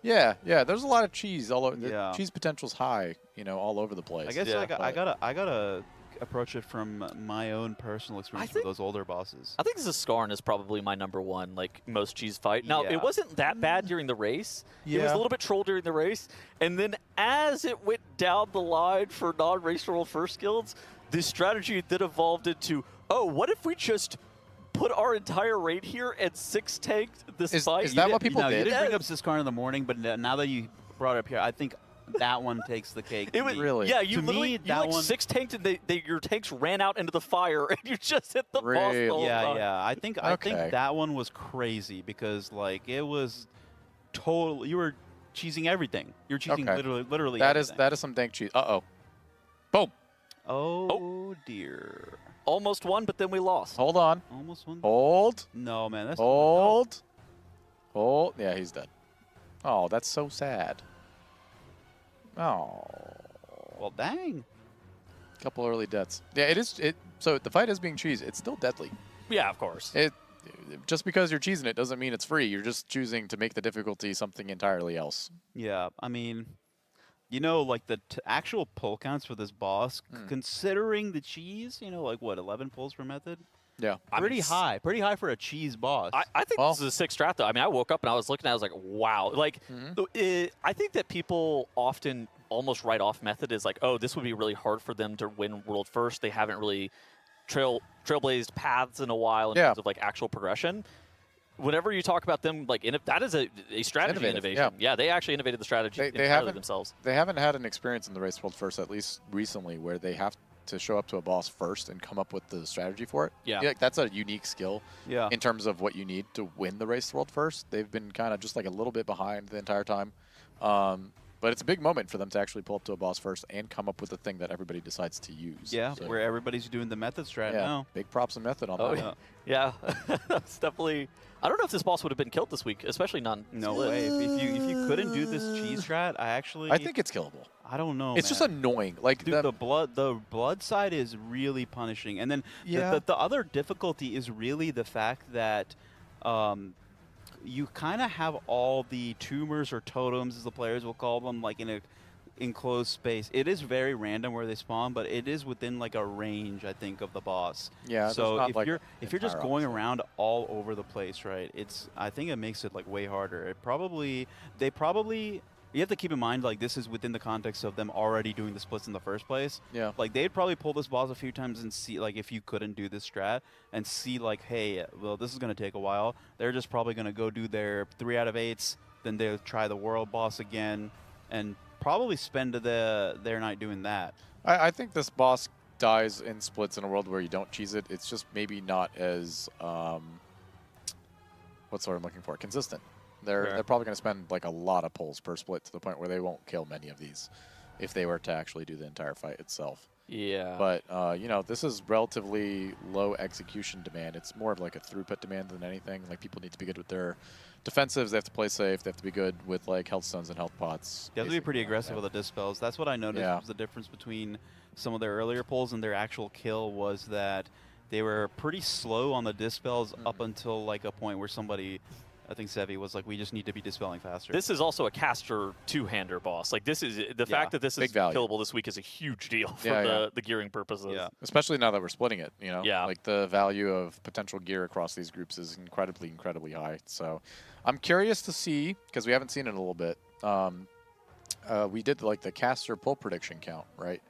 Yeah, yeah. There's a lot of cheese all over. Yeah. The cheese potential's high, you know, all over the place. I guess I gotta approach it from my own personal experience with those older bosses. I think Zaskarn is probably my #1, like, most cheese fight. Now, Yeah. it wasn't that bad during the race. It was Yeah. a little bit troll during the race. And then as it went down the line for non-race world first guilds, the strategy then evolved into, oh, what if we just put our entire raid here and 6-tanked this fight? Is that what people You did? didn't bring up Siskarn in the morning, but now that you brought it up here, I think that one takes the cake. It was, Really? Yeah, you To literally me, you that like one- 6-tanked and your tanks ran out into the fire and you just hit the boss the whole time. Yeah. I think that one was crazy because like it was total. You were cheesing everything. You're cheesing Okay. literally. That everything. is some dank cheese. Uh-oh. Boom. Oh dear. Almost won, but then we lost. Hold on. Almost won. Hold. No, man. That's Hold. Hold. Yeah, he's dead. Oh, that's so sad. Oh. Well, dang. Couple early deaths. Yeah, it is. So the fight is being cheesed. It's still deadly. Yeah, of course. Just because you're cheesing it doesn't mean it's free. You're just choosing to make the difficulty something entirely else. Yeah, I mean, you know, like the actual pull counts for this boss, considering the cheese, you know, like what, 11 pulls per method? Yeah. Pretty high for a cheese boss. I think this is a sick strat, though. I mean, I woke up and I was looking at it, I was like, wow. Like, I think that people often almost write off method as like, oh, this would be really hard for them to win world first. They haven't really trailblazed paths in a while in terms of like actual progression. Whenever you talk about them, like that is a strategy innovation. Yeah, they actually innovated the strategy entirely themselves. They haven't had an experience in the race world first, at least recently, where they have to show up to a boss first and come up with the strategy for it. Yeah. Like, that's a unique skill Yeah. in terms of what you need to win the race world first. They've been kind of just like a little bit behind the entire time. But it's a big moment for them to actually pull up to a boss first and come up with the thing that everybody decides to use. Yeah, So, where everybody's doing the method strat yeah, now. big props and method on Oh, that. yeah. It's definitely. I don't know if this boss would have been killed this week, especially non. No way. If you couldn't do this cheese strat, I think it's killable. I don't know. It's just man. annoying. Like, Dude, the blood side is really punishing, and then the other difficulty is really the fact that you kind of have all the tumors or totems, as the players will call them, like in a enclosed space. It is very random where they spawn, but it is within like a range, I think, of the boss. Yeah. So not if like you're just entire going around all over the place, right? I think it makes it like way harder. You have to keep in mind, like, this is within the context of them already doing the splits in the first place. Yeah. Like, they'd probably pull this boss a few times and see, like, if you couldn't do this strat and see, like, hey, well, this is going to take a while. They're just probably going to go do their 3 out of 8s, then they'll try the world boss again, and probably spend their night doing that. I think this boss dies in splits in a world where you don't cheese it. It's just maybe not as, what's the word I'm looking for? Consistent. They're probably going to spend like a lot of pulls per split to the point where they won't kill many of these if they were to actually do the entire fight itself. Yeah. But, you know, this is relatively low execution demand. It's more of like a throughput demand than anything. Like, people need to be good with their defensives. They have to play safe. They have to be good with, like, health stones and health pots. You have to be pretty aggressive with the dispels. That's what I noticed was the difference between some of their earlier pulls and their actual kill was that they were pretty slow on the dispels up until, like, a point where somebody... I think Sevi was like, we just need to be dispelling faster. This is also a caster two-hander boss. Like, this is the fact that this is killable this week is a huge deal for the gearing purposes. Yeah, especially now that we're splitting it. You know, Yeah. like the value of potential gear across these groups is incredibly high. So, I'm curious to see because we haven't seen it in a little bit. We did like the caster pull prediction count right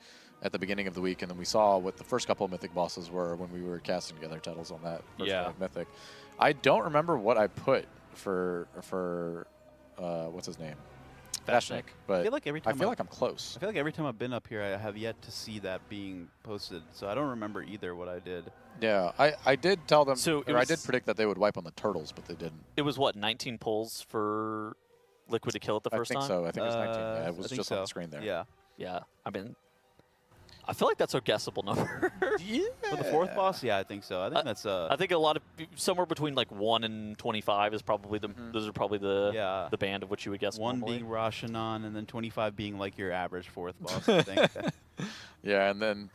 at the beginning of the week, and then we saw what the first couple of mythic bosses were when we were casting together titles on that first mythic. I don't remember what I put for what's his name? Vashnik. But I feel like I'm close. I feel like every time I've been up here, I have yet to see that being posted. So I don't remember either what I did. Yeah, I did tell them, So I did predict that they would wipe on the turtles, but they didn't. It was what, 19 pulls for Liquid to kill it the first time? I think so. I think it was 19. Yeah, it was just on the screen there. Yeah. Yeah. I mean, I feel like that's a guessable number. For the fourth boss, yeah, I think so. I think that's I think a lot of somewhere between like 1 and 25 is probably those are probably the band of which you would guess. 1 normally. being Rashanan, and then 25 being like your average fourth boss. I think. Yeah, and then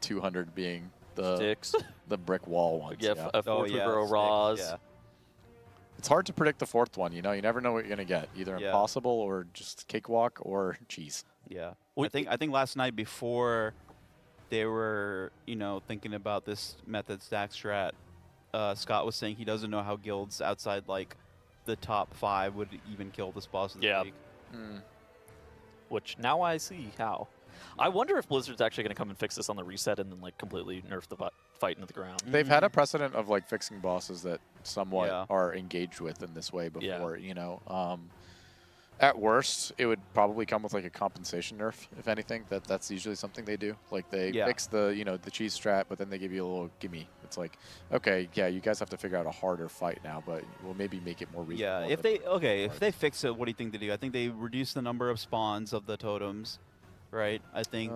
200 being the Sticks. the brick wall ones. Yeah, a Fortress Raz. Yeah. It's hard to predict the fourth one. You know, you never know what you're gonna get. Either impossible or just cakewalk or cheese. Yeah. I think last night before they were, you know, thinking about this method stack strat, Scott was saying he doesn't know how guilds outside like the top 5 would even kill this boss of the week. Which now I see how. I wonder if Blizzard's actually going to come and fix this on the reset and then like completely nerf the fight into the ground. They've had a precedent of like fixing bosses that somewhat are engaged with in this way before. You know, at worst, it would probably come with like a compensation nerf, if anything. That's usually something they do. Like they fix the the cheese strat, but then they give you a little gimme. It's like, okay, yeah, you guys have to figure out a harder fight now, but we'll maybe make it more reasonable. Yeah, if they fix it, what do you think they do? I think they reduce the number of spawns of the totems, right? I think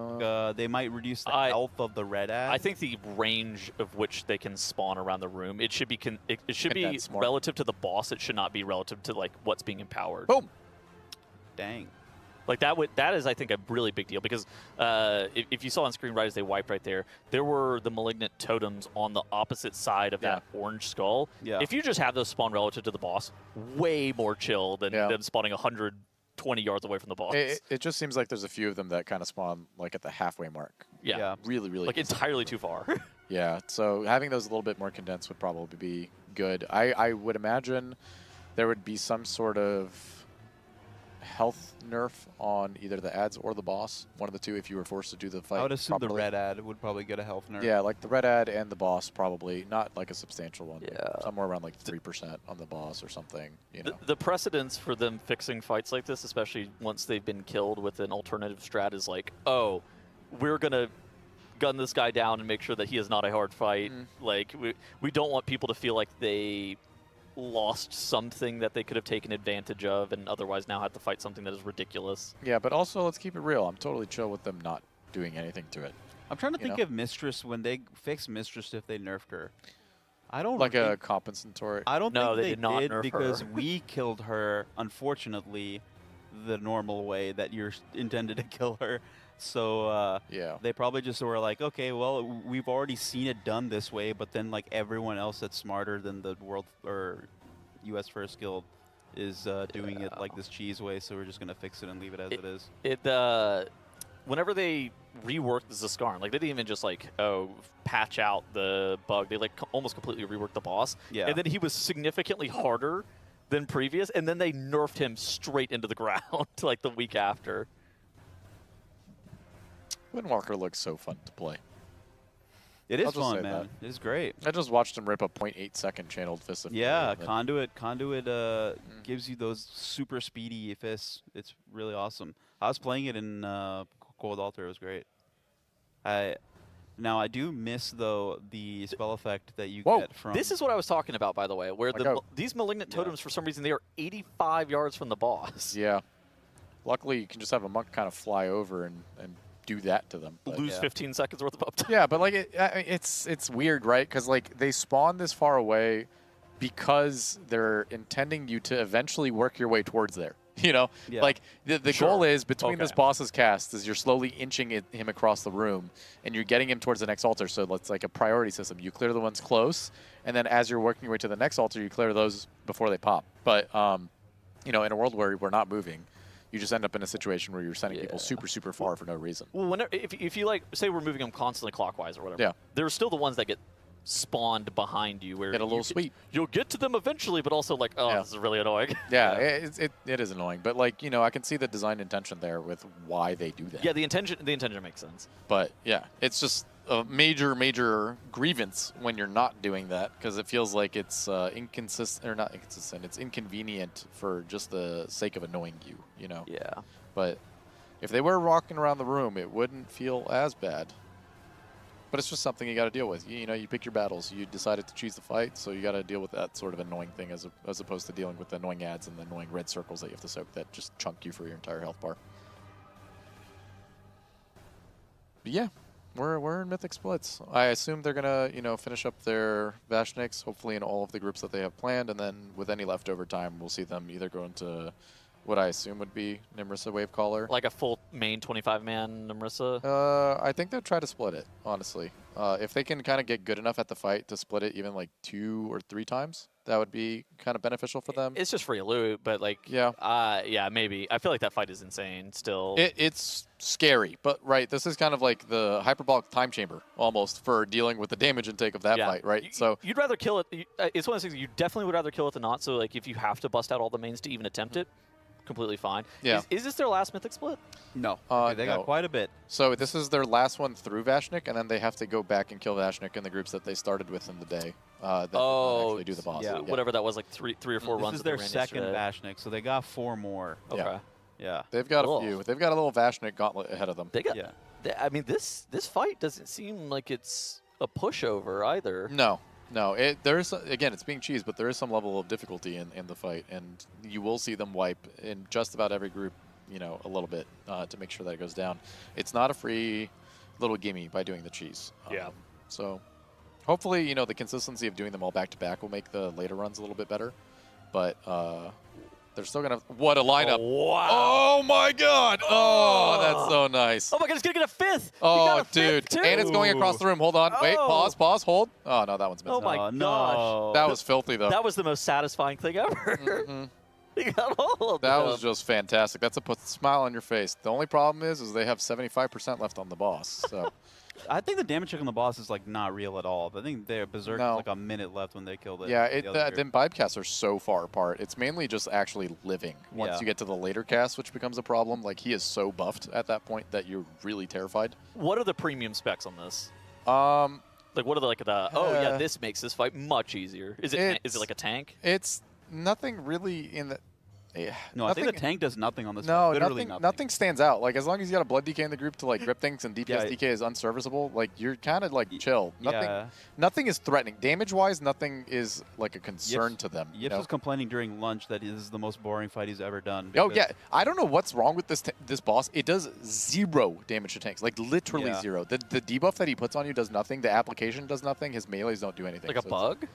they might reduce the health of the red ad. I think the range of which they can spawn around the room, it should be it should be relative to the boss. It should not be relative to like what's being empowered. Boom. Dang. Like that is I think a really big deal because if you saw on screen right as they wiped right there were the malignant totems on the opposite side of that orange skull. Yeah. If you just have those spawn relative to the boss, way more chill than them spawning 120 yards away from the boss. It just seems like there's a few of them that kind of spawn like at the halfway mark. Yeah. Really, really. Like entirely too far. Yeah. So having those a little bit more condensed would probably be good. I would imagine there would be some sort of health nerf on either the ads or the boss, one of the two, if you were forced to do the fight. I would assume properly. the red ad would probably get a health nerf. Yeah, like the red ad and the boss probably, not like a substantial one. Yeah. Somewhere around like 3% on the boss or something. You know. The precedence for them fixing fights like this, especially once they've been killed with an alternative strat, is like, oh, we're gonna gun this guy down and make sure that he is not a hard fight. Like we don't want people to feel like they lost something that they could have taken advantage of and otherwise now have to fight something that is ridiculous. Yeah, but also let's keep it real. I'm totally chill with them not doing anything to it. I'm trying to think of Mistress when they fixed Mistress if they nerfed her. I don't like a compensatory. I don't think they did not nerf because her. we killed her unfortunately the normal way that you're intended to kill her. So they probably just were like, okay, well, we've already seen it done this way, but then like everyone else that's smarter than the world or U.S. First Guild is doing it like this cheese way, so we're just gonna fix it and leave it as it is. Whenever they reworked the Zaskarn, like they didn't even just like patch out the bug, they like almost completely reworked the boss. Yeah. And then he was significantly harder than previous, and then they nerfed him straight into the ground like the week after. Windwalker looks so fun to play. It is fun, man. It is great. I just watched him rip a 0.8 second channeled fist of Yeah, Conduit gives you those super speedy fists. It's really awesome. I was playing it in Cold Altar. It was great. Now I do miss though the spell effect that you get from. This is what I was talking about, by the way, where these malignant totems, for some reason, they are 85 yards from the boss. Yeah. Luckily, you can just have a monk kind of fly over and do that to them. But lose 15 seconds worth of uptime. Yeah, but like it's weird, right? Because like they spawn this far away because they're intending you to eventually work your way towards there. You know, like the goal is between this boss's cast is you're slowly inching him across the room and you're getting him towards the next altar. So it's like a priority system. You clear the ones close, and then as you're working your way to the next altar, you clear those before they pop. But you know, in a world where we're not moving, you just end up in a situation where you're sending people super, super far for no reason. Well, whenever, if you like, say we're moving them constantly clockwise or whatever, there's still the ones that get spawned behind you where get a little sweet. You'll get to them eventually, but also like, oh, this is really annoying. Yeah, it is annoying, but like, you know, I can see the design intention there with why they do that. Yeah, the intention makes sense. But yeah, it's just a major grievance when you're not doing that because it feels like it's inconsistent or not inconsistent. It's inconvenient for just the sake of annoying you, you know. Yeah. But if they were walking around the room, it wouldn't feel as bad. But it's just something you got to deal with. You know, you pick your battles. You decided to choose the fight, so you got to deal with that sort of annoying thing as opposed to dealing with the annoying ads and the annoying red circles that you have to soak that just chunk you for your entire health bar. But yeah, we're in Mythic Splits. I assume they're gonna, you know, finish up their Vashniks, hopefully in all of the groups that they have planned, and then with any leftover time, we'll see them either go into what I assume would be Nimrissa Wavecaller. Like a full main 25-man Nimrissa? I think they'll try to split it, honestly. If they can kind of get good enough at the fight to split it even like 2 or 3 times, that would be kind of beneficial for them. It's just free loot, but like, yeah, maybe. I feel like that fight is insane still. It's scary, but right, this is kind of like the hyperbolic time chamber almost for dealing with the damage intake of that fight, right? So you'd rather kill it. It's one of those things you definitely would rather kill it than not. So like, if you have to bust out all the mains to even attempt it, completely fine. Yeah. Is this their last mythic split? No. They no. got quite a bit. So this is their last one through Vashnik, and then they have to go back and kill Vashnik in the groups that they started with in the day. That actually do the boss. Yeah, whatever that was, like three or four This runs. is their second Vashnik, so they got 4 more. Okay. Yeah. They've got a few. They've got a little Vashnik gauntlet ahead of them. They got. I mean, this fight doesn't seem like it's a pushover either. No. There's again, it's being cheese, but there is some level of difficulty in the fight, and you will see them wipe in just about every group, a little bit to make sure that it goes down. It's not a free little gimme by doing the cheese. So hopefully, the consistency of doing them all back to back will make the later runs a little bit better, but they're still gonna. What a lineup! Oh, wow! Oh my God! Oh, that's so nice. Oh my God, he's gonna get a 5th. Oh, dude! And it's going across the room. Hold on. Wait. Pause. Hold. Oh no, that one's missing. Oh my gosh! That was filthy though. That was the most satisfying thing ever. He got all of them. That was just fantastic. That's a smile on your face. The only problem is they have 75% left on the boss. So. I think the damage check on the boss is like not real at all. I think their Berserk is like a minute left when they killed it. Yeah, the imbibe casts are so far apart. It's mainly just actually living. Once you get to the later cast, which becomes a problem. Like he is so buffed at that point that you're really terrified. What are the premium specs on this? Like what are the this makes this fight much easier. Is it like a tank? It's nothing really in the. No, I think the tank does nothing on this. No, literally nothing stands out. Like as long as you got a blood DK in the group to like grip things and DPS DK is unserviceable, like you're kind of like chill. Nothing is threatening. Damage wise, nothing is like a concern to them. Yips was complaining during lunch that this is the most boring fight he's ever done. Oh yeah, I don't know what's wrong with this boss. It does 0 damage to tanks, like literally 0. The debuff that he puts on you does nothing. The application does nothing. His melees don't do anything. Like a bug?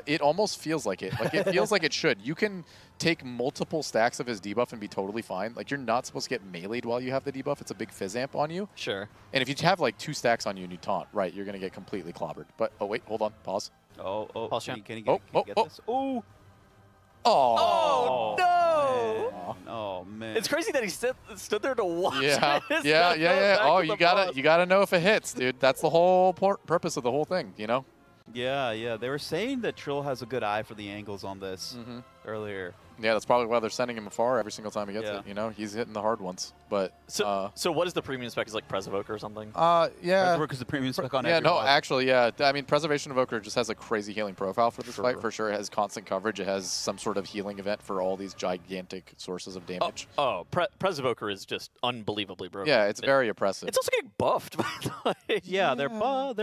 It almost feels like it. Like it feels like it should. You can take multiple stacks of his debuff and be totally fine. Like you're not supposed to get meleeed while you have the debuff. It's a big fizz amp on you. Sure. And if you have like 2 stacks on you and you taunt, right, you're gonna get completely clobbered. But oh wait, hold on, pause. Pause. Can he get this? Oh. Oh no! Man. Oh man! It's crazy that he stood there to watch. Yeah, it. yeah. Oh, you gotta know if it hits, dude. That's the whole purpose of the whole thing, Yeah. They were saying that Trill has a good eye for the angles on this earlier. Yeah, that's probably why they're sending him afar every single time he gets it. He's hitting the hard ones. But so what is the premium spec? Is like Pres Evoker or something? Yeah. Pres is the premium spec on every boss. Actually, yeah. I mean, Preservation Evoker just has a crazy healing profile for this fight, for sure. It has constant coverage. It has some sort of healing event for all these gigantic sources of damage. Pres Evoker is just unbelievably broken. Yeah, it's very oppressive. It's also getting buffed, by the way. Yeah, they're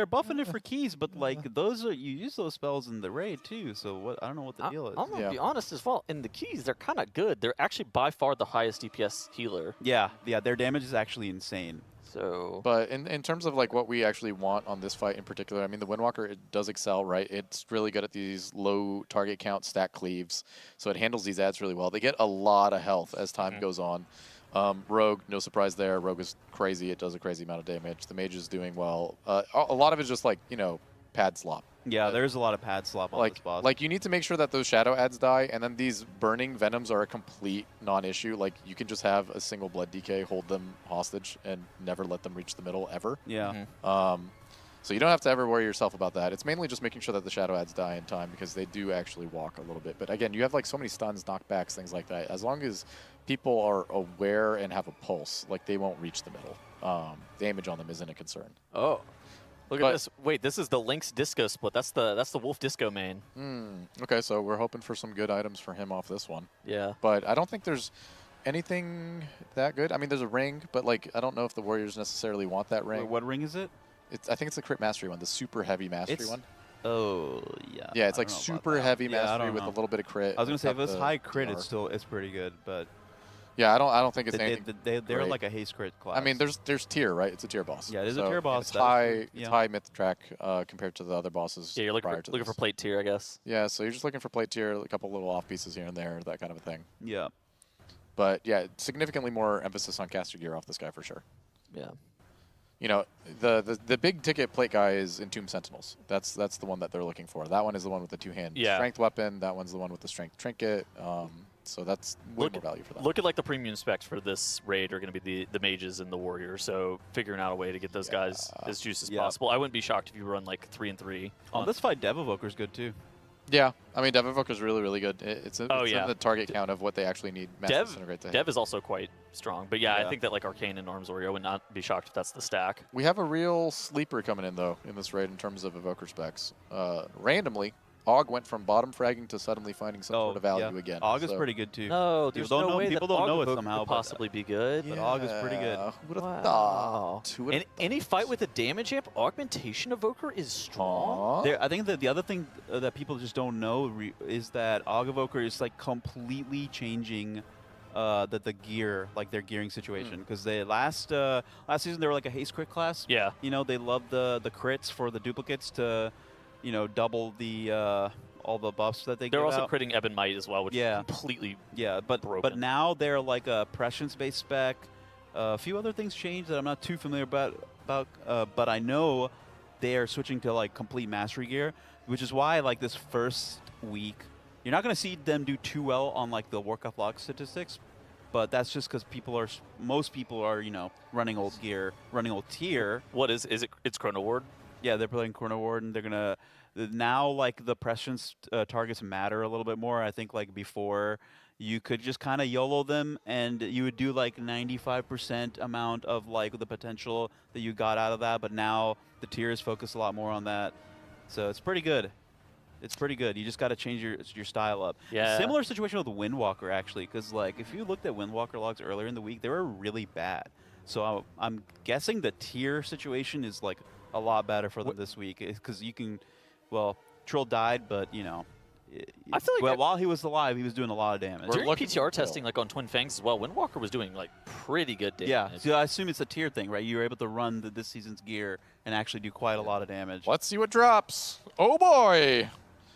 buffing it for keys, but like you use those spells in the raid too. So I don't know what the deal is. I'm gonna be honest as well. In the keys, they're kind of good. They're actually by far the highest DPS healer. Yeah, their damage is actually insane. So, but in terms of like what we actually want on this fight in particular, I mean, the Windwalker, it does excel, right? It's really good at these low target count stack cleaves, so it handles these ads really well. They get a lot of health as time goes on. Rogue, no surprise there. Rogue is crazy. It does a crazy amount of damage. The Mage is doing well. A lot of it's just like, pad slop. Yeah, there's a lot of pad slop on this boss. Like, you need to make sure that those shadow ads die, and then these burning venoms are a complete non-issue. Like, you can just have a single blood DK, hold them hostage, and never let them reach the middle, ever. Yeah. So you don't have to ever worry yourself about that. It's mainly just making sure that the shadow ads die in time, because they do actually walk a little bit. But again, you have like so many stuns, knockbacks, things like that. As long as people are aware and have a pulse, like, they won't reach the middle. Damage on them isn't a concern. Oh. Look at this. Wait, this is the Lynx Disco split. That's the Wolf Disco main. Okay, so we're hoping for some good items for him off this one. Yeah. But I don't think there's anything that good. I mean, there's a ring, but like, I don't know if the Warriors necessarily want that ring. Wait, what ring is it? I think it's the crit mastery one, the super heavy mastery one. Oh, yeah. Yeah, it's like super heavy mastery with a little bit of crit. I was gonna say if it's high crit, it's pretty good, but. Yeah, I don't think it's anything. They're like a haste crit class. I mean, there's tier, right? It's a tier boss. Yeah, it is a tier boss. It's high. It's high myth track compared to the other bosses. Yeah, you're looking for plate tier, I guess. Yeah, so you're just looking for plate tier, a couple little off pieces here and there, that kind of a thing. Yeah. But yeah, significantly more emphasis on caster gear off this guy for sure. Yeah. You know, the big ticket plate guy is Entomb Sentinels. That's the one that they're looking for. That one is the one with the two-hand strength weapon. That one's the one with the strength trinket. So that's way more value for that. Look at like the premium specs for this raid are going to be the mages and the warriors. So figuring out a way to get those guys as juiced as possible. I wouldn't be shocked if you run like 3 and 3. On this fight, Dev Evoker's good too. Yeah, I mean, Dev Evoker's really, really good. It's in the target count of what they actually need Master Disintegrate to hit. Dev is also quite strong. But yeah, I think that like Arcane and Norm's Warrior, I would not be shocked if that's the stack. We have a real sleeper coming in, though, in this raid in terms of Evoker specs. Randomly, Og went from bottom fragging to suddenly finding some sort of value again. Og is pretty good too. No, there's people don't no know, way people that don't Og know it Evoker somehow. could possibly be good. But Og is pretty good. Who would have thought? Any fight with a damage amp, Augmentation Evoker is strong. I think that the other thing that people just don't know is that Og Evoker is like completely changing the gear, like their gearing situation. Because they last season they were like a haste crit class. Yeah. You know, they loved the crits for the duplicates to, you know, double the all the buffs that they They're give also out. critting Ebon Might as well, which is completely broken. But now they're like a prescience-based spec. A few other things changed that I'm not too familiar about, but I know they are switching to like complete mastery gear, which is why like this first week, you're not going to see them do too well on like the Warcraft log statistics, but that's just because most people are, you know, running old gear, running old tier. What is it? It's Chrono Ward? Yeah, they're playing Chrono Ward, and they're going to now like the prescience targets matter a little bit more. I think like before you could just kind of YOLO them and you would do like 95% amount of like the potential that you got out of that, but now the tiers focus a lot more on that. So it's pretty good. It's pretty good. You just got to change your style up. Yeah. Similar situation with Windwalker actually, because like if you looked at Windwalker logs earlier in the week, they were really bad. So I'm guessing the tier situation is like a lot better for them this week because you can. Well, Trill died, but, you know, I feel like while he was alive, he was doing a lot of damage. During PTR testing, like on Twin Fangs as well, Windwalker was doing like pretty good damage. Yeah, so I assume it's a tier thing, right? You were able to run this season's gear and actually do quite a lot of damage. Let's see what drops. Oh, boy.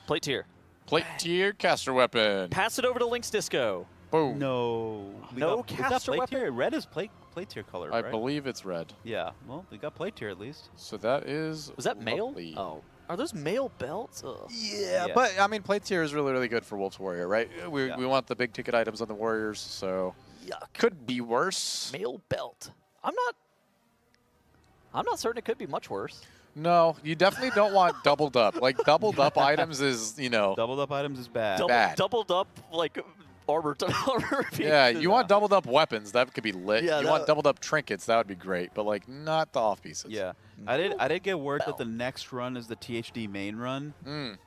Plate tier. Plate tier caster weapon. Pass it over to Link's Disco. Boom. No. No caster weapon? Tier? Red is plate tier color, I right? believe it's red. Yeah, well, we got plate tier at least. So that is Was that mail? lovely. Oh. Are those mail belts? Ugh. Yeah, but I mean, plate tier is really, really good for Wolf's Warrior, right? We want the big ticket items on the Warriors, so could be worse. Mail belt. I'm not certain it could be much worse. No, you definitely don't want doubled up. Like doubled up items is, you know, doubled up items is bad. Doubled up like armor. Yeah, you want doubled up weapons. That could be lit. Yeah, you want doubled up trinkets. That would be great, but like not the off pieces. Yeah, I did get word that the next run is the THD main run.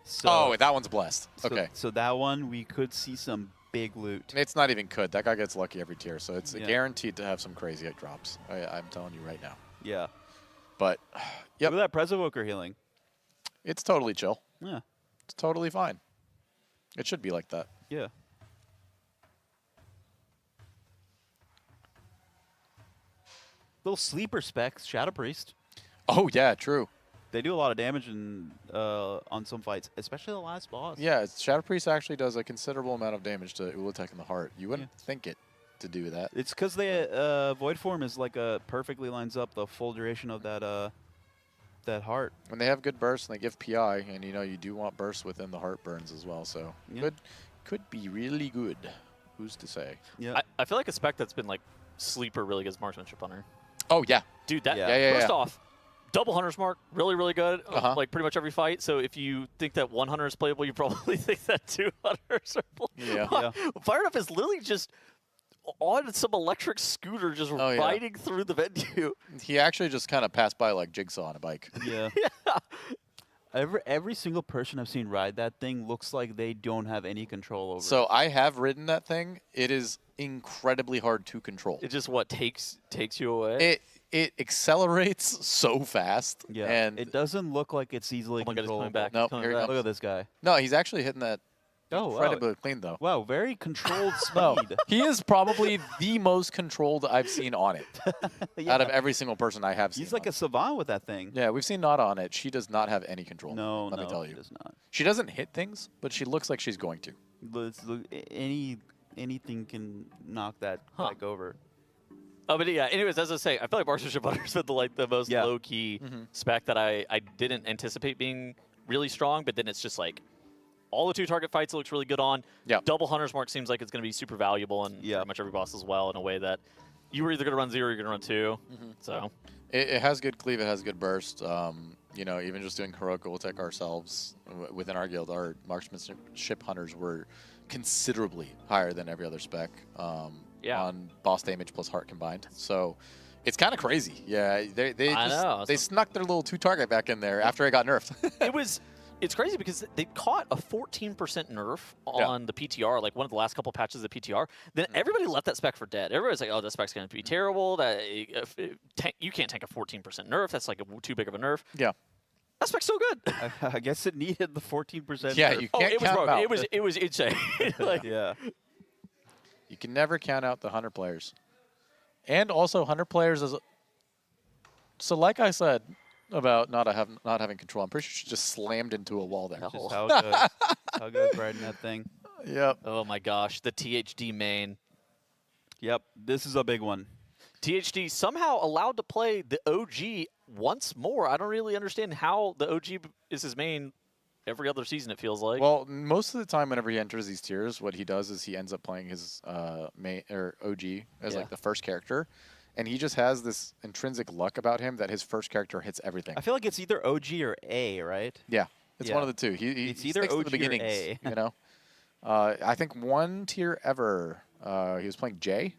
So, oh, that one's blessed. Okay. So that one we could see some big loot. It's not even could. That guy gets lucky every tier, so it's guaranteed to have some crazy drops. I'm telling you right now. Yeah. But yep. Look at that Presovoker healing. It's totally chill. Yeah. It's totally fine. It should be like that. Yeah. Little sleeper specs, Shadow Priest. Oh yeah, true. They do a lot of damage on some fights, especially the last boss. Yeah, Shadow Priest actually does a considerable amount of damage to Ula'tek in the heart. You wouldn't think it to do that. It's because they Void Form is like perfectly lines up the full duration of that heart. When they have good bursts and they give PI, and you know you do want bursts within the heart burns as well, so could be really good. Who's to say? Yeah. I feel like a spec that's been like sleeper really good marksmanship on her. Oh yeah, dude. That yeah. off, double Hunter's Mark, really, really good. Like pretty much every fight. So if you think that one Hunter is playable, you probably think that two Hunters are playable. Yeah. Fired Up is literally just on some electric scooter, just riding through the venue. He actually just kind of passed by like Jigsaw on a bike. Yeah. Every single person I've seen ride that thing looks like they don't have any control over it. So I have ridden that thing. It is incredibly hard to control. It just takes you away. It accelerates so fast. Yeah, and it doesn't look like it's easily controllable. Nope, here he comes. Look at this guy. No, he's actually hitting that incredibly clean though. Wow, very controlled speed. No, he is probably the most controlled I've seen on it out of every single person I have seen. He's like a savant with that thing. Yeah, we've seen Nada on it. She does not have any control. No, let me tell you. She does not. She doesn't hit things, but she looks like she's going to. Any anything can knock that bike over. Oh, but yeah. Anyways, as I say, I feel like Marksmanship Hunter's been the most low key spec that I didn't anticipate being really strong. But then it's just like all the 2-target fights it looks really good on. Yeah. Double Hunter's Mark seems like it's going to be super valuable and pretty much every boss as well in a way that you were either going to run 0 or you're going to run 2. So it has good cleave. It has good burst. You know, even just doing heroic Ula'tek ourselves within our guild, our Marksmanship Hunters were considerably higher than every other spec. On boss damage plus heart combined. So it's kind of crazy. Yeah, they snuck their little 2-target back in there after it got nerfed. It's crazy because they caught a 14% nerf on the PTR, like one of the last couple patches of the PTR. Then everybody left that spec for dead. Everybody's like, oh, that spec's going to be terrible. You can't tank a 14% nerf. That's like too big of a nerf. Yeah. That spec's so good. I guess it needed the 14%. Yeah, nerf. you can't count out. It was insane. Yeah. You can never count out the Hunter players. And also Hunter players as so like I said about not having control, I'm pretty sure she just slammed into a wall there. Just how good riding that thing. Yep. Oh my gosh, the THD main. Yep, this is a big one. THD somehow allowed to play the OG once more. I don't really understand how the OG is his main every other season, it feels like. Well, most of the time whenever he enters these tiers, what he does is he ends up playing his main or OG as like the first character. And he just has this intrinsic luck about him that his first character hits everything. I feel like it's either OG or A, right? Yeah, it's one of the two. He it's either sticks OG to the beginnings, or A. you know. I think one tier ever, he was playing J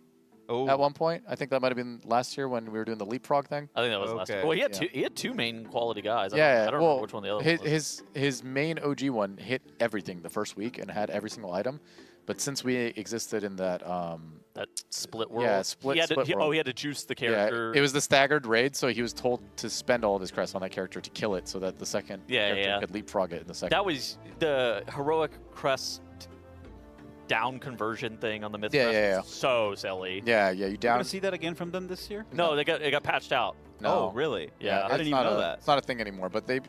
at one point. I think that might have been last year when we were doing the leapfrog thing. I think that was last year. Well, he had two main quality guys. I don't well, remember which one the other one was. His main OG one hit everything the first week and had every single item. But since we existed in that that split world, split world. Oh, he had to juice the character. Yeah, it was the staggered raid, so he was told to spend all of his crest on that character to kill it, so that the second character could leapfrog it in the second. That was the heroic crest down conversion thing on the myth crest. Yeah. So silly. Yeah. You We're down. gonna see that again from them this year? No, it got patched out. No. Oh, really? Yeah, I didn't even know that. It's not a thing anymore, but they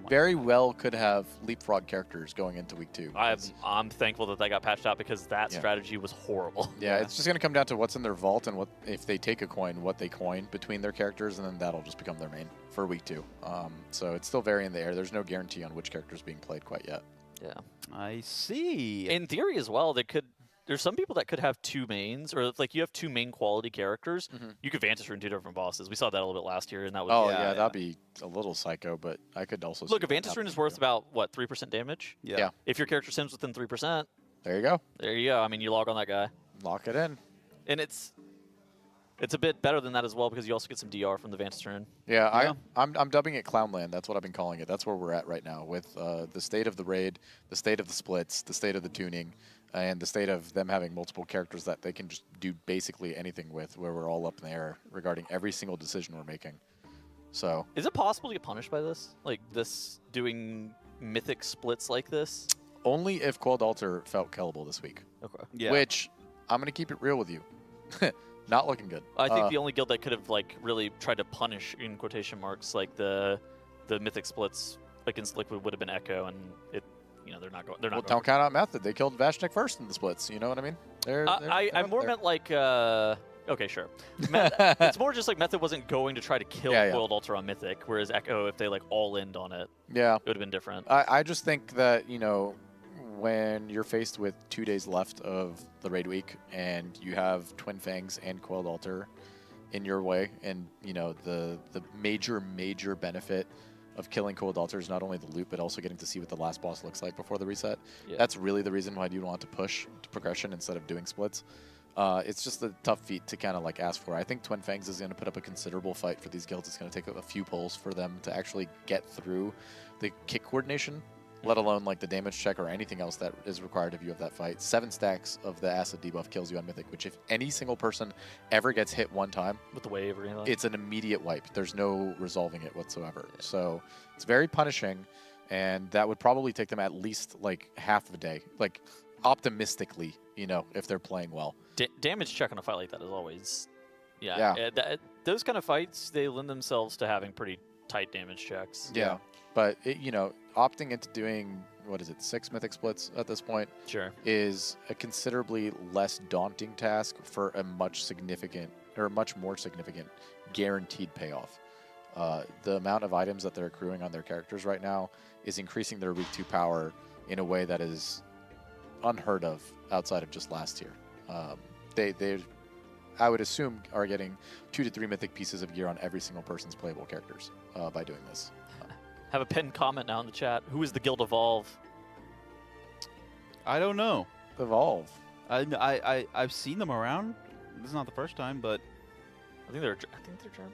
very well could have leapfrog characters going into week 2. I'm thankful that got patched out because that strategy was horrible. Yeah, it's just going to come down to what's in their vault and what if they take a coin, what they coin between their characters, and then that'll just become their main for week 2. So it's still very in the air. There's no guarantee on which character is being played quite yet. Yeah. I see. In theory as well, there's some people that could have 2 mains, or if, like you have 2 main quality characters, you could Vantage Rune 2 different bosses. We saw that a little bit last year, and that was that'd be a little psycho, but I could also look. A Vantage Rune is worth about what 3% damage. Yeah. If your character sims within 3%, there you go. There you go. I mean, you log on that guy, lock it in, and it's a bit better than that as well because you also get some DR from the Vantage Rune. Yeah, I'm dubbing it Clownland. That's what I've been calling it. That's where we're at right now with the state of the raid, the state of the splits, the state of the tuning. And the state of them having multiple characters that they can just do basically anything with, where we're all up in the air regarding every single decision we're making. So, is it possible to get punished by this? Like this doing mythic splits like this? Only if Cold Altar felt killable this week. Okay. Yeah. Which I'm gonna keep it real with you, not looking good. I think the only guild that could have like really tried to punish in quotation marks like the mythic splits against Liquid would have been Echo, and it. You know, they're not going. Don't count out Method. They killed Vashnik first in the splits. You know what I mean? I more meant like. Okay, sure. It's more just like Method wasn't going to try to kill Coiled Altar on Mythic, whereas Echo, if they like all-ined on it, it would have been different. I just think that when you're faced with 2 days left of the raid week and you have Twin Fangs and Coiled Altar in your way, and the major benefit of killing Cold Altar is not only the loot, but also getting to see what the last boss looks like before the reset. Yeah. That's really the reason why you want to push to progression instead of doing splits. It's just a tough feat to kind of like ask for. I think Twin Fangs is going to put up a considerable fight for these guilds. It's going to take a few pulls for them to actually get through the kick coordination, let alone like the damage check or anything else that is required of you of that fight. 7 stacks of the acid debuff kills you on Mythic, which if any single person ever gets hit one time with the wave or anything, it's an immediate wipe. There's no resolving it whatsoever. Yeah. So it's very punishing, and that would probably take them at least like half of a day, like optimistically, if they're playing well. Damage check on a fight like that is always, those kind of fights, they lend themselves to having pretty tight damage checks. Yeah, but you know, opting into doing what is it, 6 mythic splits at this point? Sure. Is a considerably less daunting task for a much more significant guaranteed payoff. The amount of items that they're accruing on their characters right now is increasing their week 2 power in a way that is unheard of outside of just last year. They I would assume are getting 2 to 3 mythic pieces of gear on every single person's playable characters by doing this. Have a pinned comment now in the chat. Who is the guild Evolve? I don't know. Evolve. I've seen them around. This is not the first time, but I think they're German.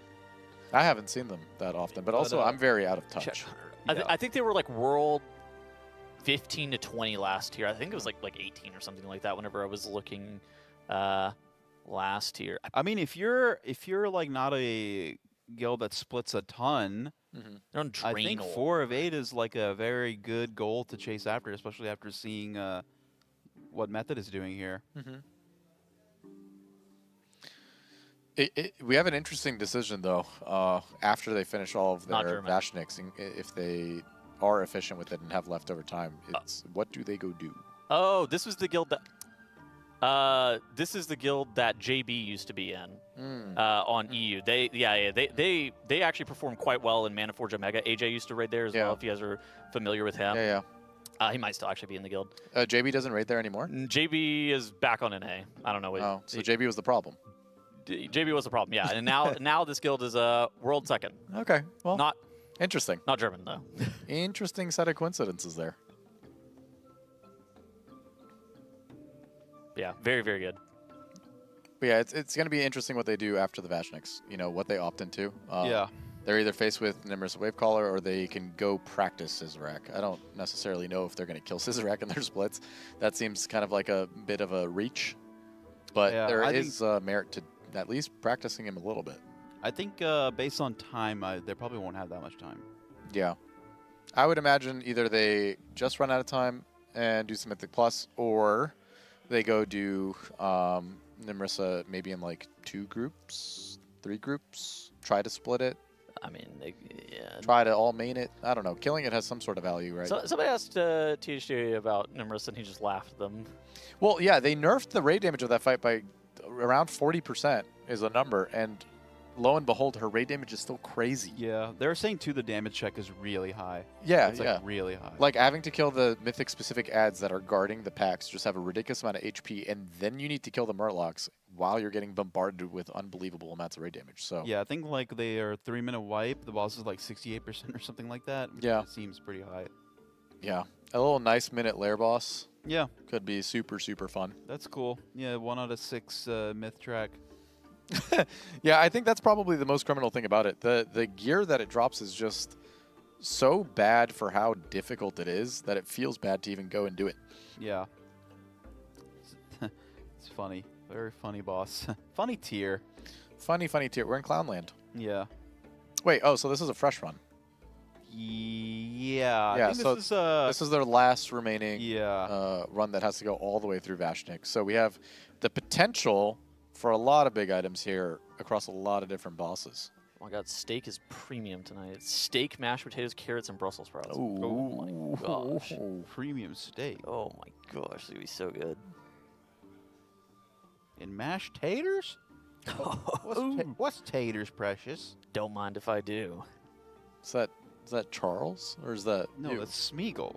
I haven't seen them that often, but also I'm very out of touch. Check. I think they were like world 15 to 20 last year. I think it was like 18 or something like that whenever I was looking last year. I mean, if you're like not a guild that splits a ton, they're on I think Draenor. 4 of 8 is like a very good goal to chase after, especially after seeing what Method is doing here. We have an interesting decision, though, after they finish all of Not their German. Vashniks, if they are efficient with it and have leftover time. It's what do they go do? Oh, this was the guild that. This is the guild that JB used to be in on EU. They actually perform quite well in Manaforge Omega. AJ used to raid there as well. If you guys are familiar with him. Yeah. He might still actually be in the guild. JB doesn't raid there anymore? JB is back on NA. I don't know. Oh, so JB was the problem. JB was the problem, yeah. And now this guild is world second. Okay, well, not interesting. Not German though. Interesting set of coincidences there. Yeah, very, very good. But yeah, it's going to be interesting what they do after the Vashniks. You know, what they opt into. Yeah. They're either faced with Nimrus Wavecaller or they can go practice Scissorak. I don't necessarily know if they're going to kill Scissorak in their splits. That seems kind of like a bit of a reach. But Yeah, there I is merit to at least practicing him a little bit. I think based on time, they probably won't have that much time. Yeah. I would imagine either they just run out of time and do some Mythic Plus, or they go do Nimrissa maybe in like 2 groups, 3 groups, try to split it. I mean, yeah. Try to all main it. I don't know. Killing it has some sort of value, right? So, somebody asked THD about Nimrus and he just laughed at them. Well, yeah, they nerfed the raid damage of that fight by around 40% is the number, and lo and behold, her raid damage is still crazy. Yeah, they're saying too the damage check is really high. Yeah, it's yeah. like really high. Like having to kill the mythic specific ads that are guarding the packs just have a ridiculous amount of HP, and then you need to kill the Murlocs while you're getting bombarded with unbelievable amounts of raid damage. So yeah, I think like they are 3-minute wipe. The boss is like 68% or something like that. Yeah, it seems pretty high. Yeah, a little nice minute lair boss. Yeah, could be super fun. That's cool. Yeah, 1 out of 6 myth track. Yeah, I think that's probably the most criminal thing about it. The gear that it drops is just so bad for how difficult it is that it feels bad to even go and do it. Yeah. It's funny. Very funny boss. Funny tier. Funny tier. We're in Clownland. Yeah. Wait, oh, so this is a fresh run. Yeah. Yeah, I think so this is their last remaining Yeah. run that has to go all the way through Vashnik. So we have the potential for a lot of big items here across a lot of different bosses. Oh my god, steak is premium tonight. It's steak, mashed potatoes, carrots, and Brussels sprouts. Ooh. Oh my gosh. Premium steak. Oh my gosh, it's gonna be so good. And mashed taters? What's taters, Precious? Don't mind if I do. Is that Charles? Or is that No, you? that's Smeagol.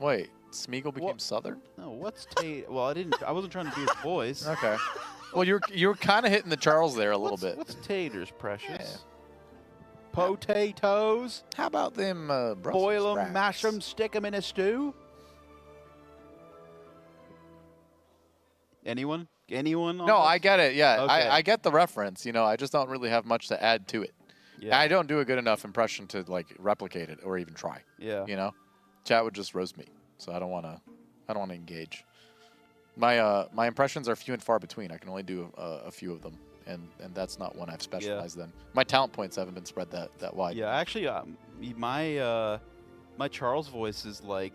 Wait, Smeagol became Southern? No, what's tater? Well, I wasn't trying to do his voice. Okay. Well, you're kind of hitting the Charles there a little bit. What's taters, Precious? Potatoes? How about them Brussels Boil them, sprouts? mash them, stick them in a stew? Anyone? Anyone? on No, this? I get it. Yeah, Okay. I get the reference. You know, I just don't really have much to add to it. Yeah. I don't do a good enough impression to like replicate it or even try. Yeah. You know, chat would just roast me, so I don't want to engage. My impressions are few and far between. I can only do a few of them, and that's not one I've specialized in. My talent points haven't been spread that wide. Yeah, actually, my Charles voice is like,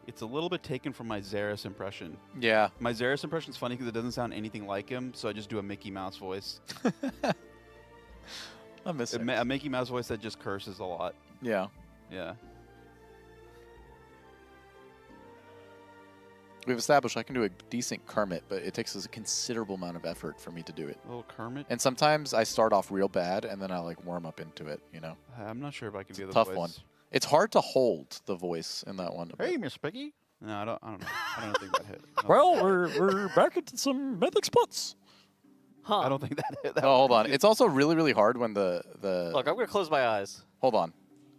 it's a little bit taken from my Xeris impression. Yeah. My Xeris impression is funny because it doesn't sound anything like him, so I just do a Mickey Mouse voice. I miss it. A Mickey Mouse voice that just curses a lot. Yeah. Yeah. We've established I can do a decent Kermit, but it takes a considerable amount of effort for me to do it. Little Kermit. And sometimes I start off real bad, and then I like warm up into it. You know. I'm not sure if I can do the Tough voice. one. It's hard to hold the voice in that one. Hey, Miss Piggy. No, I don't know. I don't think that hit. Well, we're back into some mythic spots. Huh. I don't think that hit. That Oh, hold on. It's also really, really hard when the Look, I'm gonna close my eyes. Hold on.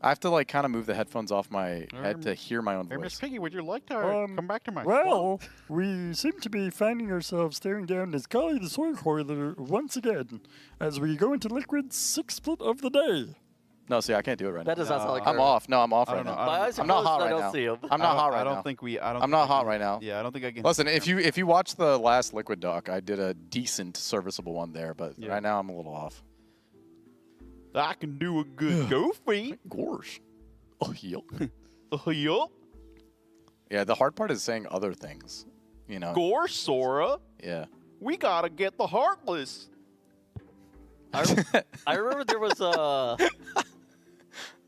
I have to like kind of move the headphones off my head to hear my own Hey, Miss voice. Piggy, would you like to come back to my Well, we seem to be finding ourselves staring down the sky the soil coiler once again as we go into Liquid's 6th split of the day. No, see, I can't do it right That now. does not sound like I'm her. off. No, I'm off I right don't now. know. My eyes are I'm not closed hot and I right don't now. see 'em. I'm not hot right I now. don't think we. I'm not hot right now. Yeah, I don't think I can. Listen, if you watch the last Liquid doc, I did a decent serviceable one there, but Yeah. right now I'm a little off. I can do a good goofy. Gosh. Oh, yup. Yup. Yeah, the hard part is saying other things. You know. Gore, Sora. Yeah. We gotta get the Heartless. I remember there was a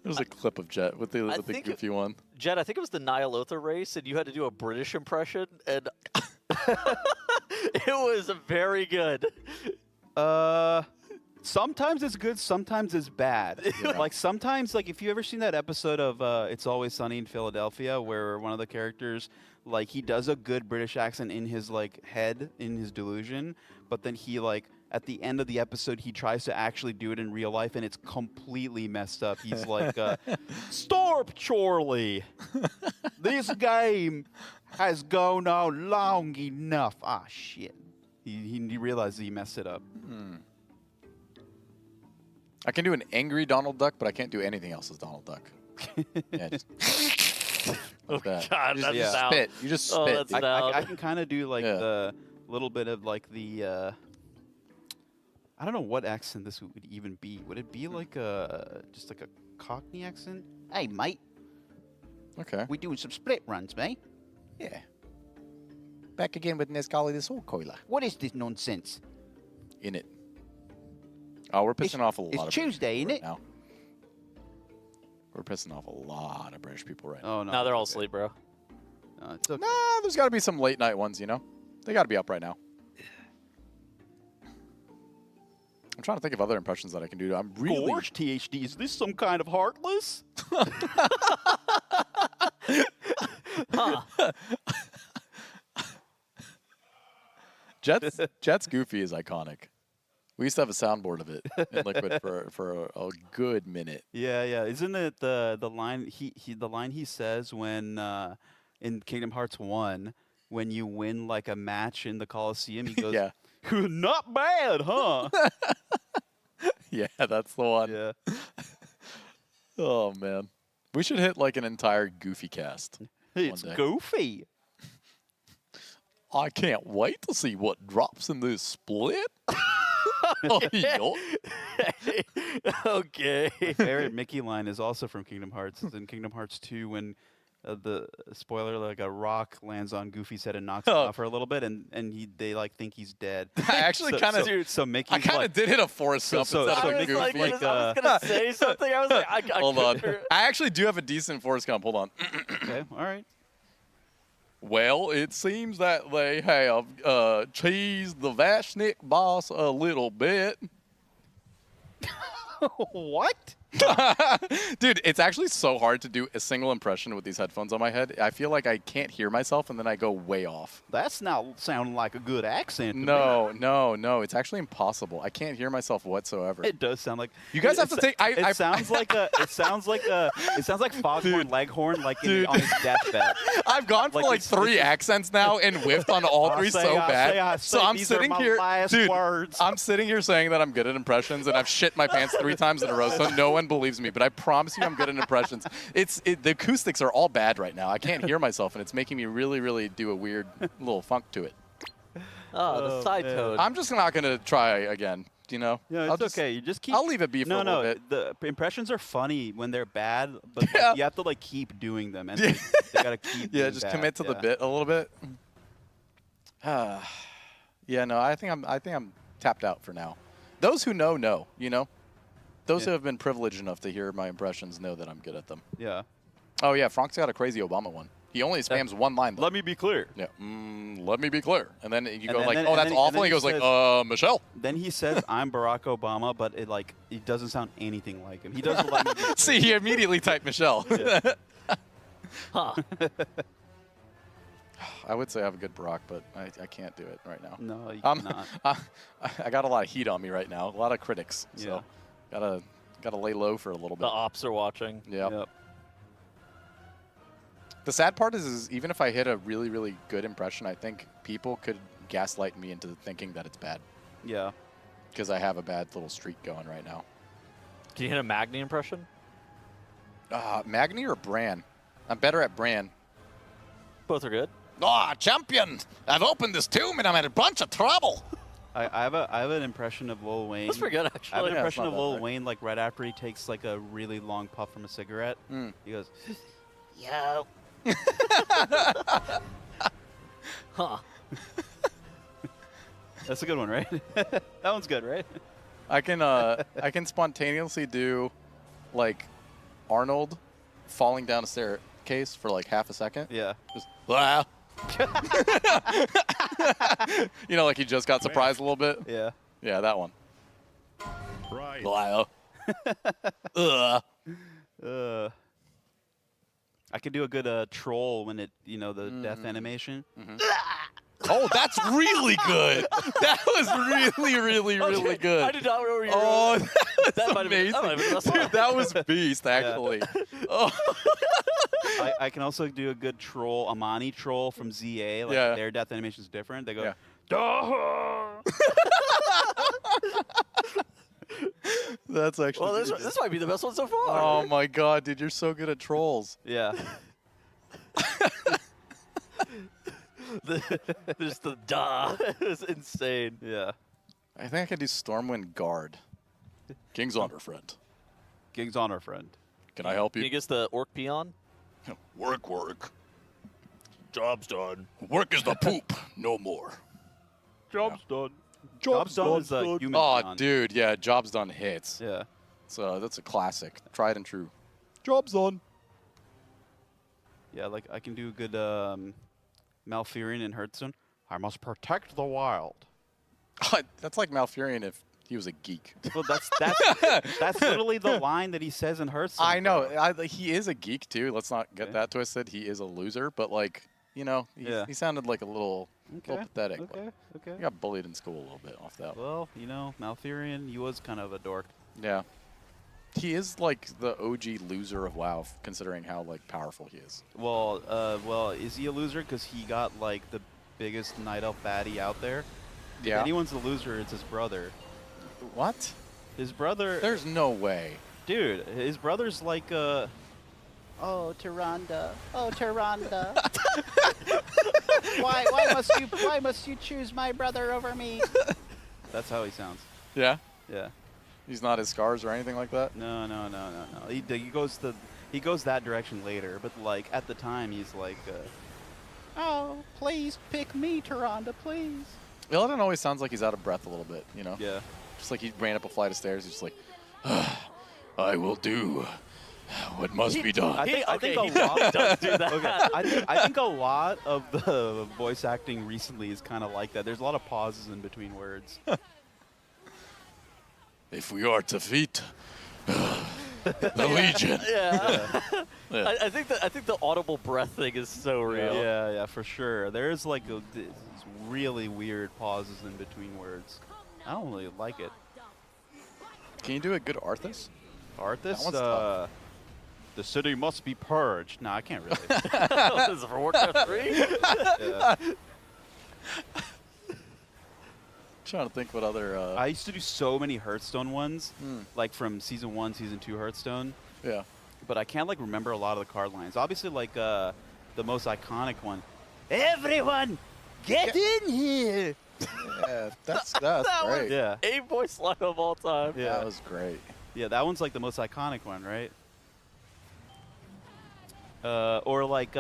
There's a clip of Jet with the think goofy one. Jet. I think it was the Nyalotha race, and you had to do a British impression, and it was very good. Sometimes it's good, sometimes it's bad. Like sometimes, like if you ever seen that episode of It's Always Sunny in Philadelphia, where one of the characters, like he does a good British accent in his like head, in his delusion, but then he like at the end of the episode he tries to actually do it in real life, and it's completely messed up. He's like, "Stop, Charlie! This game has gone on long enough." Ah, shit. He realized he messed it up. I can do an angry Donald Duck, but I can't do anything else as Donald Duck. Yeah, just Oh, that. God, you that's just loud. spit. You just Oh, spit. that's dude. loud. I can kind of do like Yeah. the little bit of like the I don't know what accent this would even be. Would it be like just like a Cockney accent? Hey, mate. Okay. We doing some split runs, mate. Yeah. Back again with Nescali the Soul Coiler. What is this nonsense? In it. Oh, we're pissing off a lot It's of Tuesday, British ain't people it? right now. We're pissing off a lot of British people right now. Oh no. Now they're all asleep, bro. No, it's okay. Nah, there's got to be some late night ones, you know? They got to be up right now. I'm trying to think of other impressions that I can do. I'm really... Gorge THD, is this some kind of Heartless? Huh. Jet's Goofy is iconic. We used to have a soundboard of it in Liquid for a good minute. Yeah, yeah. Isn't it the line the line he says when in Kingdom Hearts 1 when you win like a match in the Coliseum, he goes, Yeah. "Not bad, huh?" Yeah, that's the one. Yeah. Oh, man. We should hit like an entire Goofy cast. It's one day. Goofy. I can't wait to see what drops in this split. Oh, yo. Okay. My favorite Mickey line is also from Kingdom Hearts. It's in Kingdom Hearts 2 when the spoiler, like a rock lands on Goofy's head and knocks him off for a little bit, and they like think he's dead. I actually kind of so Mickey's I kind of like, did hit a Forrest Gump instead of a I was Goofy. like, I was gonna say something. I was like, I Hold on. couldn't- I actually do have a decent Forrest Gump. Hold on. okay, all right. Well, it seems that they have cheesed the Vashnik boss a little bit. What? Dude, it's actually so hard to do a single impression with these headphones on my head. I feel like I can't hear myself, and then I go way off. That's not sounding like a good accent. to me. No. It's actually impossible. I can't hear myself whatsoever. It does sound like You guys have to take. It sounds like Foghorn Leghorn, like on his deathbed. I've gone for like 3 accents now and whiffed on all 3 so bad. So I'm sitting here, dude. I'm sitting here saying that I'm good at impressions, and I've shit my pants 3 times in a row, so no one believes me. But I promise you, I'm good at impressions. The acoustics are all bad right now. I can't hear myself, and it's making me really, really do a weird little funk to it. Oh, the side man. toad. I'm just not gonna try again. You know? Yeah, I'll it's just, okay. You just keep. I'll leave it be for a little bit. The impressions are funny when they're bad, but like, you have to like keep doing them, and they gotta keep. Yeah, being just bad. commit to the bit a little bit. Yeah, no, I think I'm tapped out for now. Those who know, you know. Those who have been privileged enough to hear my impressions know that I'm good at them. Yeah. Oh yeah, Frank's got a crazy Obama one. He only spams one line. Though. Let me be clear. Yeah. Let me be clear. And then you go like, then- oh, and that's then- awful. and then he goes says- like, Michelle. Then he says, "I'm Barack Obama," but it doesn't sound anything like him. He doesn't let me. Be clear. See, he immediately typed Michelle. Huh. I would say I have a good Barack, but I can't do it right now. No, you cannot. I got a lot of heat on me right now. A lot of critics. So gotta lay low for a little bit. The ops are watching. Yep. The sad part is even if I hit a really, really good impression, I think people could gaslight me into thinking that it's bad. Yeah. Because I have a bad little streak going right now. Can you hit a Magni impression? Magni or Bran? I'm better at Bran. Both are good. Champion! I've opened this tomb and I'm in a bunch of trouble. I have an impression of Lil Wayne. That's pretty good, actually. I have an Yeah, it's impression not of bad, Lil right? Wayne like right after he takes like a really long puff from a cigarette. He goes, "Yo." Huh. That's a good one, right? That one's good, right? I can spontaneously do like Arnold falling down a staircase for like half a second. Yeah. Just wow. You know, like he just got surprised a little bit. Yeah. Yeah, that one. Right. Wow. I could do a good troll when the death animation. Oh, that's really good. That was really good. I did not remember you. Oh, that might have been the best one. Dude, that was beast, actually. Oh. I can also do a good troll, Amani troll from ZA. Like their death animation is different. They go, That's actually. Well, this might be the best one so far. Oh my god, dude, you're so good at trolls. Yeah. Just the duh. It's insane. Yeah. I think I can do Stormwind Guard. King's Honor, friend. King's Honor, friend. Can I help Can you? you guess the orc peon? Work. Job's done. Work is the poop, no more. Job's done. Job's done is a human. Oh, peon. dude, yeah, Job's done hits. Yeah. So that's a classic, tried and true. Job's done. Yeah, like I can do a good Malfurion in Hearthstone. I must protect the wild. That's like Malfurion if he was a geek. Well, that's literally the line that he says in Hearthstone. I know. He is a geek too. Let's not get that twisted. He is a loser, but like, you know, he sounded like a little pathetic. Okay. He got bullied in school a little bit off that. Well, Malfurion, he was kind of a dork. Yeah. He is like the OG loser of WoW, considering how like powerful he is. Well, is he a loser because he got like the biggest night elf baddie out there? Yeah. If anyone's a loser, it's his brother. What? His brother. There's no way. Dude, his brother's like Oh, Tyrande. Oh, Tyrande. why must you choose my brother over me? That's how he sounds. Yeah. Yeah. He's not his scars or anything like that. No. He goes that direction later, but like at the time he's like, oh, please pick me, Tyrande, please. Illidan always sounds like he's out of breath a little bit, you know? Yeah. Just like he ran up a flight of stairs. He's just like, I will do what must be done. I think a lot does do that. Okay. I think a lot of the voice acting recently is kind of like that. There's a lot of pauses in between words. If we are to defeat the Legion. Yeah. Yeah. I think the audible breath thing is so real. Yeah, for sure. There's like these really weird pauses in between words. I don't really like it. Can you do a good Arthas? Arthas? That one's tough. The city must be purged. No, I can't really. This is for Warcraft 3? Yeah. Trying to think what other. I used to do so many Hearthstone ones, like from Season 1, Season 2 Hearthstone. Yeah. But I can't like remember a lot of the card lines. Obviously, like the most iconic one. Everyone, get in here! Yeah, that's that great. was Yeah. a voice line of all time. Yeah. That was great. Yeah, that one's like the most iconic one, right? Or like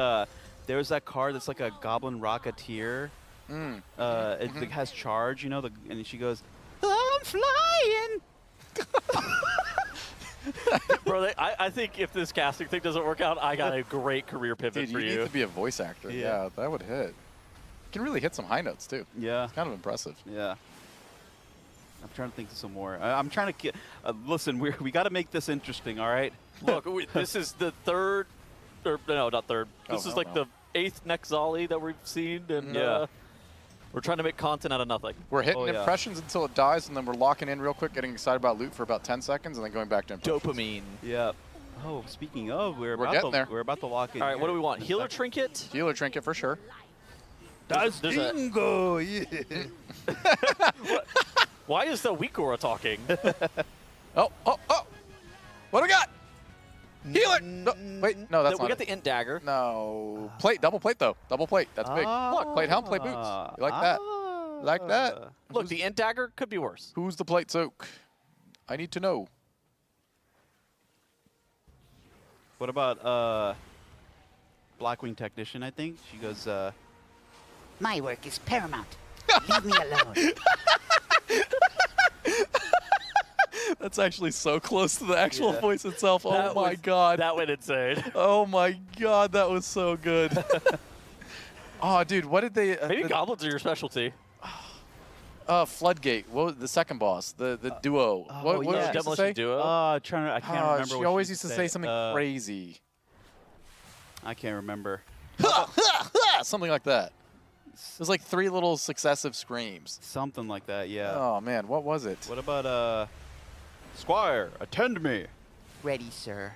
there's that card that's like a Goblin Rocketeer. It has charge, you know, and she goes, I'm flying. Bro, I think if this casting thing doesn't work out, I got a great career pivot Dude, for you you. need to be a voice actor. Yeah, that would hit. You can really hit some high notes too. Yeah. It's kind of impressive. Yeah. I'm trying to think of some more. I'm trying to get. Listen, we got to make this interesting. All right. Look, this is the third, or no, not third. This Oh, is no, like no. the 8th next Zolly that we've seen, and Yeah. we're trying to make content out of nothing. We're hitting Oh, yeah. impressions until it dies, and then we're locking in real quick, getting excited about loot for about 10 seconds, and then going back to impressions. Dopamine. Yeah. Oh, speaking of, we're getting about there. We're about to lock in. All right, what do we want? Healer trinket? Healer trinket for sure. That's There's a- Dingo. Yeah. Why is the Weakora talking? Oh! What do we got? Healer! No, wait, no, that's We not got it. the Int Dagger. No. Plate, double plate though. Double plate. That's big. Look, plate helm, plate boots. You like that? You like that? Look, the Int Dagger could be worse. Who's the plate soak? I need to know. What about Blackwing Technician? I think she goes. My work is paramount. Leave me alone. That's actually so close to the actual Yeah. voice itself. Oh That my was- god. That went insane. Oh my god, that was so good. Oh, dude, what did they? Maybe goblins are your specialty. Floodgate. What was the second boss? The duo. What did she used to Demolition say? Duo. I can't remember. She what always she used to say something crazy. I can't remember. Something like that. It was like 3 little successive screams. Something like that. Yeah. Oh man, what was it? What about Squire? Attend me. Ready, sir.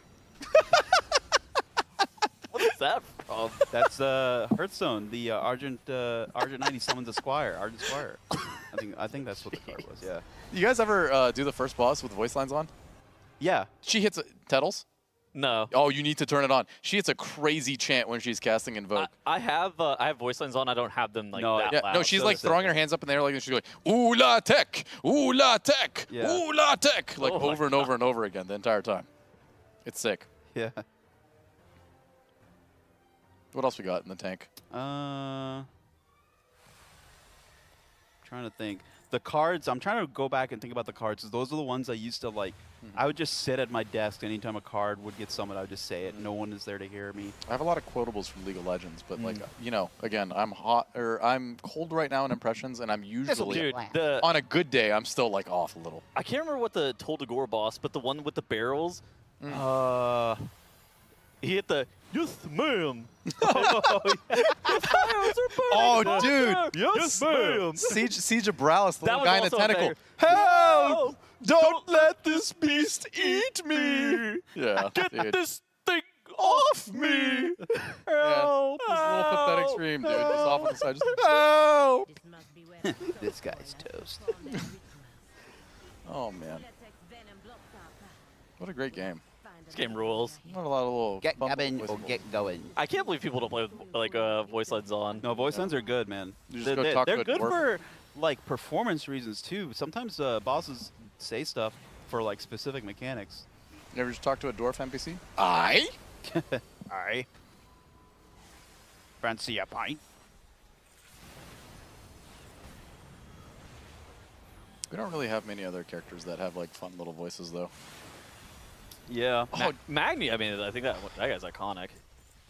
What is that from? That's Hearthstone. The Argent 90 summons a Squire. Argent Squire. I think that's what the card was. Yeah. You guys ever do the first boss with voice lines on? Yeah. She hits Tettles. No. Oh, you need to turn it on. She hits a crazy chant when she's casting Invoke. I have voice lines on. I don't have them like that Yeah, loud. no, she's So like it's- throwing her hands up in the air like this. She's going, Ula'tek, Ula'tek, Yeah. Ula'tek, like Oh my over and over and over again the entire time. It's sick. Yeah. What else we got in the tank? Trying to think. The cards, I'm trying to go back and think about the cards. 'Cause those are the ones I used to like. I would just sit at my desk anytime a card would get summoned. I would just say it. No one is there to hear me. I have a lot of quotables from League of Legends, but like, you know, again, I'm cold right now in impressions, and I'm usually Dude, on a good day, I'm still like off a little. I can't remember what the Toldagor boss, but the one with the barrels. He hit the yes, ma'am. Oh, dude! Yes, ma'am. Siege of Bralis, the That little was guy in a also a tentacle. banger. Help! Don't let this beast eat me! Yeah, Get dude. this thing off me! Help! This little pathetic scream, dude. Just off on the side. Just help! This guy's toast. Oh man, what a great game. This game rules. Not a lot of little Get fun gabbing little or voice- get going. I can't believe people don't play with like voice lines on. No, voice lines are good, man. You just go talk to They're a good dwarf. for like performance reasons too. Sometimes bosses say stuff for like specific mechanics. You ever just talk to a dwarf NPC? Aye. Aye. Fancy a pint? We don't really have many other characters that have like fun little voices though. Yeah. Oh, Magni. I mean, I think that guy's iconic.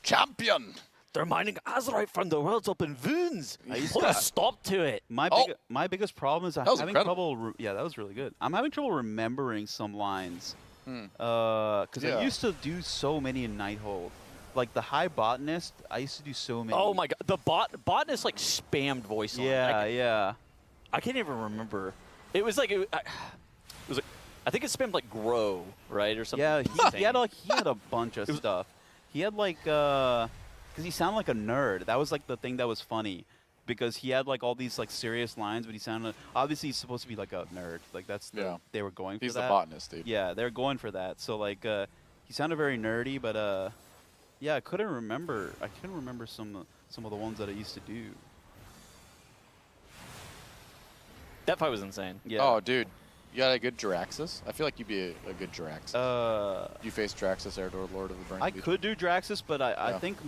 Champion. They're mining Azerite from the world's open wounds. I used Put to- a stop to it. My biggest problem is I'm That was having incredible. trouble. Yeah, that was really good. I'm having trouble remembering some lines because Yeah. I used to do so many in Nighthold. Like the High Botanist, I used to do so many. Oh my god, the botanist like spammed voice line. Yeah, yeah. I can't even remember. It was like it was like I think it spammed like grow, right, or something. Yeah, he had insane. he had a bunch of stuff. He had like because he sounded like a nerd. That was like the thing that was funny, because he had like all these like serious lines, but he sounded obviously he's supposed to be like a nerd. Like that's Yeah. they were going He's for the that. botanist, dude. Yeah, they're going for that. So like he sounded very nerdy, but yeah, I couldn't remember. I couldn't remember some of the ones that I used to do. That fight was insane. Yeah. Oh, dude. You got a good Jiraxis? I feel like you'd be a good Jiraxis. You face Draxus, Erdor, Lord of the Brain. I could do Draxus, but I Yeah. think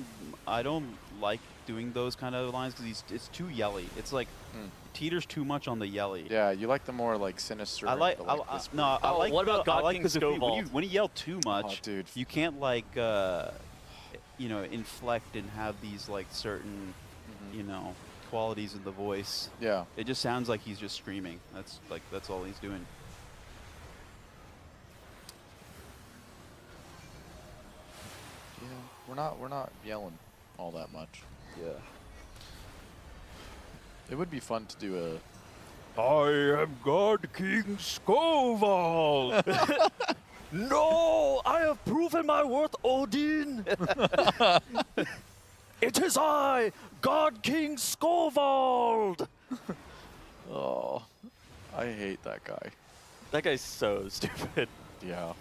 I don't like doing those kind of lines because it's too yelly. It's like teeters too much on the yelly. Yeah, you like the more like sinister. I like. the, I like. what about God King because Stovall? when you yell too much, dude. you can't like inflect and have these like certain qualities in the voice. Yeah. It just sounds like he's just screaming. That's all he's doing. Yeah, we're not yelling all that much. Yeah. It would be fun to do a. I am God King Skovald. No, I have proven my worth, Odin. It is I, God King Skovald. Oh, I hate that guy. That guy's so stupid. Yeah.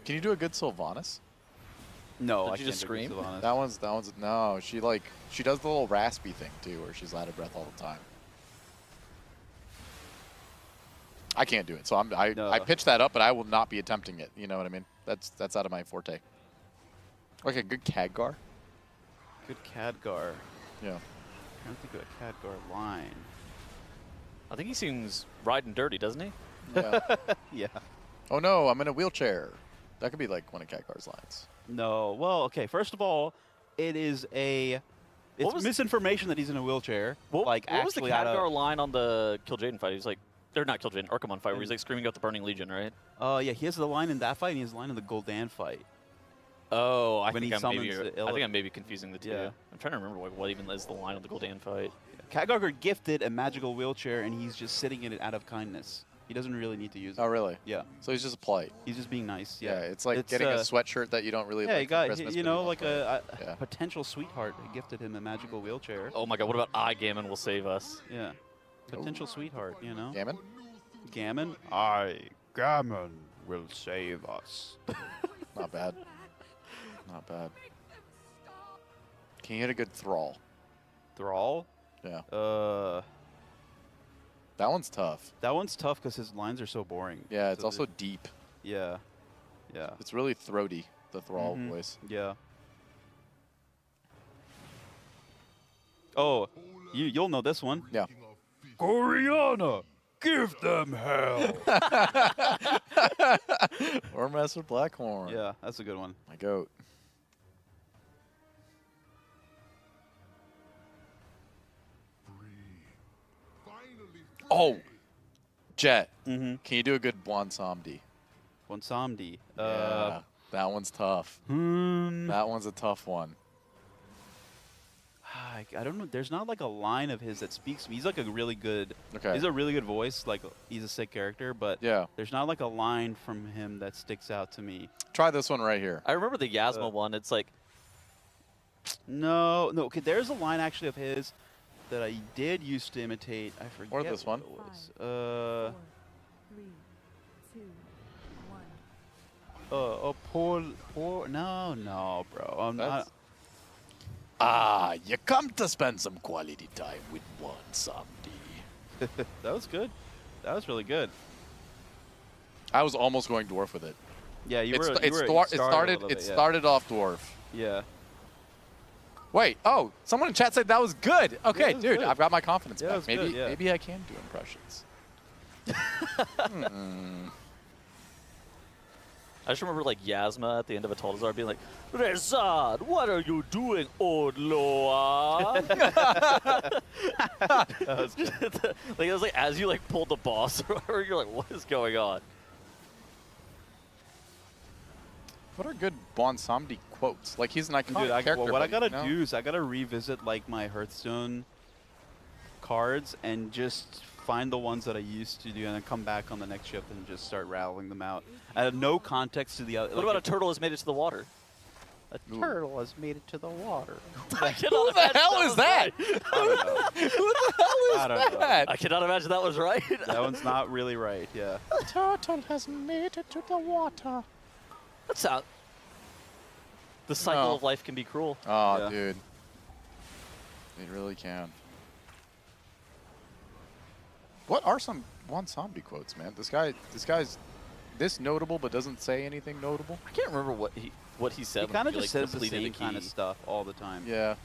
Can you do a good Sylvanas? No, Did I you can't just do scream? Sylvanas. That one's no. She does the little raspy thing too, where she's out of breath all the time. I can't do it, so I pitched that up, but I will not be attempting it. You know what I mean? That's out of my forte. Like a good Khadgar. Good Khadgar. Yeah. I don't think of a Khadgar line. I think he seems riding dirty, doesn't he? Yeah. Yeah. Oh no, I'm in a wheelchair. That could be like one of Khadgar's lines. No. Well, okay. First of all, it's misinformation that he's in a wheelchair. What was the actually Khadgar line on the Kill Jaden fight? He's like, they're not Kill Jaden, Arkham fight, where he's like screaming out the Burning Legion, right? Oh yeah, he has the line in that fight, and he has the line in the Gul'dan fight. Oh, I When think he I'm summons maybe confusing the two. Yeah. I'm trying to remember what even is the line of the Gul'dan fight. Khadgar got gifted a magical wheelchair, and he's just sitting in it out of kindness. He doesn't really need to use it. Oh really? Yeah. So he's just polite. He's just being nice. Yeah, Yeah. it's like getting a sweatshirt that you don't really like he for got Christmas. you but know you like want a potential sweetheart gifted him a magical wheelchair. Oh my god, what about I, Gammon will save us? Yeah. Potential sweetheart, you know. Gammon? Gammon? I, Gammon, will save us. Not bad. Not bad. Can you hit a good Thrall? Thrall? Yeah. That one's tough. That one's tough because his lines are so boring. Yeah, it's So also deep. Yeah. Yeah. It's really throaty, the Thrall Mhm. voice. Yeah. Oh, you'll know this one. Yeah. Coriana, give them hell. Or Master Blackhorn. Yeah, that's a good one. My goat. Oh, Jet. Mm-hmm. Can you do a good Bwansamdi? Bwansamdi. Yeah, that one's tough. That one's a tough one. I don't know. There's not like a line of his that speaks to me. He's like a really good. Okay. He's a really good voice. Like he's a sick character, but yeah, there's not like a line from him that sticks out to me. Try this one right here. I remember the Yasma one. It's like, no. Okay, there's a line actually of his that I did used to imitate. I forget. Or this one. It was. Poor. No, bro. I'm not. Ah, you come to spend some quality time with Bwansamdi. That was good. That was really good. I was almost going dwarf with it. Yeah, you It's- were. it's you sta- were it started. a little It bit, yeah. started off dwarf. Yeah. Wait. Oh, someone in chat said that was good. Okay, was dude, good. I've got my confidence Yeah, it back. was Maybe, good, yeah. maybe I can do impressions. I just remember like Yasma at the end of a Taldazar being like, Rezad, what are you doing, old Loa? That was good. Like it was like as you like pulled the boss, or you're like, what is going on? What are good Bwansamdi quotes? Like he's an iconic Dude, character. what I but, gotta you know? do is I gotta revisit like my Hearthstone cards and just find the ones that I used to do and then come back on the next shift and just start rattling them out. I have no context to the other. What about a turtle has made it to the water? A turtle has made it to the water. Who the hell is that? I don't know. Who the hell is I don't know. that? I cannot imagine that was right. That one's not really right, yeah. The turtle has made it to the water. That's how the cycle No. of life can be cruel. Oh, Yeah. dude. It really can. What are some Bwansamdi quotes, man? This guy's this notable but doesn't say anything notable. I can't remember what he. what he said. He kind of when just he, says the completed same the kind of key. stuff all the time. Yeah.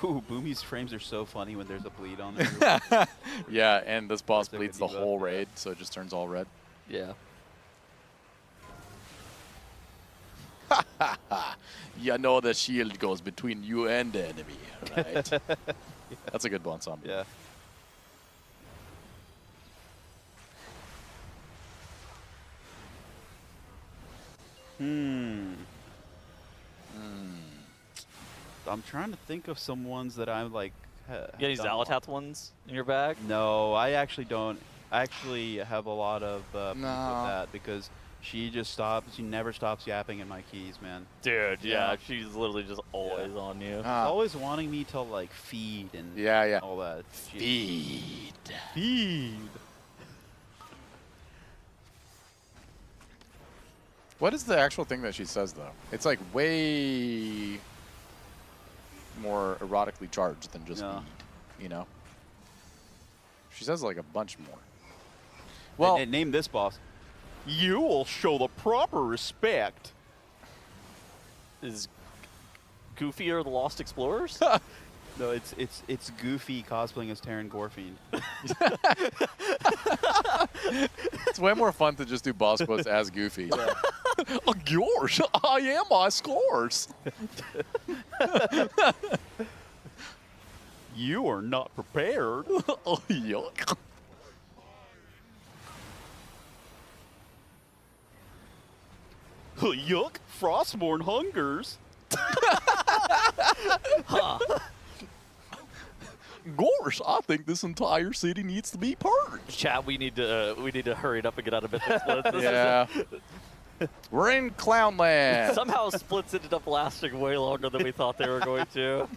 Ooh, Boomy's frames are so funny when there's a bleed on it. Yeah, and this boss That's a bleeds good the debuff, whole yeah. raid, so it just turns all red. Yeah. You know the shield goes between you and the enemy, right? That's a good ensemble. Yeah. I'm trying to think of some ones that I'm like. You got any Zalatath ones in your bag? No, I actually don't. I actually have a lot of beef with No. that because she just stops. She never stops yapping in my keys, man. Dude, yeah, she's literally just always on you. Always wanting me to like feed and Yeah. all that. Feed. Feed. What is the actual thing that she says, though? It's like way more erotically charged than just feed, you know? She says like a bunch more. Well, name this boss. You will show the proper respect. Is Goofy or the Lost Explorers? No, it's Goofy cosplaying as Terran Gorfiend. It's way more fun to just do boss quotes as Goofy. Oh, yours! I am my scores! You are not prepared. Oh, yuck. Yuck! Frostborn hungers. Gosh, I think this entire city needs to be purged. Chat, we need to hurry it up and get out of Mythic Splits. This Yeah. We're in Clownland. Somehow Splits ended up lasting way longer than we thought they were going to.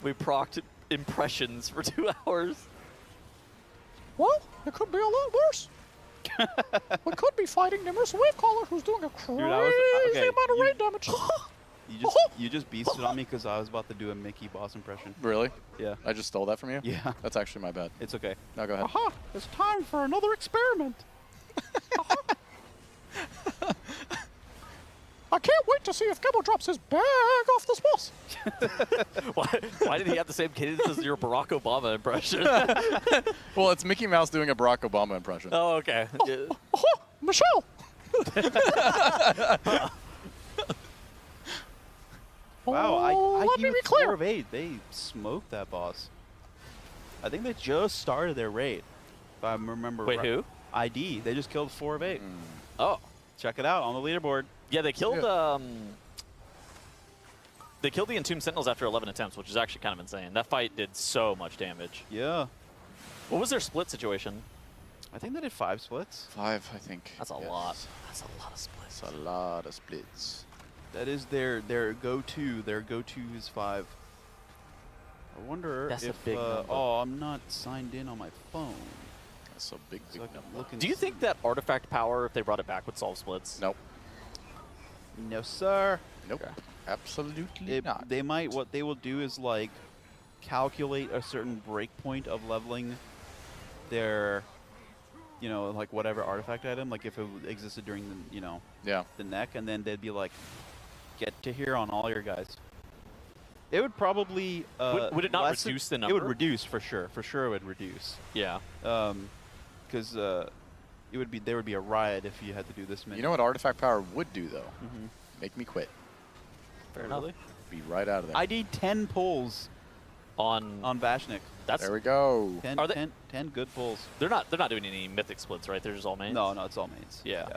We procced impressions for 2 hours. Well, it could be a lot worse. We could be fighting Nimrus Wavecaller, who's doing a crazy Dude, okay, amount of raid damage. You just beasted on me because I was about to do a Mickey boss impression. Really? Yeah. I just stole that from you? Yeah. That's actually my bad. It's okay. No, go ahead. Aha! It's time for another experiment. I can't wait to see if Gebo drops his bag off this boss. Why did he have the same cadence as your Barack Obama impression? Well, it's Mickey Mouse doing a Barack Obama impression. Oh, okay. Michelle! Wow, I let me gave be it clear. 4 of 8. They smoked that boss. I think they just started their raid. If I remember Wait, right. who? ID. They just killed 4 of 8. Oh. Check it out on the leaderboard. Yeah, they killed they killed the Entombed Sentinels after 11 attempts, which is actually kind of insane. That fight did so much damage. Yeah. What was their split situation? I think they did 5 splits. 5, I think. That's a lot. That's a lot of splits. That's a lot of splits. That is their go-to. Their go-to is 5. I wonder That's a if big number. oh, I'm not signed in on my phone. That's a big, big number. Do you think that artifact power, if they brought it back, would solve splits? Nope. No, sir. Nope. Okay. Absolutely not. They might. What they will do is like calculate a certain breakpoint of leveling their, you know, like whatever artifact item, like if it existed during the, you know, the neck, and then they'd be like, get to here on all your guys. It would probably would it not lessen- reduce the It would number? reduce for sure. For sure, it would reduce. Yeah. Because it would be there would be a riot if you had to do this many. You know what artifact power would do, though? Mhm. Make me quit. Fair enough. Be right out of there. I need 10 pulls on Vashnik. That's there we go. 10, Are they- 10 good pulls. They're not doing any mythic splits, right? They're just all mains. No, it's all mains. Yeah.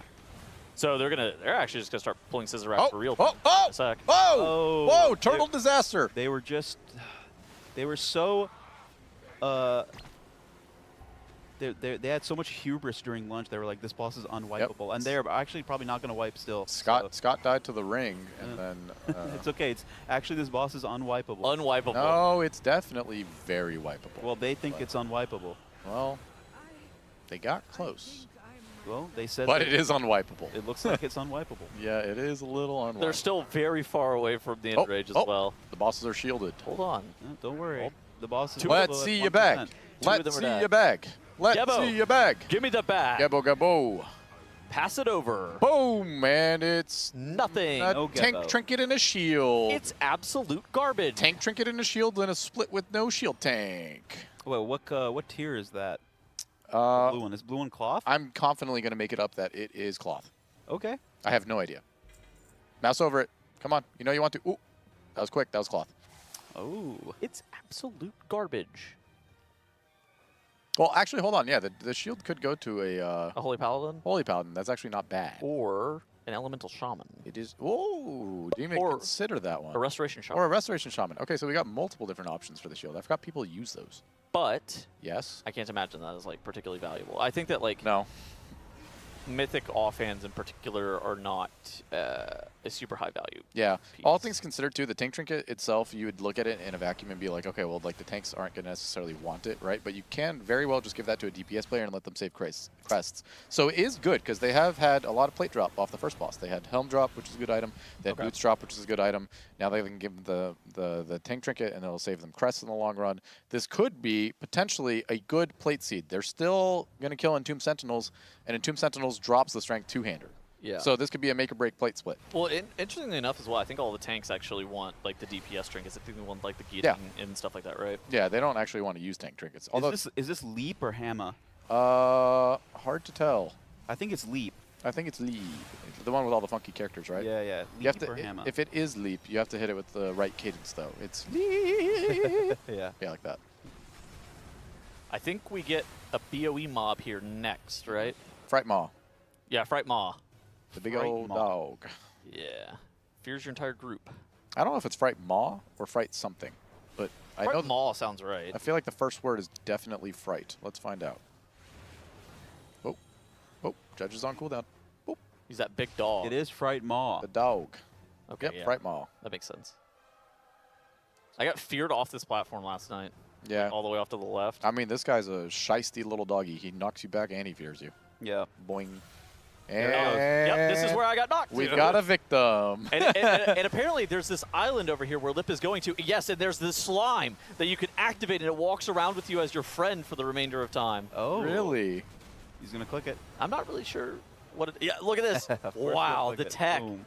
So they're actually just gonna start pulling scissor racks Oh, for real. oh, in oh, a sec. Whoa! Whoa! Turtle disaster. They were just, they were so, they had so much hubris during lunch. They were like, this boss is unwipeable, and they're actually probably not going to wipe still. Scott died to the ring, and then. It's okay. It's actually this boss is unwipeable. Unwipeable. No, it's definitely very wipeable. Well, they think it's unwipeable. Well, they got close. Well, they said. But that it is unwipeable. It looks like it's unwipeable. Yeah, it is a little unwipeable. They're still very far away from the end rage as well. The bosses are shielded. Hold on. Don't worry. The boss is. Let's see your bag. Let's see your bag. Let's Gebo. see your bag. Give me the bag. Gebo, Gebo. Pass it over. Boom, man. It's nothing. a No tank Gebo. trinket and a shield. It's absolute garbage. Tank trinket and a shield and a split with no shield tank. Wait, what tier is that? Uh, Blue one. Is blue one cloth? I'm confidently going to make it up that it is cloth. Okay. I have no idea. Mouse over it. Come on. You know you want to. Ooh. That was quick. That was cloth. Oh. It's absolute garbage. Well, actually, hold on. Yeah, the shield could go to a Holy Paladin? Holy Paladin. That's actually not bad. Or an Elemental Shaman. It is. Oh, didn't even consider that one. A Restoration Shaman. Or a Restoration Shaman. Okay, so we got multiple different options for the shield. I forgot people use those. But yes, I can't imagine that as like particularly valuable. I think that like no mythic offhands in particular are not a super high value. Yeah. All things considered, too, the tank trinket itself, you would look at it in a vacuum and be like, okay, well, like the tanks aren't going to necessarily want it, right? But you can very well just give that to a DPS player and let them save crests. So it is good because they have had a lot of plate drop off the first boss. They had Helm drop, which is a good item. They had Boots drop, which is a good item. Now they can give them the tank trinket and it'll save them crests in the long run. This could be potentially a good plate seed. They're still going to kill Entomb Sentinels, and Entomb Sentinels drops the strength two-hander. Yeah. So this could be a make or break plate split. Well, interestingly enough as well, I think all the tanks actually want like the DPS trinkets. I think they want like the guillotine and stuff like that, right? Yeah, they don't actually want to use tank trinkets. Although is this leap or hammer? Hard to tell. I think it's leap. I think it's leap. The one with all the funky characters, right? Yeah, yeah. You have Leap or to. hammer. If it is leap, you have to hit it with the right cadence, though. It's leap. Yeah. Yeah, like that. I think we get a BOE mob here next, right? Fright Maw. Yeah, Fright Maw. The big Fright old Maw. dog. Yeah. Fears your entire group. I don't know if it's Fright Maw or Fright something, but I know Fright Maw sounds right. I feel like the first word is definitely Fright. Let's find out. Oh, oh, Judge is on cooldown. Oh. He's that big dog. It is Fright Maw. The dog. Okay, Yep, yeah. Fright Maw. That makes sense. I got feared off this platform last night. Yeah. Like, all the way off to the left. I mean, this guy's a shisty little doggy. He knocks you back and he fears you. Yeah. Boing. There it goes. Yep, this is where I got knocked. We've got a victim. and apparently there's this island over here where Lip is going to. Yes, and there's this slime that you can activate, and it walks around with you as your friend for the remainder of time. Oh. Really? He's going to click it. I'm not really sure what it... Yeah, look at this. Of course Wow, he'll the click it. tech. Boom.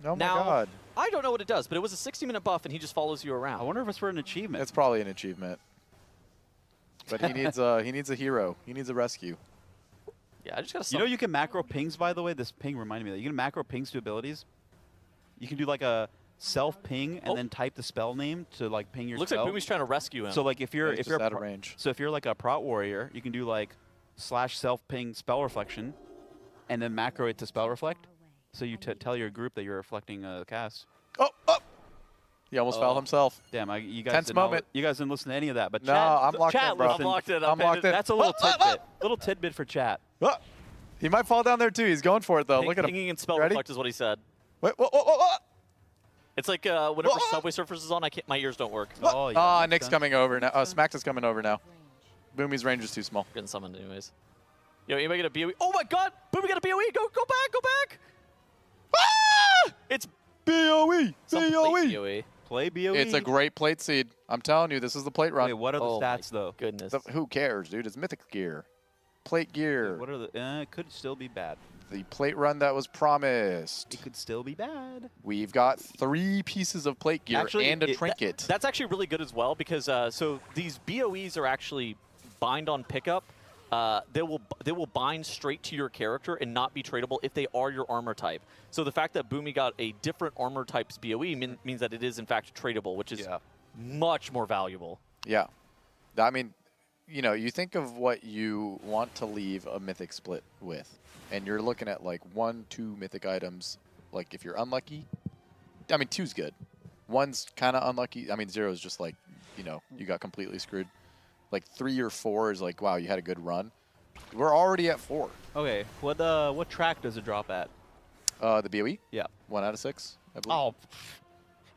Oh, my Now, God. I don't know what it does, but it was a 60-minute buff, and he just follows you around. I wonder if it's for an achievement. It's probably an achievement. But he needs a hero. He needs a rescue. Yeah, I just got to... You know you can macro pings, by the way? This ping reminded me of that. You can macro pings to abilities. You can do like a self-ping and then type the spell name to like ping your Looks spell. like Boomy's trying to rescue him. So like if you're he's if you're just out of pro- range. So if you're like a prot warrior, you can do like /self-ping spell reflection, and then macro it to spell reflect. So you tell your group that you're reflecting a cast. Oh, oh! He almost fouled himself. Damn, you guys Tense did not moment. you guys didn't listen to any of that. But No, chat, I'm locked chat in, bro. listened. I'm locked in. I'm locked in. That's a little tidbit. Little tidbit for chat. Oh, he might fall down there too. He's going for it though. Look at him. Pinging and spell Ready? reflect is what he said. Wait, what? It's like whenever Subway Surfers is on, my ears don't work. Oh, yeah. Ah, makes Nick's sense. coming over now. Smacked is coming over now. Boomy's range is too small. Getting summoned anyways. Yo, anybody get a BOE? Oh my God! Boomy got a BOE! Go back! Go back! Ah! It's BOE! some plate BOE. Play BOE. It's a great plate seed. I'm telling you, this is the plate run. Wait, what are the Oh my stats though? Goodness. Who cares, dude? It's mythic gear. Plate gear. What are the? It could still be bad. The plate run that was promised. It could still be bad. We've got 3 pieces of plate gear Actually, and a trinket. That's actually really good as well because so these BOEs are actually bind on pickup. They will bind straight to your character and not be tradable if they are your armor type. So the fact that Boomy got a different armor type's BOE means that it is in fact tradable, which is much more valuable. Yeah. I mean, you know, you think of what you want to leave a mythic split with, and you're looking at like 1, 2 mythic items. Like if you're unlucky, I mean 2's good. 1's kind of unlucky. I mean 0 is just like, you know, you got completely screwed. Like 3 or 4 is like, wow, you had a good run. We're already at 4. Okay, what track does it drop at? The BOE? Yeah. 1 out of 6, I believe. Oh,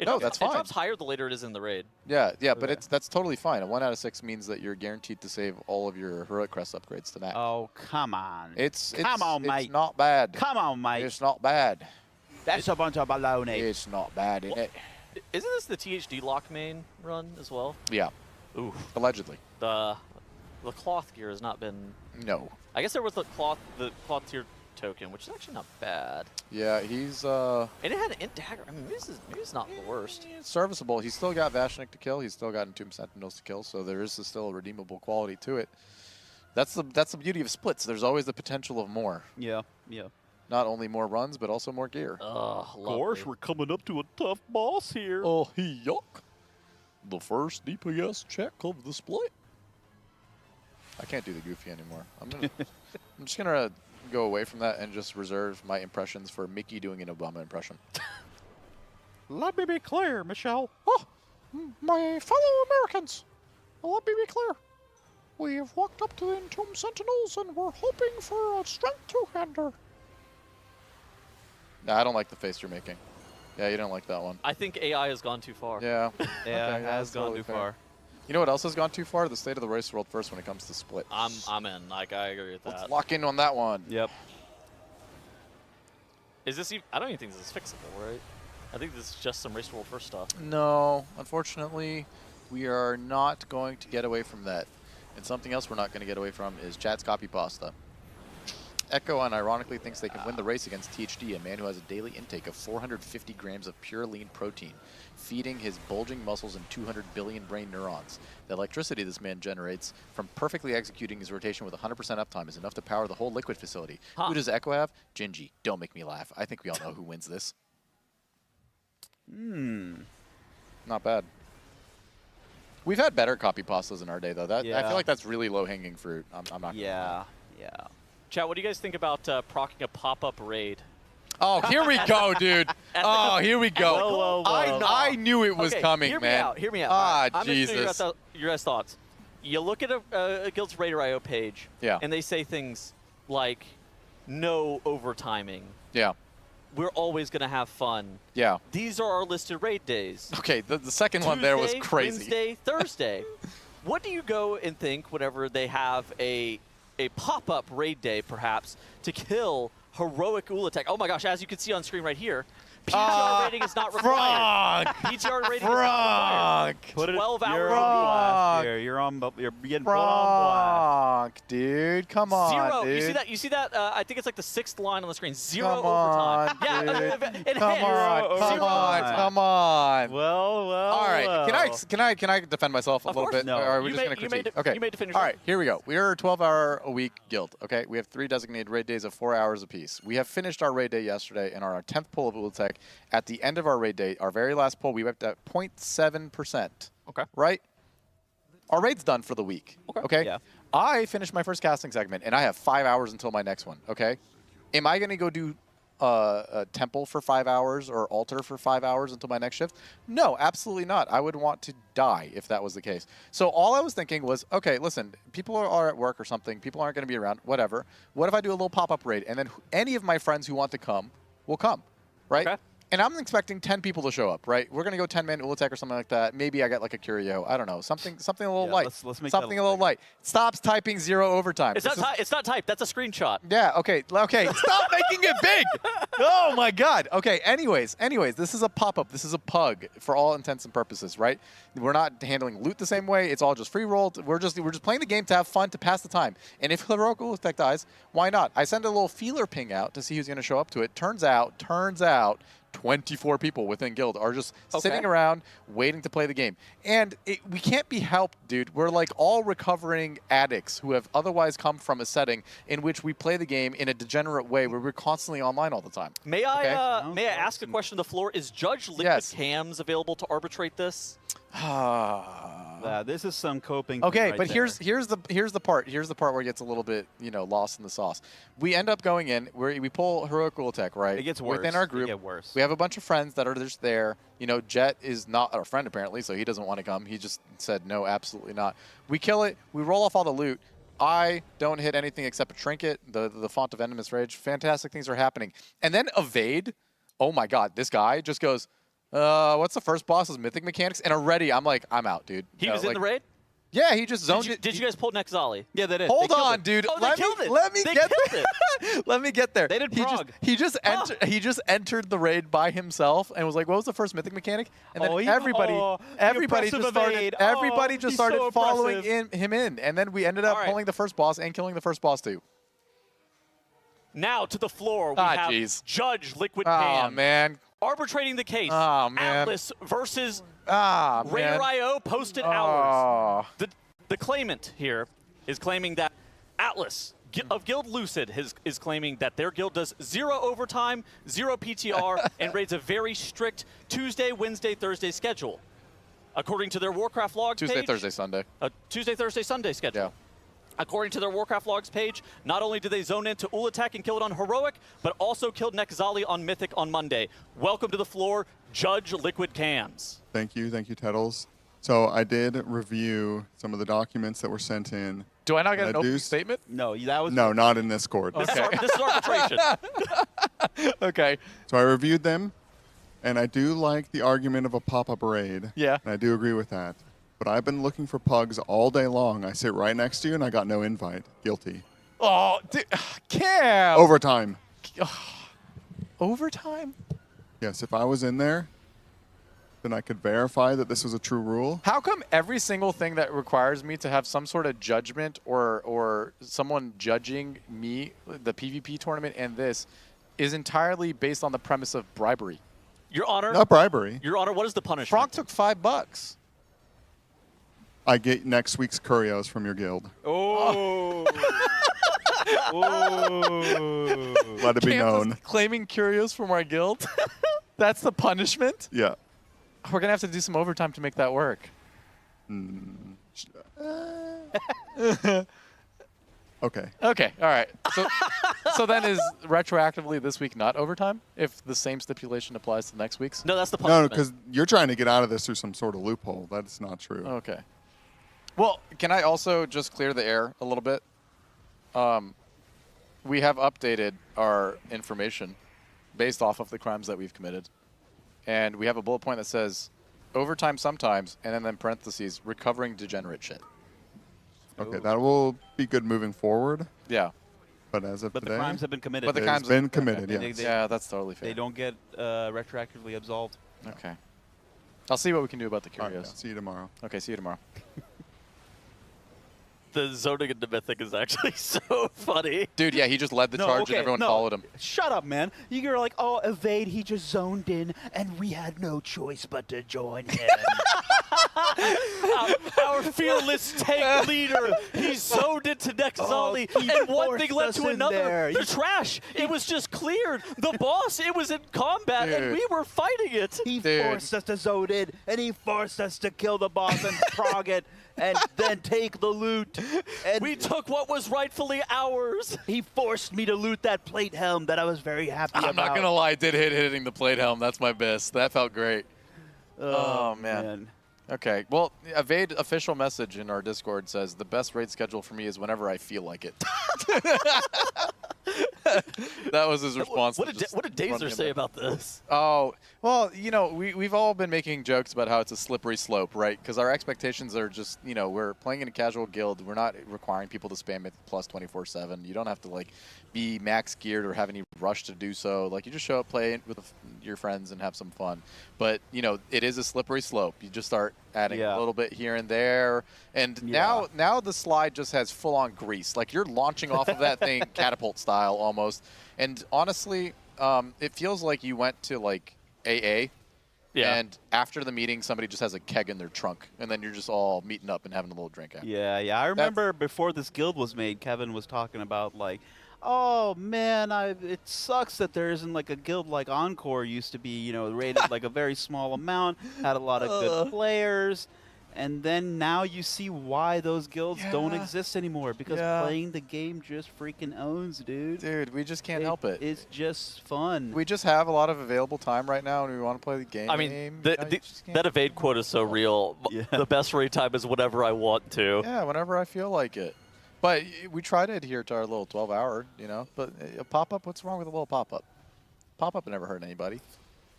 No, that's fine. It drops higher the later it is in the raid. Yeah, but that's totally fine. A 1 out of 6 means that you're guaranteed to save all of your heroic crest upgrades to max. oh, come on. Come on, mate. It's not bad. Come on, mate. It's not bad. That's a bunch of baloney. It's not bad, isn't it? Isn't this the THD lock main run as well? Yeah. Ooh. Allegedly. The cloth gear has not been. No. I guess there was the cloth tier token, which is actually not bad. Yeah, he's And it had an int dagger. I mean, maybe it's not the worst. it's serviceable. He's still got Vashnik to kill. He's still got Entomb Sentinels to kill, so there is still a redeemable quality to it. That's the beauty of splits. There's always the potential of more. Yeah, yeah. Not only more runs, but also more gear. Gosh, we're coming up to a tough boss here. Oh, yuck. The first DPS check of the split. I can't do the goofy anymore. I'm just gonna go away from that and just reserve my impressions for Mickey doing an Obama impression. Let me be clear, Michelle. Oh, my fellow Americans, let me be clear. We have walked up to the Entomb Sentinels and we're hoping for a strength two-hander. Nah, I don't like the face you're making. Yeah, you don't like that one. I think AI has gone too far. Yeah. Yeah, Okay, it has that's gone totally too fair. far. You know what else has gone too far? The state of the race world first when it comes to split. I'm in. Like, I agree with that. Let's lock in on that one. Yep. Is this even, I don't even think this is fixable, right? I think this is just some race world first stuff. No, unfortunately, we are not going to get away from that. And something else we're not going to get away from is chat's copy pasta. Echo unironically thinks they can win the race against THD, a man who has a daily intake of 450 grams of pure lean protein, feeding his bulging muscles and 200 billion brain neurons. The electricity this man generates from perfectly executing his rotation with 100% uptime is enough to power the whole liquid facility. Huh. Who does Echo have? Gingy. Don't make me laugh. I think we all know who wins this. Not bad. We've had better copy pastas in our day, though. I Yeah. feel like that's really low-hanging fruit. I'm not gonna lie. Yeah. Chat, what do you guys think about proccing a pop-up raid? Oh, here we go, dude. Oh, here we go. Whoa, whoa, whoa. I knew it was Okay, coming, hear man. Hear me out. Ah, I'm Jesus. Just your guys' thoughts. You look at a Guild's Raider.io page, Yeah. and they say things like, no overtiming. Yeah. We're always going to have fun. Yeah. These are our listed raid days. Okay, the second one there was Tuesday, crazy. Wednesday, Thursday. What do you go and think whenever they have a pop-up raid day, perhaps, to kill heroic Ula'tek? Oh my gosh, as you can see on screen right here, PTR rating is not required. PTR rating is not required. Put it. 12 You're hours. on blast here. You're getting put on blast. Dude, come on, Zero. dude. You see that? I think it's like the 6th line on the screen. Zero Come on, overtime. dude. Yeah. Come on. Well. All right. Can I defend myself a little bit? No. Or are we You just may- going to you may critique? de- Okay. you may defend All yourself. right. Here we go. We are a 12-hour-a-week guild. Okay. We have 3 designated raid days of 4 hours apiece. We have finished our raid day yesterday and are our 10th pull of Ula'tek. At the end of our raid day, our very last pull, we went at 0.7%. Okay. Right? Our raid's done for the week. Okay. Yeah. I finished my first casting segment, and I have 5 hours until my next one. Okay. Am I going to go do a temple for 5 hours or altar for 5 hours until my next shift? No, absolutely not. I would want to die if that was the case. So all I was thinking was, okay, listen, people are at work or something. People aren't going to be around, whatever. What if I do a little pop-up raid, and then any of my friends who want to come will come, right? Okay. And I'm expecting 10 people to show up, right? We're going to go 10-man Ula'tek or something like that. Maybe I get like a Curio. I don't know. Something a little light. Let's make something that a little light. Stops typing 0 overtime. It's not typed. That's a screenshot. Yeah, okay. Stop making it big. Oh my god. Okay, anyways, this is a pop-up. This is a pug for all intents and purposes, right? We're not handling loot the same way. It's all just free rolled. We're just playing the game to have fun, to pass the time. And if Heroic Ula'tek dies, why not? I send a little feeler ping out to see who's going to show up to it. Turns out 24 people within guild are just sitting around waiting to play the game. And we can't be helped, dude. We're like all recovering addicts who have otherwise come from a setting in which we play the game in a degenerate way where we're constantly online all the time. May I ask a question to the floor? Is Judge Liquid Cams available to arbitrate this? This is some coping. Okay, right but there. here's the part where it gets a little bit lost in the sauce. We end up going in where we pull Heroic Ula'tek, right? It gets worse. Within our It group. get worse. We have a bunch of friends that are just there. Jet is not our friend apparently, so he doesn't want to come. He just said no, absolutely not. We kill it. We roll off all the loot. I don't hit anything except a trinket, the font of Venomous Rage. Fantastic things are happening. And then Evade, oh my god, this guy just goes, what's the first boss's mythic mechanics? And already I'm like, I'm out, dude. He was in the raid? Yeah, he just zoned Did you, it. did you guys pull Nexali? Yeah, they did. Hold They killed on, it. dude. Oh, let they killed me it. let me They get killed there. Let me get there. They did he Prague. he just entered the raid by himself and was like, "What was the first mythic mechanic?" And then everybody impressive just started evade. everybody just He's started so following impressive. him in, and then we ended up All right. pulling the first boss and killing the first boss too. Now to the floor, we have jeez. Judge Liquid Oh Cam man. arbitrating the case. Oh man. Atlas versus man. Raider.io posted hours. The claimant here is claiming that Atlas of Guild Lucid is claiming that their guild does 0 overtime, 0 PTR, and raids a very strict Tuesday, Wednesday, Thursday schedule. According to their Warcraft logs Tuesday, page, Thursday, Sunday. Tuesday, Thursday, Sunday schedule. Yeah. According to their Warcraft logs page, not only did they zone into Ula'tek and kill it on Heroic, but also killed Nexali on Mythic on Monday. Welcome to the floor, Judge Liquid Cams. Thank you, Tettles. So I did review some of the documents that were sent in. Do I not get an opening statement? No, that was No, not in this court. This is arbitration. Okay. So I reviewed them, and I do like the argument of a pop-up raid. Yeah. And I do agree with that. But I've been looking for pugs all day long. I sit right next to you, and I got no invite. Guilty. Oh, dude, Cam. Overtime. Overtime? Yes, if I was in there, then I could verify that this was a true rule. How come every single thing that requires me to have some sort of judgment or someone judging me, the PvP tournament and this, is entirely based on the premise of bribery? Your Honor. Not bribery. Your Honor, what is the punishment? Frank took $5. I get next week's curios from your guild. Oh. Let it be Cam's known. Claiming curios from our guild? That's the punishment? Yeah. We're going to have to do some overtime to make that work. Okay. Okay, all right. So then is retroactively this week not overtime if the same stipulation applies to next week's? No, that's the No, punishment. because you're trying to get out of this through some sort of loophole. That's not true. Okay. Well, can I also just clear the air a little bit? We have updated our information based off of the crimes that we've committed. And we have a bullet point that says overtime sometimes, and then in parentheses, recovering degenerate shit. Okay, that will be good moving forward. Yeah. But as of But the today, crimes have been committed. But the it's crimes been committed, They- yes. they- Yeah, that's totally fair. They don't get retroactively absolved. Okay. I'll see what we can do about the All right, curios. I'll see you tomorrow. Okay, see you tomorrow. The zoning into Mythic is actually so funny. Dude, yeah, he just led the charge and everyone followed him. Shut up, man. You're like, oh, evade, he just zoned in, and we had no choice but to join him. Our fearless tank leader, he zoned into Nexali, and one thing led forced to us in another. there. The trash, it was just cleared. The boss, it was in combat, and Dude. we were fighting it. He Dude. forced us to zone in, and he forced us to kill the boss and prog it, and then take the loot. And We took what was rightfully ours. he forced me to loot that plate helm that I was very happy about. I'm not going to lie, I did hitting the plate helm. That's my best. That felt great. Oh, man. Okay, well, Evade official message in our Discord says, the best raid schedule for me is whenever I feel like it. That was his response. What did Dazer say about this? Oh, well, you know, we've all been making jokes about how it's a slippery slope, right? Because our expectations are just, you know, we're playing in a casual guild. We're not requiring people to spam it plus 24/7. You don't have to, like, be max geared or have any rush to do so. Like, you just show up, play with your friends, and have some fun. But, you know, it is a slippery slope. You just start adding a little bit here and there. And now the slide just has full-on grease. Like, you're launching off of that thing catapult style almost. And honestly, it feels like you went to, like, AA. Yeah. And after the meeting, somebody just has a keg in their trunk. And then you're just all meeting up and having a little drink after. Yeah. I remember before this guild was made, Kevin was talking about, like, oh, man, it sucks that there isn't, like, a guild like Encore used to be, you know, rated, like, a very small amount, had a lot of good players. And then now you see why those guilds don't exist anymore, because playing the game just freaking owns, dude. Dude, we just can't help it. It's just fun. We just have a lot of available time right now, and we want to play the game. I mean, that evade quote is so real. Yeah. The best raid time is whenever I want to. Yeah, whenever I feel like it. But we try to adhere to our little 12-hour, you know. But a pop-up, what's wrong with a little pop-up? Pop-up never hurt anybody.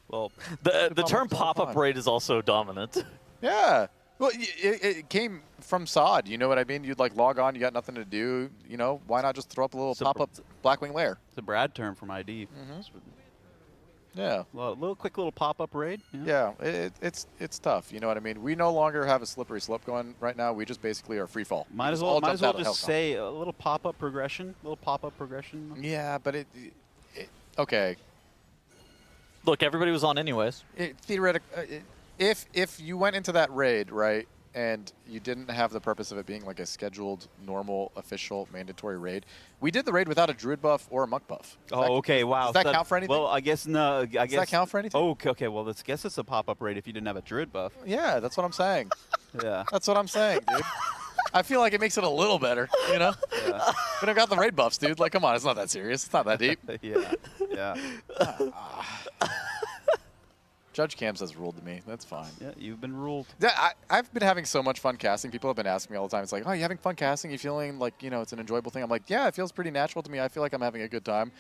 Well, the term pop-up raid is also dominant. Yeah. Well, it came from SOD. You know what I mean? You'd like log on, you got nothing to do. You know, why not just throw up a little pop-up Blackwing lair? It's a Brad term from ID. Yeah. Little quick little pop-up raid. Yeah, it's tough. You know what I mean? We no longer have a slippery slope going right now. We just basically are free fall. Might as well just say a little pop-up progression. Yeah, but okay. Look, everybody was on anyways. If you went into that raid, right, and you didn't have the purpose of it being like a scheduled, normal, official, mandatory raid, we did the raid without a druid buff or a monk buff. Okay, wow. Does that count for anything? Well, I guess no. Does that count for anything? Oh, okay. Well, I guess it's a pop-up raid if you didn't have a druid buff. Yeah, that's what I'm saying. Yeah. That's what I'm saying, dude. I feel like it makes it a little better, you know? Yeah. We don't got the raid buffs, dude. Like, come on, it's not that serious. It's not that deep. Yeah. Judge Cams has ruled to me. That's fine. Yeah, you've been ruled. Yeah, I've been having so much fun casting. People have been asking me all the time. It's like, oh, you having fun casting? You feeling like, you know, it's an enjoyable thing? I'm like, yeah, it feels pretty natural to me. I feel like I'm having a good time.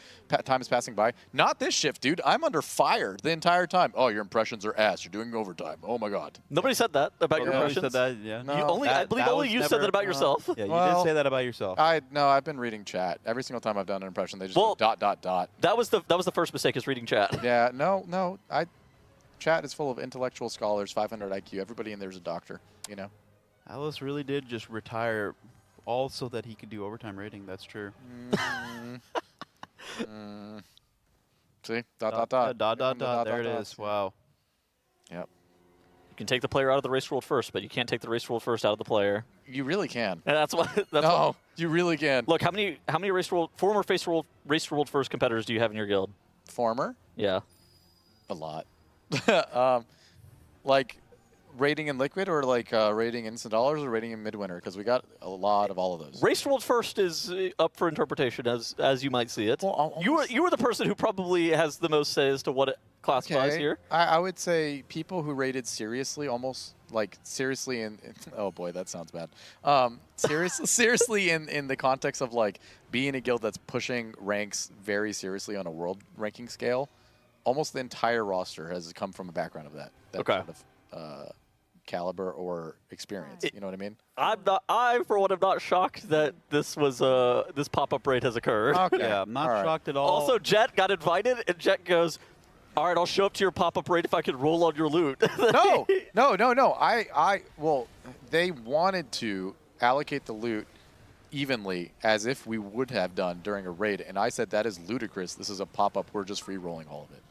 Time is passing by. Not this shift, dude. I'm under fire the entire time. Oh, your impressions are ass. You're doing overtime. Oh, my God. Nobody said that about your Nobody impressions. said that, yeah. No. I believe only you said that about yourself. Yeah, you did say that about yourself. No, I've been reading chat. Every single time I've done an impression, they just go ... That was the first mistake, is reading chat. Yeah, no. Chat is full of intellectual scholars, 500 IQ. Everybody in there is a doctor, you know? Alice really did just retire all so that he could do overtime rating. That's true. See? There it is. Wow. Yep. You can take the player out of the race world first, but you can't take the race world first out of the player. You really can. And that's why. You really can. Look, how many former race world first competitors do you have in your guild? Former? Yeah. A lot. Like rating in liquid, or like rating instant dollars, or rating in midwinter, because we got a lot of all of those. Race world first is up for interpretation, as you might see it. Well, you were the person who probably has the most say as to what it classifies here. I would say people who rated seriously, almost like seriously in oh boy, that sounds bad. Seriously in the context of like being a guild that's pushing ranks very seriously on a world ranking scale. Almost the entire roster has come from a background of that sort of caliber or experience. You know what I mean? I for one am not shocked that this was this pop-up raid has occurred. Okay. Yeah, I'm not shocked at all. Also, Jet got invited, and Jet goes, "All right, I'll show up to your pop-up raid if I can roll on your loot." No. Well, they wanted to allocate the loot evenly as if we would have done during a raid, and I said that is ludicrous. This is a pop-up. We're just free rolling all of it.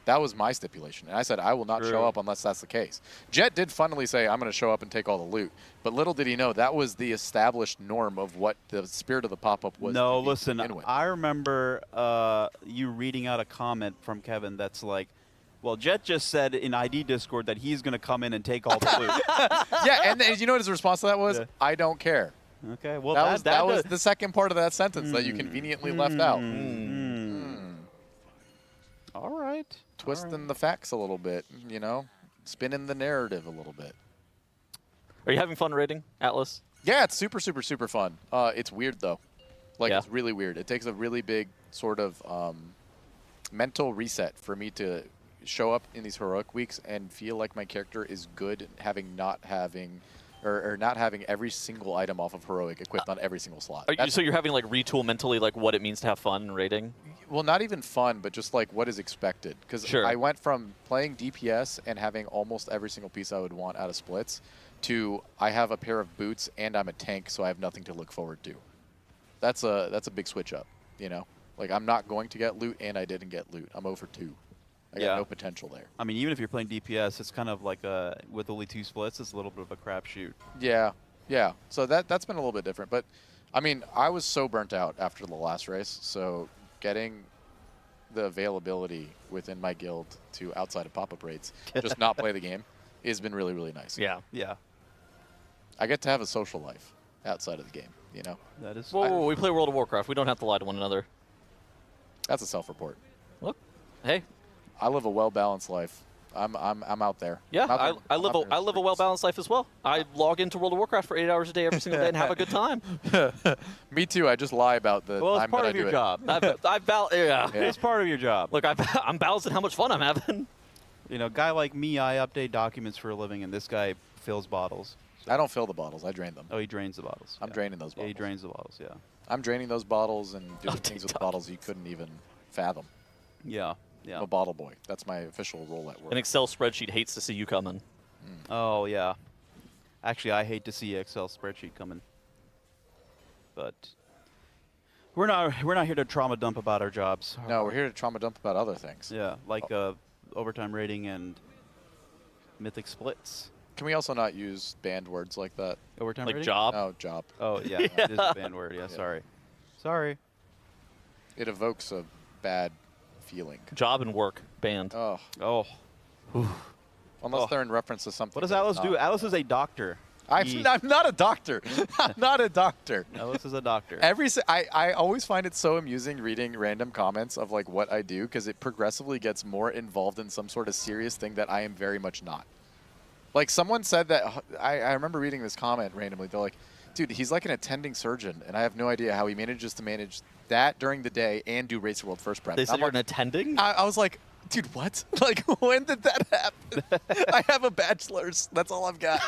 That was my stipulation. And I said I will not show up unless that's the case. Jet did funnily say, I'm going to show up and take all the loot. But little did he know, that was the established norm of what the spirit of the pop-up was. No, listen, I remember you reading out a comment from Kevin that's like, well, Jet just said in ID Discord that he's going to come in and take all the loot. Yeah, and you know what his response to that was? Yeah. I don't care. Okay, well, that was the second part of that sentence that you conveniently left out. All right. Twisting the facts a little bit, you know, spinning the narrative a little bit. Are you having fun raiding, Atlas? Yeah, it's super, super, super fun. It's weird, though. Like, it's really weird. It takes a really big sort of mental reset for me to show up in these heroic weeks and feel like my character is good, not having every single item off of heroic equipped on every single slot. So you're having like retool mentally like what it means to have fun in raiding? Well, not even fun, but just like what is expected. Because I went from playing DPS and having almost every single piece I would want out of splits to I have a pair of boots and I'm a tank, so I have nothing to look forward to. That's a big switch up, you know? Like I'm not going to get loot and I didn't get loot. I'm 0 for 2. I got no potential there. I mean, even if you're playing DPS, it's kind of like with only 2 splits, it's a little bit of a crapshoot. Yeah. So that's been a little bit different. But, I mean, I was so burnt out after the last race, so getting the availability within my guild to outside of pop-up raids, just not play the game, has been really, really nice. Yeah. I get to have a social life outside of the game, you know? That is. Whoa, we play World of Warcraft. We don't have to lie to one another. That's a self-report. Look, hey. I live a well-balanced life. I'm out there. Yeah, I live a well-balanced life as well. I log into World of Warcraft for 8 hours a day every single day and have a good time. Me too. I just lie about the time that I do it. Well, it's part of your job. Yeah. It's part of your job. Look, I'm balancing how much fun I'm having. You know, a guy like me, I update documents for a living, and this guy fills bottles. stuff. I don't fill the bottles. I drain them. Oh, he drains the bottles. I'm draining those Yeah, bottles. he drains the bottles. Yeah. I'm draining those bottles and doing things with the bottles you couldn't even fathom. Yeah. Yeah. I'm a bottle boy. That's my official role at work. An Excel spreadsheet hates to see you coming. Oh yeah. Actually, I hate to see Excel spreadsheet coming. But we're not here to trauma dump about our jobs. No, we're here to trauma dump about other things. Yeah, like overtime rating and mythic splits. Can we also not use banned words like that? Overtime Like rating? job? Oh, job. Oh yeah, it is a banned word. Yeah, sorry. Sorry. It evokes a bad feeling. Job and work banned. Oh. Oh. Unless they're in reference to something. What does that Alice is do? not. Alice is a doctor. I'm not a doctor. I'm not a doctor. Alice is a doctor. I always find it so amusing reading random comments of like what I do because it progressively gets more involved in some sort of serious thing that I am very much not. Like someone said that I remember reading this comment randomly. They're like, dude, he's like an attending surgeon, and I have no idea how he manages to manage that during the day and do Race World First Prep. They said I'm you're like, an attending? I was like, dude, what? Like, when did that happen? I have a bachelor's. That's all I've got.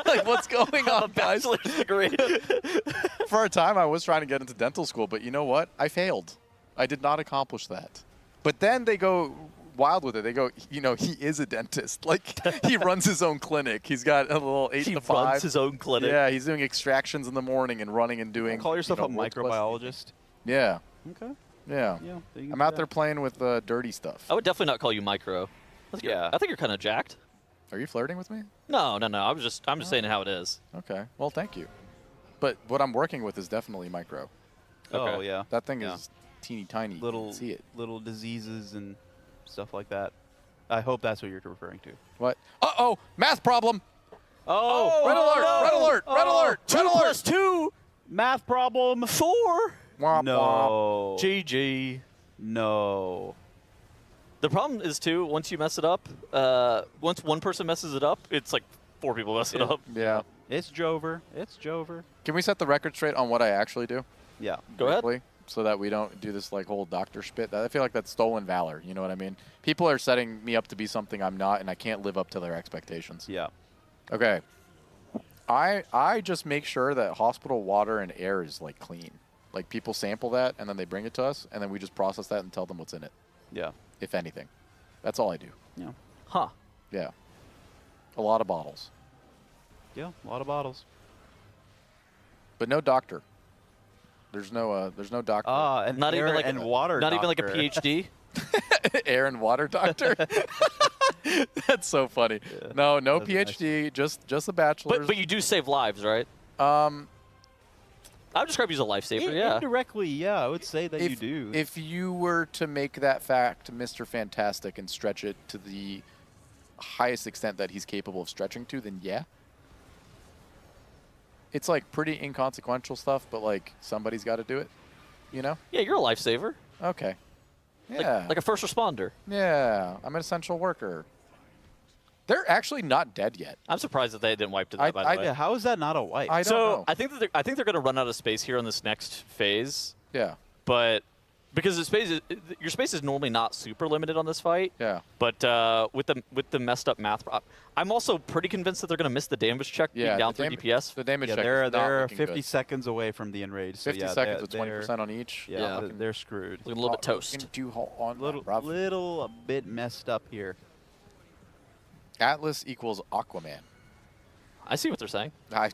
Like, what's going on, guys? Bachelor's degree. For a time, I was trying to get into dental school, but you know what? I failed. I did not accomplish that. But then they go wild with it. They go, you know, he is a dentist. Like, he runs his own clinic. He's got a little 8 to 5. He runs his own clinic. Yeah, he's doing extractions in the morning and running and doing. Call yourself you a know, world class- microbiologist. Yeah. Okay. Yeah. Yeah. there you I'm go. out there playing with dirty stuff. I would definitely not call you micro. I think you're kind of jacked. Are you flirting with me? No. I'm just saying how it is. Okay. Well, thank you. But what I'm working with is definitely micro. Oh yeah. That thing Yeah. is teeny tiny. You Little can see it. little diseases and stuff like that. I hope that's what you're referring to. What? Uh-oh! Math problem! Oh! Red alert! no! Red alert! Red alert! 2 Red alert! plus 2. Math problem. 4. Womp No. GG. No. The problem is too, once you mess it up, once one person messes it up, it's like 4 people mess it up. Yeah. It's Jover. It's Jover. Can we set the record straight on what I actually do? Yeah. Go ahead. Briefly, so that we don't do this like whole doctor spit. I feel like that's stolen valor. You know what I mean? People are setting me up to be something I'm not, and I can't live up to their expectations. Yeah. Okay. I just make sure that hospital water and air is like clean. Like people sample that and then they bring it to us and then we just process that and tell them what's in it. Yeah. If anything. That's all I do. Yeah. Huh. Yeah. A lot of bottles. Yeah. A lot of bottles. But no doctor. There's no doctor. And Not air even like and water. Not even like a doctor. PhD. Air and water doctor. That's so funny. Yeah, no that's PhD, just a bachelor's. But you do save lives, right? I would describe you as a lifesaver, yeah. Indirectly, yeah, I would say that you do. If you were to make that fact Mr. Fantastic and stretch it to the highest extent that he's capable of stretching to, then yeah. It's like pretty inconsequential stuff, but like somebody's got to do it, you know? Yeah, you're a lifesaver. Okay. Yeah. Like a first responder. Yeah, I'm an essential worker. They're actually not dead yet. I'm surprised that they didn't wipe to that, by the way. Yeah, how is that not a wipe? I don't know. I think that they're going to run out of space here on this next phase. Yeah. But because your space is normally not super limited on this fight. Yeah. But with the messed up math, I'm also pretty convinced that they're going to miss the damage check being down 3 DPS. The damage Yeah, check they're is not they're looking 50 good. seconds away from the enrage. So 50 yeah, seconds with they're- 20% on each. Yeah, they're screwed. Looking a little bit toast. Little a bit messed up here. Atlas equals Aquaman. I see what they're saying. I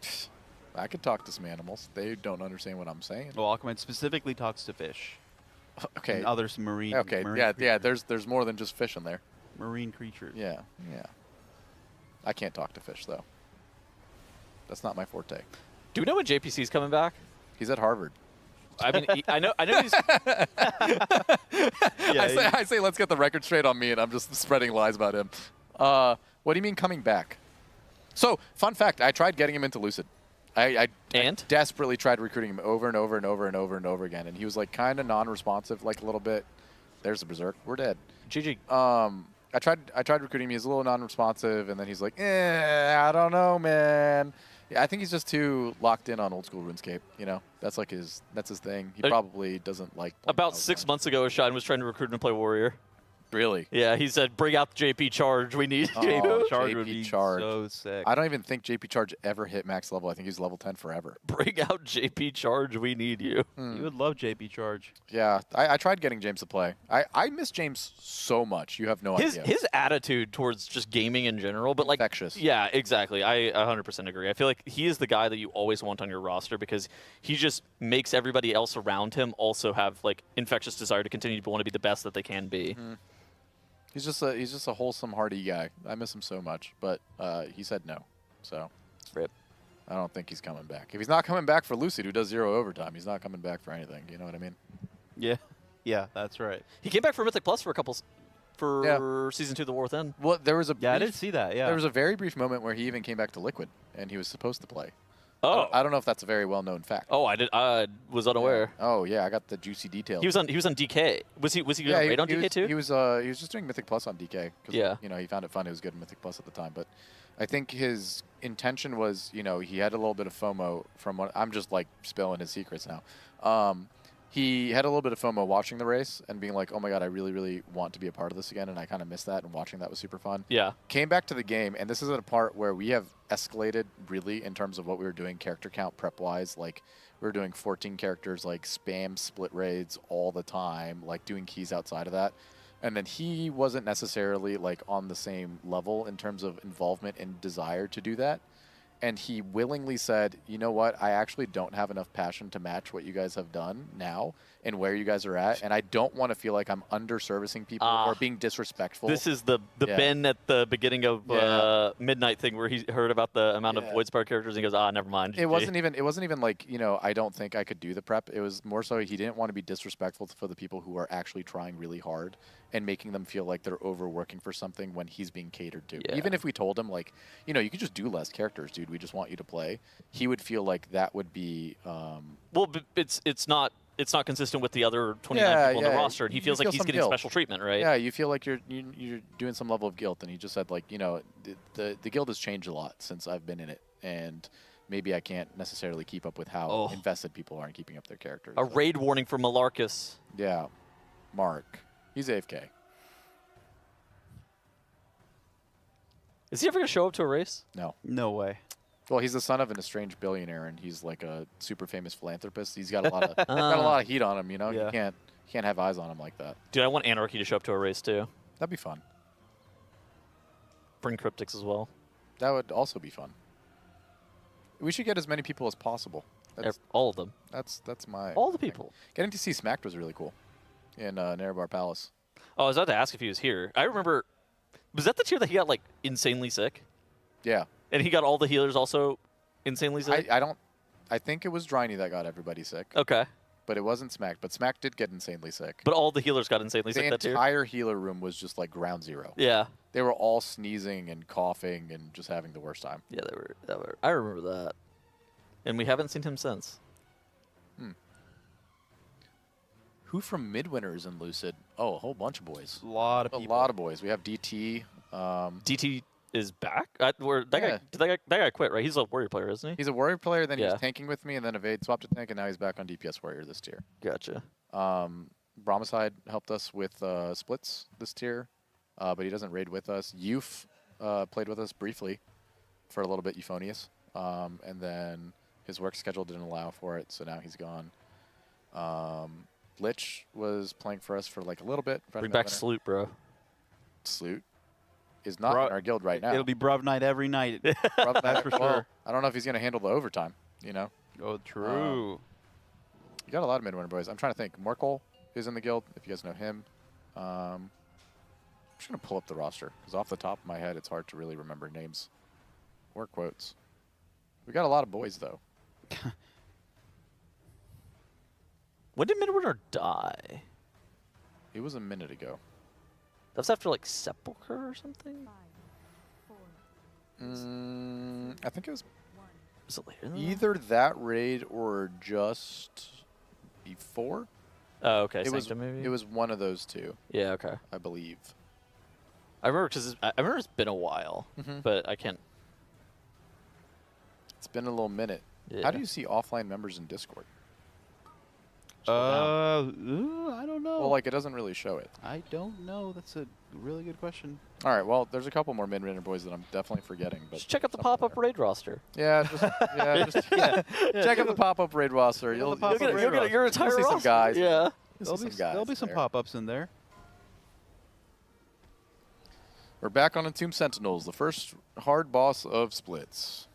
could talk to some animals. They don't understand what I'm saying. Well, Aquaman specifically talks to fish. Okay. And other marine. Okay. Marine Yeah. There's more than just fish in there. Marine creatures. Yeah. I can't talk to fish though. That's not my forte. Do we know when JPC's coming back? He's at Harvard. I mean, I know he's. I say let's get the record straight on me, and I'm just spreading lies about him. What do you mean coming back? So, fun fact, I tried getting him into Lucid. I desperately tried recruiting him over and over and over and over and over again, and he was like kind of non-responsive, like a little bit. There's the berserk. We're dead. GG. I tried recruiting him. He's a little non-responsive, and then he's like, I don't know, man. Yeah, I think he's just too locked in on old school RuneScape. You know, that's his thing. He probably doesn't like. About 6 months ago, Shine was trying to recruit him to play Warrior. Really? Yeah, he said, "Bring out the JP Charge. We need Oh, JP Charge would JP be Charge. so sick. I don't even think JP Charge ever hit max level. I think he's level 10 forever. Bring out JP Charge. We need you." You would love JP Charge. Yeah, I tried getting James to play. I miss James so much. You have no idea. His attitude towards just gaming in general, but like infectious. Yeah, exactly. I 100% agree. I feel like he is the guy that you always want on your roster because he just makes everybody else around him also have like infectious desire to continue to want to be the best that they can be. He's just a wholesome, hearty guy. I miss him so much, but he said no. So, rip. I don't think he's coming back. If he's not coming back for Lucid, who does 0 overtime, he's not coming back for anything. You know what I mean? Yeah, that's right. He came back for Mythic Plus for Season 2 of the War Within. Well, there was a I did see that. Yeah, there was a very brief moment where he even came back to Liquid, and he was supposed to play. Oh, I don't know if that's a very well-known fact. Oh, I was unaware. Yeah. Oh yeah, I got the juicy details. He was on DK. Was he going to raid on DK too? He was just doing Mythic Plus on DK. Yeah. You know, he found it fun. It was good in Mythic Plus at the time, but I think his intention was, you know, he had a little bit of FOMO from what I'm just like spilling his secrets now. He had a little bit of FOMO watching the race and being like, oh my god, I really, really want to be a part of this again, and I kind of missed that, and watching that was super fun. Yeah. Came back to the game, and this is at a part where we have escalated really in terms of what we were doing character count prep-wise. Like, we were doing 14 characters, like spam split raids all the time, like doing keys outside of that. And then he wasn't necessarily like on the same level in terms of involvement and desire to do that. And he willingly said, you know what, I actually don't have enough passion to match what you guys have done now and where you guys are at. And I don't want to feel like I'm under-servicing people or being disrespectful. This is the Ben at the beginning of Midnight thing where he heard about the amount of Voidspire characters and he goes, never mind. It wasn't even like, you know, I don't think I could do the prep. It was more so he didn't want to be disrespectful for the people who are actually trying really hard and making them feel like they're overworking for something when he's being catered to. Even if we told him, like, you know, you could just do less characters, dude. We just want you to play. He would feel like that would be... well, but it's not consistent with the other 29 people on the roster, and he feels like he's getting special treatment, right? Yeah, you feel like you're doing some level of guilt, and he just said, like, you know, the guild has changed a lot since I've been in it, and maybe I can't necessarily keep up with how invested people are in keeping up their characters. A raid warning for Malarkus. Yeah, Mark. He's AFK. Is he ever going to show up to a race? No. No way. Well, he's the son of an estranged billionaire, and he's like a super famous philanthropist. He's got a lot of got a lot of heat on him, you know. You can't have eyes on him like that. Dude, I want Anarchy to show up to a race too. That'd be fun. Bring Cryptics as well. That would also be fun. We should get as many people as possible. All of them. That's my all the people. Getting to see Smacked was really cool in Nerebar Palace. Oh, I was about to ask if he was here. I remember, was that the tier that he got like insanely sick? Yeah. And he got all the healers also insanely sick? I think it was Dryny that got everybody sick. Okay. But it wasn't Smack. But Smack did get insanely sick. But all the healers got insanely sick that tier? The entire healer room was just like ground zero. Yeah. They were all sneezing and coughing and just having the worst time. Yeah, they were. I remember that. And we haven't seen him since. Who from Midwinter is in Lucid? Oh, a whole bunch of boys. A lot of people. A lot of boys. We have DT. DT is back? That guy quit, right? He's a warrior player, isn't he? He's a warrior player, then he was tanking with me, and then Evade swapped to tank, and now he's back on DPS warrior this tier. Gotcha. Brahmacide helped us with splits this tier, but he doesn't raid with us. Youth played with us briefly for a little bit, Euphonious, and then his work schedule didn't allow for it, so now he's gone. Lich was playing for us for like a little bit. Bring back Sloot, bro. Sloot is not in our guild right now. It'll be Bruv night every night. That's for sure. I don't know if he's going to handle the overtime, you know? Oh, true. You got a lot of Midwinter boys. I'm trying to think. Morkel is in the guild, if you guys know him. I'm just going to pull up the roster, because off the top of my head, it's hard to really remember names or quotes. We got a lot of boys, though. When did Midwinter die? It was a minute ago. That was after, like, Sepulchre or something? I think it was... Was it later than either that raid or just before? Oh, okay. It was, Sanctum, maybe? it was one of those two. Yeah, okay. I believe. I remember because I remember it's been a while, but I can't... It's been a little minute. Yeah. How do you see offline members in Discord? I don't know. Well, like, it doesn't really show it. I don't know. That's a really good question. All right, well, there's a couple more mid-ranger boys that I'm definitely forgetting. But Just check out the pop-up raid roster. Yeah, check out the pop-up raid roster. You'll get your entire see some roster. guys. Yeah. There'll be some pop-ups in there. We're back on Entombed Sentinels, the first hard boss of splits.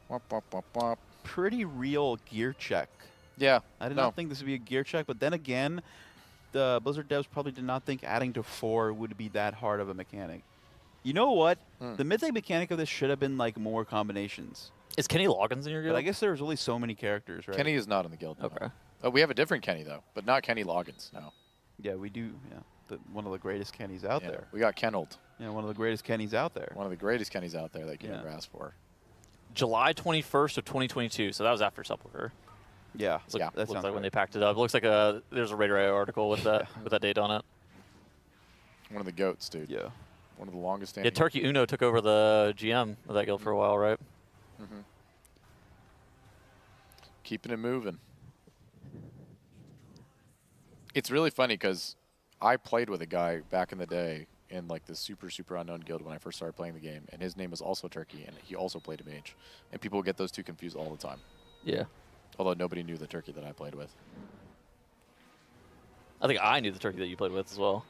Wop, wop, wop, wop. Pretty real gear check. Yeah. I did not think this would be a gear check, but then again, the Blizzard devs probably did not think adding to 4 would be that hard of a mechanic. You know what? The mythic mechanic of this should have been like more combinations. Is Kenny Loggins in your guild? But I guess there's only so many characters, right? Kenny is not in the guild. Okay. We have a different Kenny, though, but not Kenny Loggins, no. Yeah, we do. Yeah, one of the greatest Kennys out there. We got Kenold. Yeah, one of the greatest Kennys out there. One of the greatest Kennys out there that you never asked for. July 21st of 2022, so that was after Sepulcher. Yeah, looks like when they packed it up. It looks like there's a Raider article with that with that date on it. One of the goats, dude. Yeah. One of the longest Yeah, standing. Turkey Uno took over the GM of that guild for a while, right? Mm-hmm. Keeping it moving. It's really funny because I played with a guy back in the day in like this super, super unknown guild when I first started playing the game, and his name was also Turkey, and he also played a mage. And people get those two confused all the time. Yeah. Although nobody knew the Turkey that I played with. I think I knew the Turkey that you played with as well.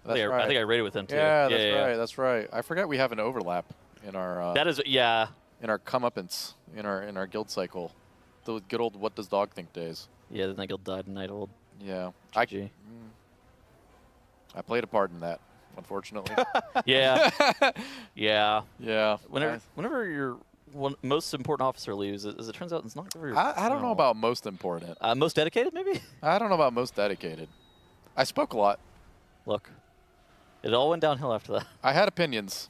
That's I right. think I raided with him too. Yeah, that's right. That's right. I forget we have an overlap in our. That is, yeah. In our comeuppance, in our guild cycle, the good old "What does dog think" days. Yeah, then that guild died in Night Old. Yeah. GG. I played a part in that, unfortunately. Yeah. Yeah. Yeah. Whenever your most important officer leaves, as it turns out, it's not very. I don't know about most important. Most dedicated, maybe? I don't know about most dedicated. I spoke a lot. Look. It all went downhill after that. I had opinions.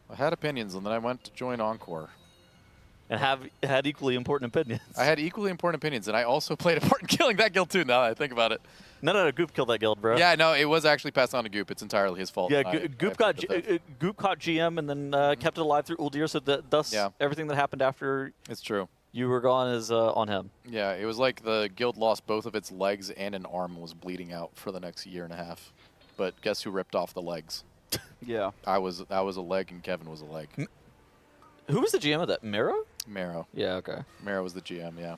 And then I went to join Encore. And had equally important opinions. I had equally important opinions, and I also played a part in killing that guild too, now that I think about it. No, Goop killed that guild, bro. Yeah, no, it was actually passed on to Goop. It's entirely his fault. Yeah, Goop caught GM and then kept it alive through Uldir, so thus everything that happened after it's true. You were gone is on him. Yeah, it was like the guild lost both of its legs and an arm was bleeding out for the next year and a half. But guess who ripped off the legs? Yeah. I was a leg and Kevin was a leg. Who was the GM of that? Marrow? Marrow. Yeah, okay. Marrow was the GM, yeah.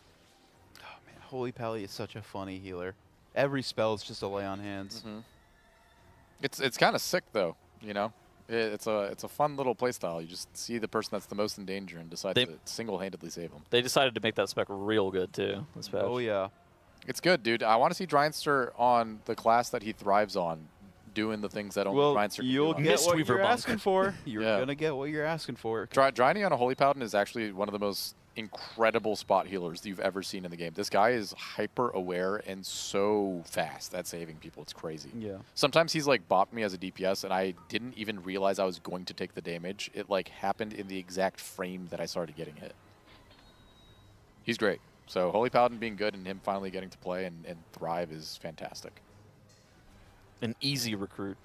Oh, man. Holy Pally is such a funny healer. Every spell is just a lay on hands. It's kind of sick, though, you know? It's a fun little playstyle. You just see the person that's the most in danger and decide to single-handedly save them. They decided to make that spec real good, too. This patch. Oh, yeah. It's good, dude. I want to see Drynster on the class that he thrives on, doing the things that only Drynster can do. You'll get what you're asking for. You're going to get what you're asking for. Dryny on a Holy Paladin is actually one of the most incredible spot healers that you've ever seen in the game. This guy is hyper aware and so fast at saving people. It's crazy. Yeah. Sometimes he's like bopped me as a DPS and I didn't even realize I was going to take the damage. It like happened in the exact frame that I started getting hit. He's great. So Holy Paladin being good and him finally getting to play and thrive is fantastic. An easy recruit.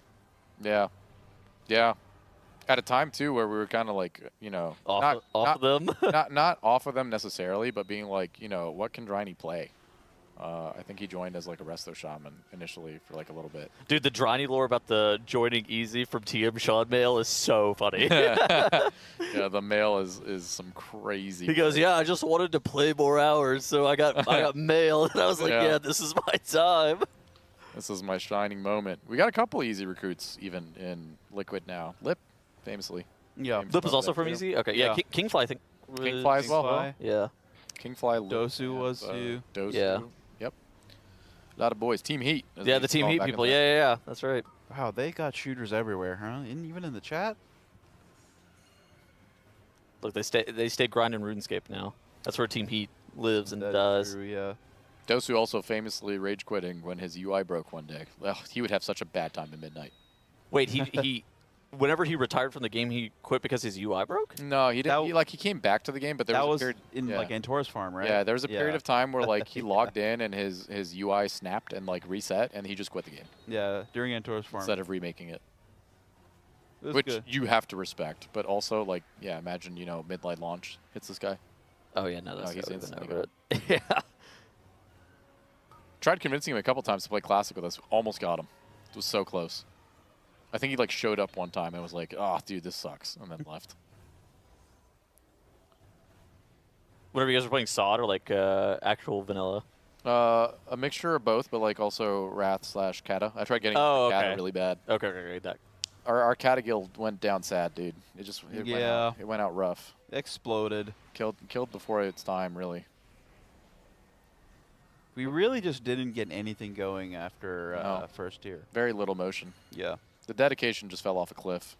Yeah. Yeah. At a time, too, where we were kind of like, you know, off of them? not off of them necessarily, but being like, you know, what can Dryny play? I think he joined as like a Resto Shaman initially for like a little bit. Dude, the Dryny lore about the joining easy from TM Sean Mail is so funny. Yeah, the mail is some crazy. He goes, yeah, I just wanted to play more hours, so I got mail. And I was like, yeah, this is my time. This is my shining moment. We got a couple easy recruits even in Liquid now. Lip, famously. Yeah. Lip is also from Easy? Okay, yeah. Kingfly, I think. Kingfly as well, huh? Yeah. Kingfly. Dosu was too. Dosu. Yeah. Yep. A lot of boys. Team Heat. Yeah, the Team Heat people. Yeah. That's right. Wow, they got shooters everywhere, huh? Even in the chat? Look, they stay grinding RuneScape now. That's where Team Heat lives and does. True, yeah. Dosu also famously rage quitting when his UI broke one day. Well, he would have such a bad time at midnight. Wait, he whenever he retired from the game, he quit because his UI broke? No, he didn't. He came back to the game, but there was a period in like Antor's farm, right? Yeah, there was a period of time where like he logged in and his UI snapped and like reset, and he just quit the game. Yeah, during Antor's farm. Instead of remaking it. It was Which good. you have to respect, but also like imagine midnight launch hits this guy. Oh yeah, no, that's he's been instantly over it. Yeah. Tried convincing him a couple times to play Classic with us. Almost got him. It was so close. I think he like showed up one time and was like, "Oh, dude, this sucks," and then left. Whenever you guys are playing SOD or like actual vanilla. A mixture of both, but like also Wrath/Kata. I tried getting Kata really bad. Okay, that. Our Kata guild went down sad, dude. It went out rough. Exploded. Killed before its time, really. We really just didn't get anything going after No. first tier. Very little motion. Yeah. The dedication just fell off a cliff.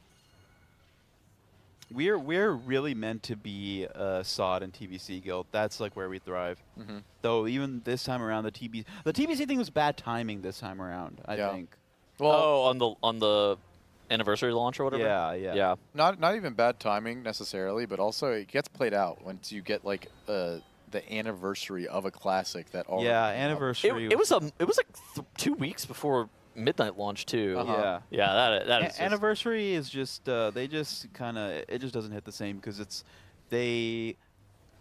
We're really meant to be a SOD and TBC guild. That's like where we thrive. Mhm. Though even this time around, the TBC thing was bad timing this time around. I think. Well, on the anniversary launch or whatever. Yeah. Not even bad timing necessarily, but also it gets played out once you get like the anniversary of a classic that already. Yeah, anniversary. It was like 2 weeks before midnight launch too. Yeah, that is just, anniversary is just they just kind of it just doesn't hit the same because they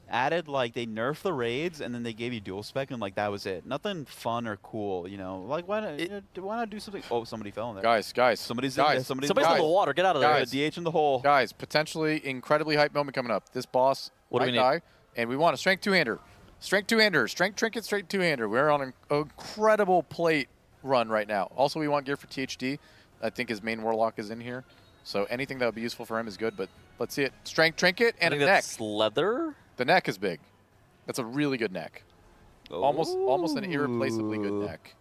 added like they nerfed the raids and then they gave you dual spec and like that was it. Nothing fun or cool, you know. Like why not do something? Oh, somebody fell in there. Guys, somebody's guys, in there. Somebody's in the water. Get out of there. Guys, DH in the hole. Guys, potentially incredibly hype moment coming up. This boss What do might we need? die, and we want a strength two-hander. Strength two-hander, strength trinket, strength two-hander. We're on an incredible plate run right now. Also, we want gear for THD. I think his main warlock is in here, so anything that would be useful for him is good. But let's see it. Strength trinket and I a think neck. that's leather. The neck is big. That's a really good neck. Almost an irreplaceably good neck.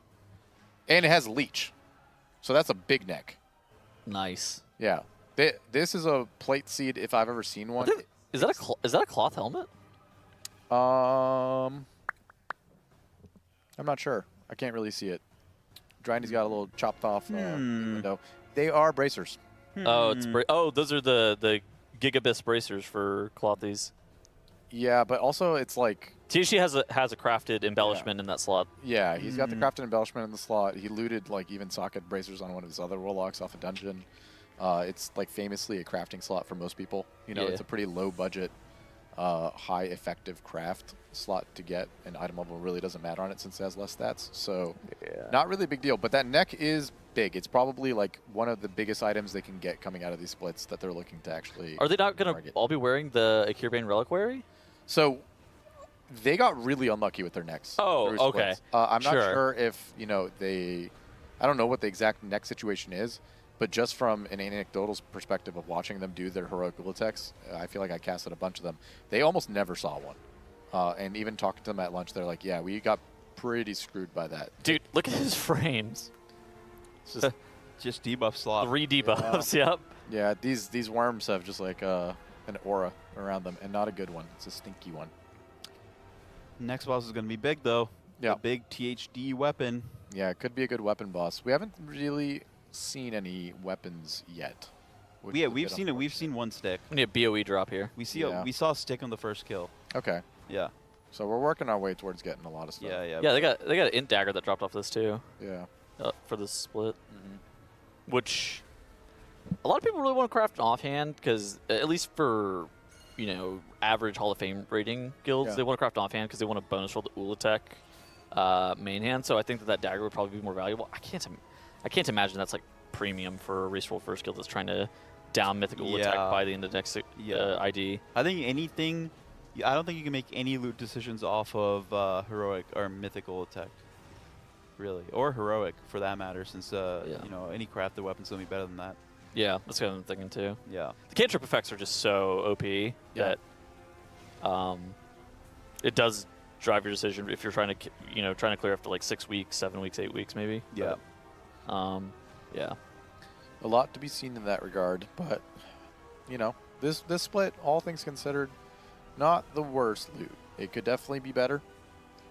And it has leech, so that's a big neck. Nice. Yeah. This is a plate seed if I've ever seen one. Is that a cloth helmet? I'm not sure. I can't really see it. Drindy's got a little chopped off window. They are bracers. Oh, those are the Gigabis bracers for clothies. Yeah, but also it's like THC has a crafted embellishment in that slot. Yeah, he's got the crafted embellishment in the slot. He looted like even socket bracers on one of his other warlocks off a dungeon. It's like famously a crafting slot for most people. You know, it's a pretty low budget, high effective craft slot to get, and item level really doesn't matter on it since it has less stats. So not really a big deal, but that neck is big. It's probably like one of the biggest items they can get coming out of these splits that they're looking to actually. Are they not going to all be wearing the Akirbane Reliquary? So they got really unlucky with their necks. Oh, through okay. splits. I'm not sure if, you know, I don't know what the exact neck situation is, but just from an anecdotal perspective of watching them do their heroic Ula'teks, I feel like I casted a bunch of them. They almost never saw one. And even talking to them at lunch, they're like, yeah, we got pretty screwed by that. Dude, look at his frames. It's just debuff slot. 3 debuffs, yep. Yeah, these worms have just like an aura around them, and not a good one. It's a stinky one. Next boss is going to be big, though. Yeah. A big THD weapon. Yeah, it could be a good weapon boss. We haven't really seen any weapons yet. Yeah, we've seen it. We've seen one stick. We need a BOE drop here. We saw a stick on the first kill. Okay. Yeah. So we're working our way towards getting a lot of stuff. Yeah. Yeah, they got an int dagger that dropped off this too. Yeah. For the split, which a lot of people really want to craft offhand because at least for average Hall of Fame rating guilds, they want to craft offhand because they want to bonus roll the Ula'tek main hand. So I think that dagger would probably be more valuable. I can't imagine that's like premium for a race roll first guild that's trying to down mythical Ula'tek by the end of next ID. I think anything. I don't think you can make any loot decisions off of heroic or mythical attack, really, or heroic for that matter. Since any crafted weapon's gonna be better than that. Yeah, that's what I'm thinking too. Yeah, the cantrip effects are just so OP that it does drive your decision if you're trying to clear after like 6 weeks, 7 weeks, 8 weeks, maybe. Yeah. But, yeah. A lot to be seen in that regard, but this split, all things considered, not the worst loot. It could definitely be better.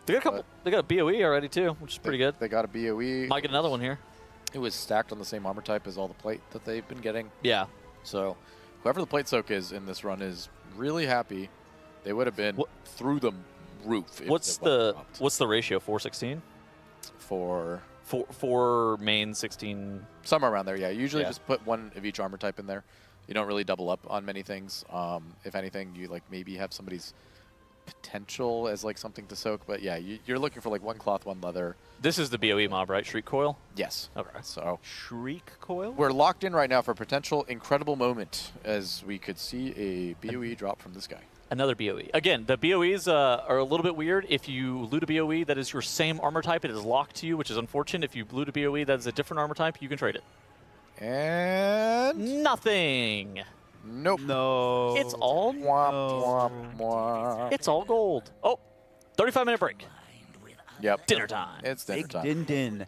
They got a couple. They got a BOE already too, which is pretty good. They got a BOE. Might get another one here. It was stacked on the same armor type as all the plate that they've been getting. Yeah. So whoever the plate soak is in this run is really happy. They would have been through the roof. What's the ratio? 4/16. For main 16. Somewhere around there. Yeah. Usually just put one of each armor type in there. You don't really double up on many things. If anything, you maybe have somebody's potential as like something to soak, but yeah, you're looking for like one cloth, one leather. This is the BOE mob, right? Shriek Coil? Yes. Okay. So Shriek Coil? we're locked in right now for a potential incredible moment as we could see a BOE drop from this guy. Another BOE. Again, the BOEs are a little bit weird. If you loot a BOE that is your same armor type, it is locked to you, which is unfortunate. If you loot a BOE that is a different armor type, you can trade it. And nothing. Nope. No. It's all It's all gold. Oh, 35-minute break. Yep. Dinner time. It's dinner Big time. din.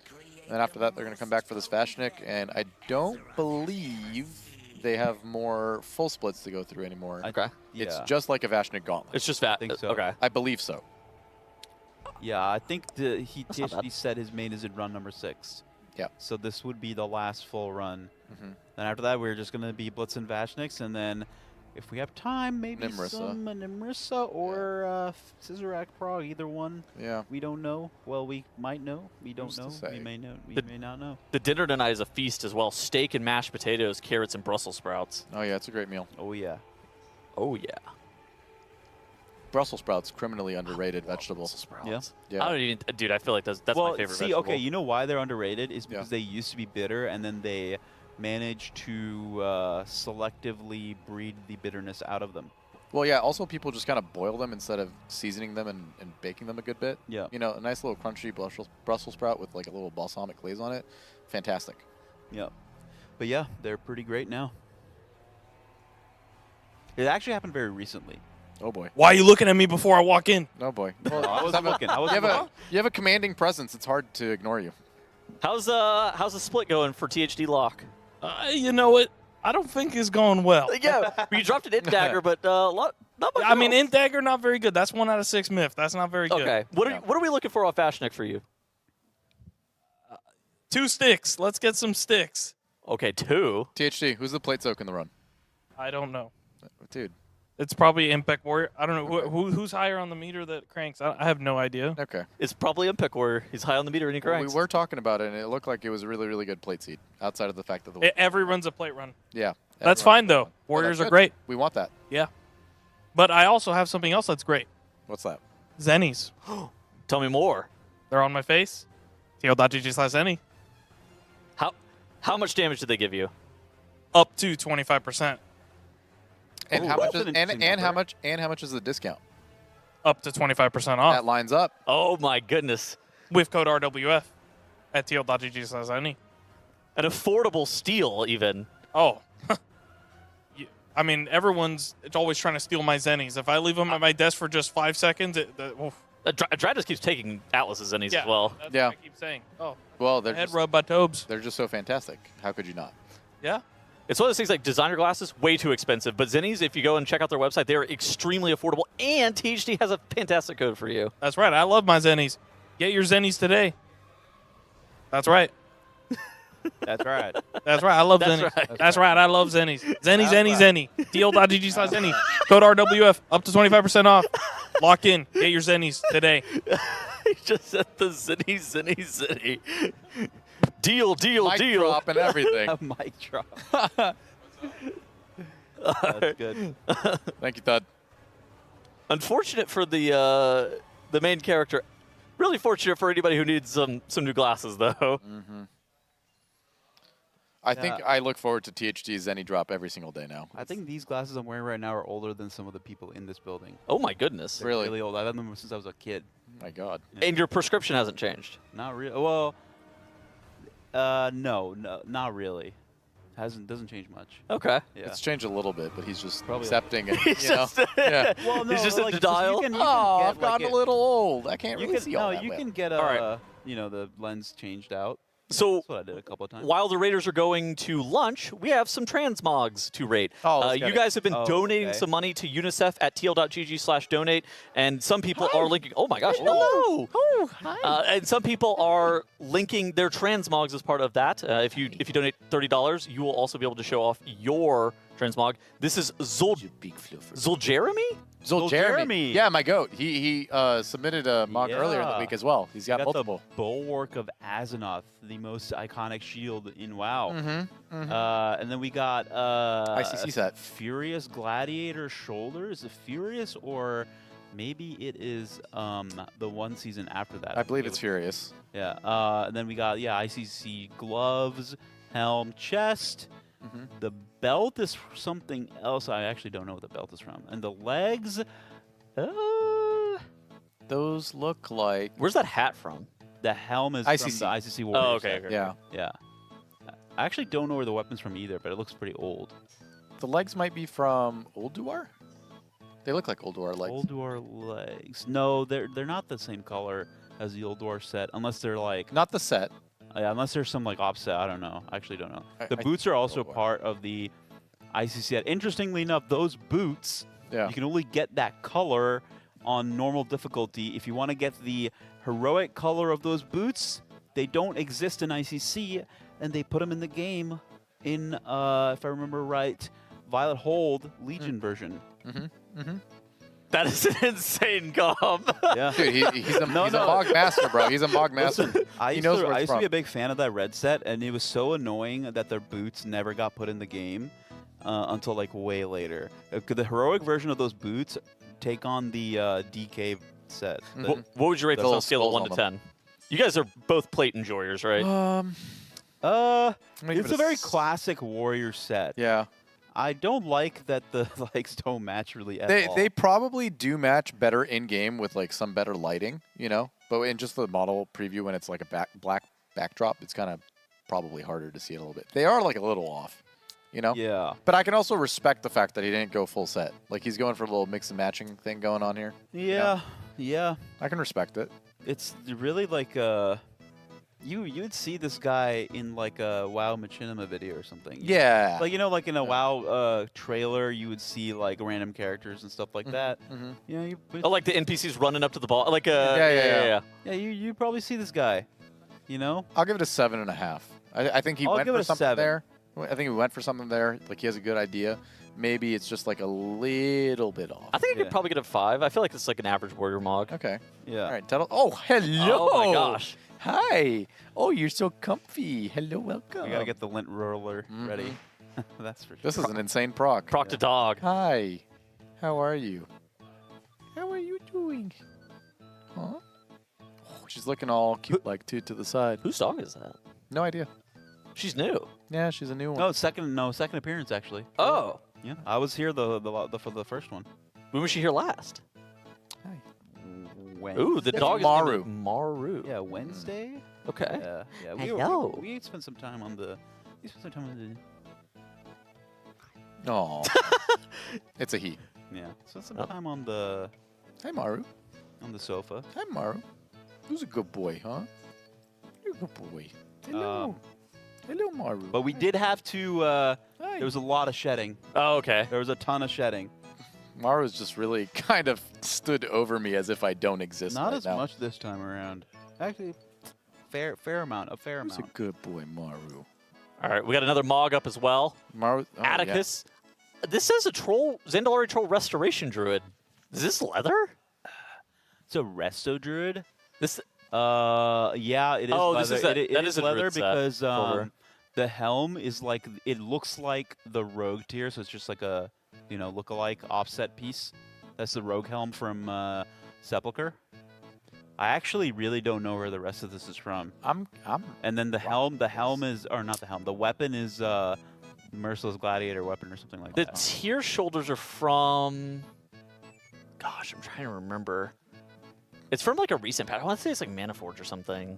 And after that, they're going to come back for this Vashnik, and I don't believe they have more full splits to go through anymore. Okay. It's Yeah. just like a Vashnik gauntlet. It's just that. think so. Okay. I believe so. Yeah, I think not THD bad. said his main is in run number 6. Yeah. So this would be the last full run. Mhm. Then after that, we're just going to be Blitzen Vashniks, and then if we have time, maybe Nimrissa. some Nimrissa or Scissorak Prague, either one. Yeah. We don't know. Well, we might know. We don't Who's to know. say? We may know. We The- may not know. The dinner tonight is a feast as well. Steak and mashed potatoes, carrots and Brussels sprouts. Oh, yeah, it's a great meal. Oh, yeah. Oh, yeah. Brussels sprouts, criminally underrated vegetable. Yeah. Yeah. I don't even, dude, I feel like that's well, my favorite see, vegetable. okay, you know why they're underrated is Yeah. because they used to be bitter, and then they managed to selectively breed the bitterness out of them. Well, yeah, also people just kind of boil them instead of seasoning them and baking them a good bit. Yeah. You know, a nice little crunchy Brussels sprout with like a little balsamic glaze on it. Fantastic. Yeah. But yeah, they're pretty great now. It actually happened very recently. Oh, boy. Why are you looking at me before I walk in? Oh, boy. Well, I wasn't looking. I wasn't looking. You have a commanding presence. It's hard to ignore you. How's the split going for THD Lock? You know what? I don't think it's going well. Yeah, you dropped an Int Dagger, but not much I mean, else. Int Dagger, not very good. That's 1 out of 6 myth. That's not very good. Okay, what are we looking for off Vashnik for you? 2 sticks. Let's get some sticks. Okay, 2. THD, who's the plate soak in the run? I don't know. Dude. It's probably Impact Warrior. I don't know. Who's higher on the meter that cranks? I have no idea. Okay. It's probably Impact Warrior. He's high on the meter and he Well, cranks. we were talking about it, and it looked like it was a really, really good plate seed, outside of the fact that the... Every run's a plate run. Yeah. That's everyone- fine, though. Well, Warriors that's are good. great. We want that. Yeah. But I also have something else that's great. What's that? Zennies. Tell me more. They're on my face. TL.GG/Zenny. How much damage did they give you? Up to 25%. And Ooh, how much that's is an and interesting how number. much is the discount? Up to 25% off. That lines up. Oh my goodness. With code RWF at TL.GG/Zenny. An affordable steal, even. Oh. I mean, everyone's always trying to steal my Zennies. If I leave them at my desk for just 5 seconds, oof. Dry just keeps taking Atlas's Zennies Yeah, as well. That's Yeah. what I keep saying. Oh, Well, they're head just, rub by Tobes. they're just so fantastic. How could you not? Yeah. It's one of those things like designer glasses, way too expensive. But Zennies, if you go and check out their website, they're extremely affordable. And THD has a fantastic code for you. That's right. I love my Zennies. Get your Zennies today. That's right. That's right. That's right. I love That's Zennies. right. That's right. I love Zennies. Zenny, That's Zenny, right. Zenny. TL.GG/Zenny. Code RWF. Up to 25% off. Lock in. Get your Zennies today. He just said the Zenny. Deal. Mic drop and everything. A mic drop. That's good. Thank you, Todd. Unfortunate for the main character. Really fortunate for anybody who needs some new glasses, though. Mm-hmm. I think I look forward to THD's Zenny drop every single day now. I think these glasses I'm wearing right now are older than some of the people in this building. Oh my goodness. They're Really? really old. I've had them since I was a kid. My God. And your prescription hasn't changed. Not really. Well, no, not really. Doesn't change much. Okay. Yeah. It's changed a little bit, but he's just Probably accepting it. He's You know? just- Yeah. Well, no, He's just like, in denial. You can Oh, get, I've like, gotten a little old. I can't You really can, see all no, that you well. can get All right. the lens changed out. So That's what I did a couple of times. while the Raiders are going to lunch, we have some transmogs to rate. Oh, let's get you it. guys have been Oh, donating okay. some money to UNICEF at tl.gg/donate, and some people are linking. Oh my gosh, hello! And some people are linking their transmogs as part of that. If you donate $30, you will also be able to show off your transmog. This is Zuljeremy? Jeremy. Yeah, my goat. He submitted a mog earlier in the Yeah. week as well. He's got multiple. The Bulwark of Azeroth, the most iconic shield in WoW. Mm-hmm. And then we got ICC set. Furious Gladiator Shoulder. Is it Furious or Maybe it is the one season after that. I believe it it's was- Furious. Yeah. And then we got ICC gloves, helm, chest. Mhm. The belt is something else. I actually don't know what the belt is from. And the legs. Those look like. Where's that hat from? The helm is from ICC. the ICC Warriors. Oh, okay, set. okay. Yeah. Yeah. I actually don't know where the weapon's from either, but it looks pretty old. The legs might be from Ulduar? They look like Ulduar legs. Ulduar legs. No, they're not the same color as the Ulduar set, unless they're like. Not the set. Yeah, unless there's some like offset. I don't know. I actually don't know. The I boots are also part of the ICC set. Interestingly enough, those boots, Yeah. you can only get that color on normal difficulty. If you want to get the heroic color of those boots, they don't exist in ICC, and they put them in the game in, if I remember right, Violet Hold Legion version. That is an insane gum. Yeah. Dude, he's a Mog master, bro. He's a Mog master. Listen, I He used, knows to, where I it's used to be from. a big fan of that red set, and it was so annoying that their boots never got put in the game until like way later. The heroic version of those boots take on the DK set. What would you rate Those those on a have scale of skulls 1 on to them. 10? You guys are both plate enjoyers, right? I'm gonna give It's it a very s- classic warrior set. Yeah. I don't like that the legs don't match really at They all. they probably do match better in game with like some better lighting, you know. But in just the model preview, when it's like a black backdrop, it's kind of probably harder to see it a little bit. They are like a little off, you know. Yeah. But I can also respect the fact that he didn't go full set. Like he's going for a little mix and matching thing going on here. Yeah, yeah. I can respect it. It's really like you'd see this guy in like a WoW Machinima video or something. Yeah. Like like in a WoW trailer, you would see like random characters and stuff like that. Mhm. You know, Oh, like the NPCs running up to the ball, like Yeah. yeah. You probably see this guy. You know. I'll give it a 7.5. I think he I'll went give for it a something 7. there. I think he went for something there. Like he has a good idea. Maybe it's just like a little bit off. I think I could probably get a 5. I feel like it's like an average warrior mog. Okay. Yeah. All right. Oh, hello. Oh my gosh. Hi. Oh, you're so comfy. Hello, welcome. We gotta get the lint roller ready. That's for sure. This is an insane proc. Proc to dog. Hi. How are you? How are you doing? Huh? Oh, she's looking all cute, like to the side. Whose dog is that? No idea. She's new. Yeah, she's a new one. No, second appearance actually. Oh. Yeah, I was here for the first one. When was she here last? Wednesday? Ooh, the dog Maru. is named Maru. Yeah, Wednesday. Okay. Yeah. Hello. We spent some time on the. We spent some time on Oh. It's a he. the. Yeah. Spent some time on the. Hi, Maru. On the sofa. Hi, Maru. Who's a good boy, huh? You're a good boy. Hello. Hello, Maru. But we did have to. There was a lot of shedding. Oh, okay. There was a ton of shedding. Maru's just really kind of stood over me as if I don't exist. Not right as now. much this time around. Actually, fair amount. A fair Who's a amount. good boy, Maru? All right, we got another mog up as well. Maru. Oh, yeah. Atticus. This is a troll, Zandalari troll restoration druid. Is this leather? It's a resto druid. This. Yeah, it is. Oh, leather. this is a- it that is is a leather druid set. because Silver. the helm is like it looks like the rogue tier, so it's just like a look-alike offset piece. That's the rogue helm from Sepulcher. I actually really don't know where the rest of this is from. The And then the helm is, or not the helm. The weapon is Merciless Gladiator weapon or something like The that. tear shoulders are from. Gosh, I'm trying to remember. It's from like a recent patch. I want to say it's like Manaforge or something.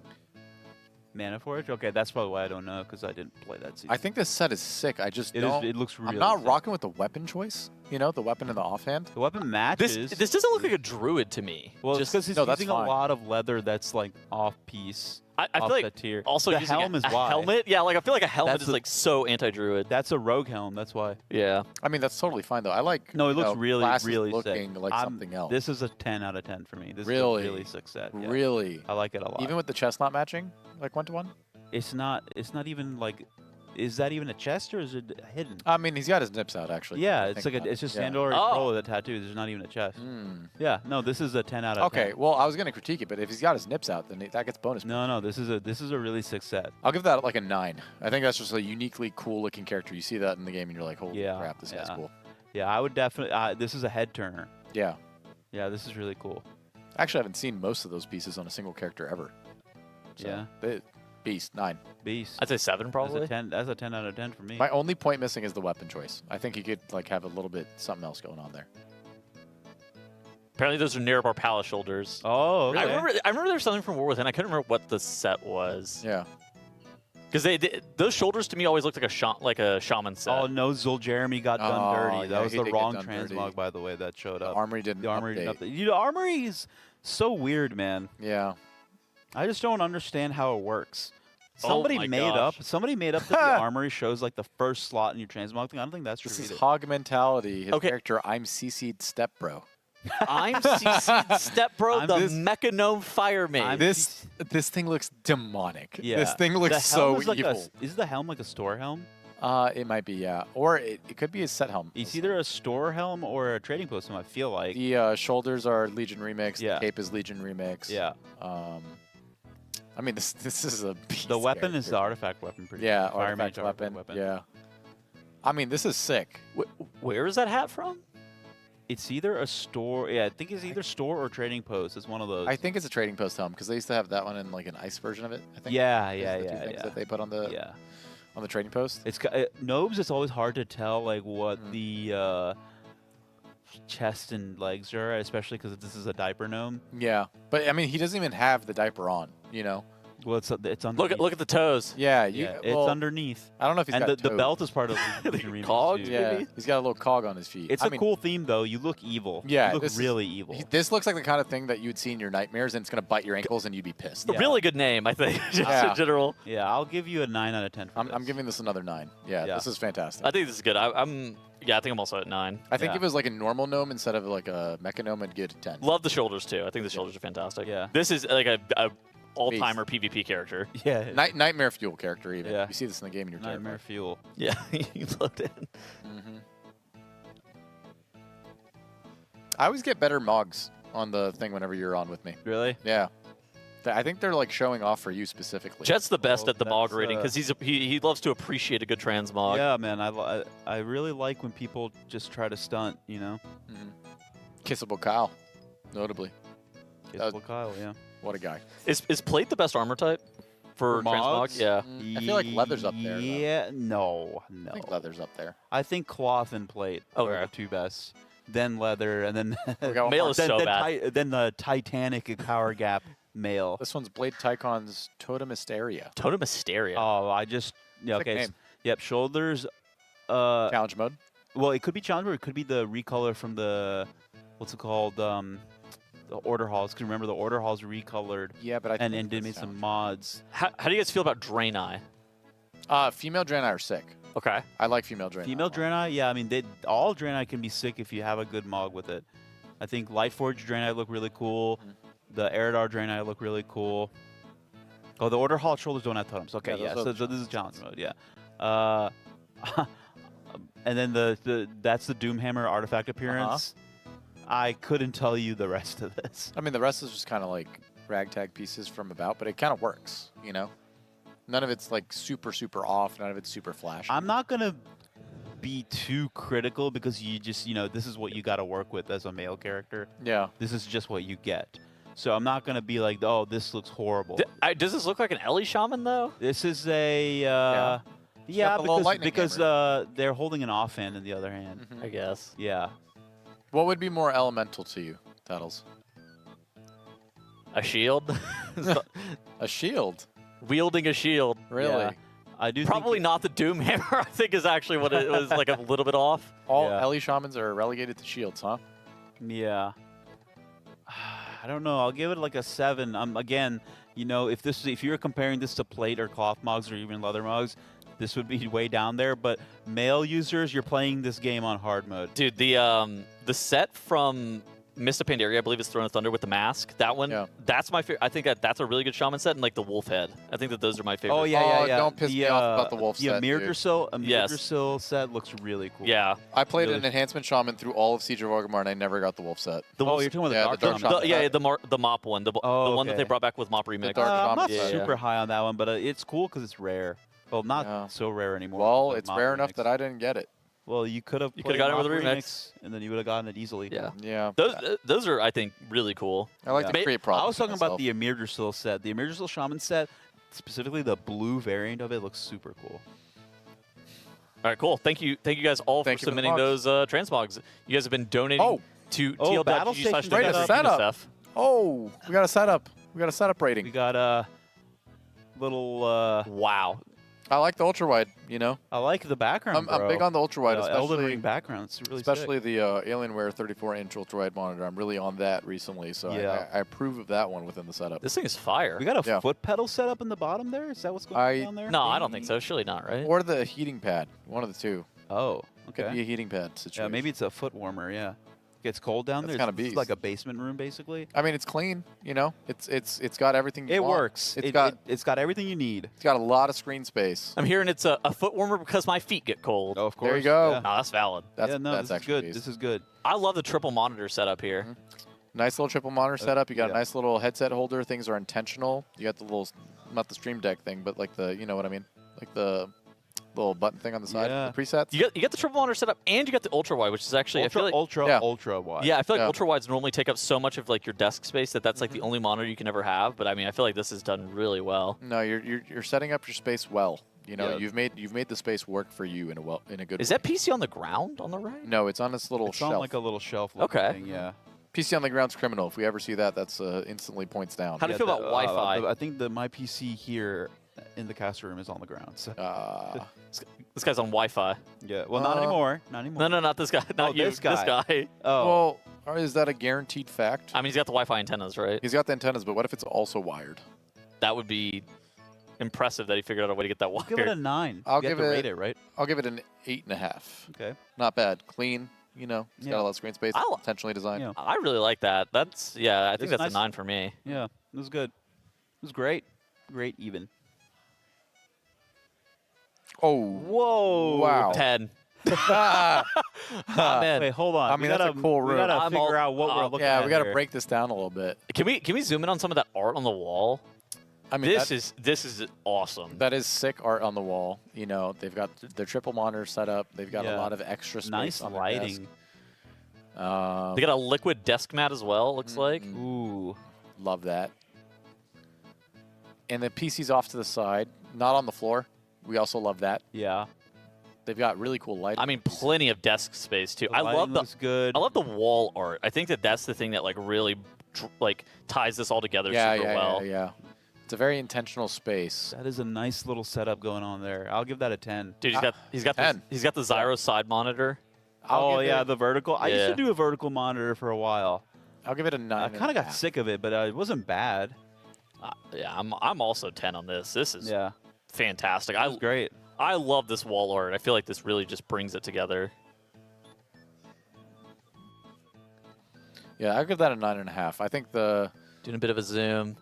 Manaforge? Okay, that's probably why I don't know, because I didn't play that season. I think this set is sick. I just It don't. looks really I'm not sick. rocking with the weapon choice. You know, the weapon in the offhand. The weapon matches. This doesn't look like a druid to me. Well, Just- because he's no, that's using a fine. lot of leather that's like off-piece. I feel off like that tier. also the using helm is a why. helmet. Yeah, like I feel like a helmet That's is the- like so anti-druid. That's a rogue helm. That's why. Yeah. I mean, that's totally fine though. I like. No, it you looks know, really, classes really looking sick. like I'm- something else. This is a 10 out of 10 for me. This Really? is a really sick set. Yeah. Really. I like it a lot. Even with the chest not matching, like 1-to-1. It's not even like. Is that even a chest or is it hidden? I mean, he's got his nips out actually. Yeah, I it's think like about it's it. just Yeah. Sandor Oh. Troll with a tattoo. There's not even a chest. Mm. Yeah, no, this is a 10 out of 10. Okay, well, I was gonna critique it, but if he's got his nips out, then that gets bonus. No, this is a really sick set. I'll give that like a 9. I think that's just a uniquely cool looking character. You see that in the game, and you're like, holy Yeah, crap, this guy's yeah. cool. Yeah, I would definitely. This is a head turner. Yeah. Yeah, this is really cool. Actually, I haven't seen most of those pieces on a single character ever. So, Yeah. Beast, 9. Beast. I'd say 7 probably. That's a 10 out of 10 for me. My only point missing is the weapon choice. I think you could like have a little bit something else going on there. Apparently those are near our palace shoulders. Oh, okay. I remember there's something from War Within. I couldn't remember what the set was. Yeah. Because those shoulders to me always looked like a shaman set. Oh no, Zul Jeremy got done dirty. That yeah, was he the did get wrong done dirty. transmog, by the way, that showed up. Armory didn't The armory update. didn't update. You know, armory is so weird, man. Yeah. I just don't understand how it works. Oh Somebody my made gosh. that the armory shows like the first slot in your transmog thing. I don't think that's true This is either. Hog mentality. His Okay. character, I'm CC'd Step Bro. I'm CC'd Step Bro, the Mechanome Fireman. This thing looks demonic. Yeah. This thing looks The so helm is like evil. Is the helm like a store helm? It might be, yeah. Or it could be a set helm. It's either a store helm or a trading post helm, I feel like. The shoulders are Legion Remix. Yeah. The cape is Legion Remix. Yeah. I mean, this is a beast. The weapon is character. the artifact weapon. Pretty Yeah, much. Fire artifact mage weapon. Yeah. I mean, this is sick. Where is that hat from? It's either a store. Yeah, I think it's either store or trading post. It's one of those. I think it's a trading post helm because they used to have that one in like an ice version of it. I think. Yeah, Those yeah, are the two yeah, things yeah. That they put on the on the trading post. It's Nobes. It's always hard to tell like what the chest and legs are, especially because this is a diaper gnome. Yeah, but I mean, he doesn't even have the diaper on. You know. Well, it's underneath. Look at the toes. Yeah, it's underneath. I don't know if he's and got the toes. belt is part of the remix, cogs, too. Yeah, maybe? he's got a little cog on his feet. It's I a mean, cool theme though. You look evil. Yeah, you look this is- really evil. This looks like the kind of thing that you'd see in your nightmares, and it's gonna bite your ankles, and you'd be pissed. A really good name, I think, just in general. Yeah, I'll give you a 9 out of 10 for I'm giving this another 9. Yeah, Yeah. this is fantastic. I think this is good. I think I'm also at 9. I think if it was like a normal gnome instead of like a mecha gnome, I'd get a 10. Love the shoulders too. I think the shoulders are fantastic. Yeah. This is like a all-timer PvP character. Yeah. Nightmare fuel character even. Yeah. You see this in the game and you're Nightmare terrified. fuel. Yeah, you looked in. I always get better mogs on the thing whenever you're on with me. Really? Yeah. I think they're like showing off for you specifically. Chet's the best at the mog that's, rating because he loves to appreciate a good transmog. Yeah, man. I really like when people just try to stunt. You know. Kissable Kyle, notably. Kissable Kyle. Yeah. What a guy. Is plate the best armor type for transmog? mods? Yeah. I feel like leather's up there. though. Yeah. No. I think leather's up there. I think cloth and plate are the two best. Then leather, and then Mail is so bad. Then the Titanic power gap mail. This one's Blade Tycon's Totem Hysteria. Totem Hysteria. Oh, I just Sick okay. name. Yep, shoulders. Challenge mode. Well, it could be challenge mode. It could be the recolor from the what's it called? The order halls. Because remember the order halls recolored. Yeah, but I think and did made some mods. How do you guys feel about Draenei? Female Draenei are sick. Okay. I like female Draenei. Female Draenei, yeah. I mean, all Draenei can be sick if you have a good mog with it. I think Lightforge Draenei look really cool. The Eridar Draenei look really cool. Oh, the Order Hall shoulders don't have totems. Okay, Yeah, yeah. those So are this is challenge mode, yeah. And then that's the Doomhammer artifact appearance. I couldn't tell you the rest of this. I mean, the rest is just kind of like ragtag pieces from about, but it kind of works, you know? None of it's like super, super off. None of it's super flashy. I'm not going to be too critical because you just, this is what you got to work with as a male character. Yeah. This is just what you get. So I'm not going to be like, oh, this looks horrible. Does this look like an Ellie Shaman, though? This is a... got the little lightning because they're holding an offhand in the other hand. I guess. Yeah. What would be more elemental to you, Tattles? A shield? A shield? Wielding a shield. Really? Yeah. I do Probably not the Doomhammer, I think is actually what it was like a little bit off. All Yeah. Ellie Shamans are relegated to shields, huh? Yeah. I don't know. I'll give it like a 7. Again, if you're comparing this to plate or cloth mogs or even leather mogs, this would be way down there. But male users, you're playing this game on hard mode. Dude, the set from Mist of Pandaria, I believe it's Throne of Thunder with the mask. That one, that's my favorite. I think that's a really good shaman set, and like the wolf head. I think that those are my favorite. Oh, yeah. Don't piss me off about the wolf set, dude. Mirdrasil set looks really cool. Yeah. I played an enhancement shaman through all of Siege of Orgrimmar, and I never got the wolf set. You're talking about the dark shaman. Yeah, the mop one. The one that they okay. brought back with mop remix. I'm not Yeah. super high on that one, but it's cool because it's rare. Well, not so rare anymore. Well, but it's mop rare enough remix. that I didn't get it. Well, you could have. You could have gotten it with a Mock remix. and then you would have gotten it easily. Yeah. Yeah. Those are, I think, really cool. I like to create problems. I was talking about myself. the Amir Drasil set. The Amir Drasil Shaman set, specifically the blue variant of it, looks super cool. All right, cool. Thank you guys all Thank for you for the submitting mods. those transmogs. You guys have been donating to Battle Station TL.gg/donate setup. stuff. Oh, we got a setup. We got a setup rating. We got a little. Wow. I like the ultra wide. You know, I like the background. I'm big on the ultra wide, Elden especially Ring background. It's really especially sick. the Alienware 34-inch ultra wide monitor. I'm really on that recently, so Yeah. I approve of that one within the setup. This thing is fire. We got a Yeah. foot pedal set up in the bottom there. Is that what's going on there? No, I don't think so. Surely not, right? Or the heating pad. One of the two. Oh, okay. Could be a heating pad situation. Yeah, maybe it's a foot warmer. Yeah, gets cold down That's there. kinda It's beast. like a basement room, basically. I mean, it's clean. You know, it's got everything. You It want. works. It's got everything you need. It's got a lot of screen space. I'm hearing it's a foot warmer because my feet get cold. Oh, of course. There you go. Yeah. No, that's valid. That's yeah, no, that's this is actually good. beast. This is good. I love the triple monitor setup here. Nice little triple monitor setup. You got yeah. a nice little headset holder. Things are intentional. You got the little, not the Stream Deck thing, but like the, you know what I mean, like the little button thing on the side. Yeah. The presets. You got the triple monitor setup, and you got the ultra wide, which is actually Ultra, I feel like ultra wide. yeah, I feel like Yeah. ultra wides normally take up so much of like your desk space that's like the only monitor you can ever have. But I mean, I feel like this is done really well. No, you're setting up your space well. You know, Yeah. you've made the space work for you in a good. Is way. that PC on the ground on the right? No, it's on this little It's shelf. on like a little shelf. looking Okay. Thing, yeah. PC on the ground's criminal. If we ever see that, that's instantly points down. How do you feel about Wi-Fi? I think my PC here in the cast room is on the ground. So. This guy's on Wi-Fi. Yeah. Well, not anymore. Not anymore. No, not this guy. Not you. This guy. This guy. Oh. Well, is that a guaranteed fact? I mean, he's got the Wi-Fi antennas, right? He's got the antennas, but what if it's also wired? That would be impressive that he figured out a way to get that wired. Give it a 9. I'll You have give to it. rate it, right? I'll give it an 8.5. Okay. Not bad. Clean. You know, it's got Yeah. a lot of screen space. Intentionally designed. Yeah. I really like that. That's I think It's that's nice. a 9 for me. Yeah. It was good. It was great. Great even. Oh. Whoa. Wow. 10. Man. Wait, hold on. I mean, we that's gotta, a cool room. We gotta I'm figure all- out what we're looking Yeah, at we got to here. break this down a little bit. Can we zoom in on some of that art on the wall? I mean, this is awesome. That is sick art on the wall. You know, they've got their triple monitor set up. They've got a Yeah. lot of extra space Nice on their lighting. desk. They got a liquid desk mat as well, looks like. Ooh. Love that. And the PC's off to the side, not on the floor. We also love that. Yeah. They've got really cool lighting. I mean, plenty of desk space too. The I love lighting the looks good. I love the wall art. I think that's the thing that like really like ties this all together super well. Yeah. It's a very intentional space. That is a nice little setup going on there. I'll give that a 10. Dude, he's got 10. he's got the Zyro side monitor. Oh give yeah, it- the vertical. I used Yeah. to do a vertical monitor for a while. I'll give it a 9. I kind of got sick of it, but it wasn't bad. Yeah, I'm also 10 on this. This is Yeah, fantastic. that was great. I love this wall art. I feel like this really just brings it together. Yeah, I'll give that a 9.5. I think the Doing a bit of a zoom.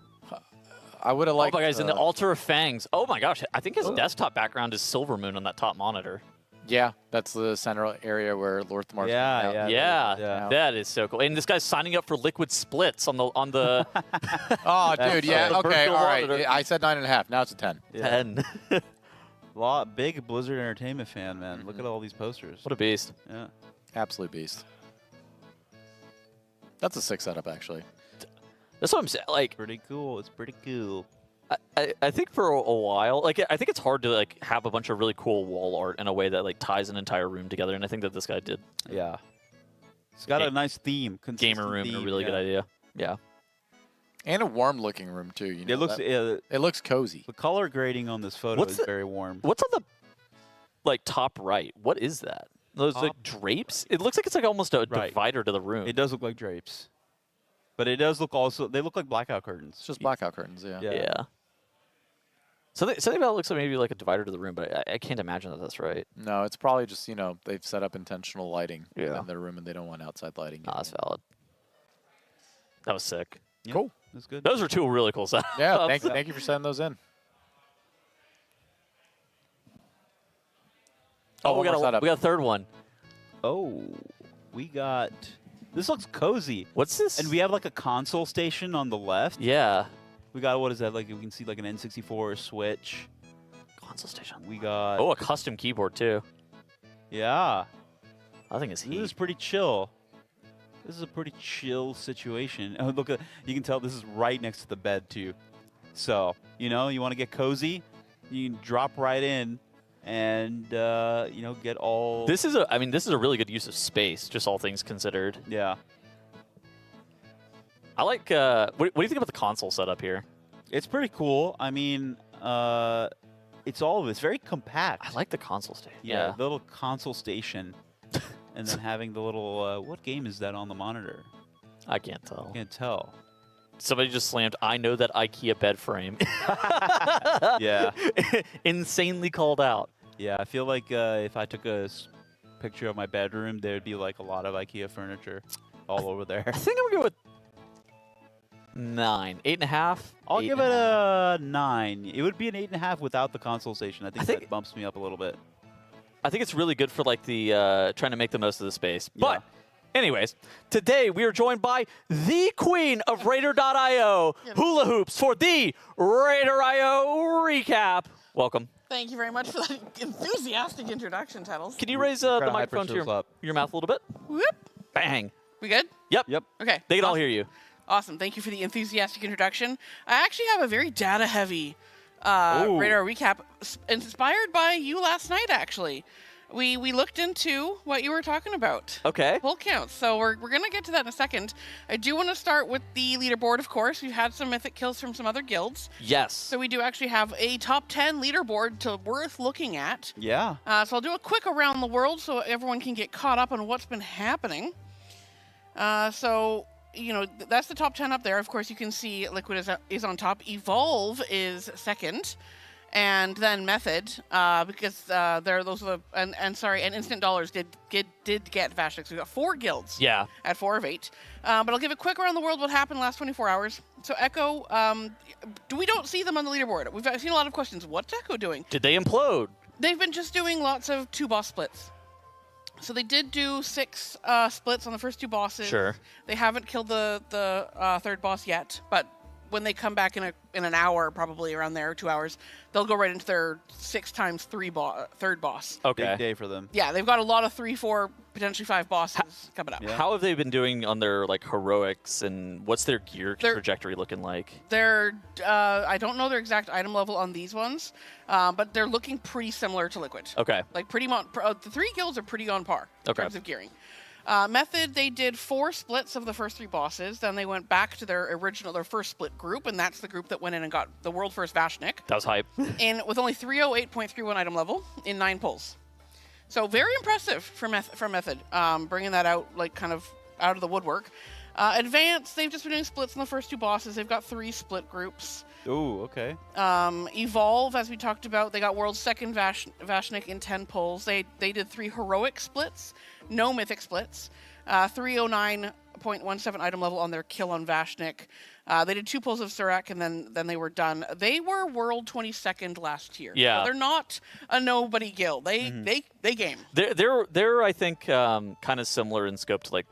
I would have liked. Oh my guys, in the altar of fangs. Oh my gosh, I think his desktop background is Silver Moon on that top monitor. Yeah, that's the central area where Lorthmar's. Yeah, Yeah, that is so cool. And this guy's signing up for liquid splits on the Oh, dude, yeah. the Okay, virtual all right. monitor. I said 9.5. Now it's a 10. 10. Big Blizzard Entertainment fan, man. Look at all these posters. What a beast. Yeah. Absolute beast. That's a 6 setup, actually. That's what I'm saying. Like, Pretty cool. It's pretty cool. I think for a while, like I think it's hard to like have a bunch of really cool wall art in a way that like ties an entire room together, and I think that this guy did. Yeah. It's got a nice theme. Gamer room and a really good idea. Yeah. And a warm-looking room too. You know, It looks. it looks cozy. The color grading on this photo What's is the- very warm. What's on the like top right? What is that? Those like drapes? It looks like it's like almost a Right. divider to the room. It does look like drapes, but it does look also. They look like blackout curtains. It's just blackout curtains. Yeah. Yeah. Something about it looks like maybe like a divider to the room, but I can't imagine that that's right. No, it's probably just they've set up intentional lighting Yeah. in their room and they don't want outside lighting. Nah, that's valid. That was sick. Yeah, Cool. That's good. Those are two really cool setups. Yeah. Thank you for sending those in. Oh, one more setup. we got a third one. Oh, we got. This looks cozy. What's this? And we have like a console station on the left. Yeah. We got, what is that? Like, we can see like an N64 Switch. Console station. We got. Oh, a custom keyboard too. Yeah. I think it's This is pretty chill. This is a pretty chill situation. Oh, look, you can tell this is right next to the bed too. So, you know, you want to get cozy, you can drop right in and, you know, get all... This is a really good use of space, just all things considered. Yeah. I like, what do you think about the console setup here? It's pretty cool. I mean, it's very compact. I like the console station. Yeah, the little console station. And then having the little, what game is that on the monitor? I can't tell. Can't tell. Somebody just slammed, I know that IKEA bed frame. Yeah. Insanely called out. Yeah, I feel like if I took a picture of my bedroom, there'd be like a lot of IKEA furniture all over there. I think I'm going to go with 9. 8.5? I'll give it a 9. It would be an 8.5 without the console station. I think that bumps me up a little bit. I think it's really good for like the trying to make the most of the space. But anyways, today we are joined by the queen of Raider.io, Hula Hoops, for the Raider.io recap. Welcome. Thank you very much for that enthusiastic introduction, Tuttles. Can you raise the microphone to your mouth a little bit? Whoop. Bang. We good? Yep. Okay. They can all hear you. Awesome. Thank you for the enthusiastic introduction. I actually have a very data-heavy Radar recap inspired by you last night, actually. We looked into what you were talking about. Okay. Pull counts. So we're going to get to that in a second. I do want to start with the leaderboard, of course. We've had some mythic kills from some other guilds. Yes. So we do actually have a top 10 leaderboard worth looking at. Yeah. So I'll do a quick around the world so everyone can get caught up on what's been happening. So, you know, that's the top 10 up there. Of course, you can see Liquid is on top. Evolve is second. And then Method, because those are the and Instant Dollars did get Vashnik. So we got 4 guilds. Yeah. At 4 of 8. But I'll give a quick around the world what happened last 24 hours. So Echo, we don't see them on the leaderboard. We've seen a lot of questions. What's Echo doing? Did they implode? They've been just doing lots of 2 boss splits. So they did do 6 splits on the first 2 bosses. Sure. They haven't killed the 3rd boss yet, but when they come back in an hour, probably around there, 2 hours, they'll go right into their 6x3 3rd boss. Okay. Big day for them. Yeah, they've got a lot of 3, 4, potentially 5 bosses coming up. How have they been doing on their like heroics, and what's their gear trajectory looking like? They're I don't know their exact item level on these ones, but they're looking pretty similar to Liquid. Okay. Like the 3 guilds are pretty on par in terms of gearing. Method, they did 4 splits of the first 3 bosses. Then they went back to their first split group, and that's the group that went in and got the world first Vashnik. That was hype. With only 308.31 item level in 9 pulls. So very impressive from Method, bringing that out like kind of out of the woodwork. Advanced, they've just been doing splits in the first 2 bosses. They've got 3 split groups. Ooh, okay. Evolve, as we talked about, they got world's second Vashnik in 10 pulls. They did 3 heroic splits, no mythic splits. 309.17 item level on their kill on Vashnik. They did 2 pulls of Surak, and then they were done. They were world 22nd last year. Yeah. So they're not a nobody guild. They game. They're I think kind of similar in scope to like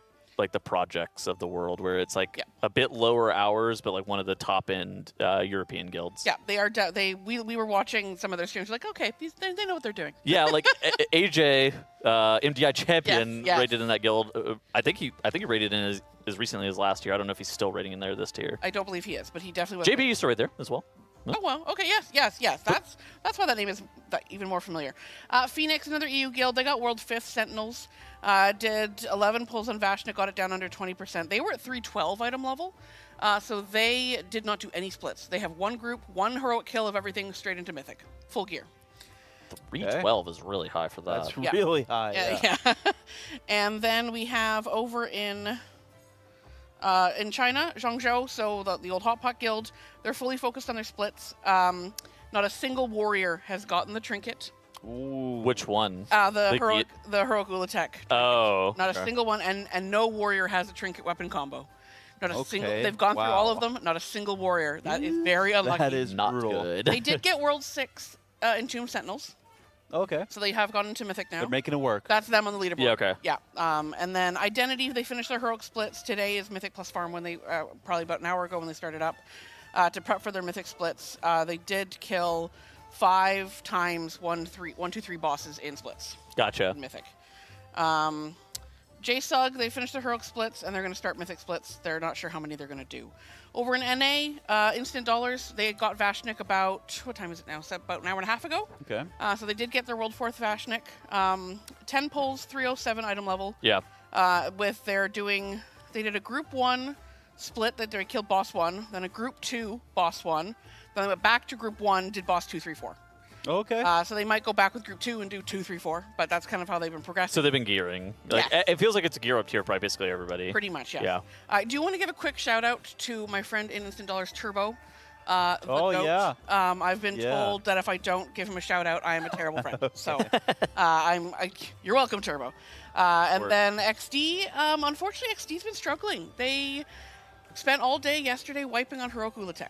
the projects of the world, where it's like a bit lower hours, but like one of the top end European guilds. Yeah, they are. We were watching some of their streams. Like, okay, they know what they're doing. Yeah, like AJ, MDI champion, Yes. rated in that guild. I think he rated in as recently as last year. I don't know if he's still rating in there this tier. I don't believe he is, but he definitely was. JB used to rate there as well. Oh, well, okay, yes. That's why that name is even more familiar. Phoenix, another EU guild, they got world 5th Sentinels. Did 11 pulls on Vashnik, got it down under 20%. They were at 312 item level, so they did not do any splits. They have 1 group, 1 heroic kill of everything straight into Mythic. Full gear. 312 is really high for that. That's really high. Yeah. And then we have over in China, Zhangzhou, so the old Hot Pot Guild, they're fully focused on their splits. Not a single warrior has gotten the trinket. Ooh. Which one? The heroic Ula'tek. Oh. Not a single one, and no warrior has a trinket weapon combo. Not a single. They've gone through Wow. all of them. Not a single warrior. That is very unlucky. That is not brutal. good. They did get world 6 Entomb Sentinels. Okay. So they have gone into Mythic now. They're making it work. That's them on the leaderboard. Yeah, okay. Yeah. And then Identity, they finished their heroic splits. Today is Mythic plus Farm when they, probably about an hour ago when they started up, to prep for their Mythic splits. They did kill 5 times 1, 2, 3 bosses in splits. Gotcha. In Mythic. JSUG, they finished their heroic splits, and they're going to start Mythic splits. They're not sure how many they're going to do. Over in NA, Instant Dollars, they got Vashnik about, what time is it now? So about an hour and a half ago. Okay. So they did get their World 4th Vashnik. 10 pulls, 307 item level. Yeah. With their doing, they did a Group 1 split that they killed Boss 1, then a Group 2 Boss 1, then they went back to Group 1, did Boss 2, 3, 4. Okay. So they might go back with Group 2 and do 2, 3, 4, but that's kind of how they've been progressing. So they've been gearing. Like, it feels like it's a gear up tier for basically everybody. Pretty much, yes. Yeah. I do want to give a quick shout out to my friend in Instant Dollars Turbo. The Oh, goat. yeah. I've been Yeah. told that if I don't give him a shout out, I am a terrible friend. So you're welcome, Turbo. And Work. then XD, unfortunately, XD's been struggling. They spent all day yesterday wiping on Heroic Ula'tek.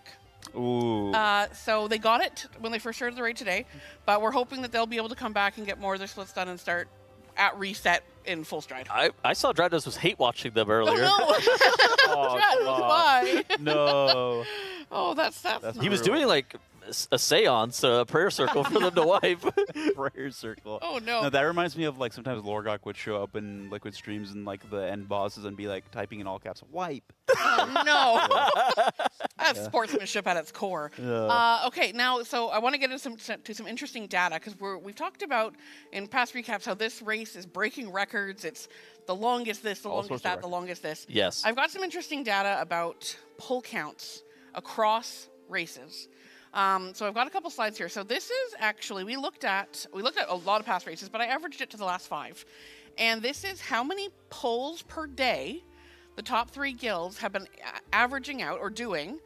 Ooh. So they got it when they first started the raid today, but we're hoping that they'll be able to come back and get more of their splits done and start at reset in full stride. I saw Drados was hate watching them earlier. Oh, no! come on. Why? No. Oh, that's He was doing like a seance, a prayer circle for them to wipe. Prayer circle. Oh, no. No, that reminds me of like sometimes Lorgok would show up in Liquid streams and like the end bosses and be like typing in all caps, wipe. Oh, no. That's Yeah. sportsmanship at its core. Yeah. Okay, now, so I want to get into some interesting data because we've talked about in past recaps how this race is breaking records. It's the longest this, the All longest sorts of that, the records. longest this. Yes. I've got some interesting data about pull counts across races. So I've got a couple slides here. So this is actually, we looked at a lot of past races, but I averaged it to the last 5. And this is how many pulls per day the top 3 guilds have been averaging out or doing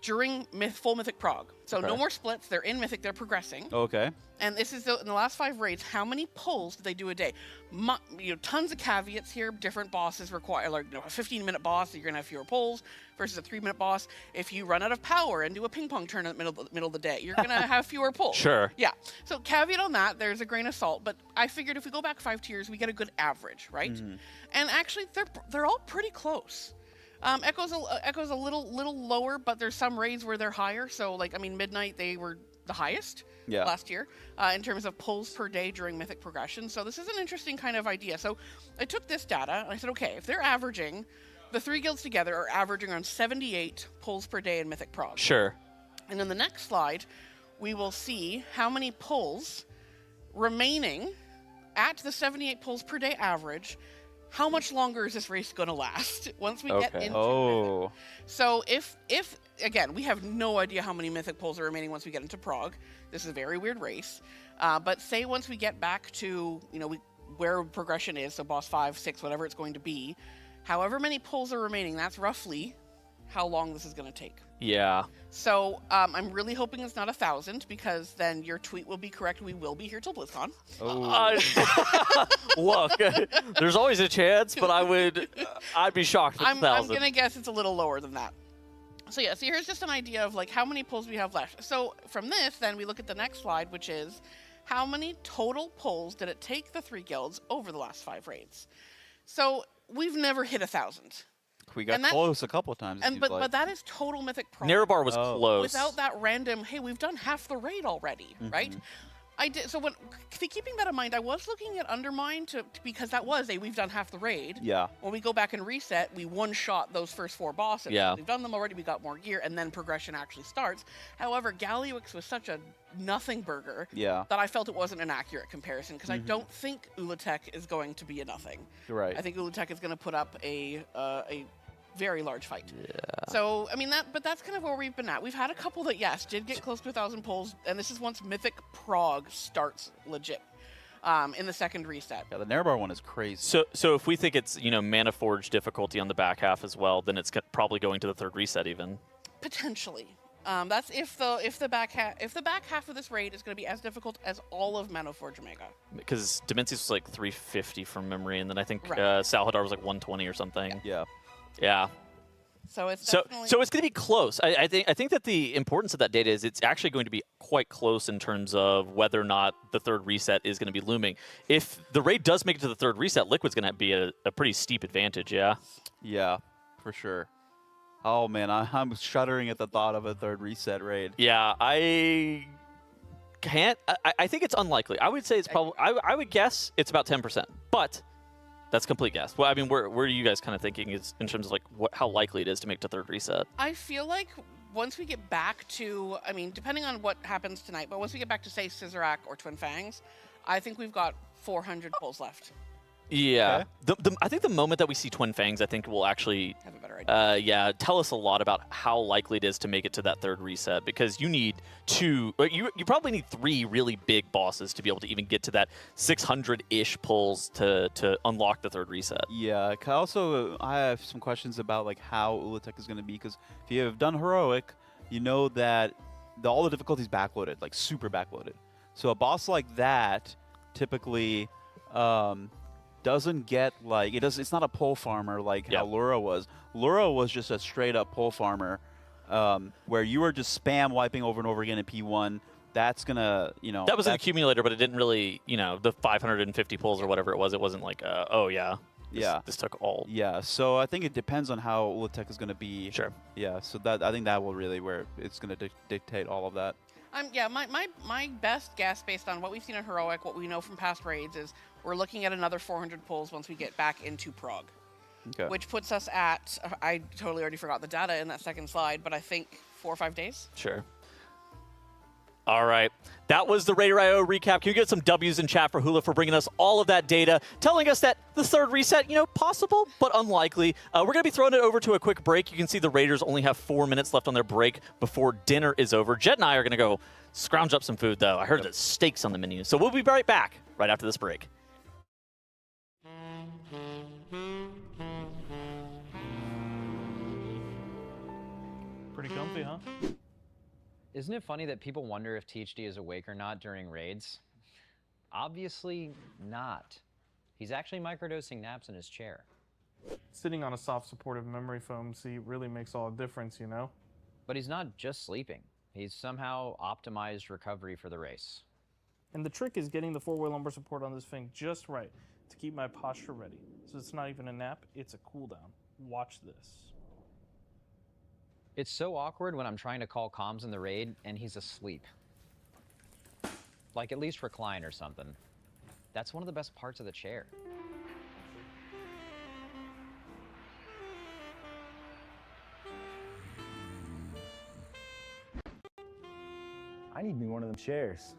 during full Mythic Prog. So no Okay. more splits. They're in Mythic. They're progressing. Okay. And this is in the last 5 raids. How many pulls do they do a day? Tons of caveats here. Different bosses require, like, a 15-minute boss, you're gonna have fewer pulls versus a 3-minute boss. If you run out of power and do a ping pong tournament middle of the day, you're gonna have fewer pulls. Sure. Yeah. So caveat on that. There's a grain of salt, but I figured if we go back 5 tiers, we get a good average, right? Mhm. And actually, they're all pretty close. Echo's a little lower, but there's some raids where they're higher. So, like, I mean, Midnight, they were the highest last year in terms of pulls per day during Mythic progression. So this is an interesting kind of idea. So I took this data and I said, okay, if they're averaging, the 3 guilds together are averaging around 78 pulls per day in Mythic Prog. Sure. And in the next slide, we will see how many pulls remaining at the 78 pulls per day average. How much longer is this race going to last once we get into Mythic? So if again, we have no idea how many Mythic pulls are remaining once we get into Prague. This is a very weird race. But say once we get back to, where progression is, so boss 5, 6, whatever it's going to be, however many pulls are remaining, that's roughly how long this is going to take. Yeah. So I'm really hoping it's not 1,000 because then your tweet will be correct. We will be here till BlizzCon. Look, there's always a chance, but I'd be shocked if it's I'm 1,000. going to guess it's a little lower than that. So yeah, so here's just an idea of like how many pulls we have left. So from this, then we look at the next slide, which is how many total pulls did it take the 3 guilds over the last 5 raids? So we've never hit 1,000. We got And that- close a couple of times. But that is total Mythic Pro. Nerebar was close. Without that random, hey, we've done half the raid already, right? I did. So keeping that in mind, I was looking at Undermine because that was we've done half the raid. Yeah. When we go back and reset, we one-shot those first 4 bosses. Yeah. We've done them already. We got more gear, and then progression actually starts. However, Galliwix was such a nothing burger. Yeah. That I felt it wasn't an accurate comparison because I don't think Ula'tek is going to be a nothing. Right. I think Ula'tek is going to put up a very large fight. Yeah. So, I mean, that's kind of where we've been at. We've had a couple that, yes, did get close to 1,000 pulls, and this is once Mythic Prog starts legit in the second reset. Yeah, the Nerebar one is crazy. So if we think it's, Mana Forge difficulty on the back half as well, then it's probably going to the 3rd reset even. Potentially. That's if the back half of this raid is going to be as difficult as all of Mana Forge Omega. Because Demensis was like 350 from memory, and then I think Right. Salhadar was like 120 or something. Yeah. Yeah. So it's So definitely... it's going to be close. I think that the importance of that data is it's actually going to be quite close in terms of whether or not the 3rd reset is going to be looming. If the raid does make it to the 3rd reset, Liquid's going to be a pretty steep advantage, yeah? Yeah, for sure. Oh, man, I'm shuddering at the thought of a 3rd reset raid. Yeah, I can't. I think it's unlikely. I would say it's probably. I would guess it's about 10%, but that's complete guess. Well, I mean, where are you guys kind of thinking is in terms of like how likely it is to make the third reset? I feel like once we get back to, I mean, depending on what happens tonight, but once we get back to say Scissorak or Twin Fangs, I think we've got 400 pulls left. Yeah, I think the moment that we see Twin Fangs, I think we'll actually have a better idea. Yeah, tell us a lot about how likely it is to make it to that third reset, because you need two. You probably need 3 really big bosses to be able to even get to that 600-ish pulls to unlock the third reset. Yeah. I have some questions about like how Ula'tek is going to be, because if you have done heroic, you know that all the difficulties backloaded, like super backloaded. So a boss like that typically doesn't get like it's not a pole farmer like how Lura was. Lura was just a straight up pole farmer, where you were just spam wiping over and over again in P1. That's gonna, that was an accumulator, but it didn't really, the 550 pulls or whatever it was. It wasn't like, oh yeah, this took all. Yeah, so I think it depends on how Ula'tek is gonna be. Sure. Yeah, so I think that will really where it's gonna dictate all of that. Yeah, my best guess based on what we've seen in Heroic, what we know from past raids, is we're looking at another 400 pulls once we get back into Prague. Okay. Which puts us at, I totally already forgot the data in that second slide, but I think 4 or 5 days. Sure. All right. That was the Raider.io recap. Can you get some W's in chat for Hula for bringing us all of that data, telling us that the third reset, possible, but unlikely. We're going to be throwing it over to a quick break. You can see the Raiders only have 4 minutes left on their break before dinner is over. Jet and I are going to go scrounge up some food, though. I heard there's steaks on the menu. So we'll be right back right after this break. Pretty comfy, huh? Isn't it funny that people wonder if THD is awake or not during raids? Obviously not. He's actually microdosing naps in his chair. Sitting on a soft supportive memory foam seat really makes all the difference, you know? But he's not just sleeping. He's somehow optimized recovery for the race. And the trick is getting the 4-way lumbar support on this thing just right to keep my posture ready. So it's not even a nap, it's a cool down. Watch this. It's so awkward when I'm trying to call comms in the raid and he's asleep. Like at least recline or something. That's one of the best parts of the chair. I need me one of them chairs.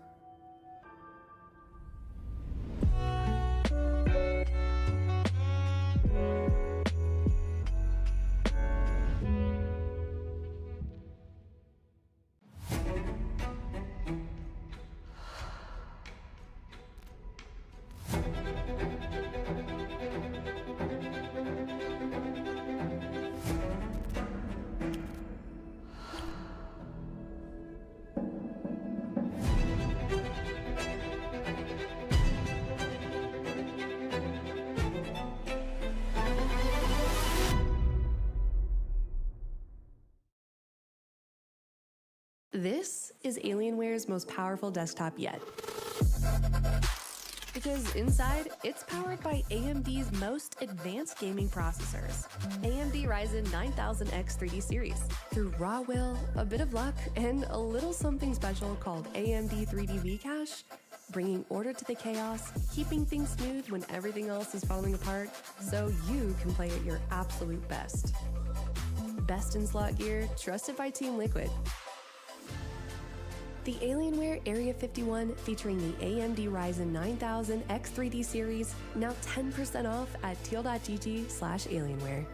This is Alienware's most powerful desktop yet. Because inside, it's powered by AMD's most advanced gaming processors. AMD Ryzen 9000X 3D series. Through raw will, a bit of luck, and a little something special called AMD 3D V-Cache, bringing order to the chaos, keeping things smooth when everything else is falling apart, so you can play at your absolute best. Best in slot gear, trusted by Team Liquid. The Alienware Area 51 featuring the AMD Ryzen 9000 X3D series, now 10% off at teal.gg/Alienware.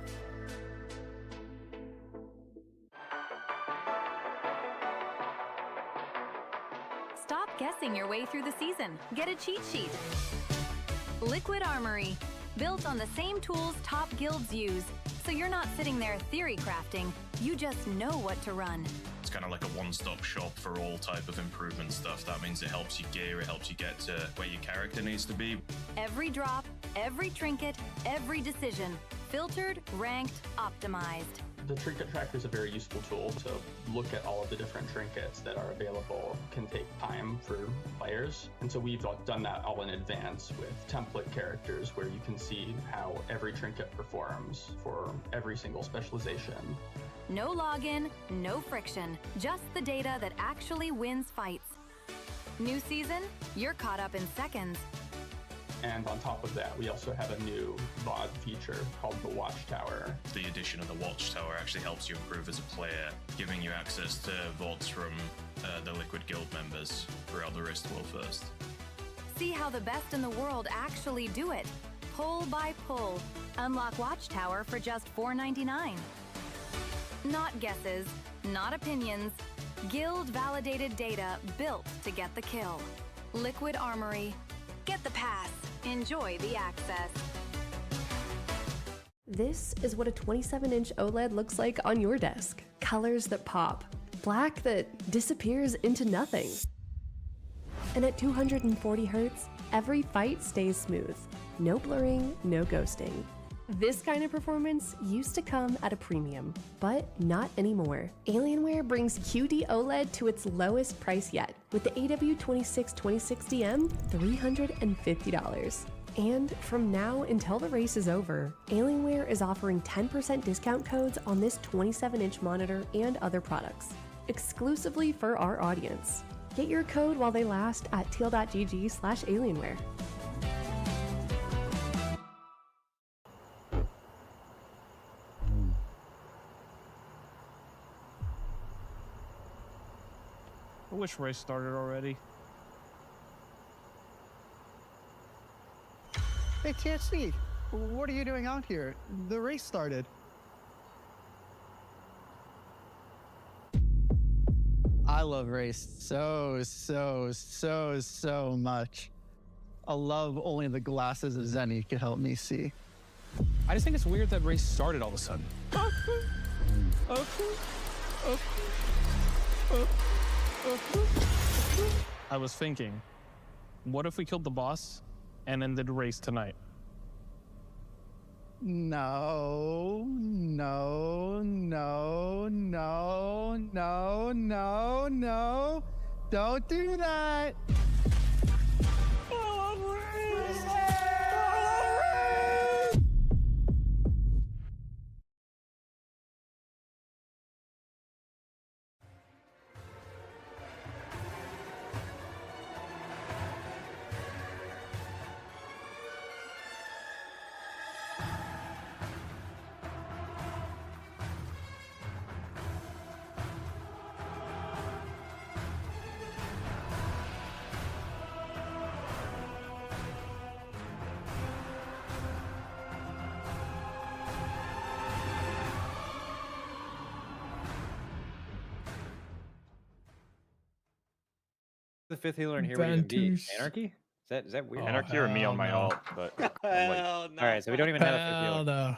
Stop guessing your way through the season. Get a cheat sheet. Liquid Armory, built on the same tools top guilds use, so you're not sitting there theory crafting, you just know what to run. It's kind of like a one-stop shop for all type of improvement stuff. That means it helps you gear, it helps you get to where your character needs to be. Every drop, every trinket, every decision, filtered, ranked, optimized. The trinket tracker is a very useful tool to look at all of the different trinkets that are available. It can take time for players, and so we've done that all in advance with template characters where you can see how every trinket performs for every single specialization. No login, no friction, just the data that actually wins fights. New season, you're caught up in seconds. And on top of that, we also have a new VOD feature called the Watchtower. The addition of the Watchtower actually helps you improve as a player, giving you access to VODs from the Liquid Guild members throughout the rest of World First. See how the best in the world actually do it. Pull by pull. Unlock Watchtower for just $4.99. Not guesses, not opinions. Guild-validated data built to get the kill. Liquid Armory. Get the pass. Enjoy the access. This is what a 27-inch OLED looks like on your desk. Colors that pop. Black that disappears into nothing. And at 240 Hz, every fight stays smooth. No blurring, no ghosting. This kind of performance used to come at a premium, but not anymore. Alienware brings QD OLED to its lowest price yet, with the AW262060M, $350. And from now until the race is over, Alienware is offering 10% discount codes on this 27-inch monitor and other products, exclusively for our audience. Get your code while they last at teal.gg/Alienware. I wish race started already. Hey, THC, what are you doing out here? The race started. I love race so much. I love only the glasses of Zenny can help me see. I just think it's weird that race started all of a sudden. I was thinking, what if we killed the boss and ended the race tonight? No. Don't do that. The fifth healer in here would even be Ventus. Anarchy? Is that weird? Anarchy or me on my ult, but all right, so we don't even have a fifth healer.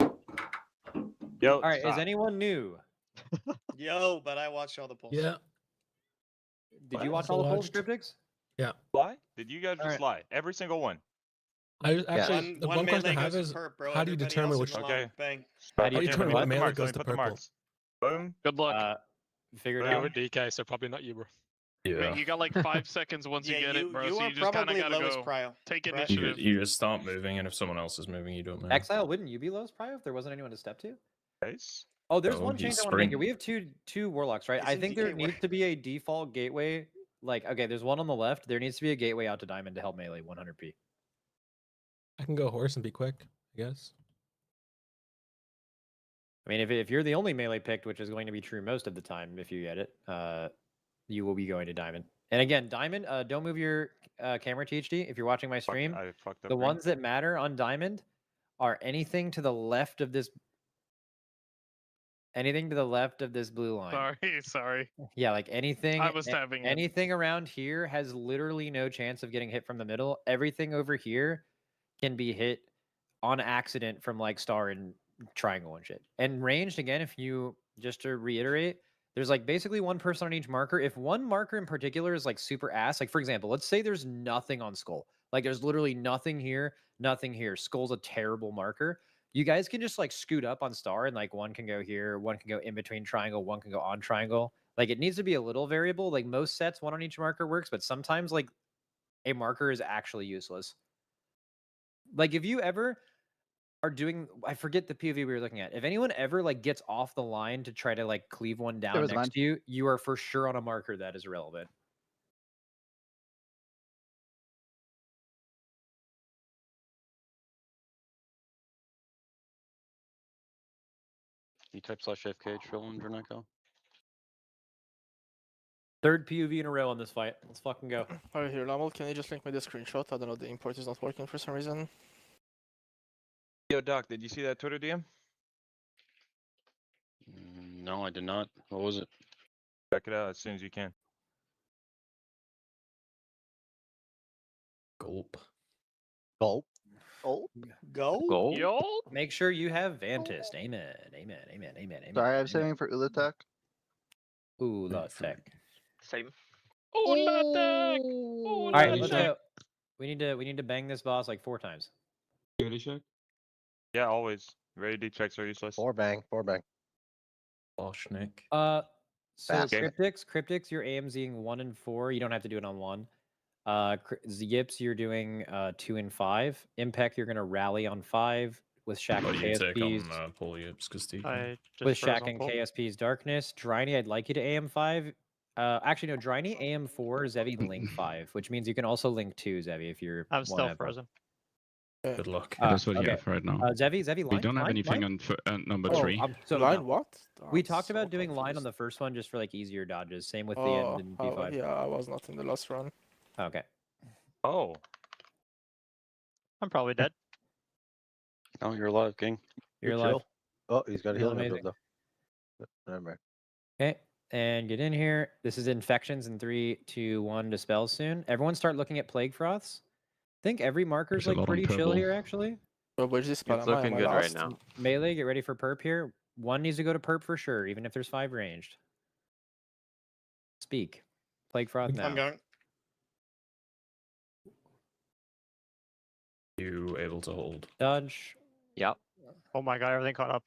no. Yo, all right, is anyone new? Yo, but I watched all the polls. Yeah. Did you watch all the polls, Cryptics? Yeah. Lie? Did you guys just lie? Every single one. I actually, the one question I have is, how do you determine which? Okay. Bang. How do you determine what melee marks? goes Let to me put the purple? marks. Boom. Good luck. Figure it Boom. out. with DK, so probably not you, bro. Yeah. You got like 5 seconds once you get it, bro. You so are you just kind of probably gotta lowest go. prio. Take right? initiative. You just start moving, and if someone else is moving, you don't move. Exile, wouldn't you be lowest prio if there wasn't anyone to step to? Nice. Oh, there's Oh, one you change I want to make spring. here. We have two warlocks, right? I Isn't think DK there needs to be a default gateway. Like, okay, there's one on the left. There needs to be a gateway out to Diamond to help melee 100p. I can go horse and be quick, I guess. I mean, if you're the only melee picked, which is going to be true most of the time if you get it, you will be going to Diamond. And again, Diamond, don't move your camera, THD. If you're watching my stream, I fucked up. the ones that matter on Diamond are anything to the left of this. Anything to the left of this blue line. Sorry. Yeah, like anything. I was tabbing it. Anything around here has literally no chance of getting hit from the middle. Everything over here can be hit on accident from like star and triangle and shit. And ranged again, if you just to reiterate, there's like basically one person on each marker. If one marker in particular is like super ass, like for example, let's say there's nothing on Skull. Like there's literally nothing here, nothing here. Skull's a terrible marker. You guys can just like scoot up on star and like one can go here, one can go in between triangle, one can go on triangle. Like it needs to be a little variable. Like most sets, one on each marker works, but sometimes like a marker is actually useless. Like if you ever are doing, I forget the POV we were looking at. If anyone ever like gets off the line to try to like cleave one down next to you, you are for sure on a marker that is relevant. E-type/FK, Trill and Draneko. Third POV in a row on this fight. Let's fucking go. Alright, here, Lamal, can you just link me the screenshot? I don't know, the import is not working for some reason. Yo, Doc, did you see that Twitter DM? No, I did not. What was it? Check it out as soon as you can. Gulp. Gulp. Gulp. Gulp. Yo. Make sure you have Vantist. Amen. Amen. Amen. Amen. Amen. Sorry, I'm saving for Ula'tek. Ula'tek. Same. Ula'tek. All right, let's go. We need to bang this boss like 4 times. Ready check? Yeah, always. Ready checks are useless. 4 bang. Boschnick. So Fast. Cryptics, you're AMZing 1 and 4. You don't have to do it on 1. Yips, you're doing 2 and 5. Impec, you're gonna rally on 5 with Shack and KSP's. Paul Yips, Castillo. With Shack and KSP's Darkness. Dryny, I'd like you to AM 5. Actually, no, Dryny AM 4, Zevi link 5, which means you can also link 2, Zevi, if you're. I'm still frozen. Good luck. That's what you have right now. Zevi, line. We don't have anything on number 3. So line what? We talked about doing line on the first one just for like easier dodges. Same with the end in B5. Yeah, I was not in the last run. Okay. Oh. I'm probably dead. Oh, you're alive, King. You're alive. Oh, he's got a healing Amazing. though. Never mind. Okay, and get in here. This is infections in 3, 2, 1. Dispels soon. Everyone start looking at plague froths. I think every marker's There's a like lot on pretty chill purple. here, actually. But where's this spell? It's looking good right now. Melee, get ready for perp here. 1 needs to go to perp for sure, even if there's 5 ranged. Speak. Plague froth now. I'm going. You able to hold? Dodge. Yep. Oh my god, everything caught up.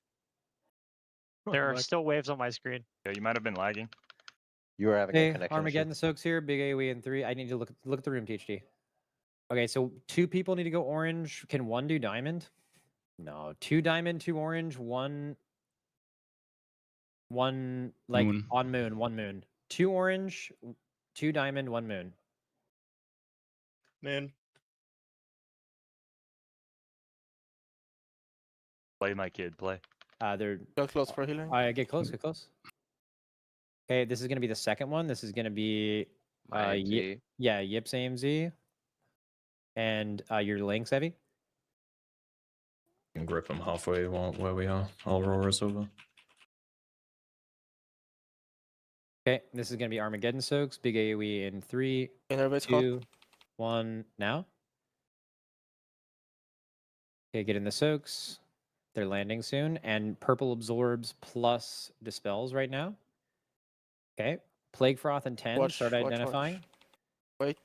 There are Like- still waves on my screen. Yeah, you might have been lagging. You were having a Hey, connection Armageddon soaks here. Big AoE in 3. I need to look at the room, THD. Okay, so 2 people need to go orange. Can 1 do diamond? No. 2 diamond, 2 orange, 1 like Moon. on moon, 1 moon. 2 orange, 2 diamond, 1 moon. Moon. Play, my kid, play. They're Go close for healing. get close, get close. Okay, this is gonna be the second one. This is gonna be AMZ. Yips AMZ. And your links, Evie. You can grip them halfway where we are. Aurora's over. Okay, this is gonna be Armageddon soaks. Big AoE in 3, Everybody's 2, 1. Now. Okay, get in the soaks. They're landing soon, and purple absorbs plus dispels right now. Okay, plague froth and 10. Start identifying. Wait.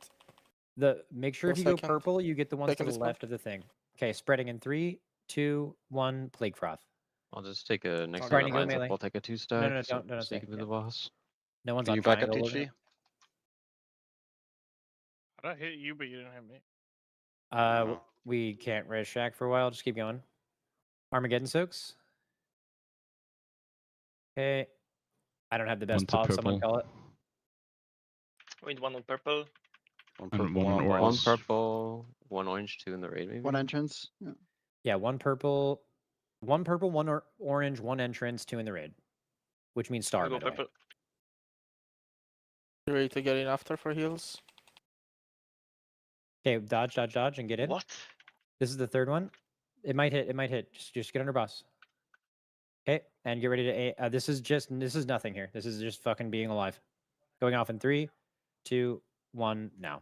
Make sure if One you go second. purple, you get the ones Second to the dispel. left of the thing. Okay, spreading in 3, 2, 1. Plague froth. I'll just take a next Trying time to it go lines up. melee. I'll take a 2-stack. No, don't so you say, can be yeah. the boss. No one's Can on you back up triangle. THD? I hit you, but you didn't hit me. We can't res shack for a while. Just keep going. Armageddon soaks. Okay. I don't have the best One to pop. Someone purple. call it. Wait, 1 on purple. One And purple, one one orange. purple, 1 orange, 2 in the raid, maybe? 1 entrance. Yeah. Yeah, 1 purple, 1 orange, 1 entrance, 2 in the raid, which means star. I'll go by the way. purple. You ready to get in after for heals? Okay, dodge, and get in. What? This is the 3rd one. It might hit. Just get under boss. Okay, and get ready to. This is nothing here. This is just fucking being alive. Going off in 3, 2, 1. Now.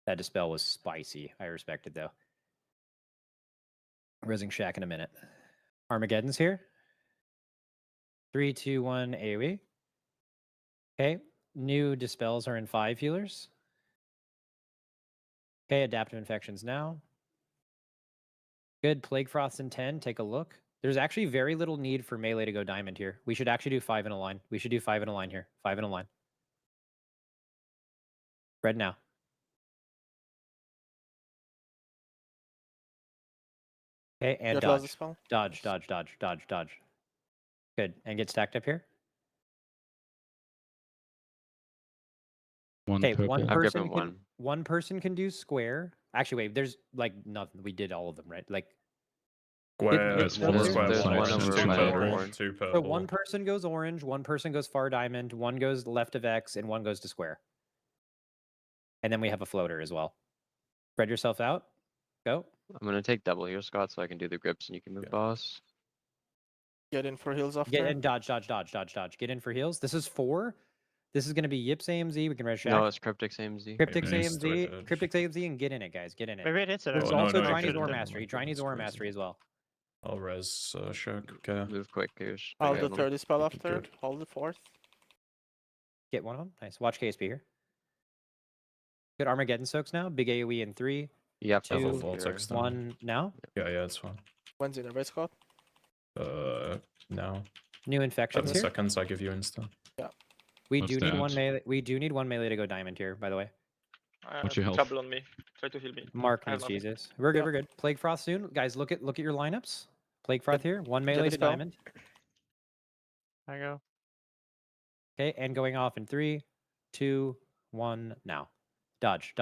That dispel was spicy. I respect it though. Rising Shack in a minute. Armageddon's here. 3, 2, 1. AoE. Okay, new dispels are in 5 healers. Okay, adaptive infections now. Good. Plague Froth's in 10. Take a look. There's actually very little need for melee to go diamond here. We should actually do 5 in a line. We should do 5 in a line here. 5 in a line. Red now. Okay, and Get lost dodge. spell. Dodge. Good. And get stacked up here. One Okay, purple. one person can do square. Actually, wait, there's like nothing. We did all of them, right? Like Square, There's one one square, one one orange, over two by purple, orange. two So purple. one person goes orange, one person goes far diamond, one goes left of X, and one goes to square. And then we have a floater as well. Spread yourself out. Go. I'm gonna take double here, Scott, so I can do the grips and you can move boss. Get in for heals after. Get in, dodge. Get in for heals. This is 4. This is going to be Yips AMZ. We can red shack. No, it's Cryptic's AMZ. Cryptic's Maybe it's AMZ. Cryptic's AMZ, and get in it, guys. Get in it. Maybe it hits it. There's Oh, no, also no, Dryny's it Ore didn't. Mastery. Dryny's Ore Mastery as well. I'll res Shirk. Okay. Move quick, here's. I'll do 30 spell after. Good. Hold the 4th. Get one of them. Nice. Watch KSP here. Good Armageddon soaks now. Big AoE in 3, Yep. 2, Vortex down. 1 now. Yeah, it's fine. When's in right, Scott? Now. New 7 infections here. seconds, I give you insta. Yeah. We What's do need that? one melee. We do need one melee to go diamond here, by the way. What's your health? Trouble on me. Try to heal me. Mark I have needs nothing. Jesus. We're good. We're good. Plague Frost soon, guys. Look at your lineups. Plague Frost here. One melee a to spell. diamond. I go. Okay, and going off in 3, 2, 1 now. Dodge.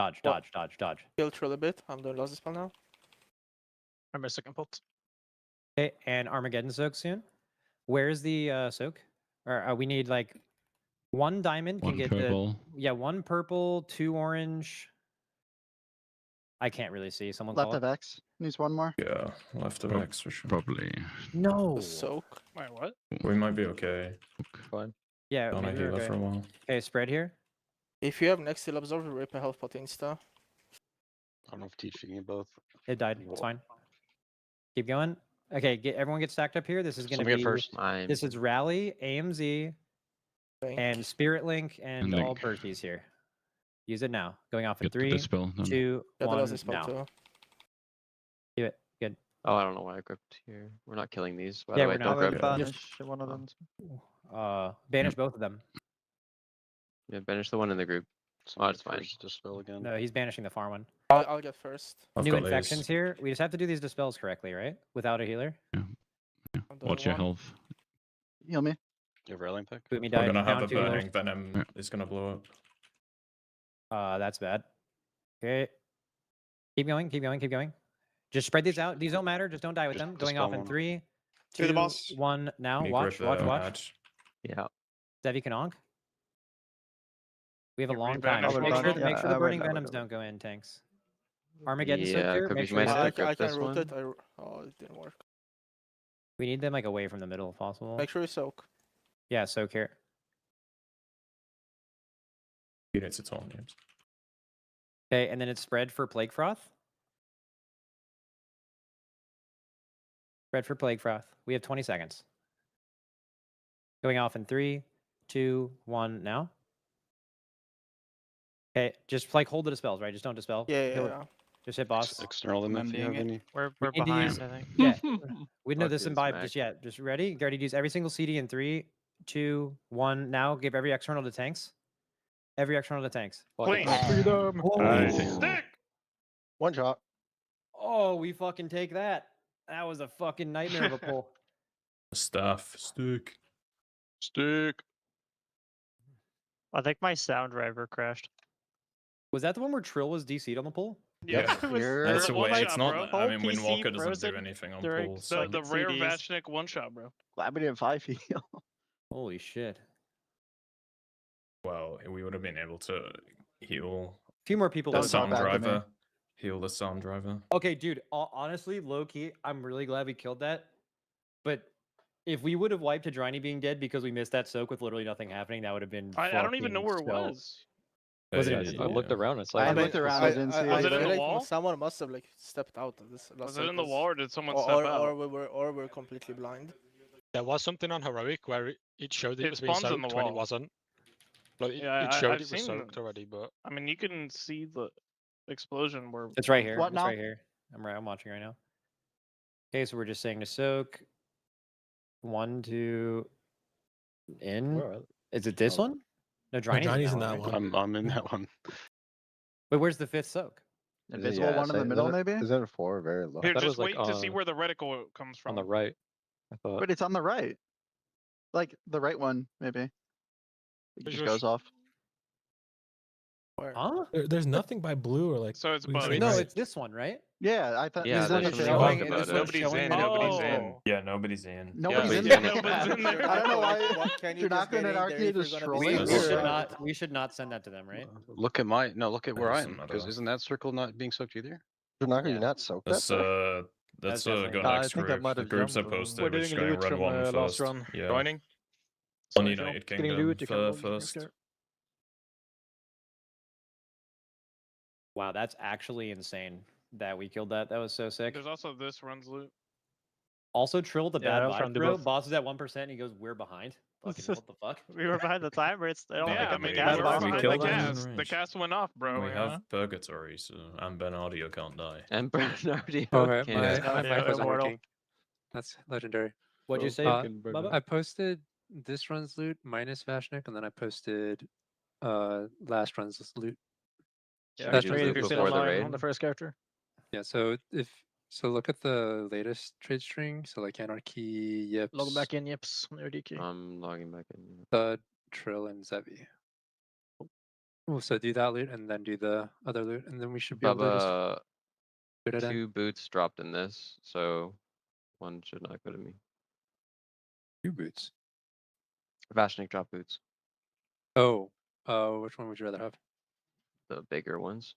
Heal Trill a bit. I'm doing lost spell now. I'm my second pot. Okay, and Armageddon soak soon. Where's the soak? Or we need like 1 diamond can One get purple. the 1 purple, 2 orange. I can't really see. Someone Left call of it. X. Needs one more. Yeah, left of Prob- X for sure. Probably. No. Soak. Wait, what? We might be okay. Fine. Yeah. Don't I maybe we're heal okay. for a while? Okay, spread here. If you have next still absorb, rip a health pot insta. I don't know if teaching you both. It died. It's fine. Keep going. Okay, everyone get stacked up here. This is gonna Somebody be get first. I'm... This is Rally, AMZ, Link. and Spirit Link, and all Link. Perkies here. Use it now. Going off in Get the 3, dispel done. 2, Got the 1 lost spell now. too. Do it. Good. Oh, I don't know why I gripped here. We're not killing these. By Yeah, the way, we're don't not. grip. Just- Banish one of them. Banish both of them. Yeah, banish the one in the group. Oh, it's fine. Dispel again. No, he's banishing the far one. I'll get first. I've New got infections these. here. We just have to do these dispels correctly, right? Without a healer. I'm doing What's your 1. health? Heal me. You have railing pick? Boot me We're died. gonna have Down a 2 healers. burning venom. It's gonna blow up. That's bad. Okay. Keep going. Just spread these out. These don't matter. Just don't die with Just them. Going dispel off in one. 3, To the 2, boss. 1 now. Can you Watch. grip the Watch. hatch? Yeah. Zevi can onk. We have a Yeah, long rebanish time. one Make of sure, them. make sure Yeah, the burning I would venoms don't go in, tanks. Armageddon soak Yeah, here. could Make be sure you nice have- I grip can this root one. it. Oh, it didn't work. we need them like away from the middle if possible. Make sure you soak. Yeah, soak here. Units its own names. Okay, and then it's spread for Plague Froth. Spread for Plague Froth. We have 20 seconds. Going off in 3, 2, 1 now. Okay, just like hold the dispels, right? Just don't dispel. Yeah. Kill it. Just hit boss. External them if you have any. We're We need to behind, use- I think. Yeah. We know Fuck this this, imbibe Mac. just yet. Just ready? Ready to use every single CD in 3, 2, 1 now. Give every external to tanks. Every external to tanks. Please. Freedom. Nice. Stick! One shot. Oh, we fucking take that. That was a fucking nightmare of a pull. Staff. Stick. I think my sound driver crashed. Was that the one where Trill was DC'd on the pull? Yeah. It was- That's a one way. shot, It's not. bro. I mean, PC Windwalker doesn't do frozen anything on during pulls. The, Like the rare CDs. Vachnik one shot, bro. Glad we didn't 5 heal. Holy shit. Well, we would have been able to heal A few more people. the would- sound back to me. driver. Heal the sound driver. Okay, dude. Honestly, low key, I'm really glad we killed that. But if we would have wiped to Dryny being dead because we missed that soak with literally nothing happening, that would have been. I don't even know where it fucking was. Was it? I looked around. It's I like looked around. I didn't see Was it. it in the feel like wall? Someone must have like stepped out of this. Was it in the wall or did someone or, step or, out? or we're completely blind. There was something on Heroic where it showed It it was being spawns in the soaked when it wall. wasn't. Like, Yeah, it showed I've it was seen soaked already, but I mean, you can see the explosion where. It's right here. What It's now? right here. I'm watching right now. Okay, so we're just saying to soak. 1, 2, in. Where are they? Is it this one? No, Dryny's in that one. right? I'm in that one. But where's the 5th soak? Invisible one in the middle, maybe? Is that a 4 very low? Here, thought it just was, like, wait to see where the reticle comes from. on the right. I thought. But it's on the right. Like the right one, maybe. It There's just just- goes off. Huh? there's nothing by blue or like. So it's blue bugs. screen, No, right? it's this one, right? Yeah, I thought. Yeah, is that that's a what I'm showing? talking Is about. this Nobody's showing in. that- Nobody's in. Yeah, nobody's in. Nobody's Yeah, in but there. Nobody's in there. I don't know why Can you you're not just going get to in there arcade if you're is gonna trolling. be We Yes. should or- not. We should not send that to them, right? Look at my look at where I Doesn't am matter. because isn't that circle not being soaked either? Janaka, Yeah. you not soaked That's that? that's definitely- go I next think I group. might The have groups are jumped. posted. We're We're just doing going loot run from, one last first. run. Yeah. Joining. On Sorry, Joe. United Getting Kingdom loot, you can roll first. here. Wow, that's actually insane that we killed that. That was so sick. There's also this runs loot. Also, Trill the Yeah, I bad was trying vibe to do bro. both. Boss is at 1%. He goes, "We're behind." Fucking what the fuck? We were behind the timer. It's I don't Yeah, I think mean, I'm you gas were box. we behind killed the them in cast. The range. cast went off, bro. We you have know? Purgatory, so and Bernardio can't die. And Bernardio. Okay, can't. my Yeah, mic wasn't immortal. working. That's legendary. What'd you say, Bubba? I posted this run's loot minus Vashnik, and then I posted last run's loot. Yeah, Should we I do trade loot if you're still before the online raid? on the first character. Yeah, so look at the latest trade string. So like Anarchy, Yips, Log back in, yips. No DK. I'm logging back in. Thud, Trill, and Zevi. Oh, so do that loot and then do the other loot, and then we should be able to Bubba, just put it in. 2 boots dropped in this, so one should not go to me. 2 boots. Vashnik drop boots, Oh, which one would you rather have? the bigger ones.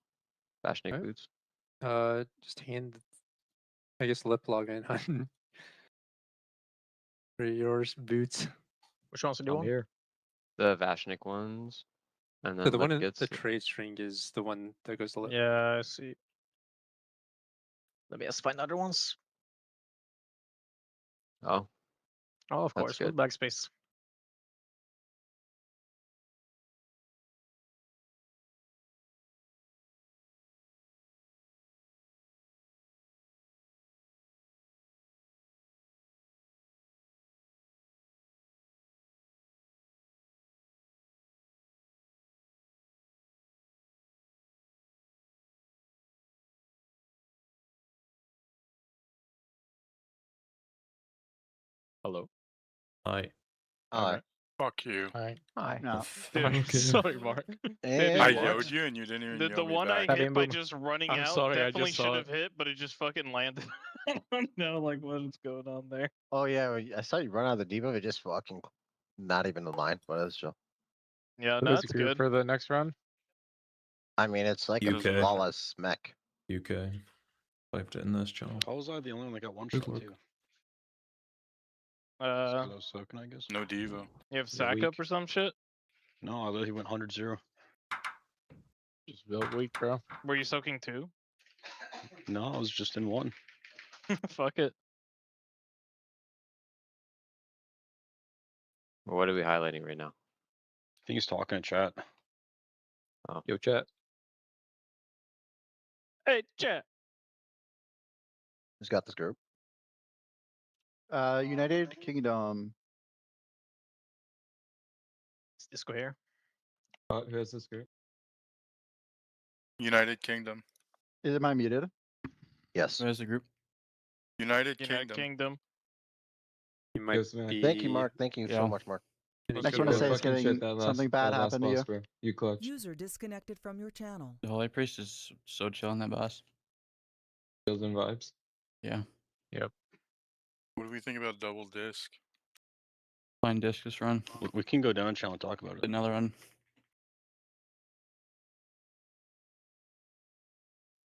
Vashnik Right. boots. Just hand, I guess, lip login on for yours boots. Which wants to do I'm one? here. The Vashnik ones. And So then the one Lip in gets the trade string is the one that goes to lip. Yeah, I see. Let me just find other ones. Oh, Oh, of That's course. good. Backspace. Hello. Hi. Alright. Fuck you. Hi. No. Dude, sorry, Mark. And I Dude, yelled you and you didn't even The yell me one I back. hit by Boom. just running I'm out sorry, I definitely just should saw have hit, but it just fucking landed. I don't know, like, what is going on there. Oh yeah, I saw you run out of the deep of it, just fucking not even the line, but it's chill. Yeah, What no, is that's the group good. for the next run? I mean, it's like UK. a flawless mech. UK. Typed it in this channel. How was I the only one that got one Good shot luck. too? Uh, I was soaking, I guess. No Devo. you have He's sack weak. up or some shit? No, I literally went 100-0. Just build weak, bro. Were you soaking too? No, I was just in one. Fuck it. What are we highlighting right now? I think he's talking in chat. Oh. Yo, chat. Hey, chat. Who's got this group? United Kingdom. Is Disco here? Who has this group? United Kingdom. Am I muted? Yes. Where's the group? United United Kingdom. Kingdom. You might Yes, man. be... Thank you, Mark. Thank you so much, Mark. Next one to say is getting something bad happened to you. Bro. You clutch. User disconnected from your channel. The Holy Priest is so chill on that boss. Feels and vibes. Yeah. What do we think about double disc? Fine discus run. We can go down channel and talk about it. Another run.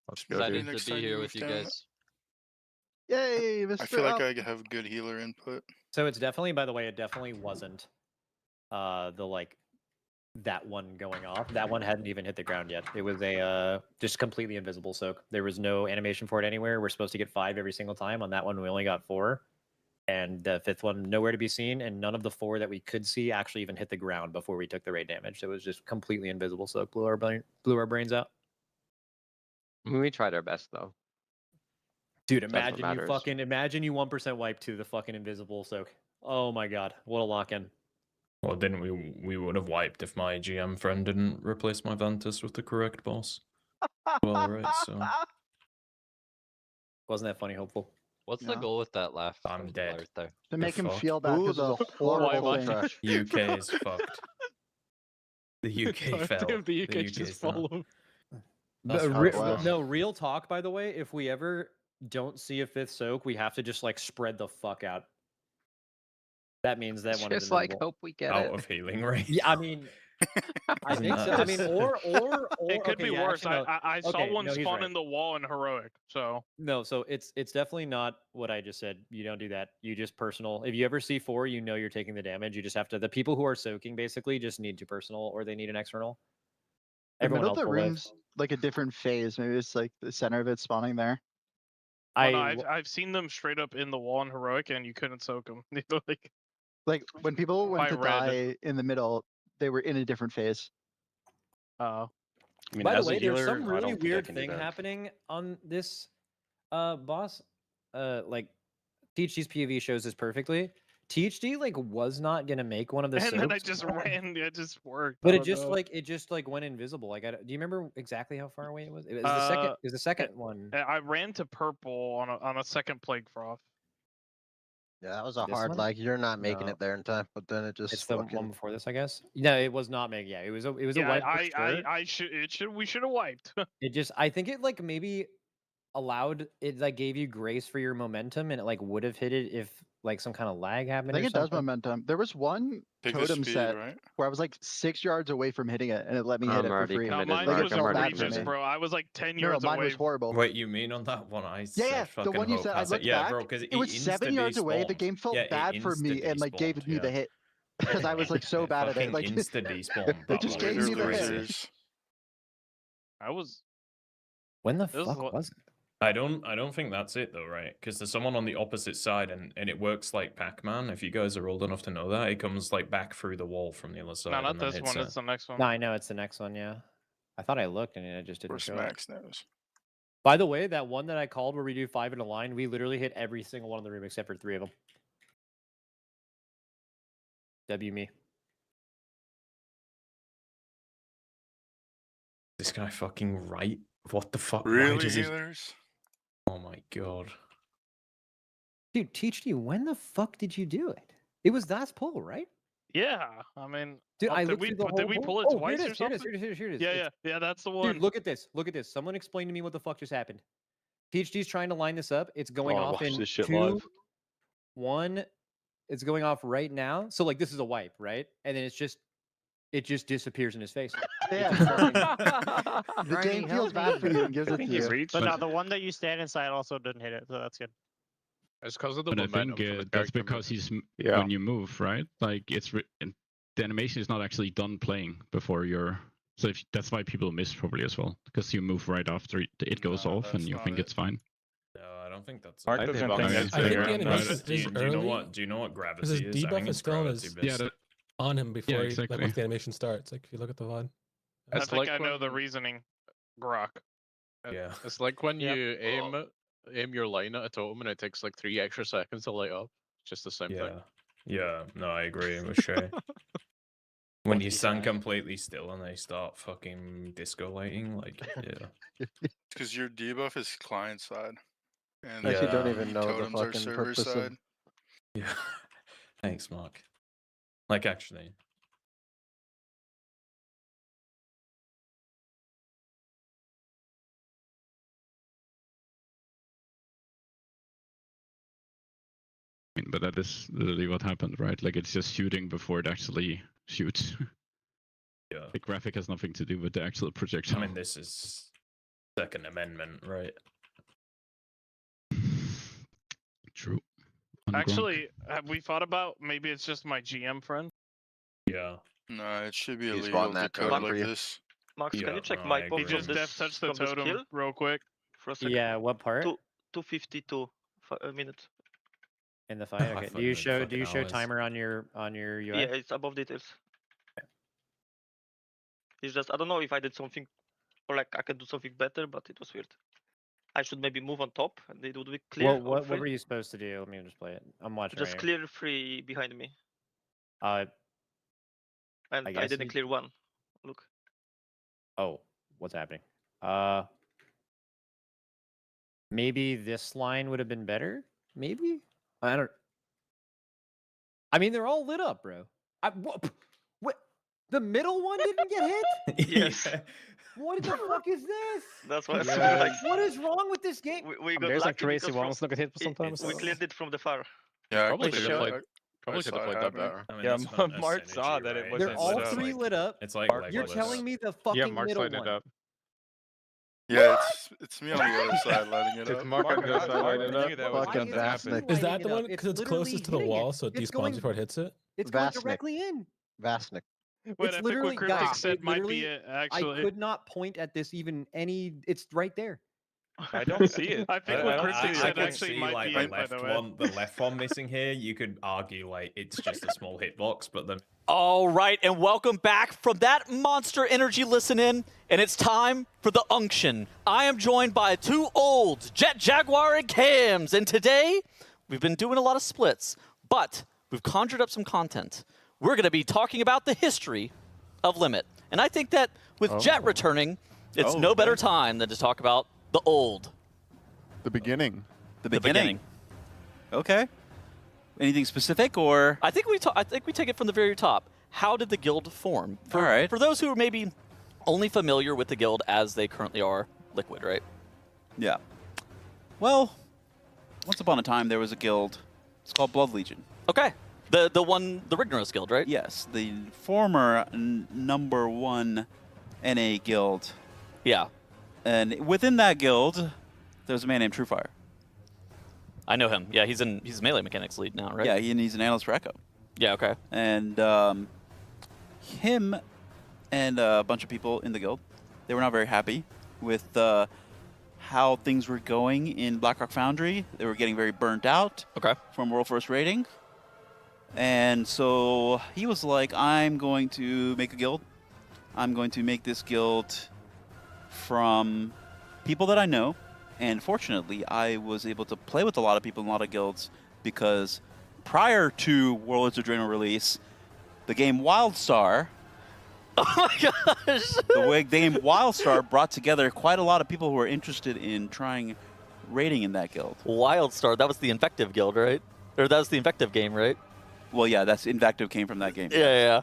Let's Excited to be here with you guys. Yay, Mr. I feel like Up. I have good healer input. So it's definitely, by the way, it definitely wasn't the like that one going off. That one hadn't even hit the ground yet. It was a just completely invisible soak. There was no animation for it anywhere. We're supposed to get 5 every single time. On that one, we only got 4. And the 5th one, nowhere to be seen. And none of the 4 that we could see actually even hit the ground before we took the raid damage. It was just completely invisible soak. Blew our brains out. I mean, we tried our best though. Dude, That's what imagine you matters. 1% wipe to the fucking invisible soak. Oh my god, what a lock in. Well, didn't we would have wiped if my GM friend didn't replace my Ventus with the correct boss. Well, right, so. Wasn't that funny, Hopeful? What's the goal with that laugh? I'm dead. Right there? To make him fuck? feel bad Ooh, because the of the horrible thing. trash. UK is fucked. The UK fell. Damn, the UK UK's just not. followed. That's No, real talk, by the way, if we ever don't see a 5th soak, we have to just like spread the fuck out. That means that one is Just like invisible. hope we get out it. of healing range. Yeah, I mean, I think so. I mean, or It could okay, be yeah, worse. actually, no. I saw Okay, one no, he's spawn right. in the wall in heroic. So No, so it's definitely not what I just said. You don't do that. You just personal. If you ever see 4, you know you're taking the damage. You just have to. The people who are soaking basically just need to personal, or they need an external. The Everyone middle of else the will live. room's like a different phase. Maybe it's like the center of it spawning there. I've seen them straight up in the wall in heroic, and you couldn't soak them. Like when people went By to red. die in the middle, they were in a different phase. Oh. I mean, By the as a way, healer, there's some I really don't think I weird can do thing that. happening on this boss. Like THD's POV shows this perfectly. THD like was not gonna make one of the And then I soaps, just ran. It just worked. but I it don't just know. like went invisible. Like, do you remember exactly how far away it was? It was the second. It was the second one. I ran to purple on a second plague froth. Yeah, that was a This hard. one? Like you're not making No. it there in time, but then it just It's the fucking. one before this, I guess. No, it was not making. Yeah, it was a Yeah, wipe for sure. we should have wiped. It just, I think it like maybe allowed it, like gave you grace for your momentum, and it like would have hit it if like some kind of lag I happened. think or it does something. momentum. There was one Take the totem speed, set right? where I was like 6 yards away from hitting it, and it let me hit I'm it for already free. No, committed, mine Like, it Mark. was I'm felt already bad for egregious, me. committed. bro. I was like 10 No, yards mine away. was horrible. Wait, you mean on that one? I said Yeah, the fucking one you hope. said. I was like, looked yeah, back. bro, because It was 7 yards away. The game felt bad for me and like gave me the hit because I was like so bad at it. Like insta despawned. it just gave me the hit. Losers. I was. When the This is fuck what- was it? I don't think that's it though, right? Because there's someone on the opposite side, and it works like Pac-Man. If you guys are old enough to know that, it comes like back through the wall from the other side. No, not and then this hits one. it. It's the next one. No, I know it's the next one. Yeah, I thought I looked and it just didn't Of show course, up. Max knows. By the way, that one that I called where we do 5 in a line, we literally hit every single one in the room except for 3 of them. W me. This guy fucking right? What the fuck? Why Really, does he... healers? Oh my god. Dude, THD, when the fuck did you do it? It was last pull, right? Yeah, I mean, Dude, I did looked we through the did whole we pull. pull it Oh, twice here or it is, here it something? is, here it is. Yeah, yeah, that's the one. Dude, look at this. Look at this. Someone explain to me what the fuck just happened. THD's trying to line this up. It's going Oh, off watch in this shit 2, live. 1. It's going off right now. So like this is a wipe, right? And then it just disappears in his face. Yeah. The game feels bad for you and gives it to you. But no, the one that you stand inside also didn't hit it, so that's good. It's because of the But I momentum. think from the that's character because movement. he's when you move, right? Like the animation is not actually done playing before you're. So that's why people miss probably as well, because you move right after it goes off and you think it's fine. No, I don't think that's. Mark doesn't think that's I think fair. the animation Do you is know early. what? Do you know what gravity Because is? his I debuff think is it's still gravity based. on him before he, exactly. like once the animation starts. Like if you look at the VOD. I It's think like I know the when- reasoning. Grok. Yeah. It's like when Yeah. you aim your line at a totem and it takes like 3 extra seconds to light up. It's just the same thing. Yeah, no, I agree with Shay. When you stand completely still and they start fucking disco lighting, like, yeah. Because your debuff is client side. And I actually don't the even know the totems are fucking server purpose of. side. Yeah. Thanks, Mark. Like, actually. But that is literally what happened, right? Like it's just shooting before it actually shoots. Yeah. The graphic has nothing to do with the actual projectile. I mean, this is Second Amendment, right? True. Actually, have we thought about maybe it's just my GM friend? Yeah. No, it should be He's illegal wanting to that code totem like for you. this. Max, Yeah, can you check no, I my agree. pop He from just this death touched the from this totem kill real quick. for a second? Yeah, what part? 252 a minute. In the fight? Okay. Do you show timer on your UI? Yeah, it's above details. It's just I don't know if I did something or like I can do something better, but it was weird. I should maybe move on top and it would be clear. What were you supposed to do? Let me just play it. I'm watching. Just right here. clear 3 behind me. And I guess didn't clear 1. Look. Oh, what's happening? Maybe this line would have been better. Maybe I don't. I mean, they're all lit up, bro. What? The middle one didn't get hit? Yes. What the fuck is this? That's why. What is wrong with this game? We got There's like lucky crazy because ones look at it sometimes. we cleared it from the far. Yeah, Probably actually, should have I- played. Probably I should saw have it played that happening. better. I mean, Yeah, they spent a Mart saw synergy, that it right? wasn't They're all lit up. three lit up. It's like You're legless. telling me the Yeah, fucking Mark's middle lighting one. it up. Yeah, it's me on the other side lighting it It's up. Mark on the other side lighting it up. knew that was Fucking going to happen. Vastnik. Is that lighting the it one? up. Because it's literally closest to the hitting it. wall, so it It's despawns going- before it hits it? It's going Vastnik. directly in. Vastnik. Wait, It's I think literally, what Cryptic guys, said it might literally- be it, I actually. could not point at this even any. It's right there. I don't see it. I think what Cryptic I said can actually see might like be the it, by left the way. one, the left one missing here. You could argue like it's just a small hitbox, but then All right, and welcome back from that Monster Energy listen in, and it's time for the unction. I am joined by two olds, Jet Jaguar and Cams, and today we've been doing a lot of splits, but we've conjured up some content. We're going to be talking about the history of Limit, and I think that with Jet returning, it's no better time than to talk about the old. The beginning. The beginning. Okay. Anything specific or? I think we take it from the very top. How did the guild form? All right. For those who are maybe only familiar with the guild as they currently are, Liquid, right? Yeah. Well, once upon a time there was a guild. It's called Blood Legion. Okay. The Rignaros guild, right? Yes, the former number one NA guild. Yeah. And within that guild, there's a man named Truefire. I know him. Yeah, he's Melee Mechanics lead now, right? Yeah, he's an analyst for Echo. Yeah, okay. And him and a bunch of people in the guild, they were not very happy with how things were going in Blackrock Foundry. They were getting very burnt out from World First Rating. And so he was like, I'm going to make a guild. I'm going to make this guild from people that I know. And fortunately, I was able to play with a lot of people in a lot of guilds because prior to Warlords of Draenor release, the game WildStar, the game WildStar brought together quite a lot of people who were interested in trying raiding in that guild. WildStar, that was the Invective guild, right? Or that was the Invective game, right? Well, yeah, that's Invective came from that game. Yeah.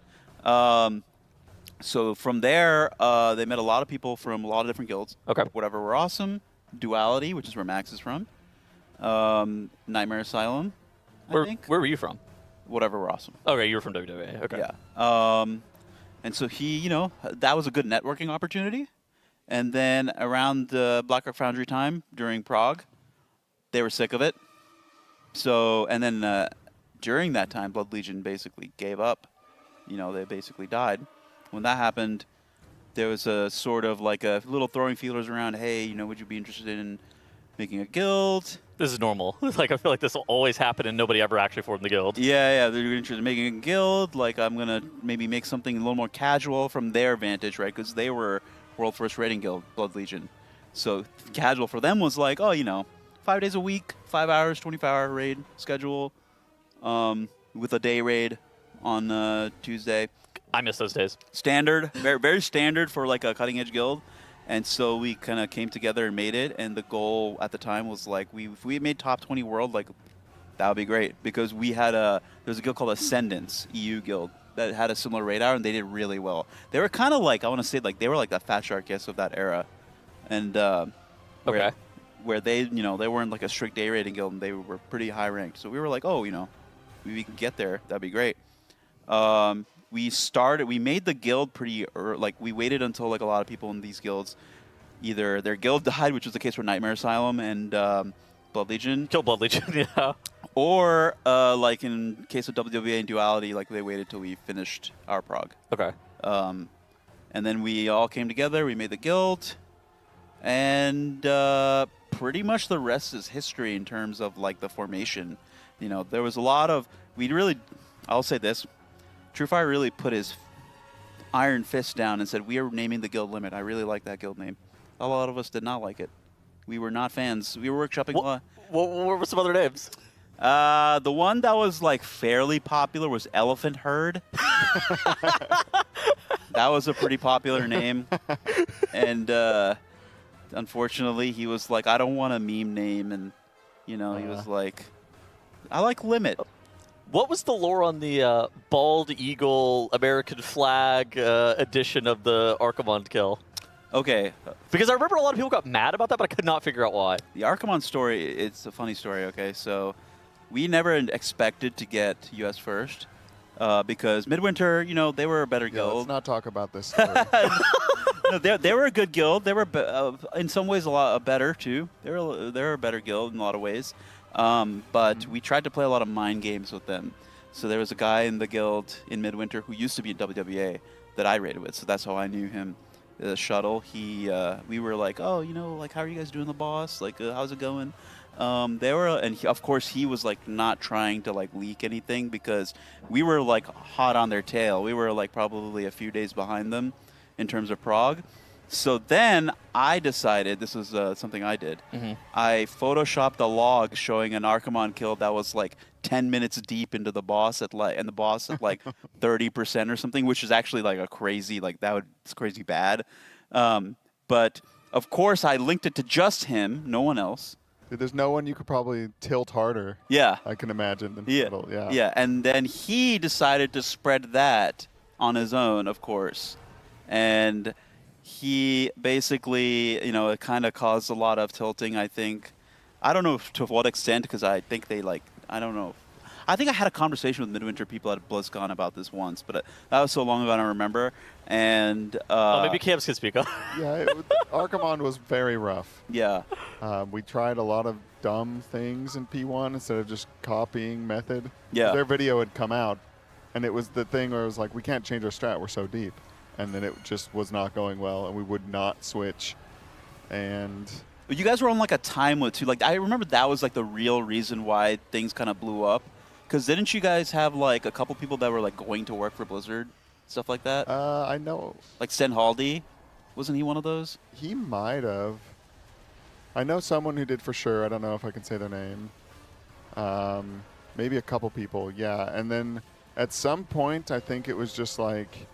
So from there, they met a lot of people from a lot of different guilds. Okay. Whatever were awesome. Duality, which is where Max is from. Nightmare Asylum, I think. Where were you from? Whatever were awesome. Okay, you were from WWE. Okay. Yeah. And so he, that was a good networking opportunity. And then around the Blackrock Foundry time during Prague, they were sick of it. So, and then during that time, Blood Legion basically gave up. They basically died. When that happened, there was a sort of like a little throwing feelers around, hey, would you be interested in making a guild? This is normal. Like, I feel like this will always happen and nobody ever actually formed the guild. Yeah, they're interested in making a guild. Like, I'm going to maybe make something a little more casual from their vantage, right? Because they were World First Rating Guild, Blood Legion. So casual for them was like, 5 days a week, 5 hours, 24-hour raid schedule with a day raid on Tuesday. I miss those days. Standard, very, very standard for like a cutting-edge guild. And so we kind of came together and made it. And the goal at the time was like, if we made top 20 world, like that would be great. Because we had there's a guild called Ascendance, EU guild, that had a similar raid hour and they did really well. They were kind of like, I want to say like, they were like the Fat Shark of that era. And where they, they weren't like a strict day rating guild and they were pretty high ranked. So we were like, we can get there. That'd be great. We made the guild pretty early. Like, we waited until like a lot of people in these guilds, either their guild died, which was the case for Nightmare Asylum and Blood Legion. Kill Blood Legion, yeah. Or like in case of WWA and Duality, like they waited till we finished our prog. Okay. And then we all came together, we made the guild, and pretty much the rest is history in terms of like the formation. There was a lot of, I'll say this, Truefire really put his iron fist down and said, we are naming the guild Limit. I really like that guild name. A lot of us did not like it. We were not fans. We were workshopping a lot. What were some other names? The one that was like fairly popular was Elephant Herd. That was a pretty popular name. And unfortunately, he was like, I don't want a meme name. And, he was like, I like Limit. What was the lore on the bald eagle American flag edition of the Archimond kill? Okay. Because I remember a lot of people got mad about that, but I could not figure out why. The Archimon story, it's a funny story, okay? So we never expected to get US first because Midwinter, you know, they were a better guild. Let's not talk about this story. No, they were a good guild. They were in some ways a lot better too. They're a better guild in a lot of ways. But we tried to play a lot of mind games with them. So there was a guy in the guild in Midwinter who used to be in WWA that I raided with. So that's how I knew him. The Shuttle. We were like, oh, you know, like, how are you guys doing, the boss? Like, how's it going? Of course, he was like not trying to like leak anything because we were like hot on their tail. We were like probably a few days behind them in terms of prog. So then I decided, this was something I did. I photoshopped a log showing an Archimon kill that was like 10 minutes deep into the boss at like 30% or something, which is actually like a crazy, like it's crazy bad. But of course I linked it to just him, no one else. There's no one you could probably tilt harder. Yeah. I can imagine than Shuttle. Yeah. Yeah, and then he decided to spread that on his own, of course. And he basically, you know, it kind of caused a lot of tilting, I think. I don't know to what extent, because I think they like, I don't know. I think I had a conversation with Midwinter people at BlizzCon about this once, but that was so long ago I don't remember. And maybe Cams can speak up. Yeah, Archimon was very rough. Yeah. We tried a lot of dumb things in P1 instead of just copying method. Yeah. Their video had come out, and it was the thing where it was like, we can't change our strat, we're so deep. And then it just was not going well, and we would not switch. And you guys were on like a time limit too. Like I remember that was like the real reason why things kind of blew up. Because didn't you guys have like a couple people that were like going to work for Blizzard, stuff like that? I know. Like Sten Haldy, wasn't he one of those? He might have. I know someone who did for sure. I don't know if I can say their name. Maybe a couple people, yeah. And then at some point, I think it was just like,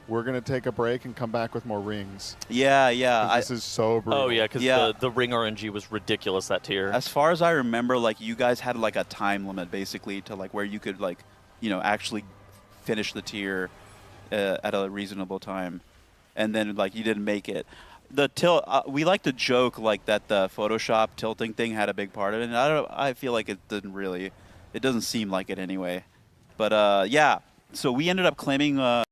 we're going to take a break and come back with more rings. Yeah. This is so brutal. Oh, yeah, because the ring RNG was ridiculous, that tier. As far as I remember, like, you guys had, like, a time limit, basically, to, like, where you could, like, you know, actually finish the tier at a reasonable time. And then, like, you didn't make it. The tilt, we like to joke, like, that the Photoshop tilting thing had a big part of it. And I feel like it doesn't seem like it anyway. But, yeah, so we ended up claiming...